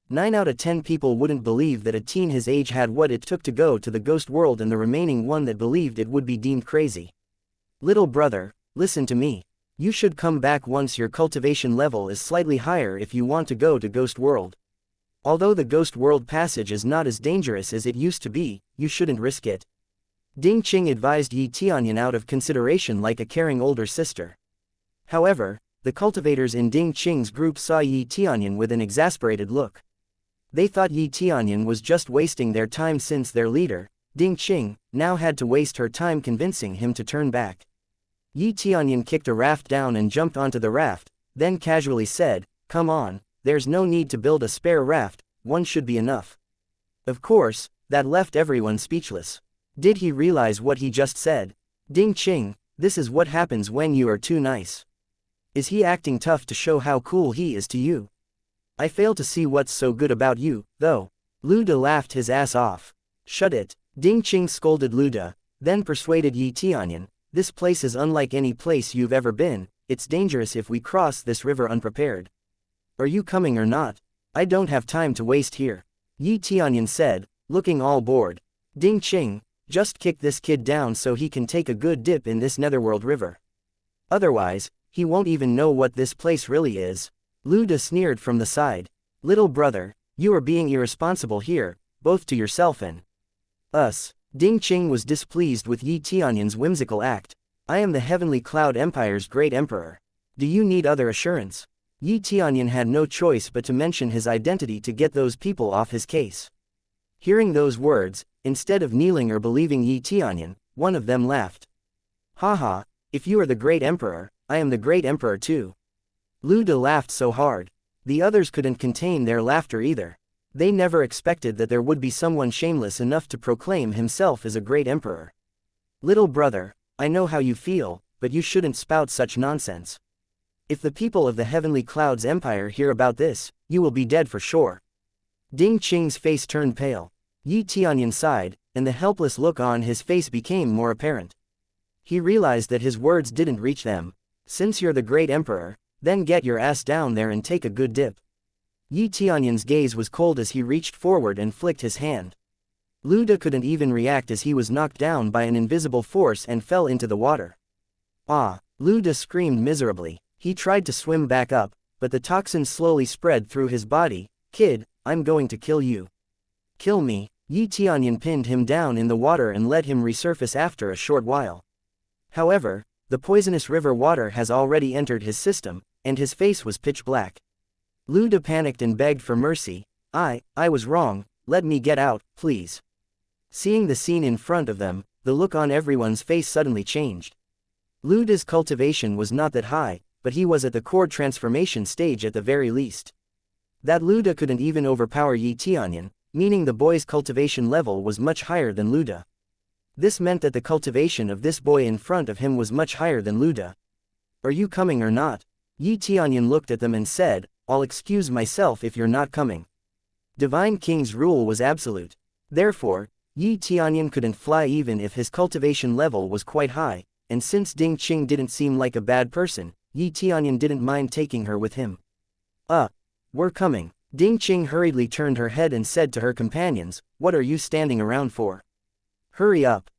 9 out of 10 people wouldn't believe that a teen his age had what it took to go to the ghost world, and the remaining one that believed it would be deemed crazy. Little brother, listen to me. You should come back once your cultivation level is slightly higher if you want to go to ghost world. Although the ghost world passage is not as dangerous as it used to be, you shouldn't risk it. Ding Qing advised Tianyun out of consideration like a caring older sister. However, the cultivators in Ding Qing's group saw Tianyun with an exasperated look. They thought Tianyun was just wasting their time since their leader, Ding Qing, now had to waste her time convincing him to turn back. Tianyun kicked a raft down and jumped onto the raft, then casually said, come on, there's no need to build a spare raft, one should be enough. Of course, that left everyone speechless. Did he realize what he just said? Ding Qing, this is what happens when you are too nice. Is he acting tough to show how cool he is to you? I fail to see what's so good about you, though. Luda laughed his ass off. Shut it, Ding Qing scolded Luda, then persuaded Tianyun, this place is unlike any place you've ever been, it's dangerous if we cross this river unprepared. Are you coming or not? I don't have time to waste here. Tianyun said, looking all bored. Ding Qing, just kick this kid down so he can take a good dip in this Netherworld River. Otherwise, he won't even know what this place really is. Luda sneered from the side. Little brother, you are being irresponsible here, both to yourself and us. Ding Qing was displeased with Tianyun's whimsical act. I am the Heavenly Cloud Empire's great emperor. Do you need other assurance? Tianyun had no choice but to mention his identity to get those people off his case. Hearing those words, instead of kneeling or believing Tianyun, one of them laughed. Haha, if you are the great emperor, I am the great emperor too. Luda laughed so hard. The others couldn't contain their laughter either. They never expected that there would be someone shameless enough to proclaim himself as a great emperor. Little brother, I know how you feel, but you shouldn't spout such nonsense. If the people of the Heavenly Cloud's Empire hear about this, you will be dead for sure. Ding Qing's face turned pale. Yi Tianyun sighed, and the helpless look on his face became more apparent. He realized that his words didn't reach them. Since you're the great emperor, then get your ass down there and take a good dip. Yi Tianyun's gaze was cold as he reached forward and flicked his hand. Luda couldn't even react as he was knocked down by an invisible force and fell into the water. Ah! Luda screamed miserably. He tried to swim back up, but the toxin slowly spread through his body. Kid, I'm going to kill you. Kill me. Yi Tianyun pinned him down in the water and let him resurface after a short while. However, the poisonous river water has already entered his system, and his face was pitch black. Luda panicked and begged for mercy. I was wrong, let me get out, please. Seeing the scene in front of them, the look on everyone's face suddenly changed. Luda's cultivation was not that high, but he was at the core transformation stage at the very least. That Luda couldn't even overpower Yi Tianyun, meaning the boy's cultivation level was much higher than Luda. This meant that the cultivation of this boy in front of him was much higher than Luda. Are you coming or not? Yi Tianyun looked at them and said, I'll excuse myself if you're not coming. Divine King's rule was absolute. Therefore, Yi Tianyun couldn't fly even if his cultivation level was quite high, and since Ding Qing didn't seem like a bad person, Yi Tianyun didn't mind taking her with him. We're coming. Ding Qing hurriedly turned her head and said to her companions, what are you standing around for? Hurry up.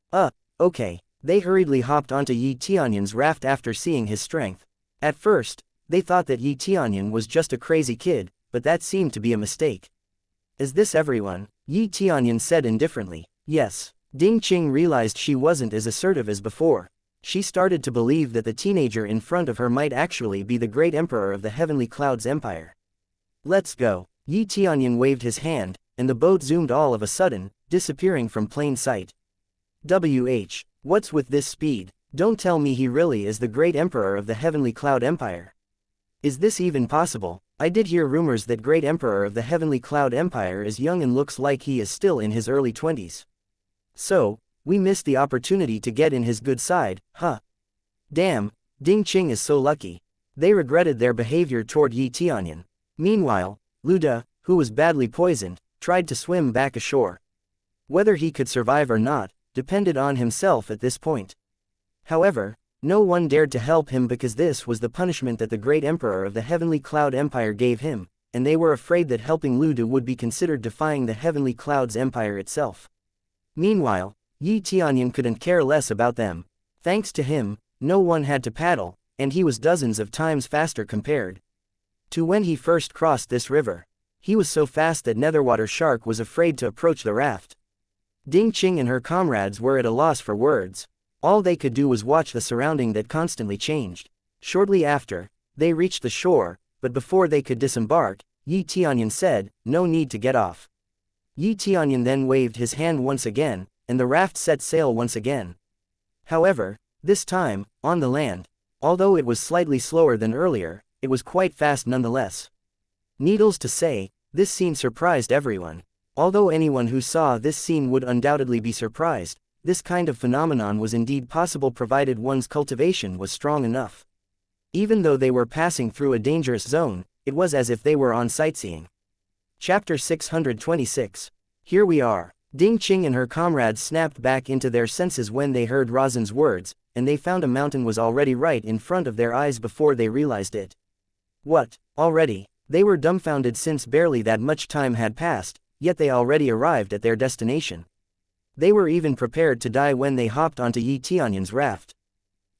Okay. They hurriedly hopped onto Yi Tianyun's raft after seeing his strength. At first, they thought that Yi Tianyun was just a crazy kid, but that seemed to be a mistake. Is this everyone? Yi Tianyun said indifferently. Yes. Ding Qing realized she wasn't as assertive as before. She started to believe that the teenager in front of her might actually be the great emperor of the Heavenly Clouds Empire. Let's go. Yi Tianyun waved his hand, and the boat zoomed all of a sudden, disappearing from plain sight. What's with this speed? Don't tell me he really is the great emperor of the Heavenly Cloud Empire. Is this even possible? I did hear rumors that great emperor of the Heavenly Cloud Empire is young and looks like he is still in his early 20s. So, we missed the opportunity to get in his good side, huh? Damn, Ding Qing is so lucky. They regretted their behavior toward Yi Tianyun. Meanwhile, Luda, who was badly poisoned, tried to swim back ashore. Whether he could survive or not, depended on himself at this point. However, no one dared to help him because this was the punishment that the great emperor of the Heavenly Cloud Empire gave him, and they were afraid that helping Luda would be considered defying the Heavenly Clouds Empire itself. Meanwhile, Yi Tianyun couldn't care less about them. Thanks to him, no one had to paddle, and he was dozens of times faster compared to when he first crossed this river. He was so fast that Netherwater Shark was afraid to approach the raft. Ding Qing and her comrades were at a loss for words. All they could do was watch the surrounding that constantly changed. Shortly after, they reached the shore, but before they could disembark, Yi Tianyun said, no need to get off. Yi Tianyun then waved his hand once again, and the raft set sail once again. However, this time, on the land, although it was slightly slower than earlier, it was quite fast nonetheless. Needless to say, this scene surprised everyone. Although anyone who saw this scene would undoubtedly be surprised, this kind of phenomenon was indeed possible provided one's cultivation was strong enough. Even though they were passing through a dangerous zone, it was as if they were on sightseeing. Chapter 626. Here we are. Ding Qing and her comrades snapped back into their senses when they heard Razin's words, and they found a mountain was already right in front of their eyes before they realized it. What? Already? They were dumbfounded since barely that much time had passed, yet they already arrived at their destination. They were even prepared to die when they hopped onto Yi Tianyun's raft.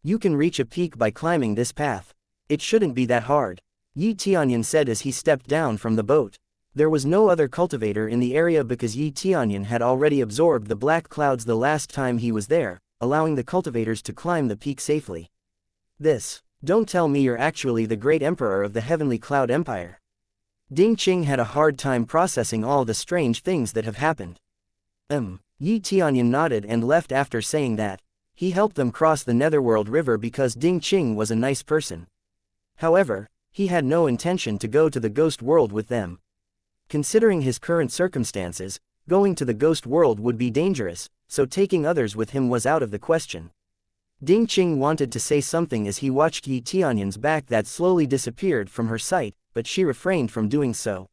You can reach a peak by climbing this path. It shouldn't be that hard. Yi Tianyun said as he stepped down from the boat. There was no other cultivator in the area because Yi Tianyun had already absorbed the black clouds the last time he was there, allowing the cultivators to climb the peak safely. Don't tell me you're actually the great emperor of the Heavenly Cloud Empire. Ding Qing had a hard time processing all the strange things that have happened. Yi Tianyun nodded and left after saying that. He helped them cross the Netherworld River because Ding Qing was a nice person. However, he had no intention to go to the ghost world with them. Considering his current circumstances, going to the ghost world would be dangerous, so taking others with him was out of the question. Ding Qing wanted to say something as he watched Yi Tianyun's back that slowly disappeared from her sight, but she refrained from doing so.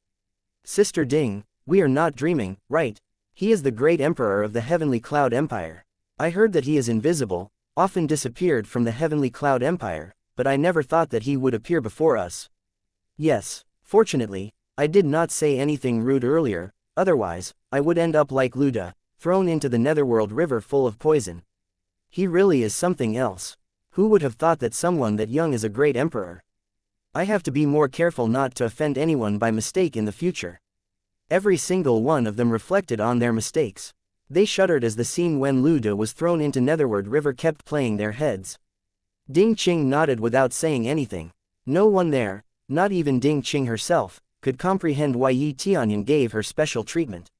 Sister Ding, We are not dreaming, right? He is the great emperor of the Heavenly Cloud Empire. I heard that he is invisible, often disappeared from the Heavenly Cloud Empire, but I never thought that he would appear before us. Yes, fortunately, I did not say anything rude earlier, otherwise, I would end up like Luda, thrown into the Netherworld River full of poison. He really is something else. Who would have thought that someone that young is a great emperor? I have to be more careful not to offend anyone by mistake in the future. Every single one of them reflected on their mistakes. They shuddered as the scene when Luda was thrown into Netherworld River kept playing their heads. Ding Qing nodded without saying anything. No one there, not even Ding Qing herself, could comprehend why Yi Tianyun gave her special treatment.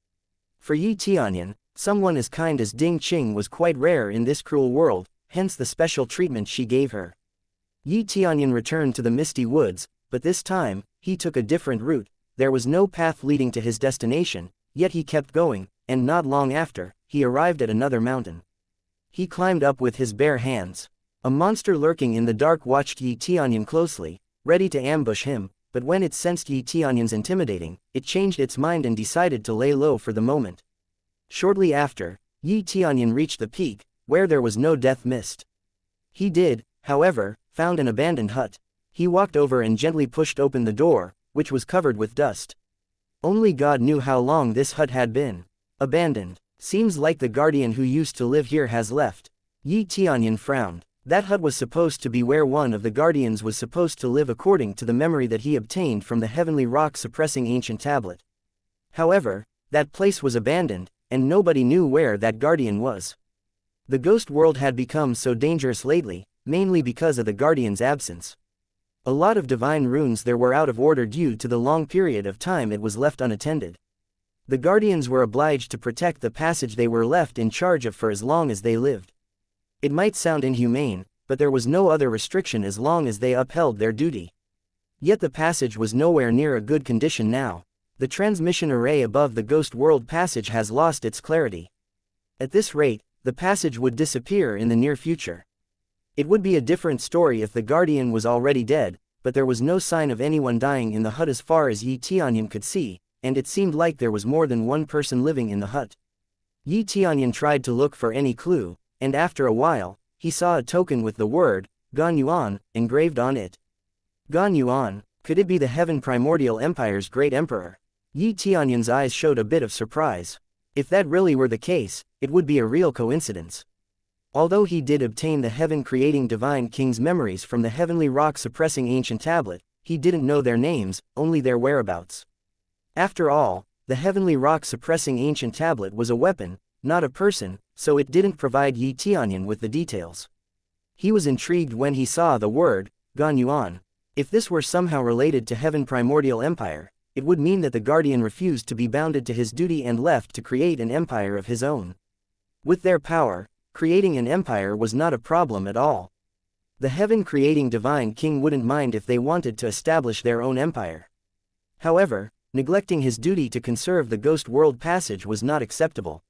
For Yi Tianyun, someone as kind as Ding Qing was quite rare in this cruel world, hence the special treatment she gave her. Yi Tianyun returned to the Misty Woods, but this time, he took a different route. There was no path leading to his destination, yet he kept going, and not long after, he arrived at another mountain. He climbed up with his bare hands. A monster lurking in the dark watched Yi Tianyun closely, ready to ambush him, but when it sensed Yi Tianyun's intimidating, it changed its mind and decided to lay low for the moment. Shortly after, Yi Tianyun reached the peak, where there was no death mist. He did, however, found an abandoned hut. He walked over and gently pushed open the door, which was covered with dust. Only God knew how long this hut had been abandoned. Seems like the guardian who used to live here has left. Yi Tianyun frowned. That hut was supposed to be where one of the guardians was supposed to live according to the memory that he obtained from the heavenly rock-suppressing ancient tablet. However, that place was abandoned, and nobody knew where that guardian was. The ghost world had become so dangerous lately, mainly because of the guardian's absence. A lot of divine runes there were out of order due to the long period of time it was left unattended. The guardians were obliged to protect the passage they were left in charge of for as long as they lived. It might sound inhumane, but there was no other restriction as long as they upheld their duty. Yet the passage was nowhere near a good condition now. The transmission array above the ghost world passage has lost its clarity. At this rate, the passage would disappear in the near future. It would be a different story if the guardian was already dead, but there was no sign of anyone dying in the hut as far as Yi Tianyun could see, and it seemed like there was more than one person living in the hut. Yi Tianyun tried to look for any clue, and after a while, he saw a token with the word, Gonyuan, engraved on it. Gonyuan, could it be the Heaven Primordial Empire's great emperor? Yi Tianyun's eyes showed a bit of surprise. If that really were the case, it would be a real coincidence. Although he did obtain the heaven-creating divine king's memories from the heavenly rock-suppressing ancient tablet, he didn't know their names, only their whereabouts. After all, the heavenly rock-suppressing ancient tablet was a weapon, not a person, so it didn't provide Yi Tianyun with the details. He was intrigued when he saw the word, Gonyuan. If this were somehow related to Heaven Primordial Empire, it would mean that the guardian refused to be bounded to his duty and left to create an empire of his own. With their power, creating an empire was not a problem at all. The heaven-creating divine king wouldn't mind if they wanted to establish their own empire. However, neglecting his duty to conserve the ghost world passage was not acceptable.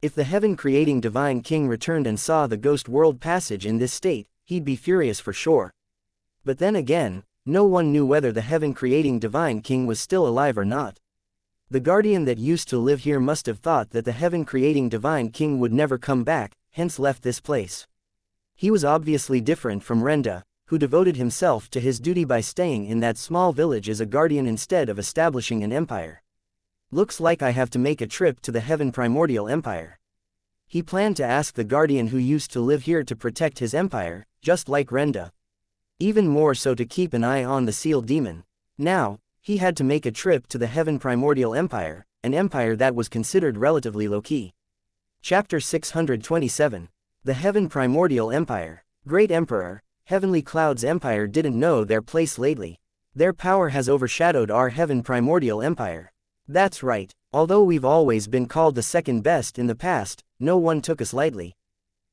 If the heaven-creating divine king returned and saw the ghost world passage in this state, he'd be furious for sure. But then again, no one knew whether the heaven-creating divine king was still alive or not. The guardian that used to live here must have thought that the heaven-creating divine king would never come back, hence left this place. He was obviously different from Renda, who devoted himself to his duty by staying in that small village as a guardian instead of establishing an empire. Looks like I have to make a trip to the Heaven Primordial Empire. He planned to ask the guardian who used to live here to protect his empire, just like Renda. Even more so to keep an eye on the sealed demon. Now, he had to make a trip to the Heaven Primordial Empire, an empire that was considered relatively low-key. Chapter 627. The Heaven Primordial Empire. Great Emperor, Heavenly Cloud's Empire didn't know their place lately. Their power has overshadowed our Heaven Primordial Empire. That's right, although we've always been called the second best in the past, no one took us lightly.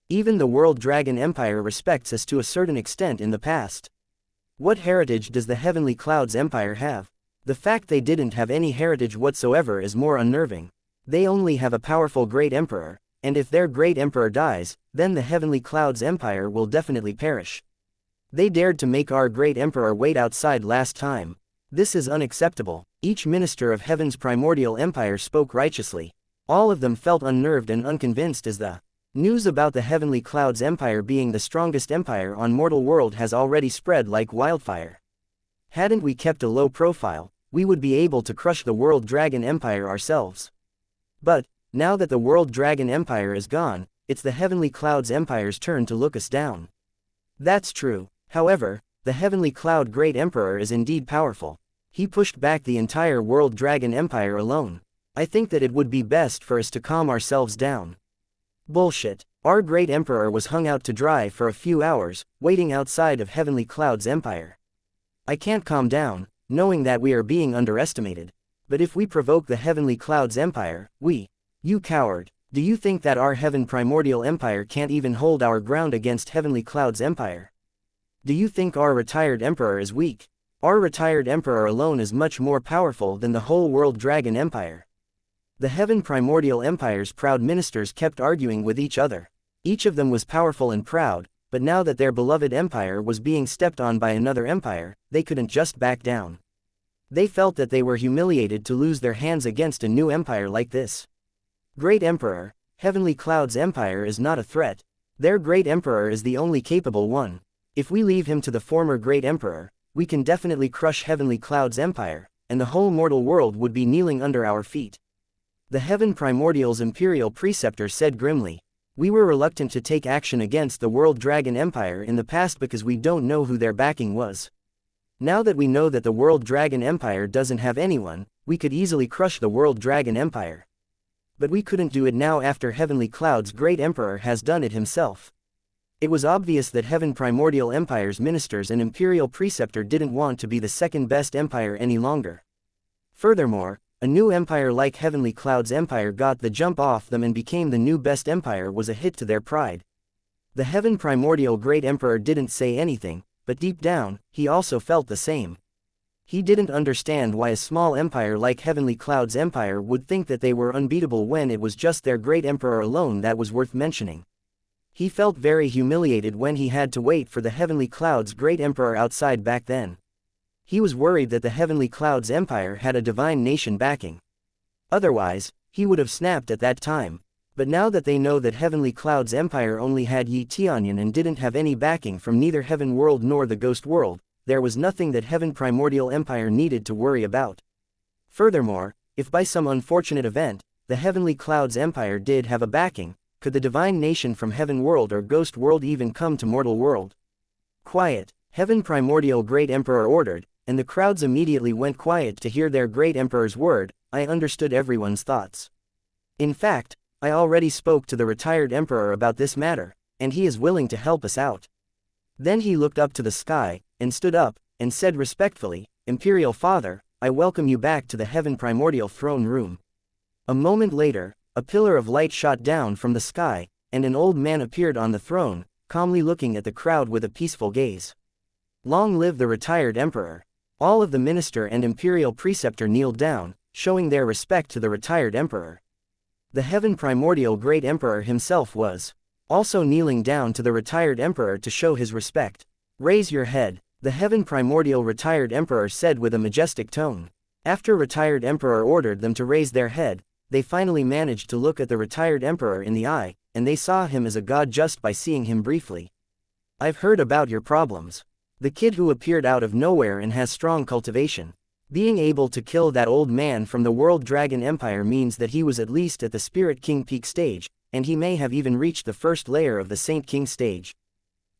Even the World Dragon Empire respects us to a certain extent in the past. What heritage does the Heavenly Cloud's Empire have? The fact they didn't have any heritage whatsoever is more unnerving. They only have a powerful great emperor, and if their great emperor dies, then the Heavenly Cloud's Empire will definitely perish. They dared to make our great emperor wait outside last time. This is unacceptable. Each minister of heaven's primordial empire spoke righteously. All of them felt unnerved and unconvinced as the news about the Heavenly Cloud's empire being the strongest empire on mortal world has already spread like wildfire. Hadn't we kept a low profile, we would be able to crush the World Dragon Empire ourselves. But, now that the World Dragon Empire is gone, it's the Heavenly Cloud's empire's turn to look us down. That's true. However, the Heavenly Cloud Great Emperor is indeed powerful. He pushed back the entire World Dragon Empire alone. I think that it would be best for us to calm ourselves down. Bullshit. Our Great Emperor was hung out to dry for a few hours, waiting outside of Heavenly Cloud's empire. I can't calm down, knowing that we are being underestimated. But if we provoke the Heavenly Cloud's empire, You coward, do you think that our Heaven Primordial Empire can't even hold our ground against Heavenly Cloud's empire? Do you think our retired Emperor is weak? Our retired Emperor alone is much more powerful than the whole World Dragon Empire. The Heaven Primordial Empire's proud ministers kept arguing with each other. Each of them was powerful and proud, but now that their beloved empire was being stepped on by another empire, they couldn't just back down. They felt that they were humiliated to lose their hands against a new empire like this. Great Emperor, Heavenly Cloud's empire is not a threat. Their Great Emperor is the only capable one. If we leave him to the former Great Emperor, we can definitely crush Heavenly Cloud's empire, and the whole mortal world would be kneeling under our feet. The Heaven Primordial's Imperial Preceptor said grimly. We were reluctant to take action against the World Dragon Empire in the past because we don't know who their backing was. Now that we know that the World Dragon Empire doesn't have anyone, we could easily crush the World Dragon Empire. But we couldn't do it now after Heavenly Cloud's Great Emperor has done it himself. It was obvious that Heaven Primordial Empire's ministers and Imperial Preceptor didn't want to be the second best empire any longer. Furthermore, a new empire like Heavenly Cloud's empire got the jump off them and became the new best empire was a hit to their pride. The Heaven Primordial Great Emperor didn't say anything, but deep down, he also felt the same. He didn't understand why a small empire like Heavenly Cloud's empire would think that they were unbeatable when it was just their Great Emperor alone that was worth mentioning. He felt very humiliated when he had to wait for the Heavenly Cloud's Great Emperor outside back then. He was worried that the Heavenly Cloud's empire had a divine nation backing. Otherwise, he would have snapped at that time. But now that they know that Heavenly Cloud's empire only had Tianyun and didn't have any backing from neither Heaven World nor the Ghost World, there was nothing that Heaven Primordial Empire needed to worry about. Furthermore, if by some unfortunate event, the Heavenly Cloud's empire did have a backing, could the divine nation from Heaven World or Ghost World even come to mortal world? Quiet, Heaven Primordial Great Emperor ordered, and the crowds immediately went quiet to hear their Great Emperor's word. I understood everyone's thoughts. In fact, I already spoke to the retired Emperor about this matter, and he is willing to help us out. Then he looked up to the sky, and stood up, and said respectfully, Imperial Father, I welcome you back to the Heaven Primordial Throne Room. A moment later, a pillar of light shot down from the sky, and an old man appeared on the throne, calmly looking at the crowd with a peaceful gaze. Long live the retired Emperor! All of the minister and Imperial Preceptor kneeled down, showing their respect to the retired Emperor. The Heaven Primordial Great Emperor himself was also kneeling down to the retired Emperor to show his respect. Raise your head, the Heaven Primordial Retired Emperor said with a majestic tone. After retired Emperor ordered them to raise their head, they finally managed to look at the retired Emperor in the eye, and they saw him as a god just by seeing him briefly. I've heard about your problems. The kid who appeared out of nowhere and has strong cultivation. Being able to kill that old man from the World Dragon Empire means that he was at least at the Spirit King peak stage, and he may have even reached the first layer of the Saint King stage.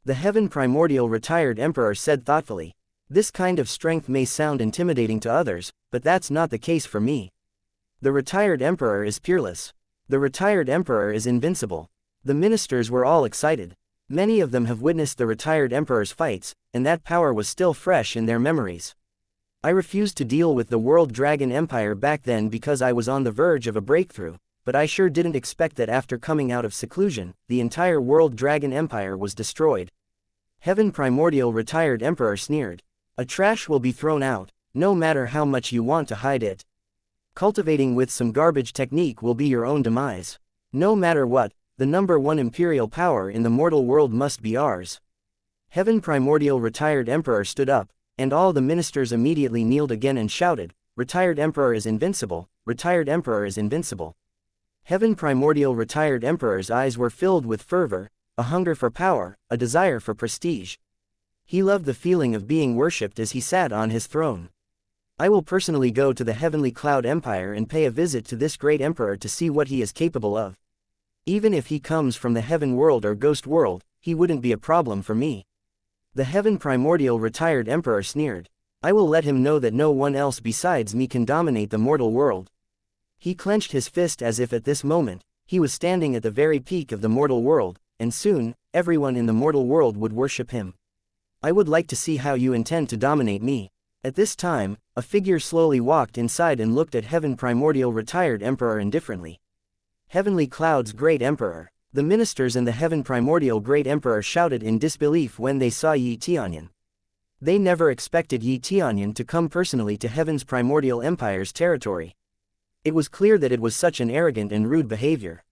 The Heaven Primordial Retired Emperor said thoughtfully. This kind of strength may sound intimidating to others, but that's not the case for me. The retired Emperor is peerless. The retired Emperor is invincible. The ministers were all excited. Many of them have witnessed the retired Emperor's fights, and that power was still fresh in their memories. I refused to deal with the World Dragon Empire back then because I was on the verge of a breakthrough, but I sure didn't expect that after coming out of seclusion, the entire World Dragon Empire was destroyed. Heaven Primordial Retired Emperor sneered. A trash will be thrown out, no matter how much you want to hide it. Cultivating with some garbage technique will be your own demise. No matter what, the #1 imperial power in the mortal world must be ours. Heaven Primordial Retired Emperor stood up, and all the ministers immediately kneeled again and shouted, retired emperor is invincible, retired emperor is invincible. Heaven Primordial retired emperor's eyes were filled with fervor, a hunger for power, a desire for prestige. He loved the feeling of being worshipped as he sat on his throne. I will personally go to the Heavenly Cloud Empire and pay a visit to this great emperor to see what he is capable of. Even if he comes from the heaven world or ghost world, he wouldn't be a problem for me. The Heaven Primordial retired emperor sneered. I will let him know that no one else besides me can dominate the mortal world. He clenched his fist as if at this moment, he was standing at the very peak of the mortal world, and soon, everyone in the mortal world would worship him. I would like to see how you intend to dominate me. At this time, a figure slowly walked inside and looked at Heaven Primordial retired emperor indifferently. Heavenly Cloud's great emperor. The ministers and the Heaven Primordial great emperor shouted in disbelief when they saw Yi Tianyun. They never expected Yi Tianyun to come personally to Heaven's Primordial Empire's territory. It was clear that it was such an arrogant and rude behavior.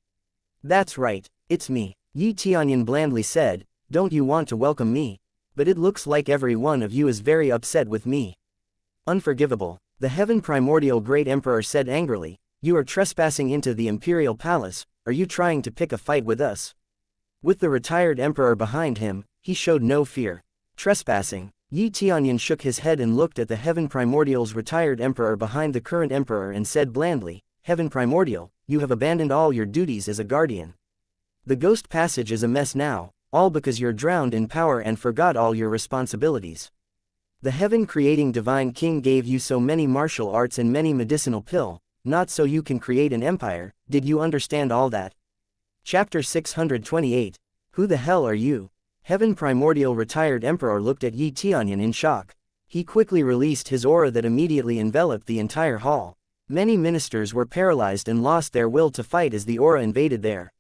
That's right, it's me, Yi Tianyun blandly said. Don't you want to welcome me? But it looks like every one of you is very upset with me. Unforgivable, the Heaven Primordial Great Emperor said angrily. You are trespassing into the Imperial Palace, are you trying to pick a fight with us? With the retired emperor behind him, he showed no fear. Trespassing. Yi Tianyun shook his head and looked at the Heaven Primordial's retired emperor behind the current emperor and said blandly, Heaven Primordial, you have abandoned all your duties as a guardian. The Ghost Passage is a mess now, all because you're drowned in power and forgot all your responsibilities. The heaven-creating Divine King gave you so many martial arts and many medicinal pills, not so you can create an empire. Did you understand all that? Chapter 628. Who the hell are you? Heaven Primordial retired emperor looked at Yi Tianyun in shock. He quickly released his aura that immediately enveloped the entire hall. Many ministers were paralyzed and lost their will to fight as the aura invaded their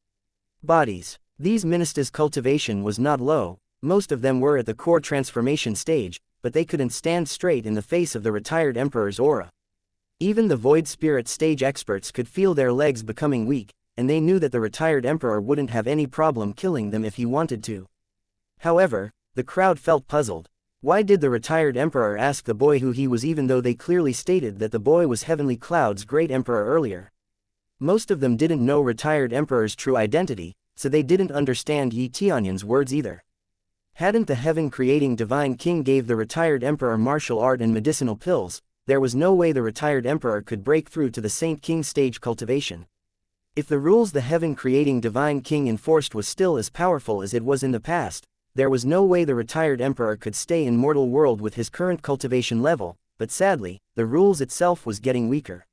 bodies. These ministers' cultivation was not low, most of them were at the core transformation stage, but they couldn't stand straight in the face of the retired emperor's aura. Even the Void Spirit stage experts could feel their legs becoming weak, and they knew that the retired emperor wouldn't have any problem killing them if he wanted to. However, the crowd felt puzzled. Why did the retired emperor ask the boy who he was even though they clearly stated that the boy was Heavenly Cloud's great emperor earlier? Most of them didn't know retired emperor's true identity, so they didn't understand Yi Tianyun's words either. Hadn't the heaven-creating Divine King gave the retired emperor martial art and medicinal pills, there was no way the retired emperor could break through to the Saint King stage cultivation. If the rules the heaven-creating Divine King enforced was still as powerful as it was in the past, there was no way the retired emperor could stay in mortal world with his current cultivation level, but sadly, the rules itself was getting weaker.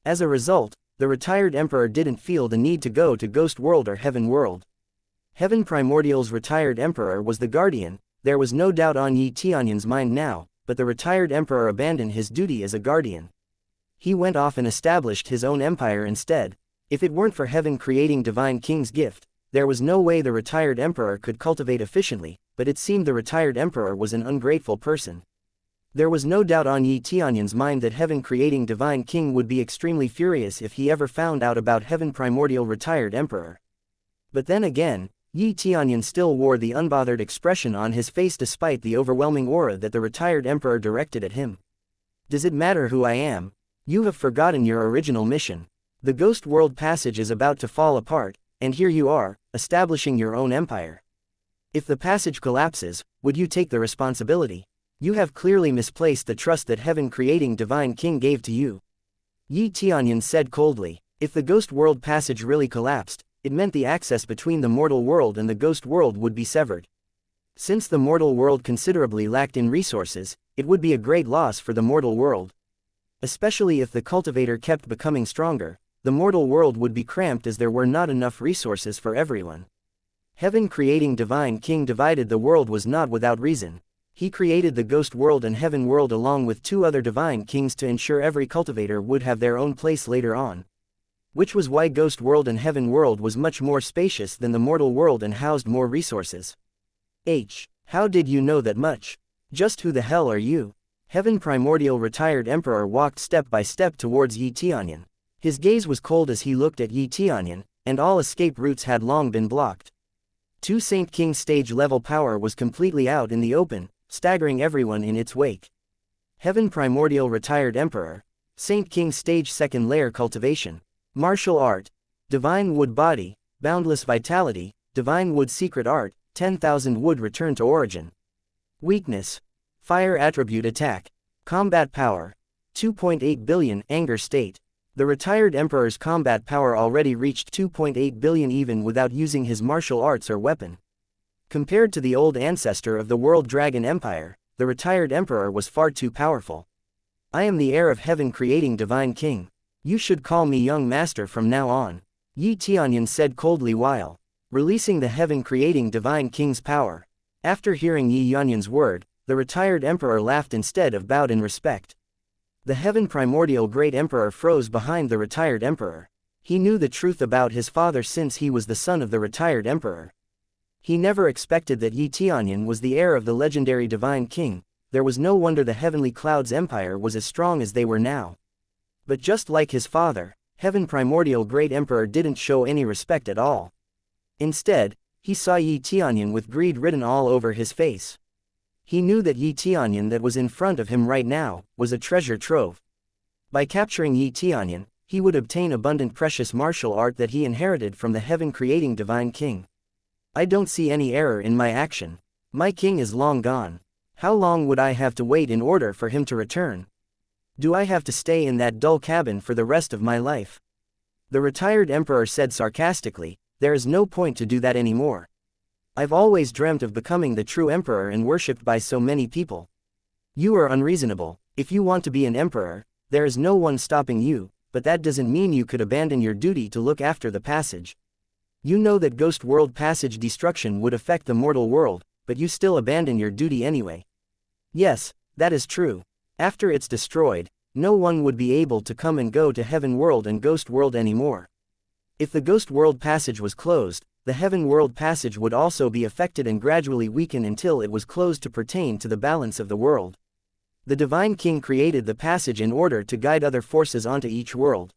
As a result, the retired emperor didn't feel the need to go to Ghost World or Heaven World. Heaven Primordial's retired emperor was the guardian. There was no doubt on Yi Tianyun's mind now, but the retired emperor abandoned his duty as a guardian. He went off and established his own empire instead. If it weren't for Heaven creating Divine King's gift, there was no way the retired emperor could cultivate efficiently, but it seemed the retired emperor was an ungrateful person. There was no doubt on Yi Tianyun's mind that Heaven creating Divine King would be extremely furious if he ever found out about Heaven Primordial retired emperor. But then again, Yi Tianyun still wore the unbothered expression on his face despite the overwhelming aura that the retired emperor directed at him. Does it matter who I am? You have forgotten your original mission. The Ghost World Passage is about to fall apart, and here you are, establishing your own empire. If the passage collapses, would you take the responsibility? You have clearly misplaced the trust that Heaven creating Divine King gave to you. Yi Tianyun said coldly. If the Ghost World Passage really collapsed, it meant the access between the mortal world and the ghost world would be severed. Since the mortal world considerably lacked in resources, it would be a great loss for the mortal world. Especially if the cultivator kept becoming stronger, the mortal world would be cramped as there were not enough resources for everyone. Heaven creating Divine King divided the world was not without reason. He created the ghost world and heaven world along with two other divine kings to ensure every cultivator would have their own place later on. Which was why Ghost World and Heaven World was much more spacious than the mortal world and housed more resources. How did you know that much? Just who the hell are you? Heaven Primordial retired emperor walked step by step towards Yi Tianyun. His gaze was cold as he looked at Yi Tianyun, and all escape routes had long been blocked. Two Saint King stage level power was completely out in the open, staggering everyone in its wake. Heaven Primordial retired emperor. Saint King Stage 2nd Layer Cultivation. Martial Art. Divine Wood Body, Boundless Vitality, Divine Wood Secret Art, 10,000 Wood Return to Origin. Weakness. Fire Attribute Attack. Combat Power. 2.8 billion Anger State. The retired Emperor's combat power already reached 2.8 billion even without using his martial arts or weapon. Compared to the old ancestor of the World Dragon Empire, the retired Emperor was far too powerful. I am the heir of heaven-creating Divine King. You should call me Young Master from now on, Yi Tianyun said coldly while releasing the heaven-creating Divine King's power. After hearing Yi Tianyun's word, the retired Emperor laughed instead of bowed in respect. The Heaven Primordial Great Emperor froze behind the retired Emperor. He knew the truth about his father since he was the son of the retired Emperor. He never expected that Yi Tianyun was the heir of the legendary Divine King. There was no wonder the Heavenly Cloud's empire was as strong as they were now. But just like his father, Heaven Primordial Great Emperor didn't show any respect at all. Instead, he saw Yi Tianyun with greed written all over his face. He knew that Yi Tianyun that was in front of him right now was a treasure trove. By capturing Yi Tianyun, he would obtain abundant precious martial art that he inherited from the heaven-creating Divine King. I don't see any error in my action. My king is long gone. How long would I have to wait in order for him to return? Do I have to stay in that dull cabin for the rest of my life? The retired emperor said sarcastically, there is no point to do that anymore. I've always dreamt of becoming the true emperor and worshipped by so many people. You are unreasonable. If you want to be an emperor, there is no one stopping you, but that doesn't mean you could abandon your duty to look after the passage. You know that Ghost World passage destruction would affect the mortal world, but you still abandon your duty anyway. Yes, that is true. After it's destroyed, no one would be able to come and go to Heaven World and Ghost World anymore. If the Ghost World passage was closed, the Heaven World passage would also be affected and gradually weaken until it was closed to pertain to the balance of the world. The Divine King created the passage in order to guide other forces onto each world.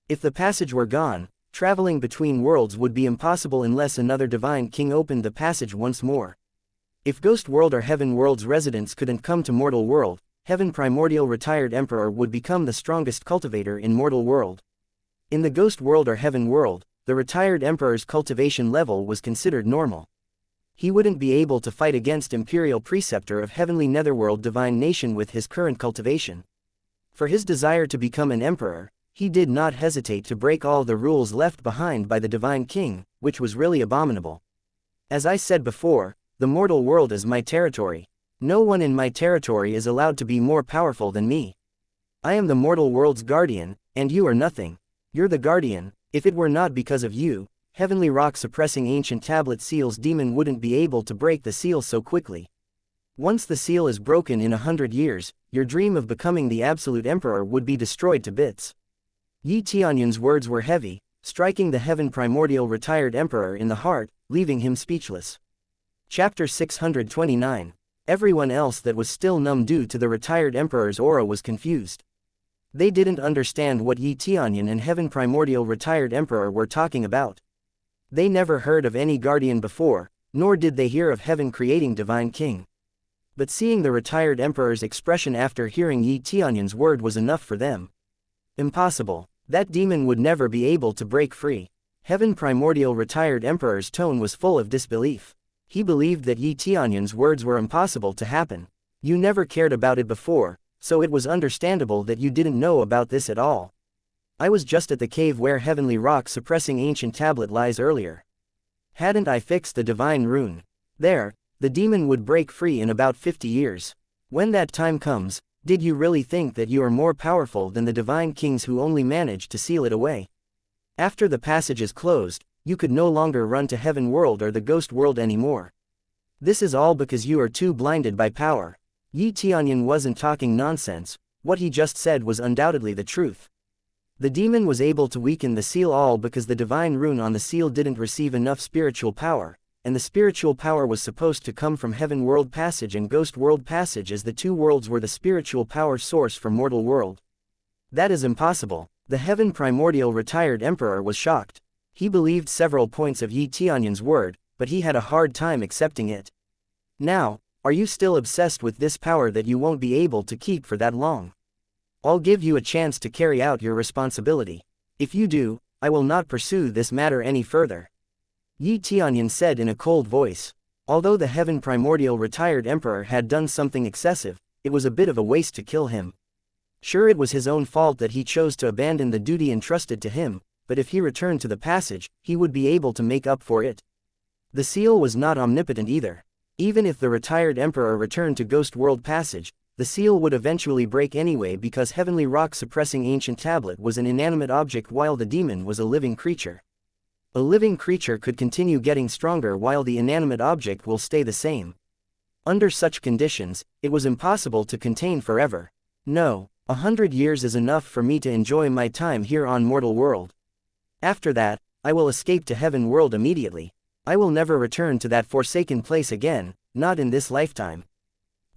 If the passage were gone, traveling between worlds would be impossible unless another Divine King opened the passage once more. If Ghost World or Heaven World's residents couldn't come to Mortal World, Heaven Primordial Retired Emperor would become the strongest cultivator in Mortal World. In the Ghost World or Heaven World, the retired Emperor's cultivation level was considered normal. He wouldn't be able to fight against Imperial Preceptor of Heavenly Netherworld Divine Nation with his current cultivation. For his desire to become an emperor, he did not hesitate to break all the rules left behind by the Divine King, which was really abominable. As I said before, the mortal world is my territory. No one in my territory is allowed to be more powerful than me. I am the mortal world's guardian, and you are nothing. You're the guardian. If it were not because of you, Heavenly Rock suppressing ancient tablet seal's demon wouldn't be able to break the seal so quickly. Once the seal is broken in 100 years, your dream of becoming the absolute emperor would be destroyed to bits. Yi Tianyun's words were heavy, striking the Heaven Primordial Retired Emperor in the heart, leaving him speechless. Chapter 629. Everyone else that was still numb due to the retired emperor's aura was confused. They didn't understand what Yi Tianyun and Heaven Primordial Retired Emperor were talking about. They never heard of any guardian before, nor did they hear of Heaven creating Divine King. But seeing the retired emperor's expression after hearing Yi Tianyun's word was enough for them. Impossible. That demon would never be able to break free. Heaven Primordial Retired Emperor's tone was full of disbelief. He believed that Yi Tianyun's words were impossible to happen. You never cared about it before, so it was understandable that you didn't know about this at all. I was just at the cave where Heavenly Rock suppressing ancient tablet lies earlier. Hadn't I fixed the divine rune? There, the demon would break free in about 50 years. When that time comes, did you really think that you are more powerful than the divine kings who only managed to seal it away? After the passage is closed, you could no longer run to Heaven World or the Ghost World anymore. This is all because you are too blinded by power. Yi Tianyun wasn't talking nonsense. What he just said was undoubtedly the truth. The demon was able to weaken the seal all because the divine rune on the seal didn't receive enough spiritual power, and the spiritual power was supposed to come from Heaven World Passage and Ghost World Passage as the two worlds were the spiritual power source for Mortal World. That is impossible. The Heaven Primordial Retired Emperor was shocked. He believed several points of Yi Tianyun's word, but he had a hard time accepting it. Now, are you still obsessed with this power that you won't be able to keep for that long? I'll give you a chance to carry out your responsibility. If you do, I will not pursue this matter any further. Yi Tianyun said in a cold voice. Although the Heaven Primordial retired emperor had done something excessive, it was a bit of a waste to kill him. Sure, it was his own fault that he chose to abandon the duty entrusted to him, but if he returned to the passage, he would be able to make up for it. The seal was not omnipotent either. Even if the retired emperor returned to Ghost World Passage, the seal would eventually break anyway because Heavenly Rock suppressing ancient tablet was an inanimate object while the demon was a living creature. A living creature could continue getting stronger while the inanimate object will stay the same. Under such conditions, it was impossible to contain forever. No, 100 years is enough for me to enjoy my time here on mortal world. After that, I will escape to heaven world immediately. I will never return to that forsaken place again, not in this lifetime.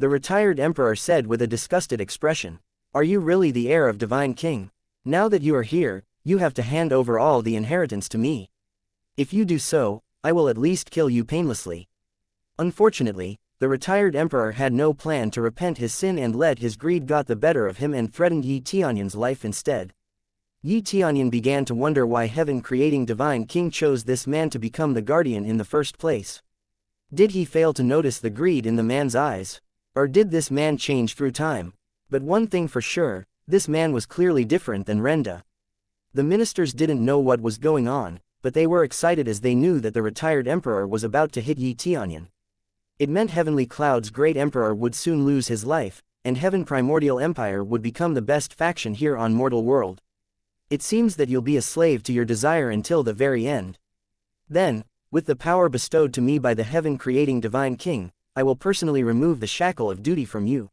The retired emperor said with a disgusted expression. Are you really the heir of Divine King? Now that you are here, you have to hand over all the inheritance to me. If you do so, I will at least kill you painlessly. Unfortunately, the retired emperor had no plan to repent his sin and let his greed got the better of him and threatened Yi Tianyun's life instead. Yi Tianyun began to wonder why heaven-creating Divine King chose this man to become the guardian in the first place. Did he fail to notice the greed in the man's eyes? Or did this man change through time? But one thing for sure, this man was clearly different than Renda. The ministers didn't know what was going on, but they were excited as they knew that the retired emperor was about to hit Yi Tianyun. It meant Heavenly Cloud's great emperor would soon lose his life, and Heaven Primordial Empire would become the best faction here on mortal world. It seems that you'll be a slave to your desire until the very end. Then, with the power bestowed to me by the heaven-creating Divine King, I will personally remove the shackle of duty from you.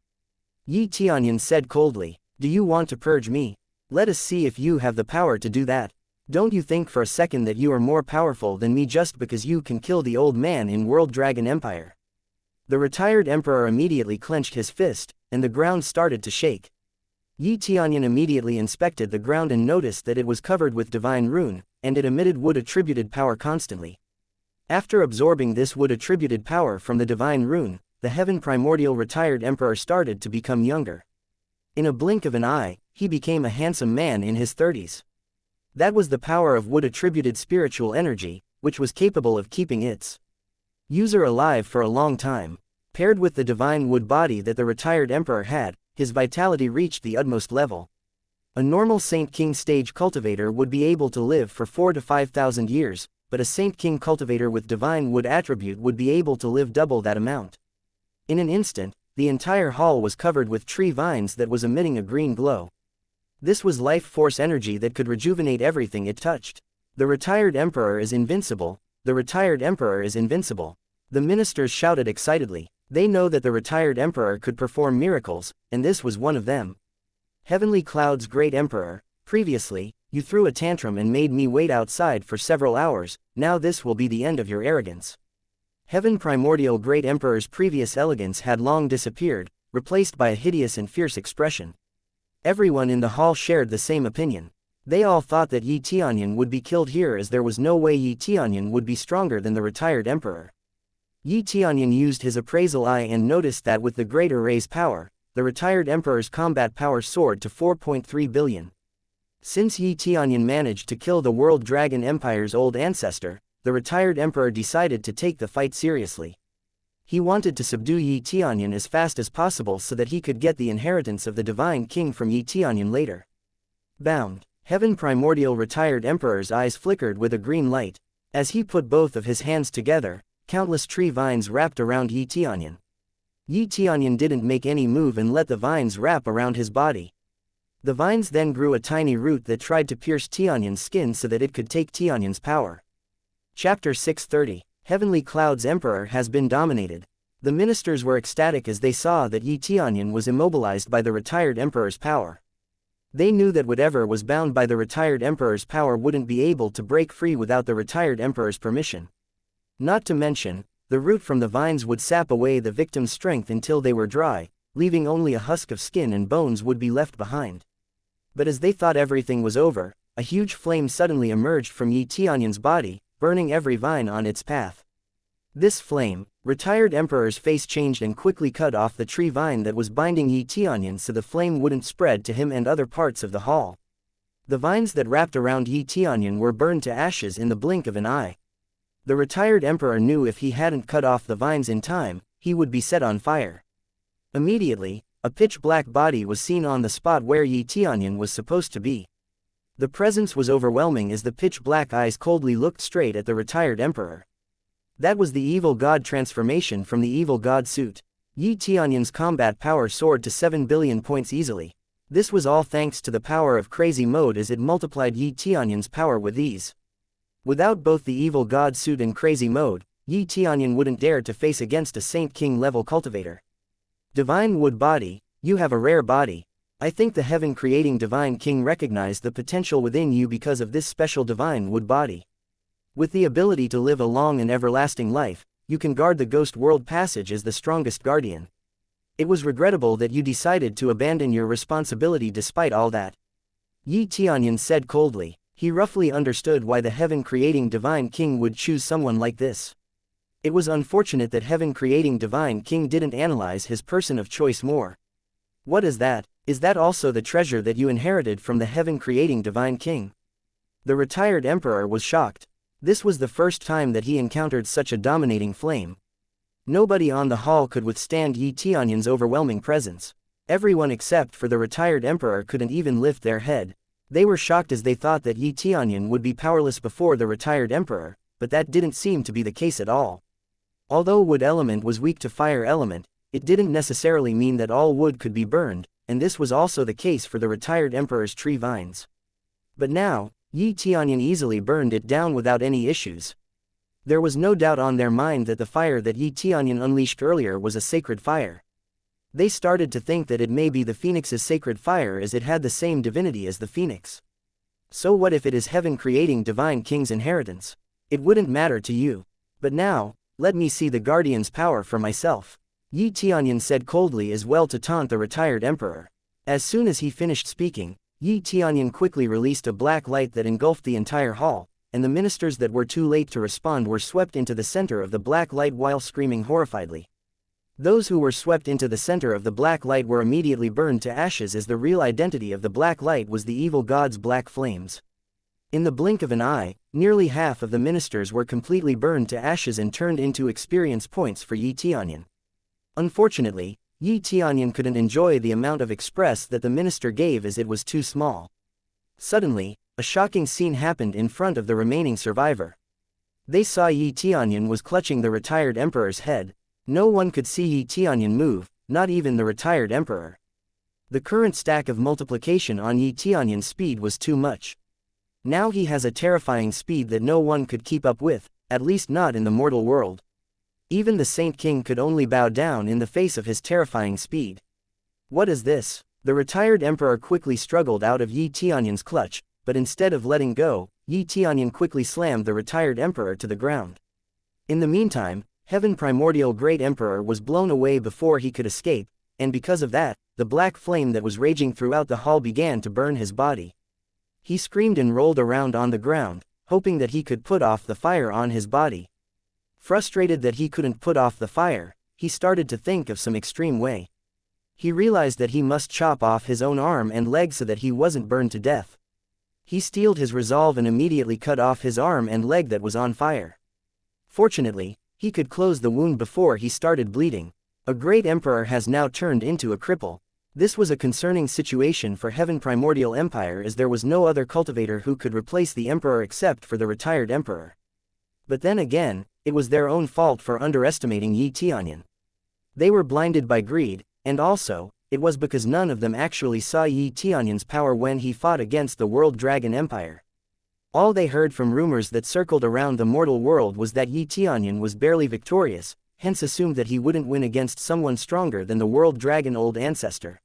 Yi Tianyun said coldly. Do you want to purge me? Let us see if you have the power to do that. Don't you think for a second that you are more powerful than me just because you can kill the old man in World Dragon Empire? The retired emperor immediately clenched his fist, and the ground started to shake. Yi Tianyun immediately inspected the ground and noticed that it was covered with divine rune, and it emitted wood-attributed power constantly. After absorbing this wood-attributed power from the divine rune, the Heaven Primordial retired emperor started to become younger. In a blink of an eye, he became a handsome man in his 30s. That was the power of wood-attributed spiritual energy, which was capable of keeping its user alive for a long time. Paired with the divine wood body that the retired emperor had, his vitality reached the utmost level. A normal Saint King stage cultivator would be able to live for 4,000 to 5,000 years, but a Saint King cultivator with divine wood attribute would be able to live double that amount. In an instant, the entire hall was covered with tree vines that was emitting a green glow. This was life force energy that could rejuvenate everything it touched. The retired emperor is invincible. The retired emperor is invincible. The ministers shouted excitedly. They know that the retired emperor could perform miracles, and this was one of them. Heavenly Cloud's great emperor, previously, you threw a tantrum and made me wait outside for several hours, now this will be the end of your arrogance. Heaven Primordial Great Emperor's previous elegance had long disappeared, replaced by a hideous and fierce expression. Everyone in the hall shared the same opinion. They all thought that Yi Tianyun would be killed here as there was no way Yi Tianyun would be stronger than the retired emperor. Yi Tianyun used his appraisal eye and noticed that with the great array's power, the retired emperor's combat power soared to 4.3 billion. Since Yi Tianyun managed to kill the World Dragon Empire's old ancestor, the retired emperor decided to take the fight seriously. He wanted to subdue Yi Tianyun as fast as possible so that he could get the inheritance of the Divine King from Yi Tianyun later. Bound. Heaven Primordial retired emperor's eyes flickered with a green light. As he put both of his hands together, countless tree vines wrapped around Yi Tianyun. Yi Tianyun didn't make any move and let the vines wrap around his body. The vines then grew a tiny root that tried to pierce Tianyun's skin so that it could take Tianyun's power. Chapter 630. Heavenly Cloud's Emperor has been dominated. The ministers were ecstatic as they saw that Yi Tianyun was immobilized by the retired emperor's power. They knew that whatever was bound by the retired emperor's power wouldn't be able to break free without the retired emperor's permission. Not to mention, the root from the vines would sap away the victim's strength until they were dry, leaving only a husk of skin and bones would be left behind. But as they thought everything was over, a huge flame suddenly emerged from Yi Tianyun's body, burning every vine on its path. This flame, Retired Emperor's face changed and quickly cut off the tree vine that was binding Yi Tianyun so the flame wouldn't spread to him and other parts of the hall. The vines that wrapped around Yi Tianyun were burned to ashes in the blink of an eye. The retired emperor knew if he hadn't cut off the vines in time, he would be set on fire. Immediately, a pitch-black body was seen on the spot where Yi Tianyun was supposed to be. The presence was overwhelming as the pitch-black eyes coldly looked straight at the retired emperor. That was the evil god transformation from the evil god suit. Yi Tianyun's combat power soared to 7 billion points easily. This was all thanks to the power of crazy mode as it multiplied Yi Tianyun's power with ease. Without both the evil god suit and crazy mode, Yi Tianyun wouldn't dare to face against a Saint King level cultivator. Divine Wood Body, you have a rare body. I think the heaven-creating Divine King recognized the potential within you because of this special Divine Wood Body. With the ability to live a long and everlasting life, you can guard the Ghost World Passage as the strongest guardian. It was regrettable that you decided to abandon your responsibility despite all that. Yi Tianyun said coldly. He roughly understood why the heaven-creating Divine King would choose someone like this. It was unfortunate that heaven-creating Divine King didn't analyze his person of choice more. What is that? Is that also the treasure that you inherited from the heaven-creating Divine King? The retired emperor was shocked. This was the first time that he encountered such a dominating flame. Nobody on the hall could withstand Yi Tianyun's overwhelming presence. Everyone except for the retired emperor couldn't even lift their head. They were shocked as they thought that Yi Tianyun would be powerless before the retired emperor, but that didn't seem to be the case at all. Although wood element was weak to fire element, it didn't necessarily mean that all wood could be burned, and this was also the case for the retired emperor's tree vines. But now, Yi Tianyun easily burned it down without any issues. There was no doubt on their mind that the fire that Yi Tianyun unleashed earlier was a sacred fire. They started to think that it may be the phoenix's sacred fire as it had the same divinity as the phoenix. So what if it is heaven-creating Divine King's inheritance? It wouldn't matter to you. But now, let me see the guardian's power for myself. Yi Tianyun said coldly as well to taunt the retired emperor. As soon as he finished speaking, Yi Tianyun quickly released a black light that engulfed the entire hall, and the ministers that were too late to respond were swept into the center of the black light while screaming horrifiedly. Those who were swept into the center of the black light were immediately burned to ashes as the real identity of the black light was the evil god's black flames. In the blink of an eye, nearly half of the ministers were completely burned to ashes and turned into experience points for Yi Tianyun. Unfortunately, Yi Tianyun couldn't enjoy the amount of express that the minister gave as it was too small. Suddenly, a shocking scene happened in front of the remaining survivor. They saw Yi Tianyun was clutching the retired emperor's head. No one could see Yi Tianyun move, not even the retired emperor. The current stack of multiplication on Yi Tianyun's speed was too much. Now he has a terrifying speed that no one could keep up with, at least not in the mortal world. Even the Saint King could only bow down in the face of his terrifying speed. What is this? The retired emperor quickly struggled out of Yi Tianyun's clutch, but instead of letting go, Yi Tianyun quickly slammed the retired emperor to the ground. In the meantime, Heaven Primordial Great Emperor was blown away before he could escape, and because of that, the black flame that was raging throughout the hall began to burn his body. He screamed and rolled around on the ground, hoping that he could put off the fire on his body. Frustrated that he couldn't put off the fire, he started to think of some extreme way. He realized that he must chop off his own arm and leg so that he wasn't burned to death. He steeled his resolve and immediately cut off his arm and leg that was on fire. Fortunately, he could close the wound before he started bleeding. A great emperor has now turned into a cripple. This was a concerning situation for Heaven Primordial Empire as there was no other cultivator who could replace the emperor except for the retired emperor. But then again, it was their own fault for underestimating Yi Tianyun. They were blinded by greed, and also, it was because none of them actually saw Yi Tianyun's power when he fought against the World Dragon Empire. All they heard from rumors that circled around the mortal world was that Yi Tianyun was barely victorious, hence assumed that he wouldn't win against someone stronger than the World Dragon Old Ancestor.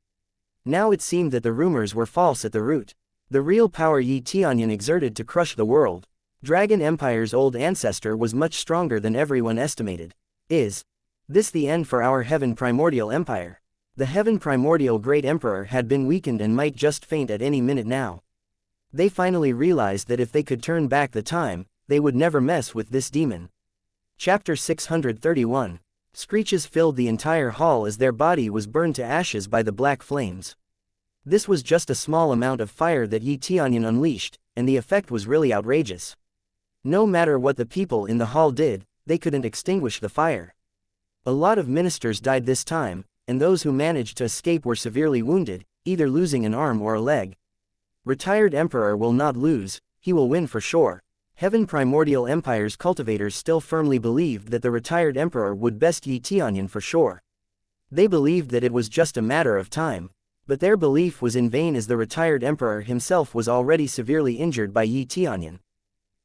Now it seemed that the rumors were false at the root. The real power Yi Tianyun exerted to crush the world. Dragon Empire's old ancestor was much stronger than everyone estimated. Is this the end for our Heaven Primordial Empire? The Heaven Primordial Great Emperor had been weakened and might just faint at any minute now. They finally realized that if they could turn back the time, they would never mess with this demon. Chapter 631. Screeches filled the entire hall as their body was burned to ashes by the black flames. This was just a small amount of fire that Tianyun unleashed, and the effect was really outrageous. No matter what the people in the hall did, they couldn't extinguish the fire. A lot of ministers died this time, and those who managed to escape were severely wounded, either losing an arm or a leg. Retired Emperor will not lose, he will win for sure. Heaven Primordial Empire's cultivators still firmly believed that the retired Emperor would best Tianyun for sure. They believed that it was just a matter of time, but their belief was in vain as the retired Emperor himself was already severely injured by Tianyun.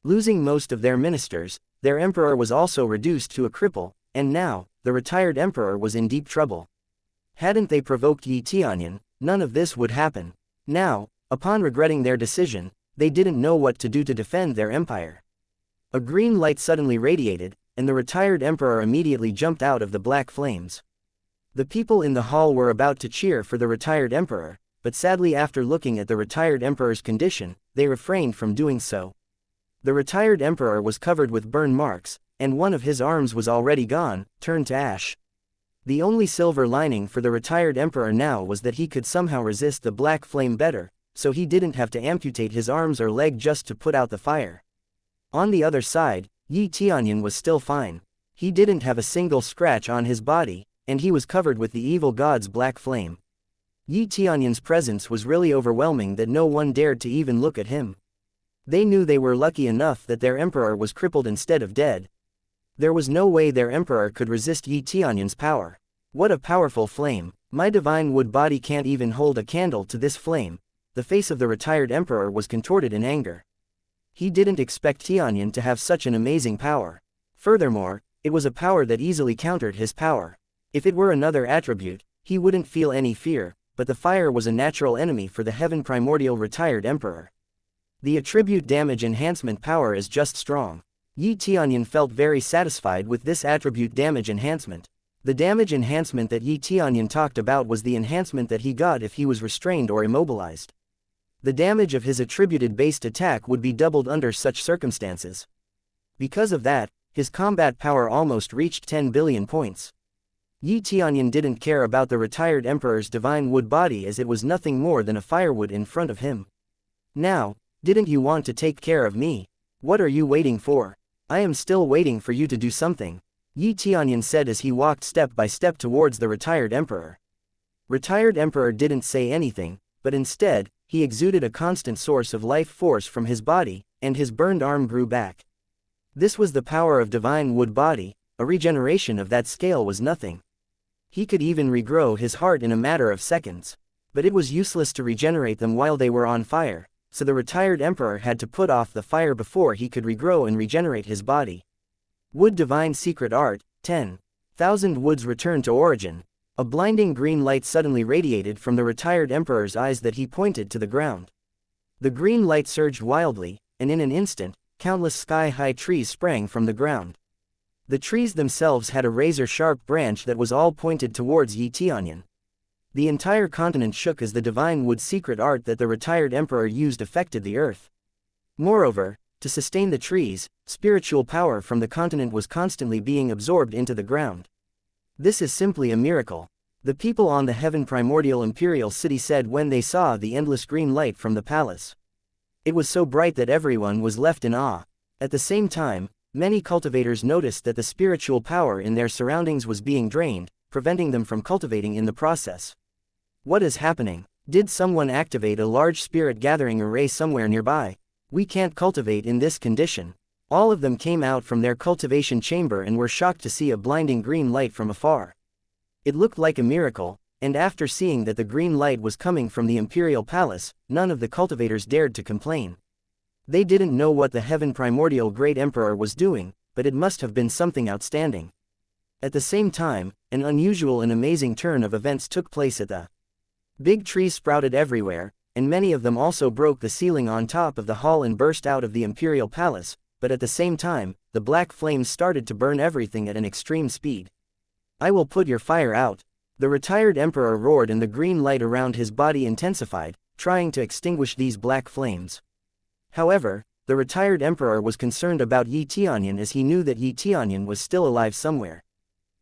Losing most of their ministers, their Emperor was also reduced to a cripple, and now, the retired Emperor was in deep trouble. Hadn't they provoked Tianyun, none of this would happen. Now, upon regretting their decision, they didn't know what to do to defend their empire. A green light suddenly radiated, and the retired Emperor immediately jumped out of the black flames. The people in the hall were about to cheer for the retired Emperor, but sadly after looking at the retired Emperor's condition, they refrained from doing so. The retired Emperor was covered with burn marks, and one of his arms was already gone, turned to ash. The only silver lining for the retired Emperor now was that he could somehow resist the black flame better, so he didn't have to amputate his arms or leg just to put out the fire. On the other side, Tianyun was still fine. He didn't have a single scratch on his body, and he was covered with the evil god's black flame. Tianyun's presence was really overwhelming that no one dared to even look at him. They knew they were lucky enough that their emperor was crippled instead of dead. There was no way their emperor could resist Tianyun's power. What a powerful flame! My divine wood body can't even hold a candle to this flame. The face of the retired emperor was contorted in anger. He didn't expect Tianyun to have such an amazing power. Furthermore, it was a power that easily countered his power. If it were another attribute, he wouldn't feel any fear, but the fire was a natural enemy for the heaven primordial retired emperor. The attribute damage enhancement power is just strong. Tianyun felt very satisfied with this attribute damage enhancement. The damage enhancement that Tianyun talked about was the enhancement that he got if he was restrained or immobilized. The damage of his attributed based attack would be doubled under such circumstances. Because of that, his combat power almost reached 10 billion points. Tianyun didn't care about the retired emperor's divine wood body as it was nothing more than a firewood in front of him. Now, didn't you want to take care of me? What are you waiting for? I am still waiting for you to do something, Tianyun said as he walked step by step towards the retired emperor. Retired emperor didn't say anything, but instead, he exuded a constant source of life force from his body, and his burned arm grew back. This was the power of divine wood body. A regeneration of that scale was nothing. He could even regrow his heart in a matter of seconds. But it was useless to regenerate them while they were on fire, so the retired emperor had to put off the fire before he could regrow and regenerate his body. Wood Divine Secret Art, 10,000 woods returned to origin. A blinding green light suddenly radiated from the retired emperor's eyes that he pointed to the ground. The green light surged wildly, and in an instant, countless sky-high trees sprang from the ground. The trees themselves had a razor-sharp branch that was all pointed towards Tianyun. The entire continent shook as the divine wood secret art that the retired emperor used affected the earth. Moreover, to sustain the trees, spiritual power from the continent was constantly being absorbed into the ground. This is simply a miracle. The people on the heaven primordial imperial city said when they saw the endless green light from the palace. It was so bright that everyone was left in awe. At the same time, many cultivators noticed that the spiritual power in their surroundings was being drained, preventing them from cultivating in the process. What is happening? Did someone activate a large spirit gathering array somewhere nearby? We can't cultivate in this condition. All of them came out from their cultivation chamber and were shocked to see a blinding green light from afar. It looked like a miracle, and after seeing that the green light was coming from the imperial palace, none of the cultivators dared to complain. They didn't know what the heaven primordial great emperor was doing, but it must have been something outstanding. At the same time, an unusual and amazing turn of events took place at the big trees sprouted everywhere, and many of them also broke the ceiling on top of the hall and burst out of the imperial palace, but at the same time, the black flames started to burn everything at an extreme speed. I will put your fire out. The retired emperor roared and the green light around his body intensified, trying to extinguish these black flames. However, the retired emperor was concerned about Yi Tianyun as he knew that Yi Tianyun was still alive somewhere.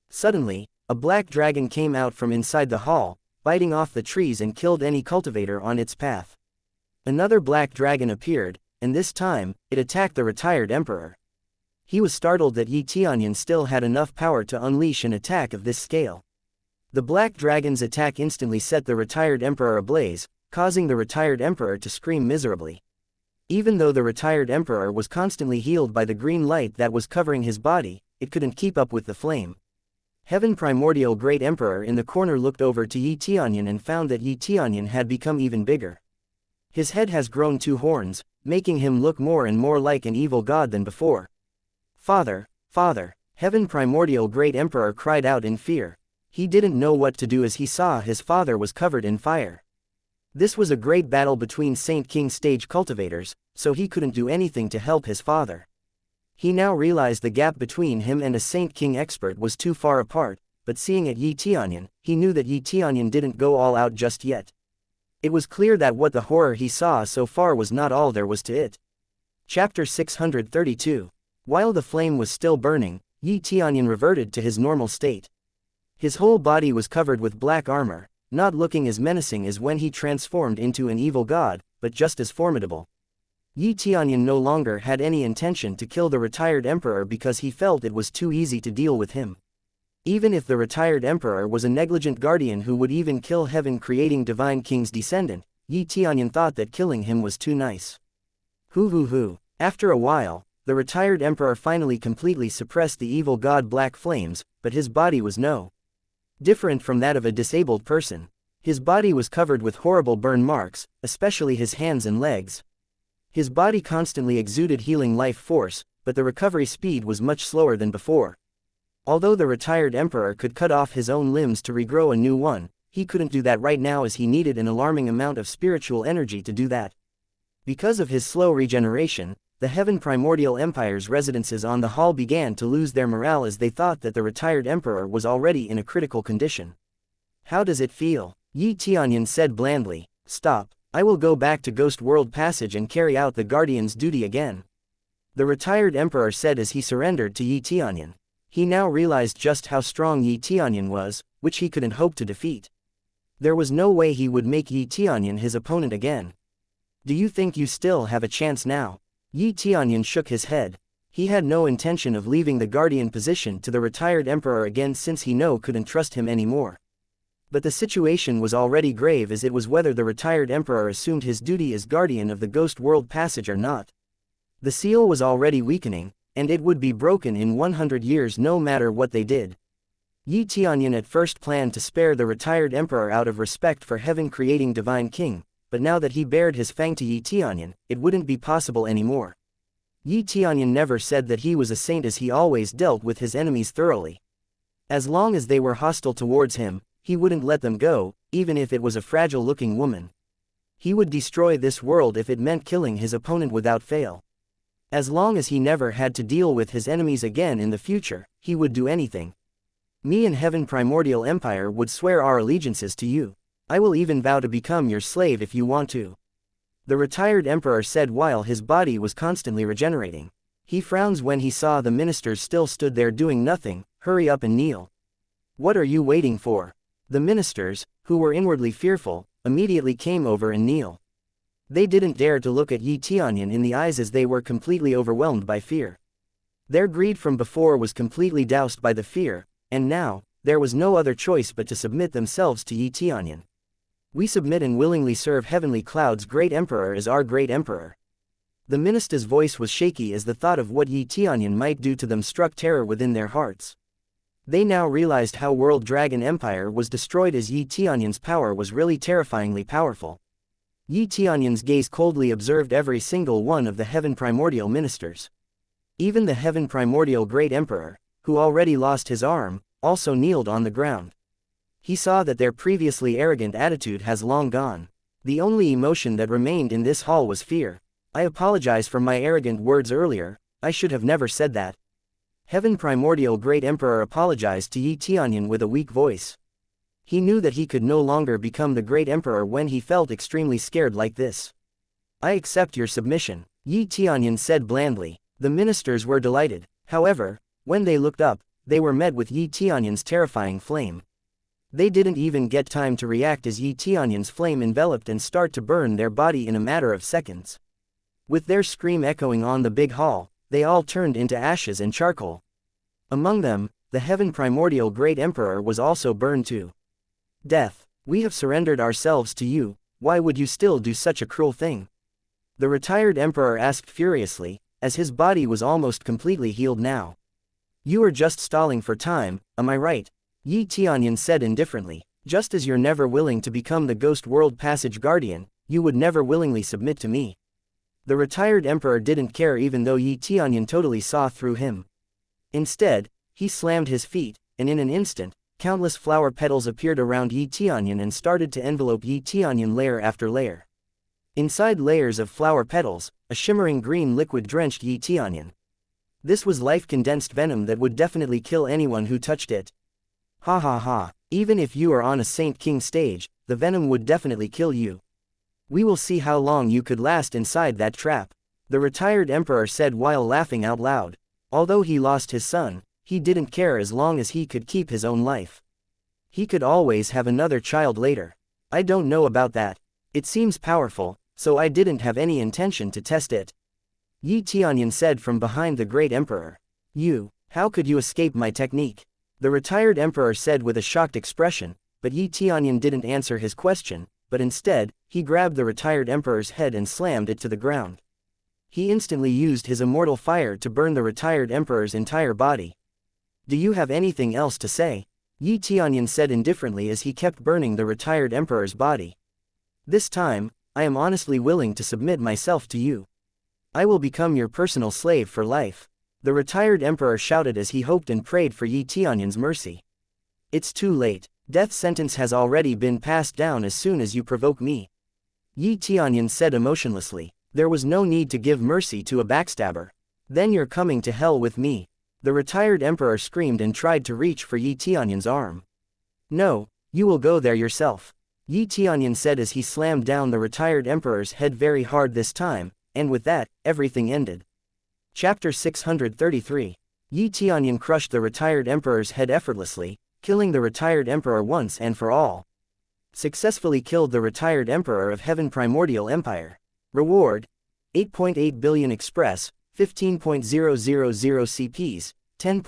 Suddenly, a black dragon came out from inside the hall, biting off the trees and killed any cultivator on its path. Another black dragon appeared, and this time, it attacked the retired emperor. He was startled that Yi Tianyun still had enough power to unleash an attack of this scale. The black dragon's attack instantly set the retired emperor ablaze, causing the retired emperor to scream miserably. Even though the retired emperor was constantly healed by the green light that was covering his body, it couldn't keep up with the flame. Heaven Primordial Great Emperor in the corner looked over to Yi Tianyun and found that Yi Tianyun had become even bigger. His head has grown 2 horns, making him look more and more like an evil god than before. "Father, Father!" Heaven Primordial Great Emperor cried out in fear. He didn't know what to do as he saw his father was covered in fire. This was a great battle between Saint King stage cultivators, so he couldn't do anything to help his father. He now realized the gap between him and a Saint King expert was too far apart, but seeing at Yi Tianyun, he knew that Yi Tianyun didn't go all out just yet. It was clear that what the horror he saw so far was not all there was to it. Chapter 632. While the flame was still burning, Yi Tianyun reverted to his normal state. His whole body was covered with black armor, not looking as menacing as when he transformed into an evil god, but just as formidable. Yi Tianyun no longer had any intention to kill the retired emperor because he felt it was too easy to deal with him. Even if the retired emperor was a negligent guardian who would even kill heaven-creating divine king's descendant, Yi Tianyun thought that killing him was too nice. Hoo. After a while, the retired emperor finally completely suppressed the evil god Black Flames, but his body was no different from that of a disabled person. His body was covered with horrible burn marks, especially his hands and legs. His body constantly exuded healing life force, but the recovery speed was much slower than before. Although the retired emperor could cut off his own limbs to regrow a new one, he couldn't do that right now as he needed an alarming amount of spiritual energy to do that. Because of his slow regeneration, the Heaven Primordial Empire's residences on the hall began to lose their morale as they thought that the retired emperor was already in a critical condition. "How does it feel?" Yi Tianyun said blandly. "Stop, I will go back to Ghost World Passage and carry out the Guardian's duty again," the retired emperor said as he surrendered to Yi Tianyun. He now realized just how strong Yi Tianyun was, which he couldn't hope to defeat. There was no way he would make Yi Tianyun his opponent again. "Do you think you still have a chance now?" Yi Tianyun shook his head. He had no intention of leaving the guardian position to the retired emperor again since he couldn't trust him anymore. But the situation was already grave as it was whether the retired emperor assumed his duty as guardian of the Ghost World Passage or not. The seal was already weakening, and it would be broken in 100 years no matter what they did. Yi Tianyun at first planned to spare the retired emperor out of respect for heaven-creating divine king, but now that he bared his fang to Yi Tianyun, it wouldn't be possible anymore. Yi Tianyun never said that he was a saint as he always dealt with his enemies thoroughly. As long as they were hostile towards him, he wouldn't let them go, even if it was a fragile-looking woman. He would destroy this world if it meant killing his opponent without fail. As long as he never had to deal with his enemies again in the future, he would do anything. "Me and Heaven Primordial Empire would swear our allegiances to you. I will even vow to become your slave if you want to," the retired emperor said while his body was constantly regenerating. He frowned when he saw the ministers still stood there doing nothing. "Hurry up and kneel. What are you waiting for?" The ministers, who were inwardly fearful, immediately came over and kneel. They didn't dare to look at Yi Tianyun in the eyes as they were completely overwhelmed by fear. Their greed from before was completely doused by the fear, and now, there was no other choice but to submit themselves to Yi Tianyun. "We submit and willingly serve Heavenly Cloud's Great Emperor as our Great Emperor." The minister's voice was shaky as the thought of what Yi Tianyun might do to them struck terror within their hearts. They now realized how World Dragon Empire was destroyed as Yi Tianyun's power was really terrifyingly powerful. Yi Tianyun's gaze coldly observed every single one of the Heaven Primordial ministers. Even the Heaven Primordial Great Emperor, who already lost his arm, also kneeled on the ground. He saw that their previously arrogant attitude has long gone. The only emotion that remained in this hall was fear. "I apologize for my arrogant words earlier, I should have never said that." Heaven Primordial Great Emperor apologized to Yi Tianyun with a weak voice. He knew that he could no longer become the Great Emperor when he felt extremely scared like this. "I accept your submission," Yi Tianyun said blandly. The ministers were delighted. However, when they looked up, they were met with Yi Tianyun's terrifying flame. They didn't even get time to react as Yi Tianyun's flame enveloped and start to burn their body in a matter of seconds. With their scream echoing on the big hall, they all turned into ashes and charcoal. Among them, the heaven primordial great emperor was also burned too. Death, we have surrendered ourselves to you, why would you still do such a cruel thing? The retired emperor asked furiously, as his body was almost completely healed now. You are just stalling for time, am I right? Yi Tianyun said indifferently. Just as you're never willing to become the Ghost World Passage Guardian, you would never willingly submit to me. The retired emperor didn't care even though Yi Tianyun totally saw through him. Instead, he slammed his feet, and in an instant, countless flower petals appeared around Yi Tianyun and started to envelope Yi Tianyun layer after layer. Inside layers of flower petals, a shimmering green liquid drenched Yi Tianyun. This was life-condensed venom that would definitely kill anyone who touched it. Ha ha ha, even if you are on a Saint King stage, the venom would definitely kill you. We will see how long you could last inside that trap, the retired emperor said while laughing out loud. Although he lost his son, he didn't care as long as he could keep his own life. He could always have another child later. I don't know about that. It seems powerful, so I didn't have any intention to test it. Yi Tianyun said from behind the great emperor. How could you escape my technique? The retired emperor said with a shocked expression, but Yi Tianyun didn't answer his question, but instead, he grabbed the retired emperor's head and slammed it to the ground. He instantly used his immortal fire to burn the retired emperor's entire body. Do you have anything else to say? Yi Tianyun said indifferently as he kept burning the retired emperor's body. This time, I am honestly willing to submit myself to you. I will become your personal slave for life. The retired emperor shouted as he hoped and prayed for Yi Tianyun's mercy. It's too late. Death sentence has already been passed down as soon as you provoke me. Yi Tianyun said emotionlessly. There was no need to give mercy to a backstabber. Then you're coming to hell with me. The retired emperor screamed and tried to reach for Yi Tianyun's arm. No, you will go there yourself. Yi Tianyun said as he slammed down the retired emperor's head very hard this time, and with that, everything ended. Chapter 633. Yi Tianyun crushed the retired emperor's head effortlessly, killing the retired emperor once and for all. Successfully killed the retired emperor of Heaven Primordial Empire. Reward: 8.8 billion express, 15.000 CPs, 10.000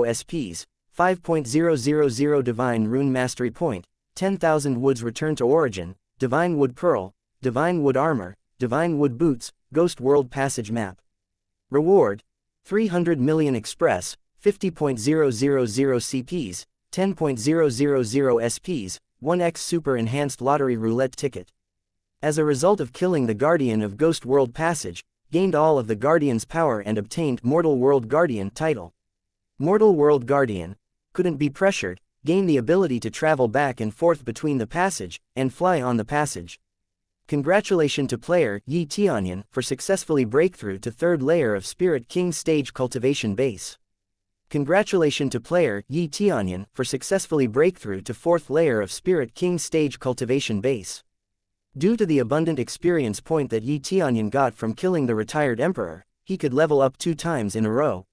SPs, 5.000 Divine Rune Mastery Point, 10,000 Woods Return to Origin, Divine Wood Pearl, Divine Wood Armor, Divine Wood Boots, Ghost World Passage Map. Reward: 300 million express, 50.000 CPs, 10.000 SPs, 1x Super Enhanced Lottery Roulette Ticket. As a result of killing the Guardian of Ghost World Passage, gained all of the Guardian's power and obtained Mortal World Guardian title. Mortal World Guardian. Couldn't be pressured, gained the ability to travel back and forth between the passage, and fly on the passage. Congratulations to player Yi Tianyun for successfully breakthrough to third layer of Spirit King Stage Cultivation Base. Congratulations to player Yi Tianyun for successfully breakthrough to fourth layer of Spirit King Stage Cultivation Base. Due to the abundant experience point that Yi Tianyun got from killing the retired emperor, he could level up 2 times in a row.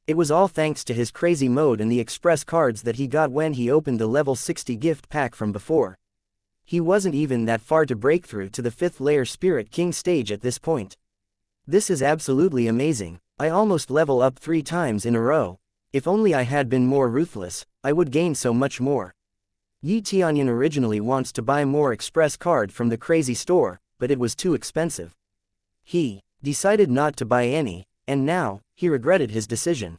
It was all thanks to his crazy mode and the express cards that he got when he opened the level 60 gift pack from before. He wasn't even that far to break through to the 5th layer Spirit King stage at this point. This is absolutely amazing. I almost level up 3 times in a row. If only I had been more ruthless, I would gain so much more. Yi Tianyun originally wants to buy more express card from the crazy store, but it was too expensive. He decided not to buy any, and now, he regretted his decision.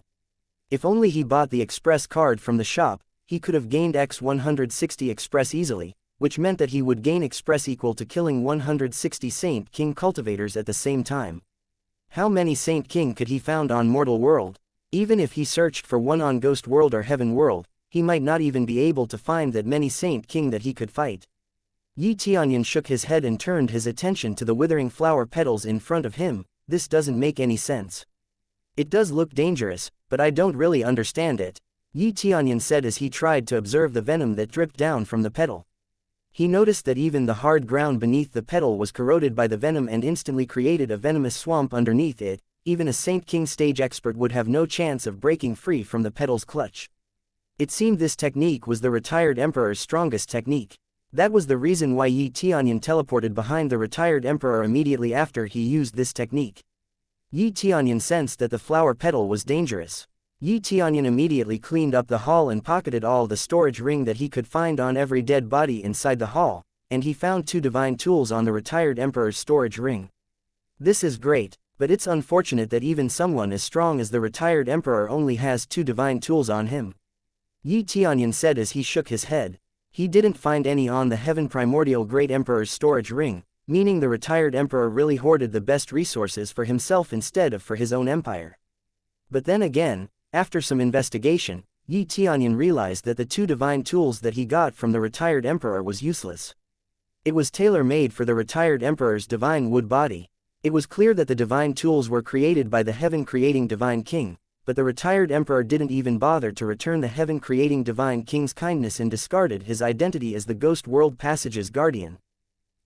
If only he bought the express card from the shop, he could have gained X 160 express easily, which meant that he would gain express equal to killing 160 Saint King cultivators at the same time. How many Saint King could he found on Mortal World? Even if he searched for one on Ghost World or Heaven World, he might not even be able to find that many Saint King that he could fight. Yi Tianyun shook his head and turned his attention to the withering flower petals in front of him. This doesn't make any sense. It does look dangerous, but I don't really understand it, Yi Tianyun said as he tried to observe the venom that dripped down from the petal. He noticed that even the hard ground beneath the petal was corroded by the venom and instantly created a venomous swamp underneath it. Even a Saint King stage expert would have no chance of breaking free from the petal's clutch. It seemed this technique was the retired emperor's strongest technique. That was the reason why Tianyun teleported behind the retired emperor immediately after he used this technique. Tianyun sensed that the flower petal was dangerous. Tianyun immediately cleaned up the hall and pocketed all the storage ring that he could find on every dead body inside the hall, and he found 2 divine tools on the retired emperor's storage ring. This is great, but it's unfortunate that even someone as strong as the retired emperor only has 2 divine tools on him. Tianyun said as he shook his head. He didn't find any on the Heaven Primordial Great Emperor's storage ring, meaning the retired emperor really hoarded the best resources for himself instead of for his own empire. But then again, after some investigation, Tianyun realized that the 2 divine tools that he got from the retired emperor was useless. It was tailor-made for the retired emperor's divine wood body. It was clear that the divine tools were created by the heaven-creating divine king, but the retired emperor didn't even bother to return the heaven-creating divine king's kindness and discarded his identity as the Ghost World Passage's guardian.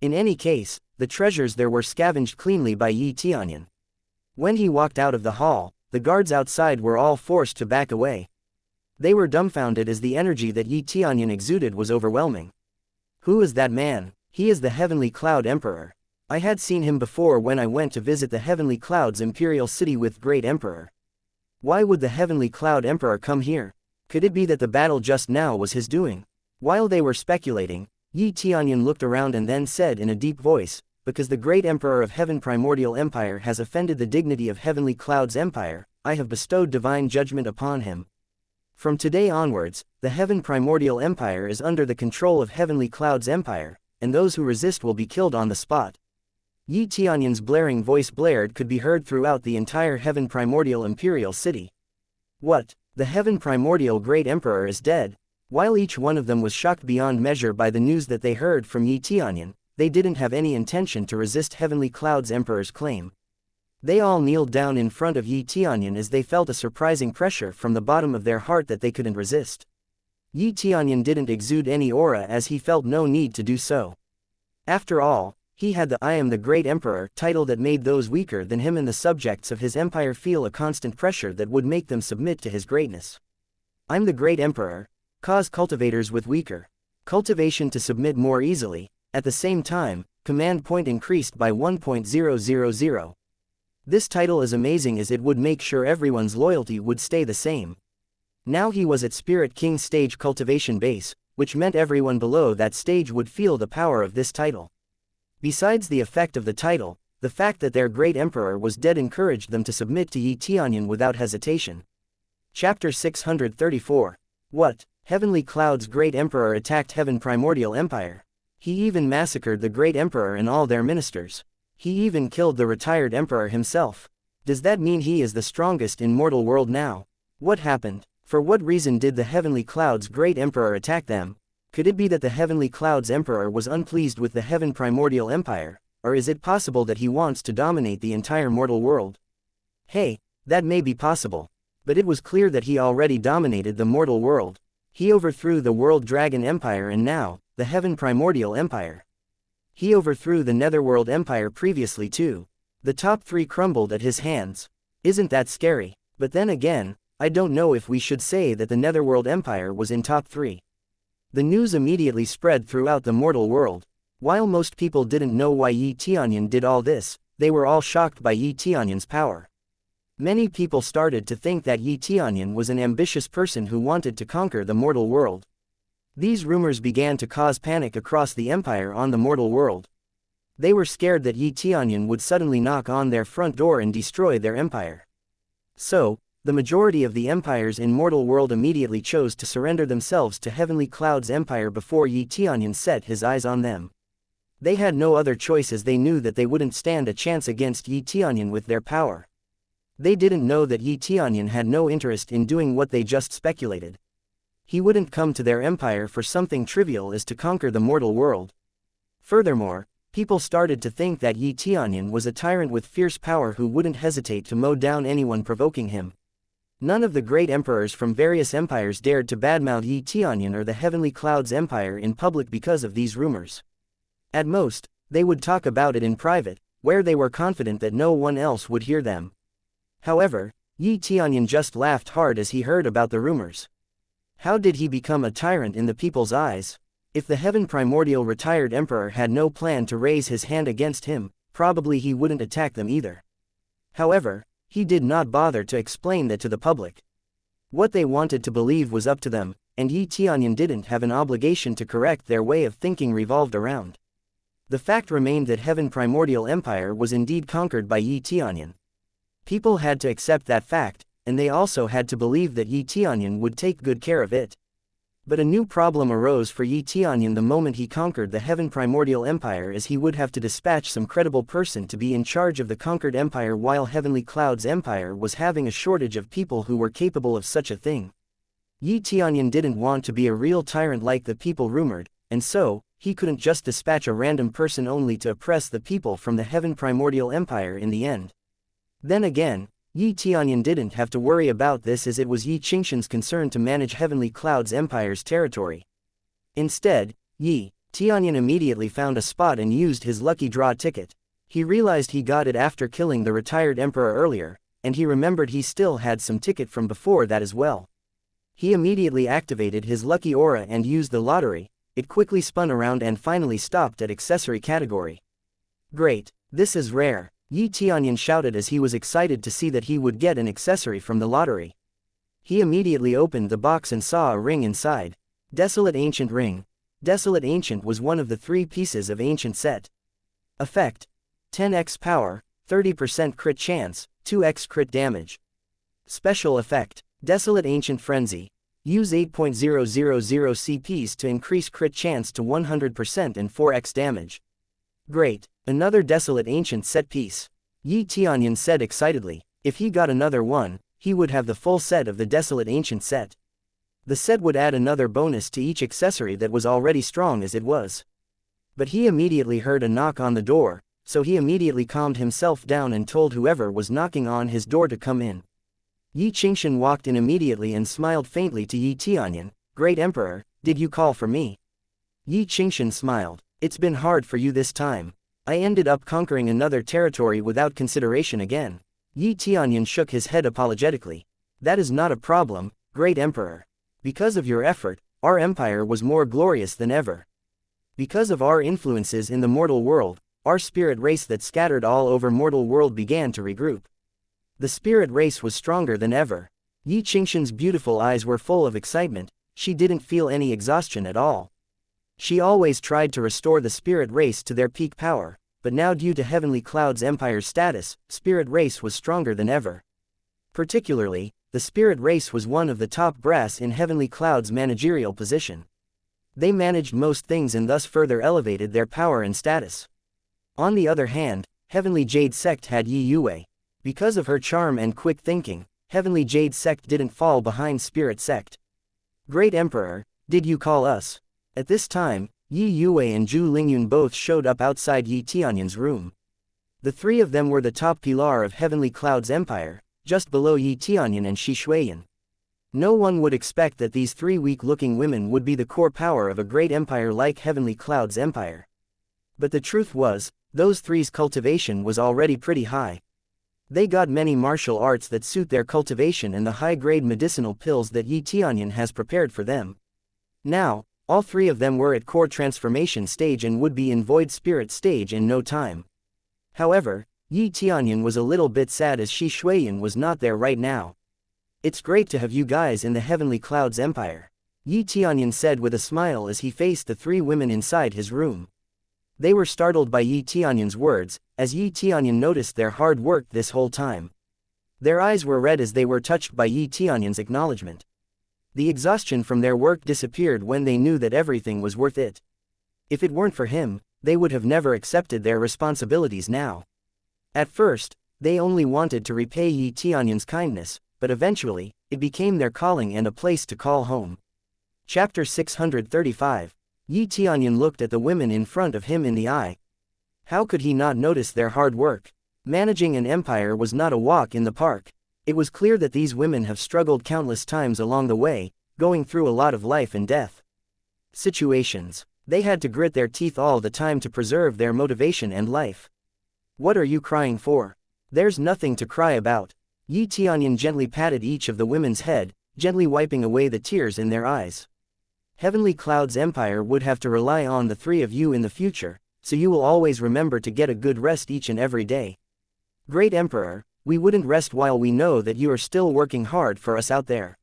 In any case, the treasures there were scavenged cleanly by Tianyun. When he walked out of the hall, the guards outside were all forced to back away. They were dumbfounded as the energy that Tianyun exuded was overwhelming. Who is that man? He is the Heavenly Cloud Emperor. I had seen him before when I went to visit the Heavenly Cloud's imperial city with Great Emperor. Why would the Heavenly Cloud Emperor come here? Could it be that the battle just now was his doing? While they were speculating, Tianyun looked around and then said in a deep voice, because the Great Emperor of Heaven Primordial Empire has offended the dignity of Heavenly Cloud's Empire, I have bestowed divine judgment upon him. From today onwards, the Heaven Primordial Empire is under the control of Heavenly Cloud's Empire, and those who resist will be killed on the spot. Tianyun's blaring voice blared could be heard throughout the entire Heaven Primordial Imperial City. What? The Heaven Primordial Great Emperor is dead? While each one of them was shocked beyond measure by the news that they heard from Tianyun, they didn't have any intention to resist Heavenly Cloud's Emperor's claim. They all kneeled down in front of Tianyun as they felt a surprising pressure from the bottom of their heart that they couldn't resist. Tianyun didn't exude any aura as he felt no need to do so. After all, he had the "I am the Great Emperor" title that made those weaker than him and the subjects of his empire feel a constant pressure that would make them submit to his greatness. "I'm the Great Emperor" cause cultivators with weaker cultivation to submit more easily. At the same time, command point increased by 1.000. This title is amazing as it would make sure everyone's loyalty would stay the same. Now he was at Spirit King stage cultivation base, which meant everyone below that stage would feel the power of this title. Besides the effect of the title, the fact that their great emperor was dead encouraged them to submit to Tianyun without hesitation. Chapter 634. What? Heavenly Cloud's great emperor attacked Heaven Primordial Empire. He even massacred the great emperor and all their ministers. He even killed the retired emperor himself. Does that mean he is the strongest in mortal world now? What happened? For what reason did the Heavenly Cloud's great emperor attack them? Could it be that the Heavenly Cloud's Emperor was unpleased with the Heaven Primordial Empire, or is it possible that he wants to dominate the entire mortal world? Hey, that may be possible. But it was clear that he already dominated the mortal world. He overthrew the World Dragon Empire and now, the Heaven Primordial Empire. He overthrew the Netherworld Empire previously too. The top 3 crumbled at his hands. Isn't that scary? But then again, I don't know if we should say that the Netherworld Empire was in top 3. The news immediately spread throughout the mortal world. While most people didn't know why Tianyun did all this, they were all shocked by Tianyun's power. Many people started to think that Tianyun was an ambitious person who wanted to conquer the mortal world. These rumors began to cause panic across the empire on the mortal world. They were scared that Tianyun would suddenly knock on their front door and destroy their empire. So, the majority of the empires in mortal world immediately chose to surrender themselves to Heavenly Cloud's empire before Tianyun set his eyes on them. They had no other choice as they knew that they wouldn't stand a chance against Tianyun with their power. They didn't know that Tianyun had no interest in doing what they just speculated. He wouldn't come to their empire for something trivial as to conquer the mortal world. Furthermore, people started to think that Tianyun was a tyrant with fierce power who wouldn't hesitate to mow down anyone provoking him. None of the great emperors from various empires dared to badmouth Yi Tianyun or the Heavenly Clouds Empire in public because of these rumors. At most, they would talk about it in private, where they were confident that no one else would hear them. However, Yi Tianyun just laughed hard as he heard about the rumors. How did he become a tyrant in the people's eyes? If the Heaven Primordial retired emperor had no plan to raise his hand against him, probably he wouldn't attack them either. However, he did not bother to explain that to the public. What they wanted to believe was up to them, and Yi Tianyun didn't have an obligation to correct their way of thinking revolved around. The fact remained that Heaven Primordial Empire was indeed conquered by Yi Tianyun. People had to accept that fact, and they also had to believe that Yi Tianyun would take good care of it. But a new problem arose for Yi Tianyun the moment he conquered the Heaven Primordial Empire, as he would have to dispatch some credible person to be in charge of the conquered empire while Heavenly Cloud's empire was having a shortage of people who were capable of such a thing. Yi Tianyun didn't want to be a real tyrant like the people rumored, and so, he couldn't just dispatch a random person only to oppress the people from the Heaven Primordial Empire in the end. Then again, Yi Tianyun didn't have to worry about this, as it was Yi Qingshan's concern to manage Heavenly Cloud's empire's territory. Instead, Yi Tianyun immediately found a spot and used his lucky draw ticket. He realized he got it after killing the retired emperor earlier, and he remembered he still had some ticket from before that as well. He immediately activated his lucky aura and used the lottery. It quickly spun around and finally stopped at accessory category. Great, this is rare, Yi Tianyun shouted as he was excited to see that he would get an accessory from the lottery. He immediately opened the box and saw a ring inside. Desolate Ancient Ring. Desolate Ancient was one of the 3 pieces of Ancient Set. Effect: 10x power, 30% crit chance, 2x crit damage. Special effect: Desolate Ancient Frenzy. Use 8.000 CPs to increase crit chance to 100% and 4x damage. Great, another Desolate Ancient Set piece. Yi Tianyun said excitedly. If he got another one, he would have the full set of the Desolate Ancient Set. The set would add another bonus to each accessory that was already strong as it was. But he immediately heard a knock on the door, so he immediately calmed himself down and told whoever was knocking on his door to come in. Yi Qingshan walked in immediately and smiled faintly to Yi Tianyun. Great Emperor, did you call for me? Yi Qingshan smiled. It's been hard for you this time. I ended up conquering another territory without consideration again. Yi Tianyun shook his head apologetically. That is not a problem, Great Emperor. Because of your effort, our empire was more glorious than ever. Because of our influences in the mortal world, our spirit race that scattered all over mortal world began to regroup. The spirit race was stronger than ever. Yi Qingshan's beautiful eyes were full of excitement. She didn't feel any exhaustion at all. She always tried to restore the spirit race to their peak power, but now due to Heavenly Cloud's empire's status, spirit race was stronger than ever. Particularly, the spirit race was one of the top brass in Heavenly Cloud's managerial position. They managed most things and thus further elevated their power and status. On the other hand, Heavenly Jade Sect had Yi Yue. Because of her charm and quick thinking, Heavenly Jade Sect didn't fall behind Spirit Sect. Great Emperor, did you call us? At this time, Yi Yue and Zhu Lingyun both showed up outside Yi Tianyun's room. The 3 of them were the top pillar of Heavenly Cloud's empire, just below Yi Tianyun and Shi Shuiyan. No one would expect that these 3 weak-looking women would be the core power of a great empire like Heavenly Cloud's empire. But the truth was, those 3's cultivation was already pretty high. They got many martial arts that suit their cultivation and the high-grade medicinal pills that Yi Tianyun has prepared for them. Now, all 3 of them were at core transformation stage and would be in void spirit stage in no time. However, Yi Tianyun was a little bit sad as Shi Shuiyan was not there right now. It's great to have you guys in the Heavenly Cloud's empire, Yi Tianyun said with a smile as he faced the 3 women inside his room. They were startled by Yi Tianyun's words, as Yi Tianyun noticed their hard work this whole time. Their eyes were red as they were touched by Yi Tianyun's acknowledgement. The exhaustion from their work disappeared when they knew that everything was worth it. If it weren't for him, they would have never accepted their responsibilities now. At first, they only wanted to repay Yi Tianyun's kindness, but eventually, it became their calling and a place to call home. Chapter 635. Yi Tianyun looked at the women in front of him in the eye. How could he not notice their hard work? Managing an empire was not a walk in the park. It was clear that these women have struggled countless times along the way, going through a lot of life and death situations. They had to grit their teeth all the time to preserve their motivation and life. What are you crying for? There's nothing to cry about. Tianyun gently patted each of the women's head, gently wiping away the tears in their eyes. Heavenly Cloud's empire would have to rely on the three of you in the future, so you will always remember to get a good rest each and every day. Great Emperor, we wouldn't rest while we know that you are still working hard for us out there.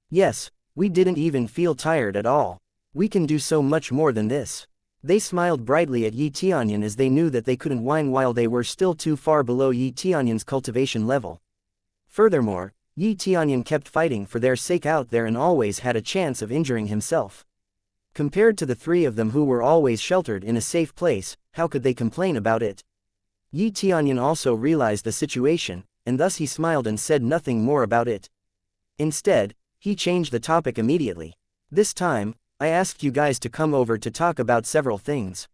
Yes, we didn't even feel tired at all. We can do so much more than this. They smiled brightly at Tianyun as they knew that they couldn't whine while they were still too far below Tianyun's cultivation level. Furthermore, Tianyun kept fighting for their sake out there and always had a chance of injuring himself. Compared to the three of them who were always sheltered in a safe place, how could they complain about it? Tianyun also realized the situation, and thus he smiled and said nothing more about it. Instead, he changed the topic immediately. This time, I asked you guys to come over to talk about several things.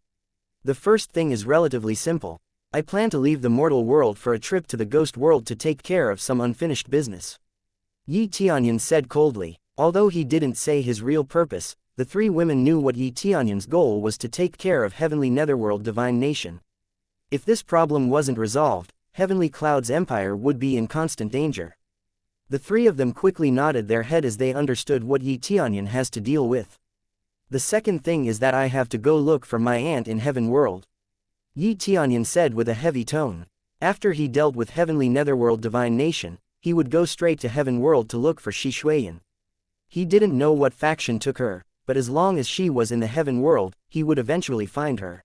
The first thing is relatively simple. I plan to leave the mortal world for a trip to the ghost world to take care of some unfinished business. Tianyun said coldly. Although he didn't say his real purpose, the three women knew what Tianyun's goal was to take care of Heavenly Netherworld Divine Nation. If this problem wasn't resolved, Heavenly Cloud's empire would be in constant danger. The three of them quickly nodded their head as they understood what Tianyun has to deal with. The second thing is that I have to go look for my aunt in Heaven World. Tianyun said with a heavy tone. After he dealt with Heavenly Netherworld Divine Nation, he would go straight to Heaven World to look for Xuan. He didn't know what faction took her, but as long as she was in the Heaven World, he would eventually find her.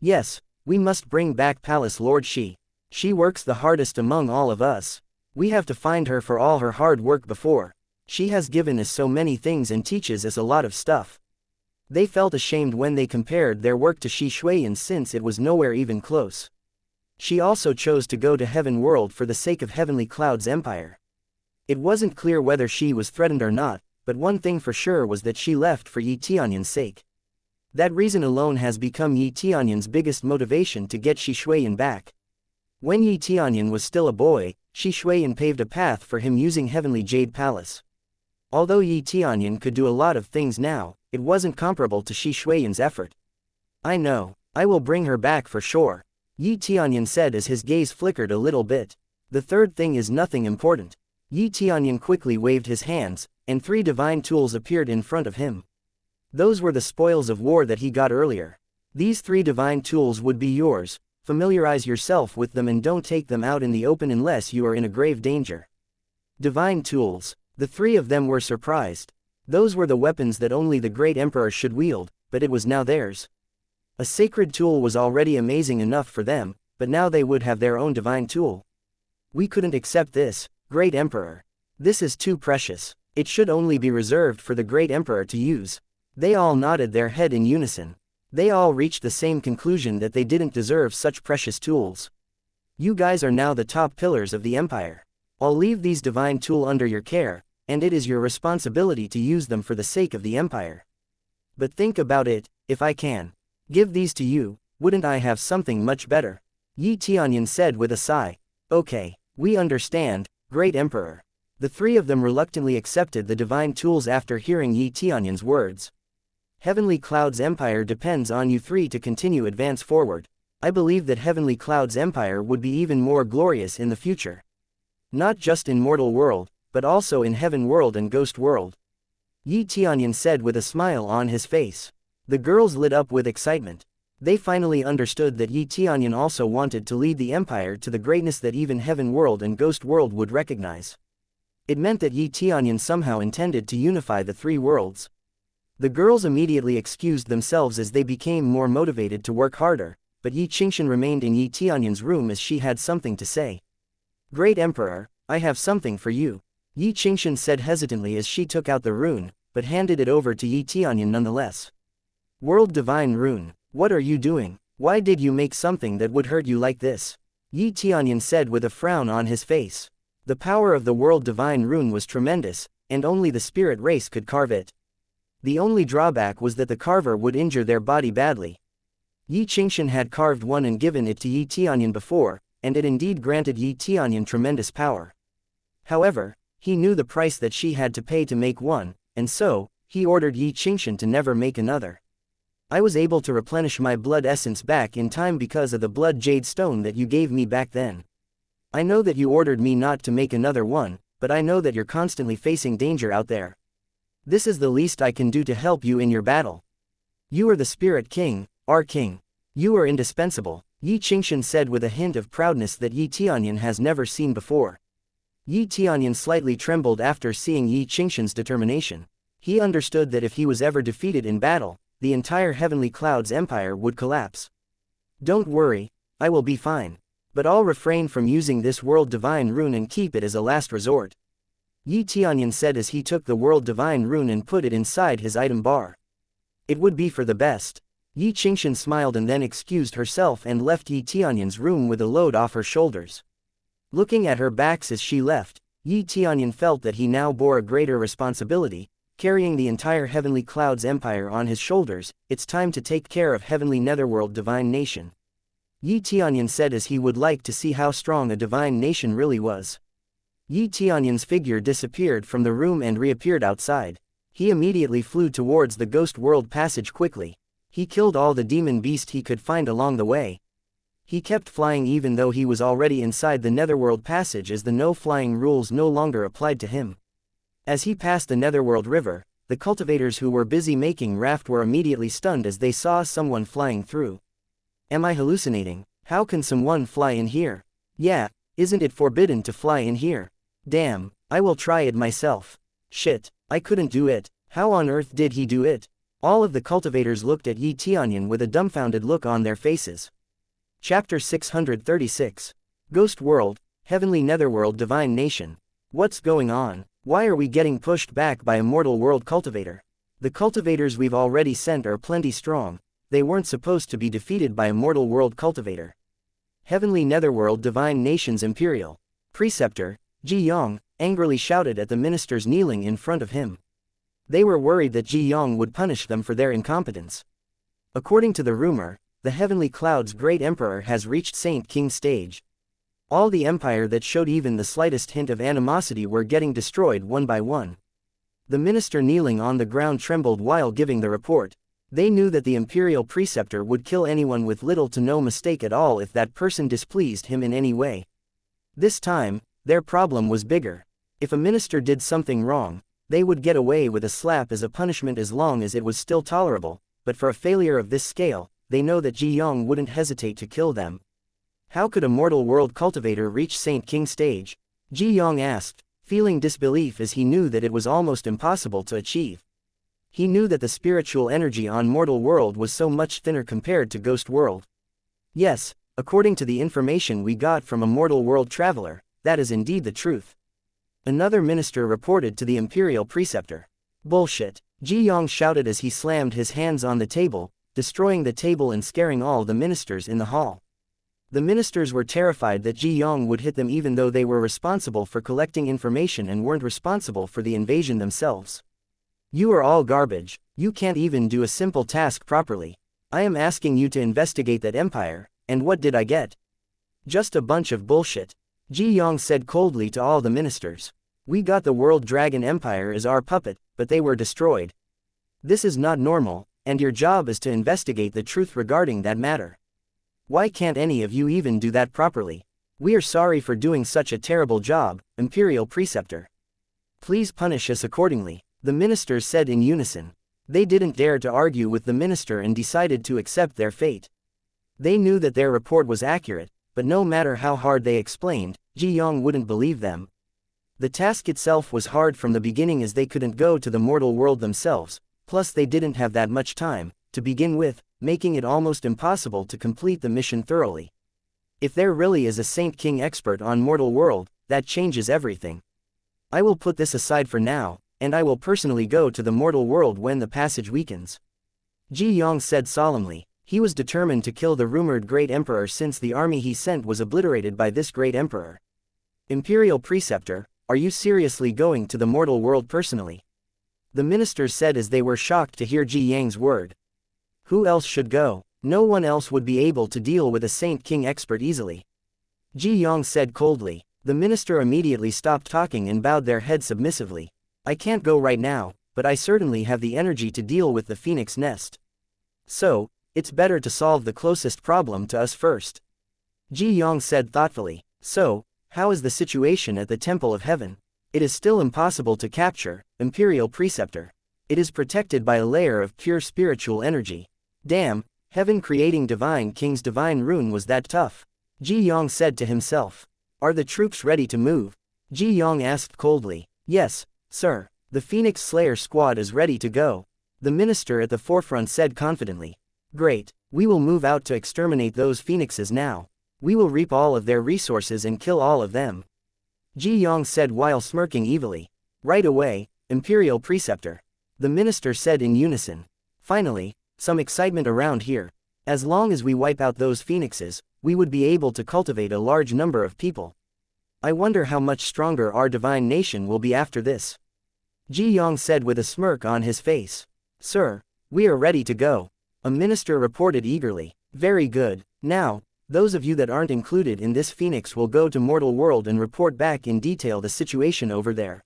Yes, we must bring back Palace Lord Shi. She works the hardest among all of us. We have to find her for all her hard work before. She has given us so many things and teaches us a lot of stuff. They felt ashamed when they compared their work to Xuan's since it was nowhere even close. She also chose to go to Heaven World for the sake of Heavenly Cloud's empire. It wasn't clear whether she was threatened or not, but one thing for sure was that she left for Tianyun's sake. That reason alone has become Tianyun's biggest motivation to get Xuan back. When Tianyun was still a boy, Xuan paved a path for him using Heavenly Jade Palace. Although Tianyun could do a lot of things now, it wasn't comparable to Xuan's effort. I know, I will bring her back for sure, Tianyun said as his gaze flickered a little bit. The third thing is nothing important. Tianyun quickly waved his hands, and three divine tools appeared in front of him. Those were the spoils of war that he got earlier. These three divine tools would be yours. Familiarize yourself with them and don't take them out in the open unless you are in a grave danger. Divine tools. The three of them were surprised. Those were the weapons that only the great emperor should wield, but it was now theirs. A sacred tool was already amazing enough for them, but now they would have their own divine tool. We couldn't accept this, great emperor. This is too precious. It should only be reserved for the great emperor to use. They all nodded their head in unison. They all reached the same conclusion that they didn't deserve such precious tools. You guys are now the top pillars of the empire. I'll leave these divine tools under your care, and it is your responsibility to use them for the sake of the empire. But think about it, if I can give these to you, wouldn't I have something much better? Tianyun said with a sigh. Okay, we understand, great emperor. The three of them reluctantly accepted the divine tools after hearing Tianyun's words. Heavenly Cloud's empire depends on you three to continue advance forward. I believe that Heavenly Cloud's empire would be even more glorious in the future. Not just in mortal world, but also in Heaven World and Ghost World. Tianyun said with a smile on his face. The girls lit up with excitement. They finally understood that Tianyun also wanted to lead the empire to the greatness that even Heaven World and Ghost World would recognize. It meant that Tianyun somehow intended to unify the three worlds. The girls immediately excused themselves as they became more motivated to work harder, but Xianxia remained in Tianyun's room as she had something to say. Great Emperor, I have something for you, Xianxia said hesitantly as she took out the rune, but handed it over to Tianyun nonetheless. World Divine Rune, what are you doing? Why did you make something that would hurt you like this? Tianyun said with a frown on his face. The power of the World Divine Rune was tremendous, and only the spirit race could carve it. The only drawback was that the carver would injure their body badly. Xianxia had carved one and given it to Tianyun before, and it indeed granted Tianyun tremendous power. However, he knew the price that she had to pay to make one, and so, he ordered Yi Qingxian to never make another. I was able to replenish my blood essence back in time because of the blood jade stone that you gave me back then. I know that you ordered me not to make another one, but I know that you're constantly facing danger out there. This is the least I can do to help you in your battle. You are the Spirit King, our king. You are indispensable, Yi Qingxian said with a hint of proudness that Yi Tianyun has never seen before. Yi Tianyun slightly trembled after seeing Yi Qingxian's determination. He understood that if he was ever defeated in battle, the entire Heavenly Cloud's empire would collapse. Don't worry, I will be fine. But I'll refrain from using this World Divine Rune and keep it as a last resort. Yi Tianyun said as he took the World Divine Rune and put it inside his item bar. It would be for the best. Yi Qingxian smiled and then excused herself and left Yi Tianyun's room with a load off her shoulders. Looking at her backs as she left, Yi Tianyun felt that he now bore a greater responsibility, carrying the entire Heavenly Cloud's empire on his shoulders. It's time to take care of Heavenly Netherworld Divine Nation. Yi Tianyun said as he would like to see how strong a divine nation really was. Yi Tianyun's figure disappeared from the room and reappeared outside. He immediately flew towards the Ghost World passage quickly. He killed all the demon beast he could find along the way. He kept flying even though he was already inside the Netherworld passage as the no-flying rules no longer applied to him. As he passed the Netherworld River, the cultivators who were busy making raft were immediately stunned as they saw someone flying through. Am I hallucinating? How can someone fly in here? Yeah, isn't it forbidden to fly in here? Damn, I will try it myself. Shit, I couldn't do it. How on earth did he do it? All of the cultivators looked at Yi Tianyun with a dumbfounded look on their faces. Chapter 636. Ghost World, Heavenly Netherworld Divine Nation. What's going on? Why are we getting pushed back by a mortal world cultivator? The cultivators we've already sent are plenty strong. They weren't supposed to be defeated by a mortal world cultivator. Heavenly Netherworld Divine Nation's Imperial Preceptor, Ji Yong, angrily shouted at the ministers kneeling in front of him. They were worried that Ji Yong would punish them for their incompetence. According to the rumor, the Heavenly Cloud's great emperor has reached Saint King stage. All the empire that showed even the slightest hint of animosity were getting destroyed one by one. The minister kneeling on the ground trembled while giving the report. They knew that the imperial preceptor would kill anyone with little to no mistake at all if that person displeased him in any way. This time, their problem was bigger. If a minister did something wrong, they would get away with a slap as a punishment as long as it was still tolerable, but for a failure of this scale, they know that Ji Yong wouldn't hesitate to kill them. How could a mortal world cultivator reach Saint King stage? Ji Yong asked, feeling disbelief as he knew that it was almost impossible to achieve. He knew that the spiritual energy on mortal world was so much thinner compared to ghost world. Yes, according to the information we got from a mortal world traveler, that is indeed the truth. Another minister reported to the imperial preceptor. Bullshit, Ji Yong shouted as he slammed his hands on the table, destroying the table and scaring all the ministers in the hall. The ministers were terrified that Ji Yong would hit them even though they were responsible for collecting information and weren't responsible for the invasion themselves. You are all garbage, you can't even do a simple task properly. I am asking you to investigate that empire, and what did I get? Just a bunch of bullshit. Ji Yong said coldly to all the ministers. We got the World Dragon Empire as our puppet, but they were destroyed. This is not normal, and your job is to investigate the truth regarding that matter. Why can't any of you even do that properly? We are sorry for doing such a terrible job, Imperial Preceptor. Please punish us accordingly, the ministers said in unison. They didn't dare to argue with the minister and decided to accept their fate. They knew that their report was accurate, but no matter how hard they explained, Ji Yong wouldn't believe them. The task itself was hard from the beginning as they couldn't go to the mortal world themselves, plus they didn't have that much time, to begin with, making it almost impossible to complete the mission thoroughly. If there really is a Saint King expert on mortal world, that changes everything. I will put this aside for now, and I will personally go to the mortal world when the passage weakens. Ji Yong said solemnly. He was determined to kill the rumored great emperor since the army he sent was obliterated by this great emperor. Imperial Preceptor, are you seriously going to the mortal world personally? The ministers said as they were shocked to hear Ji Yang's word. Who else should go? No one else would be able to deal with a Saint King expert easily. Ji Yong said coldly. The minister immediately stopped talking and bowed their head submissively. I can't go right now, but I certainly have the energy to deal with the phoenix nest. So, it's better to solve the closest problem to us first. Ji Yong said thoughtfully. So, how is the situation at the Temple of Heaven? It is still impossible to capture, Imperial Preceptor. It is protected by a layer of pure spiritual energy. Damn, heaven creating Divine King's divine rune was that tough. Ji Yong said to himself. Are the troops ready to move? Ji Yong asked coldly. Yes, sir. The Phoenix Slayer squad is ready to go. The minister at the forefront said confidently. Great, we will move out to exterminate those phoenixes now. We will reap all of their resources and kill all of them. Ji Yong said while smirking evilly. Right away, Imperial Preceptor. The minister said in unison. Finally, some excitement around here. As long as we wipe out those phoenixes, we would be able to cultivate a large number of people. I wonder how much stronger our divine nation will be after this. Ji Yong said with a smirk on his face. Sir, we are ready to go. A minister reported eagerly. Very good. Now, those of you that aren't included in this phoenix will go to mortal world and report back in detail the situation over there.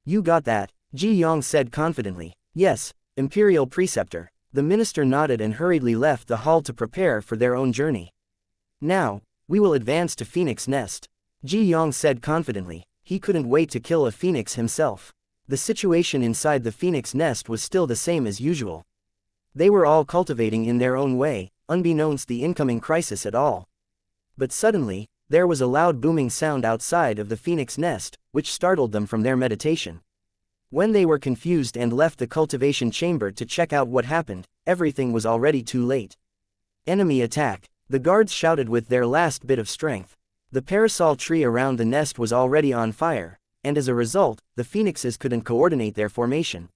You got that, Ji Yong said confidently. Yes, Imperial Preceptor. The minister nodded and hurriedly left the hall to prepare for their own journey. Now, we will advance to Phoenix Nest. Ji Yong said confidently. He couldn't wait to kill a phoenix himself. The situation inside the Phoenix Nest was still the same as usual. They were all cultivating in their own way, unbeknownst the incoming crisis at all. But suddenly, there was a loud booming sound outside of the Phoenix Nest, which startled them from their meditation. When they were confused and left the cultivation chamber to check out what happened, everything was already too late. Enemy attack. The guards shouted with their last bit of strength. The parasol tree around the nest was already on fire, and as a result, the phoenixes couldn't coordinate their formation.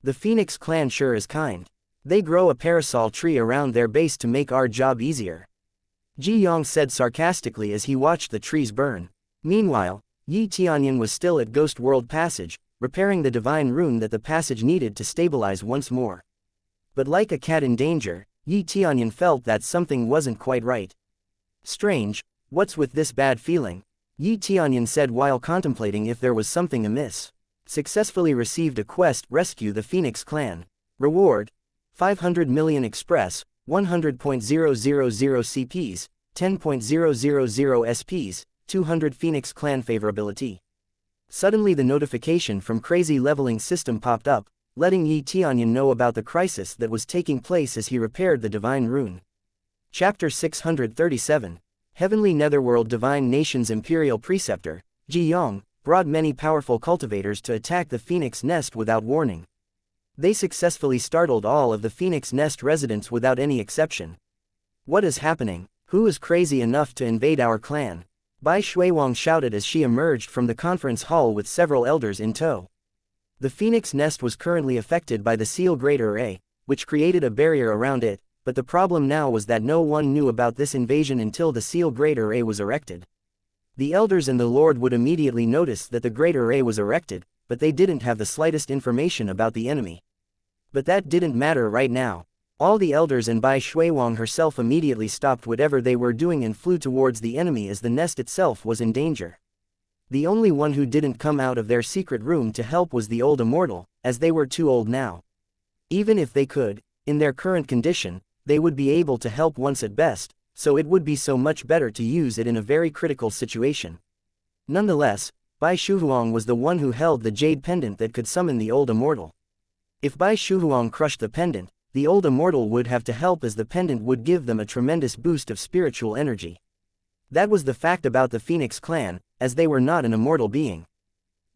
The Phoenix clan sure is kind. They grow a parasol tree around their base to make our job easier. Ji Yong said sarcastically as he watched the trees burn. Meanwhile, Tianyun was still at Ghost World Passage, repairing the divine rune that the passage needed to stabilize once more. But like a cat in danger, Tianyun felt that something wasn't quite right. Strange, what's with this bad feeling? Tianyun said while contemplating if there was something amiss. Successfully received a quest, rescue the Phoenix clan. Reward: 500 million express, 100.000 CPs, 10.000 SPs, 200 Phoenix clan favorability. Suddenly the notification from Crazy Leveling System popped up, letting Tianyun know about the crisis that was taking place as he repaired the divine rune. Chapter 637. Heavenly Netherworld Divine Nation's Imperial Preceptor, Ji Yong, brought many powerful cultivators to attack the Phoenix Nest without warning. They successfully startled all of the Phoenix Nest residents without any exception. What is happening? Who is crazy enough to invade our clan? Bai Shuiwang shouted as she emerged from the conference hall with several elders in tow. The Phoenix Nest was currently affected by the Seal Great Array, which created a barrier around it, but the problem now was that no one knew about this invasion until the Seal Great Array was erected. The elders and the Lord would immediately notice that the Great Array was erected, but they didn't have the slightest information about the enemy. But that didn't matter right now. All the elders and Bai Shuiwang herself immediately stopped whatever they were doing and flew towards the enemy as the nest itself was in danger. The only one who didn't come out of their secret room to help was the old immortal, as they were too old now. Even if they could, in their current condition, they would be able to help once at best, so it would be so much better to use it in a very critical situation. Nonetheless, Bai Shuhuang was the one who held the jade pendant that could summon the old immortal. If Bai Shuhuang crushed the pendant, the old immortal would have to help as the pendant would give them a tremendous boost of spiritual energy. That was the fact about the Phoenix clan, as they were not an immortal being.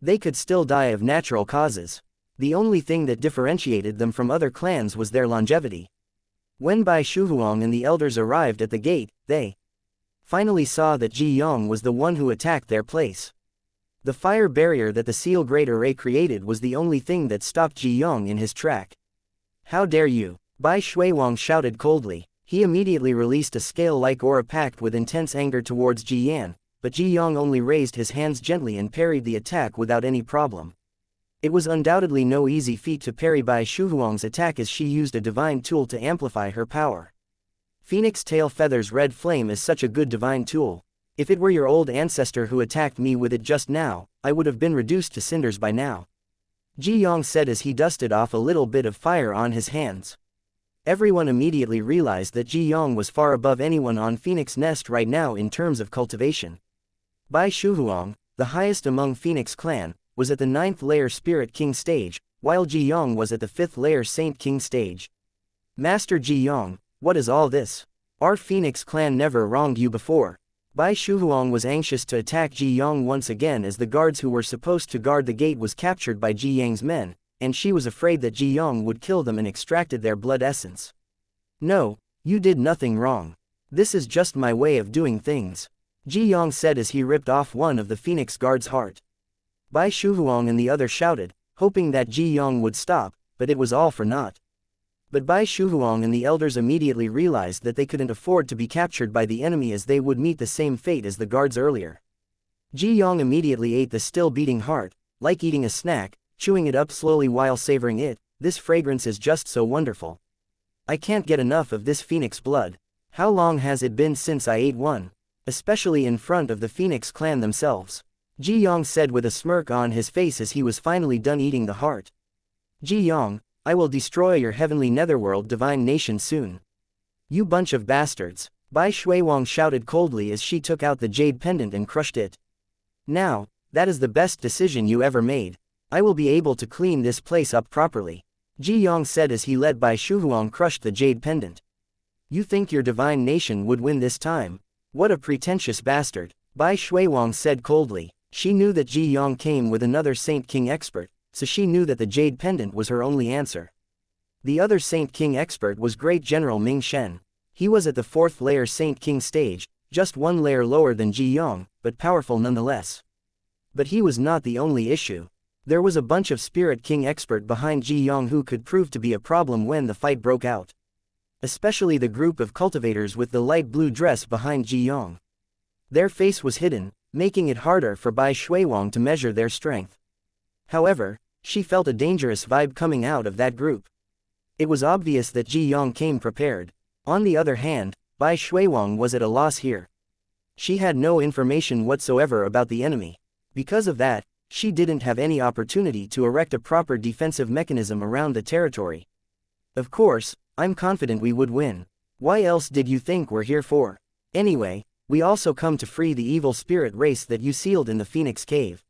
They could still die of natural causes. The only thing that differentiated them from other clans was their longevity. When Bai Shuhuang and the elders arrived at the gate, they finally saw that Ji Yong was the one who attacked their place. The fire barrier that the Seal Great Array created was the only thing that stopped Ji Yong in his track. How dare you? Bai Shuiwang shouted coldly. He immediately released a scale-like aura packed with intense anger towards Ji Yan, but Ji Yong only raised his hands gently and parried the attack without any problem. It was undoubtedly no easy feat to parry Bai Shuhuang's attack as she used a divine tool to amplify her power. Phoenix Tail Feather's red flame is such a good divine tool. If it were your old ancestor who attacked me with it just now, I would have been reduced to cinders by now. Ji Yong said as he dusted off a little bit of fire on his hands. Everyone immediately realized that Ji Yong was far above anyone on Phoenix Nest right now in terms of cultivation. Bai Shuhuang, the highest among Phoenix clan, was at the 9th layer Spirit King stage, while Ji Yong was at the 5th layer Saint King stage. Master Ji Yong, what is all this? Our Phoenix clan never wronged you before. Bai Shuhuang was anxious to attack Ji Yong once again as the guards who were supposed to guard the gate was captured by Ji Yang's men, and she was afraid that Ji Yong would kill them and extracted their blood essence. No, you did nothing wrong. This is just my way of doing things, Ji Yong said as he ripped off one of the Phoenix guard's heart. Bai Shuhuang and the other shouted, hoping that Ji Yong would stop, but it was all for naught. But Bai Shuhuang and the elders immediately realized that they couldn't afford to be captured by the enemy as they would meet the same fate as the guards earlier. Ji Yong immediately ate the still beating heart, like eating a snack, chewing it up slowly while savoring it. This fragrance is just so wonderful. I can't get enough of this Phoenix blood. How long has it been since I ate one? Especially in front of the Phoenix clan themselves. Ji Yong said with a smirk on his face as he was finally done eating the heart. Ji Yong, I will destroy your heavenly netherworld divine nation soon. You bunch of bastards, Bai Shuiwang shouted coldly as she took out the jade pendant and crushed it. Now, that is the best decision you ever made. I will be able to clean this place up properly, Ji Yong said as he let Bai Shuhuang crush the jade pendant. You think your divine nation would win this time? What a pretentious bastard, Bai Shuiwang said coldly. She knew that Ji Yong came with another Saint King expert, so she knew that the jade pendant was her only answer. The other Saint King expert was Great General Ming Shen. He was at the 4th layer Saint King stage, just one layer lower than Ji Yong, but powerful nonetheless. But he was not the only issue. There was a bunch of Spirit King expert behind Ji Yong who could prove to be a problem when the fight broke out. Especially the group of cultivators with the light blue dress behind Ji Yong. Their face was hidden, making it harder for Bai Shuiwang to measure their strength. However, she felt a dangerous vibe coming out of that group. It was obvious that Ji Yong came prepared. On the other hand, Bai Shuiwang was at a loss here. She had no information whatsoever about the enemy. Because of that, she didn't have any opportunity to erect a proper defensive mechanism around the territory. Of course, I'm confident we would win. Why else did you think we're here for? Anyway, we also come to free the evil spirit race that you sealed in the Phoenix Cave.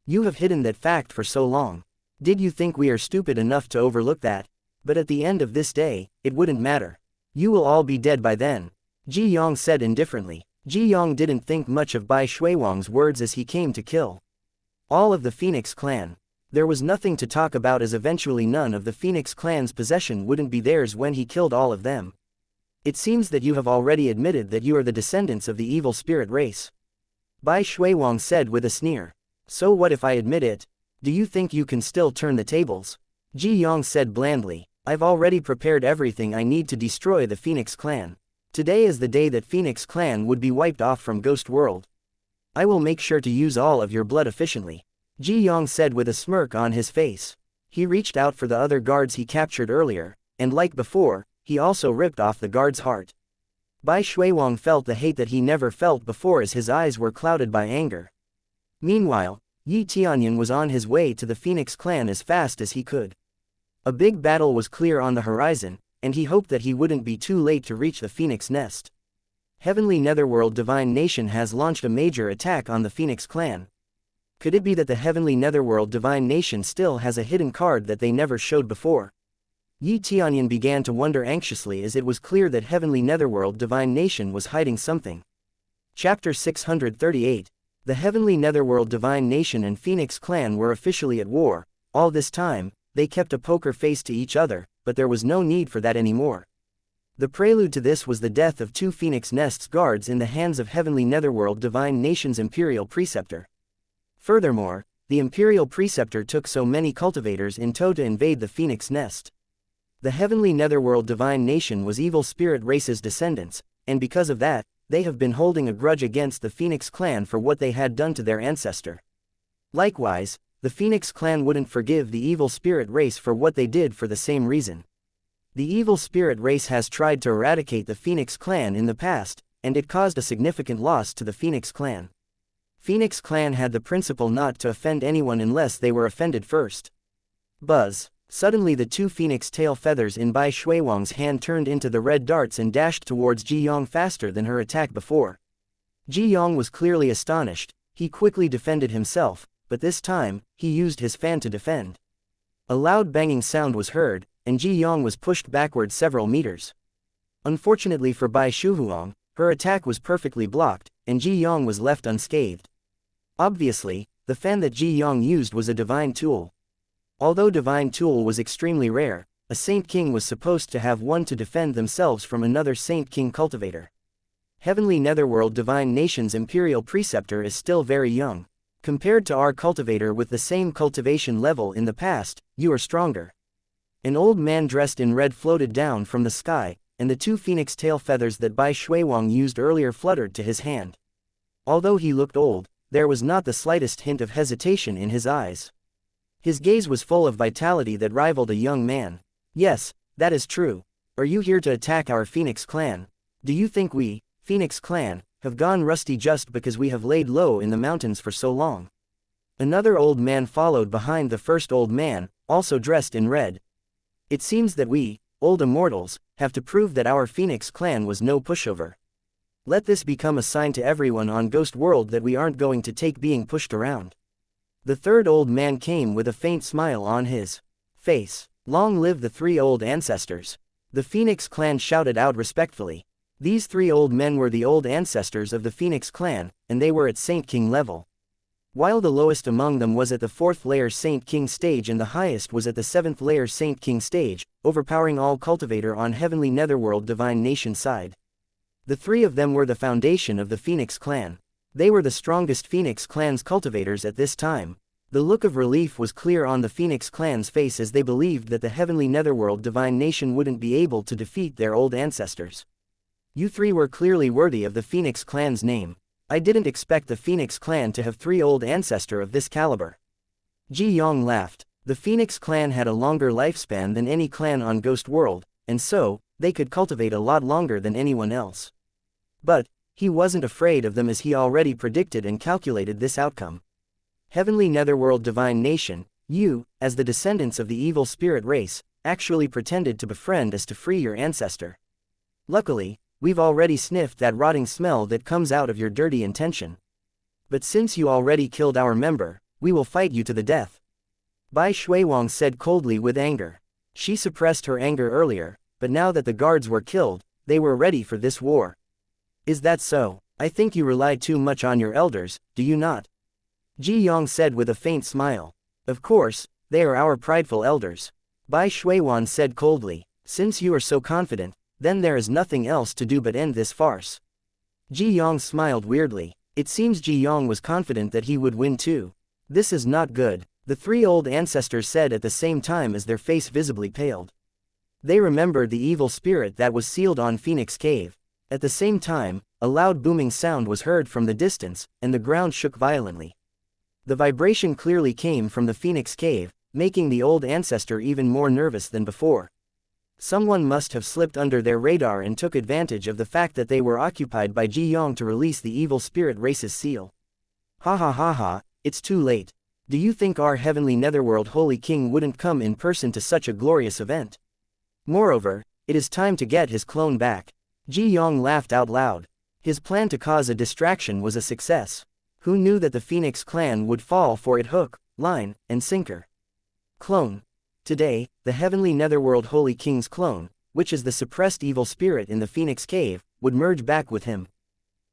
You have hidden that fact for so long. Did you think we are stupid enough to overlook that? But at the end of this day, it wouldn't matter. You will all be dead by then, Ji Yong said indifferently. Ji Yong didn't think much of Bai Shuiwang's words as he came to kill all of the Phoenix clan. There was nothing to talk about as eventually none of the Phoenix clan's possession wouldn't be theirs when he killed all of them. It seems that you have already admitted that you are the descendants of the evil spirit race, Bai Shuiwang said with a sneer. So what if I admit it? Do you think you can still turn the tables? Ji Yong said blandly. I've already prepared everything I need to destroy the Phoenix clan. Today is the day that Phoenix clan would be wiped off from Ghost World. I will make sure to use all of your blood efficiently, Ji Yong said with a smirk on his face. He reached out for the other guards he captured earlier, and like before, he also ripped off the guard's heart. Bai Shuiwang felt the hate that he never felt before as his eyes were clouded by anger. Meanwhile, Tianyun was on his way to the Phoenix clan as fast as he could. A big battle was clear on the horizon, and he hoped that he wouldn't be too late to reach the Phoenix Nest. Heavenly Netherworld Divine Nation has launched a major attack on the Phoenix clan. Could it be that the Heavenly Netherworld Divine Nation still has a hidden card that they never showed before? Tianyun began to wonder anxiously as it was clear that Heavenly Netherworld Divine Nation was hiding something. Chapter 638. The Heavenly Netherworld Divine Nation and Phoenix clan were officially at war. All this time, they kept a poker face to each other, but there was no need for that anymore. The prelude to this was the death of 2 Phoenix Nest's guards in the hands of Heavenly Netherworld Divine Nation's Imperial Preceptor. Furthermore, the Imperial Preceptor took so many cultivators in tow to invade the Phoenix Nest. The Heavenly Netherworld Divine Nation was evil spirit race's descendants, and because of that, they have been holding a grudge against the Phoenix clan for what they had done to their ancestor. Likewise, the Phoenix clan wouldn't forgive the evil spirit race for what they did for the same reason. The evil spirit race has tried to eradicate the Phoenix clan in the past, and it caused a significant loss to the Phoenix clan. Phoenix clan had the principle not to offend anyone unless they were offended first. Buzz. Suddenly the two phoenix tail feathers in Bai Shuiwang's hand turned into the red darts and dashed towards Ji Yong faster than her attack before. Ji Yong was clearly astonished. He quickly defended himself, but this time, he used his fan to defend. A loud banging sound was heard, and Ji Yong was pushed backward several meters. Unfortunately for Bai Shuiwang, her attack was perfectly blocked, and Ji Yong was left unscathed. Obviously, the fan that Ji Yong used was a divine tool. Although divine tool was extremely rare, a Saint King was supposed to have one to defend themselves from another Saint King cultivator. Heavenly Netherworld Divine Nation's Imperial Preceptor is still very young. Compared to our cultivator with the same cultivation level in the past, you are stronger. An old man dressed in red floated down from the sky, and the two phoenix tail feathers that Bai Shuiwang used earlier fluttered to his hand. Although he looked old, there was not the slightest hint of hesitation in his eyes. His gaze was full of vitality that rivaled a young man. Yes, that is true. Are you here to attack our Phoenix clan? Do you think we, Phoenix clan, have gone rusty just because we have laid low in the mountains for so long? Another old man followed behind the first old man, also dressed in red. It seems that we, old immortals, have to prove that our Phoenix clan was no pushover. Let this become a sign to everyone on Ghost World that we aren't going to take being pushed around. The third old man came with a faint smile on his face. Long live the three old ancestors. The Phoenix clan shouted out respectfully. These three old men were the old ancestors of the Phoenix clan, and they were at Saint King level. While the lowest among them was at the 4th layer Saint King stage and the highest was at the 7th layer Saint King stage, overpowering all cultivator on Heavenly Netherworld Divine Nation side. The three of them were the foundation of the Phoenix clan. They were the strongest Phoenix clan's cultivators at this time. The look of relief was clear on the Phoenix clan's face as they believed that the Heavenly Netherworld Divine Nation wouldn't be able to defeat their old ancestors. You three were clearly worthy of the Phoenix clan's name. I didn't expect the Phoenix clan to have three old ancestors of this caliber. Ji Yong laughed. The Phoenix clan had a longer lifespan than any clan on Ghost World, and so, they could cultivate a lot longer than anyone else. But, he wasn't afraid of them as he already predicted and calculated this outcome. Heavenly Netherworld Divine Nation, you, as the descendants of the evil spirit race, actually pretended to befriend us to free your ancestor. Luckily, we've already sniffed that rotting smell that comes out of your dirty intention. But since you already killed our member, we will fight you to the death. Bai Shuiwang said coldly with anger. She suppressed her anger earlier, but now that the guards were killed, they were ready for this war. Is that so? I think you rely too much on your elders, do you not? Ji Yong said with a faint smile. Of course, they are our prideful elders. Bai Shuiwang said coldly. Since you are so confident, then there is nothing else to do but end this farce. Ji Yong smiled weirdly. It seems Ji Yong was confident that he would win too. This is not good, the three old ancestors said at the same time as their face visibly paled. They remembered the evil spirit that was sealed on Phoenix Cave. At the same time, a loud booming sound was heard from the distance, and the ground shook violently. The vibration clearly came from the Phoenix Cave, making the old ancestor even more nervous than before. Someone must have slipped under their radar and took advantage of the fact that they were occupied by Ji Yong to release the evil spirit race's seal. Ha ha ha ha, it's too late. Do you think our Heavenly Netherworld Holy King wouldn't come in person to such a glorious event? Moreover, it is time to get his clone back. Ji Yong laughed out loud. His plan to cause a distraction was a success. Who knew that the Phoenix clan would fall for it hook, line, and sinker? Clone. Today, the Heavenly Netherworld Holy King's clone, which is the suppressed evil spirit in the Phoenix Cave, would merge back with him.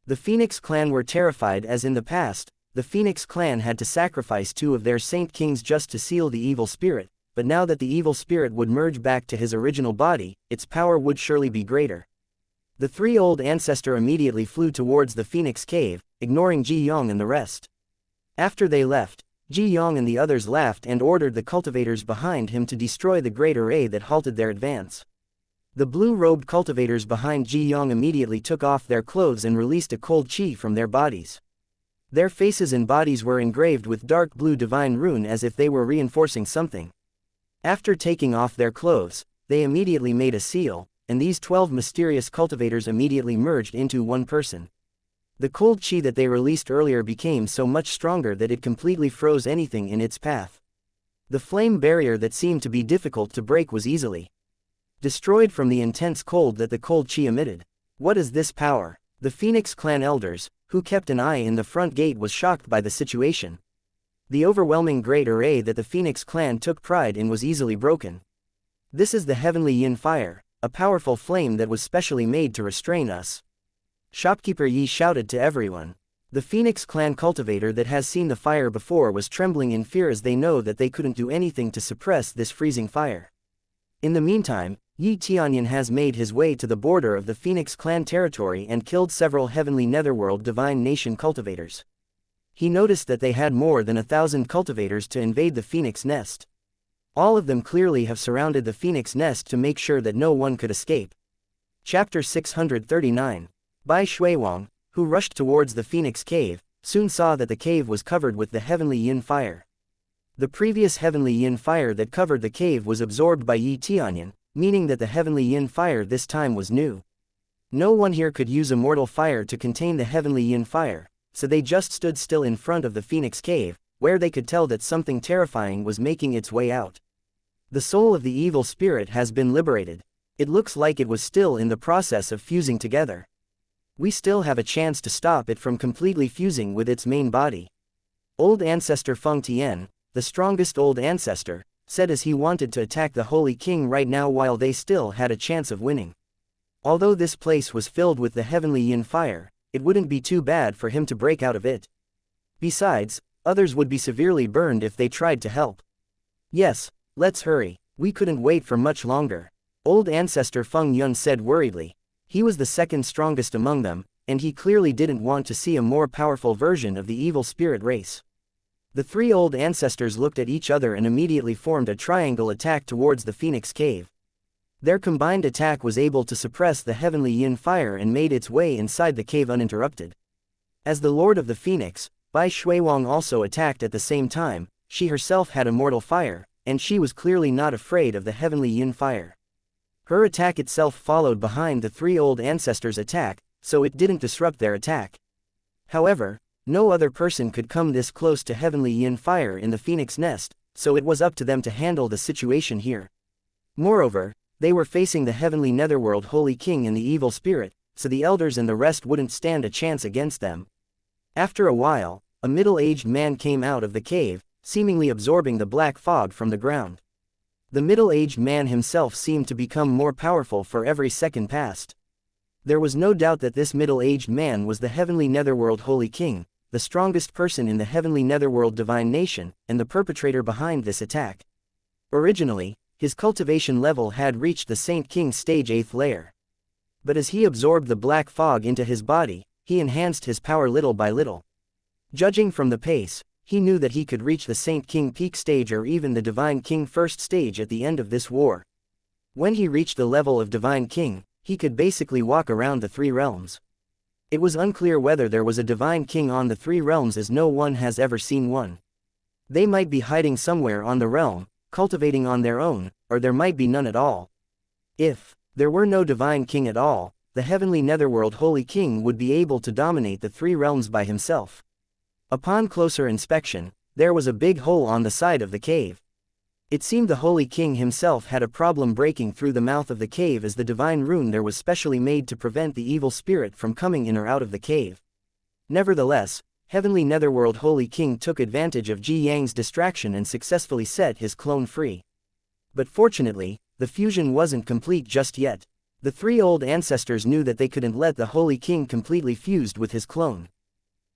The Phoenix clan were terrified as in the past, the Phoenix clan had to sacrifice two of their Saint Kings just to seal the evil spirit, but now that the evil spirit would merge back to his original body, its power would surely be greater. The three old ancestors immediately flew towards the Phoenix Cave, ignoring Ji Yong and the rest. After they left, Ji Yong and the others laughed and ordered the cultivators behind him to destroy the great array that halted their advance. The blue-robed cultivators behind Ji Yong immediately took off their clothes and released a cold chi from their bodies. Their faces and bodies were engraved with dark blue divine rune as if they were reinforcing something. After taking off their clothes, they immediately made a seal, and these 12 mysterious cultivators immediately merged into one person. The cold chi that they released earlier became so much stronger that it completely froze anything in its path. The flame barrier that seemed to be difficult to break was easily destroyed from the intense cold that the cold chi emitted. What is this power? The Phoenix clan elders, who kept an eye in the front gate, was shocked by the situation. The overwhelming great array that the Phoenix clan took pride in was easily broken. This is the heavenly yin fire, a powerful flame that was specially made to restrain us. Shopkeeper Yi shouted to everyone. The Phoenix clan cultivator that has seen the fire before was trembling in fear, as they know that they couldn't do anything to suppress this freezing fire. In the meantime, Yi Tianyun has made his way to the border of the Phoenix clan territory and killed several heavenly netherworld divine nation cultivators. He noticed that they had more than 1,000 cultivators to invade the Phoenix nest. All of them clearly have surrounded the Phoenix nest to make sure that no one could escape. Chapter 639. Bai Shuiwang, who rushed towards the Phoenix cave, soon saw that the cave was covered with the heavenly yin fire. The previous heavenly yin fire that covered the cave was absorbed by Yi Tianyun, meaning that the heavenly yin fire this time was new. No one here could use a mortal fire to contain the heavenly yin fire, so they just stood still in front of the Phoenix cave, where they could tell that something terrifying was making its way out. The soul of the evil spirit has been liberated. It looks like it was still in the process of fusing together. We still have a chance to stop it from completely fusing with its main body. Old Ancestor Feng Tian, the strongest old ancestor, said as he wanted to attack the Holy King right now while they still had a chance of winning. Although this place was filled with the heavenly yin fire, it wouldn't be too bad for him to break out of it. Besides, others would be severely burned if they tried to help. Yes, let's hurry, we couldn't wait for much longer. Old Ancestor Feng Yun said worriedly. He was the second strongest among them, and he clearly didn't want to see a more powerful version of the evil spirit race. The three old ancestors looked at each other and immediately formed a triangle attack towards the Phoenix cave. Their combined attack was able to suppress the heavenly yin fire and made its way inside the cave uninterrupted. As the Lord of the Phoenix, Bai Shuiwang also attacked at the same time. She herself had immortal fire, and she was clearly not afraid of the heavenly yin fire. Her attack itself followed behind the three old ancestors' attack, so it didn't disrupt their attack. However, no other person could come this close to heavenly yin fire in the Phoenix nest, so it was up to them to handle the situation here. Moreover, they were facing the heavenly netherworld Holy King and the evil spirit, so the elders and the rest wouldn't stand a chance against them. After a while, a middle-aged man came out of the cave, seemingly absorbing the black fog from the ground. The middle-aged man himself seemed to become more powerful for every second passed. There was no doubt that this middle-aged man was the heavenly netherworld Holy King, the strongest person in the heavenly netherworld divine nation, and the perpetrator behind this attack. Originally, his cultivation level had reached the Saint King stage 8th layer. But as he absorbed the black fog into his body, he enhanced his power little by little. Judging from the pace, he knew that he could reach the Saint King peak stage or even the Divine King first stage at the end of this war. When he reached the level of Divine King, he could basically walk around the three realms. It was unclear whether there was a Divine King on the three realms, as no one has ever seen one. They might be hiding somewhere on the realm, cultivating on their own, or there might be none at all. If there were no Divine King at all, the heavenly netherworld Holy King would be able to dominate the three realms by himself. Upon closer inspection, there was a big hole on the side of the cave. It seemed the Holy King himself had a problem breaking through the mouth of the cave, as the divine rune there was specially made to prevent the evil spirit from coming in or out of the cave. Nevertheless, heavenly netherworld Holy King took advantage of Ji Yang's distraction and successfully set his clone free. But fortunately, the fusion wasn't complete just yet. The three old ancestors knew that they couldn't let the Holy King completely fused with his clone.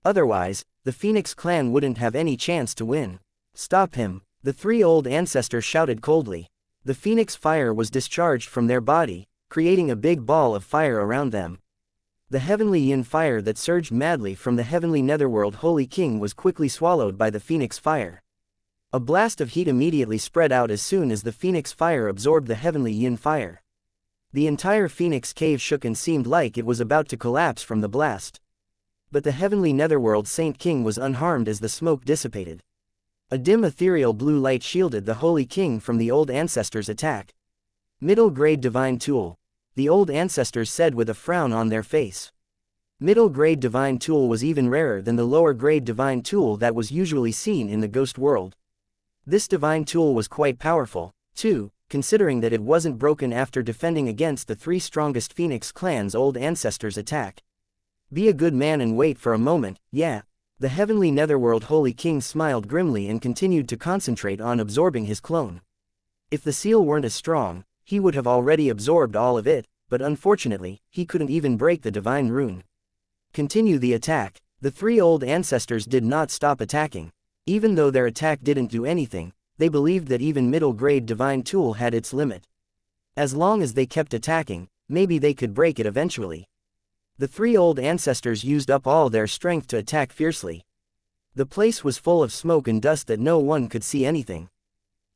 Otherwise, the Phoenix clan wouldn't have any chance to win. Stop him, the three old ancestors shouted coldly. The Phoenix fire was discharged from their body, creating a big ball of fire around them. The heavenly yin fire that surged madly from the heavenly netherworld Holy King was quickly swallowed by the Phoenix fire. A blast of heat immediately spread out as soon as the Phoenix fire absorbed the heavenly yin fire. The entire Phoenix cave shook and seemed like it was about to collapse from the blast. But the heavenly netherworld Saint King was unharmed as the smoke dissipated. A dim ethereal blue light shielded the Holy King from the old ancestors' attack. Middle grade divine tool. the old ancestors said with a frown on their face. Middle-grade divine tool was even rarer than the lower-grade divine tool that was usually seen in the ghost world. This divine tool was quite powerful, too, considering that it wasn't broken after defending against the 3 strongest Phoenix clan's old ancestors' attack. Be a good man and wait for a moment, yeah. The heavenly netherworld Holy King smiled grimly and continued to concentrate on absorbing his clone. If the seal weren't as strong, he would have already absorbed all of it, but unfortunately, he couldn't even break the divine rune. Continue the attack. The 3 old ancestors did not stop attacking. Even though their attack didn't do anything, they believed that even middle-grade divine tool had its limit. As long as they kept attacking, maybe they could break it eventually. The 3 old ancestors used up all their strength to attack fiercely. The place was full of smoke and dust that no one could see anything.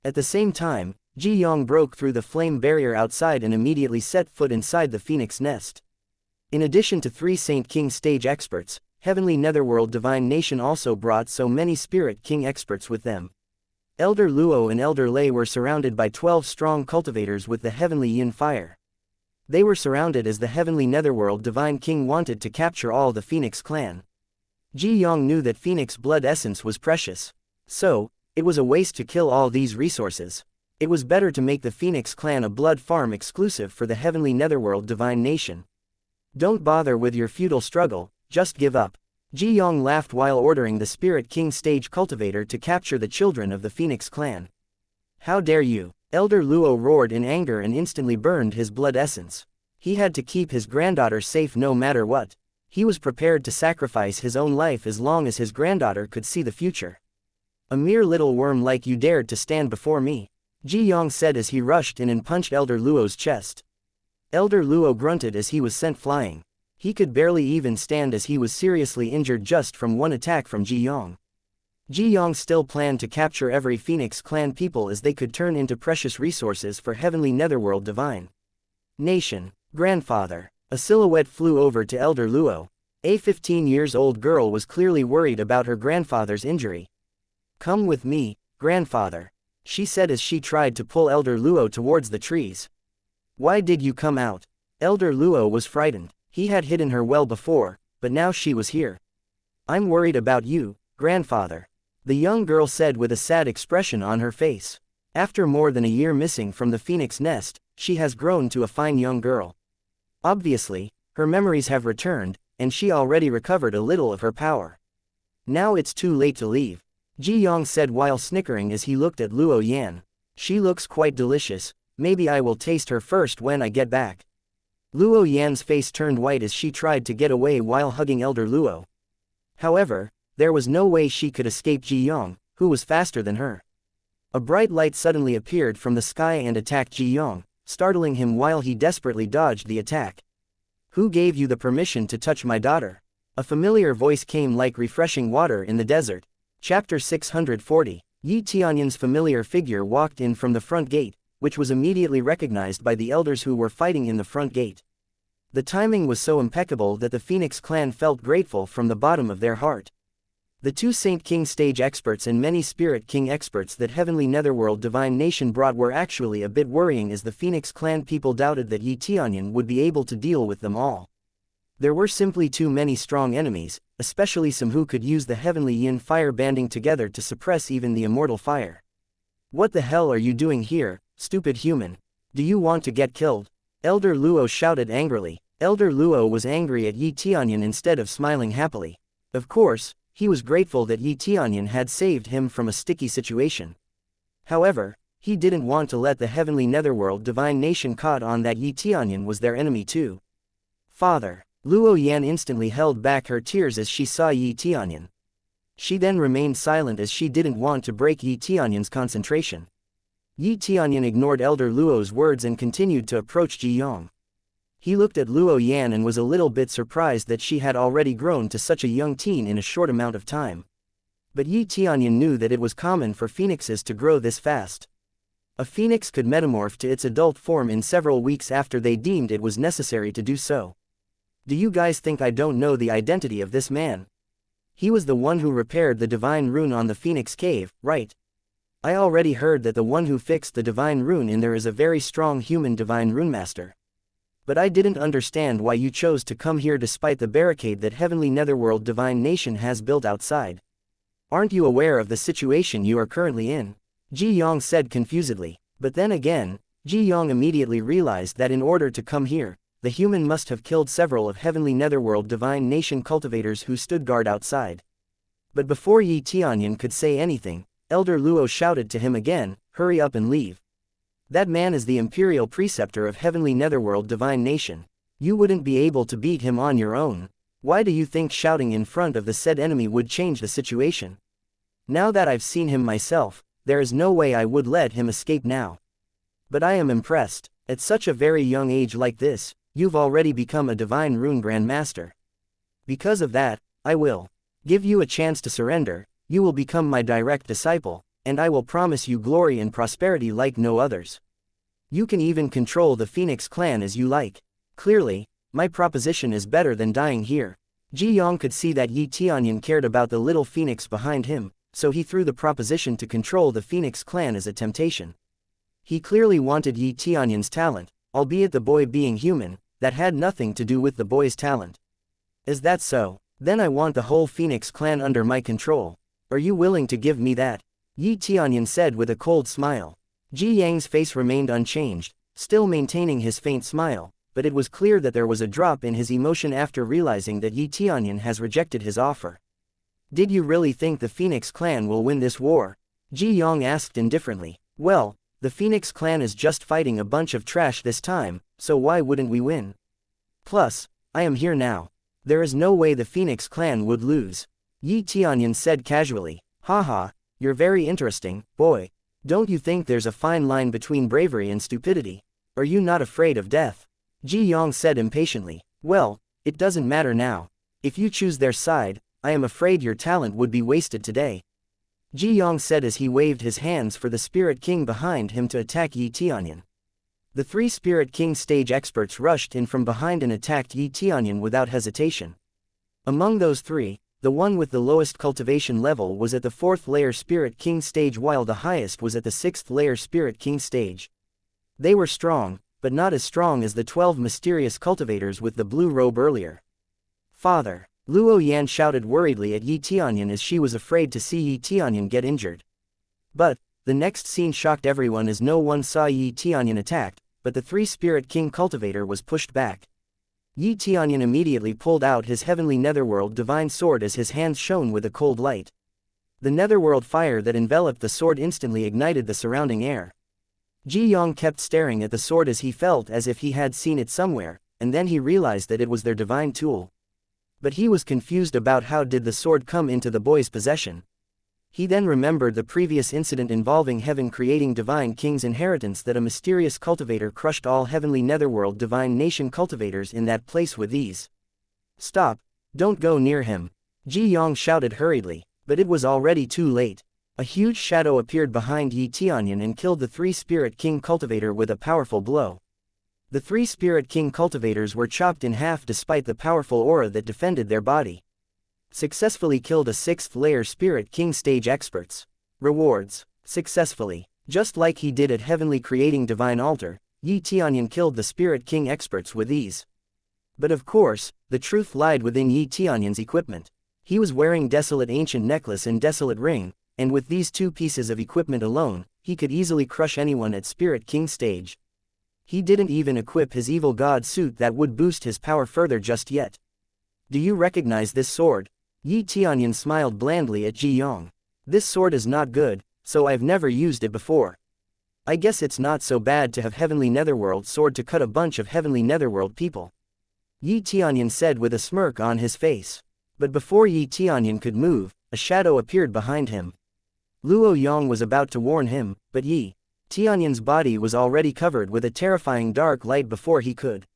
At the same time, Ji Yong broke through the flame barrier outside and immediately set foot inside the phoenix nest. In addition to 3 Saint King stage experts, Heavenly Netherworld Divine Nation also brought so many Spirit King experts with them. Elder Luo and Elder Lei were surrounded by 12 strong cultivators with the Heavenly Yin Fire. They were surrounded as the Heavenly Netherworld Divine King wanted to capture all the Phoenix clan. Ji Yong knew that Phoenix blood essence was precious. So, it was a waste to kill all these resources. It was better to make the Phoenix clan a blood farm exclusive for the Heavenly Netherworld Divine Nation. Don't bother with your futile struggle, just give up. Ji Yong laughed while ordering the Spirit King stage cultivator to capture the children of the Phoenix clan. How dare you! Elder Luo roared in anger and instantly burned his blood essence. He had to keep his granddaughter safe no matter what. He was prepared to sacrifice his own life as long as his granddaughter could see the future. A mere little worm like you dared to stand before me, Ji Yong said as he rushed in and punched Elder Luo's chest. Elder Luo grunted as he was sent flying. He could barely even stand as he was seriously injured just from one attack from Ji Yong. Ji Yong still planned to capture every Phoenix clan people as they could turn into precious resources for Heavenly Netherworld Divine Nation. Grandfather. A silhouette flew over to Elder Luo. A 15-year-old girl was clearly worried about her grandfather's injury. Come with me, grandfather, she said as she tried to pull Elder Luo towards the trees. Why did you come out? Elder Luo was frightened. He had hidden her well before, but now she was here. I'm worried about you, grandfather, the young girl said with a sad expression on her face. After more than a year missing from the Phoenix nest, she has grown to a fine young girl. Obviously, her memories have returned, and she already recovered a little of her power. Now it's too late to leave, Ji Yong said while snickering as he looked at Luo Yan. She looks quite delicious, maybe I will taste her first when I get back. Luo Yan's face turned white as she tried to get away while hugging Elder Luo. However, there was no way she could escape Ji Yong, who was faster than her. A bright light suddenly appeared from the sky and attacked Ji Yong, startling him while he desperately dodged the attack. Who gave you the permission to touch my daughter? A familiar voice came like refreshing water in the desert. Chapter 640. Yi Tianyun's familiar figure walked in from the front gate, which was immediately recognized by the elders who were fighting in the front gate. The timing was so impeccable that the Phoenix clan felt grateful from the bottom of their heart. The 2 Saint King stage experts and many Spirit King experts that Heavenly Netherworld Divine Nation brought were actually a bit worrying as the Phoenix clan people doubted that Yi Tianyun would be able to deal with them all. There were simply too many strong enemies, especially some who could use the Heavenly Yin Fire banding together to suppress even the immortal fire. What the hell are you doing here, stupid human? Do you want to get killed? Elder Luo shouted angrily. Elder Luo was angry at Yi Tianyun instead of smiling happily. Of course, he was grateful that Yi Tianyun had saved him from a sticky situation. However, he didn't want to let the Heavenly Netherworld Divine Nation caught on that Yi Tianyun was their enemy too. Father. Luo Yan instantly held back her tears as she saw Yi Tianyun. She then remained silent as she didn't want to break Yi Tianyun's concentration. Yi Tianyun ignored Elder Luo's words and continued to approach Ji Yong. He looked at Luo Yan and was a little bit surprised that she had already grown to such a young teen in a short amount of time. But Yi Tianyun knew that it was common for phoenixes to grow this fast. A phoenix could metamorph to its adult form in several weeks after they deemed it was necessary to do so. Do you guys think I don't know the identity of this man? He was the one who repaired the divine rune on the Phoenix Cave, right? I already heard that the one who fixed the divine rune in there is a very strong human divine rune master. But I didn't understand why you chose to come here despite the barricade that Heavenly Netherworld Divine Nation has built outside. Aren't you aware of the situation you are currently in? Ji Yong said confusedly. But then again, Ji Yong immediately realized that in order to come here, the human must have killed several of Heavenly Netherworld Divine Nation cultivators who stood guard outside. But before Yi Tianyun could say anything, Elder Luo shouted to him again, "Hurry up and leave. That man is the imperial preceptor of Heavenly Netherworld Divine Nation. You wouldn't be able to beat him on your own. Why do you think shouting in front of the said enemy would change the situation? Now that I've seen him myself, there is no way I would let him escape now. But I am impressed. At such a very young age like this, you've already become a divine rune grandmaster. Because of that, I will give you a chance to surrender. You will become my direct disciple, and I will promise you glory and prosperity like no others. You can even control the Phoenix clan as you like. Clearly, my proposition is better than dying here." Ji Yong could see that Yi Tianyun cared about the little Phoenix behind him, so he threw the proposition to control the Phoenix clan as a temptation. He clearly wanted Yi Tianyun's talent, albeit the boy being human, that had nothing to do with the boy's talent. "Is that so? Then I want the whole Phoenix clan under my control. Are you willing to give me that?" Yi Tianyun said with a cold smile. Ji Yang's face remained unchanged, still maintaining his faint smile, but it was clear that there was a drop in his emotion after realizing that Yi Tianyun has rejected his offer. "Did you really think the Phoenix clan will win this war?" Ji Yong asked indifferently. "Well, the Phoenix clan is just fighting a bunch of trash this time, so why wouldn't we win? Plus, I am here now. There is no way the Phoenix clan would lose." Yi Tianyun said casually. "Haha, you're very interesting, boy. Don't you think there's a fine line between bravery and stupidity? Are you not afraid of death?" Ji Yong said impatiently. "Well, it doesn't matter now. If you choose their side, I am afraid your talent would be wasted today," Ji Yong said as he waved his hands for the Spirit King behind him to attack Yi Tianyun. The three Spirit King stage experts rushed in from behind and attacked Yi Tianyun without hesitation. Among those three, the one with the lowest cultivation level was at the 4th layer Spirit King stage while the highest was at the 6th layer Spirit King stage. They were strong, but not as strong as the 12 mysterious cultivators with the blue robe earlier. "Father!" Luo Yan shouted worriedly at Yi Tianyun as she was afraid to see Yi Tianyun get injured. But, the next scene shocked everyone as no one saw Yi Tianyun attacked, but the 3 Spirit King cultivator was pushed back. Yi Tianyun immediately pulled out his Heavenly Netherworld Divine Sword as his hands shone with a cold light. The Netherworld fire that enveloped the sword instantly ignited the surrounding air. Ji Yong kept staring at the sword as he felt as if he had seen it somewhere, and then he realized that it was their divine tool. But he was confused about how did the sword come into the boy's possession. He then remembered the previous incident involving heaven creating Divine King's inheritance, that a mysterious cultivator crushed all Heavenly Netherworld Divine Nation cultivators in that place with ease. "Stop! Don't go near him!" Ji Yong shouted hurriedly, but it was already too late. A huge shadow appeared behind Yi Tianyun and killed the 3 Spirit King cultivator with a powerful blow. The 3 Spirit King cultivators were chopped in half despite the powerful aura that defended their body. Successfully killed a 6th layer Spirit King stage experts. Rewards. Successfully. Just like he did at Heavenly Creating Divine Altar, Yi Tianyun killed the Spirit King experts with ease. But of course, the truth lied within Yi Tianyun's equipment. He was wearing Desolate Ancient Necklace and Desolate Ring, and with these 2 pieces of equipment alone, he could easily crush anyone at Spirit King stage. He didn't even equip his Evil God suit that would boost his power further just yet. "Do you recognize this sword?" Yi Tianyun smiled blandly at Ji Yong. "This sword is not good, so I've never used it before. I guess it's not so bad to have Heavenly Netherworld sword to cut a bunch of Heavenly Netherworld people," Yi Tianyun said with a smirk on his face. But before Yi Tianyun could move, a shadow appeared behind him. Luo Yang was about to warn him, but Yi Tianyun's body was already covered with a terrifying dark light before he could.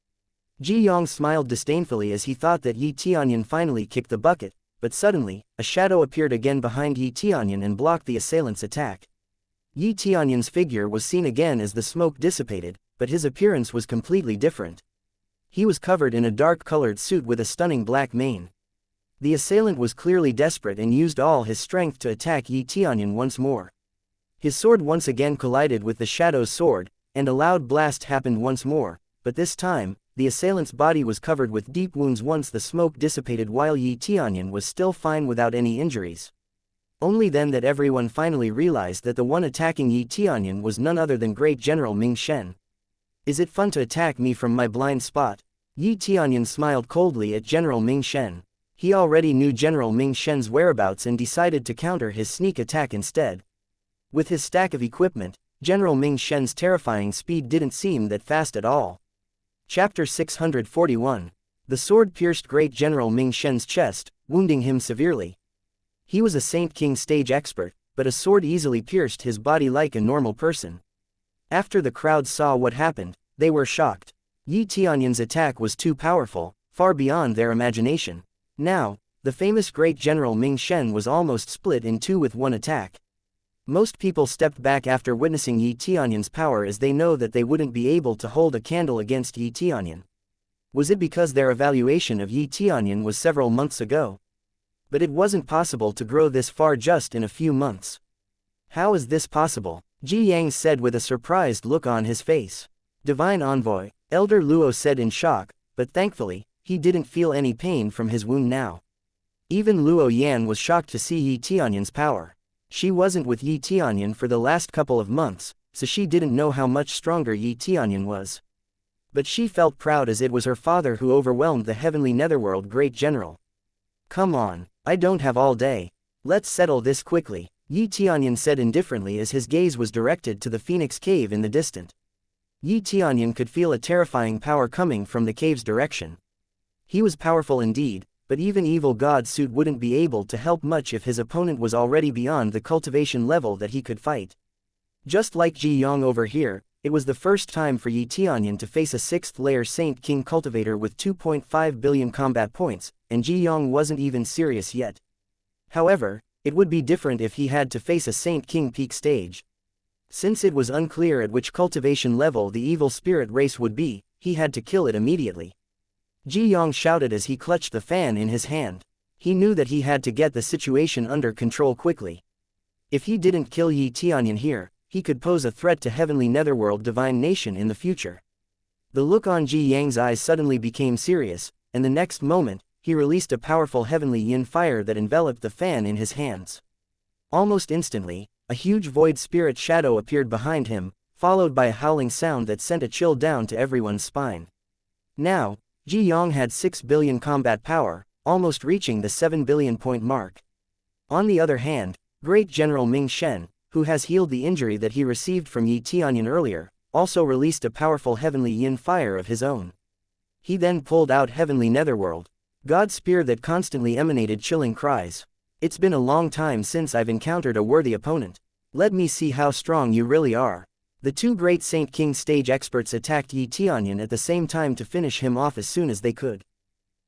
Ji Yong smiled disdainfully as he thought that Yi Tianyun finally kicked the bucket, but suddenly, a shadow appeared again behind Yi Tianyun and blocked the assailant's attack. Yi Tianyun's figure was seen again as the smoke dissipated, but his appearance was completely different. He was covered in a dark-colored suit with a stunning black mane. The assailant was clearly desperate and used all his strength to attack Yi Tianyun once more. His sword once again collided with the shadow's sword, and a loud blast happened once more, but this time, the assailant's body was covered with deep wounds once the smoke dissipated while Yi Tianyun was still fine without any injuries. Only then that everyone finally realized that the one attacking Yi Tianyun was none other than Great General Ming Shen. Is it fun to attack me from my blind spot? Yi Tianyun smiled coldly at General Ming Shen. He already knew General Ming Shen's whereabouts and decided to counter his sneak attack instead. With his stack of equipment, General Ming Shen's terrifying speed didn't seem that fast at all. Chapter 641. The sword pierced Great General Ming Shen's chest, wounding him severely. He was a Saint King stage expert, but a sword easily pierced his body like a normal person. After the crowd saw what happened, they were shocked. Yi Tianyun's attack was too powerful, far beyond their imagination. Now, the famous Great General Ming Shen was almost split in two with one attack. Most people stepped back after witnessing Yi Tianyun's power as they know that they wouldn't be able to hold a candle against Yi Tianyun. Was it because their evaluation of Yi Tianyun was several months ago? But it wasn't possible to grow this far just in a few months. How is this possible? Ji Yang said with a surprised look on his face. Divine Envoy, Elder Luo said in shock, but thankfully, he didn't feel any pain from his wound now. Even Luo Yan was shocked to see Yi Tianyun's power. She wasn't with Yi Tianyun for the last couple of months, so she didn't know how much stronger Yi Tianyun was. But she felt proud as it was her father who overwhelmed the heavenly netherworld great general. Come on, I don't have all day. Let's settle this quickly, Yi Tianyun said indifferently as his gaze was directed to the Phoenix Cave in the distance. Yi Tianyun could feel a terrifying power coming from the cave's direction. He was powerful indeed, but even evil god suit wouldn't be able to help much if his opponent was already beyond the cultivation level that he could fight. Just like Ji Yang over here, it was the first time for Yi Tianyun to face a 6th layer Saint King cultivator with 2.5 billion combat points, and Ji Yang wasn't even serious yet. However, it would be different if he had to face a Saint King peak stage. Since it was unclear at which cultivation level the evil spirit race would be, he had to kill it immediately. Ji Yang shouted as he clutched the fan in his hand. He knew that he had to get the situation under control quickly. If he didn't kill Yi Tianyun here, he could pose a threat to heavenly netherworld divine nation in the future. The look on Ji Yang's eyes suddenly became serious, and the next moment, he released a powerful heavenly yin fire that enveloped the fan in his hands. Almost instantly, a huge void spirit shadow appeared behind him, followed by a howling sound that sent a chill down to everyone's spine. Now, Ji Yang had 6 billion combat power, almost reaching the 7 billion point mark. On the other hand, Great General Ming Shen, who has healed the injury that he received from Yi Tianyun earlier, also released a powerful heavenly yin fire of his own. He then pulled out heavenly netherworld god spear that constantly emanated chilling cries. It's been a long time since I've encountered a worthy opponent. Let me see how strong you really are. The two great Saint King stage experts attacked Yi Tianyun at the same time to finish him off as soon as they could.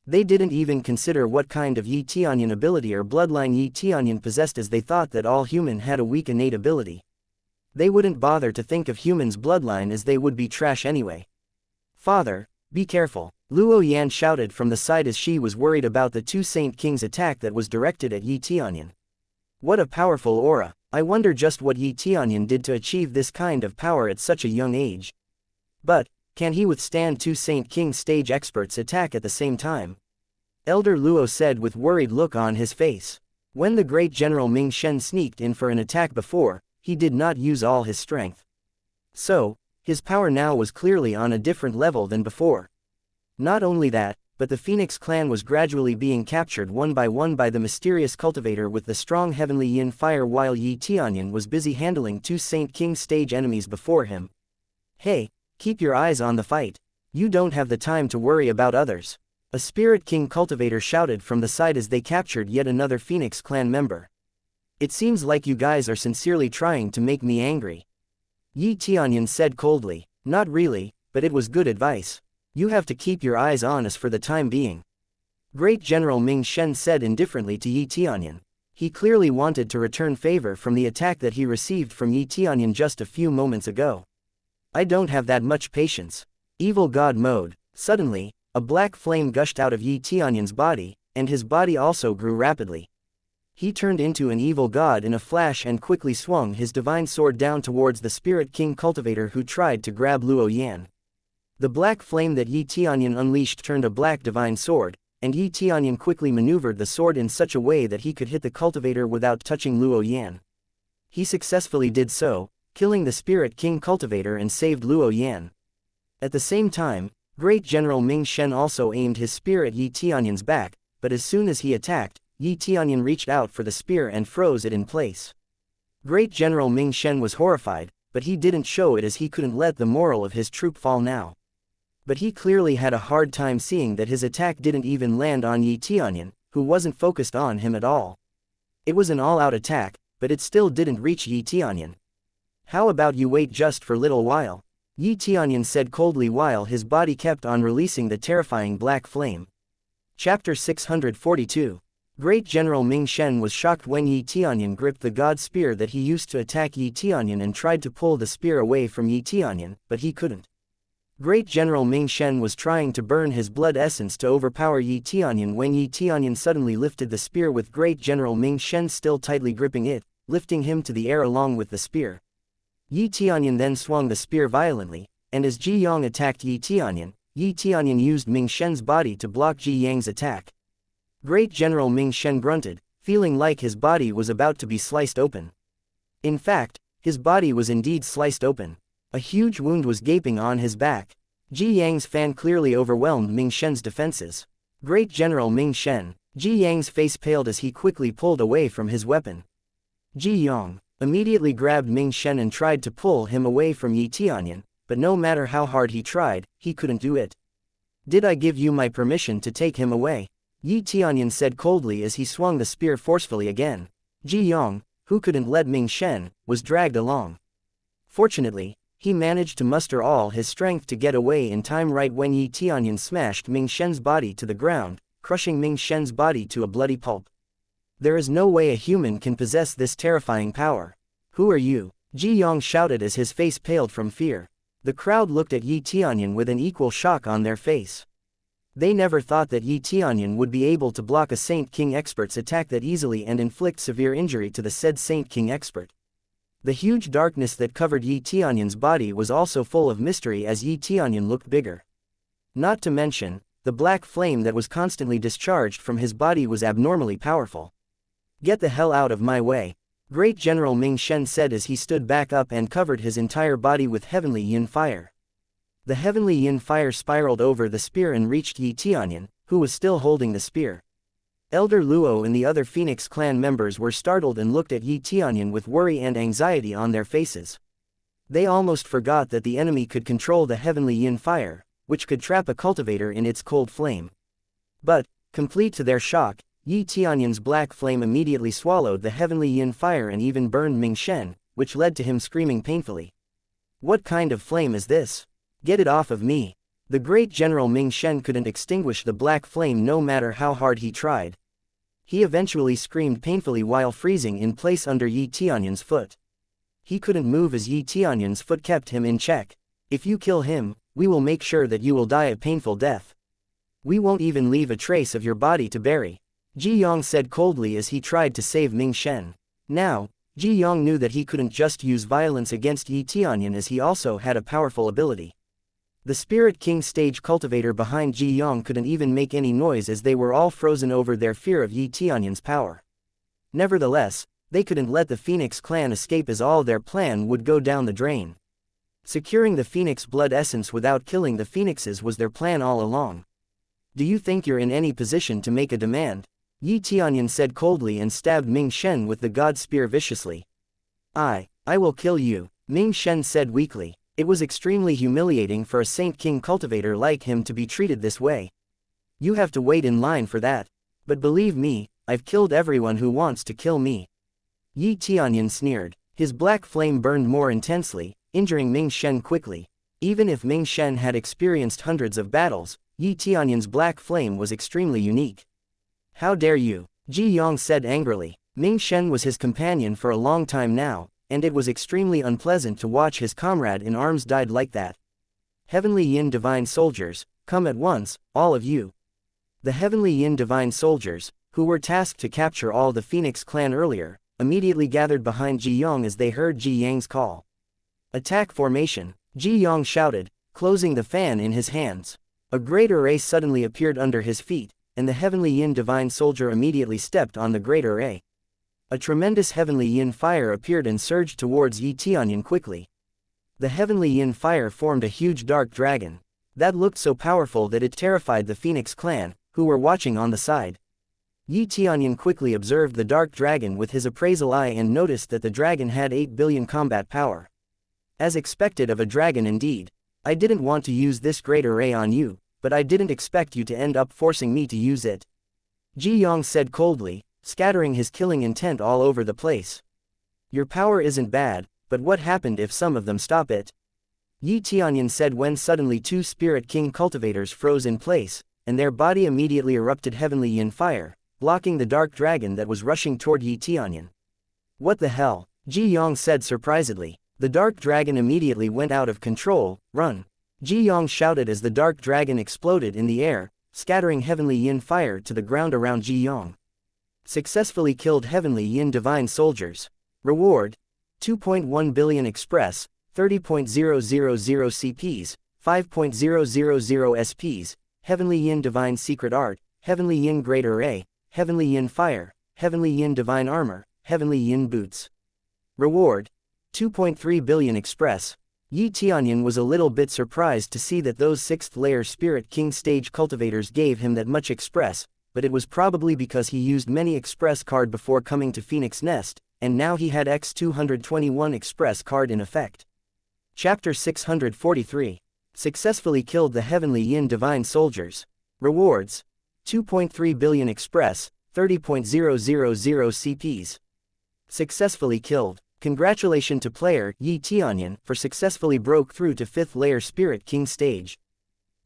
They didn't even consider what kind of Yi Tianyun ability or bloodline Yi Tianyun possessed, as they thought that all human had a weak innate ability. They wouldn't bother to think of human's bloodline as they would be trash anyway. Father, be careful, Luo Yan shouted from the side as she was worried about the two Saint King's attack that was directed at Yi Tianyun. What a powerful aura. I wonder just what Yi Tianyun did to achieve this kind of power at such a young age. But, can he withstand two Saint King stage experts attack at the same time? Elder Luo said with worried look on his face. When the great General Ming Shen sneaked in for an attack before, he did not use all his strength. So, his power now was clearly on a different level than before. Not only that, but the Phoenix clan was gradually being captured one by the mysterious cultivator with the strong heavenly yin fire, while Yi Tianyun was busy handling two Saint King stage enemies before him. Hey, keep your eyes on the fight. You don't have the time to worry about others. A Spirit King cultivator shouted from the side as they captured yet another Phoenix clan member. It seems like you guys are sincerely trying to make me angry. Yi Tianyun said coldly. Not really, but it was good advice. You have to keep your eyes on us for the time being. Great General Ming Shen said indifferently to Yi Tianyun. He clearly wanted to return favor from the attack that he received from Yi Tianyun just a few moments ago. I don't have that much patience. Evil God mode. Suddenly, a black flame gushed out of Yi Tianyun's body, and his body also grew rapidly. He turned into an evil god in a flash and quickly swung his divine sword down towards the Spirit King cultivator who tried to grab Luo Yan. The black flame that Yi Tianyun unleashed turned a black divine sword, and Yi Tianyun quickly maneuvered the sword in such a way that he could hit the cultivator without touching Luo Yan. He successfully did so, killing the Spirit King cultivator and saved Luo Yan. At the same time, Great General Ming Shen also aimed his spear at Yi Tianyun's back, but as soon as he attacked, Yi Tianyun reached out for the spear and froze it in place. Great General Ming Shen was horrified, but he didn't show it as he couldn't let the morale of his troop fall now. But he clearly had a hard time seeing that his attack didn't even land on Yi Tianyun, who wasn't focused on him at all. It was an all-out attack, but it still didn't reach Yi Tianyun. How about you wait just for a little while? Yi Tianyun said coldly while his body kept on releasing the terrifying black flame. Chapter 642. Great General Ming Shen was shocked when Yi Tianyun gripped the god spear that he used to attack Yi Tianyun and tried to pull the spear away from Yi Tianyun, but he couldn't. Great General Ming Shen was trying to burn his blood essence to overpower Yi Tianyun when Yi Tianyun suddenly lifted the spear with Great General Ming Shen still tightly gripping it, lifting him to the air along with the spear. Yi Tianyun then swung the spear violently, and as Ji Yang attacked Yi Tianyun used Ming Shen's body to block Ji Yang's attack. Great General Ming Shen grunted, feeling like his body was about to be sliced open. In fact, his body was indeed sliced open. A huge wound was gaping on his back. Ji Yang's fan clearly overwhelmed Ming Shen's defenses. Great General Ming Shen. Ji Yang's face paled as he quickly pulled away from his weapon. Ji Yang immediately grabbed Ming Shen and tried to pull him away from Yi Tianyun, but no matter how hard he tried, he couldn't do it. Did I give you my permission to take him away? Yi Tianyun said coldly as he swung the spear forcefully again. Ji Yang, who couldn't let Ming Shen, was dragged along. Fortunately, he managed to muster all his strength to get away in time right when Yi Tianyun smashed Ming Shen's body to the ground, crushing Ming Shen's body to a bloody pulp. There is no way a human can possess this terrifying power. Who are you? Ji Yang shouted as his face paled from fear. The crowd looked at Yi Tianyun with an equal shock on their face. They never thought that Yi Tianyun would be able to block a Saint King expert's attack that easily and inflict severe injury to the said Saint King expert. The huge darkness that covered Yi Tianyun's body was also full of mystery as Yi Tianyun looked bigger. Not to mention, the black flame that was constantly discharged from his body was abnormally powerful. Get the hell out of my way. Great General Ming Shen said as he stood back up and covered his entire body with heavenly yin fire. The heavenly yin fire spiraled over the spear and reached Yi Tianyun, who was still holding the spear. Elder Luo and the other Phoenix clan members were startled and looked at Yi Tianyun with worry and anxiety on their faces. They almost forgot that the enemy could control the heavenly yin fire, which could trap a cultivator in its cold flame. But, complete to their shock, Yi Tianyun's black flame immediately swallowed the heavenly yin fire and even burned Ming Shen, which led to him screaming painfully. What kind of flame is this? Get it off of me. The great General Ming Shen couldn't extinguish the black flame no matter how hard he tried. He eventually screamed painfully while freezing in place under Yi Tianyun's foot. He couldn't move as Yi Tianyun's foot kept him in check. If you kill him, we will make sure that you will die a painful death. We won't even leave a trace of your body to bury. Ji Yang said coldly as he tried to save Ming Shen. Now, Ji Yang knew that he couldn't just use violence against Yi Tianyun as he also had a powerful ability. The Spirit King stage cultivator behind Ji Yang couldn't even make any noise as they were all frozen over their fear of Yi Tianyun's power. Nevertheless, they couldn't let the Phoenix clan escape as all their plan would go down the drain. Securing the Phoenix blood essence without killing the Phoenixes was their plan all along. Do you think you're in any position to make a demand? Yi Tianyun said coldly and stabbed Ming Shen with the god spear viciously. I will kill you, Ming Shen said weakly. It was extremely humiliating for a Saint King cultivator like him to be treated this way. You have to wait in line for that. But believe me, I've killed everyone who wants to kill me. Yi Tianyun sneered. His black flame burned more intensely, injuring Ming Shen quickly. Even if Ming Shen had experienced hundreds of battles, Yi Tianyun's black flame was extremely unique. How dare you? Ji Yang said angrily. Ming Shen was his companion for a long time now, and it was extremely unpleasant to watch his comrade in arms died like that. Heavenly Yin Divine Soldiers, come at once, all of you. The Heavenly Yin Divine Soldiers, who were tasked to capture all the Phoenix clan earlier, immediately gathered behind Ji Yang as they heard Ji Yang's call. Attack formation, Ji Yang shouted, closing the fan in his hands. A great array suddenly appeared under his feet, and the heavenly yin divine soldier immediately stepped on the great array. A tremendous heavenly yin fire appeared and surged towards Tianyun quickly. The heavenly yin fire formed a huge dark dragon that looked so powerful that it terrified the Phoenix clan, who were watching on the side. Tianyun quickly observed the dark dragon with his appraisal eye and noticed that the dragon had 8 billion combat power. As expected of a dragon indeed. I didn't want to use this great array on you, but I didn't expect you to end up forcing me to use it. Yang said coldly, scattering his killing intent all over the place. Your power isn't bad, but what happened if some of them stop it? Tianyun said when suddenly 2 Spirit King cultivators froze in place, and their body immediately erupted heavenly yin fire, blocking the dark dragon that was rushing toward Tianyun. What the hell? Yang said surprisedly. The dark dragon immediately went out of control. Run! Yang shouted as the dark dragon exploded in the air, scattering heavenly yin fire to the ground around Yang. Successfully killed heavenly yin divine soldiers. Reward: 2.1 billion express, 30.000 CPs, 5.000 SPs, heavenly yin divine secret art, heavenly yin great array, heavenly yin fire, heavenly yin divine armor, heavenly yin boots. Reward: 2.3 billion express. Tianyun was a little bit surprised to see that those 6th layer Spirit King stage cultivators gave him that much express, but it was probably because he used many express card before coming to Phoenix Nest, and now he had X221 express card in effect. Chapter 643. Successfully killed the heavenly yin divine soldiers. Rewards: 2.3 billion express, 30.000 CPs. Successfully killed. Congratulations to player Tianyun for successfully broke through to 5th layer Spirit King stage.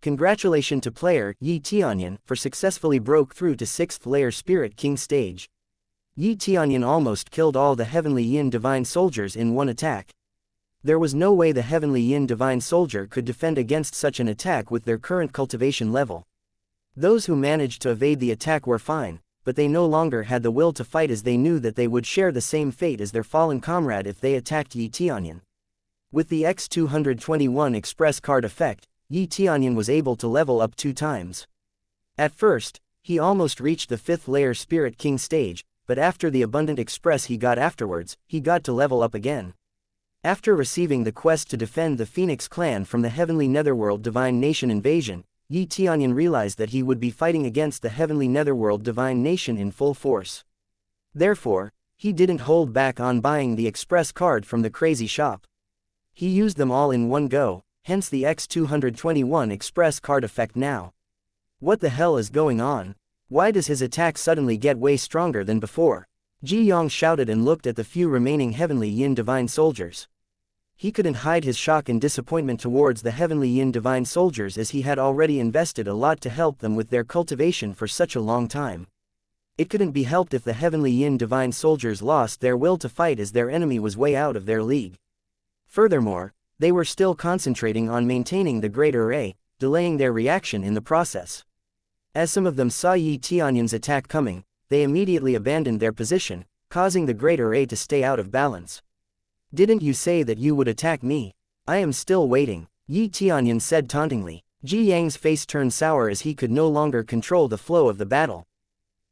Congratulations to player Tianyun for successfully broke through to 6th layer Spirit King stage. Tianyun almost killed all the heavenly yin divine soldiers in one attack. There was no way the heavenly yin divine soldier could defend against such an attack with their current cultivation level. Those who managed to evade the attack were fine, but they no longer had the will to fight as they knew that they would share the same fate as their fallen comrade if they attacked Tianyun. With the X221 express card effect, Tianyun was able to level up 2 times. At first, he almost reached the 5th layer Spirit King stage, but after the abundant express he got afterwards, he got to level up again. After receiving the quest to defend the Phoenix clan from the heavenly netherworld divine nation invasion, Tianyun realized that he would be fighting against the heavenly netherworld divine nation in full force. Therefore, he didn't hold back on buying the express card from the crazy shop. He used them all in one go, hence the X221 express card effect now. What the hell is going on? Why does his attack suddenly get way stronger than before? Yang shouted and looked at the few remaining heavenly yin divine soldiers. He couldn't hide his shock and disappointment towards the heavenly yin divine soldiers as he had already invested a lot to help them with their cultivation for such a long time. It couldn't be helped if the heavenly yin divine soldiers lost their will to fight as their enemy was way out of their league. Furthermore, they were still concentrating on maintaining the great array, delaying their reaction in the process. As some of them saw Tianyun's attack coming, they immediately abandoned their position, causing the great array to stay out of balance. Didn't you say that you would attack me? I am still waiting, Tianyun said tauntingly. Yang's face turned sour as he could no longer control the flow of the battle.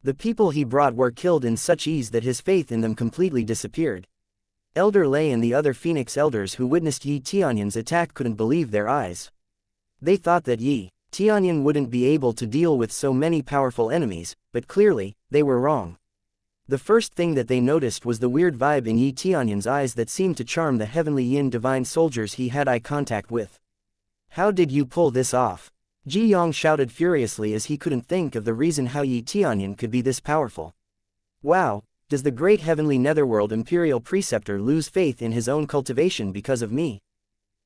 The people he brought were killed in such ease that his faith in them completely disappeared. Elder Lei and the other Phoenix elders who witnessed Tianyun's attack couldn't believe their eyes. They thought that Tianyun wouldn't be able to deal with so many powerful enemies, but clearly, they were wrong. The first thing that they noticed was the weird vibe in Tianyun's eyes that seemed to charm the heavenly yin divine soldiers he had eye contact with. How did you pull this off? Yang shouted furiously as he couldn't think of the reason how Tianyun could be this powerful. Wow, does the great heavenly netherworld imperial preceptor lose faith in his own cultivation because of me?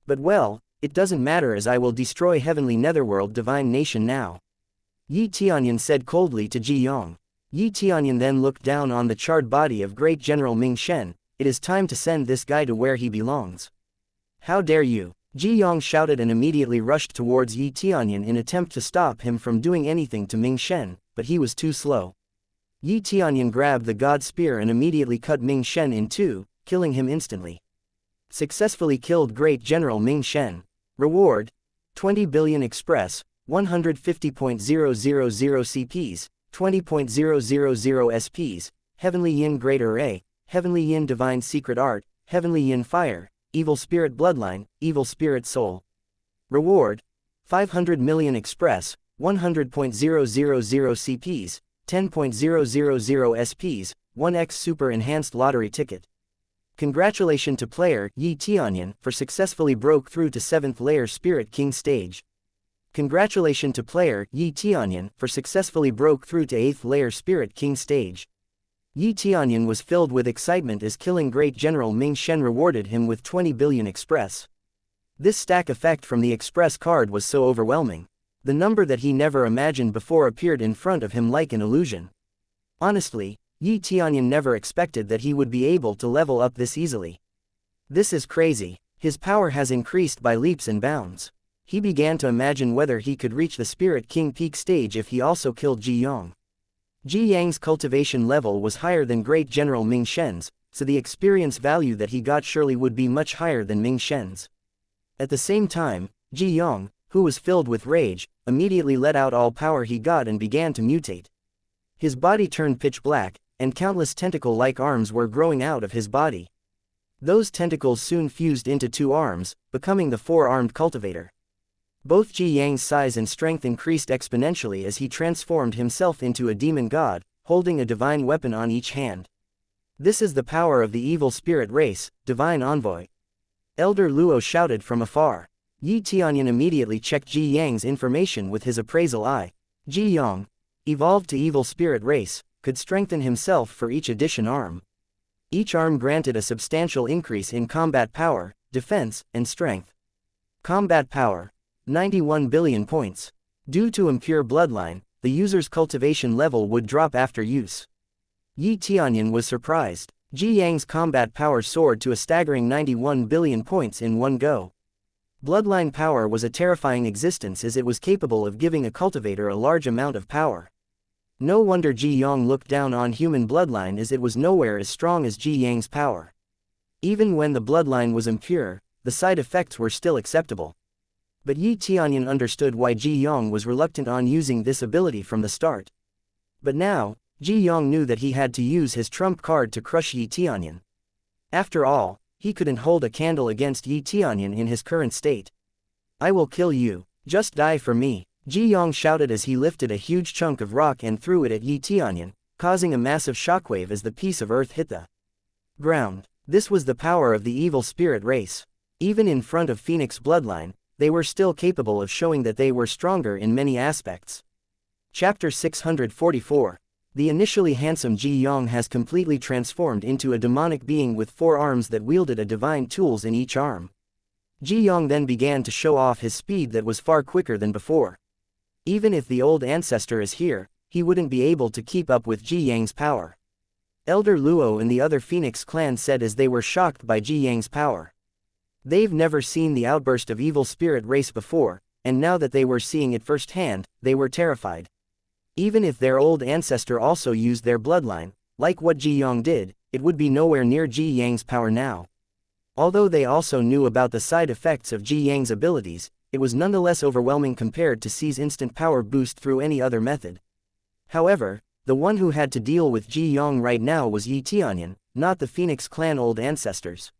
But well, it doesn't matter as I will destroy heavenly netherworld divine nation now. Tianyun said coldly to Yang. Tianyun then looked down on the charred body of great General Ming Shen. It is time to send this guy to where he belongs. How dare you? Yang shouted and immediately rushed towards Tianyun in attempt to stop him from doing anything to Ming Shen, but he was too slow. Tianyun grabbed the God Spear and immediately cut Ming Shen in two, killing him instantly. Successfully killed great General Ming Shen. Reward: 20 billion express, 150.000 CPs, 20.000 SPs, Heavenly Yin Great Array, Heavenly Yin Divine Secret Art, Heavenly Yin Fire, Evil Spirit Bloodline, Evil Spirit Soul. Reward: 500 million express, 100.000 CPs, 10.000 SPs, 1x Super Enhanced Lottery Ticket. Congratulations to player Tianyun for successfully broke through to 7th layer Spirit King stage. Congratulations to player Tianyun for successfully broke through to 8th layer Spirit King stage. Tianyun was filled with excitement as killing Great General Ming Shen rewarded him with 20 billion express. This stack effect from the express card was so overwhelming. The number that he never imagined before appeared in front of him like an illusion. Honestly, Tianyun never expected that he would be able to level up this easily. This is crazy. His power has increased by leaps and bounds. He began to imagine whether he could reach the Spirit King peak stage if he also killed Ji Yang. Ji Yang's cultivation level was higher than Great General Ming Shen's, so the experience value that he got surely would be much higher than Ming Shen's. At the same time, Ji Yang, who was filled with rage, immediately let out all power he got and began to mutate. His body turned pitch black, and countless tentacle-like arms were growing out of his body. Those tentacles soon fused into 2 arms, becoming the 4-armed cultivator. Both Ji Yang's size and strength increased exponentially as he transformed himself into a demon god, holding a divine weapon on each hand. This is the power of the evil spirit race, Divine Envoy. Elder Luo shouted from afar. Tianyun immediately checked Ji Yang's information with his appraisal eye. Ji Yang, evolved to evil spirit race, could strengthen himself for each addition arm. Each arm granted a substantial increase in combat power, defense, and strength. Combat power: 91 billion points. Due to impure bloodline, the user's cultivation level would drop after use. Tianyun was surprised. Ji Yang's combat power soared to a staggering 91 billion points in one go. Bloodline power was a terrifying existence as it was capable of giving a cultivator a large amount of power. No wonder Ji Yang looked down on human bloodline as it was nowhere as strong as Ji Yang's power. Even when the bloodline was impure, the side effects were still acceptable. But Tianyun understood why Ji Yang was reluctant on using this ability from the start. But now, Ji Yang knew that he had to use his trump card to crush Tianyun. After all, he couldn't hold a candle against Tianyun in his current state. "I will kill you, just die for me," Ji Yang shouted as he lifted a huge chunk of rock and threw it at Tianyun, causing a massive shockwave as the piece of earth hit the ground. This was the power of the evil spirit race. Even in front of Phoenix bloodline, they were still capable of showing that they were stronger in many aspects. Chapter 644. The initially handsome Ji Yang has completely transformed into a demonic being with 4 arms that wielded a divine tools in each arm. Ji Yang then began to show off his speed that was far quicker than before. Even if the old ancestor is here, he wouldn't be able to keep up with Ji Yang's power. Elder Luo and the other Phoenix clan said as they were shocked by Ji Yang's power. They've never seen the outburst of evil spirit race before, and now that they were seeing it firsthand, they were terrified. Even if their old ancestor also used their bloodline, like what Ji Yang did, it would be nowhere near Ji Yang's power now. Although they also knew about the side effects of Ji Yang's abilities, it was nonetheless overwhelming compared to Ci's instant power boost through any other method. However, the one who had to deal with Ji Yang right now was Tianyun, not the Phoenix clan old ancestors.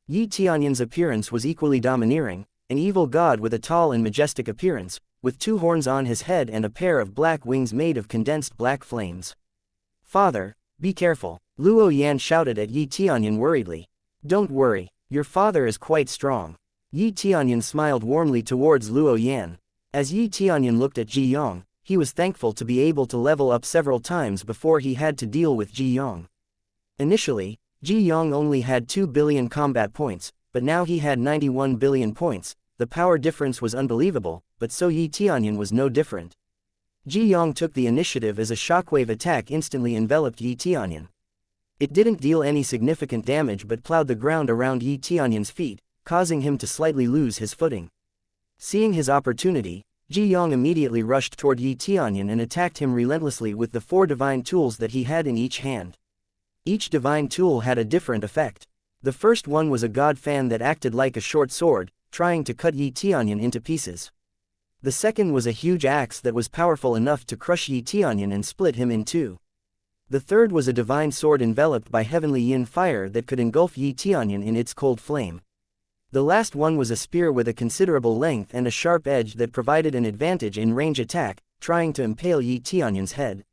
Tianyun's appearance was equally domineering, an evil god with a tall and majestic appearance, with 2 horns on his head and a pair of black wings made of condensed black flames. "Father, be careful," Luo Yan shouted at Tianyun worriedly. "Don't worry, your father is quite strong." Tianyun smiled warmly towards Luo Yan. As Tianyun looked at Ji Yang, he was thankful to be able to level up several times before he had to deal with Ji Yang. Initially, Ji Yang only had 2 billion combat points, but now he had 91 billion points. The power difference was unbelievable, but so Tianyun was no different. Ji Yang took the initiative as a shockwave attack instantly enveloped Tianyun. It didn't deal any significant damage but plowed the ground around Tianyun's feet, causing him to slightly lose his footing. Seeing his opportunity, Ji Yang immediately rushed toward Tianyun and attacked him relentlessly with the 4 divine tools that he had in each hand. Each divine tool had a different effect. The first one was a god fan that acted like a short sword, trying to cut Yi Tianyun into pieces. The second was a huge axe that was powerful enough to crush Yi Tianyun and split him in two. The third was a divine sword enveloped by heavenly yin fire that could engulf Yi Tianyun in its cold flame. The last one was a spear with a considerable length and a sharp edge that provided an advantage in range attack, trying to impale Yi Tianyun's head.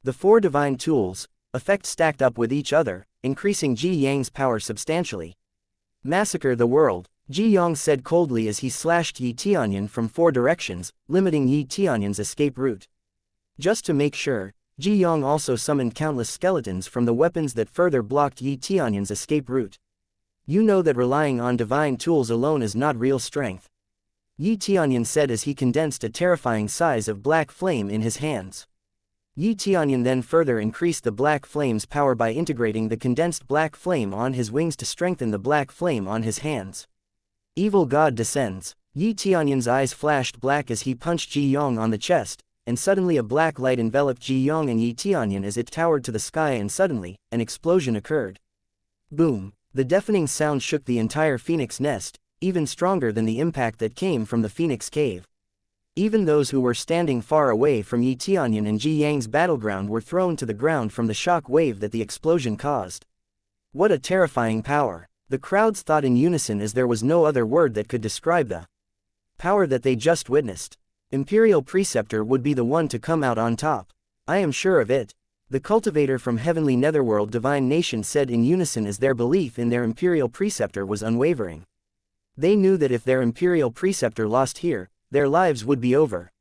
The four divine tools, effects stacked up with each other, increasing Ji Yang's power substantially. Massacre the world, Ji Yang said coldly as he slashed Yi Tianyun from four directions, limiting Yi Tianyun's escape route. Just to make sure, Ji Yang also summoned countless skeletons from the weapons that further blocked Yi Tianyun's escape route. You know that relying on divine tools alone is not real strength. Yi Tianyun said as he condensed a terrifying size of black flame in his hands. Yi Tianyun then further increased the black flame's power by integrating the condensed black flame on his wings to strengthen the black flame on his hands. Evil God descends. Yi Tianyun's eyes flashed black as he punched Ji Yang on the chest, and suddenly a black light enveloped Ji Yang and Yi Tianyun as it towered to the sky, and suddenly, an explosion occurred. Boom! The deafening sound shook the entire phoenix nest, even stronger than the impact that came from the phoenix cave. Even those who were standing far away from Yi Tianyun and Ji Yang's battleground were thrown to the ground from the shock wave that the explosion caused. What a terrifying power! The crowds thought in unison as there was no other word that could describe the power that they just witnessed. Imperial Preceptor would be the one to come out on top. I am sure of it. The cultivator from Heavenly Netherworld Divine Nation said in unison as their belief in their Imperial Preceptor was unwavering. They knew that if their Imperial Preceptor lost here, their lives would be over.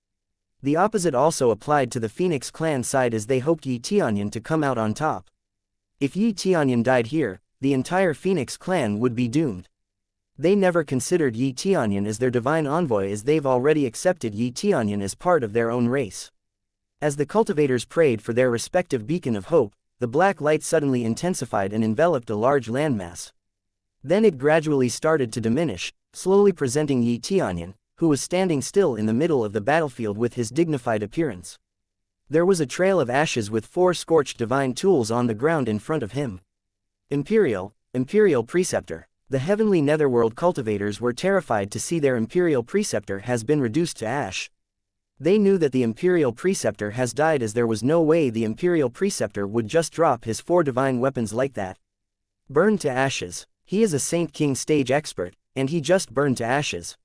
The opposite also applied to the Phoenix clan side as they hoped Yi Tianyun to come out on top. If Yi Tianyun died here, the entire Phoenix clan would be doomed. They never considered Yi Tianyun as their divine envoy as they've already accepted Yi Tianyun as part of their own race. As the cultivators prayed for their respective beacon of hope, the black light suddenly intensified and enveloped a large landmass. Then it gradually started to diminish, slowly presenting Yi Tianyun, who was standing still in the middle of the battlefield with his dignified appearance. There was a trail of ashes with four scorched divine tools on the ground in front of him. Imperial Preceptor. The Heavenly Netherworld cultivators were terrified to see their Imperial Preceptor has been reduced to ash. They knew that the Imperial Preceptor has died as there was no way the Imperial Preceptor would just drop his four divine weapons like that. Burned to ashes. He is a Saint King stage expert, and he just burned to ashes.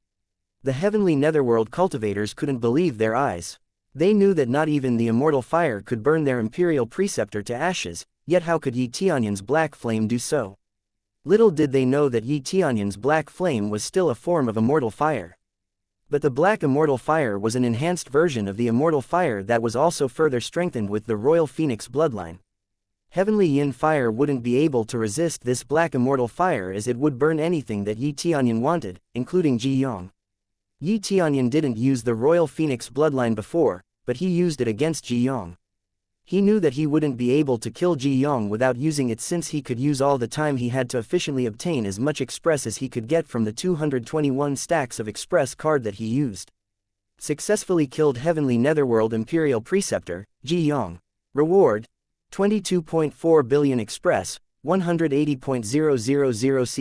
The Heavenly Netherworld cultivators couldn't believe their eyes. They knew that not even the immortal fire could burn their Imperial Preceptor to ashes, yet how could Yi Tianyun's black flame do so? Little did they know that Yi Tianyun's black flame was still a form of immortal fire. But the black immortal fire was an enhanced version of the immortal fire that was also further strengthened with the royal phoenix bloodline. Heavenly yin fire wouldn't be able to resist this black immortal fire as it would burn anything that Yi Tianyun wanted, including Ji Yang. Yi Tianyun didn't use the royal phoenix bloodline before, but he used it against Ji Yang. He knew that he wouldn't be able to kill Ji Yang without using it, since he could use all the time he had to efficiently obtain as much express as he could get from the 221 stacks of express card that he used. Successfully killed Heavenly Netherworld Imperial Preceptor, Ji Yang. Reward: 22.4 billion express, 180.000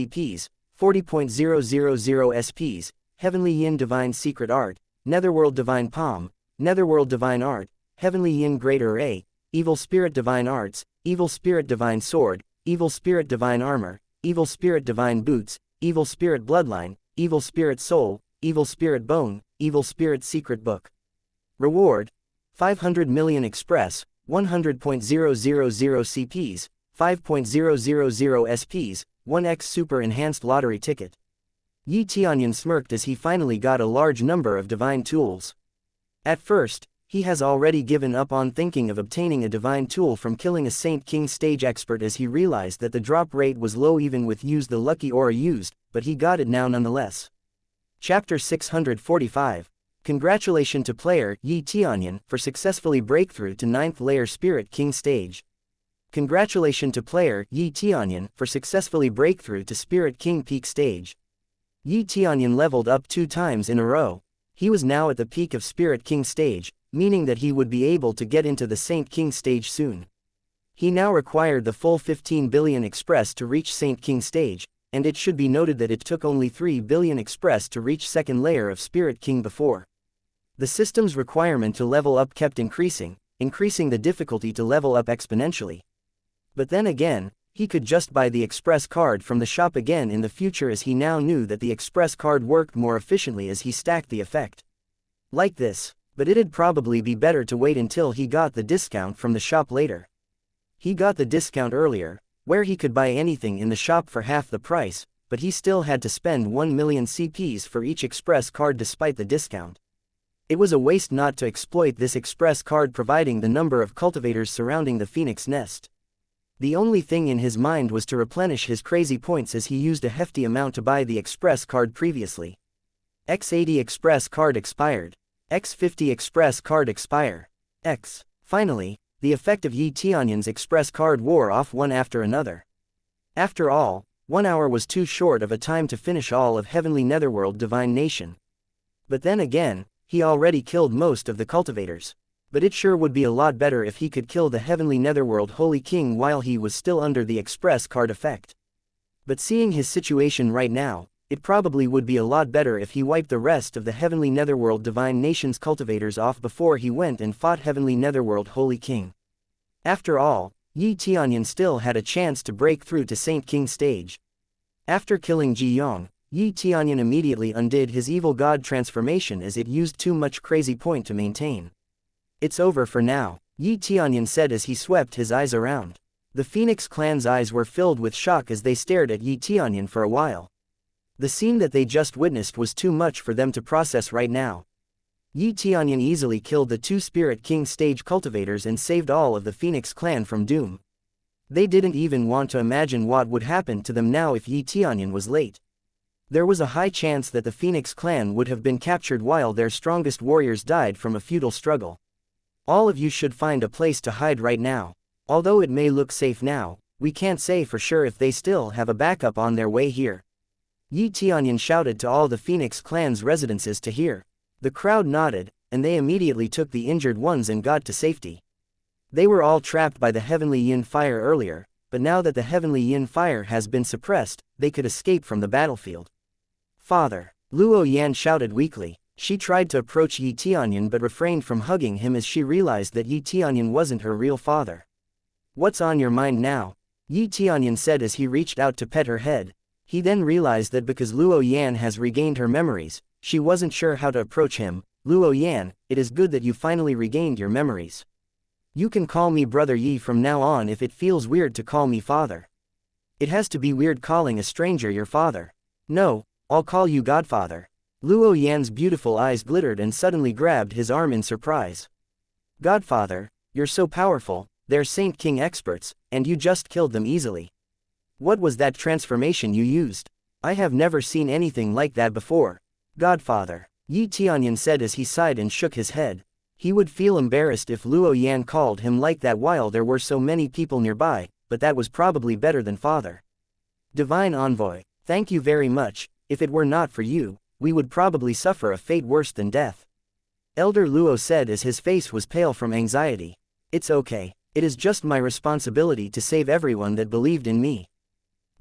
CPs, 40.000 SPs, Heavenly Yin Divine Secret Art, Netherworld Divine Palm, Netherworld Divine Art, Heavenly Yin Great Array, Evil Spirit Divine Arts, Evil Spirit Divine Sword, Evil Spirit Divine Armor, Evil Spirit Divine Boots, Evil Spirit Bloodline, Evil Spirit Soul, Evil Spirit Bone, Evil Spirit Secret Book. Reward: 500 million express, 100.000 CPs, 5.000 SPs, 1x Super Enhanced Lottery Ticket. Yi Tianyun smirked as he finally got a large number of divine tools. At first, he has already given up on thinking of obtaining a divine tool from killing a Saint King stage expert as he realized that the drop rate was low even with the lucky aura used, but he got it now nonetheless. Chapter 645. Congratulations to player Yi Tianyun for successfully breakthrough to 9th layer Spirit King stage. Congratulations to player Yi Tianyun for successfully breakthrough to Spirit King peak stage. Yi Tianyun leveled up 2 times in a row. He was now at the peak of Spirit King stage, meaning that he would be able to get into the Saint King stage soon. He now required the full 15 billion express to reach Saint King stage, and it should be noted that it took only 3 billion express to reach second layer of Spirit King before. The system's requirement to level up kept increasing the difficulty to level up exponentially. But then again, he could just buy the express card from the shop again in the future, as he now knew that the express card worked more efficiently as he stacked the effect. Like this, but it'd probably be better to wait until he got the discount from the shop later. He got the discount earlier, where he could buy anything in the shop for half the price, but he still had to spend 1 million CPs for each express card despite the discount. It was a waste not to exploit this express card, providing the number of cultivators surrounding the phoenix nest. The only thing in his mind was to replenish his crazy points, as he used a hefty amount to buy the express card previously. X80 express card expired. X50 express card expire. Finally, the effect of Tianyun's express card wore off one after another. After all, 1 hour was too short of a time to finish all of Heavenly Netherworld Divine Nation. But then again, he already killed most of the cultivators. But it sure would be a lot better if he could kill the Heavenly Netherworld Holy King while he was still under the express card effect. But seeing his situation right now, it probably would be a lot better if he wiped the rest of the Heavenly Netherworld Divine Nation's cultivators off before he went and fought Heavenly Netherworld Holy King. After all, Tianyun still had a chance to break through to Saint King stage. After killing Ji Yong, Tianyun immediately undid his evil god transformation, as it used too much crazy point to maintain. It's over for now, Tianyun said as he swept his eyes around. The Phoenix clan's eyes were filled with shock as they stared at Tianyun for a while. The scene that they just witnessed was too much for them to process right now. Tianyun easily killed the 2 Spirit King stage cultivators and saved all of the Phoenix clan from doom. They didn't even want to imagine what would happen to them now if Tianyun was late. There was a high chance that the Phoenix clan would have been captured while their strongest warriors died from a futile struggle. All of you should find a place to hide right now. Although it may look safe now, we can't say for sure if they still have a backup on their way here. Tianyun shouted to all the Phoenix clan's residences to hear. The crowd nodded, and they immediately took the injured ones and got to safety. They were all trapped by the Heavenly Yin fire earlier, but now that the Heavenly Yin fire has been suppressed, they could escape from the battlefield. Father, Luo Yan shouted weakly. She tried to approach Tianyun but refrained from hugging him as she realized that Tianyun wasn't her real father. What's on your mind now? Tianyun said as he reached out to pet her head. He then realized that because Luo Yan has regained her memories, she wasn't sure how to approach him. Luo Yan, it is good that you finally regained your memories. You can call me Brother Yi from now on if it feels weird to call me father. It has to be weird calling a stranger your father. No, I'll call you Godfather. Luo Yan's beautiful eyes glittered and suddenly grabbed his arm in surprise. Godfather, you're so powerful, they're Saint King experts, and you just killed them easily. What was that transformation you used? I have never seen anything like that before. Godfather, Tianyun said as he sighed and shook his head. He would feel embarrassed if Luo Yan called him like that while there were so many people nearby, but that was probably better than father. Divine Envoy, thank you very much. If it were not for you, we would probably suffer a fate worse than death. Elder Luo said as his face was pale from anxiety. It's okay, it is just my responsibility to save everyone that believed in me.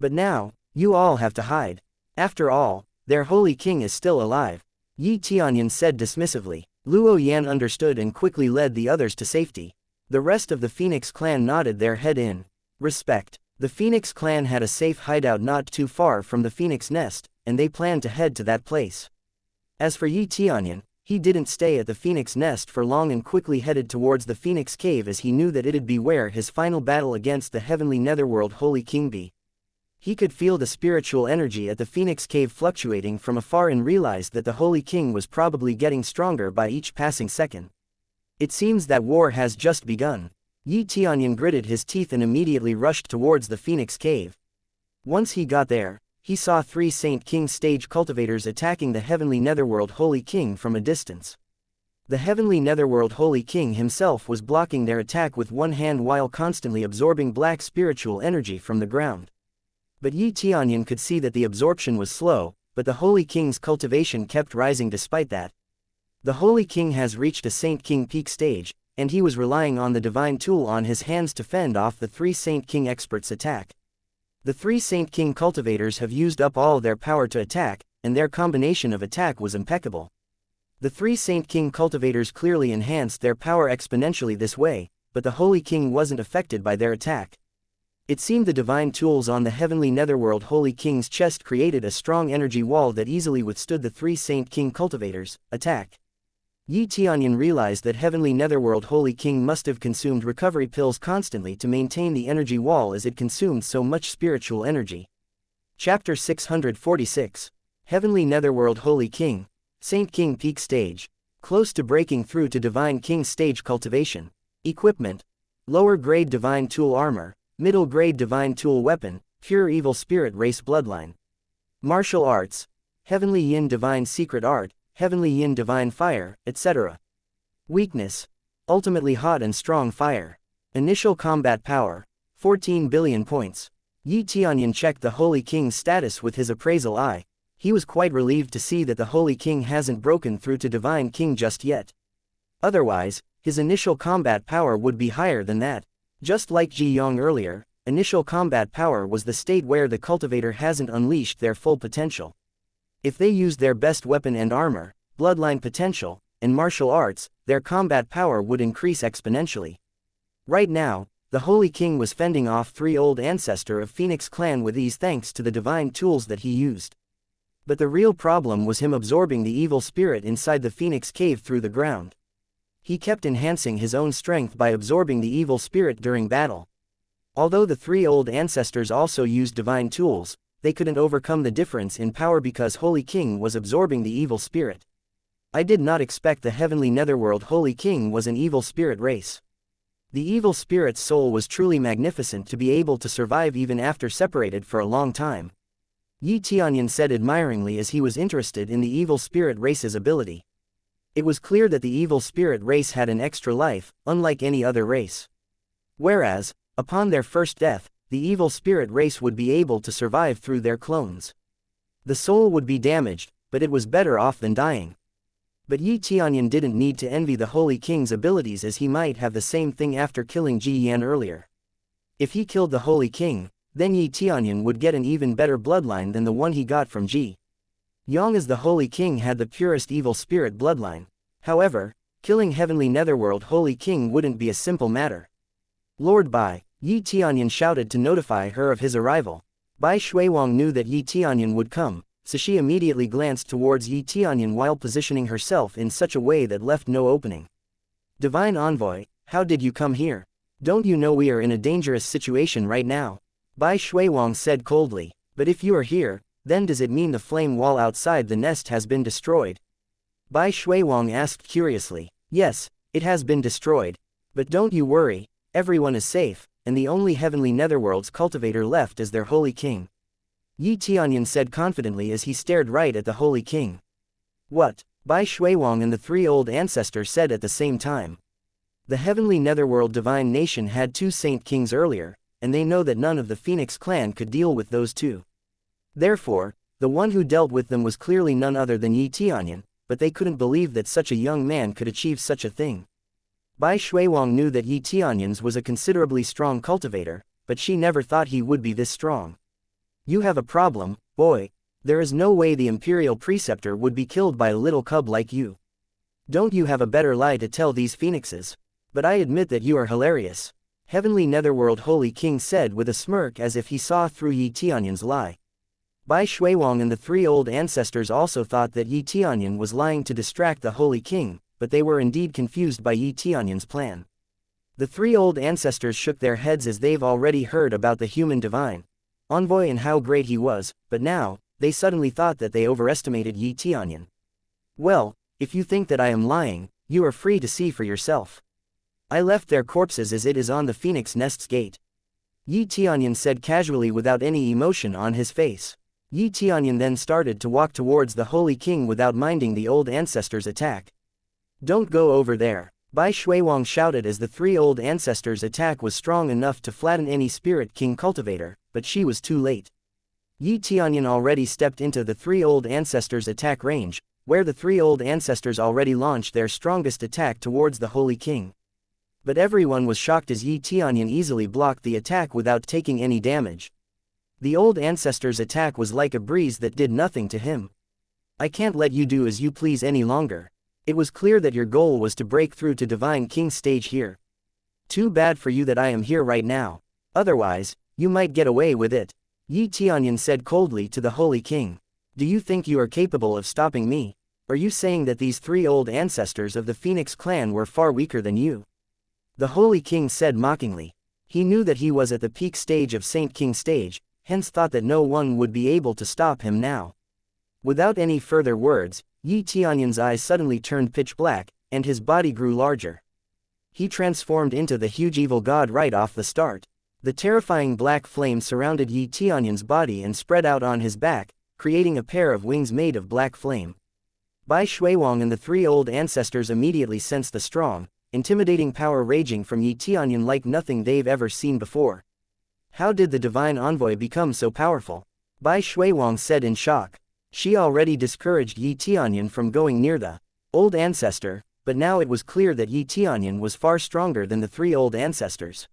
But now, you all have to hide. After all, their holy king is still alive. Tianyun said dismissively. Luo Yan understood and quickly led the others to safety. The rest of the Phoenix clan nodded their head in respect. The Phoenix clan had a safe hideout not too far from the Phoenix nest, and they planned to head to that place. As for Tianyun, he didn't stay at the Phoenix nest for long and quickly headed towards the Phoenix cave, as he knew that it'd be where his final battle against the Heavenly Netherworld Holy King be. He could feel the spiritual energy at the Phoenix cave fluctuating from afar and realized that the Holy King was probably getting stronger by each passing second. It seems that war has just begun. Tianyun gritted his teeth and immediately rushed towards the Phoenix cave. Once he got there, he saw 3 Saint King stage cultivators attacking the Heavenly Netherworld Holy King from a distance. The Heavenly Netherworld Holy King himself was blocking their attack with one hand while constantly absorbing black spiritual energy from the ground. But Tianyun could see that the absorption was slow, but the Holy King's cultivation kept rising despite that. The Holy King has reached a Saint King peak stage, and he was relying on the divine tool on his hands to fend off the 3 Saint King experts' attack. The three Saint King cultivators have used up all their power to attack, and their combination of attack was impeccable. The three Saint King cultivators clearly enhanced their power exponentially this way, but the Holy King wasn't affected by their attack. It seemed the divine tools on the heavenly netherworld Holy King's chest created a strong energy wall that easily withstood the three Saint King cultivators' attack. Tianyun realized that heavenly netherworld Holy King must have consumed recovery pills constantly to maintain the energy wall as it consumed so much spiritual energy. Chapter 646. Heavenly Netherworld Holy King, Saint King Peak Stage. Close to breaking through to Divine King Stage Cultivation. Equipment. Lower Grade Divine Tool Armor, Middle Grade Divine Tool Weapon, Pure Evil Spirit Race Bloodline. Martial Arts. Heavenly Yin Divine Secret Art, Heavenly Yin Divine Fire, etc. Weakness. Ultimately Hot and Strong Fire. Initial Combat Power. 14 billion points. Tianyun checked the Holy King's status with his appraisal eye. He was quite relieved to see that the Holy King hasn't broken through to Divine King just yet. Otherwise, his initial combat power would be higher than that. Just like Ji Yong earlier, initial combat power was the state where the cultivator hasn't unleashed their full potential. If they used their best weapon and armor, bloodline potential, and martial arts, their combat power would increase exponentially. Right now, the Holy King was fending off three old ancestors of Phoenix clan with ease thanks to the divine tools that he used. But the real problem was him absorbing the evil spirit inside the Phoenix cave through the ground. He kept enhancing his own strength by absorbing the evil spirit during battle. Although the three old ancestors also used divine tools, they couldn't overcome the difference in power because Holy King was absorbing the evil spirit. I did not expect the heavenly netherworld Holy King was an evil spirit race. The evil spirit's soul was truly magnificent to be able to survive even after separated for a long time. Tianyun said admiringly as he was interested in the evil spirit race's ability. It was clear that the evil spirit race had an extra life, unlike any other race. Whereas, upon their first death, the evil spirit race would be able to survive through their clones. The soul would be damaged, but it was better off than dying. But Tianyun didn't need to envy the Holy King's abilities as he might have the same thing after killing Ji Yan earlier. If he killed the Holy King, then Tianyun would get an even better bloodline than the one he got from Ji Yong, as the Holy King had the purest evil spirit bloodline. However, killing heavenly netherworld Holy King wouldn't be a simple matter. Lord Bai, Tianyun shouted to notify her of his arrival. Bai Shuiwang knew that Tianyun would come, so she immediately glanced towards Tianyun while positioning herself in such a way that left no opening. Divine Envoy, how did you come here? Don't you know we are in a dangerous situation right now? Bai Shuiwang said coldly. But if you are here, then does it mean the flame wall outside the nest has been destroyed? Bai Shuiwang asked curiously. Yes, it has been destroyed. But don't you worry, everyone is safe, and the only heavenly netherworld's cultivator left is their Holy King. Tianyun said confidently as he stared right at the Holy King. What? Bai Shuiwang and the three old ancestors said at the same time. The heavenly netherworld divine nation had two Saint Kings earlier, and they know that none of the Phoenix clan could deal with those two. Therefore, the one who dealt with them was clearly none other than Tianyun, but they couldn't believe that such a young man could achieve such a thing. Bai Shuiwang knew that Tianyun's was a considerably strong cultivator, but she never thought he would be this strong. You have a problem, boy. There is no way the Imperial Preceptor would be killed by a little cub like you. Don't you have a better lie to tell these phoenixes? But I admit that you are hilarious. Heavenly Netherworld Holy King said with a smirk as if he saw through Tianyun's lie. Bai Shuiwang and the three old ancestors also thought that Tianyun was lying to distract the Holy King, but they were indeed confused by Tianyun's plan. The three old ancestors shook their heads as they've already heard about the human divine envoy and how great he was, but now, they suddenly thought that they overestimated Tianyun. Well, if you think that I am lying, you are free to see for yourself. I left their corpses as it is on the Phoenix Nest's gate. Tianyun said casually without any emotion on his face. Tianyun then started to walk towards the Holy King without minding the old ancestors' attack. Don't go over there, Bai Shuiwang shouted as the three old ancestors' attack was strong enough to flatten any Spirit King cultivator, but she was too late. Tianyun already stepped into the three old ancestors' attack range, where the three old ancestors already launched their strongest attack towards the Holy King. But everyone was shocked as Tianyun easily blocked the attack without taking any damage. The old ancestor's attack was like a breeze that did nothing to him. I can't let you do as you please any longer. It was clear that your goal was to break through to Divine King's stage here. Too bad for you that I am here right now. Otherwise, you might get away with it. Tianyun said coldly to the Holy King. Do you think you are capable of stopping me? Are you saying that these 3 old ancestors of the Phoenix clan were far weaker than you? The Holy King said mockingly. He knew that he was at the peak stage of Saint King stage, hence thought that no one would be able to stop him now. Without any further words, Tianyun's eyes suddenly turned pitch black, and his body grew larger. He transformed into the huge evil god right off the start. The terrifying black flame surrounded Tianyun's body and spread out on his back, creating a pair of wings made of black flame. Bai Shuiwang and the 3 old ancestors immediately sensed the strong, intimidating power raging from Tianyun like nothing they've ever seen before. How did the divine envoy become so powerful? Bai Shuiwang said in shock. She already discouraged Tianyun from going near the old ancestor, but now it was clear that Tianyun was far stronger than the 3 old ancestors.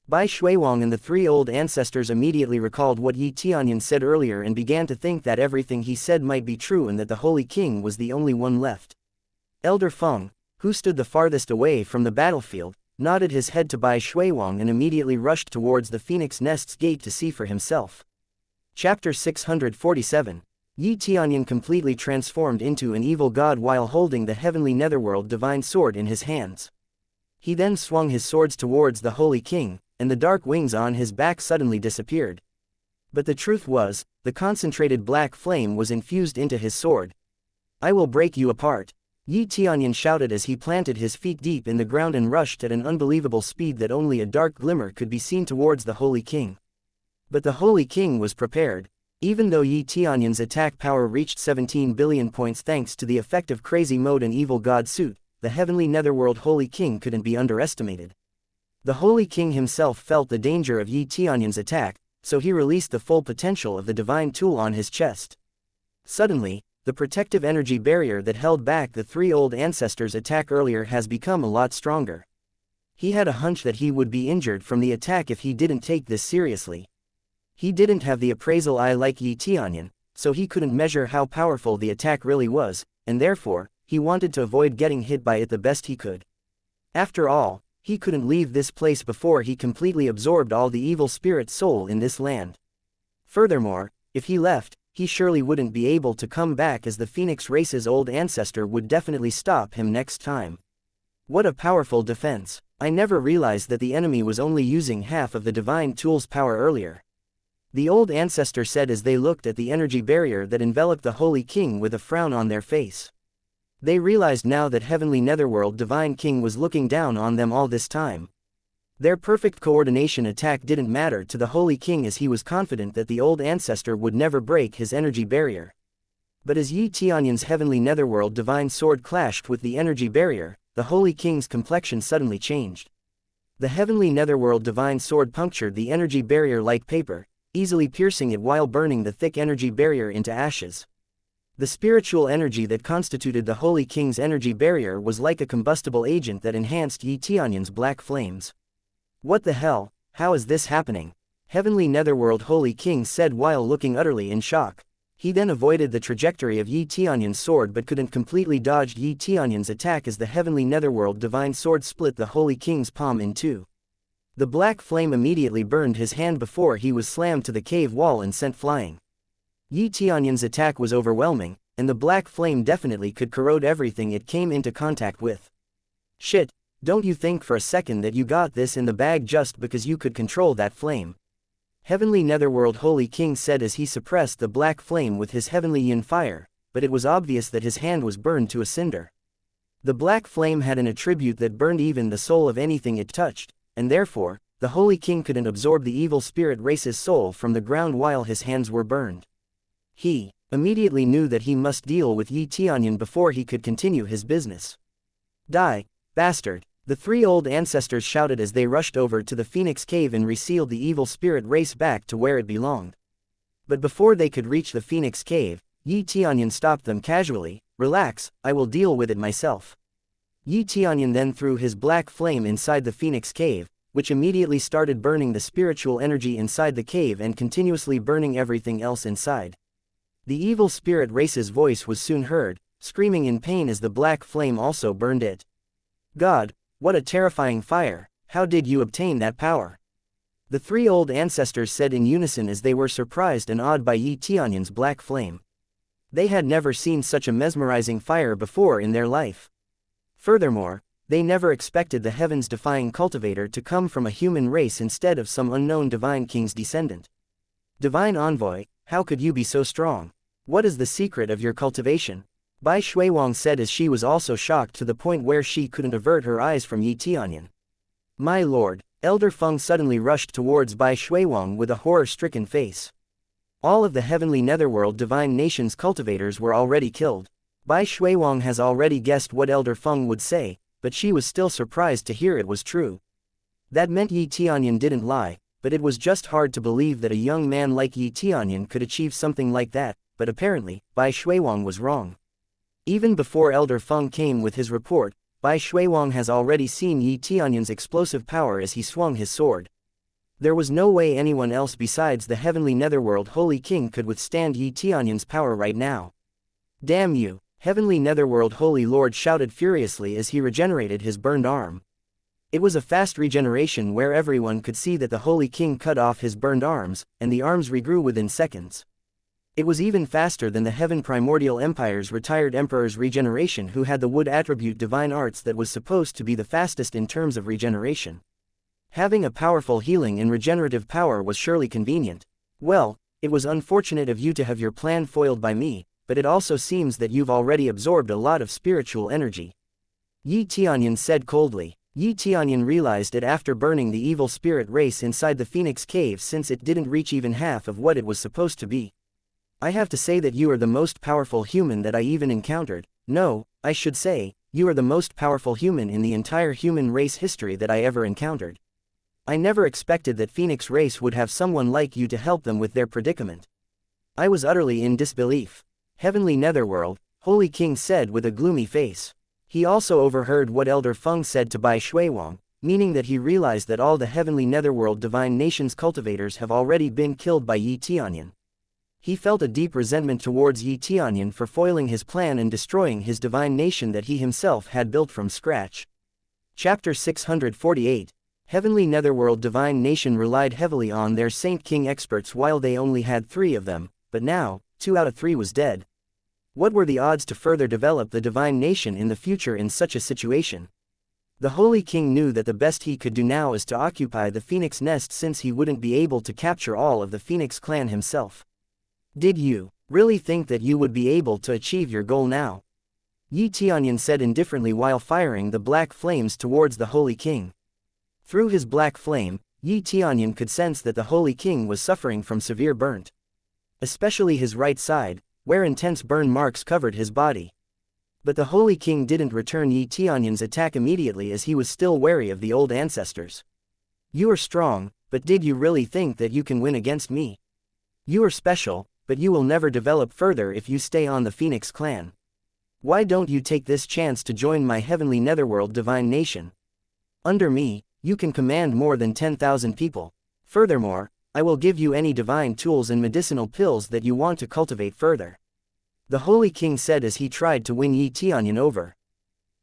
Bai Shuiwang and the 3 old ancestors immediately recalled what Tianyun said earlier and began to think that everything he said might be true and that the Holy King was the only one left. Elder Feng, who stood the farthest away from the battlefield, nodded his head to Bai Shuiwang and immediately rushed towards the Phoenix Nest's gate to see for himself. Chapter 647. Tianyun completely transformed into an evil god while holding the heavenly netherworld divine sword in his hands. He then swung his swords towards the Holy King, and the dark wings on his back suddenly disappeared. But the truth was, the concentrated black flame was infused into his sword. I will break you apart. Tianyun shouted as he planted his feet deep in the ground and rushed at an unbelievable speed that only a dark glimmer could be seen towards the Holy King. But the Holy King was prepared. Even though Tianyun's attack power reached 17 billion points thanks to the effective crazy mode and evil god suit, the heavenly netherworld Holy King couldn't be underestimated. The Holy King himself felt the danger of Tianyun's attack, so he released the full potential of the divine tool on his chest. Suddenly, the protective energy barrier that held back the 3 old ancestors' attack earlier has become a lot stronger. He had a hunch that he would be injured from the attack if he didn't take this seriously. He didn't have the appraisal eye like Tianyun, so he couldn't measure how powerful the attack really was, and therefore, he wanted to avoid getting hit by it the best he could. After all, he couldn't leave this place before he completely absorbed all the evil spirit soul in this land. Furthermore, if he left, he surely wouldn't be able to come back as the Phoenix race's old ancestor would definitely stop him next time. What a powerful defense. I never realized that the enemy was only using half of the divine tool's power earlier. The old ancestor said as they looked at the energy barrier that enveloped the Holy King with a frown on their face. They realized now that Heavenly Netherworld Divine King was looking down on them all this time. Their perfect coordination attack didn't matter to the Holy King as he was confident that the old ancestor would never break his energy barrier. But as Tianyun's Heavenly Netherworld Divine Sword clashed with the energy barrier, the Holy King's complexion suddenly changed. The Heavenly Netherworld Divine Sword punctured the energy barrier like paper, easily piercing it while burning the thick energy barrier into ashes. The spiritual energy that constituted the Holy King's energy barrier was like a combustible agent that enhanced Tianyun's black flames. What the hell, how is this happening? Heavenly Netherworld Holy King said while looking utterly in shock. He then avoided the trajectory of Tianyun's sword but couldn't completely dodge Tianyun's attack as the Heavenly Netherworld Divine Sword split the Holy King's palm in two. The black flame immediately burned his hand before he was slammed to the cave wall and sent flying. Tianyun's attack was overwhelming, and the black flame definitely could corrode everything it came into contact with. Shit, don't you think for a second that you got this in the bag just because you could control that flame? Heavenly Netherworld Holy King said as he suppressed the black flame with his heavenly yin fire, but it was obvious that his hand was burned to a cinder. The black flame had an attribute that burned even the soul of anything it touched, and therefore, the Holy King couldn't absorb the evil spirit race's soul from the ground while his hands were burned. He immediately knew that he must deal with Tianyun before he could continue his business. Die, bastard! The 3 old ancestors shouted as they rushed over to the Phoenix Cave and resealed the evil spirit race back to where it belonged. But before they could reach the Phoenix Cave, Tianyun stopped them casually. Relax, I will deal with it myself. Tianyun then threw his black flame inside the Phoenix Cave, which immediately started burning the spiritual energy inside the cave and continuously burning everything else inside. The evil spirit race's voice was soon heard, screaming in pain as the black flame also burned it. God, what a terrifying fire! How did you obtain that power? The three old ancestors said in unison as they were surprised and awed by Tianyun's black flame. They had never seen such a mesmerizing fire before in their life. Furthermore, they never expected the heavens-defying cultivator to come from a human race instead of some unknown divine king's descendant. Divine envoy, how could you be so strong? What is the secret of your cultivation? Bai Shuiwang said as she was also shocked to the point where she couldn't avert her eyes from Tianyun. My lord, Elder Feng suddenly rushed towards Bai Shuiwang with a horror-stricken face. All of the heavenly netherworld divine nation's cultivators were already killed. Bai Shuiwang has already guessed what Elder Feng would say, but she was still surprised to hear it was true. That meant Tianyun didn't lie, but it was just hard to believe that a young man like Tianyun could achieve something like that, but apparently, Bai Shuiwang was wrong. Even before Elder Feng came with his report, Bai Shuiwang has already seen Tianyun's explosive power as he swung his sword. There was no way anyone else besides the heavenly netherworld Holy King could withstand Tianyun's power right now. Damn you! Heavenly Netherworld Holy Lord shouted furiously as he regenerated his burned arm. It was a fast regeneration where everyone could see that the Holy King cut off his burned arms, and the arms regrew within seconds. It was even faster than the Heaven Primordial Empire's retired Emperor's regeneration, who had the wood attribute divine arts that was supposed to be the fastest in terms of regeneration. Having a powerful healing and regenerative power was surely convenient. Well, it was unfortunate of you to have your plan foiled by me, but it also seems that you've already absorbed a lot of spiritual energy. Tianyun said coldly. Tianyun realized it after burning the evil spirit race inside the Phoenix Cave, since it didn't reach even half of what it was supposed to be. I have to say that you are the most powerful human that I even encountered. No, I should say, you are the most powerful human in the entire human race history that I ever encountered. I never expected that Phoenix race would have someone like you to help them with their predicament. I was utterly in disbelief. Heavenly Netherworld, Holy King said with a gloomy face. He also overheard what Elder Feng said to Bai Shuiwang, meaning that he realized that all the heavenly netherworld divine nation's cultivators have already been killed by Tianyun. He felt a deep resentment towards Tianyun for foiling his plan and destroying his divine nation that he himself had built from scratch. Chapter 648. Heavenly Netherworld Divine Nation relied heavily on their Saint King experts while they only had 3 of them, but now, 2 out of 3 was dead. What were the odds to further develop the divine nation in the future in such a situation? The Holy King knew that the best he could do now is to occupy the Phoenix Nest, since he wouldn't be able to capture all of the Phoenix clan himself. Did you really think that you would be able to achieve your goal now? Tianyun said indifferently while firing the black flames towards the Holy King. Through his black flame, Tianyun could sense that the Holy King was suffering from severe burnt. Especially his right side, where intense burn marks covered his body. But the Holy King didn't return Tianyun's attack immediately, as he was still wary of the old ancestors. You are strong, but did you really think that you can win against me? You are special, but you will never develop further if you stay on the Phoenix clan. Why don't you take this chance to join my heavenly netherworld divine nation? Under me, you can command more than 10,000 people. Furthermore, I will give you any divine tools and medicinal pills that you want to cultivate further. The Holy King said as he tried to win Tianyun over.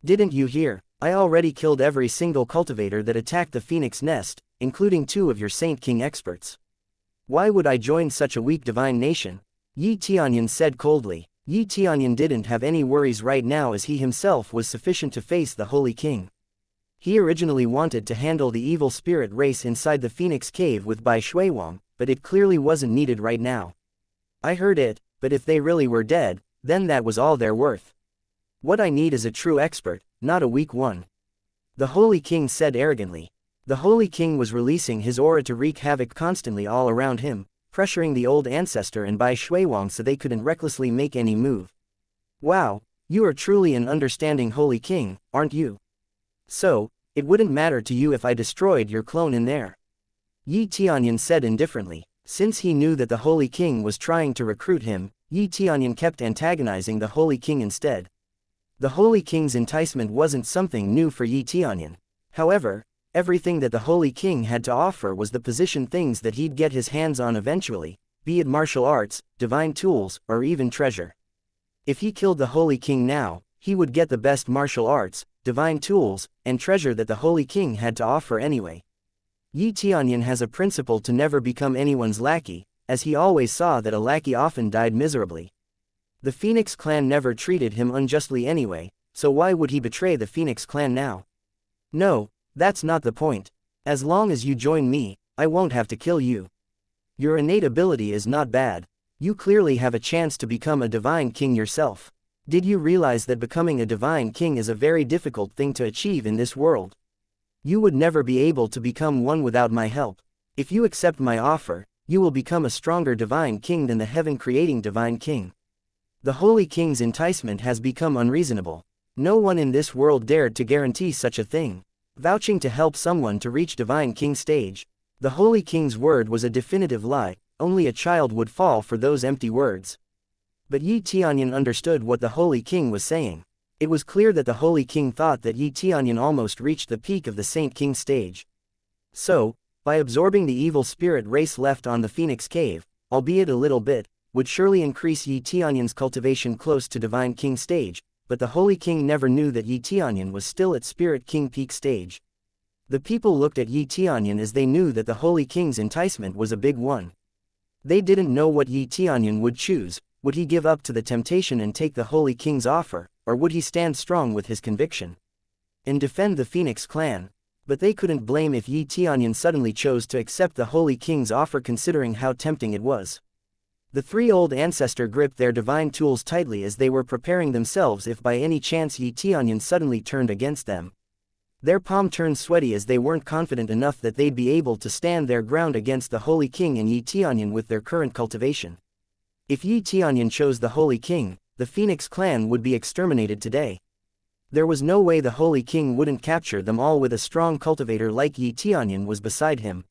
Didn't you hear? I already killed every single cultivator that attacked the Phoenix Nest, including 2 of your Saint King experts. Why would I join such a weak divine nation? Tianyun said coldly. Tianyun didn't have any worries right now, as he himself was sufficient to face the Holy King. He originally wanted to handle the evil spirit race inside the Phoenix Cave with Bai Shuiwang, but it clearly wasn't needed right now. I heard it, but if they really were dead, then that was all they're worth. What I need is a true expert, not a weak one. The Holy King said arrogantly. The Holy King was releasing his aura to wreak havoc constantly all around him, pressuring the old ancestor and Bai Shuiwang so they couldn't recklessly make any move. Wow, you are truly an understanding Holy King, aren't you? So, it wouldn't matter to you if I destroyed your clone in there? Tianyun said indifferently. Since he knew that the Holy King was trying to recruit him, Tianyun kept antagonizing the Holy King instead. The Holy King's enticement wasn't something new for Tianyun. However, Everything that the Holy King had to offer was the position, things that he'd get his hands on eventually, be it martial arts, divine tools, or even treasure. If he killed the Holy King now, he would get the best martial arts, divine tools, and treasure that the Holy King had to offer anyway. Tianyun has a principle to never become anyone's lackey, as he always saw that a lackey often died miserably. The Phoenix clan never treated him unjustly anyway, so why would he betray the Phoenix clan now? No, that's not the point. As long as you join me, I won't have to kill you. Your innate ability is not bad. You clearly have a chance to become a divine king yourself. Did you realize that becoming a divine king is a very difficult thing to achieve in this world? You would never be able to become one without my help. If you accept my offer, you will become a stronger divine king than the heaven-creating divine king. The Holy King's enticement has become unreasonable. No one in this world dared to guarantee such a thing. Vouching to help someone to reach divine king stage. The Holy King's word was a definitive lie, only a child would fall for those empty words. But Tianyun understood what the Holy King was saying. It was clear that the Holy King thought that Tianyun almost reached the peak of the Saint King stage. So, by absorbing the evil spirit race left on the Phoenix Cave, albeit a little bit, would surely increase Tianyun's cultivation close to divine king stage, but the Holy King never knew that Tianyun was still at Spirit King peak stage. The people looked at Tianyun as they knew that the Holy King's enticement was a big one. They didn't know what Tianyun would choose. Would he give up to the temptation and take the Holy King's offer, or would he stand strong with his conviction and defend the Phoenix clan? But they couldn't blame if Tianyun suddenly chose to accept the Holy King's offer, considering how tempting it was. The three old ancestors gripped their divine tools tightly as they were preparing themselves if by any chance Tianyun suddenly turned against them. Their palm turned sweaty as they weren't confident enough that they'd be able to stand their ground against the Holy King and Tianyun with their current cultivation. If Tianyun chose the Holy King, the Phoenix clan would be exterminated today. There was no way the Holy King wouldn't capture them all with a strong cultivator like Tianyun was beside him.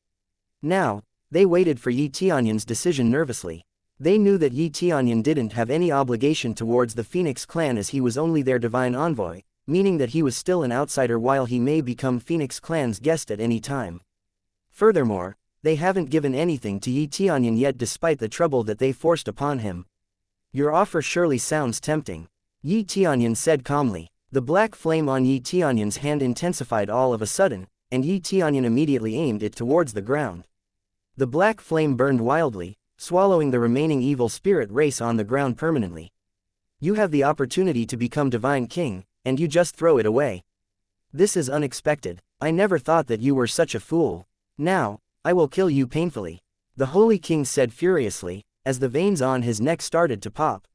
Now, they waited for Tianyun's decision nervously. They knew that Tianyun didn't have any obligation towards the Phoenix clan as he was only their divine envoy, meaning that he was still an outsider while he may become Phoenix clan's guest at any time. Furthermore, they haven't given anything to Tianyun yet despite the trouble that they forced upon him. Your offer surely sounds tempting. Tianyun said calmly. The black flame on Tianyun's hand intensified all of a sudden, and Tianyun immediately aimed it towards the ground. The black flame burned wildly, swallowing the remaining evil spirit race on the ground permanently. You have the opportunity to become divine king, and you just throw it away. This is unexpected. I never thought that you were such a fool. Now, I will kill you painfully. The Holy King said furiously, as the veins on his neck started to pop.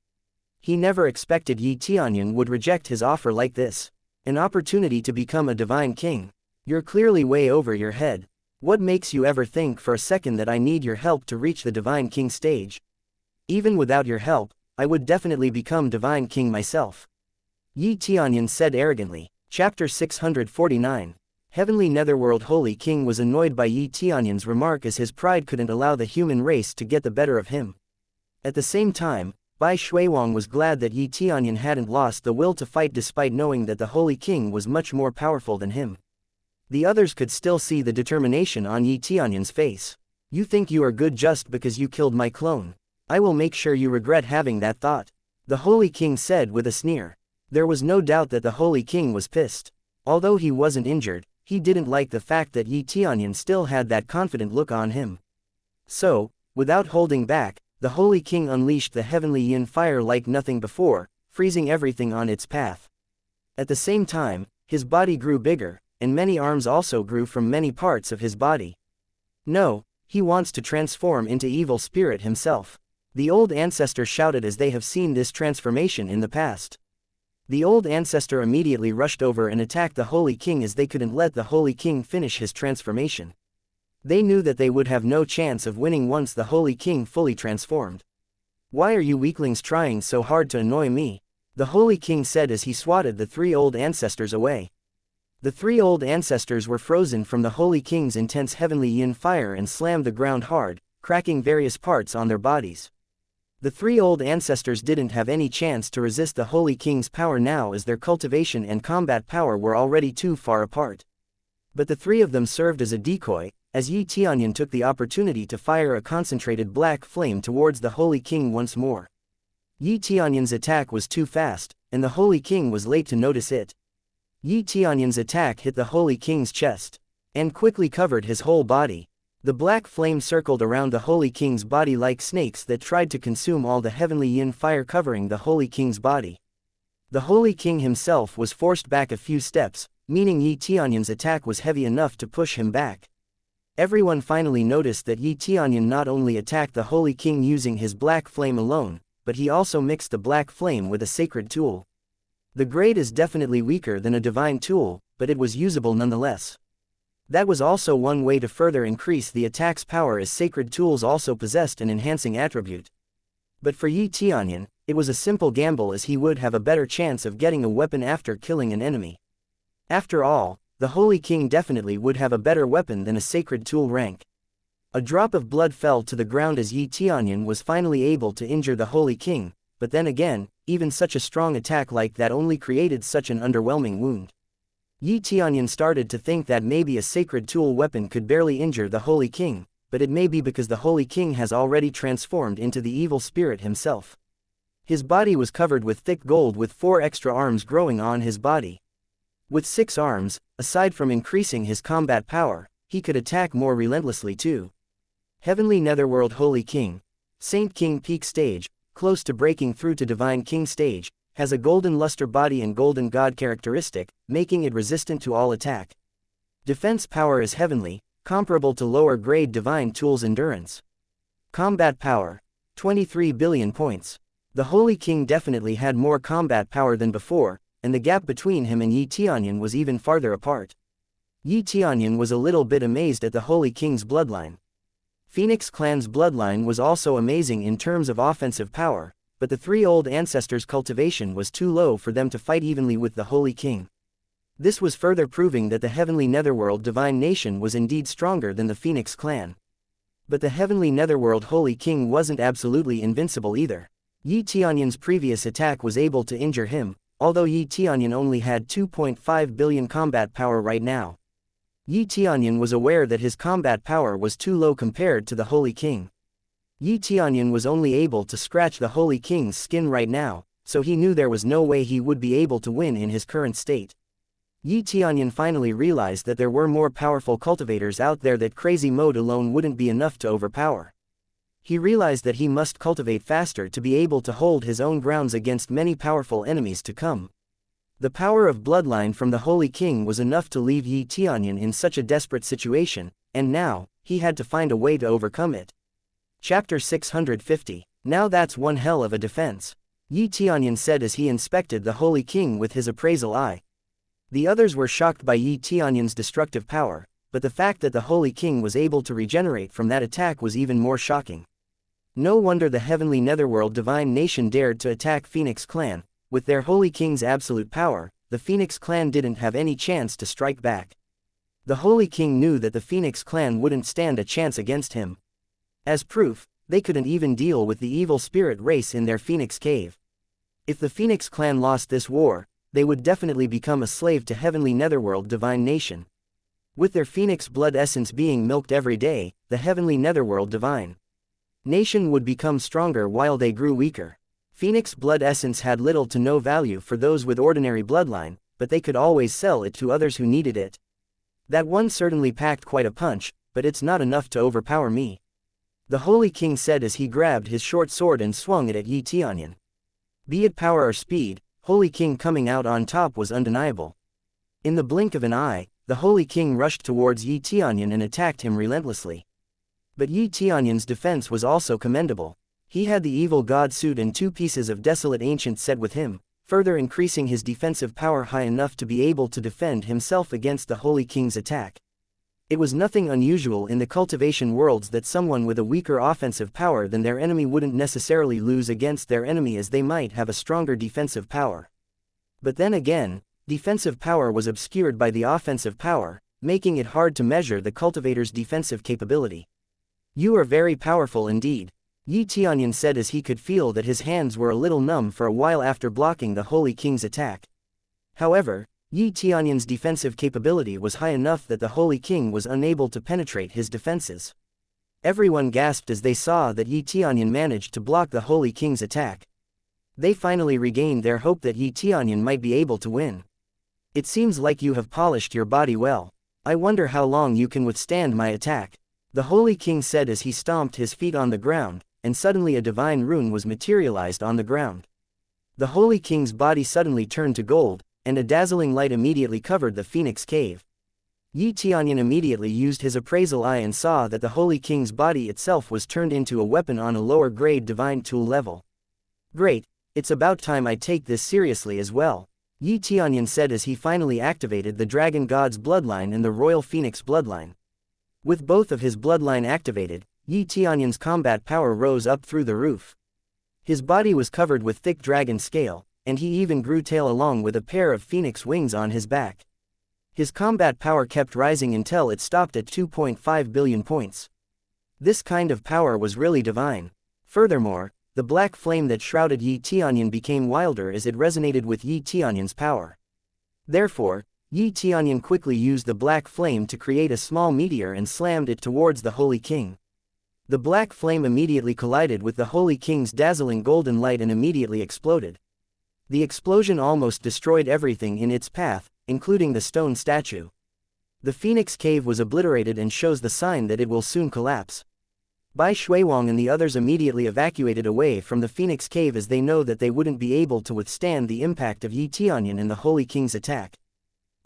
He never expected Tianyun would reject his offer like this. An opportunity to become a divine king. You're clearly way over your head. What makes you ever think for a second that I need your help to reach the divine king stage? Even without your help, I would definitely become divine king myself. Tianyun said arrogantly. Chapter 649. Heavenly Netherworld Holy King was annoyed by Tianyun's remark as his pride couldn't allow the human race to get the better of him. At the same time, Bai Shuiwang was glad that Tianyun hadn't lost the will to fight despite knowing that the Holy King was much more powerful than him. The others could still see the determination on Tianyun's face. You think you are good just because you killed my clone. I will make sure you regret having that thought. The Holy King said with a sneer. There was no doubt that the Holy King was pissed. Although he wasn't injured, he didn't like the fact that Tianyun still had that confident look on him. So, without holding back, the Holy King unleashed the heavenly yin fire like nothing before, freezing everything on its path. At the same time, his body grew bigger, and many arms also grew from many parts of his body. No, he wants to transform into evil spirit himself. The old ancestor shouted as they have seen this transformation in the past. The old ancestor immediately rushed over and attacked the Holy King as they couldn't let the Holy King finish his transformation. They knew that they would have no chance of winning once the Holy King fully transformed. Why are you weaklings trying so hard to annoy me? The Holy King said as he swatted the three old ancestors away. The three old ancestors were frozen from the Holy King's intense heavenly yin fire and slammed the ground hard, cracking various parts on their bodies. The three old ancestors didn't have any chance to resist the Holy King's power now as their cultivation and combat power were already too far apart. But the three of them served as a decoy, as Yi Tianyun took the opportunity to fire a concentrated black flame towards the Holy King once more. Yi Tianyun's attack was too fast, and the Holy King was late to notice it. Yi Tianyun's attack hit the Holy King's chest, and quickly covered his whole body. The black flame circled around the Holy King's body like snakes that tried to consume all the heavenly yin fire covering the Holy King's body. The Holy King himself was forced back a few steps, meaning Yi Tianyun's attack was heavy enough to push him back. Everyone finally noticed that Yi Tianyun not only attacked the Holy King using his black flame alone, but he also mixed the black flame with a sacred tool. The grade is definitely weaker than a divine tool, but it was usable nonetheless. That was also one way to further increase the attack's power, as sacred tools also possessed an enhancing attribute. But for Yi Tianyun, it was a simple gamble, as he would have a better chance of getting a weapon after killing an enemy. After all, the Holy King definitely would have a better weapon than a sacred tool rank. A drop of blood fell to the ground as Yi Tianyun was finally able to injure the Holy King, but then again, even such a strong attack like that only created such an underwhelming wound. Yi Tianyun started to think that maybe a sacred tool weapon could barely injure the Holy King, but it may be because the Holy King has already transformed into the evil spirit himself. His body was covered with thick gold with 4 extra arms growing on his body. With 6 arms, aside from increasing his combat power, he could attack more relentlessly too. Heavenly Netherworld Holy King, Saint King Peak Stage, close to breaking through to Divine King Stage, has a golden luster body and golden god characteristic, making it resistant to all attack. Defense power is heavenly, comparable to lower grade divine tools endurance. Combat power, 23 billion points. The Holy King definitely had more combat power than before, and the gap between him and Yi Tianyun was even farther apart. Yi Tianyun was a little bit amazed at the Holy King's bloodline. Phoenix Clan's bloodline was also amazing in terms of offensive power, but the 3 old ancestors' cultivation was too low for them to fight evenly with the Holy King. This was further proving that the Heavenly Netherworld Divine Nation was indeed stronger than the Phoenix Clan. But the Heavenly Netherworld Holy King wasn't absolutely invincible either. Yi Tianyun's previous attack was able to injure him, although Yi Tianyun only had 2.5 billion combat power right now. Yi Tianyun was aware that his combat power was too low compared to the Holy King. Yi Tianyun was only able to scratch the Holy King's skin right now, so he knew there was no way he would be able to win in his current state. Yi Tianyun finally realized that there were more powerful cultivators out there that crazy mode alone wouldn't be enough to overpower. He realized that he must cultivate faster to be able to hold his own grounds against many powerful enemies to come. The power of bloodline from the Holy King was enough to leave Yi Tianyun in such a desperate situation, and now, he had to find a way to overcome it. Chapter 650. Now that's one hell of a defense, Yi Tianyun said as he inspected the Holy King with his appraisal eye. The others were shocked by Yi Tianyun's destructive power, but the fact that the Holy King was able to regenerate from that attack was even more shocking. No wonder the Heavenly Netherworld Divine Nation dared to attack Phoenix Clan. With their Holy King's absolute power, the Phoenix Clan didn't have any chance to strike back. The Holy King knew that the Phoenix Clan wouldn't stand a chance against him. As proof, they couldn't even deal with the evil spirit race in their Phoenix Cave. If the Phoenix Clan lost this war, they would definitely become a slave to Heavenly Netherworld Divine Nation. With their Phoenix blood essence being milked every day, the Heavenly Netherworld Divine Nation would become stronger while they grew weaker. Phoenix blood essence had little to no value for those with ordinary bloodline, but they could always sell it to others who needed it. That one certainly packed quite a punch, but it's not enough to overpower me, the Holy King said as he grabbed his short sword and swung it at Yi Tianyun. Be it power or speed, Holy King coming out on top was undeniable. In the blink of an eye, the Holy King rushed towards Yi Tianyun and attacked him relentlessly. But Yi Tianyun's defense was also commendable. He had the evil god suit and 2 pieces of desolate ancient set with him, further increasing his defensive power high enough to be able to defend himself against the Holy King's attack. It was nothing unusual in the cultivation worlds that someone with a weaker offensive power than their enemy wouldn't necessarily lose against their enemy, as they might have a stronger defensive power. But then again, defensive power was obscured by the offensive power, making it hard to measure the cultivator's defensive capability. You are very powerful indeed, Yi Tianyun said as he could feel that his hands were a little numb for a while after blocking the Holy King's attack. However, Yi Tianyun's defensive capability was high enough that the Holy King was unable to penetrate his defenses. Everyone gasped as they saw that Yi Tianyun managed to block the Holy King's attack. They finally regained their hope that Yi Tianyun might be able to win. It seems like you have polished your body well. I wonder how long you can withstand my attack. The Holy King said as he stomped his feet on the ground, and suddenly a divine rune was materialized on the ground. The Holy King's body suddenly turned to gold, and a dazzling light immediately covered the Phoenix Cave. Yi Tianyun immediately used his appraisal eye and saw that the Holy King's body itself was turned into a weapon on a lower grade divine tool level. Great, it's about time I take this seriously as well, Yi Tianyun said as he finally activated the Dragon God's bloodline and the Royal Phoenix bloodline. With both of his bloodline activated, Yi Tianyun's combat power rose up through the roof. His body was covered with thick dragon scale, and he even grew tail along with a pair of phoenix wings on his back. His combat power kept rising until it stopped at 2.5 billion points. This kind of power was really divine. Furthermore, the black flame that shrouded Yi Tianyun became wilder as it resonated with Yi Tianyun's power. Therefore, Yi Tianyun quickly used the black flame to create a small meteor and slammed it towards the Holy King. The black flame immediately collided with the Holy King's dazzling golden light and immediately exploded. The explosion almost destroyed everything in its path, including the stone statue. The Phoenix Cave was obliterated and shows the sign that it will soon collapse. Bai Shuiwang and the others immediately evacuated away from the Phoenix Cave as they know that they wouldn't be able to withstand the impact of Yi Tianyun and the Holy King's attack.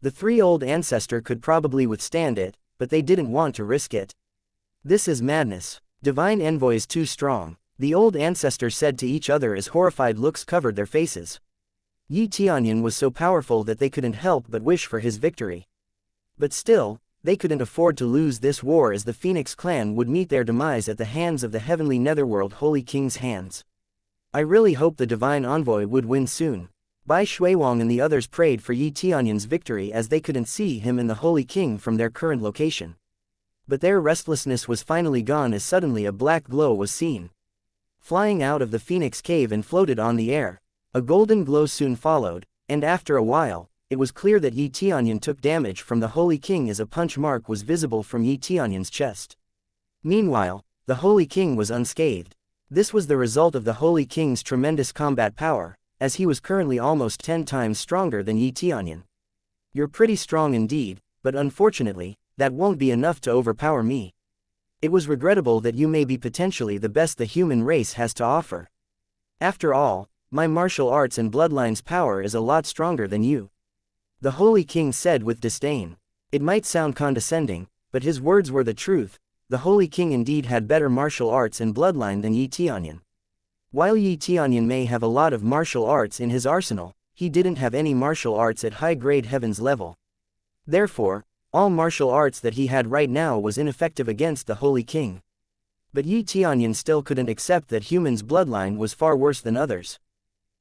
The three old ancestor could probably withstand it, but they didn't want to risk it. This is madness. Divine envoy is too strong, the old ancestors said to each other as horrified looks covered their faces. Yi Tianyun was so powerful that they couldn't help but wish for his victory. But still, they couldn't afford to lose this war as the Phoenix clan would meet their demise at the hands of the heavenly netherworld Holy King's hands. I really hope the divine envoy would win soon. Bai Shuiwang and the others prayed for Yi Tianyun's victory as they couldn't see him and the Holy King from their current location. But their restlessness was finally gone as suddenly a black glow was seen. Flying out of the Phoenix Cave and floated on the air. A golden glow soon followed, and after a while, it was clear that Yi Tianyun took damage from the Holy King as a punch mark was visible from Yi Tianyun's chest. Meanwhile, the Holy King was unscathed. This was the result of the Holy King's tremendous combat power, as he was currently almost 10 times stronger than Yi Tianyun. You're pretty strong indeed, but unfortunately, that won't be enough to overpower me. It was regrettable that you may be potentially the best the human race has to offer. After all, my martial arts and bloodline's power is a lot stronger than you. The Holy King said with disdain. It might sound condescending, but his words were the truth. The Holy King indeed had better martial arts and bloodline than Yi Tianyun. While Yi Tianyun may have a lot of martial arts in his arsenal, he didn't have any martial arts at high-grade heavens level. Therefore, all martial arts that he had right now was ineffective against the Holy King. But Yi Tianyun still couldn't accept that humans' bloodline was far worse than others.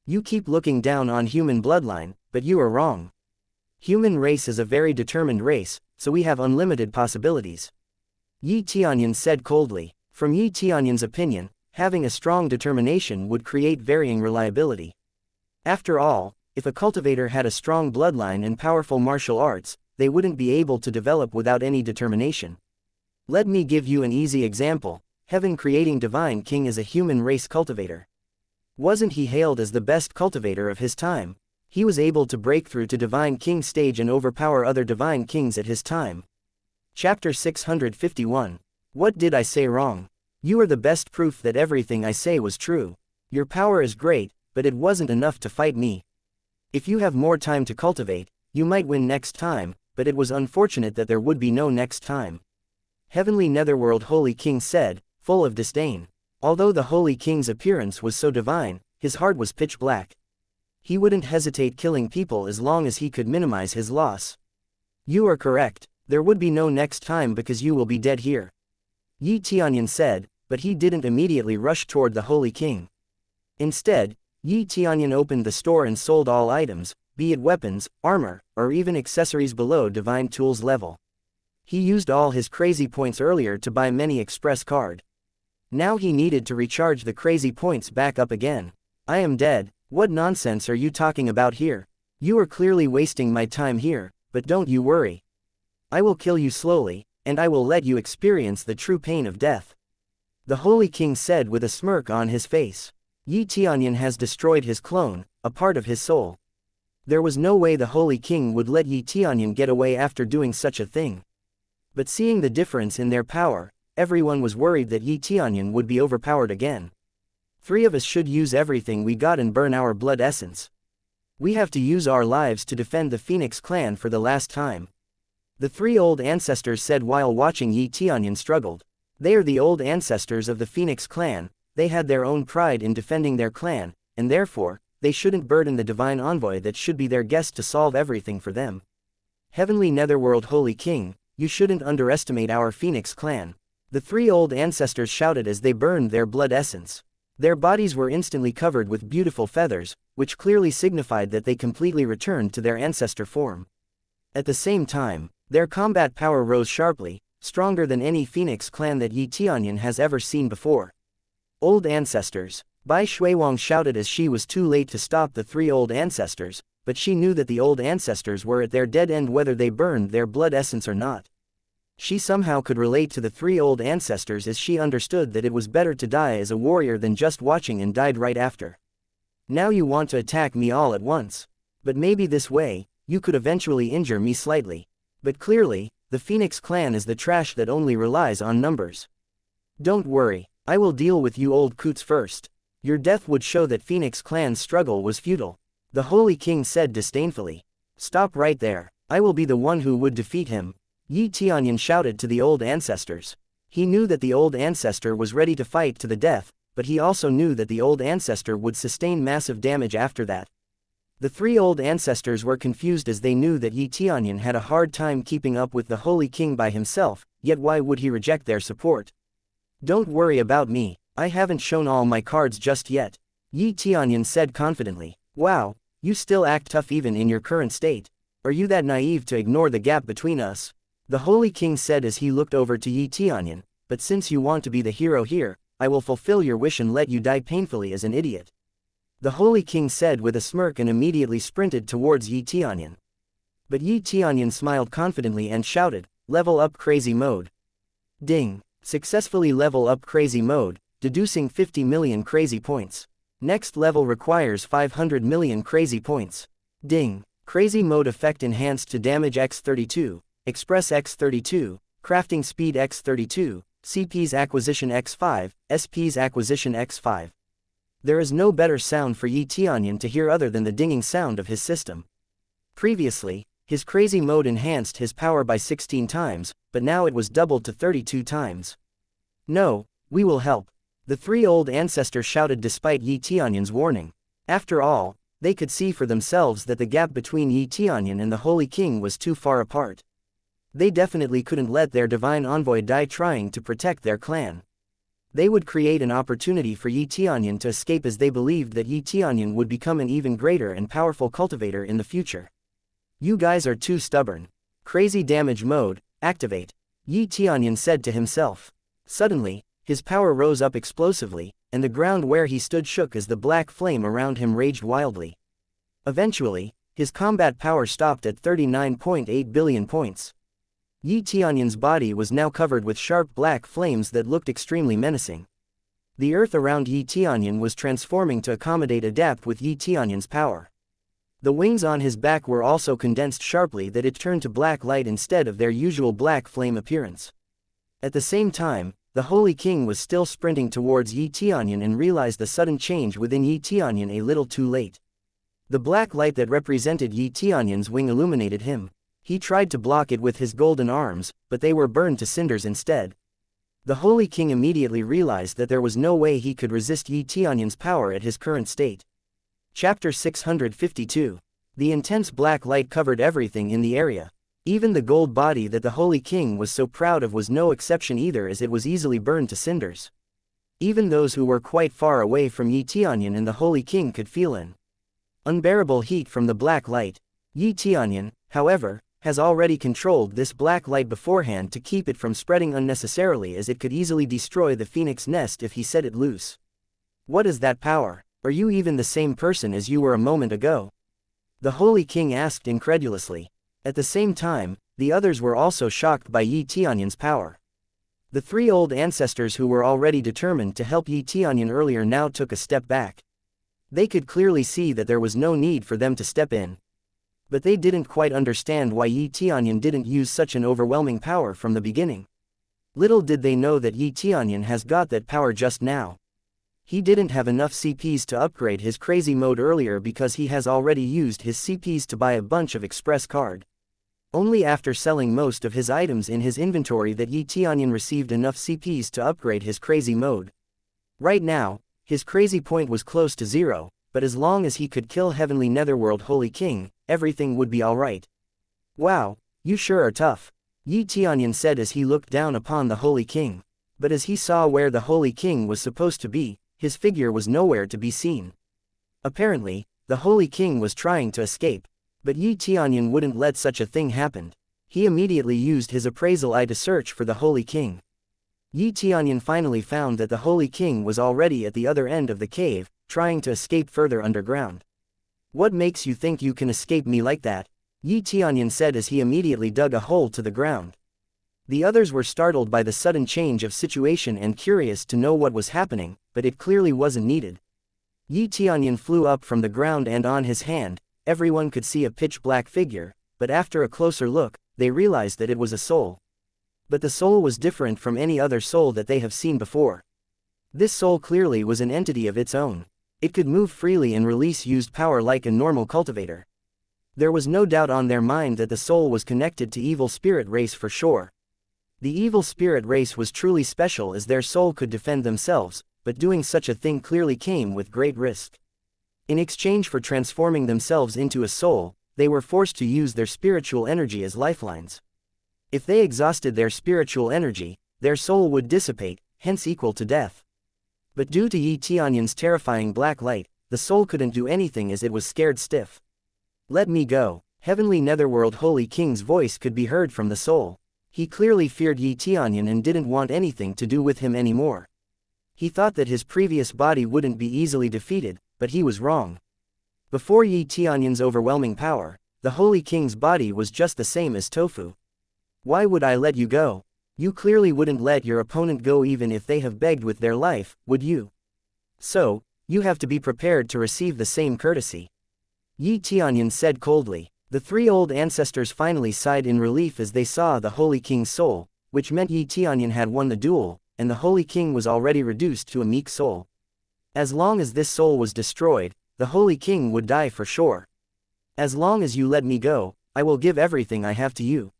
You keep looking down on human bloodline, but you are wrong. Human race is a very determined race, so we have unlimited possibilities. Yi Tianyun said coldly. From Yi Tianyun's opinion, having a strong determination would create varying reliability. After all, if a cultivator had a strong bloodline and powerful martial arts, they wouldn't be able to develop without any determination. Let me give you an easy example. Heaven-creating Divine King is a human race cultivator. Wasn't he hailed as the best cultivator of his time? He was able to break through to Divine King stage and overpower other Divine Kings at his time. Chapter 651. What did I say wrong? You are the best proof that everything I say was true. Your power is great, but it wasn't enough to fight me. If you have more time to cultivate, you might win next time, but it was unfortunate that there would be no next time. Heavenly Netherworld Holy King said, full of disdain. Although the Holy King's appearance was so divine, his heart was pitch black. He wouldn't hesitate killing people as long as he could minimize his loss. You are correct, there would be no next time because you will be dead here. Yi Tianyun said, but he didn't immediately rush toward the Holy King. Instead, Yi Tianyun opened the store and sold all items, be it weapons, armor, or even accessories below divine tools level. He used all his crazy points earlier to buy many express card. Now he needed to recharge the crazy points back up again. I am dead, what nonsense are you talking about here? You are clearly wasting my time here, but don't you worry. I will kill you slowly, and I will let you experience the true pain of death. The Holy King said with a smirk on his face. Tianyun has destroyed his clone, a part of his soul. There was no way the Holy King would let Tianyun get away after doing such a thing. But seeing the difference in their power, everyone was worried that Tianyun would be overpowered again. 3 of us should use everything we got and burn our blood essence. We have to use our lives to defend the Phoenix clan for the last time. The 3 old ancestors said while watching Tianyun struggled. They are the old ancestors of the Phoenix clan, they had their own pride in defending their clan, and therefore, they shouldn't burden the divine envoy that should be their guest to solve everything for them. Heavenly Netherworld Holy King, you shouldn't underestimate our Phoenix clan. The 3 old ancestors shouted as they burned their blood essence. Their bodies were instantly covered with beautiful feathers, which clearly signified that they completely returned to their ancestor form. At the same time, their combat power rose sharply, stronger than any Phoenix clan that Tianyun has ever seen before. Old ancestors. Bai Shuiwang shouted as she was too late to stop the 3 old ancestors, but she knew that the old ancestors were at their dead end whether they burned their blood essence or not. She somehow could relate to the 3 old ancestors as she understood that it was better to die as a warrior than just watching and died right after. Now you want to attack me all at once. But maybe this way, you could eventually injure me slightly. But clearly, the Phoenix clan is the trash that only relies on numbers. Don't worry, I will deal with you old coots first. Your death would show that Phoenix clan's struggle was futile. The Holy King said disdainfully. Stop right there, I will be the one who would defeat him. Tianyun shouted to the old ancestors. He knew that the old ancestor was ready to fight to the death, but he also knew that the old ancestor would sustain massive damage after that. The 3 old ancestors were confused as they knew that Tianyun had a hard time keeping up with the Holy King by himself, yet why would he reject their support? Don't worry about me, I haven't shown all my cards just yet. Tianyun said confidently. Wow, you still act tough even in your current state. Are you that naive to ignore the gap between us? The Holy King said as he looked over to Tianyun, but since you want to be the hero here, I will fulfill your wish and let you die painfully as an idiot. The Holy King said with a smirk and immediately sprinted towards Tianyun. But Tianyun smiled confidently and shouted, level up crazy mode. Ding. Successfully level up crazy mode, deducing 50 million crazy points. Next level requires 500 million crazy points. Ding. Crazy mode effect enhanced to damage x32, express x32, crafting speed x32, CP's acquisition x5, SP's acquisition x5. There is no better sound for Tianyun to hear other than the dinging sound of his system. Previously, his crazy mode enhanced his power by 16 times, but now it was doubled to 32 times. No, we will help. The 3 old ancestors shouted despite Tianyun's warning. After all, they could see for themselves that the gap between Tianyun and the Holy King was too far apart. They definitely couldn't let their divine envoy die trying to protect their clan. They would create an opportunity for Tianyun to escape as they believed that Tianyun would become an even greater and powerful cultivator in the future. You guys are too stubborn. Crazy damage mode, activate. Tianyun said to himself. Suddenly, his power rose up explosively, and the ground where he stood shook as the black flame around him raged wildly. Eventually, his combat power stopped at 39.8 billion points. Tianyun's body was now covered with sharp black flames that looked extremely menacing. The earth around Tianyun was transforming to adapt with Tianyun's power. The wings on his back were also condensed sharply that it turned to black light instead of their usual black flame appearance. At the same time, the Holy King was still sprinting towards Tianyun and realized the sudden change within Tianyun a little too late. The black light that represented Tianyun's wing illuminated him. He tried to block it with his golden arms, but they were burned to cinders instead. The Holy King immediately realized that there was no way he could resist Tianyun's power at his current state. Chapter 652. The intense black light covered everything in the area. Even the gold body that the Holy King was so proud of was no exception either, as it was easily burned to cinders. Even those who were quite far away from Tianyun and the Holy King could feel an unbearable heat from the black light. Tianyun, however, has already controlled this black light beforehand to keep it from spreading unnecessarily, as it could easily destroy the phoenix nest if he set it loose. What is that power? Are you even the same person as you were a moment ago? The Holy King asked incredulously. At the same time, the others were also shocked by Yi Tianyun's power. The three old ancestors who were already determined to help Yi Tianyun earlier now took a step back. They could clearly see that there was no need for them to step in. But they didn't quite understand why Yi Tianyun didn't use such an overwhelming power from the beginning. Little did they know that Yi Tianyun has got that power just now. He didn't have enough CPs to upgrade his crazy mode earlier because he has already used his CPs to buy a bunch of express card. Only after selling most of his items in his inventory that Yi Tianyun received enough CPs to upgrade his crazy mode. Right now, his crazy point was close to 0, but as long as he could kill Heavenly Netherworld Holy King, everything would be alright. Wow, you sure are tough, Yi Tianyun said as he looked down upon the Holy King. But as he saw where the Holy King was supposed to be, his figure was nowhere to be seen. Apparently, the Holy King was trying to escape, but Yi Tianyun wouldn't let such a thing happen. He immediately used his appraisal eye to search for the Holy King. Yi Tianyun finally found that the Holy King was already at the other end of the cave, trying to escape further underground. What makes you think you can escape me like that? Yi Tianyun said as he immediately dug a hole to the ground. The others were startled by the sudden change of situation and curious to know what was happening, but it clearly wasn't needed. Yi Tianyun flew up from the ground and on his hand, everyone could see a pitch-black figure, but after a closer look, they realized that it was a soul. But the soul was different from any other soul that they have seen before. This soul clearly was an entity of its own. It could move freely and release used power like a normal cultivator. There was no doubt on their mind that the soul was connected to evil spirit race for sure. The evil spirit race was truly special as their soul could defend themselves, but doing such a thing clearly came with great risk. In exchange for transforming themselves into a soul, they were forced to use their spiritual energy as lifelines. If they exhausted their spiritual energy, their soul would dissipate, hence equal to death. But due to Yi Tianyun's terrifying black light, the soul couldn't do anything as it was scared stiff. Let me go. Heavenly Netherworld Holy King's voice could be heard from the soul. He clearly feared Yi Tianyun and didn't want anything to do with him anymore. He thought that his previous body wouldn't be easily defeated, but he was wrong. Before Yi Tianyun's overwhelming power, the Holy King's body was just the same as tofu. Why would I let you go? You clearly wouldn't let your opponent go even if they have begged with their life, would you? So, you have to be prepared to receive the same courtesy. Yi Tianyun said coldly. The three old ancestors finally sighed in relief as they saw the Holy King's soul, which meant Yi Tianyun had won the duel, and the Holy King was already reduced to a meek soul. As long as this soul was destroyed, the Holy King would die for sure. As long as you let me go, I will give everything I have to you.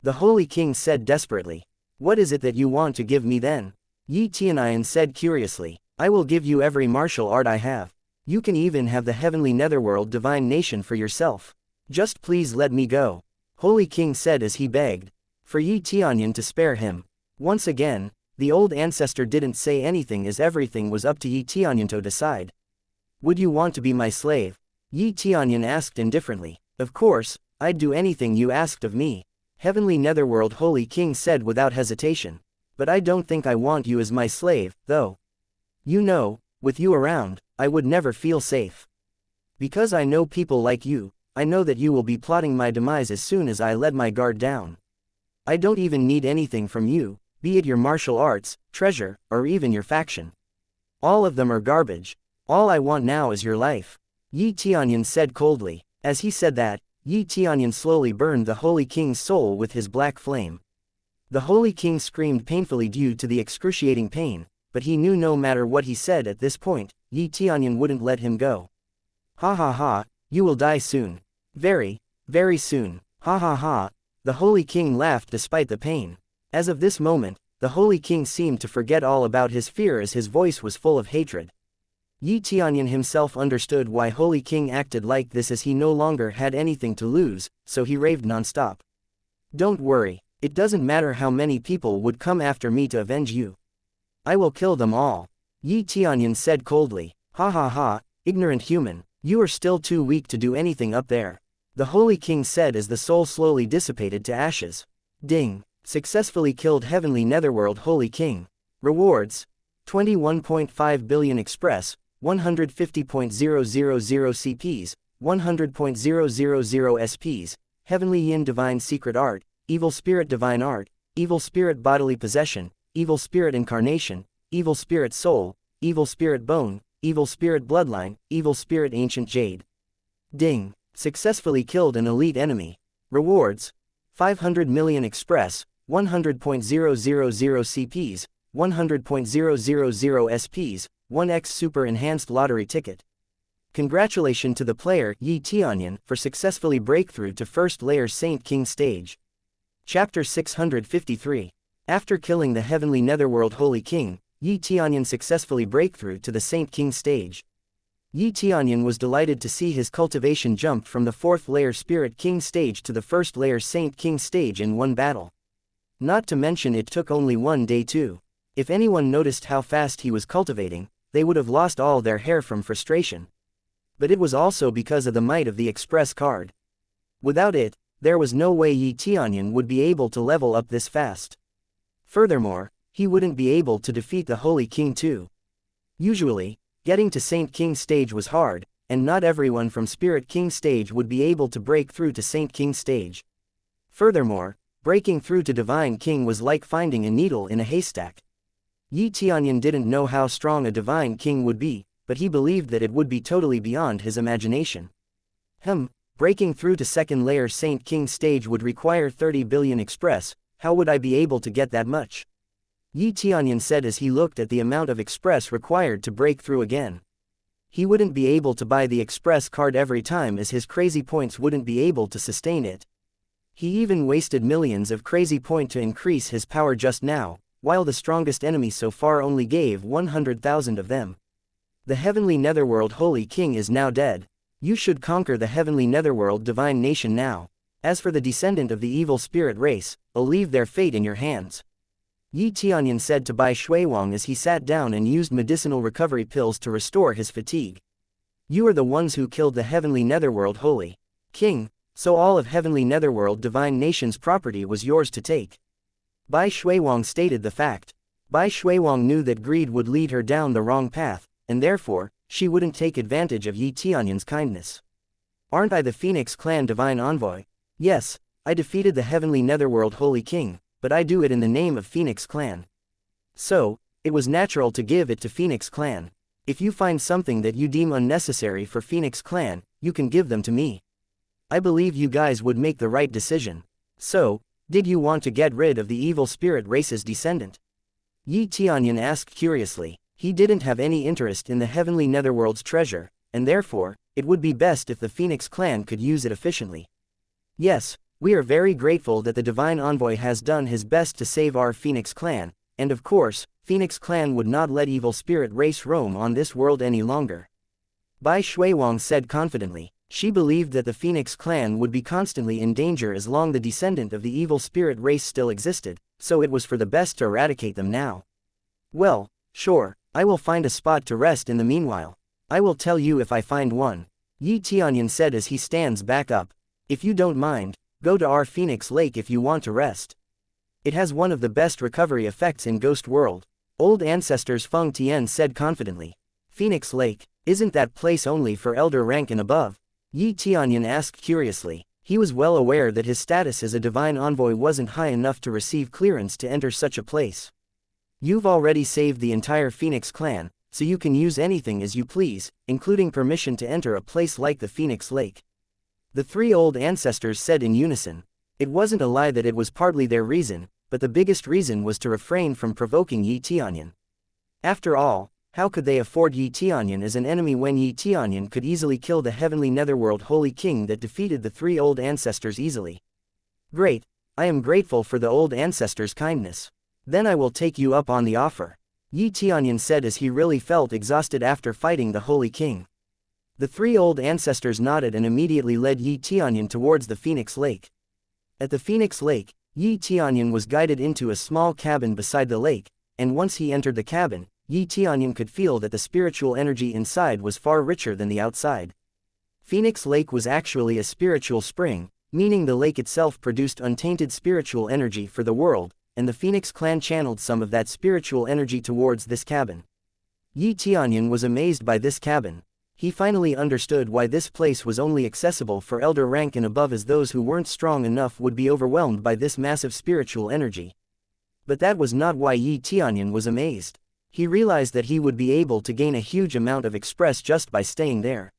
The Holy King said desperately. What is it that you want to give me then? Yi Tianyun said curiously. I will give you every martial art I have. You can even have the Heavenly Netherworld Divine Nation for yourself. Just please let me go. Holy King said as he begged for Yi Tianyun to spare him. Once again, the old ancestor didn't say anything as everything was up to Yi Tianyun to decide. Would you want to be my slave? Yi Tianyun asked indifferently. Of course, I'd do anything you asked of me. Heavenly Netherworld Holy King said without hesitation. But I don't think I want you as my slave, though. You know, with you around, I would never feel safe. Because I know people like you, I know that you will be plotting my demise as soon as I let my guard down. I don't even need anything from you, be it your martial arts, treasure, or even your faction. All of them are garbage. All I want now is your life. Yi Tianyun said coldly. As he said that, Yi Tianyun slowly burned the Holy King's soul with his black flame. The Holy King screamed painfully due to the excruciating pain, but he knew no matter what he said at this point, Yi Tianyun wouldn't let him go. Ha ha ha, you will die soon. Very, very soon. Ha ha ha. The Holy King laughed despite the pain. As of this moment, the Holy King seemed to forget all about his fear as his voice was full of hatred. Yi Tianyun himself understood why Holy King acted like this as he no longer had anything to lose, so he raved non-stop. Don't worry, it doesn't matter how many people would come after me to avenge you. I will kill them all. Yi Tianyun said coldly. Ha ha ha, ignorant human, you are still too weak to do anything up there. The Holy King said as the soul slowly dissipated to ashes. Ding. Successfully killed Heavenly Netherworld Holy King. Rewards. 21.5 billion express, 150.000 CPs, 100.000 SPs, Heavenly Yin Divine Secret Art, Evil Spirit Divine Art, Evil Spirit Bodily Possession, Evil Spirit Incarnation, Evil Spirit Soul, Evil Spirit Bone, Evil Spirit Bloodline, Evil Spirit Ancient Jade. Ding. Successfully killed an elite enemy. Rewards. 500 million Express, 100.000 CPs, 100.000 SPs, 1x Super Enhanced Lottery Ticket. Congratulations to the player, Tianyun, for successfully breakthrough to first layer Saint King stage. Chapter 653. After killing the Heavenly Netherworld Holy King, Tianyun successfully breakthrough to the Saint King stage. Tianyun was delighted to see his cultivation jump from the 4th layer Spirit King stage to the 1st layer Saint King stage in one battle. Not to mention it took only one day too. If anyone noticed how fast he was cultivating, they would have lost all their hair from frustration. But it was also because of the might of the Express card. Without it, there was no way Tianyun would be able to level up this fast. Furthermore, he wouldn't be able to defeat the Holy King too. Usually, getting to Saint King stage was hard, and not everyone from Spirit King stage would be able to break through to Saint King stage. Furthermore, breaking through to Divine King was like finding a needle in a haystack. Tianyun didn't know how strong a Divine King would be, but he believed that it would be totally beyond his imagination. Breaking through to 2nd layer Saint King stage would require 30 billion Express, how would I be able to get that much? Tianyun said as he looked at the amount of Express required to break through again. He wouldn't be able to buy the Express card every time as his crazy points wouldn't be able to sustain it. He even wasted millions of crazy point to increase his power just now, while the strongest enemy so far only gave 100,000 of them. The Heavenly Netherworld Holy King is now dead. You should conquer the Heavenly Netherworld Divine Nation now. As for the descendant of the evil spirit race, I'll leave their fate in your hands. Tianyun said to Bai Shuiwang as he sat down and used medicinal recovery pills to restore his fatigue. You are the ones who killed the Heavenly Netherworld Holy King, so all of Heavenly Netherworld Divine Nation's property was yours to take. Bai Shuiwang stated the fact. Bai Shuiwang knew that greed would lead her down the wrong path, and therefore, she wouldn't take advantage of Tianyun's kindness. Aren't I the Phoenix Clan Divine Envoy? Yes, I defeated the Heavenly Netherworld Holy King, but I do it in the name of Phoenix Clan. So, it was natural to give it to Phoenix Clan. If you find something that you deem unnecessary for Phoenix Clan, you can give them to me. I believe you guys would make the right decision. So, did you want to get rid of the evil spirit race's descendant? Tianyun asked curiously. He didn't have any interest in the Heavenly Netherworld's treasure, and therefore, it would be best if the Phoenix Clan could use it efficiently. Yes, we are very grateful that the Divine Envoy has done his best to save our Phoenix Clan, and of course, Phoenix Clan would not let evil spirit race roam on this world any longer. Bai Shuiwang said confidently. She believed that the Phoenix Clan would be constantly in danger as long the descendant of the evil spirit race still existed, so it was for the best to eradicate them now. Well, sure, I will find a spot to rest in the meanwhile. I will tell you if I find one. Tianyun said as he stands back up. If you don't mind, go to our Phoenix Lake if you want to rest. It has one of the best recovery effects in Ghost World. Old Ancestors Feng Tian said confidently. Phoenix Lake, isn't that place only for elder rank and above? Tianyun asked curiously. He was well aware that his status as a divine envoy wasn't high enough to receive clearance to enter such a place. You've already saved the entire Phoenix Clan, so you can use anything as you please, including permission to enter a place like the Phoenix Lake. The 3 old ancestors said in unison. It wasn't a lie that it was partly their reason, but the biggest reason was to refrain from provoking Tianyun. After all, how could they afford Tianyun as an enemy when Tianyun could easily kill the Heavenly Netherworld Holy King that defeated the 3 old ancestors easily? Great, I am grateful for the old ancestors' kindness. Then I will take you up on the offer. Tianyun said as he really felt exhausted after fighting the Holy King. The 3 old ancestors nodded and immediately led Tianyun towards the Phoenix Lake. At the Phoenix Lake, Tianyun was guided into a small cabin beside the lake, and once he entered the cabin, Tianyun could feel that the spiritual energy inside was far richer than the outside. Phoenix Lake was actually a spiritual spring, meaning the lake itself produced untainted spiritual energy for the world, and the Phoenix Clan channeled some of that spiritual energy towards this cabin. Tianyun was amazed by this cabin. He finally understood why this place was only accessible for elder rank and above, as those who weren't strong enough would be overwhelmed by this massive spiritual energy. But that was not why Tianyun was amazed. He realized that he would be able to gain a huge amount of express just by staying there.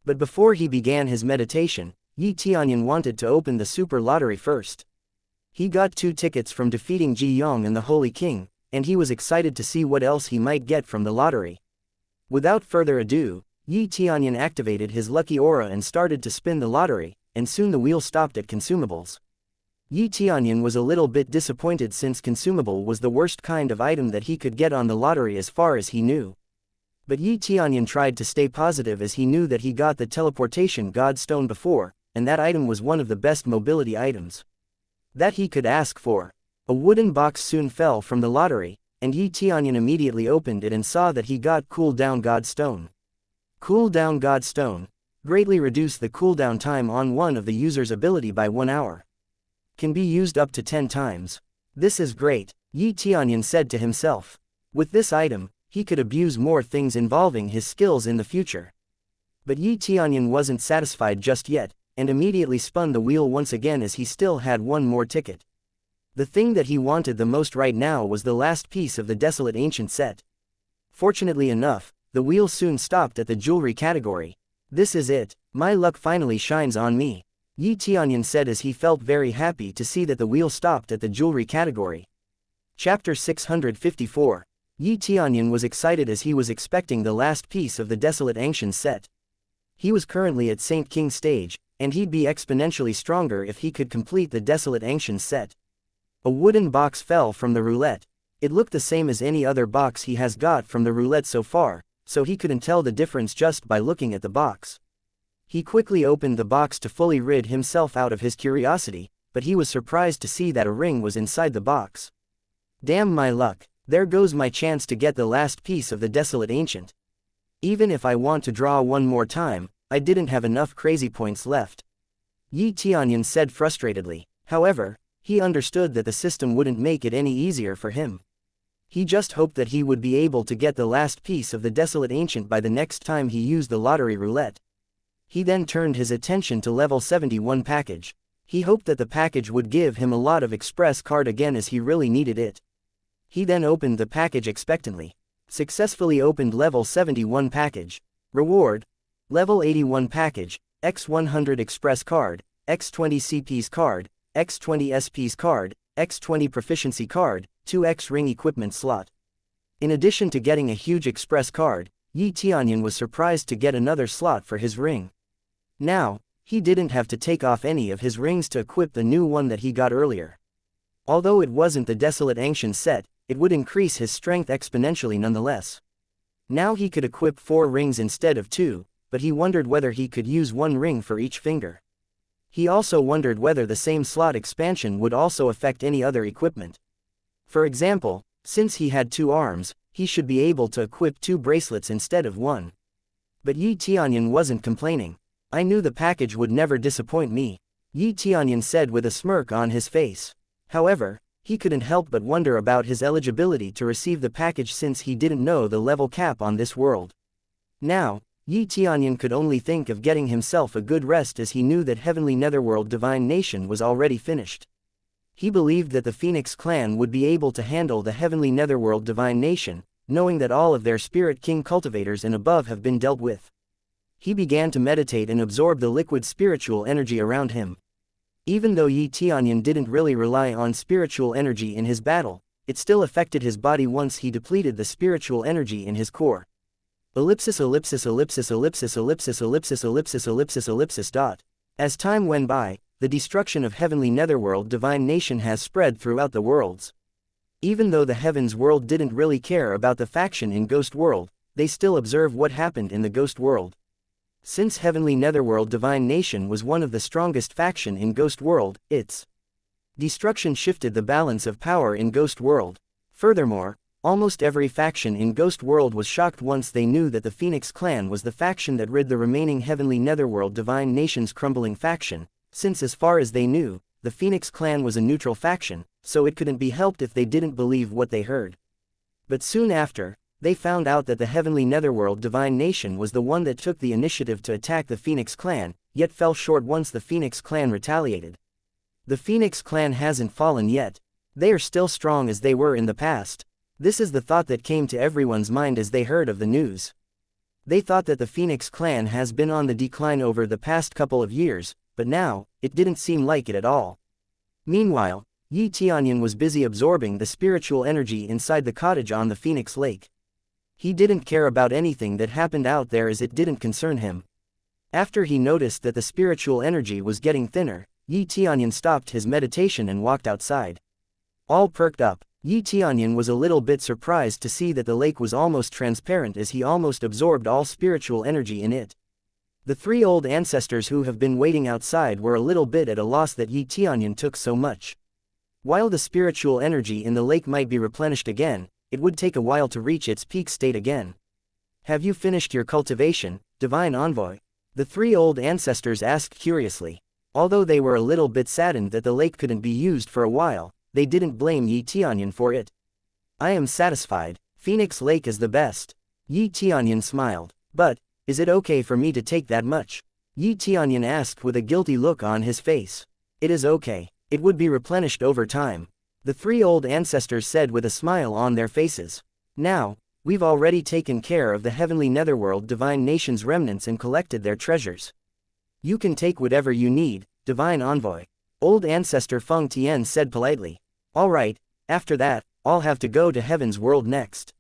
But before he began his meditation, Tianyun wanted to open the super lottery first. He got 2 tickets from defeating Ji Yong and the Holy King, and he was excited to see what else he might get from the lottery. Without further ado, Tianyun activated his lucky aura and started to spin the lottery, and soon the wheel stopped at consumables. Tianyun was a little bit disappointed since consumable was the worst kind of item that he could get on the lottery as far as he knew. But Tianyun tried to stay positive, as he knew that he got the teleportation god stone before, and that item was one of the best mobility items that he could ask for. A wooden box soon fell from the lottery, and Tianyun immediately opened it and saw that he got cooldown god stone. Cooldown god stone. Greatly reduce the cooldown time on one of the user's ability by 1 hour. Can be used up to 10 times. This is great, Tianyun said to himself. With this item, he could abuse more things involving his skills in the future. But Tianyun wasn't satisfied just yet, and immediately spun the wheel once again, as he still had one more ticket. The thing that he wanted the most right now was the last piece of the desolate ancient set. Fortunately enough, the wheel soon stopped at the jewelry category. This is it, my luck finally shines on me, Tianyun said as he felt very happy to see that the wheel stopped at the jewelry category. Chapter 654. Tianyun was excited as he was expecting the last piece of the desolate ancient set. He was currently at Saint King stage, and he'd be exponentially stronger if he could complete the desolate ancient set. A wooden box fell from the roulette. It looked the same as any other box he has got from the roulette so far, so he couldn't tell the difference just by looking at the box. He quickly opened the box to fully rid himself out of his curiosity, but he was surprised to see that a ring was inside the box. Damn my luck, there goes my chance to get the last piece of the desolate ancient. Even if I want to draw one more time, I didn't have enough crazy points left, Tianyun said frustratedly. However, he understood that the system wouldn't make it any easier for him. He just hoped that he would be able to get the last piece of the desolate ancient by the next time he used the lottery roulette. He then turned his attention to level 71 package. He hoped that the package would give him a lot of express card again, as he really needed it. He then opened the package expectantly. Successfully opened level 71 package. Reward. Level 81 package, X100 express card, X20 CP's card, X20 SP's card, X20 proficiency card, 2X ring equipment slot. In addition to getting a huge express card, Tianyun was surprised to get another slot for his ring. Now, he didn't have to take off any of his rings to equip the new one that he got earlier. Although it wasn't the desolate ancient set, it would increase his strength exponentially nonetheless. Now he could equip 4 rings instead of 2, but he wondered whether he could use 1 ring for each finger. He also wondered whether the same slot expansion would also affect any other equipment. For example, since he had 2 arms, he should be able to equip 2 bracelets instead of 1. But Tianyun wasn't complaining. I knew the package would never disappoint me, Tianyun said with a smirk on his face. However, he couldn't help but wonder about his eligibility to receive the package since he didn't know the level cap on this world. Now, Tianyun could only think of getting himself a good rest, as he knew that Heavenly Netherworld Divine Nation was already finished. He believed that the Phoenix clan would be able to handle the Heavenly Netherworld Divine Nation, knowing that all of their Spirit King cultivators and above have been dealt with. He began to meditate and absorb the liquid spiritual energy around him. Even though Tianyun didn't really rely on spiritual energy in his battle, it still affected his body once he depleted the spiritual energy in his core. Ellipsis ellipsis ellipsis ellipsis ellipsis ellipsis ellipsis ellipsis ellipsis dot. As time went by, the destruction of Heavenly Netherworld Divine Nation has spread throughout the worlds. Even though the Heavens world didn't really care about the faction in Ghost World, they still observe what happened in the Ghost World. Since Heavenly Netherworld Divine Nation was one of the strongest faction in Ghost World, its destruction shifted the balance of power in Ghost World. Furthermore, almost every faction in Ghost World was shocked once they knew that the Phoenix clan was the faction that rid the remaining Heavenly Netherworld Divine Nation's crumbling faction, since as far as they knew, the Phoenix clan was a neutral faction, so it couldn't be helped if they didn't believe what they heard. But soon after, they found out that the heavenly netherworld divine nation was the one that took the initiative to attack the Phoenix clan, yet fell short once the Phoenix clan retaliated. The Phoenix clan hasn't fallen yet. They are still strong as they were in the past. This is the thought that came to everyone's mind as they heard of the news. They thought that the Phoenix clan has been on the decline over the past couple of years, but now, it didn't seem like it at all. Meanwhile, Tianyun was busy absorbing the spiritual energy inside the cottage on the Phoenix Lake. He didn't care about anything that happened out there as it didn't concern him. After he noticed that the spiritual energy was getting thinner, Tianyun stopped his meditation and walked outside. All perked up, Tianyun was a little bit surprised to see that the lake was almost transparent as he almost absorbed all spiritual energy in it. The three old ancestors who have been waiting outside were a little bit at a loss that Tianyun took so much. While the spiritual energy in the lake might be replenished again, it would take a while to reach its peak state again. Have you finished your cultivation, Divine Envoy? The three old ancestors asked curiously. Although they were a little bit saddened that the lake couldn't be used for a while, they didn't blame Tianyun for it. I am satisfied. Phoenix Lake is the best. Tianyun smiled. But, is it okay for me to take that much? Tianyun asked with a guilty look on his face. It is okay. It would be replenished over time. The three old ancestors said with a smile on their faces. Now, we've already taken care of the heavenly netherworld divine nation's remnants and collected their treasures. You can take whatever you need, Divine Envoy. Old Ancestor Feng Tian said politely. Alright, after that, I'll have to go to Heaven's world next.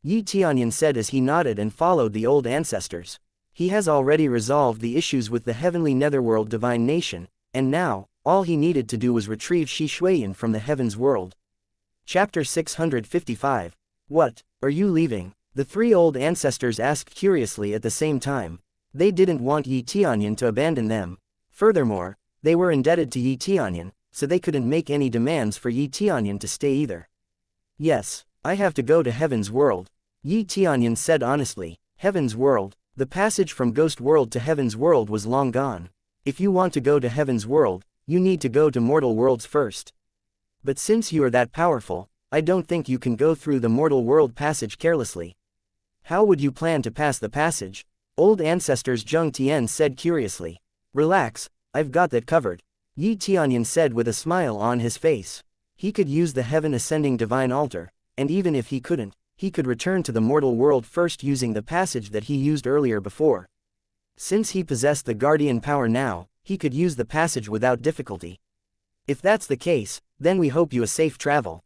Tianyun said as he nodded and followed the old ancestors. He has already resolved the issues with the heavenly netherworld divine nation, and now, all he needed to do was retrieve Xuan from the Heaven's world. Chapter 655. What, are you leaving? The three old ancestors asked curiously at the same time. They didn't want Tianyun to abandon them. Furthermore, they were indebted to Tianyun, so they couldn't make any demands for Tianyun to stay either. Yes, I have to go to Heaven's world. Tianyun said honestly. Heaven's world. The passage from Ghost World to Heaven's world was long gone. If you want to go to Heaven's world, you need to go to mortal worlds first. But since you are that powerful, I don't think you can go through the mortal world passage carelessly. How would you plan to pass the passage? Old ancestors Zheng Tian said curiously. Relax, I've got that covered. Tianyun said with a smile on his face. He could use the heaven ascending divine altar, and even if he couldn't, he could return to the mortal world first using the passage that he used earlier before. Since he possessed the guardian power now, he could use the passage without difficulty. If that's the case, then we hope you a safe travel.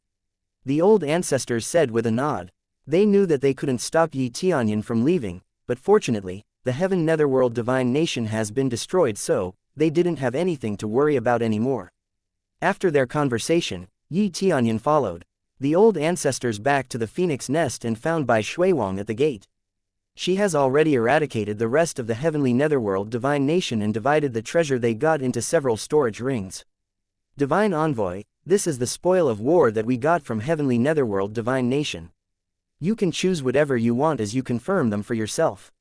The old ancestors said with a nod. They knew that they couldn't stop Tianyun from leaving, but fortunately, the heaven netherworld divine nation has been destroyed, so they didn't have anything to worry about anymore. After their conversation, Tianyun followed the old ancestors back to the phoenix nest and found Bai Shuiwang at the gate. She has already eradicated the rest of the heavenly netherworld divine nation and divided the treasure they got into several storage rings. Divine Envoy, this is the spoil of war that we got from heavenly netherworld divine nation. You can choose whatever you want as you confirm them for yourself.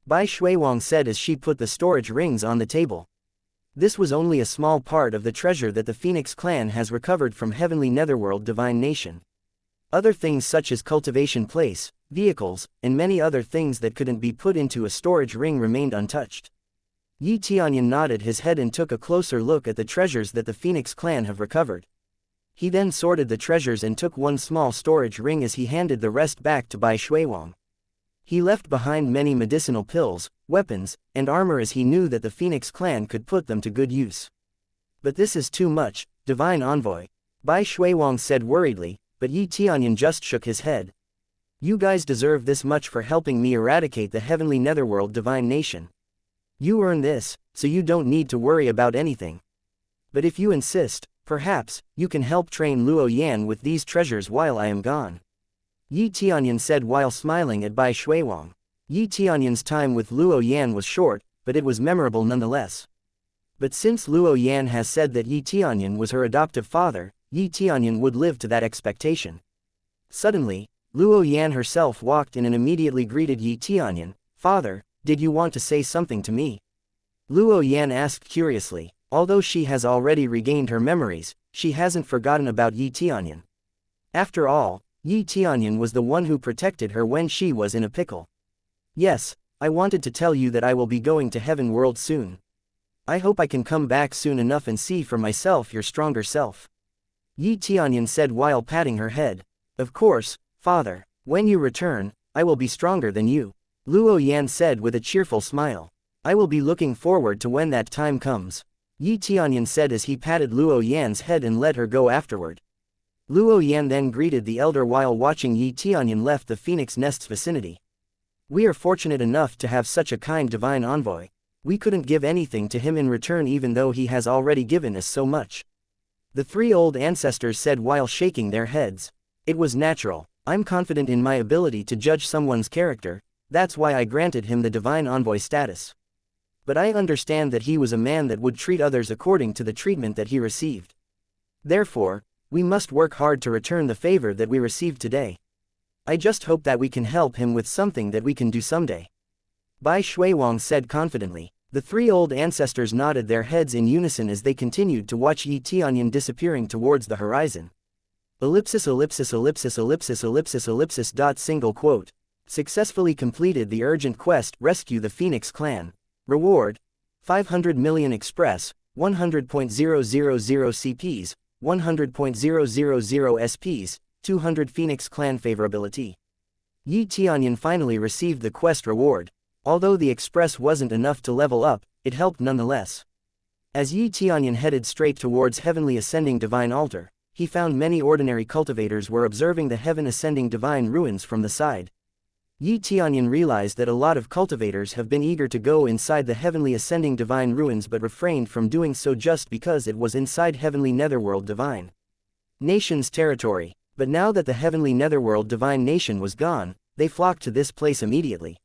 Bai Shuiwang said as she put the storage rings on the table. This was only a small part of the treasure that the Phoenix clan has recovered from heavenly netherworld divine nation. Other things such as cultivation place, vehicles, and many other things that couldn't be put into a storage ring remained untouched. Tianyun nodded his head and took a closer look at the treasures that the Phoenix clan have recovered. He then sorted the treasures and took one small storage ring as he handed the rest back to Bai Shuiwang. He left behind many medicinal pills, weapons, and armor as he knew that the Phoenix clan could put them to good use. But this is too much, Divine Envoy. Bai Shuiwang said worriedly, but Tianyun just shook his head. You guys deserve this much for helping me eradicate the heavenly netherworld divine nation. You earned this, so you don't need to worry about anything. But if you insist, perhaps, you can help train Luo Yan with these treasures while I am gone. Tianyun said while smiling at Bai Shuiwang. Tianyun's time with Luo Yan was short, but it was memorable nonetheless. But since Luo Yan has said that Tianyun was her adoptive father, Tianyun would live to that expectation. Suddenly, Luo Yan herself walked in and immediately greeted Tianyun. Father, did you want to say something to me? Luo Yan asked curiously. Although she has already regained her memories, she hasn't forgotten about Tianyun. After all, Yi Tianyun was the one who protected her when she was in a pickle. Yes, I wanted to tell you that I will be going to Heaven World soon. I hope I can come back soon enough and see for myself your stronger self. Yi Tianyun said while patting her head. Of course, father. When you return, I will be stronger than you. Luo Yan said with a cheerful smile. I will be looking forward to when that time comes. Yi Tianyun said as he patted Luo Yan's head and let her go afterward. Luo Yan then greeted the elder while watching Yi Tianyun left the phoenix nest's vicinity. We are fortunate enough to have such a kind divine envoy. We couldn't give anything to him in return even though he has already given us so much. The three old ancestors said while shaking their heads. It was natural. I'm confident in my ability to judge someone's character, that's why I granted him the divine envoy status. But I understand that he was a man that would treat others according to the treatment that he received. Therefore, we must work hard to return the favor that we received today. I just hope that we can help him with something that we can do someday. Bai Shuiwang said confidently. The three old ancestors nodded their heads in unison as they continued to watch Yi Tianyun disappearing towards the horizon. Ellipsis ellipsis ellipsis ellipsis ellipsis ellipsis dot single quote. Successfully completed the urgent quest, rescue the Phoenix Clan. Reward: 500 million express, 100.000 CPs, 100.000 SPs, 200 Phoenix Clan favorability. Yi Tianyun finally received the quest reward. Although the express wasn't enough to level up, it helped nonetheless. As Yi Tianyun headed straight towards Heavenly Ascending Divine Altar, he found many ordinary cultivators were observing the Heaven Ascending Divine ruins from the side. Yi Tianyun realized that a lot of cultivators have been eager to go inside the Heavenly Ascending Divine ruins but refrained from doing so just because it was inside Heavenly Netherworld Divine Nation's territory. But now that the Heavenly Netherworld Divine Nation was gone, they flocked to this place immediately.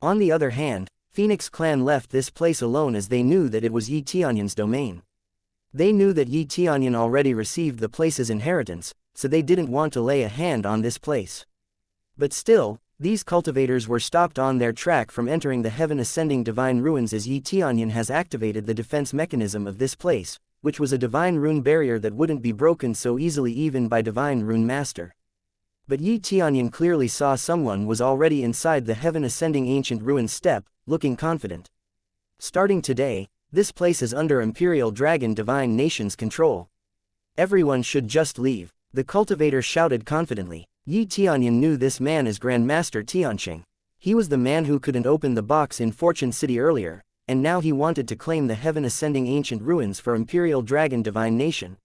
On the other hand, Phoenix Clan left this place alone as they knew that it was Yi Tianyun's domain. They knew that Yi Tianyun already received the place's inheritance, so they didn't want to lay a hand on this place. But still, these cultivators were stopped on their track from entering the Heaven Ascending Divine Ruins as Yi Tianyun has activated the defense mechanism of this place, which was a divine rune barrier that wouldn't be broken so easily even by divine rune master. But Yi Tianyun clearly saw someone was already inside the Heaven Ascending Ancient Ruins step, looking confident. Starting today, this place is under Imperial Dragon Divine Nation's control. Everyone should just leave, the cultivator shouted confidently. Yi Tianyun knew this man as Grandmaster Tianqing. He was the man who couldn't open the box in Fortune City earlier, and now he wanted to claim the Heaven Ascending Ancient Ruins for Imperial Dragon Divine Nation.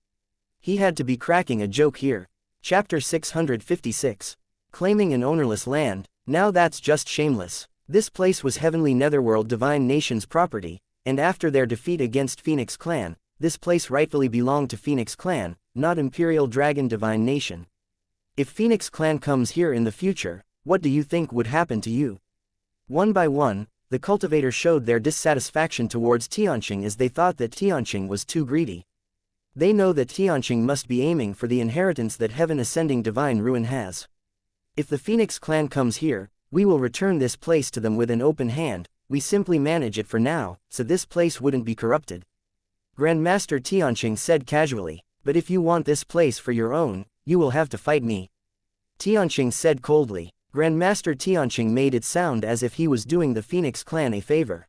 He had to be cracking a joke here. Chapter 656. Claiming an ownerless land, now that's just shameless. This place was Heavenly Netherworld Divine Nation's property, and after their defeat against Phoenix Clan, this place rightfully belonged to Phoenix Clan, not Imperial Dragon Divine Nation. If Phoenix Clan comes here in the future, what do you think would happen to you? One by one, the cultivators showed their dissatisfaction towards Tianqing as they thought that Tianqing was too greedy. They know that Tianqing must be aiming for the inheritance that Heaven Ascending Divine Ruin has. If the Phoenix Clan comes here, we will return this place to them with an open hand. We simply manage it for now, so this place wouldn't be corrupted. Grandmaster Tianqing said casually, but if you want this place for your own, you will have to fight me. Tianqing said coldly. Grandmaster Tianqing made it sound as if he was doing the Phoenix Clan a favor.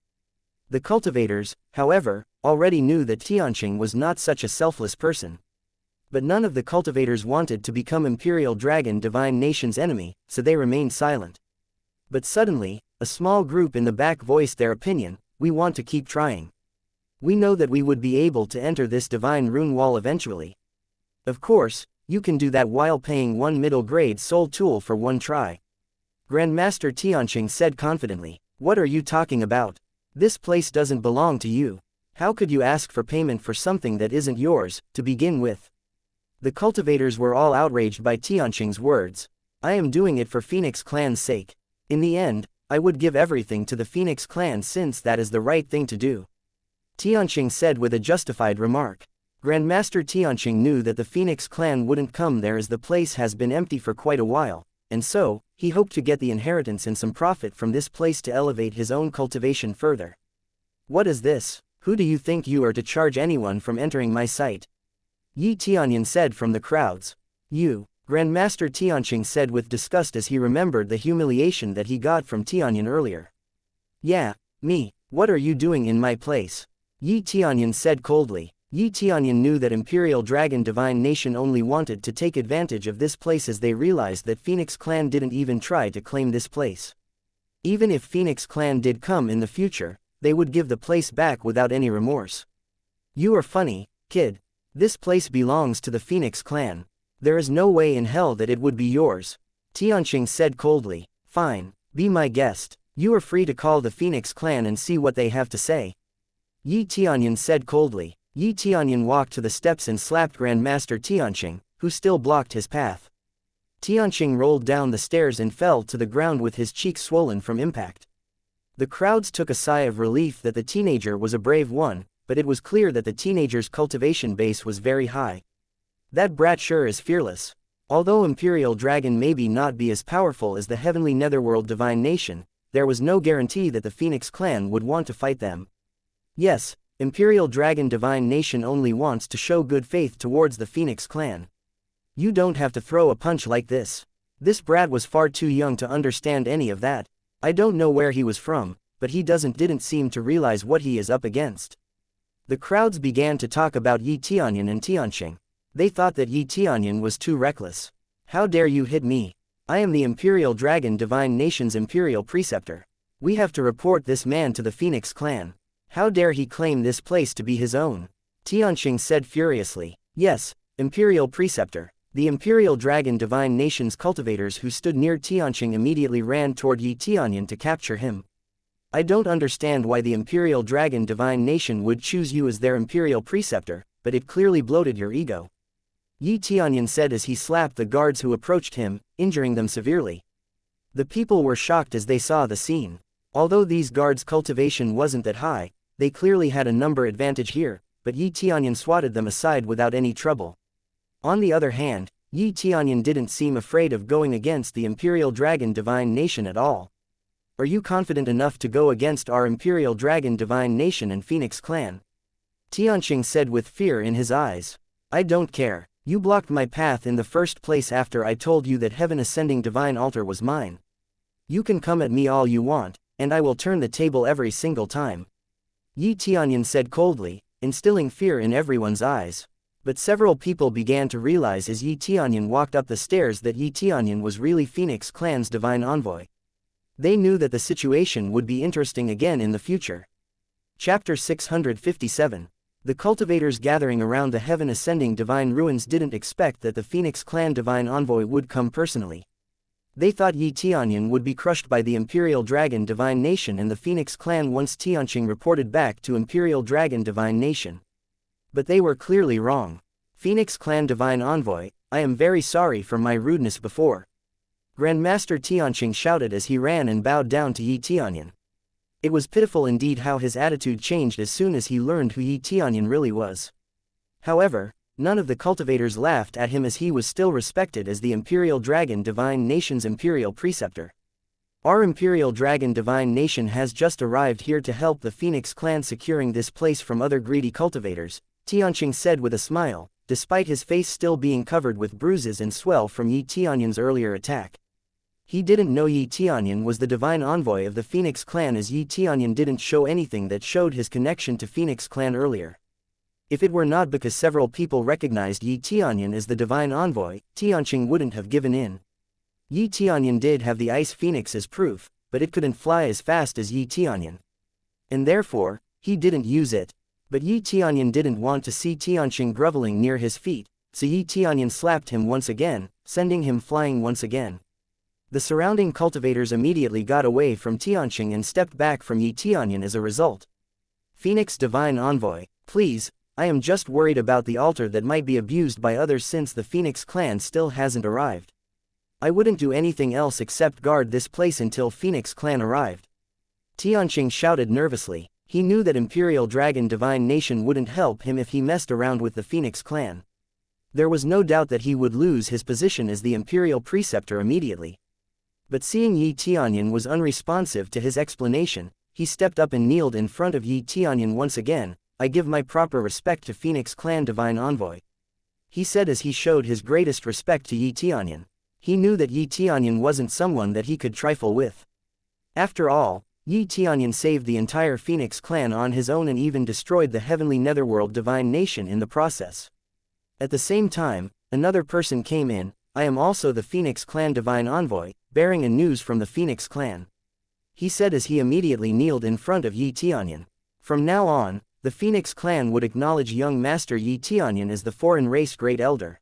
The cultivators, however, already knew that Tianqing was not such a selfless person. But none of the cultivators wanted to become Imperial Dragon Divine Nation's enemy, so they remained silent. But suddenly, a small group in the back voiced their opinion. We want to keep trying. We know that we would be able to enter this divine rune wall eventually. Of course, you can do that while paying one middle-grade soul tool for one try. Grandmaster Tianqing said confidently. What are you talking about? This place doesn't belong to you. How could you ask for payment for something that isn't yours, to begin with? The cultivators were all outraged by Tianqing's words. I am doing it for Phoenix Clan's sake. In the end, I would give everything to the Phoenix Clan since that is the right thing to do. Tianqing said with a justified remark. Grandmaster Tianqing knew that the Phoenix Clan wouldn't come there as the place has been empty for quite a while, and so, he hoped to get the inheritance and some profit from this place to elevate his own cultivation further. What is this? Who do you think you are to charge anyone from entering my site? Yi Tianyun said from the crowds. You. Grandmaster Tianqing said with disgust as he remembered the humiliation that he got from Tianyun earlier. Yeah, me, what are you doing in my place? Yi Tianyun said coldly. Yi Tianyun knew that Imperial Dragon Divine Nation only wanted to take advantage of this place as they realized that Phoenix Clan didn't even try to claim this place. Even if Phoenix Clan did come in the future, they would give the place back without any remorse. You are funny, kid. This place belongs to the Phoenix Clan. There is no way in hell that it would be yours. Tianqing said coldly. Fine, be my guest. You are free to call the Phoenix Clan and see what they have to say. Yi Tianyun said coldly. Yi Tianyun walked to the steps and slapped Grandmaster Tianqing, who still blocked his path. Tianqing rolled down the stairs and fell to the ground with his cheeks swollen from impact. The crowds took a sigh of relief that the teenager was a brave one, but it was clear that the teenager's cultivation base was very high. That brat sure is fearless. Although Imperial Dragon maybe not be as powerful as the Heavenly Netherworld Divine Nation, there was no guarantee that the Phoenix Clan would want to fight them. Yes, Imperial Dragon Divine Nation only wants to show good faith towards the Phoenix Clan. You don't have to throw a punch like this. This brat was far too young to understand any of that. I don't know where he was from, but he didn't seem to realize what he is up against. The crowds began to talk about Yi Tianyun and Tianqing. They thought that Yi Tianyun was too reckless. How dare you hit me? I am the Imperial Dragon Divine Nation's Imperial Preceptor. We have to report this man to the Phoenix Clan. How dare he claim this place to be his own? Tianqing said furiously. Yes, Imperial Preceptor. The Imperial Dragon Divine Nation's cultivators who stood near Tianqing immediately ran toward Yi Tianyun to capture him. I don't understand why the Imperial Dragon Divine Nation would choose you as their Imperial Preceptor, but it clearly bloated your ego. Yi Tianyun said as he slapped the guards who approached him, injuring them severely. The people were shocked as they saw the scene. Although these guards' cultivation wasn't that high, they clearly had a number advantage here, but Yi Tianyun swatted them aside without any trouble. On the other hand, Yi Tianyun didn't seem afraid of going against the Imperial Dragon Divine Nation at all. Are you confident enough to go against our Imperial Dragon Divine Nation and Phoenix Clan? Tianqing said with fear in his eyes. I don't care. You blocked my path in the first place after I told you that Heaven Ascending Divine Altar was mine. You can come at me all you want, and I will turn the table every single time. Yi Tianyun said coldly, instilling fear in everyone's eyes. But several people began to realize as Yi Tianyun walked up the stairs that Yi Tianyun was really Phoenix Clan's divine envoy. They knew that the situation would be interesting again in the future. Chapter 657. The cultivators gathering around the Heaven Ascending Divine Ruins didn't expect that the Phoenix Clan Divine Envoy would come personally. They thought Yi Tianyun would be crushed by the Imperial Dragon Divine Nation and the Phoenix Clan once Tianqing reported back to Imperial Dragon Divine Nation. But they were clearly wrong. Phoenix Clan Divine Envoy, I am very sorry for my rudeness before. Grandmaster Tianqing shouted as he ran and bowed down to Yi Tianyun. It was pitiful indeed how his attitude changed as soon as he learned who Yi Tianyun really was. However, none of the cultivators laughed at him as he was still respected as the Imperial Dragon Divine Nation's Imperial Preceptor. Our Imperial Dragon Divine Nation has just arrived here to help the Phoenix Clan securing this place from other greedy cultivators, Tianqing said with a smile, despite his face still being covered with bruises and swell from Yi Tianyun's earlier attack. He didn't know Yi Tianyun was the divine envoy of the Phoenix Clan as Yi Tianyun didn't show anything that showed his connection to Phoenix Clan earlier. If it were not because several people recognized Yi Tianyun as the divine envoy, Tianqing wouldn't have given in. Yi Tianyun did have the Ice Phoenix as proof, but it couldn't fly as fast as Yi Tianyun. And therefore, he didn't use it. But Yi Tianyun didn't want to see Tianqing groveling near his feet, so Yi Tianyun slapped him once again, sending him flying once again. The surrounding cultivators immediately got away from Tianqing and stepped back from Yi Tianyun as a result. Phoenix Divine Envoy, please, I am just worried about the altar that might be abused by others since the Phoenix Clan still hasn't arrived. I wouldn't do anything else except guard this place until Phoenix Clan arrived. Tianqing shouted nervously. He knew that Imperial Dragon Divine Nation wouldn't help him if he messed around with the Phoenix Clan. There was no doubt that he would lose his position as the Imperial Preceptor immediately. But seeing Yi Tianyun was unresponsive to his explanation, he stepped up and kneeled in front of Yi Tianyun once again. I give my proper respect to Phoenix Clan Divine Envoy. he said as he showed his greatest respect to Yi Tianyun. He knew that Yi Tianyun wasn't someone that he could trifle with. After all, Yi Tianyun saved the entire Phoenix clan on his own and even destroyed the heavenly netherworld divine nation in the process. At the same time, another person came in. I am also the Phoenix clan divine envoy, bearing a news from the Phoenix clan. He said as he immediately kneeled in front of Yi Tianyun. From now on, the Phoenix clan would acknowledge young master Yi Tianyun as the foreign race great elder.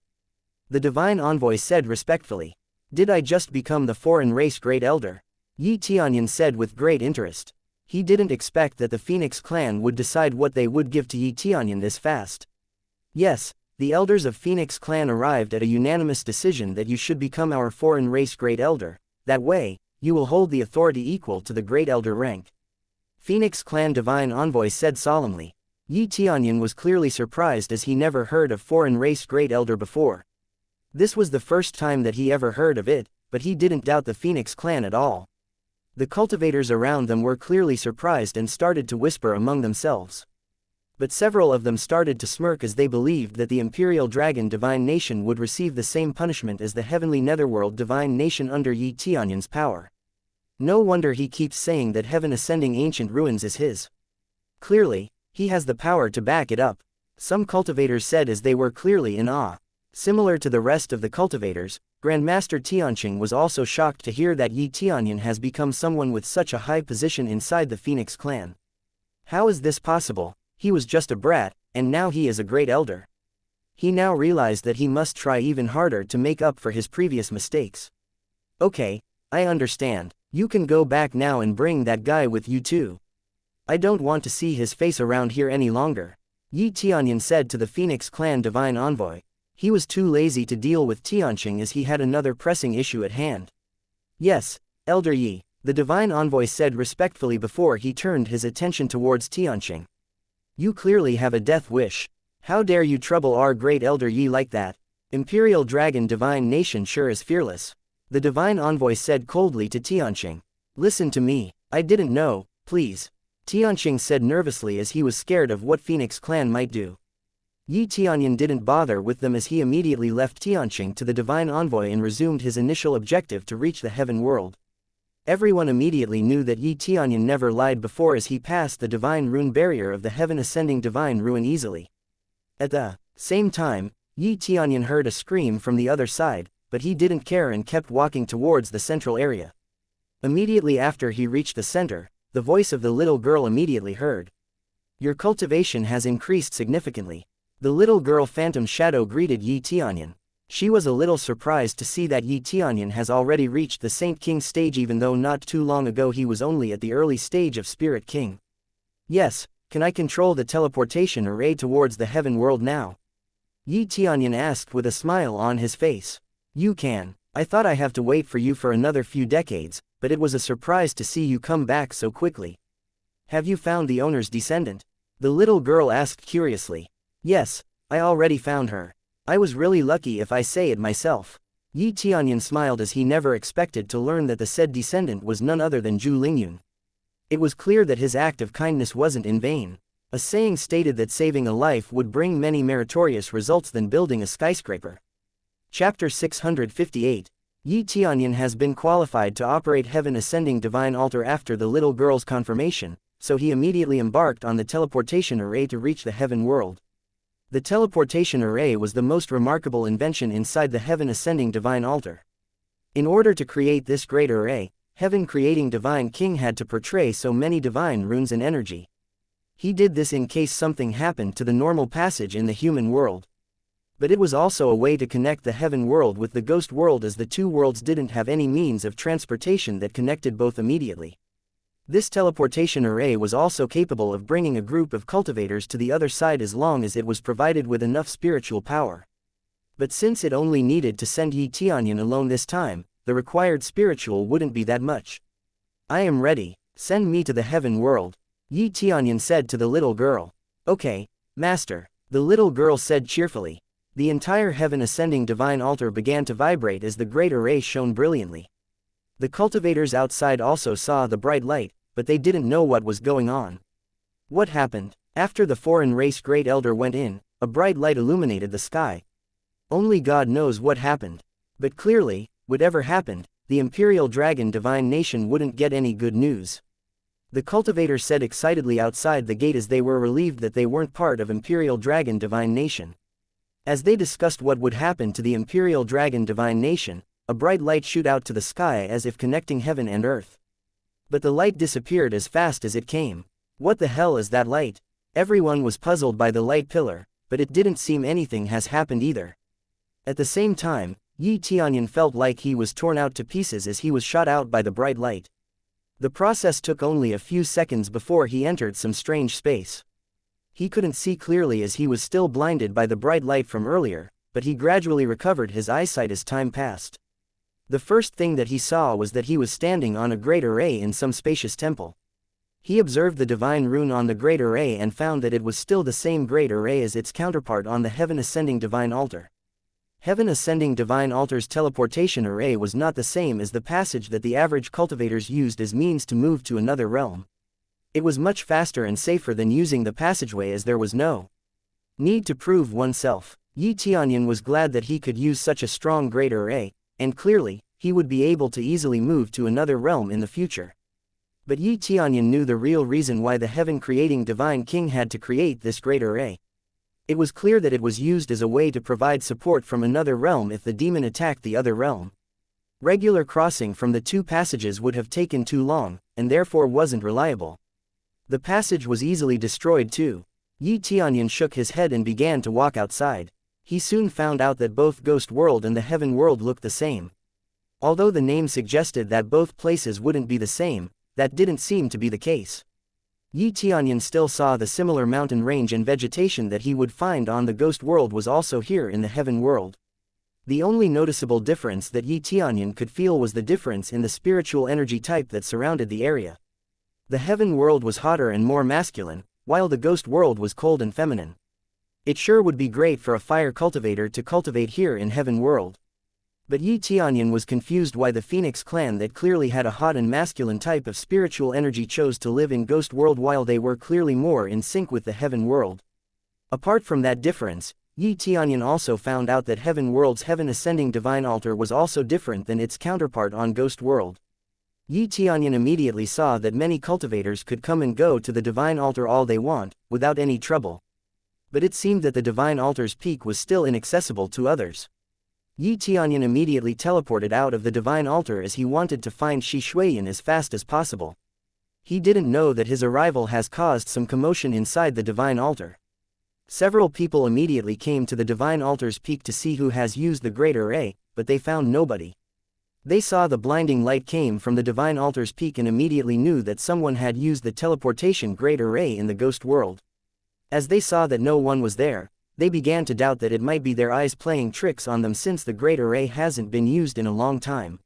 The divine envoy said respectfully. Did I just become the foreign race great elder? Yi Tianyun said with great interest. He didn't expect that the Phoenix clan would decide what they would give to Yi Tianyun this fast. Yes, the elders of Phoenix clan arrived at a unanimous decision that you should become our foreign race great elder. That way, you will hold the authority equal to the great elder rank. Phoenix clan divine envoy said solemnly. Yi Tianyun was clearly surprised as he never heard of foreign race great elder before. This was the first time that he ever heard of it, but he didn't doubt the Phoenix clan at all. The cultivators around them were clearly surprised and started to whisper among themselves. But several of them started to smirk as they believed that the Imperial Dragon Divine Nation would receive the same punishment as the Heavenly Netherworld Divine Nation under Yi Tianyun's power. No wonder he keeps saying that Heaven Ascending Ancient Ruins is his. Clearly, he has the power to back it up, some cultivators said as they were clearly in awe. Similar to the rest of the cultivators, Grandmaster Tianqing was also shocked to hear that Yi Tianyun has become someone with such a high position inside the Phoenix clan. How is this possible? He was just a brat, and now he is a great elder. He now realized that he must try even harder to make up for his previous mistakes. Okay, I understand. You can go back now and bring that guy with you too. I don't want to see his face around here any longer, Yi Tianyun said to the Phoenix clan divine envoy. He was too lazy to deal with Tianqing as he had another pressing issue at hand. Yes, Elder Yi, the divine envoy said respectfully before he turned his attention towards Tianqing. You clearly have a death wish. How dare you trouble our great elder Yi like that? Imperial Dragon Divine Nation sure is fearless. The divine envoy said coldly to Tianqing. Listen to me, I didn't know, please. Tianqing said nervously as he was scared of what Phoenix clan might do. Yi Tianyun didn't bother with them as he immediately left Tianqing to the divine envoy and resumed his initial objective to reach the heaven world. Everyone immediately knew that Yi Tianyun never lied before as he passed the divine rune barrier of the heaven ascending divine ruin easily. At the same time, Yi Tianyun heard a scream from the other side, but he didn't care and kept walking towards the central area. Immediately after he reached the center, the voice of the little girl immediately heard. Your cultivation has increased significantly. The little girl Phantom Shadow greeted Yi Tianyun. She was a little surprised to see that Yi Tianyun has already reached the Saint King stage even though not too long ago he was only at the early stage of Spirit King. Yes, can I control the teleportation array towards the heaven world now? Yi Tianyun asked with a smile on his face. You can. I thought I have to wait for you for another few decades, but it was a surprise to see you come back so quickly. Have you found the owner's descendant? The little girl asked curiously. Yes, I already found her. I was really lucky if I say it myself. Yi Tianyun smiled as he never expected to learn that the said descendant was none other than Zhu Lingyun. It was clear that his act of kindness wasn't in vain. A saying stated that saving a life would bring many meritorious results than building a skyscraper. Chapter 658. Yi Tianyun has been qualified to operate Heaven Ascending Divine Altar after the little girl's confirmation, so he immediately embarked on the teleportation array to reach the heaven world. The teleportation array was the most remarkable invention inside the Heaven Ascending Divine Altar. In order to create this great array, Heaven Creating Divine King had to portray so many divine runes and energy. He did this in case something happened to the normal passage in the human world. But it was also a way to connect the heaven world with the ghost world as the two worlds didn't have any means of transportation that connected both immediately. This teleportation array was also capable of bringing a group of cultivators to the other side as long as it was provided with enough spiritual power. But since it only needed to send Yi Tianyun alone this time, the required spiritual wouldn't be that much. I am ready, send me to the heaven world, Yi Tianyun said to the little girl. Okay, master, the little girl said cheerfully. The entire Heaven Ascending Divine Altar began to vibrate as the great array shone brilliantly. The cultivators outside also saw the bright light, but they didn't know what was going on. What happened? After the foreign race great elder went in, a bright light illuminated the sky. Only God knows what happened. But clearly, whatever happened, the Imperial Dragon Divine Nation wouldn't get any good news. The cultivator said excitedly outside the gate as they were relieved that they weren't part of Imperial Dragon Divine Nation. As they discussed what would happen to the Imperial Dragon Divine Nation, a bright light shoot out to the sky as if connecting heaven and earth. But the light disappeared as fast as it came. What the hell is that light? Everyone was puzzled by the light pillar, but it didn't seem anything has happened either. At the same time, Tianyun felt like he was torn out to pieces as he was shot out by the bright light. The process took only a few seconds before he entered some strange space. He couldn't see clearly as he was still blinded by the bright light from earlier, but he gradually recovered his eyesight as time passed. The first thing that he saw was that he was standing on a great array in some spacious temple. He observed the divine rune on the great array and found that it was still the same great array as its counterpart on the Heaven Ascending Divine Altar. Heaven Ascending Divine Altar's teleportation array was not the same as the passage that the average cultivators used as means to move to another realm. It was much faster and safer than using the passageway as there was no need to prove oneself. Tianyun was glad that he could use such a strong great array, and clearly, he would be able to easily move to another realm in the future. But Tianyun knew the real reason why the heaven-creating Divine King had to create this great array. It was clear that it was used as a way to provide support from another realm if the demon attacked the other realm. Regular crossing from the two passages would have taken too long, and therefore wasn't reliable. The passage was easily destroyed too. Tianyun shook his head and began to walk outside. He soon found out that both Ghost World and the Heaven World looked the same. Although the name suggested that both places wouldn't be the same, that didn't seem to be the case. Tianyun still saw the similar mountain range and vegetation that he would find on the Ghost World was also here in the Heaven World. The only noticeable difference that Tianyun could feel was the difference in the spiritual energy type that surrounded the area. The Heaven World was hotter and more masculine, while the Ghost World was cold and feminine. It sure would be great for a fire cultivator to cultivate here in Heaven World. But Tianyun was confused why the Phoenix clan that clearly had a hot and masculine type of spiritual energy chose to live in Ghost World while they were clearly more in sync with the Heaven World. Apart from that difference, Tianyun also found out that Heaven World's Heaven Ascending Divine Altar was also different than its counterpart on Ghost World. Tianyun immediately saw that many cultivators could come and go to the Divine Altar all they want, without any trouble. But it seemed that the Divine Altar's peak was still inaccessible to others. Tianyun immediately teleported out of the Divine Altar as he wanted to find Xuan as fast as possible. He didn't know that his arrival has caused some commotion inside the Divine Altar. Several people immediately came to the Divine Altar's peak to see who has used the Great Array, but they found nobody. They saw the blinding light came from the Divine Altar's peak and immediately knew that someone had used the teleportation Great Array in the Ghost World. As they saw that no one was there, they began to doubt that it might be their eyes playing tricks on them since the Great Array hasn't been used in a long time.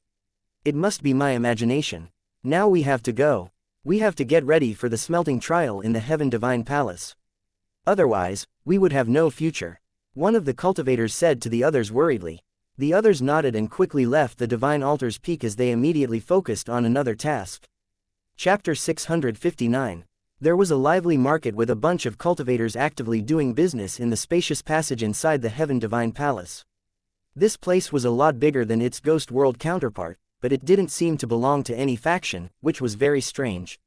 It must be my imagination. Now we have to go. We have to get ready for the smelting trial in the Heaven Divine Palace. Otherwise, we would have no future. One of the cultivators said to the others worriedly. The others nodded and quickly left the Divine Altar's peak as they immediately focused on another task. Chapter 659. There was a lively market with a bunch of cultivators actively doing business in the spacious passage inside the Heaven Divine Palace. This place was a lot bigger than its Ghost World counterpart, but it didn't seem to belong to any faction, which was very strange.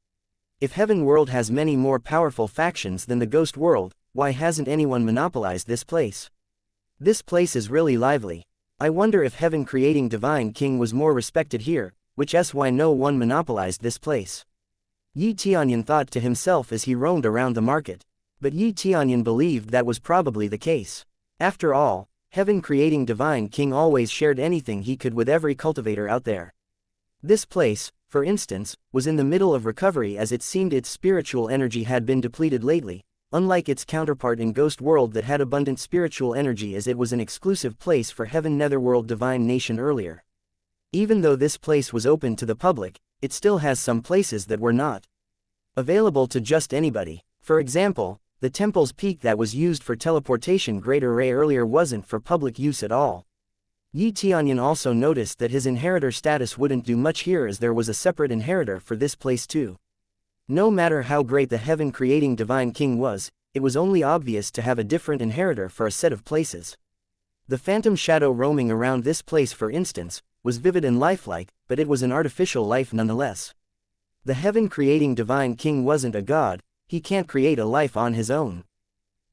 If Heaven World has many more powerful factions than the Ghost World, why hasn't anyone monopolized this place? This place is really lively. I wonder if Heaven Creating Divine King was more respected here, which is why no one monopolized this place. Tianyun thought to himself as he roamed around the market. But Tianyun believed that was probably the case. After all, Heaven Creating Divine King always shared anything he could with every cultivator out there. This place, for instance, was in the middle of recovery as it seemed its spiritual energy had been depleted lately, unlike its counterpart in Ghost World that had abundant spiritual energy as it was an exclusive place for Heaven Netherworld Divine Nation earlier. Even though this place was open to the public, it still has some places that were not available to just anybody. For example, the temple's peak that was used for teleportation Great Array earlier wasn't for public use at all. Tianyun also noticed that his inheritor status wouldn't do much here as there was a separate inheritor for this place too. No matter how great the Heaven Creating Divine King was, it was only obvious to have a different inheritor for a set of places. The phantom shadow roaming around this place, for instance, was vivid and lifelike, but it was an artificial life nonetheless. The heaven-creating divine king wasn't a god, he can't create a life on his own.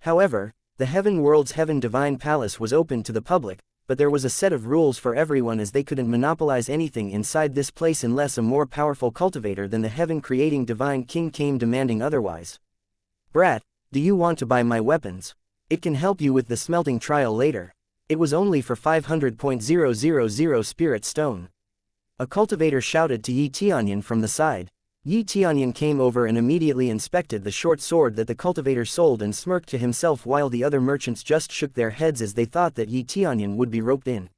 However, the heaven world's heaven-divine palace was open to the public, but there was a set of rules for everyone, as they couldn't monopolize anything inside this place unless a more powerful cultivator than the heaven-creating divine king came demanding otherwise. Brat, do you want to buy my weapons? It can help you with the smelting trial later. It was only for 500.000 spirit stone. A cultivator shouted to Tianyun from the side. Tianyun came over and immediately inspected the short sword that the cultivator sold and smirked to himself, while the other merchants just shook their heads as they thought that Tianyun would be roped in.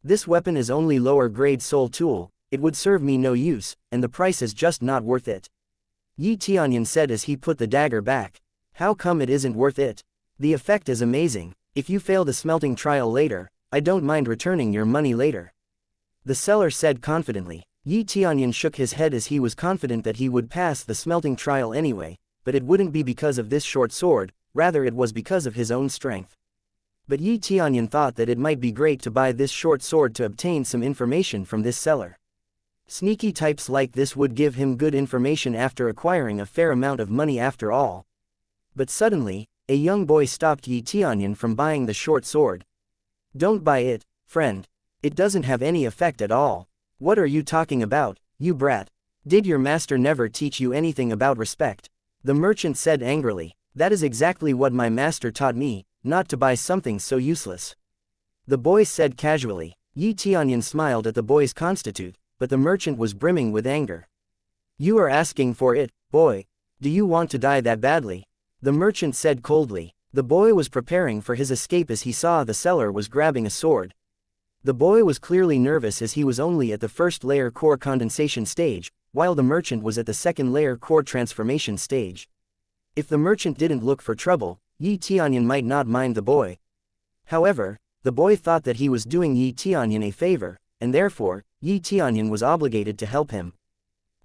This weapon is only lower grade soul tool, it would serve me no use, and the price is just not worth it. Tianyun said as he put the dagger back. How come it isn't worth it? The effect is amazing. If you fail the smelting trial later, I don't mind returning your money later. The seller said confidently. Tianyun shook his head as he was confident that he would pass the smelting trial anyway, but it wouldn't be because of this short sword, rather it was because of his own strength. But Tianyun thought that it might be great to buy this short sword to obtain some information from this seller. Sneaky types like this would give him good information after acquiring a fair amount of money after all. But suddenly, a young boy stopped Tianyun from buying the short sword. Don't buy it, friend. It doesn't have any effect at all. What are you talking about, you brat? Did your master never teach you anything about respect? The merchant said angrily. That is exactly what my master taught me, not to buy something so useless. The boy said casually. Tianyun smiled at the boy's constitute, but the merchant was brimming with anger. You are asking for it, boy. Do you want to die that badly? The merchant said coldly. The boy was preparing for his escape as he saw the seller was grabbing a sword. The boy was clearly nervous as he was only at the first layer core condensation stage, while the merchant was at the second layer core transformation stage. If the merchant didn't look for trouble, Tianyun might not mind the boy. However, the boy thought that he was doing Tianyun a favor, and therefore, Tianyun was obligated to help him.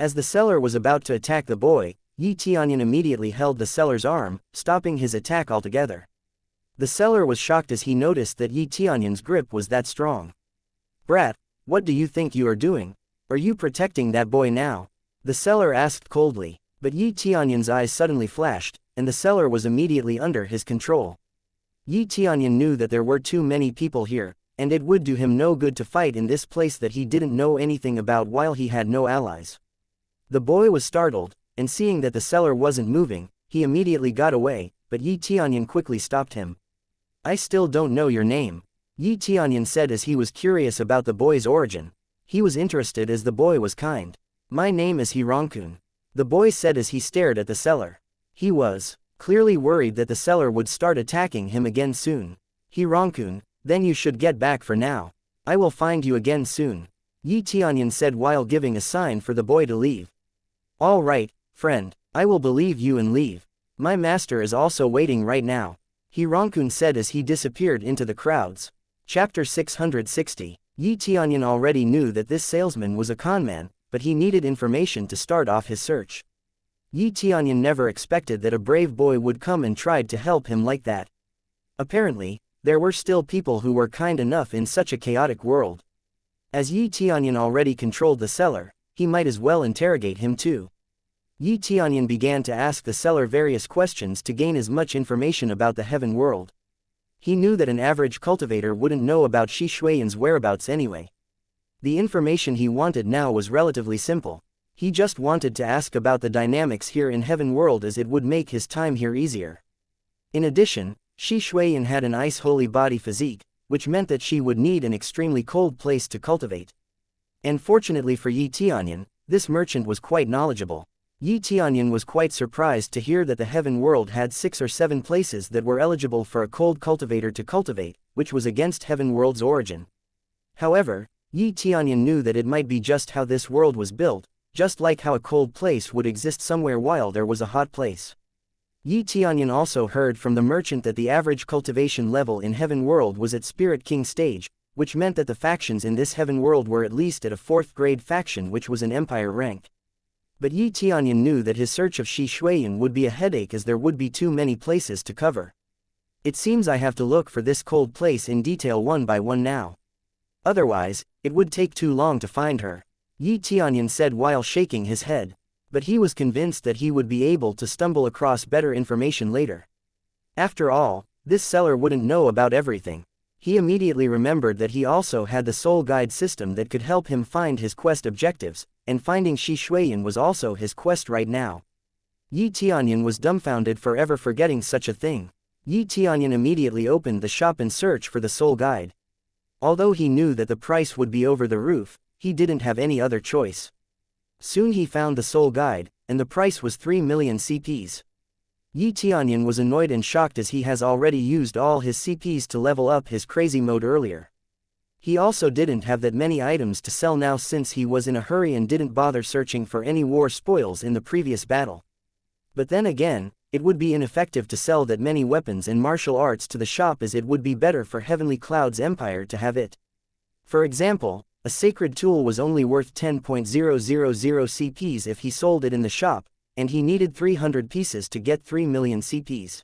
As the seller was about to attack the boy, Tianyun immediately held the seller's arm, stopping his attack altogether. The seller was shocked as he noticed that Tianyun's grip was that strong. Brat, what do you think you are doing? Are you protecting that boy now? The seller asked coldly, but Tianyun's eyes suddenly flashed, and the seller was immediately under his control. Tianyun knew that there were too many people here, and it would do him no good to fight in this place that he didn't know anything about while he had no allies. The boy was startled, and seeing that the seller wasn't moving, he immediately got away, but Tianyun quickly stopped him. I still don't know your name, Tianyun said as he was curious about the boy's origin. He was interested as the boy was kind. My name is Heankun, the boy said as he stared at the seller. He was clearly worried that the seller would start attacking him again soon. Heankun, then you should get back for now. I will find you again soon, Tianyun said while giving a sign for the boy to leave. All right, friend, I will believe you and leave. My master is also waiting right now, Heankun said as he disappeared into the crowds. Chapter 660. Tianyun already knew that this salesman was a conman, but he needed information to start off his search. Tianyun never expected that a brave boy would come and tried to help him like that. Apparently, there were still people who were kind enough in such a chaotic world. As Tianyun already controlled the seller, he might as well interrogate him too. Tianyun began to ask the seller various questions to gain as much information about the heaven world. He knew that an average cultivator wouldn't know about Xuan's whereabouts anyway. The information he wanted now was relatively simple. He just wanted to ask about the dynamics here in heaven world, as it would make his time here easier. In addition, Xuan had an ice holy body physique, which meant that she would need an extremely cold place to cultivate. And fortunately for Tianyun, this merchant was quite knowledgeable. Tianyun was quite surprised to hear that the heaven world had 6 or 7 places that were eligible for a cold cultivator to cultivate, which was against heaven world's origin. However, Tianyun knew that it might be just how this world was built, just like how a cold place would exist somewhere while there was a hot place. Tianyun also heard from the merchant that the average cultivation level in heaven world was at Spirit King stage, which meant that the factions in this heaven world were at least at a 4th grade faction, which was an empire rank. But Tianyun knew that his search of Xuan would be a headache, as there would be too many places to cover. It seems I have to look for this cold place in detail one by one now. Otherwise, it would take too long to find her, Tianyun said while shaking his head. But he was convinced that he would be able to stumble across better information later. After all, this seller wouldn't know about everything. He immediately remembered that he also had the soul guide system that could help him find his quest objectives, and finding Shi Shuiyan was also his quest right now. Tianyun was dumbfounded for ever forgetting such a thing. Tianyun immediately opened the shop in search for the soul guide. Although he knew that the price would be over the roof, he didn't have any other choice. Soon he found the soul guide, and the price was 3 million CPs. Tianyun was annoyed and shocked as he has already used all his CPs to level up his crazy mode earlier. He also didn't have that many items to sell now since he was in a hurry and didn't bother searching for any war spoils in the previous battle. But then again, it would be ineffective to sell that many weapons and martial arts to the shop, as it would be better for Heavenly Cloud's empire to have it. For example, a sacred tool was only worth 10,000 CPs if he sold it in the shop, and he needed 300 pieces to get 3 million CPs.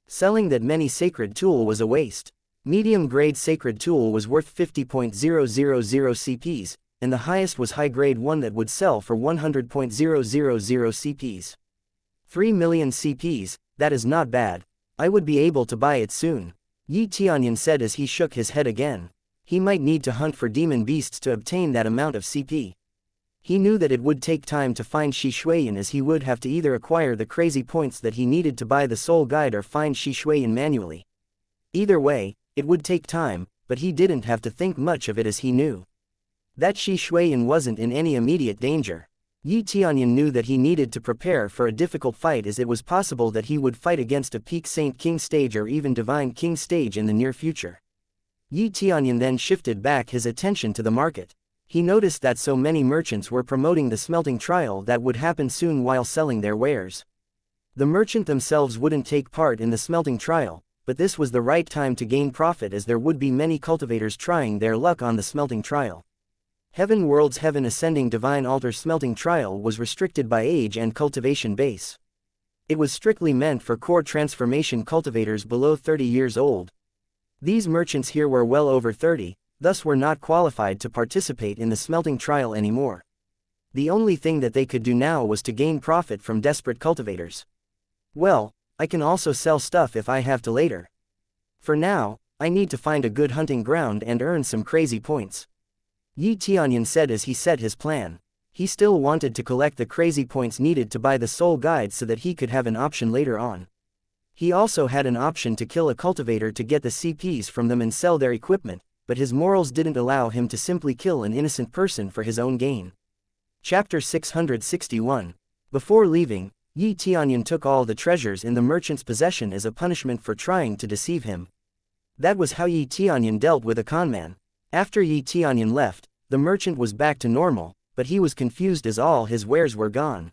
Selling that many sacred tool was a waste. Medium-grade sacred tool was worth 50,000 CPs, and the highest was high-grade one that would sell for 100,000 CPs. 3 million CPs, that is not bad. I would be able to buy it soon, Tianyun said as he shook his head again. He might need to hunt for demon beasts to obtain that amount of CP. He knew that it would take time to find Shi Shuiyan, as he would have to either acquire the crazy points that he needed to buy the soul guide or find Shi Shuiyan manually. Either way, it would take time, but he didn't have to think much of it as he knew that Shi Shuiyan wasn't in any immediate danger. Tianyun knew that he needed to prepare for a difficult fight, as it was possible that he would fight against a peak Saint King stage or even Divine King stage in the near future. Tianyun then shifted back his attention to the market. He noticed that so many merchants were promoting the smelting trial that would happen soon while selling their wares. The merchant themselves wouldn't take part in the smelting trial, but this was the right time to gain profit, as there would be many cultivators trying their luck on the smelting trial. Heaven World's Heaven Ascending Divine Altar Smelting Trial was restricted by age and cultivation base. It was strictly meant for core transformation cultivators below 30 years old. These merchants here were well over 30, thus were not qualified to participate in the smelting trial anymore. The only thing that they could do now was to gain profit from desperate cultivators. Well, I can also sell stuff if I have to later. For now, I need to find a good hunting ground and earn some crazy points, Tianyun said as he set his plan. He still wanted to collect the crazy points needed to buy the soul guide so that he could have an option later on. He also had an option to kill a cultivator to get the CPs from them and sell their equipment, but his morals didn't allow him to simply kill an innocent person for his own gain. Chapter 661. Before leaving, Tianyun took all the treasures in the merchant's possession as a punishment for trying to deceive him. That was how Tianyun dealt with a conman. After Tianyun left, the merchant was back to normal, but he was confused as all his wares were gone.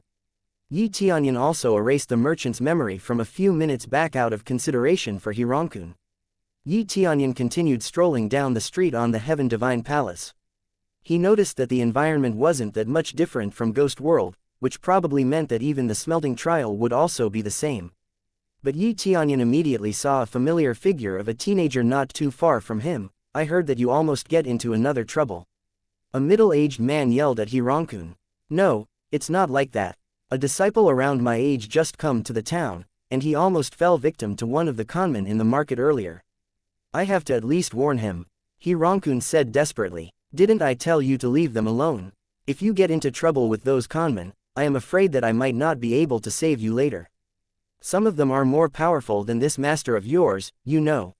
Tianyun also erased the merchant's memory from a few minutes back out of consideration for Hirankun. Tianyun continued strolling down the street on the heaven-defying palace. He noticed that the environment wasn't that much different from Ghost World, which probably meant that even the smelting trial would also be the same. But Tianyun immediately saw a familiar figure of a teenager not too far from him. I heard that you almost get into another trouble. A middle-aged man yelled at Hirankun. No, it's not like that. A disciple around my age just come to the town, and he almost fell victim to one of the conmen in the market earlier. I have to at least warn him, Hirankun said desperately. Didn't I tell you to leave them alone? If you get into trouble with those conmen, I am afraid that I might not be able to save you later. Some of them are more powerful than this master of yours, you know,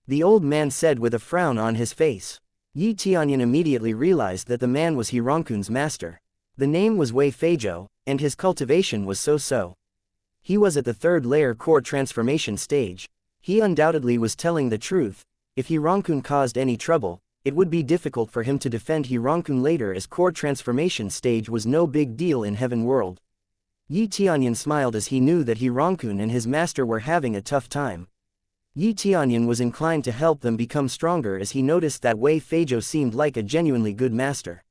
the old man said with a frown on his face. Tianyun immediately realized that the man was Hirankun's master. The name was Wei Feijo, and his cultivation was so-so. He was at the third layer core transformation stage. He undoubtedly was telling the truth. If Hirankun caused any trouble, it would be difficult for him to defend Hirankun later, as core transformation stage was no big deal in Heaven World. Tianyun smiled as he knew that Hirankun and his master were having a tough time. Tianyun was inclined to help them become stronger as he noticed that Wei Feijo seemed like a genuinely good master.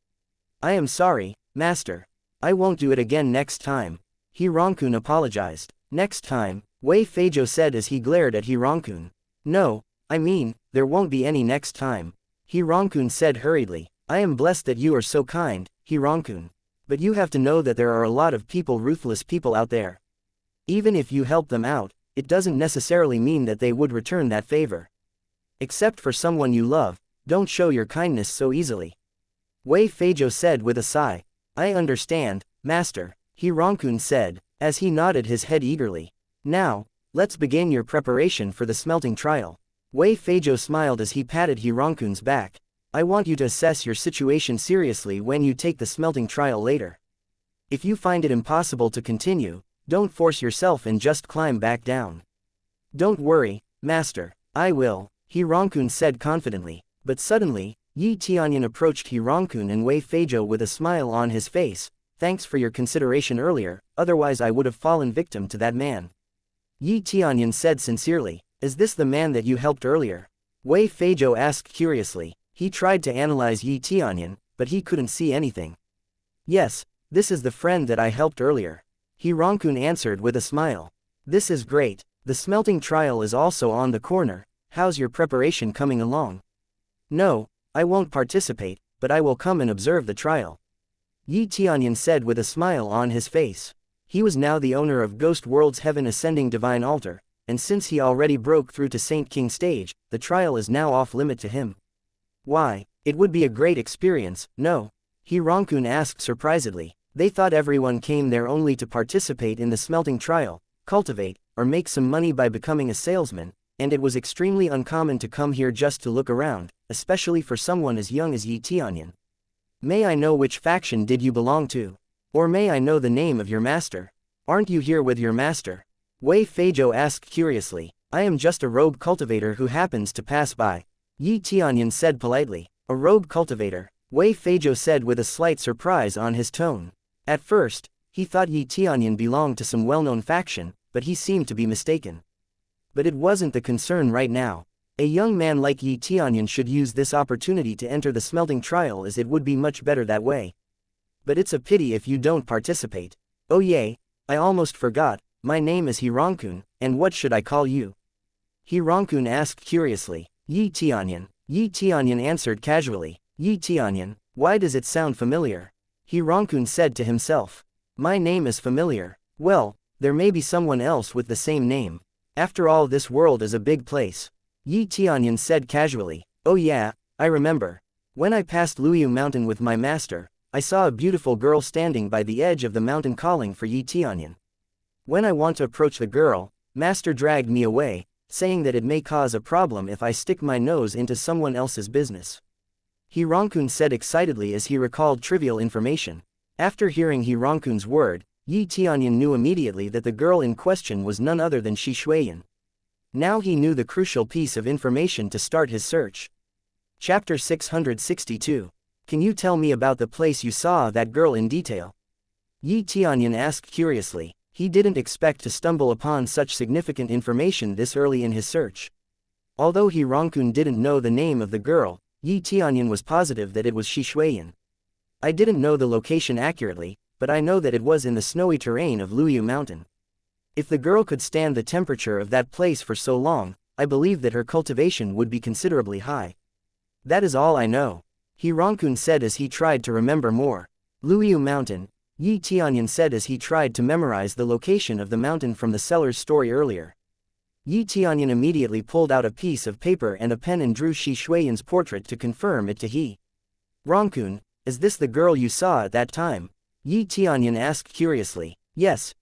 I am sorry, master. I won't do it again next time, Hirankun apologized. Next time, Wei Feijiu said as he glared at He Rongkun. No, I mean, there won't be any next time. He Rongkun said hurriedly. I am blessed that you are so kind, He Rongkun. But you have to know that there are a lot of ruthless people out there. Even if you help them out, it doesn't necessarily mean that they would return that favor. Except for someone you love, don't show your kindness so easily. Wei Feijiu said with a sigh. I understand, Master, He Rongkun said, as he nodded his head eagerly. Now, let's begin your preparation for the smelting trial. Wei Feijiu smiled as he patted He Rongkun's back. I want you to assess your situation seriously when you take the smelting trial later. If you find it impossible to continue, don't force yourself and just climb back down. Don't worry, Master, I will, He Rongkun said confidently. But suddenly, Yi Tianyun approached He Rongkun and Wei Feijiu with a smile on his face. Thanks for your consideration earlier, otherwise I would have fallen victim to that man. Yi Tianyun said sincerely. Is this the man that you helped earlier? Wei Feijiu asked curiously. He tried to analyze Yi Tianyun, but he couldn't see anything. Yes, this is the friend that I helped earlier. He Rongkun answered with a smile. This is great. The smelting trial is also on the corner. How's your preparation coming along? No, I won't participate, but I will come and observe the trial. Yi Tianyun said with a smile on his face. He was now the owner of Ghost World's Heaven Ascending Divine Altar, and since he already broke through to Saint King stage, the trial is now off limit to him. Why, it would be a great experience, no? He Rongkun asked surprisedly. They thought everyone came there only to participate in the smelting trial, cultivate, or make some money by becoming a salesman, and it was extremely uncommon to come here just to look around, especially for someone as young as Yi Tianyun. May I know which faction did you belong to? Or may I know the name of your master? Aren't you here with your master? Wei Feijiu asked curiously. I am just a rogue cultivator who happens to pass by. Yi Tianyun said politely. A rogue cultivator, Wei Feijiu said with a slight surprise on his tone. At first, he thought Yi Tianyun belonged to some well-known faction, but he seemed to be mistaken. But it wasn't the concern right now. A young man like Yi Tianyun should use this opportunity to enter the smelting trial, as it would be much better that way. But it's a pity if you don't participate. Oh yay, I almost forgot, my name is He Rongkun, and what should I call you? He Rongkun asked curiously. Yi Tianyun. Yi Tianyun answered casually. Yi Tianyun, why does it sound familiar? He Rongkun said to himself. My name is familiar. Well, there may be someone else with the same name. After all, this world is a big place. Yi Tianyun said casually. Oh yeah, I remember. When I passed Luyu Mountain with my master, I saw a beautiful girl standing by the edge of the mountain calling for Yi Tianyun. When I want to approach the girl, master dragged me away, saying that it may cause a problem if I stick my nose into someone else's business. He Rongkun said excitedly as he recalled trivial information. After hearing He Rongkun's word, Yi Tianyun knew immediately that the girl in question was none other than Shi Shuiyan. Now he knew the crucial piece of information to start his search. Chapter 662. Can you tell me about the place you saw that girl in detail? Yi Tianyun asked curiously. He didn't expect to stumble upon such significant information this early in his search. Although He Rongkun didn't know the name of the girl, Yi Tianyun was positive that it was Shi Shuiyan. I didn't know the location accurately, but I know that it was in the snowy terrain of Luyu Mountain. If the girl could stand the temperature of that place for so long, I believe that her cultivation would be considerably high. That is all I know. He Rongkun said as he tried to remember more. Luyu Mountain, Yi Tianyun said as he tried to memorize the location of the mountain from the seller's story earlier. Yi Tianyun immediately pulled out a piece of paper and a pen and drew Shi Shuiyan's portrait to confirm it to He Rongkun. Is this the girl you saw at that time? Yi Tianyun asked curiously. Yes,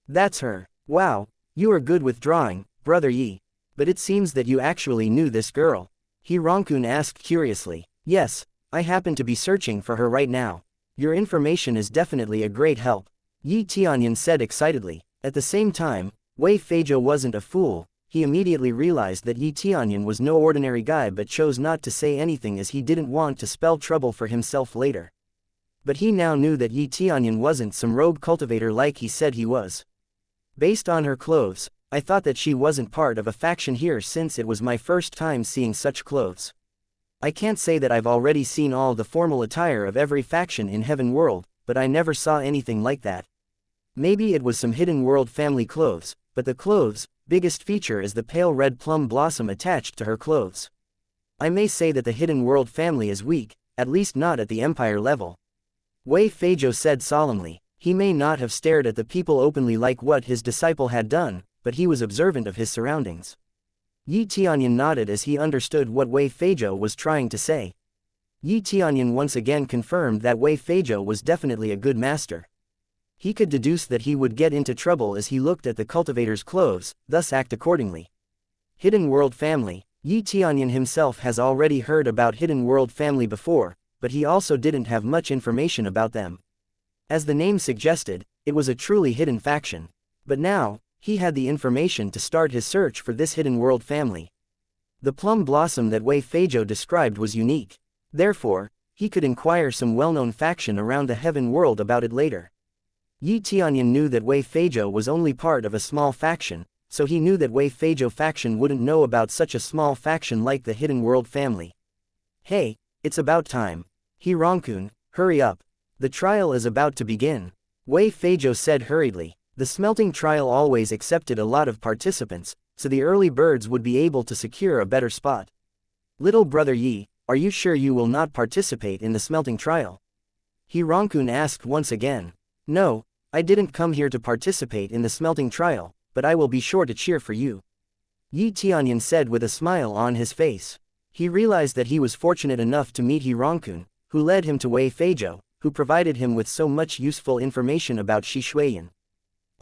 that's her. Wow, you are good with drawing, brother Yi. But it seems that you actually knew this girl. He Rongkun asked curiously. Yes, I happen to be searching for her right now. Your information is definitely a great help. Yi Tianyun said excitedly. At the same time, Wei Feijiu wasn't a fool. He immediately realized that Yi Tianyun was no ordinary guy, but chose not to say anything as he didn't want to spell trouble for himself later. But he now knew that Yi Tianyun wasn't some rogue cultivator like he said he was. Based on her clothes, I thought that she wasn't part of a faction here, since it was my first time seeing such clothes. I can't say that I've already seen all the formal attire of every faction in Heaven World, but I never saw anything like that. Maybe it was some hidden world family clothes, but the clothes' biggest feature is the pale red plum blossom attached to her clothes. I may say that the hidden world family is weak, at least not at the empire level. Wei Feijiu said solemnly. He may not have stared at the people openly like what his disciple had done, but he was observant of his surroundings. Yi Tianyun nodded as he understood what Wei Feijiu was trying to say. Yi Tianyun once again confirmed that Wei Feijiu was definitely a good master. He could deduce that he would get into trouble as he looked at the cultivator's clothes, thus act accordingly. Hidden World Family. Yi Tianyun himself has already heard about Hidden World Family before, but he also didn't have much information about them. As the name suggested, it was a truly hidden faction. But now, he had the information to start his search for this Hidden World Family. The plum blossom that Wei Feijiu described was unique. Therefore, he could inquire some well-known faction around the Heaven World about it later. Yi Tianyun knew that Wei Feijiu was only part of a small faction, so he knew that Wei Feijiu faction wouldn't know about such a small faction like the Hidden World Family. Hey, it's about time. Hirankun, hurry up. The trial is about to begin. Wei Feijiu said hurriedly. The smelting trial always accepted a lot of participants, so the early birds would be able to secure a better spot. Little brother Yi, are you sure you will not participate in the smelting trial? Hirankun asked once again. No, I didn't come here to participate in the smelting trial, but I will be sure to cheer for you. Yi Tianyun said with a smile on his face. He realized that he was fortunate enough to meet Hirankun, who led him to Wei Feijiu, who provided him with so much useful information about Shi Shuiyan.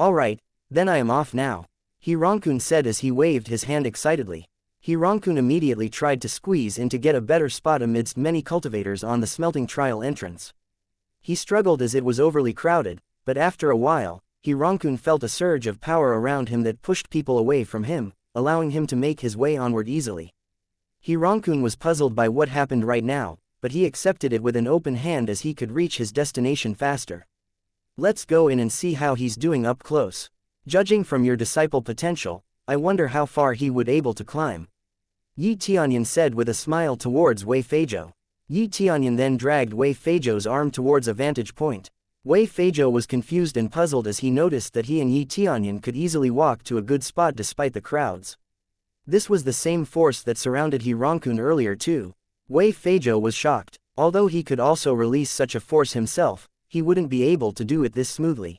Alright, then I am off now. Hirankun said as he waved his hand excitedly. Hirankun immediately tried to squeeze in to get a better spot amidst many cultivators on the smelting trial entrance. He struggled as it was overly crowded, but after a while, Hirankun felt a surge of power around him that pushed people away from him, allowing him to make his way onward easily. Hirankun was puzzled by what happened right now, but he accepted it with an open hand as he could reach his destination faster. Let's go in and see how he's doing up close. Judging from your disciple potential, I wonder how far he would able to climb. Yi Tianyun said with a smile towards Wei Feijiu. Yi Tianyun then dragged Wei Feijiu's arm towards a vantage point. Wei Feijiu was confused and puzzled as he noticed that he and Yi Tianyun could easily walk to a good spot despite the crowds. This was the same force that surrounded Hirankun earlier too. Wei Feijiu was shocked. Although he could also release such a force himself, he wouldn't be able to do it this smoothly.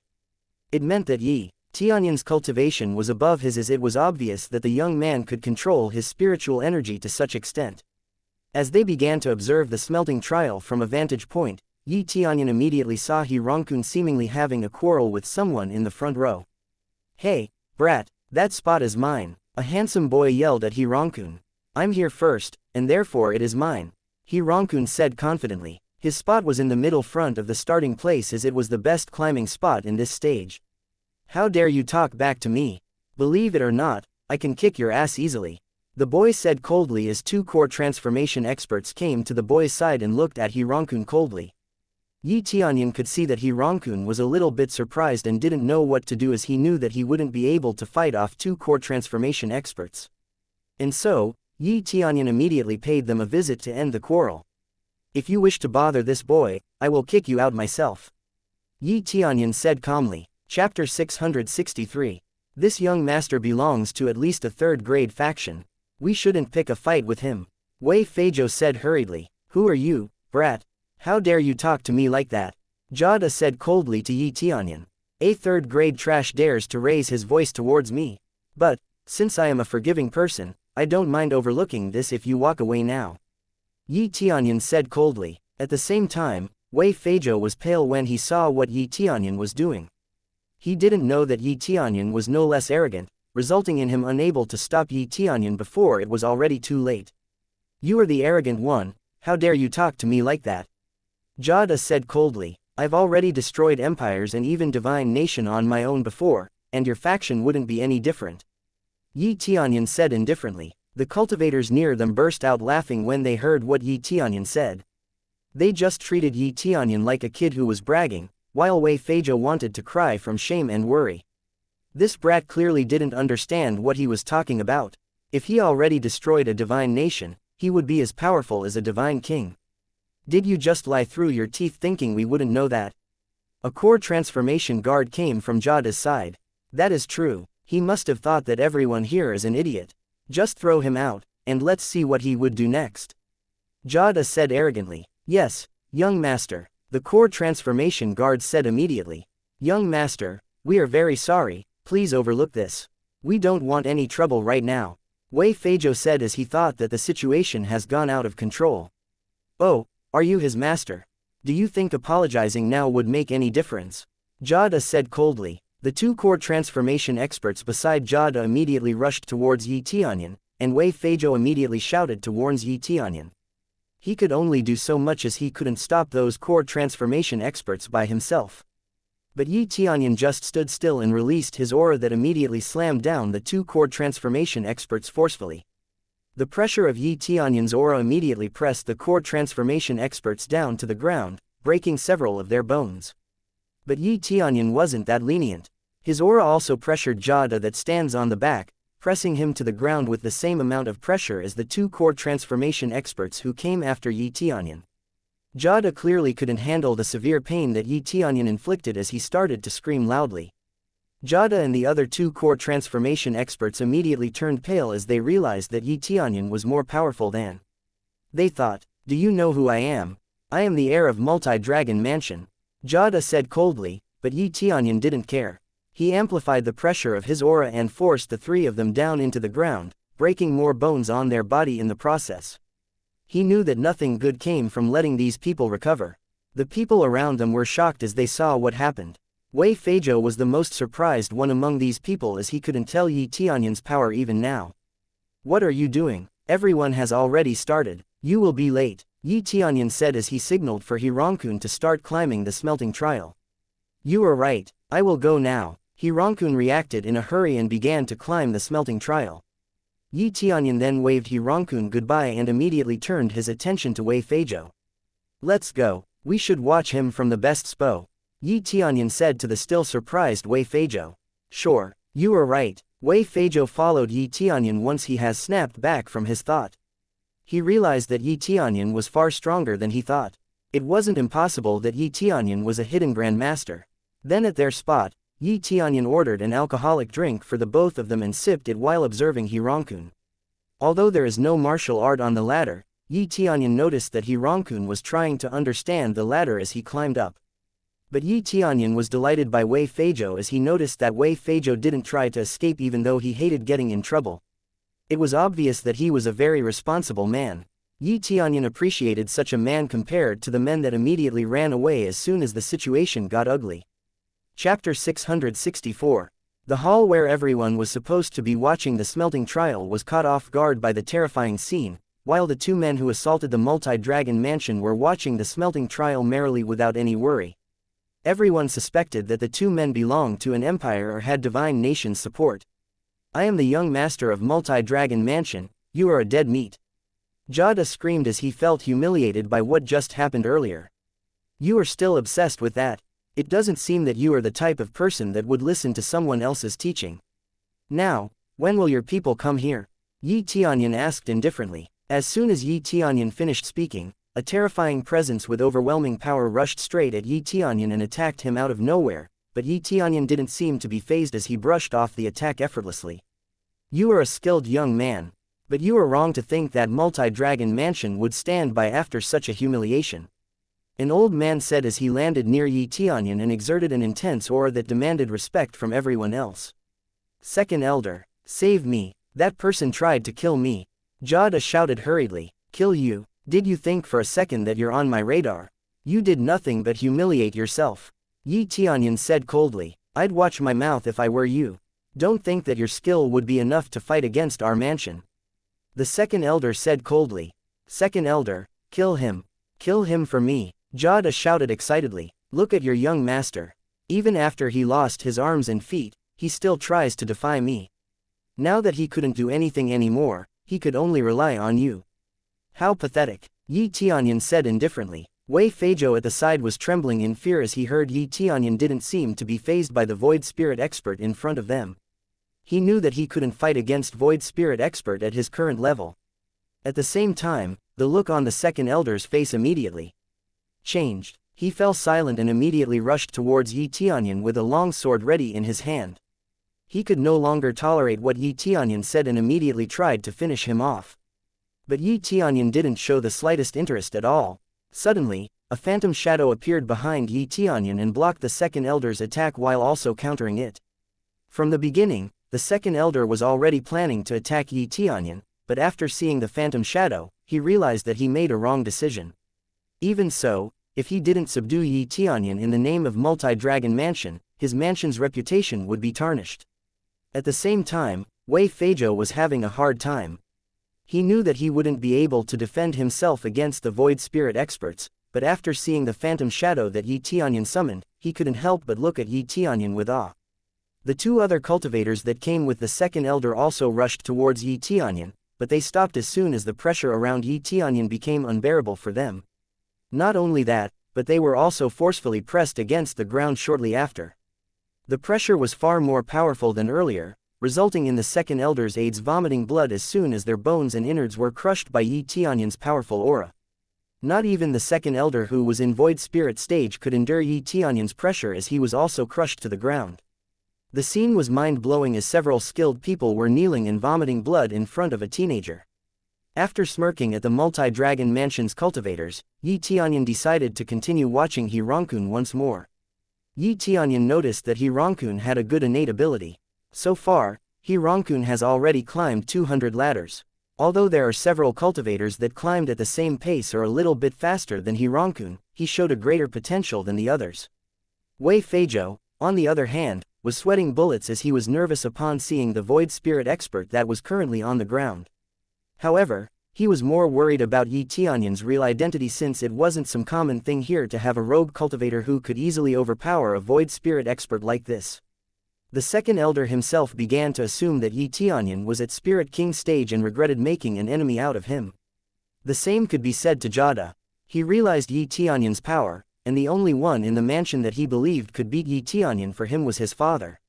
It meant that Yi Tianyun's cultivation was above his, as it was obvious that the young man could control his spiritual energy to such extent. As they began to observe the smelting trial from a vantage point, Yi Tianyun immediately saw Hirankun seemingly having a quarrel with someone in the front row. Hey, brat, that spot is mine, a handsome boy yelled at Hirankun. I'm here first, and therefore it is mine, Hirankun said confidently. His spot was in the middle front of the starting place as it was the best climbing spot in this stage. How dare you talk back to me? Believe it or not, I can kick your ass easily, the boy said coldly as two core transformation experts came to the boy's side and looked at Hirankun coldly. Yi Tianyun could see that Hirankun was a little bit surprised and didn't know what to do, as he knew that he wouldn't be able to fight off two core transformation experts. And so, Yi Tianyun immediately paid them a visit to end the quarrel. If you wish to bother this boy, I will kick you out myself, Yi Tianyun said calmly. Chapter 663. This young master belongs to at least a third-grade faction. We shouldn't pick a fight with him, Wei Feijiu said hurriedly. Who are you, brat? How dare you talk to me like that? Jada said coldly to Yi Tianyun. A third-grade trash dares to raise his voice towards me. But, since I am a forgiving person, I don't mind overlooking this if you walk away now, Yi Tianyun said coldly. At the same time, Wei Feijiu was pale when he saw what Yi Tianyun was doing. He didn't know that Yi Tianyun was no less arrogant, resulting in him unable to stop Yi Tianyun before it was already too late. You are the arrogant one, how dare you talk to me like that? Jada said coldly. I've already destroyed empires and even divine nation on my own before, and your faction wouldn't be any different, Yi Tianyun said indifferently. The cultivators near them burst out laughing when they heard what Yi Tianyun said. They just treated Yi Tianyun like a kid who was bragging, while Wei Feijiu wanted to cry from shame and worry. This brat clearly didn't understand what he was talking about. If he already destroyed a divine nation, he would be as powerful as a divine king. Did you just lie through your teeth thinking we wouldn't know that? A core transformation guard came from Jada's side. That is true, he must have thought that everyone here is an idiot. Just throw him out, and let's see what he would do next. Jada said arrogantly. Yes, young master, the core transformation guard said immediately. Young master, we are very sorry, please overlook this. We don't want any trouble right now. Wei Feijiu said as he thought that the situation has gone out of control. Oh, are you his master? Do you think apologizing now would make any difference? Jada said coldly. The two core transformation experts beside Jada immediately rushed towards Yi Tianyun, and Wei Feijiu immediately shouted to warn Yi Tianyun. He could only do so much as he couldn't stop those core transformation experts by himself. But Yi Tianyun just stood still and released his aura that immediately slammed down the two core transformation experts forcefully. The pressure of Yi Tianyun's aura immediately pressed the core transformation experts down to the ground, breaking several of their bones. But Yi Tianyun wasn't that lenient. His aura also pressured Jada that stands on the back, pressing him to the ground with the same amount of pressure as the two core transformation experts who came after Yi Tianyun. Jada clearly couldn't handle the severe pain that Yi Tianyun inflicted as he started to scream loudly. Jada and the other two core transformation experts immediately turned pale as they realized that Yi Tianyun was more powerful than. They thought, do you know who I am? I am the heir of Multi-Dragon Mansion. Jada said coldly, but Yi Tianyun didn't care. He amplified the pressure of his aura and forced the three of them down into the ground, breaking more bones on their body in the process. He knew that nothing good came from letting these people recover. The people around them were shocked as they saw what happened. Wei Feijiu was the most surprised one among these people as he couldn't tell Yi Tianyun's power even now. What are you doing? Everyone has already started. You will be late, Yi Tianyun said as he signaled for Hirankun to start climbing the smelting trial. You are right, I will go now. Hirankun reacted in a hurry and began to climb the smelting trial. Yi Tianyun then waved Hirankun goodbye and immediately turned his attention to Wei Feijiu. Let's go, we should watch him from the best spo. Yi Tianyun said to the still surprised Wei Feijiu. Sure, you are right. Wei Feijiu followed Yi Tianyun once he has snapped back from his thought. He realized that Yi Tianyun was far stronger than he thought. It wasn't impossible that Yi Tianyun was a hidden grandmaster. Then at their spot, Yi Tianyun ordered an alcoholic drink for the both of them and sipped it while observing Hirankun. Although there is no martial art on the ladder, Yi Tianyun noticed that Hirankun was trying to understand the ladder as he climbed up. But Yi Tianyun was delighted by Wei Feijiu as he noticed that Wei Feijiu didn't try to escape even though he hated getting in trouble. It was obvious that he was a very responsible man. Yi Tianyun appreciated such a man compared to the men that immediately ran away as soon as the situation got ugly. Chapter 664. The hall where everyone was supposed to be watching the smelting trial was caught off guard by the terrifying scene, while the two men who assaulted the multi-dragon mansion were watching the smelting trial merrily without any worry. Everyone suspected that the two men belonged to an empire or had divine nation's support. I am the young master of Multi-Dragon Mansion, you are a dead meat. Jada screamed as he felt humiliated by what just happened earlier. You are still obsessed with that. It doesn't seem that you are the type of person that would listen to someone else's teaching. Now, when will your people come here? Yi Tianyun asked indifferently. As soon as Yi Tianyun finished speaking, a terrifying presence with overwhelming power rushed straight at Yi Tianyun and attacked him out of nowhere, but Yi Tianyun didn't seem to be fazed as he brushed off the attack effortlessly. You are a skilled young man, but you are wrong to think that Multi-Dragon Mansion would stand by after such a humiliation. An old man said as he landed near Yi Tianyun and exerted an intense aura that demanded respect from everyone else. Second Elder, save me, that person tried to kill me. Jada shouted hurriedly. Kill you? Did you think for a second that you're on my radar? You did nothing but humiliate yourself. Yi Tianyun said coldly. I'd watch my mouth if I were you. Don't think that your skill would be enough to fight against our mansion. The second elder said coldly. Second Elder, kill him. Kill him for me. Jada shouted excitedly. Look at your young master. Even after he lost his arms and feet, he still tries to defy me. Now that he couldn't do anything anymore, he could only rely on you. How pathetic, Yi Tianyun said indifferently. Wei Feijiu at the side was trembling in fear as he heard Yi Tianyun didn't seem to be fazed by the Void Spirit Expert in front of them. He knew that he couldn't fight against Void Spirit Expert at his current level. At the same time, the look on the second elder's face immediately changed. He fell silent and immediately rushed towards Tianyun with a long sword ready in his hand. He could no longer tolerate what Tianyun said and immediately tried to finish him off. But Tianyun didn't show the slightest interest at all. Suddenly, a phantom shadow appeared behind Tianyun and blocked the second elder's attack while also countering it. From the beginning, the second elder was already planning to attack Tianyun, but after seeing the phantom shadow, he realized that he made a wrong decision. Even so, if he didn't subdue Tianyun in the name of Multi-Dragon Mansion, his mansion's reputation would be tarnished. At the same time, Wei Feijiu was having a hard time. He knew that he wouldn't be able to defend himself against the Void Spirit experts, but after seeing the phantom shadow that Tianyun summoned, he couldn't help but look at Tianyun with awe. The two other cultivators that came with the second elder also rushed towards Tianyun, but they stopped as soon as the pressure around Tianyun became unbearable for them. Not only that, but they were also forcefully pressed against the ground shortly after. The pressure was far more powerful than earlier, resulting in the second elder's aides vomiting blood as soon as their bones and innards were crushed by Tianyun's powerful aura. Not even the second elder who was in Void Spirit stage could endure Tianyun's pressure as he was also crushed to the ground. The scene was mind-blowing as several skilled people were kneeling and vomiting blood in front of a teenager. After smirking at the Multi-Dragon Mansion's cultivators, Tianyun decided to continue watching Hirankun once more. Tianyun noticed that Hirankun had a good innate ability. So far, Hirankun has already climbed 200 ladders. Although there are several cultivators that climbed at the same pace or a little bit faster than Hirankun, he showed a greater potential than the others. Wei Feijiu, on the other hand, was sweating bullets as he was nervous upon seeing the Void Spirit expert that was currently on the ground. However, he was more worried about Tianyun's real identity since it wasn't some common thing here to have a rogue cultivator who could easily overpower a Void Spirit expert like this. The second elder himself began to assume that Tianyun was at Spirit King stage and regretted making an enemy out of him. The same could be said to Jada. He realized Tianyun's power, and the only one in the mansion that he believed could beat Tianyun for him was his father.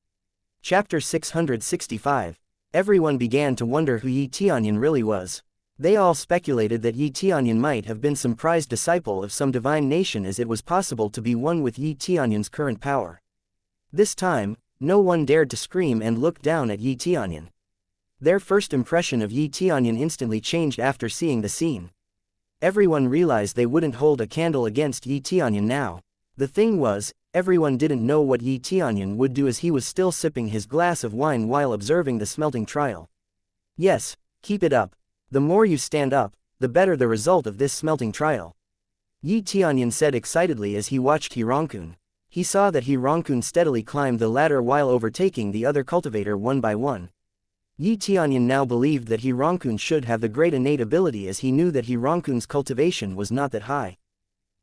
Chapter 665. Everyone began to wonder who Tianyun really was. They all speculated that Tianyun might have been some prized disciple of some divine nation, as it was possible to be one with Tianyun's current power. This time, no one dared to scream and look down at Tianyun. Their first impression of Tianyun instantly changed after seeing the scene. Everyone realized they wouldn't hold a candle against Tianyun now. The thing was, everyone didn't know what Tianyun would do as he was still sipping his glass of wine while observing the smelting trial. Yes, keep it up. The more you stand up, the better the result of this smelting trial. Tianyun said excitedly as he watched Hirankun. He saw that Hirankun steadily climbed the ladder while overtaking the other cultivator one by one. Tianyun now believed that Hirankun should have the great innate ability, as he knew that Hirankun's cultivation was not that high.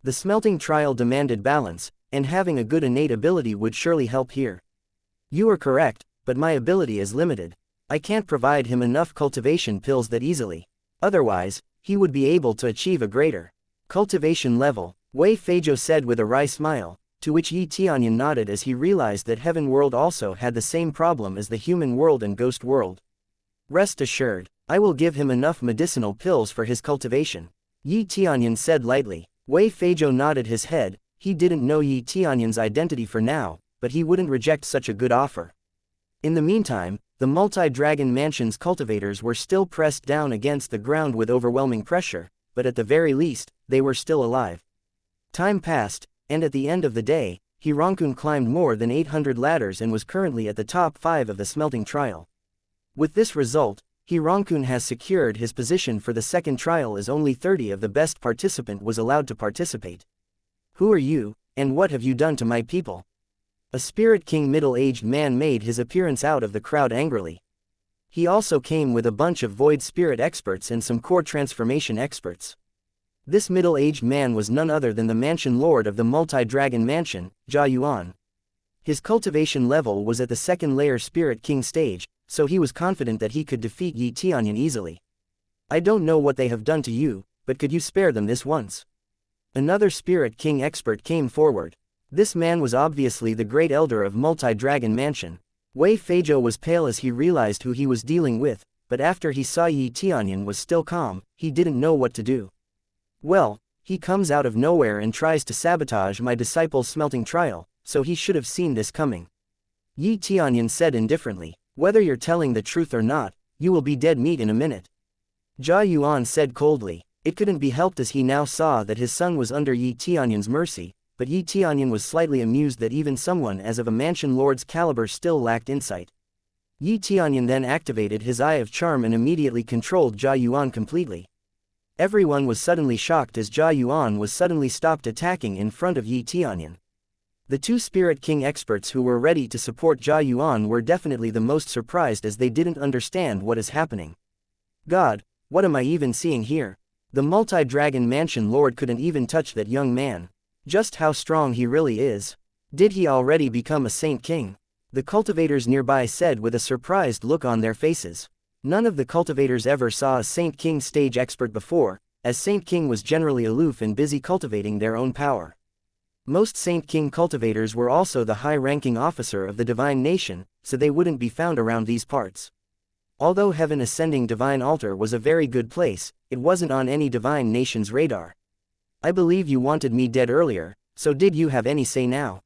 The smelting trial demanded balance, and having a good innate ability would surely help here. You are correct, but my ability is limited. I can't provide him enough cultivation pills that easily. Otherwise, he would be able to achieve a greater cultivation level, Wei Feijiu said with a wry smile, to which Tianyun nodded as he realized that Heaven World also had the same problem as the human world and ghost world. Rest assured, I will give him enough medicinal pills for his cultivation, Tianyun said lightly. Wei Feijiu nodded his head. He didn't know Tianyun's identity for now, but he wouldn't reject such a good offer. In the meantime, the Multi-Dragon Mansion's cultivators were still pressed down against the ground with overwhelming pressure, but at the very least, they were still alive. Time passed, and at the end of the day, Hirankun climbed more than 800 ladders and was currently at the top 5 of the smelting trial. With this result, Hirankun has secured his position for the second trial, as only 30 of the best participant was allowed to participate. Who are you, and what have you done to my people? A Spirit King middle-aged man made his appearance out of the crowd angrily. He also came with a bunch of Void Spirit experts and some core transformation experts. This middle-aged man was none other than the Mansion Lord of the Multi-Dragon Mansion, Jia Yuan. His cultivation level was at the second layer Spirit King stage, so he was confident that he could defeat Tianyun easily. I don't know what they have done to you, but could you spare them this once? Another Spirit King expert came forward. This man was obviously the great elder of Multi-Dragon Mansion. Wei Feijiu was pale as he realized who he was dealing with, but after he saw Tianyun was still calm, he didn't know what to do. Well, He comes out of nowhere and tries to sabotage my disciple's smelting trial, so he should have seen this coming. Yi Tianyun said indifferently. Whether you're telling the truth or not, you will be dead meat in a minute. Jia Yuan said coldly. It couldn't be helped as he now saw that his son was under Yi Tianyun's mercy, but Yi Tianyun was slightly amused that even someone as of a mansion lord's caliber still lacked insight. Yi Tianyun then activated his Eye of Charm and immediately controlled Jia Yuan completely. Everyone was suddenly shocked as Jia Yuan was suddenly stopped attacking in front of Yi Tianyun. The two Spirit King experts who were ready to support Jia Yuan were definitely the most surprised as they didn't understand what is happening. God, what am I even seeing here? The multi-dragon mansion lord couldn't even touch that young man. Just how strong he really is. Did he already become a Saint King? The cultivators nearby said with a surprised look on their faces. None of the cultivators ever saw a Saint King stage expert before, as Saint King was generally aloof and busy cultivating their own power. Most Saint King cultivators were also the high-ranking officer of the divine nation, so they wouldn't be found around these parts. Although Heaven Ascending Divine Altar was a very good place, it wasn't on any divine nation's radar. I believe you wanted me dead earlier, so did you have any say now?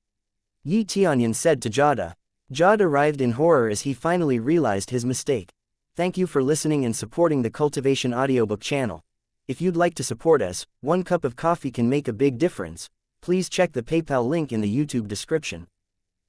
Yi Tianyun said to Jada. Jada writhed in horror as he finally realized his mistake. Thank you for listening and supporting the Cultivation audiobook channel. If you'd like to support us, 1 cup of coffee can make a big difference. Please check the PayPal link in the YouTube description.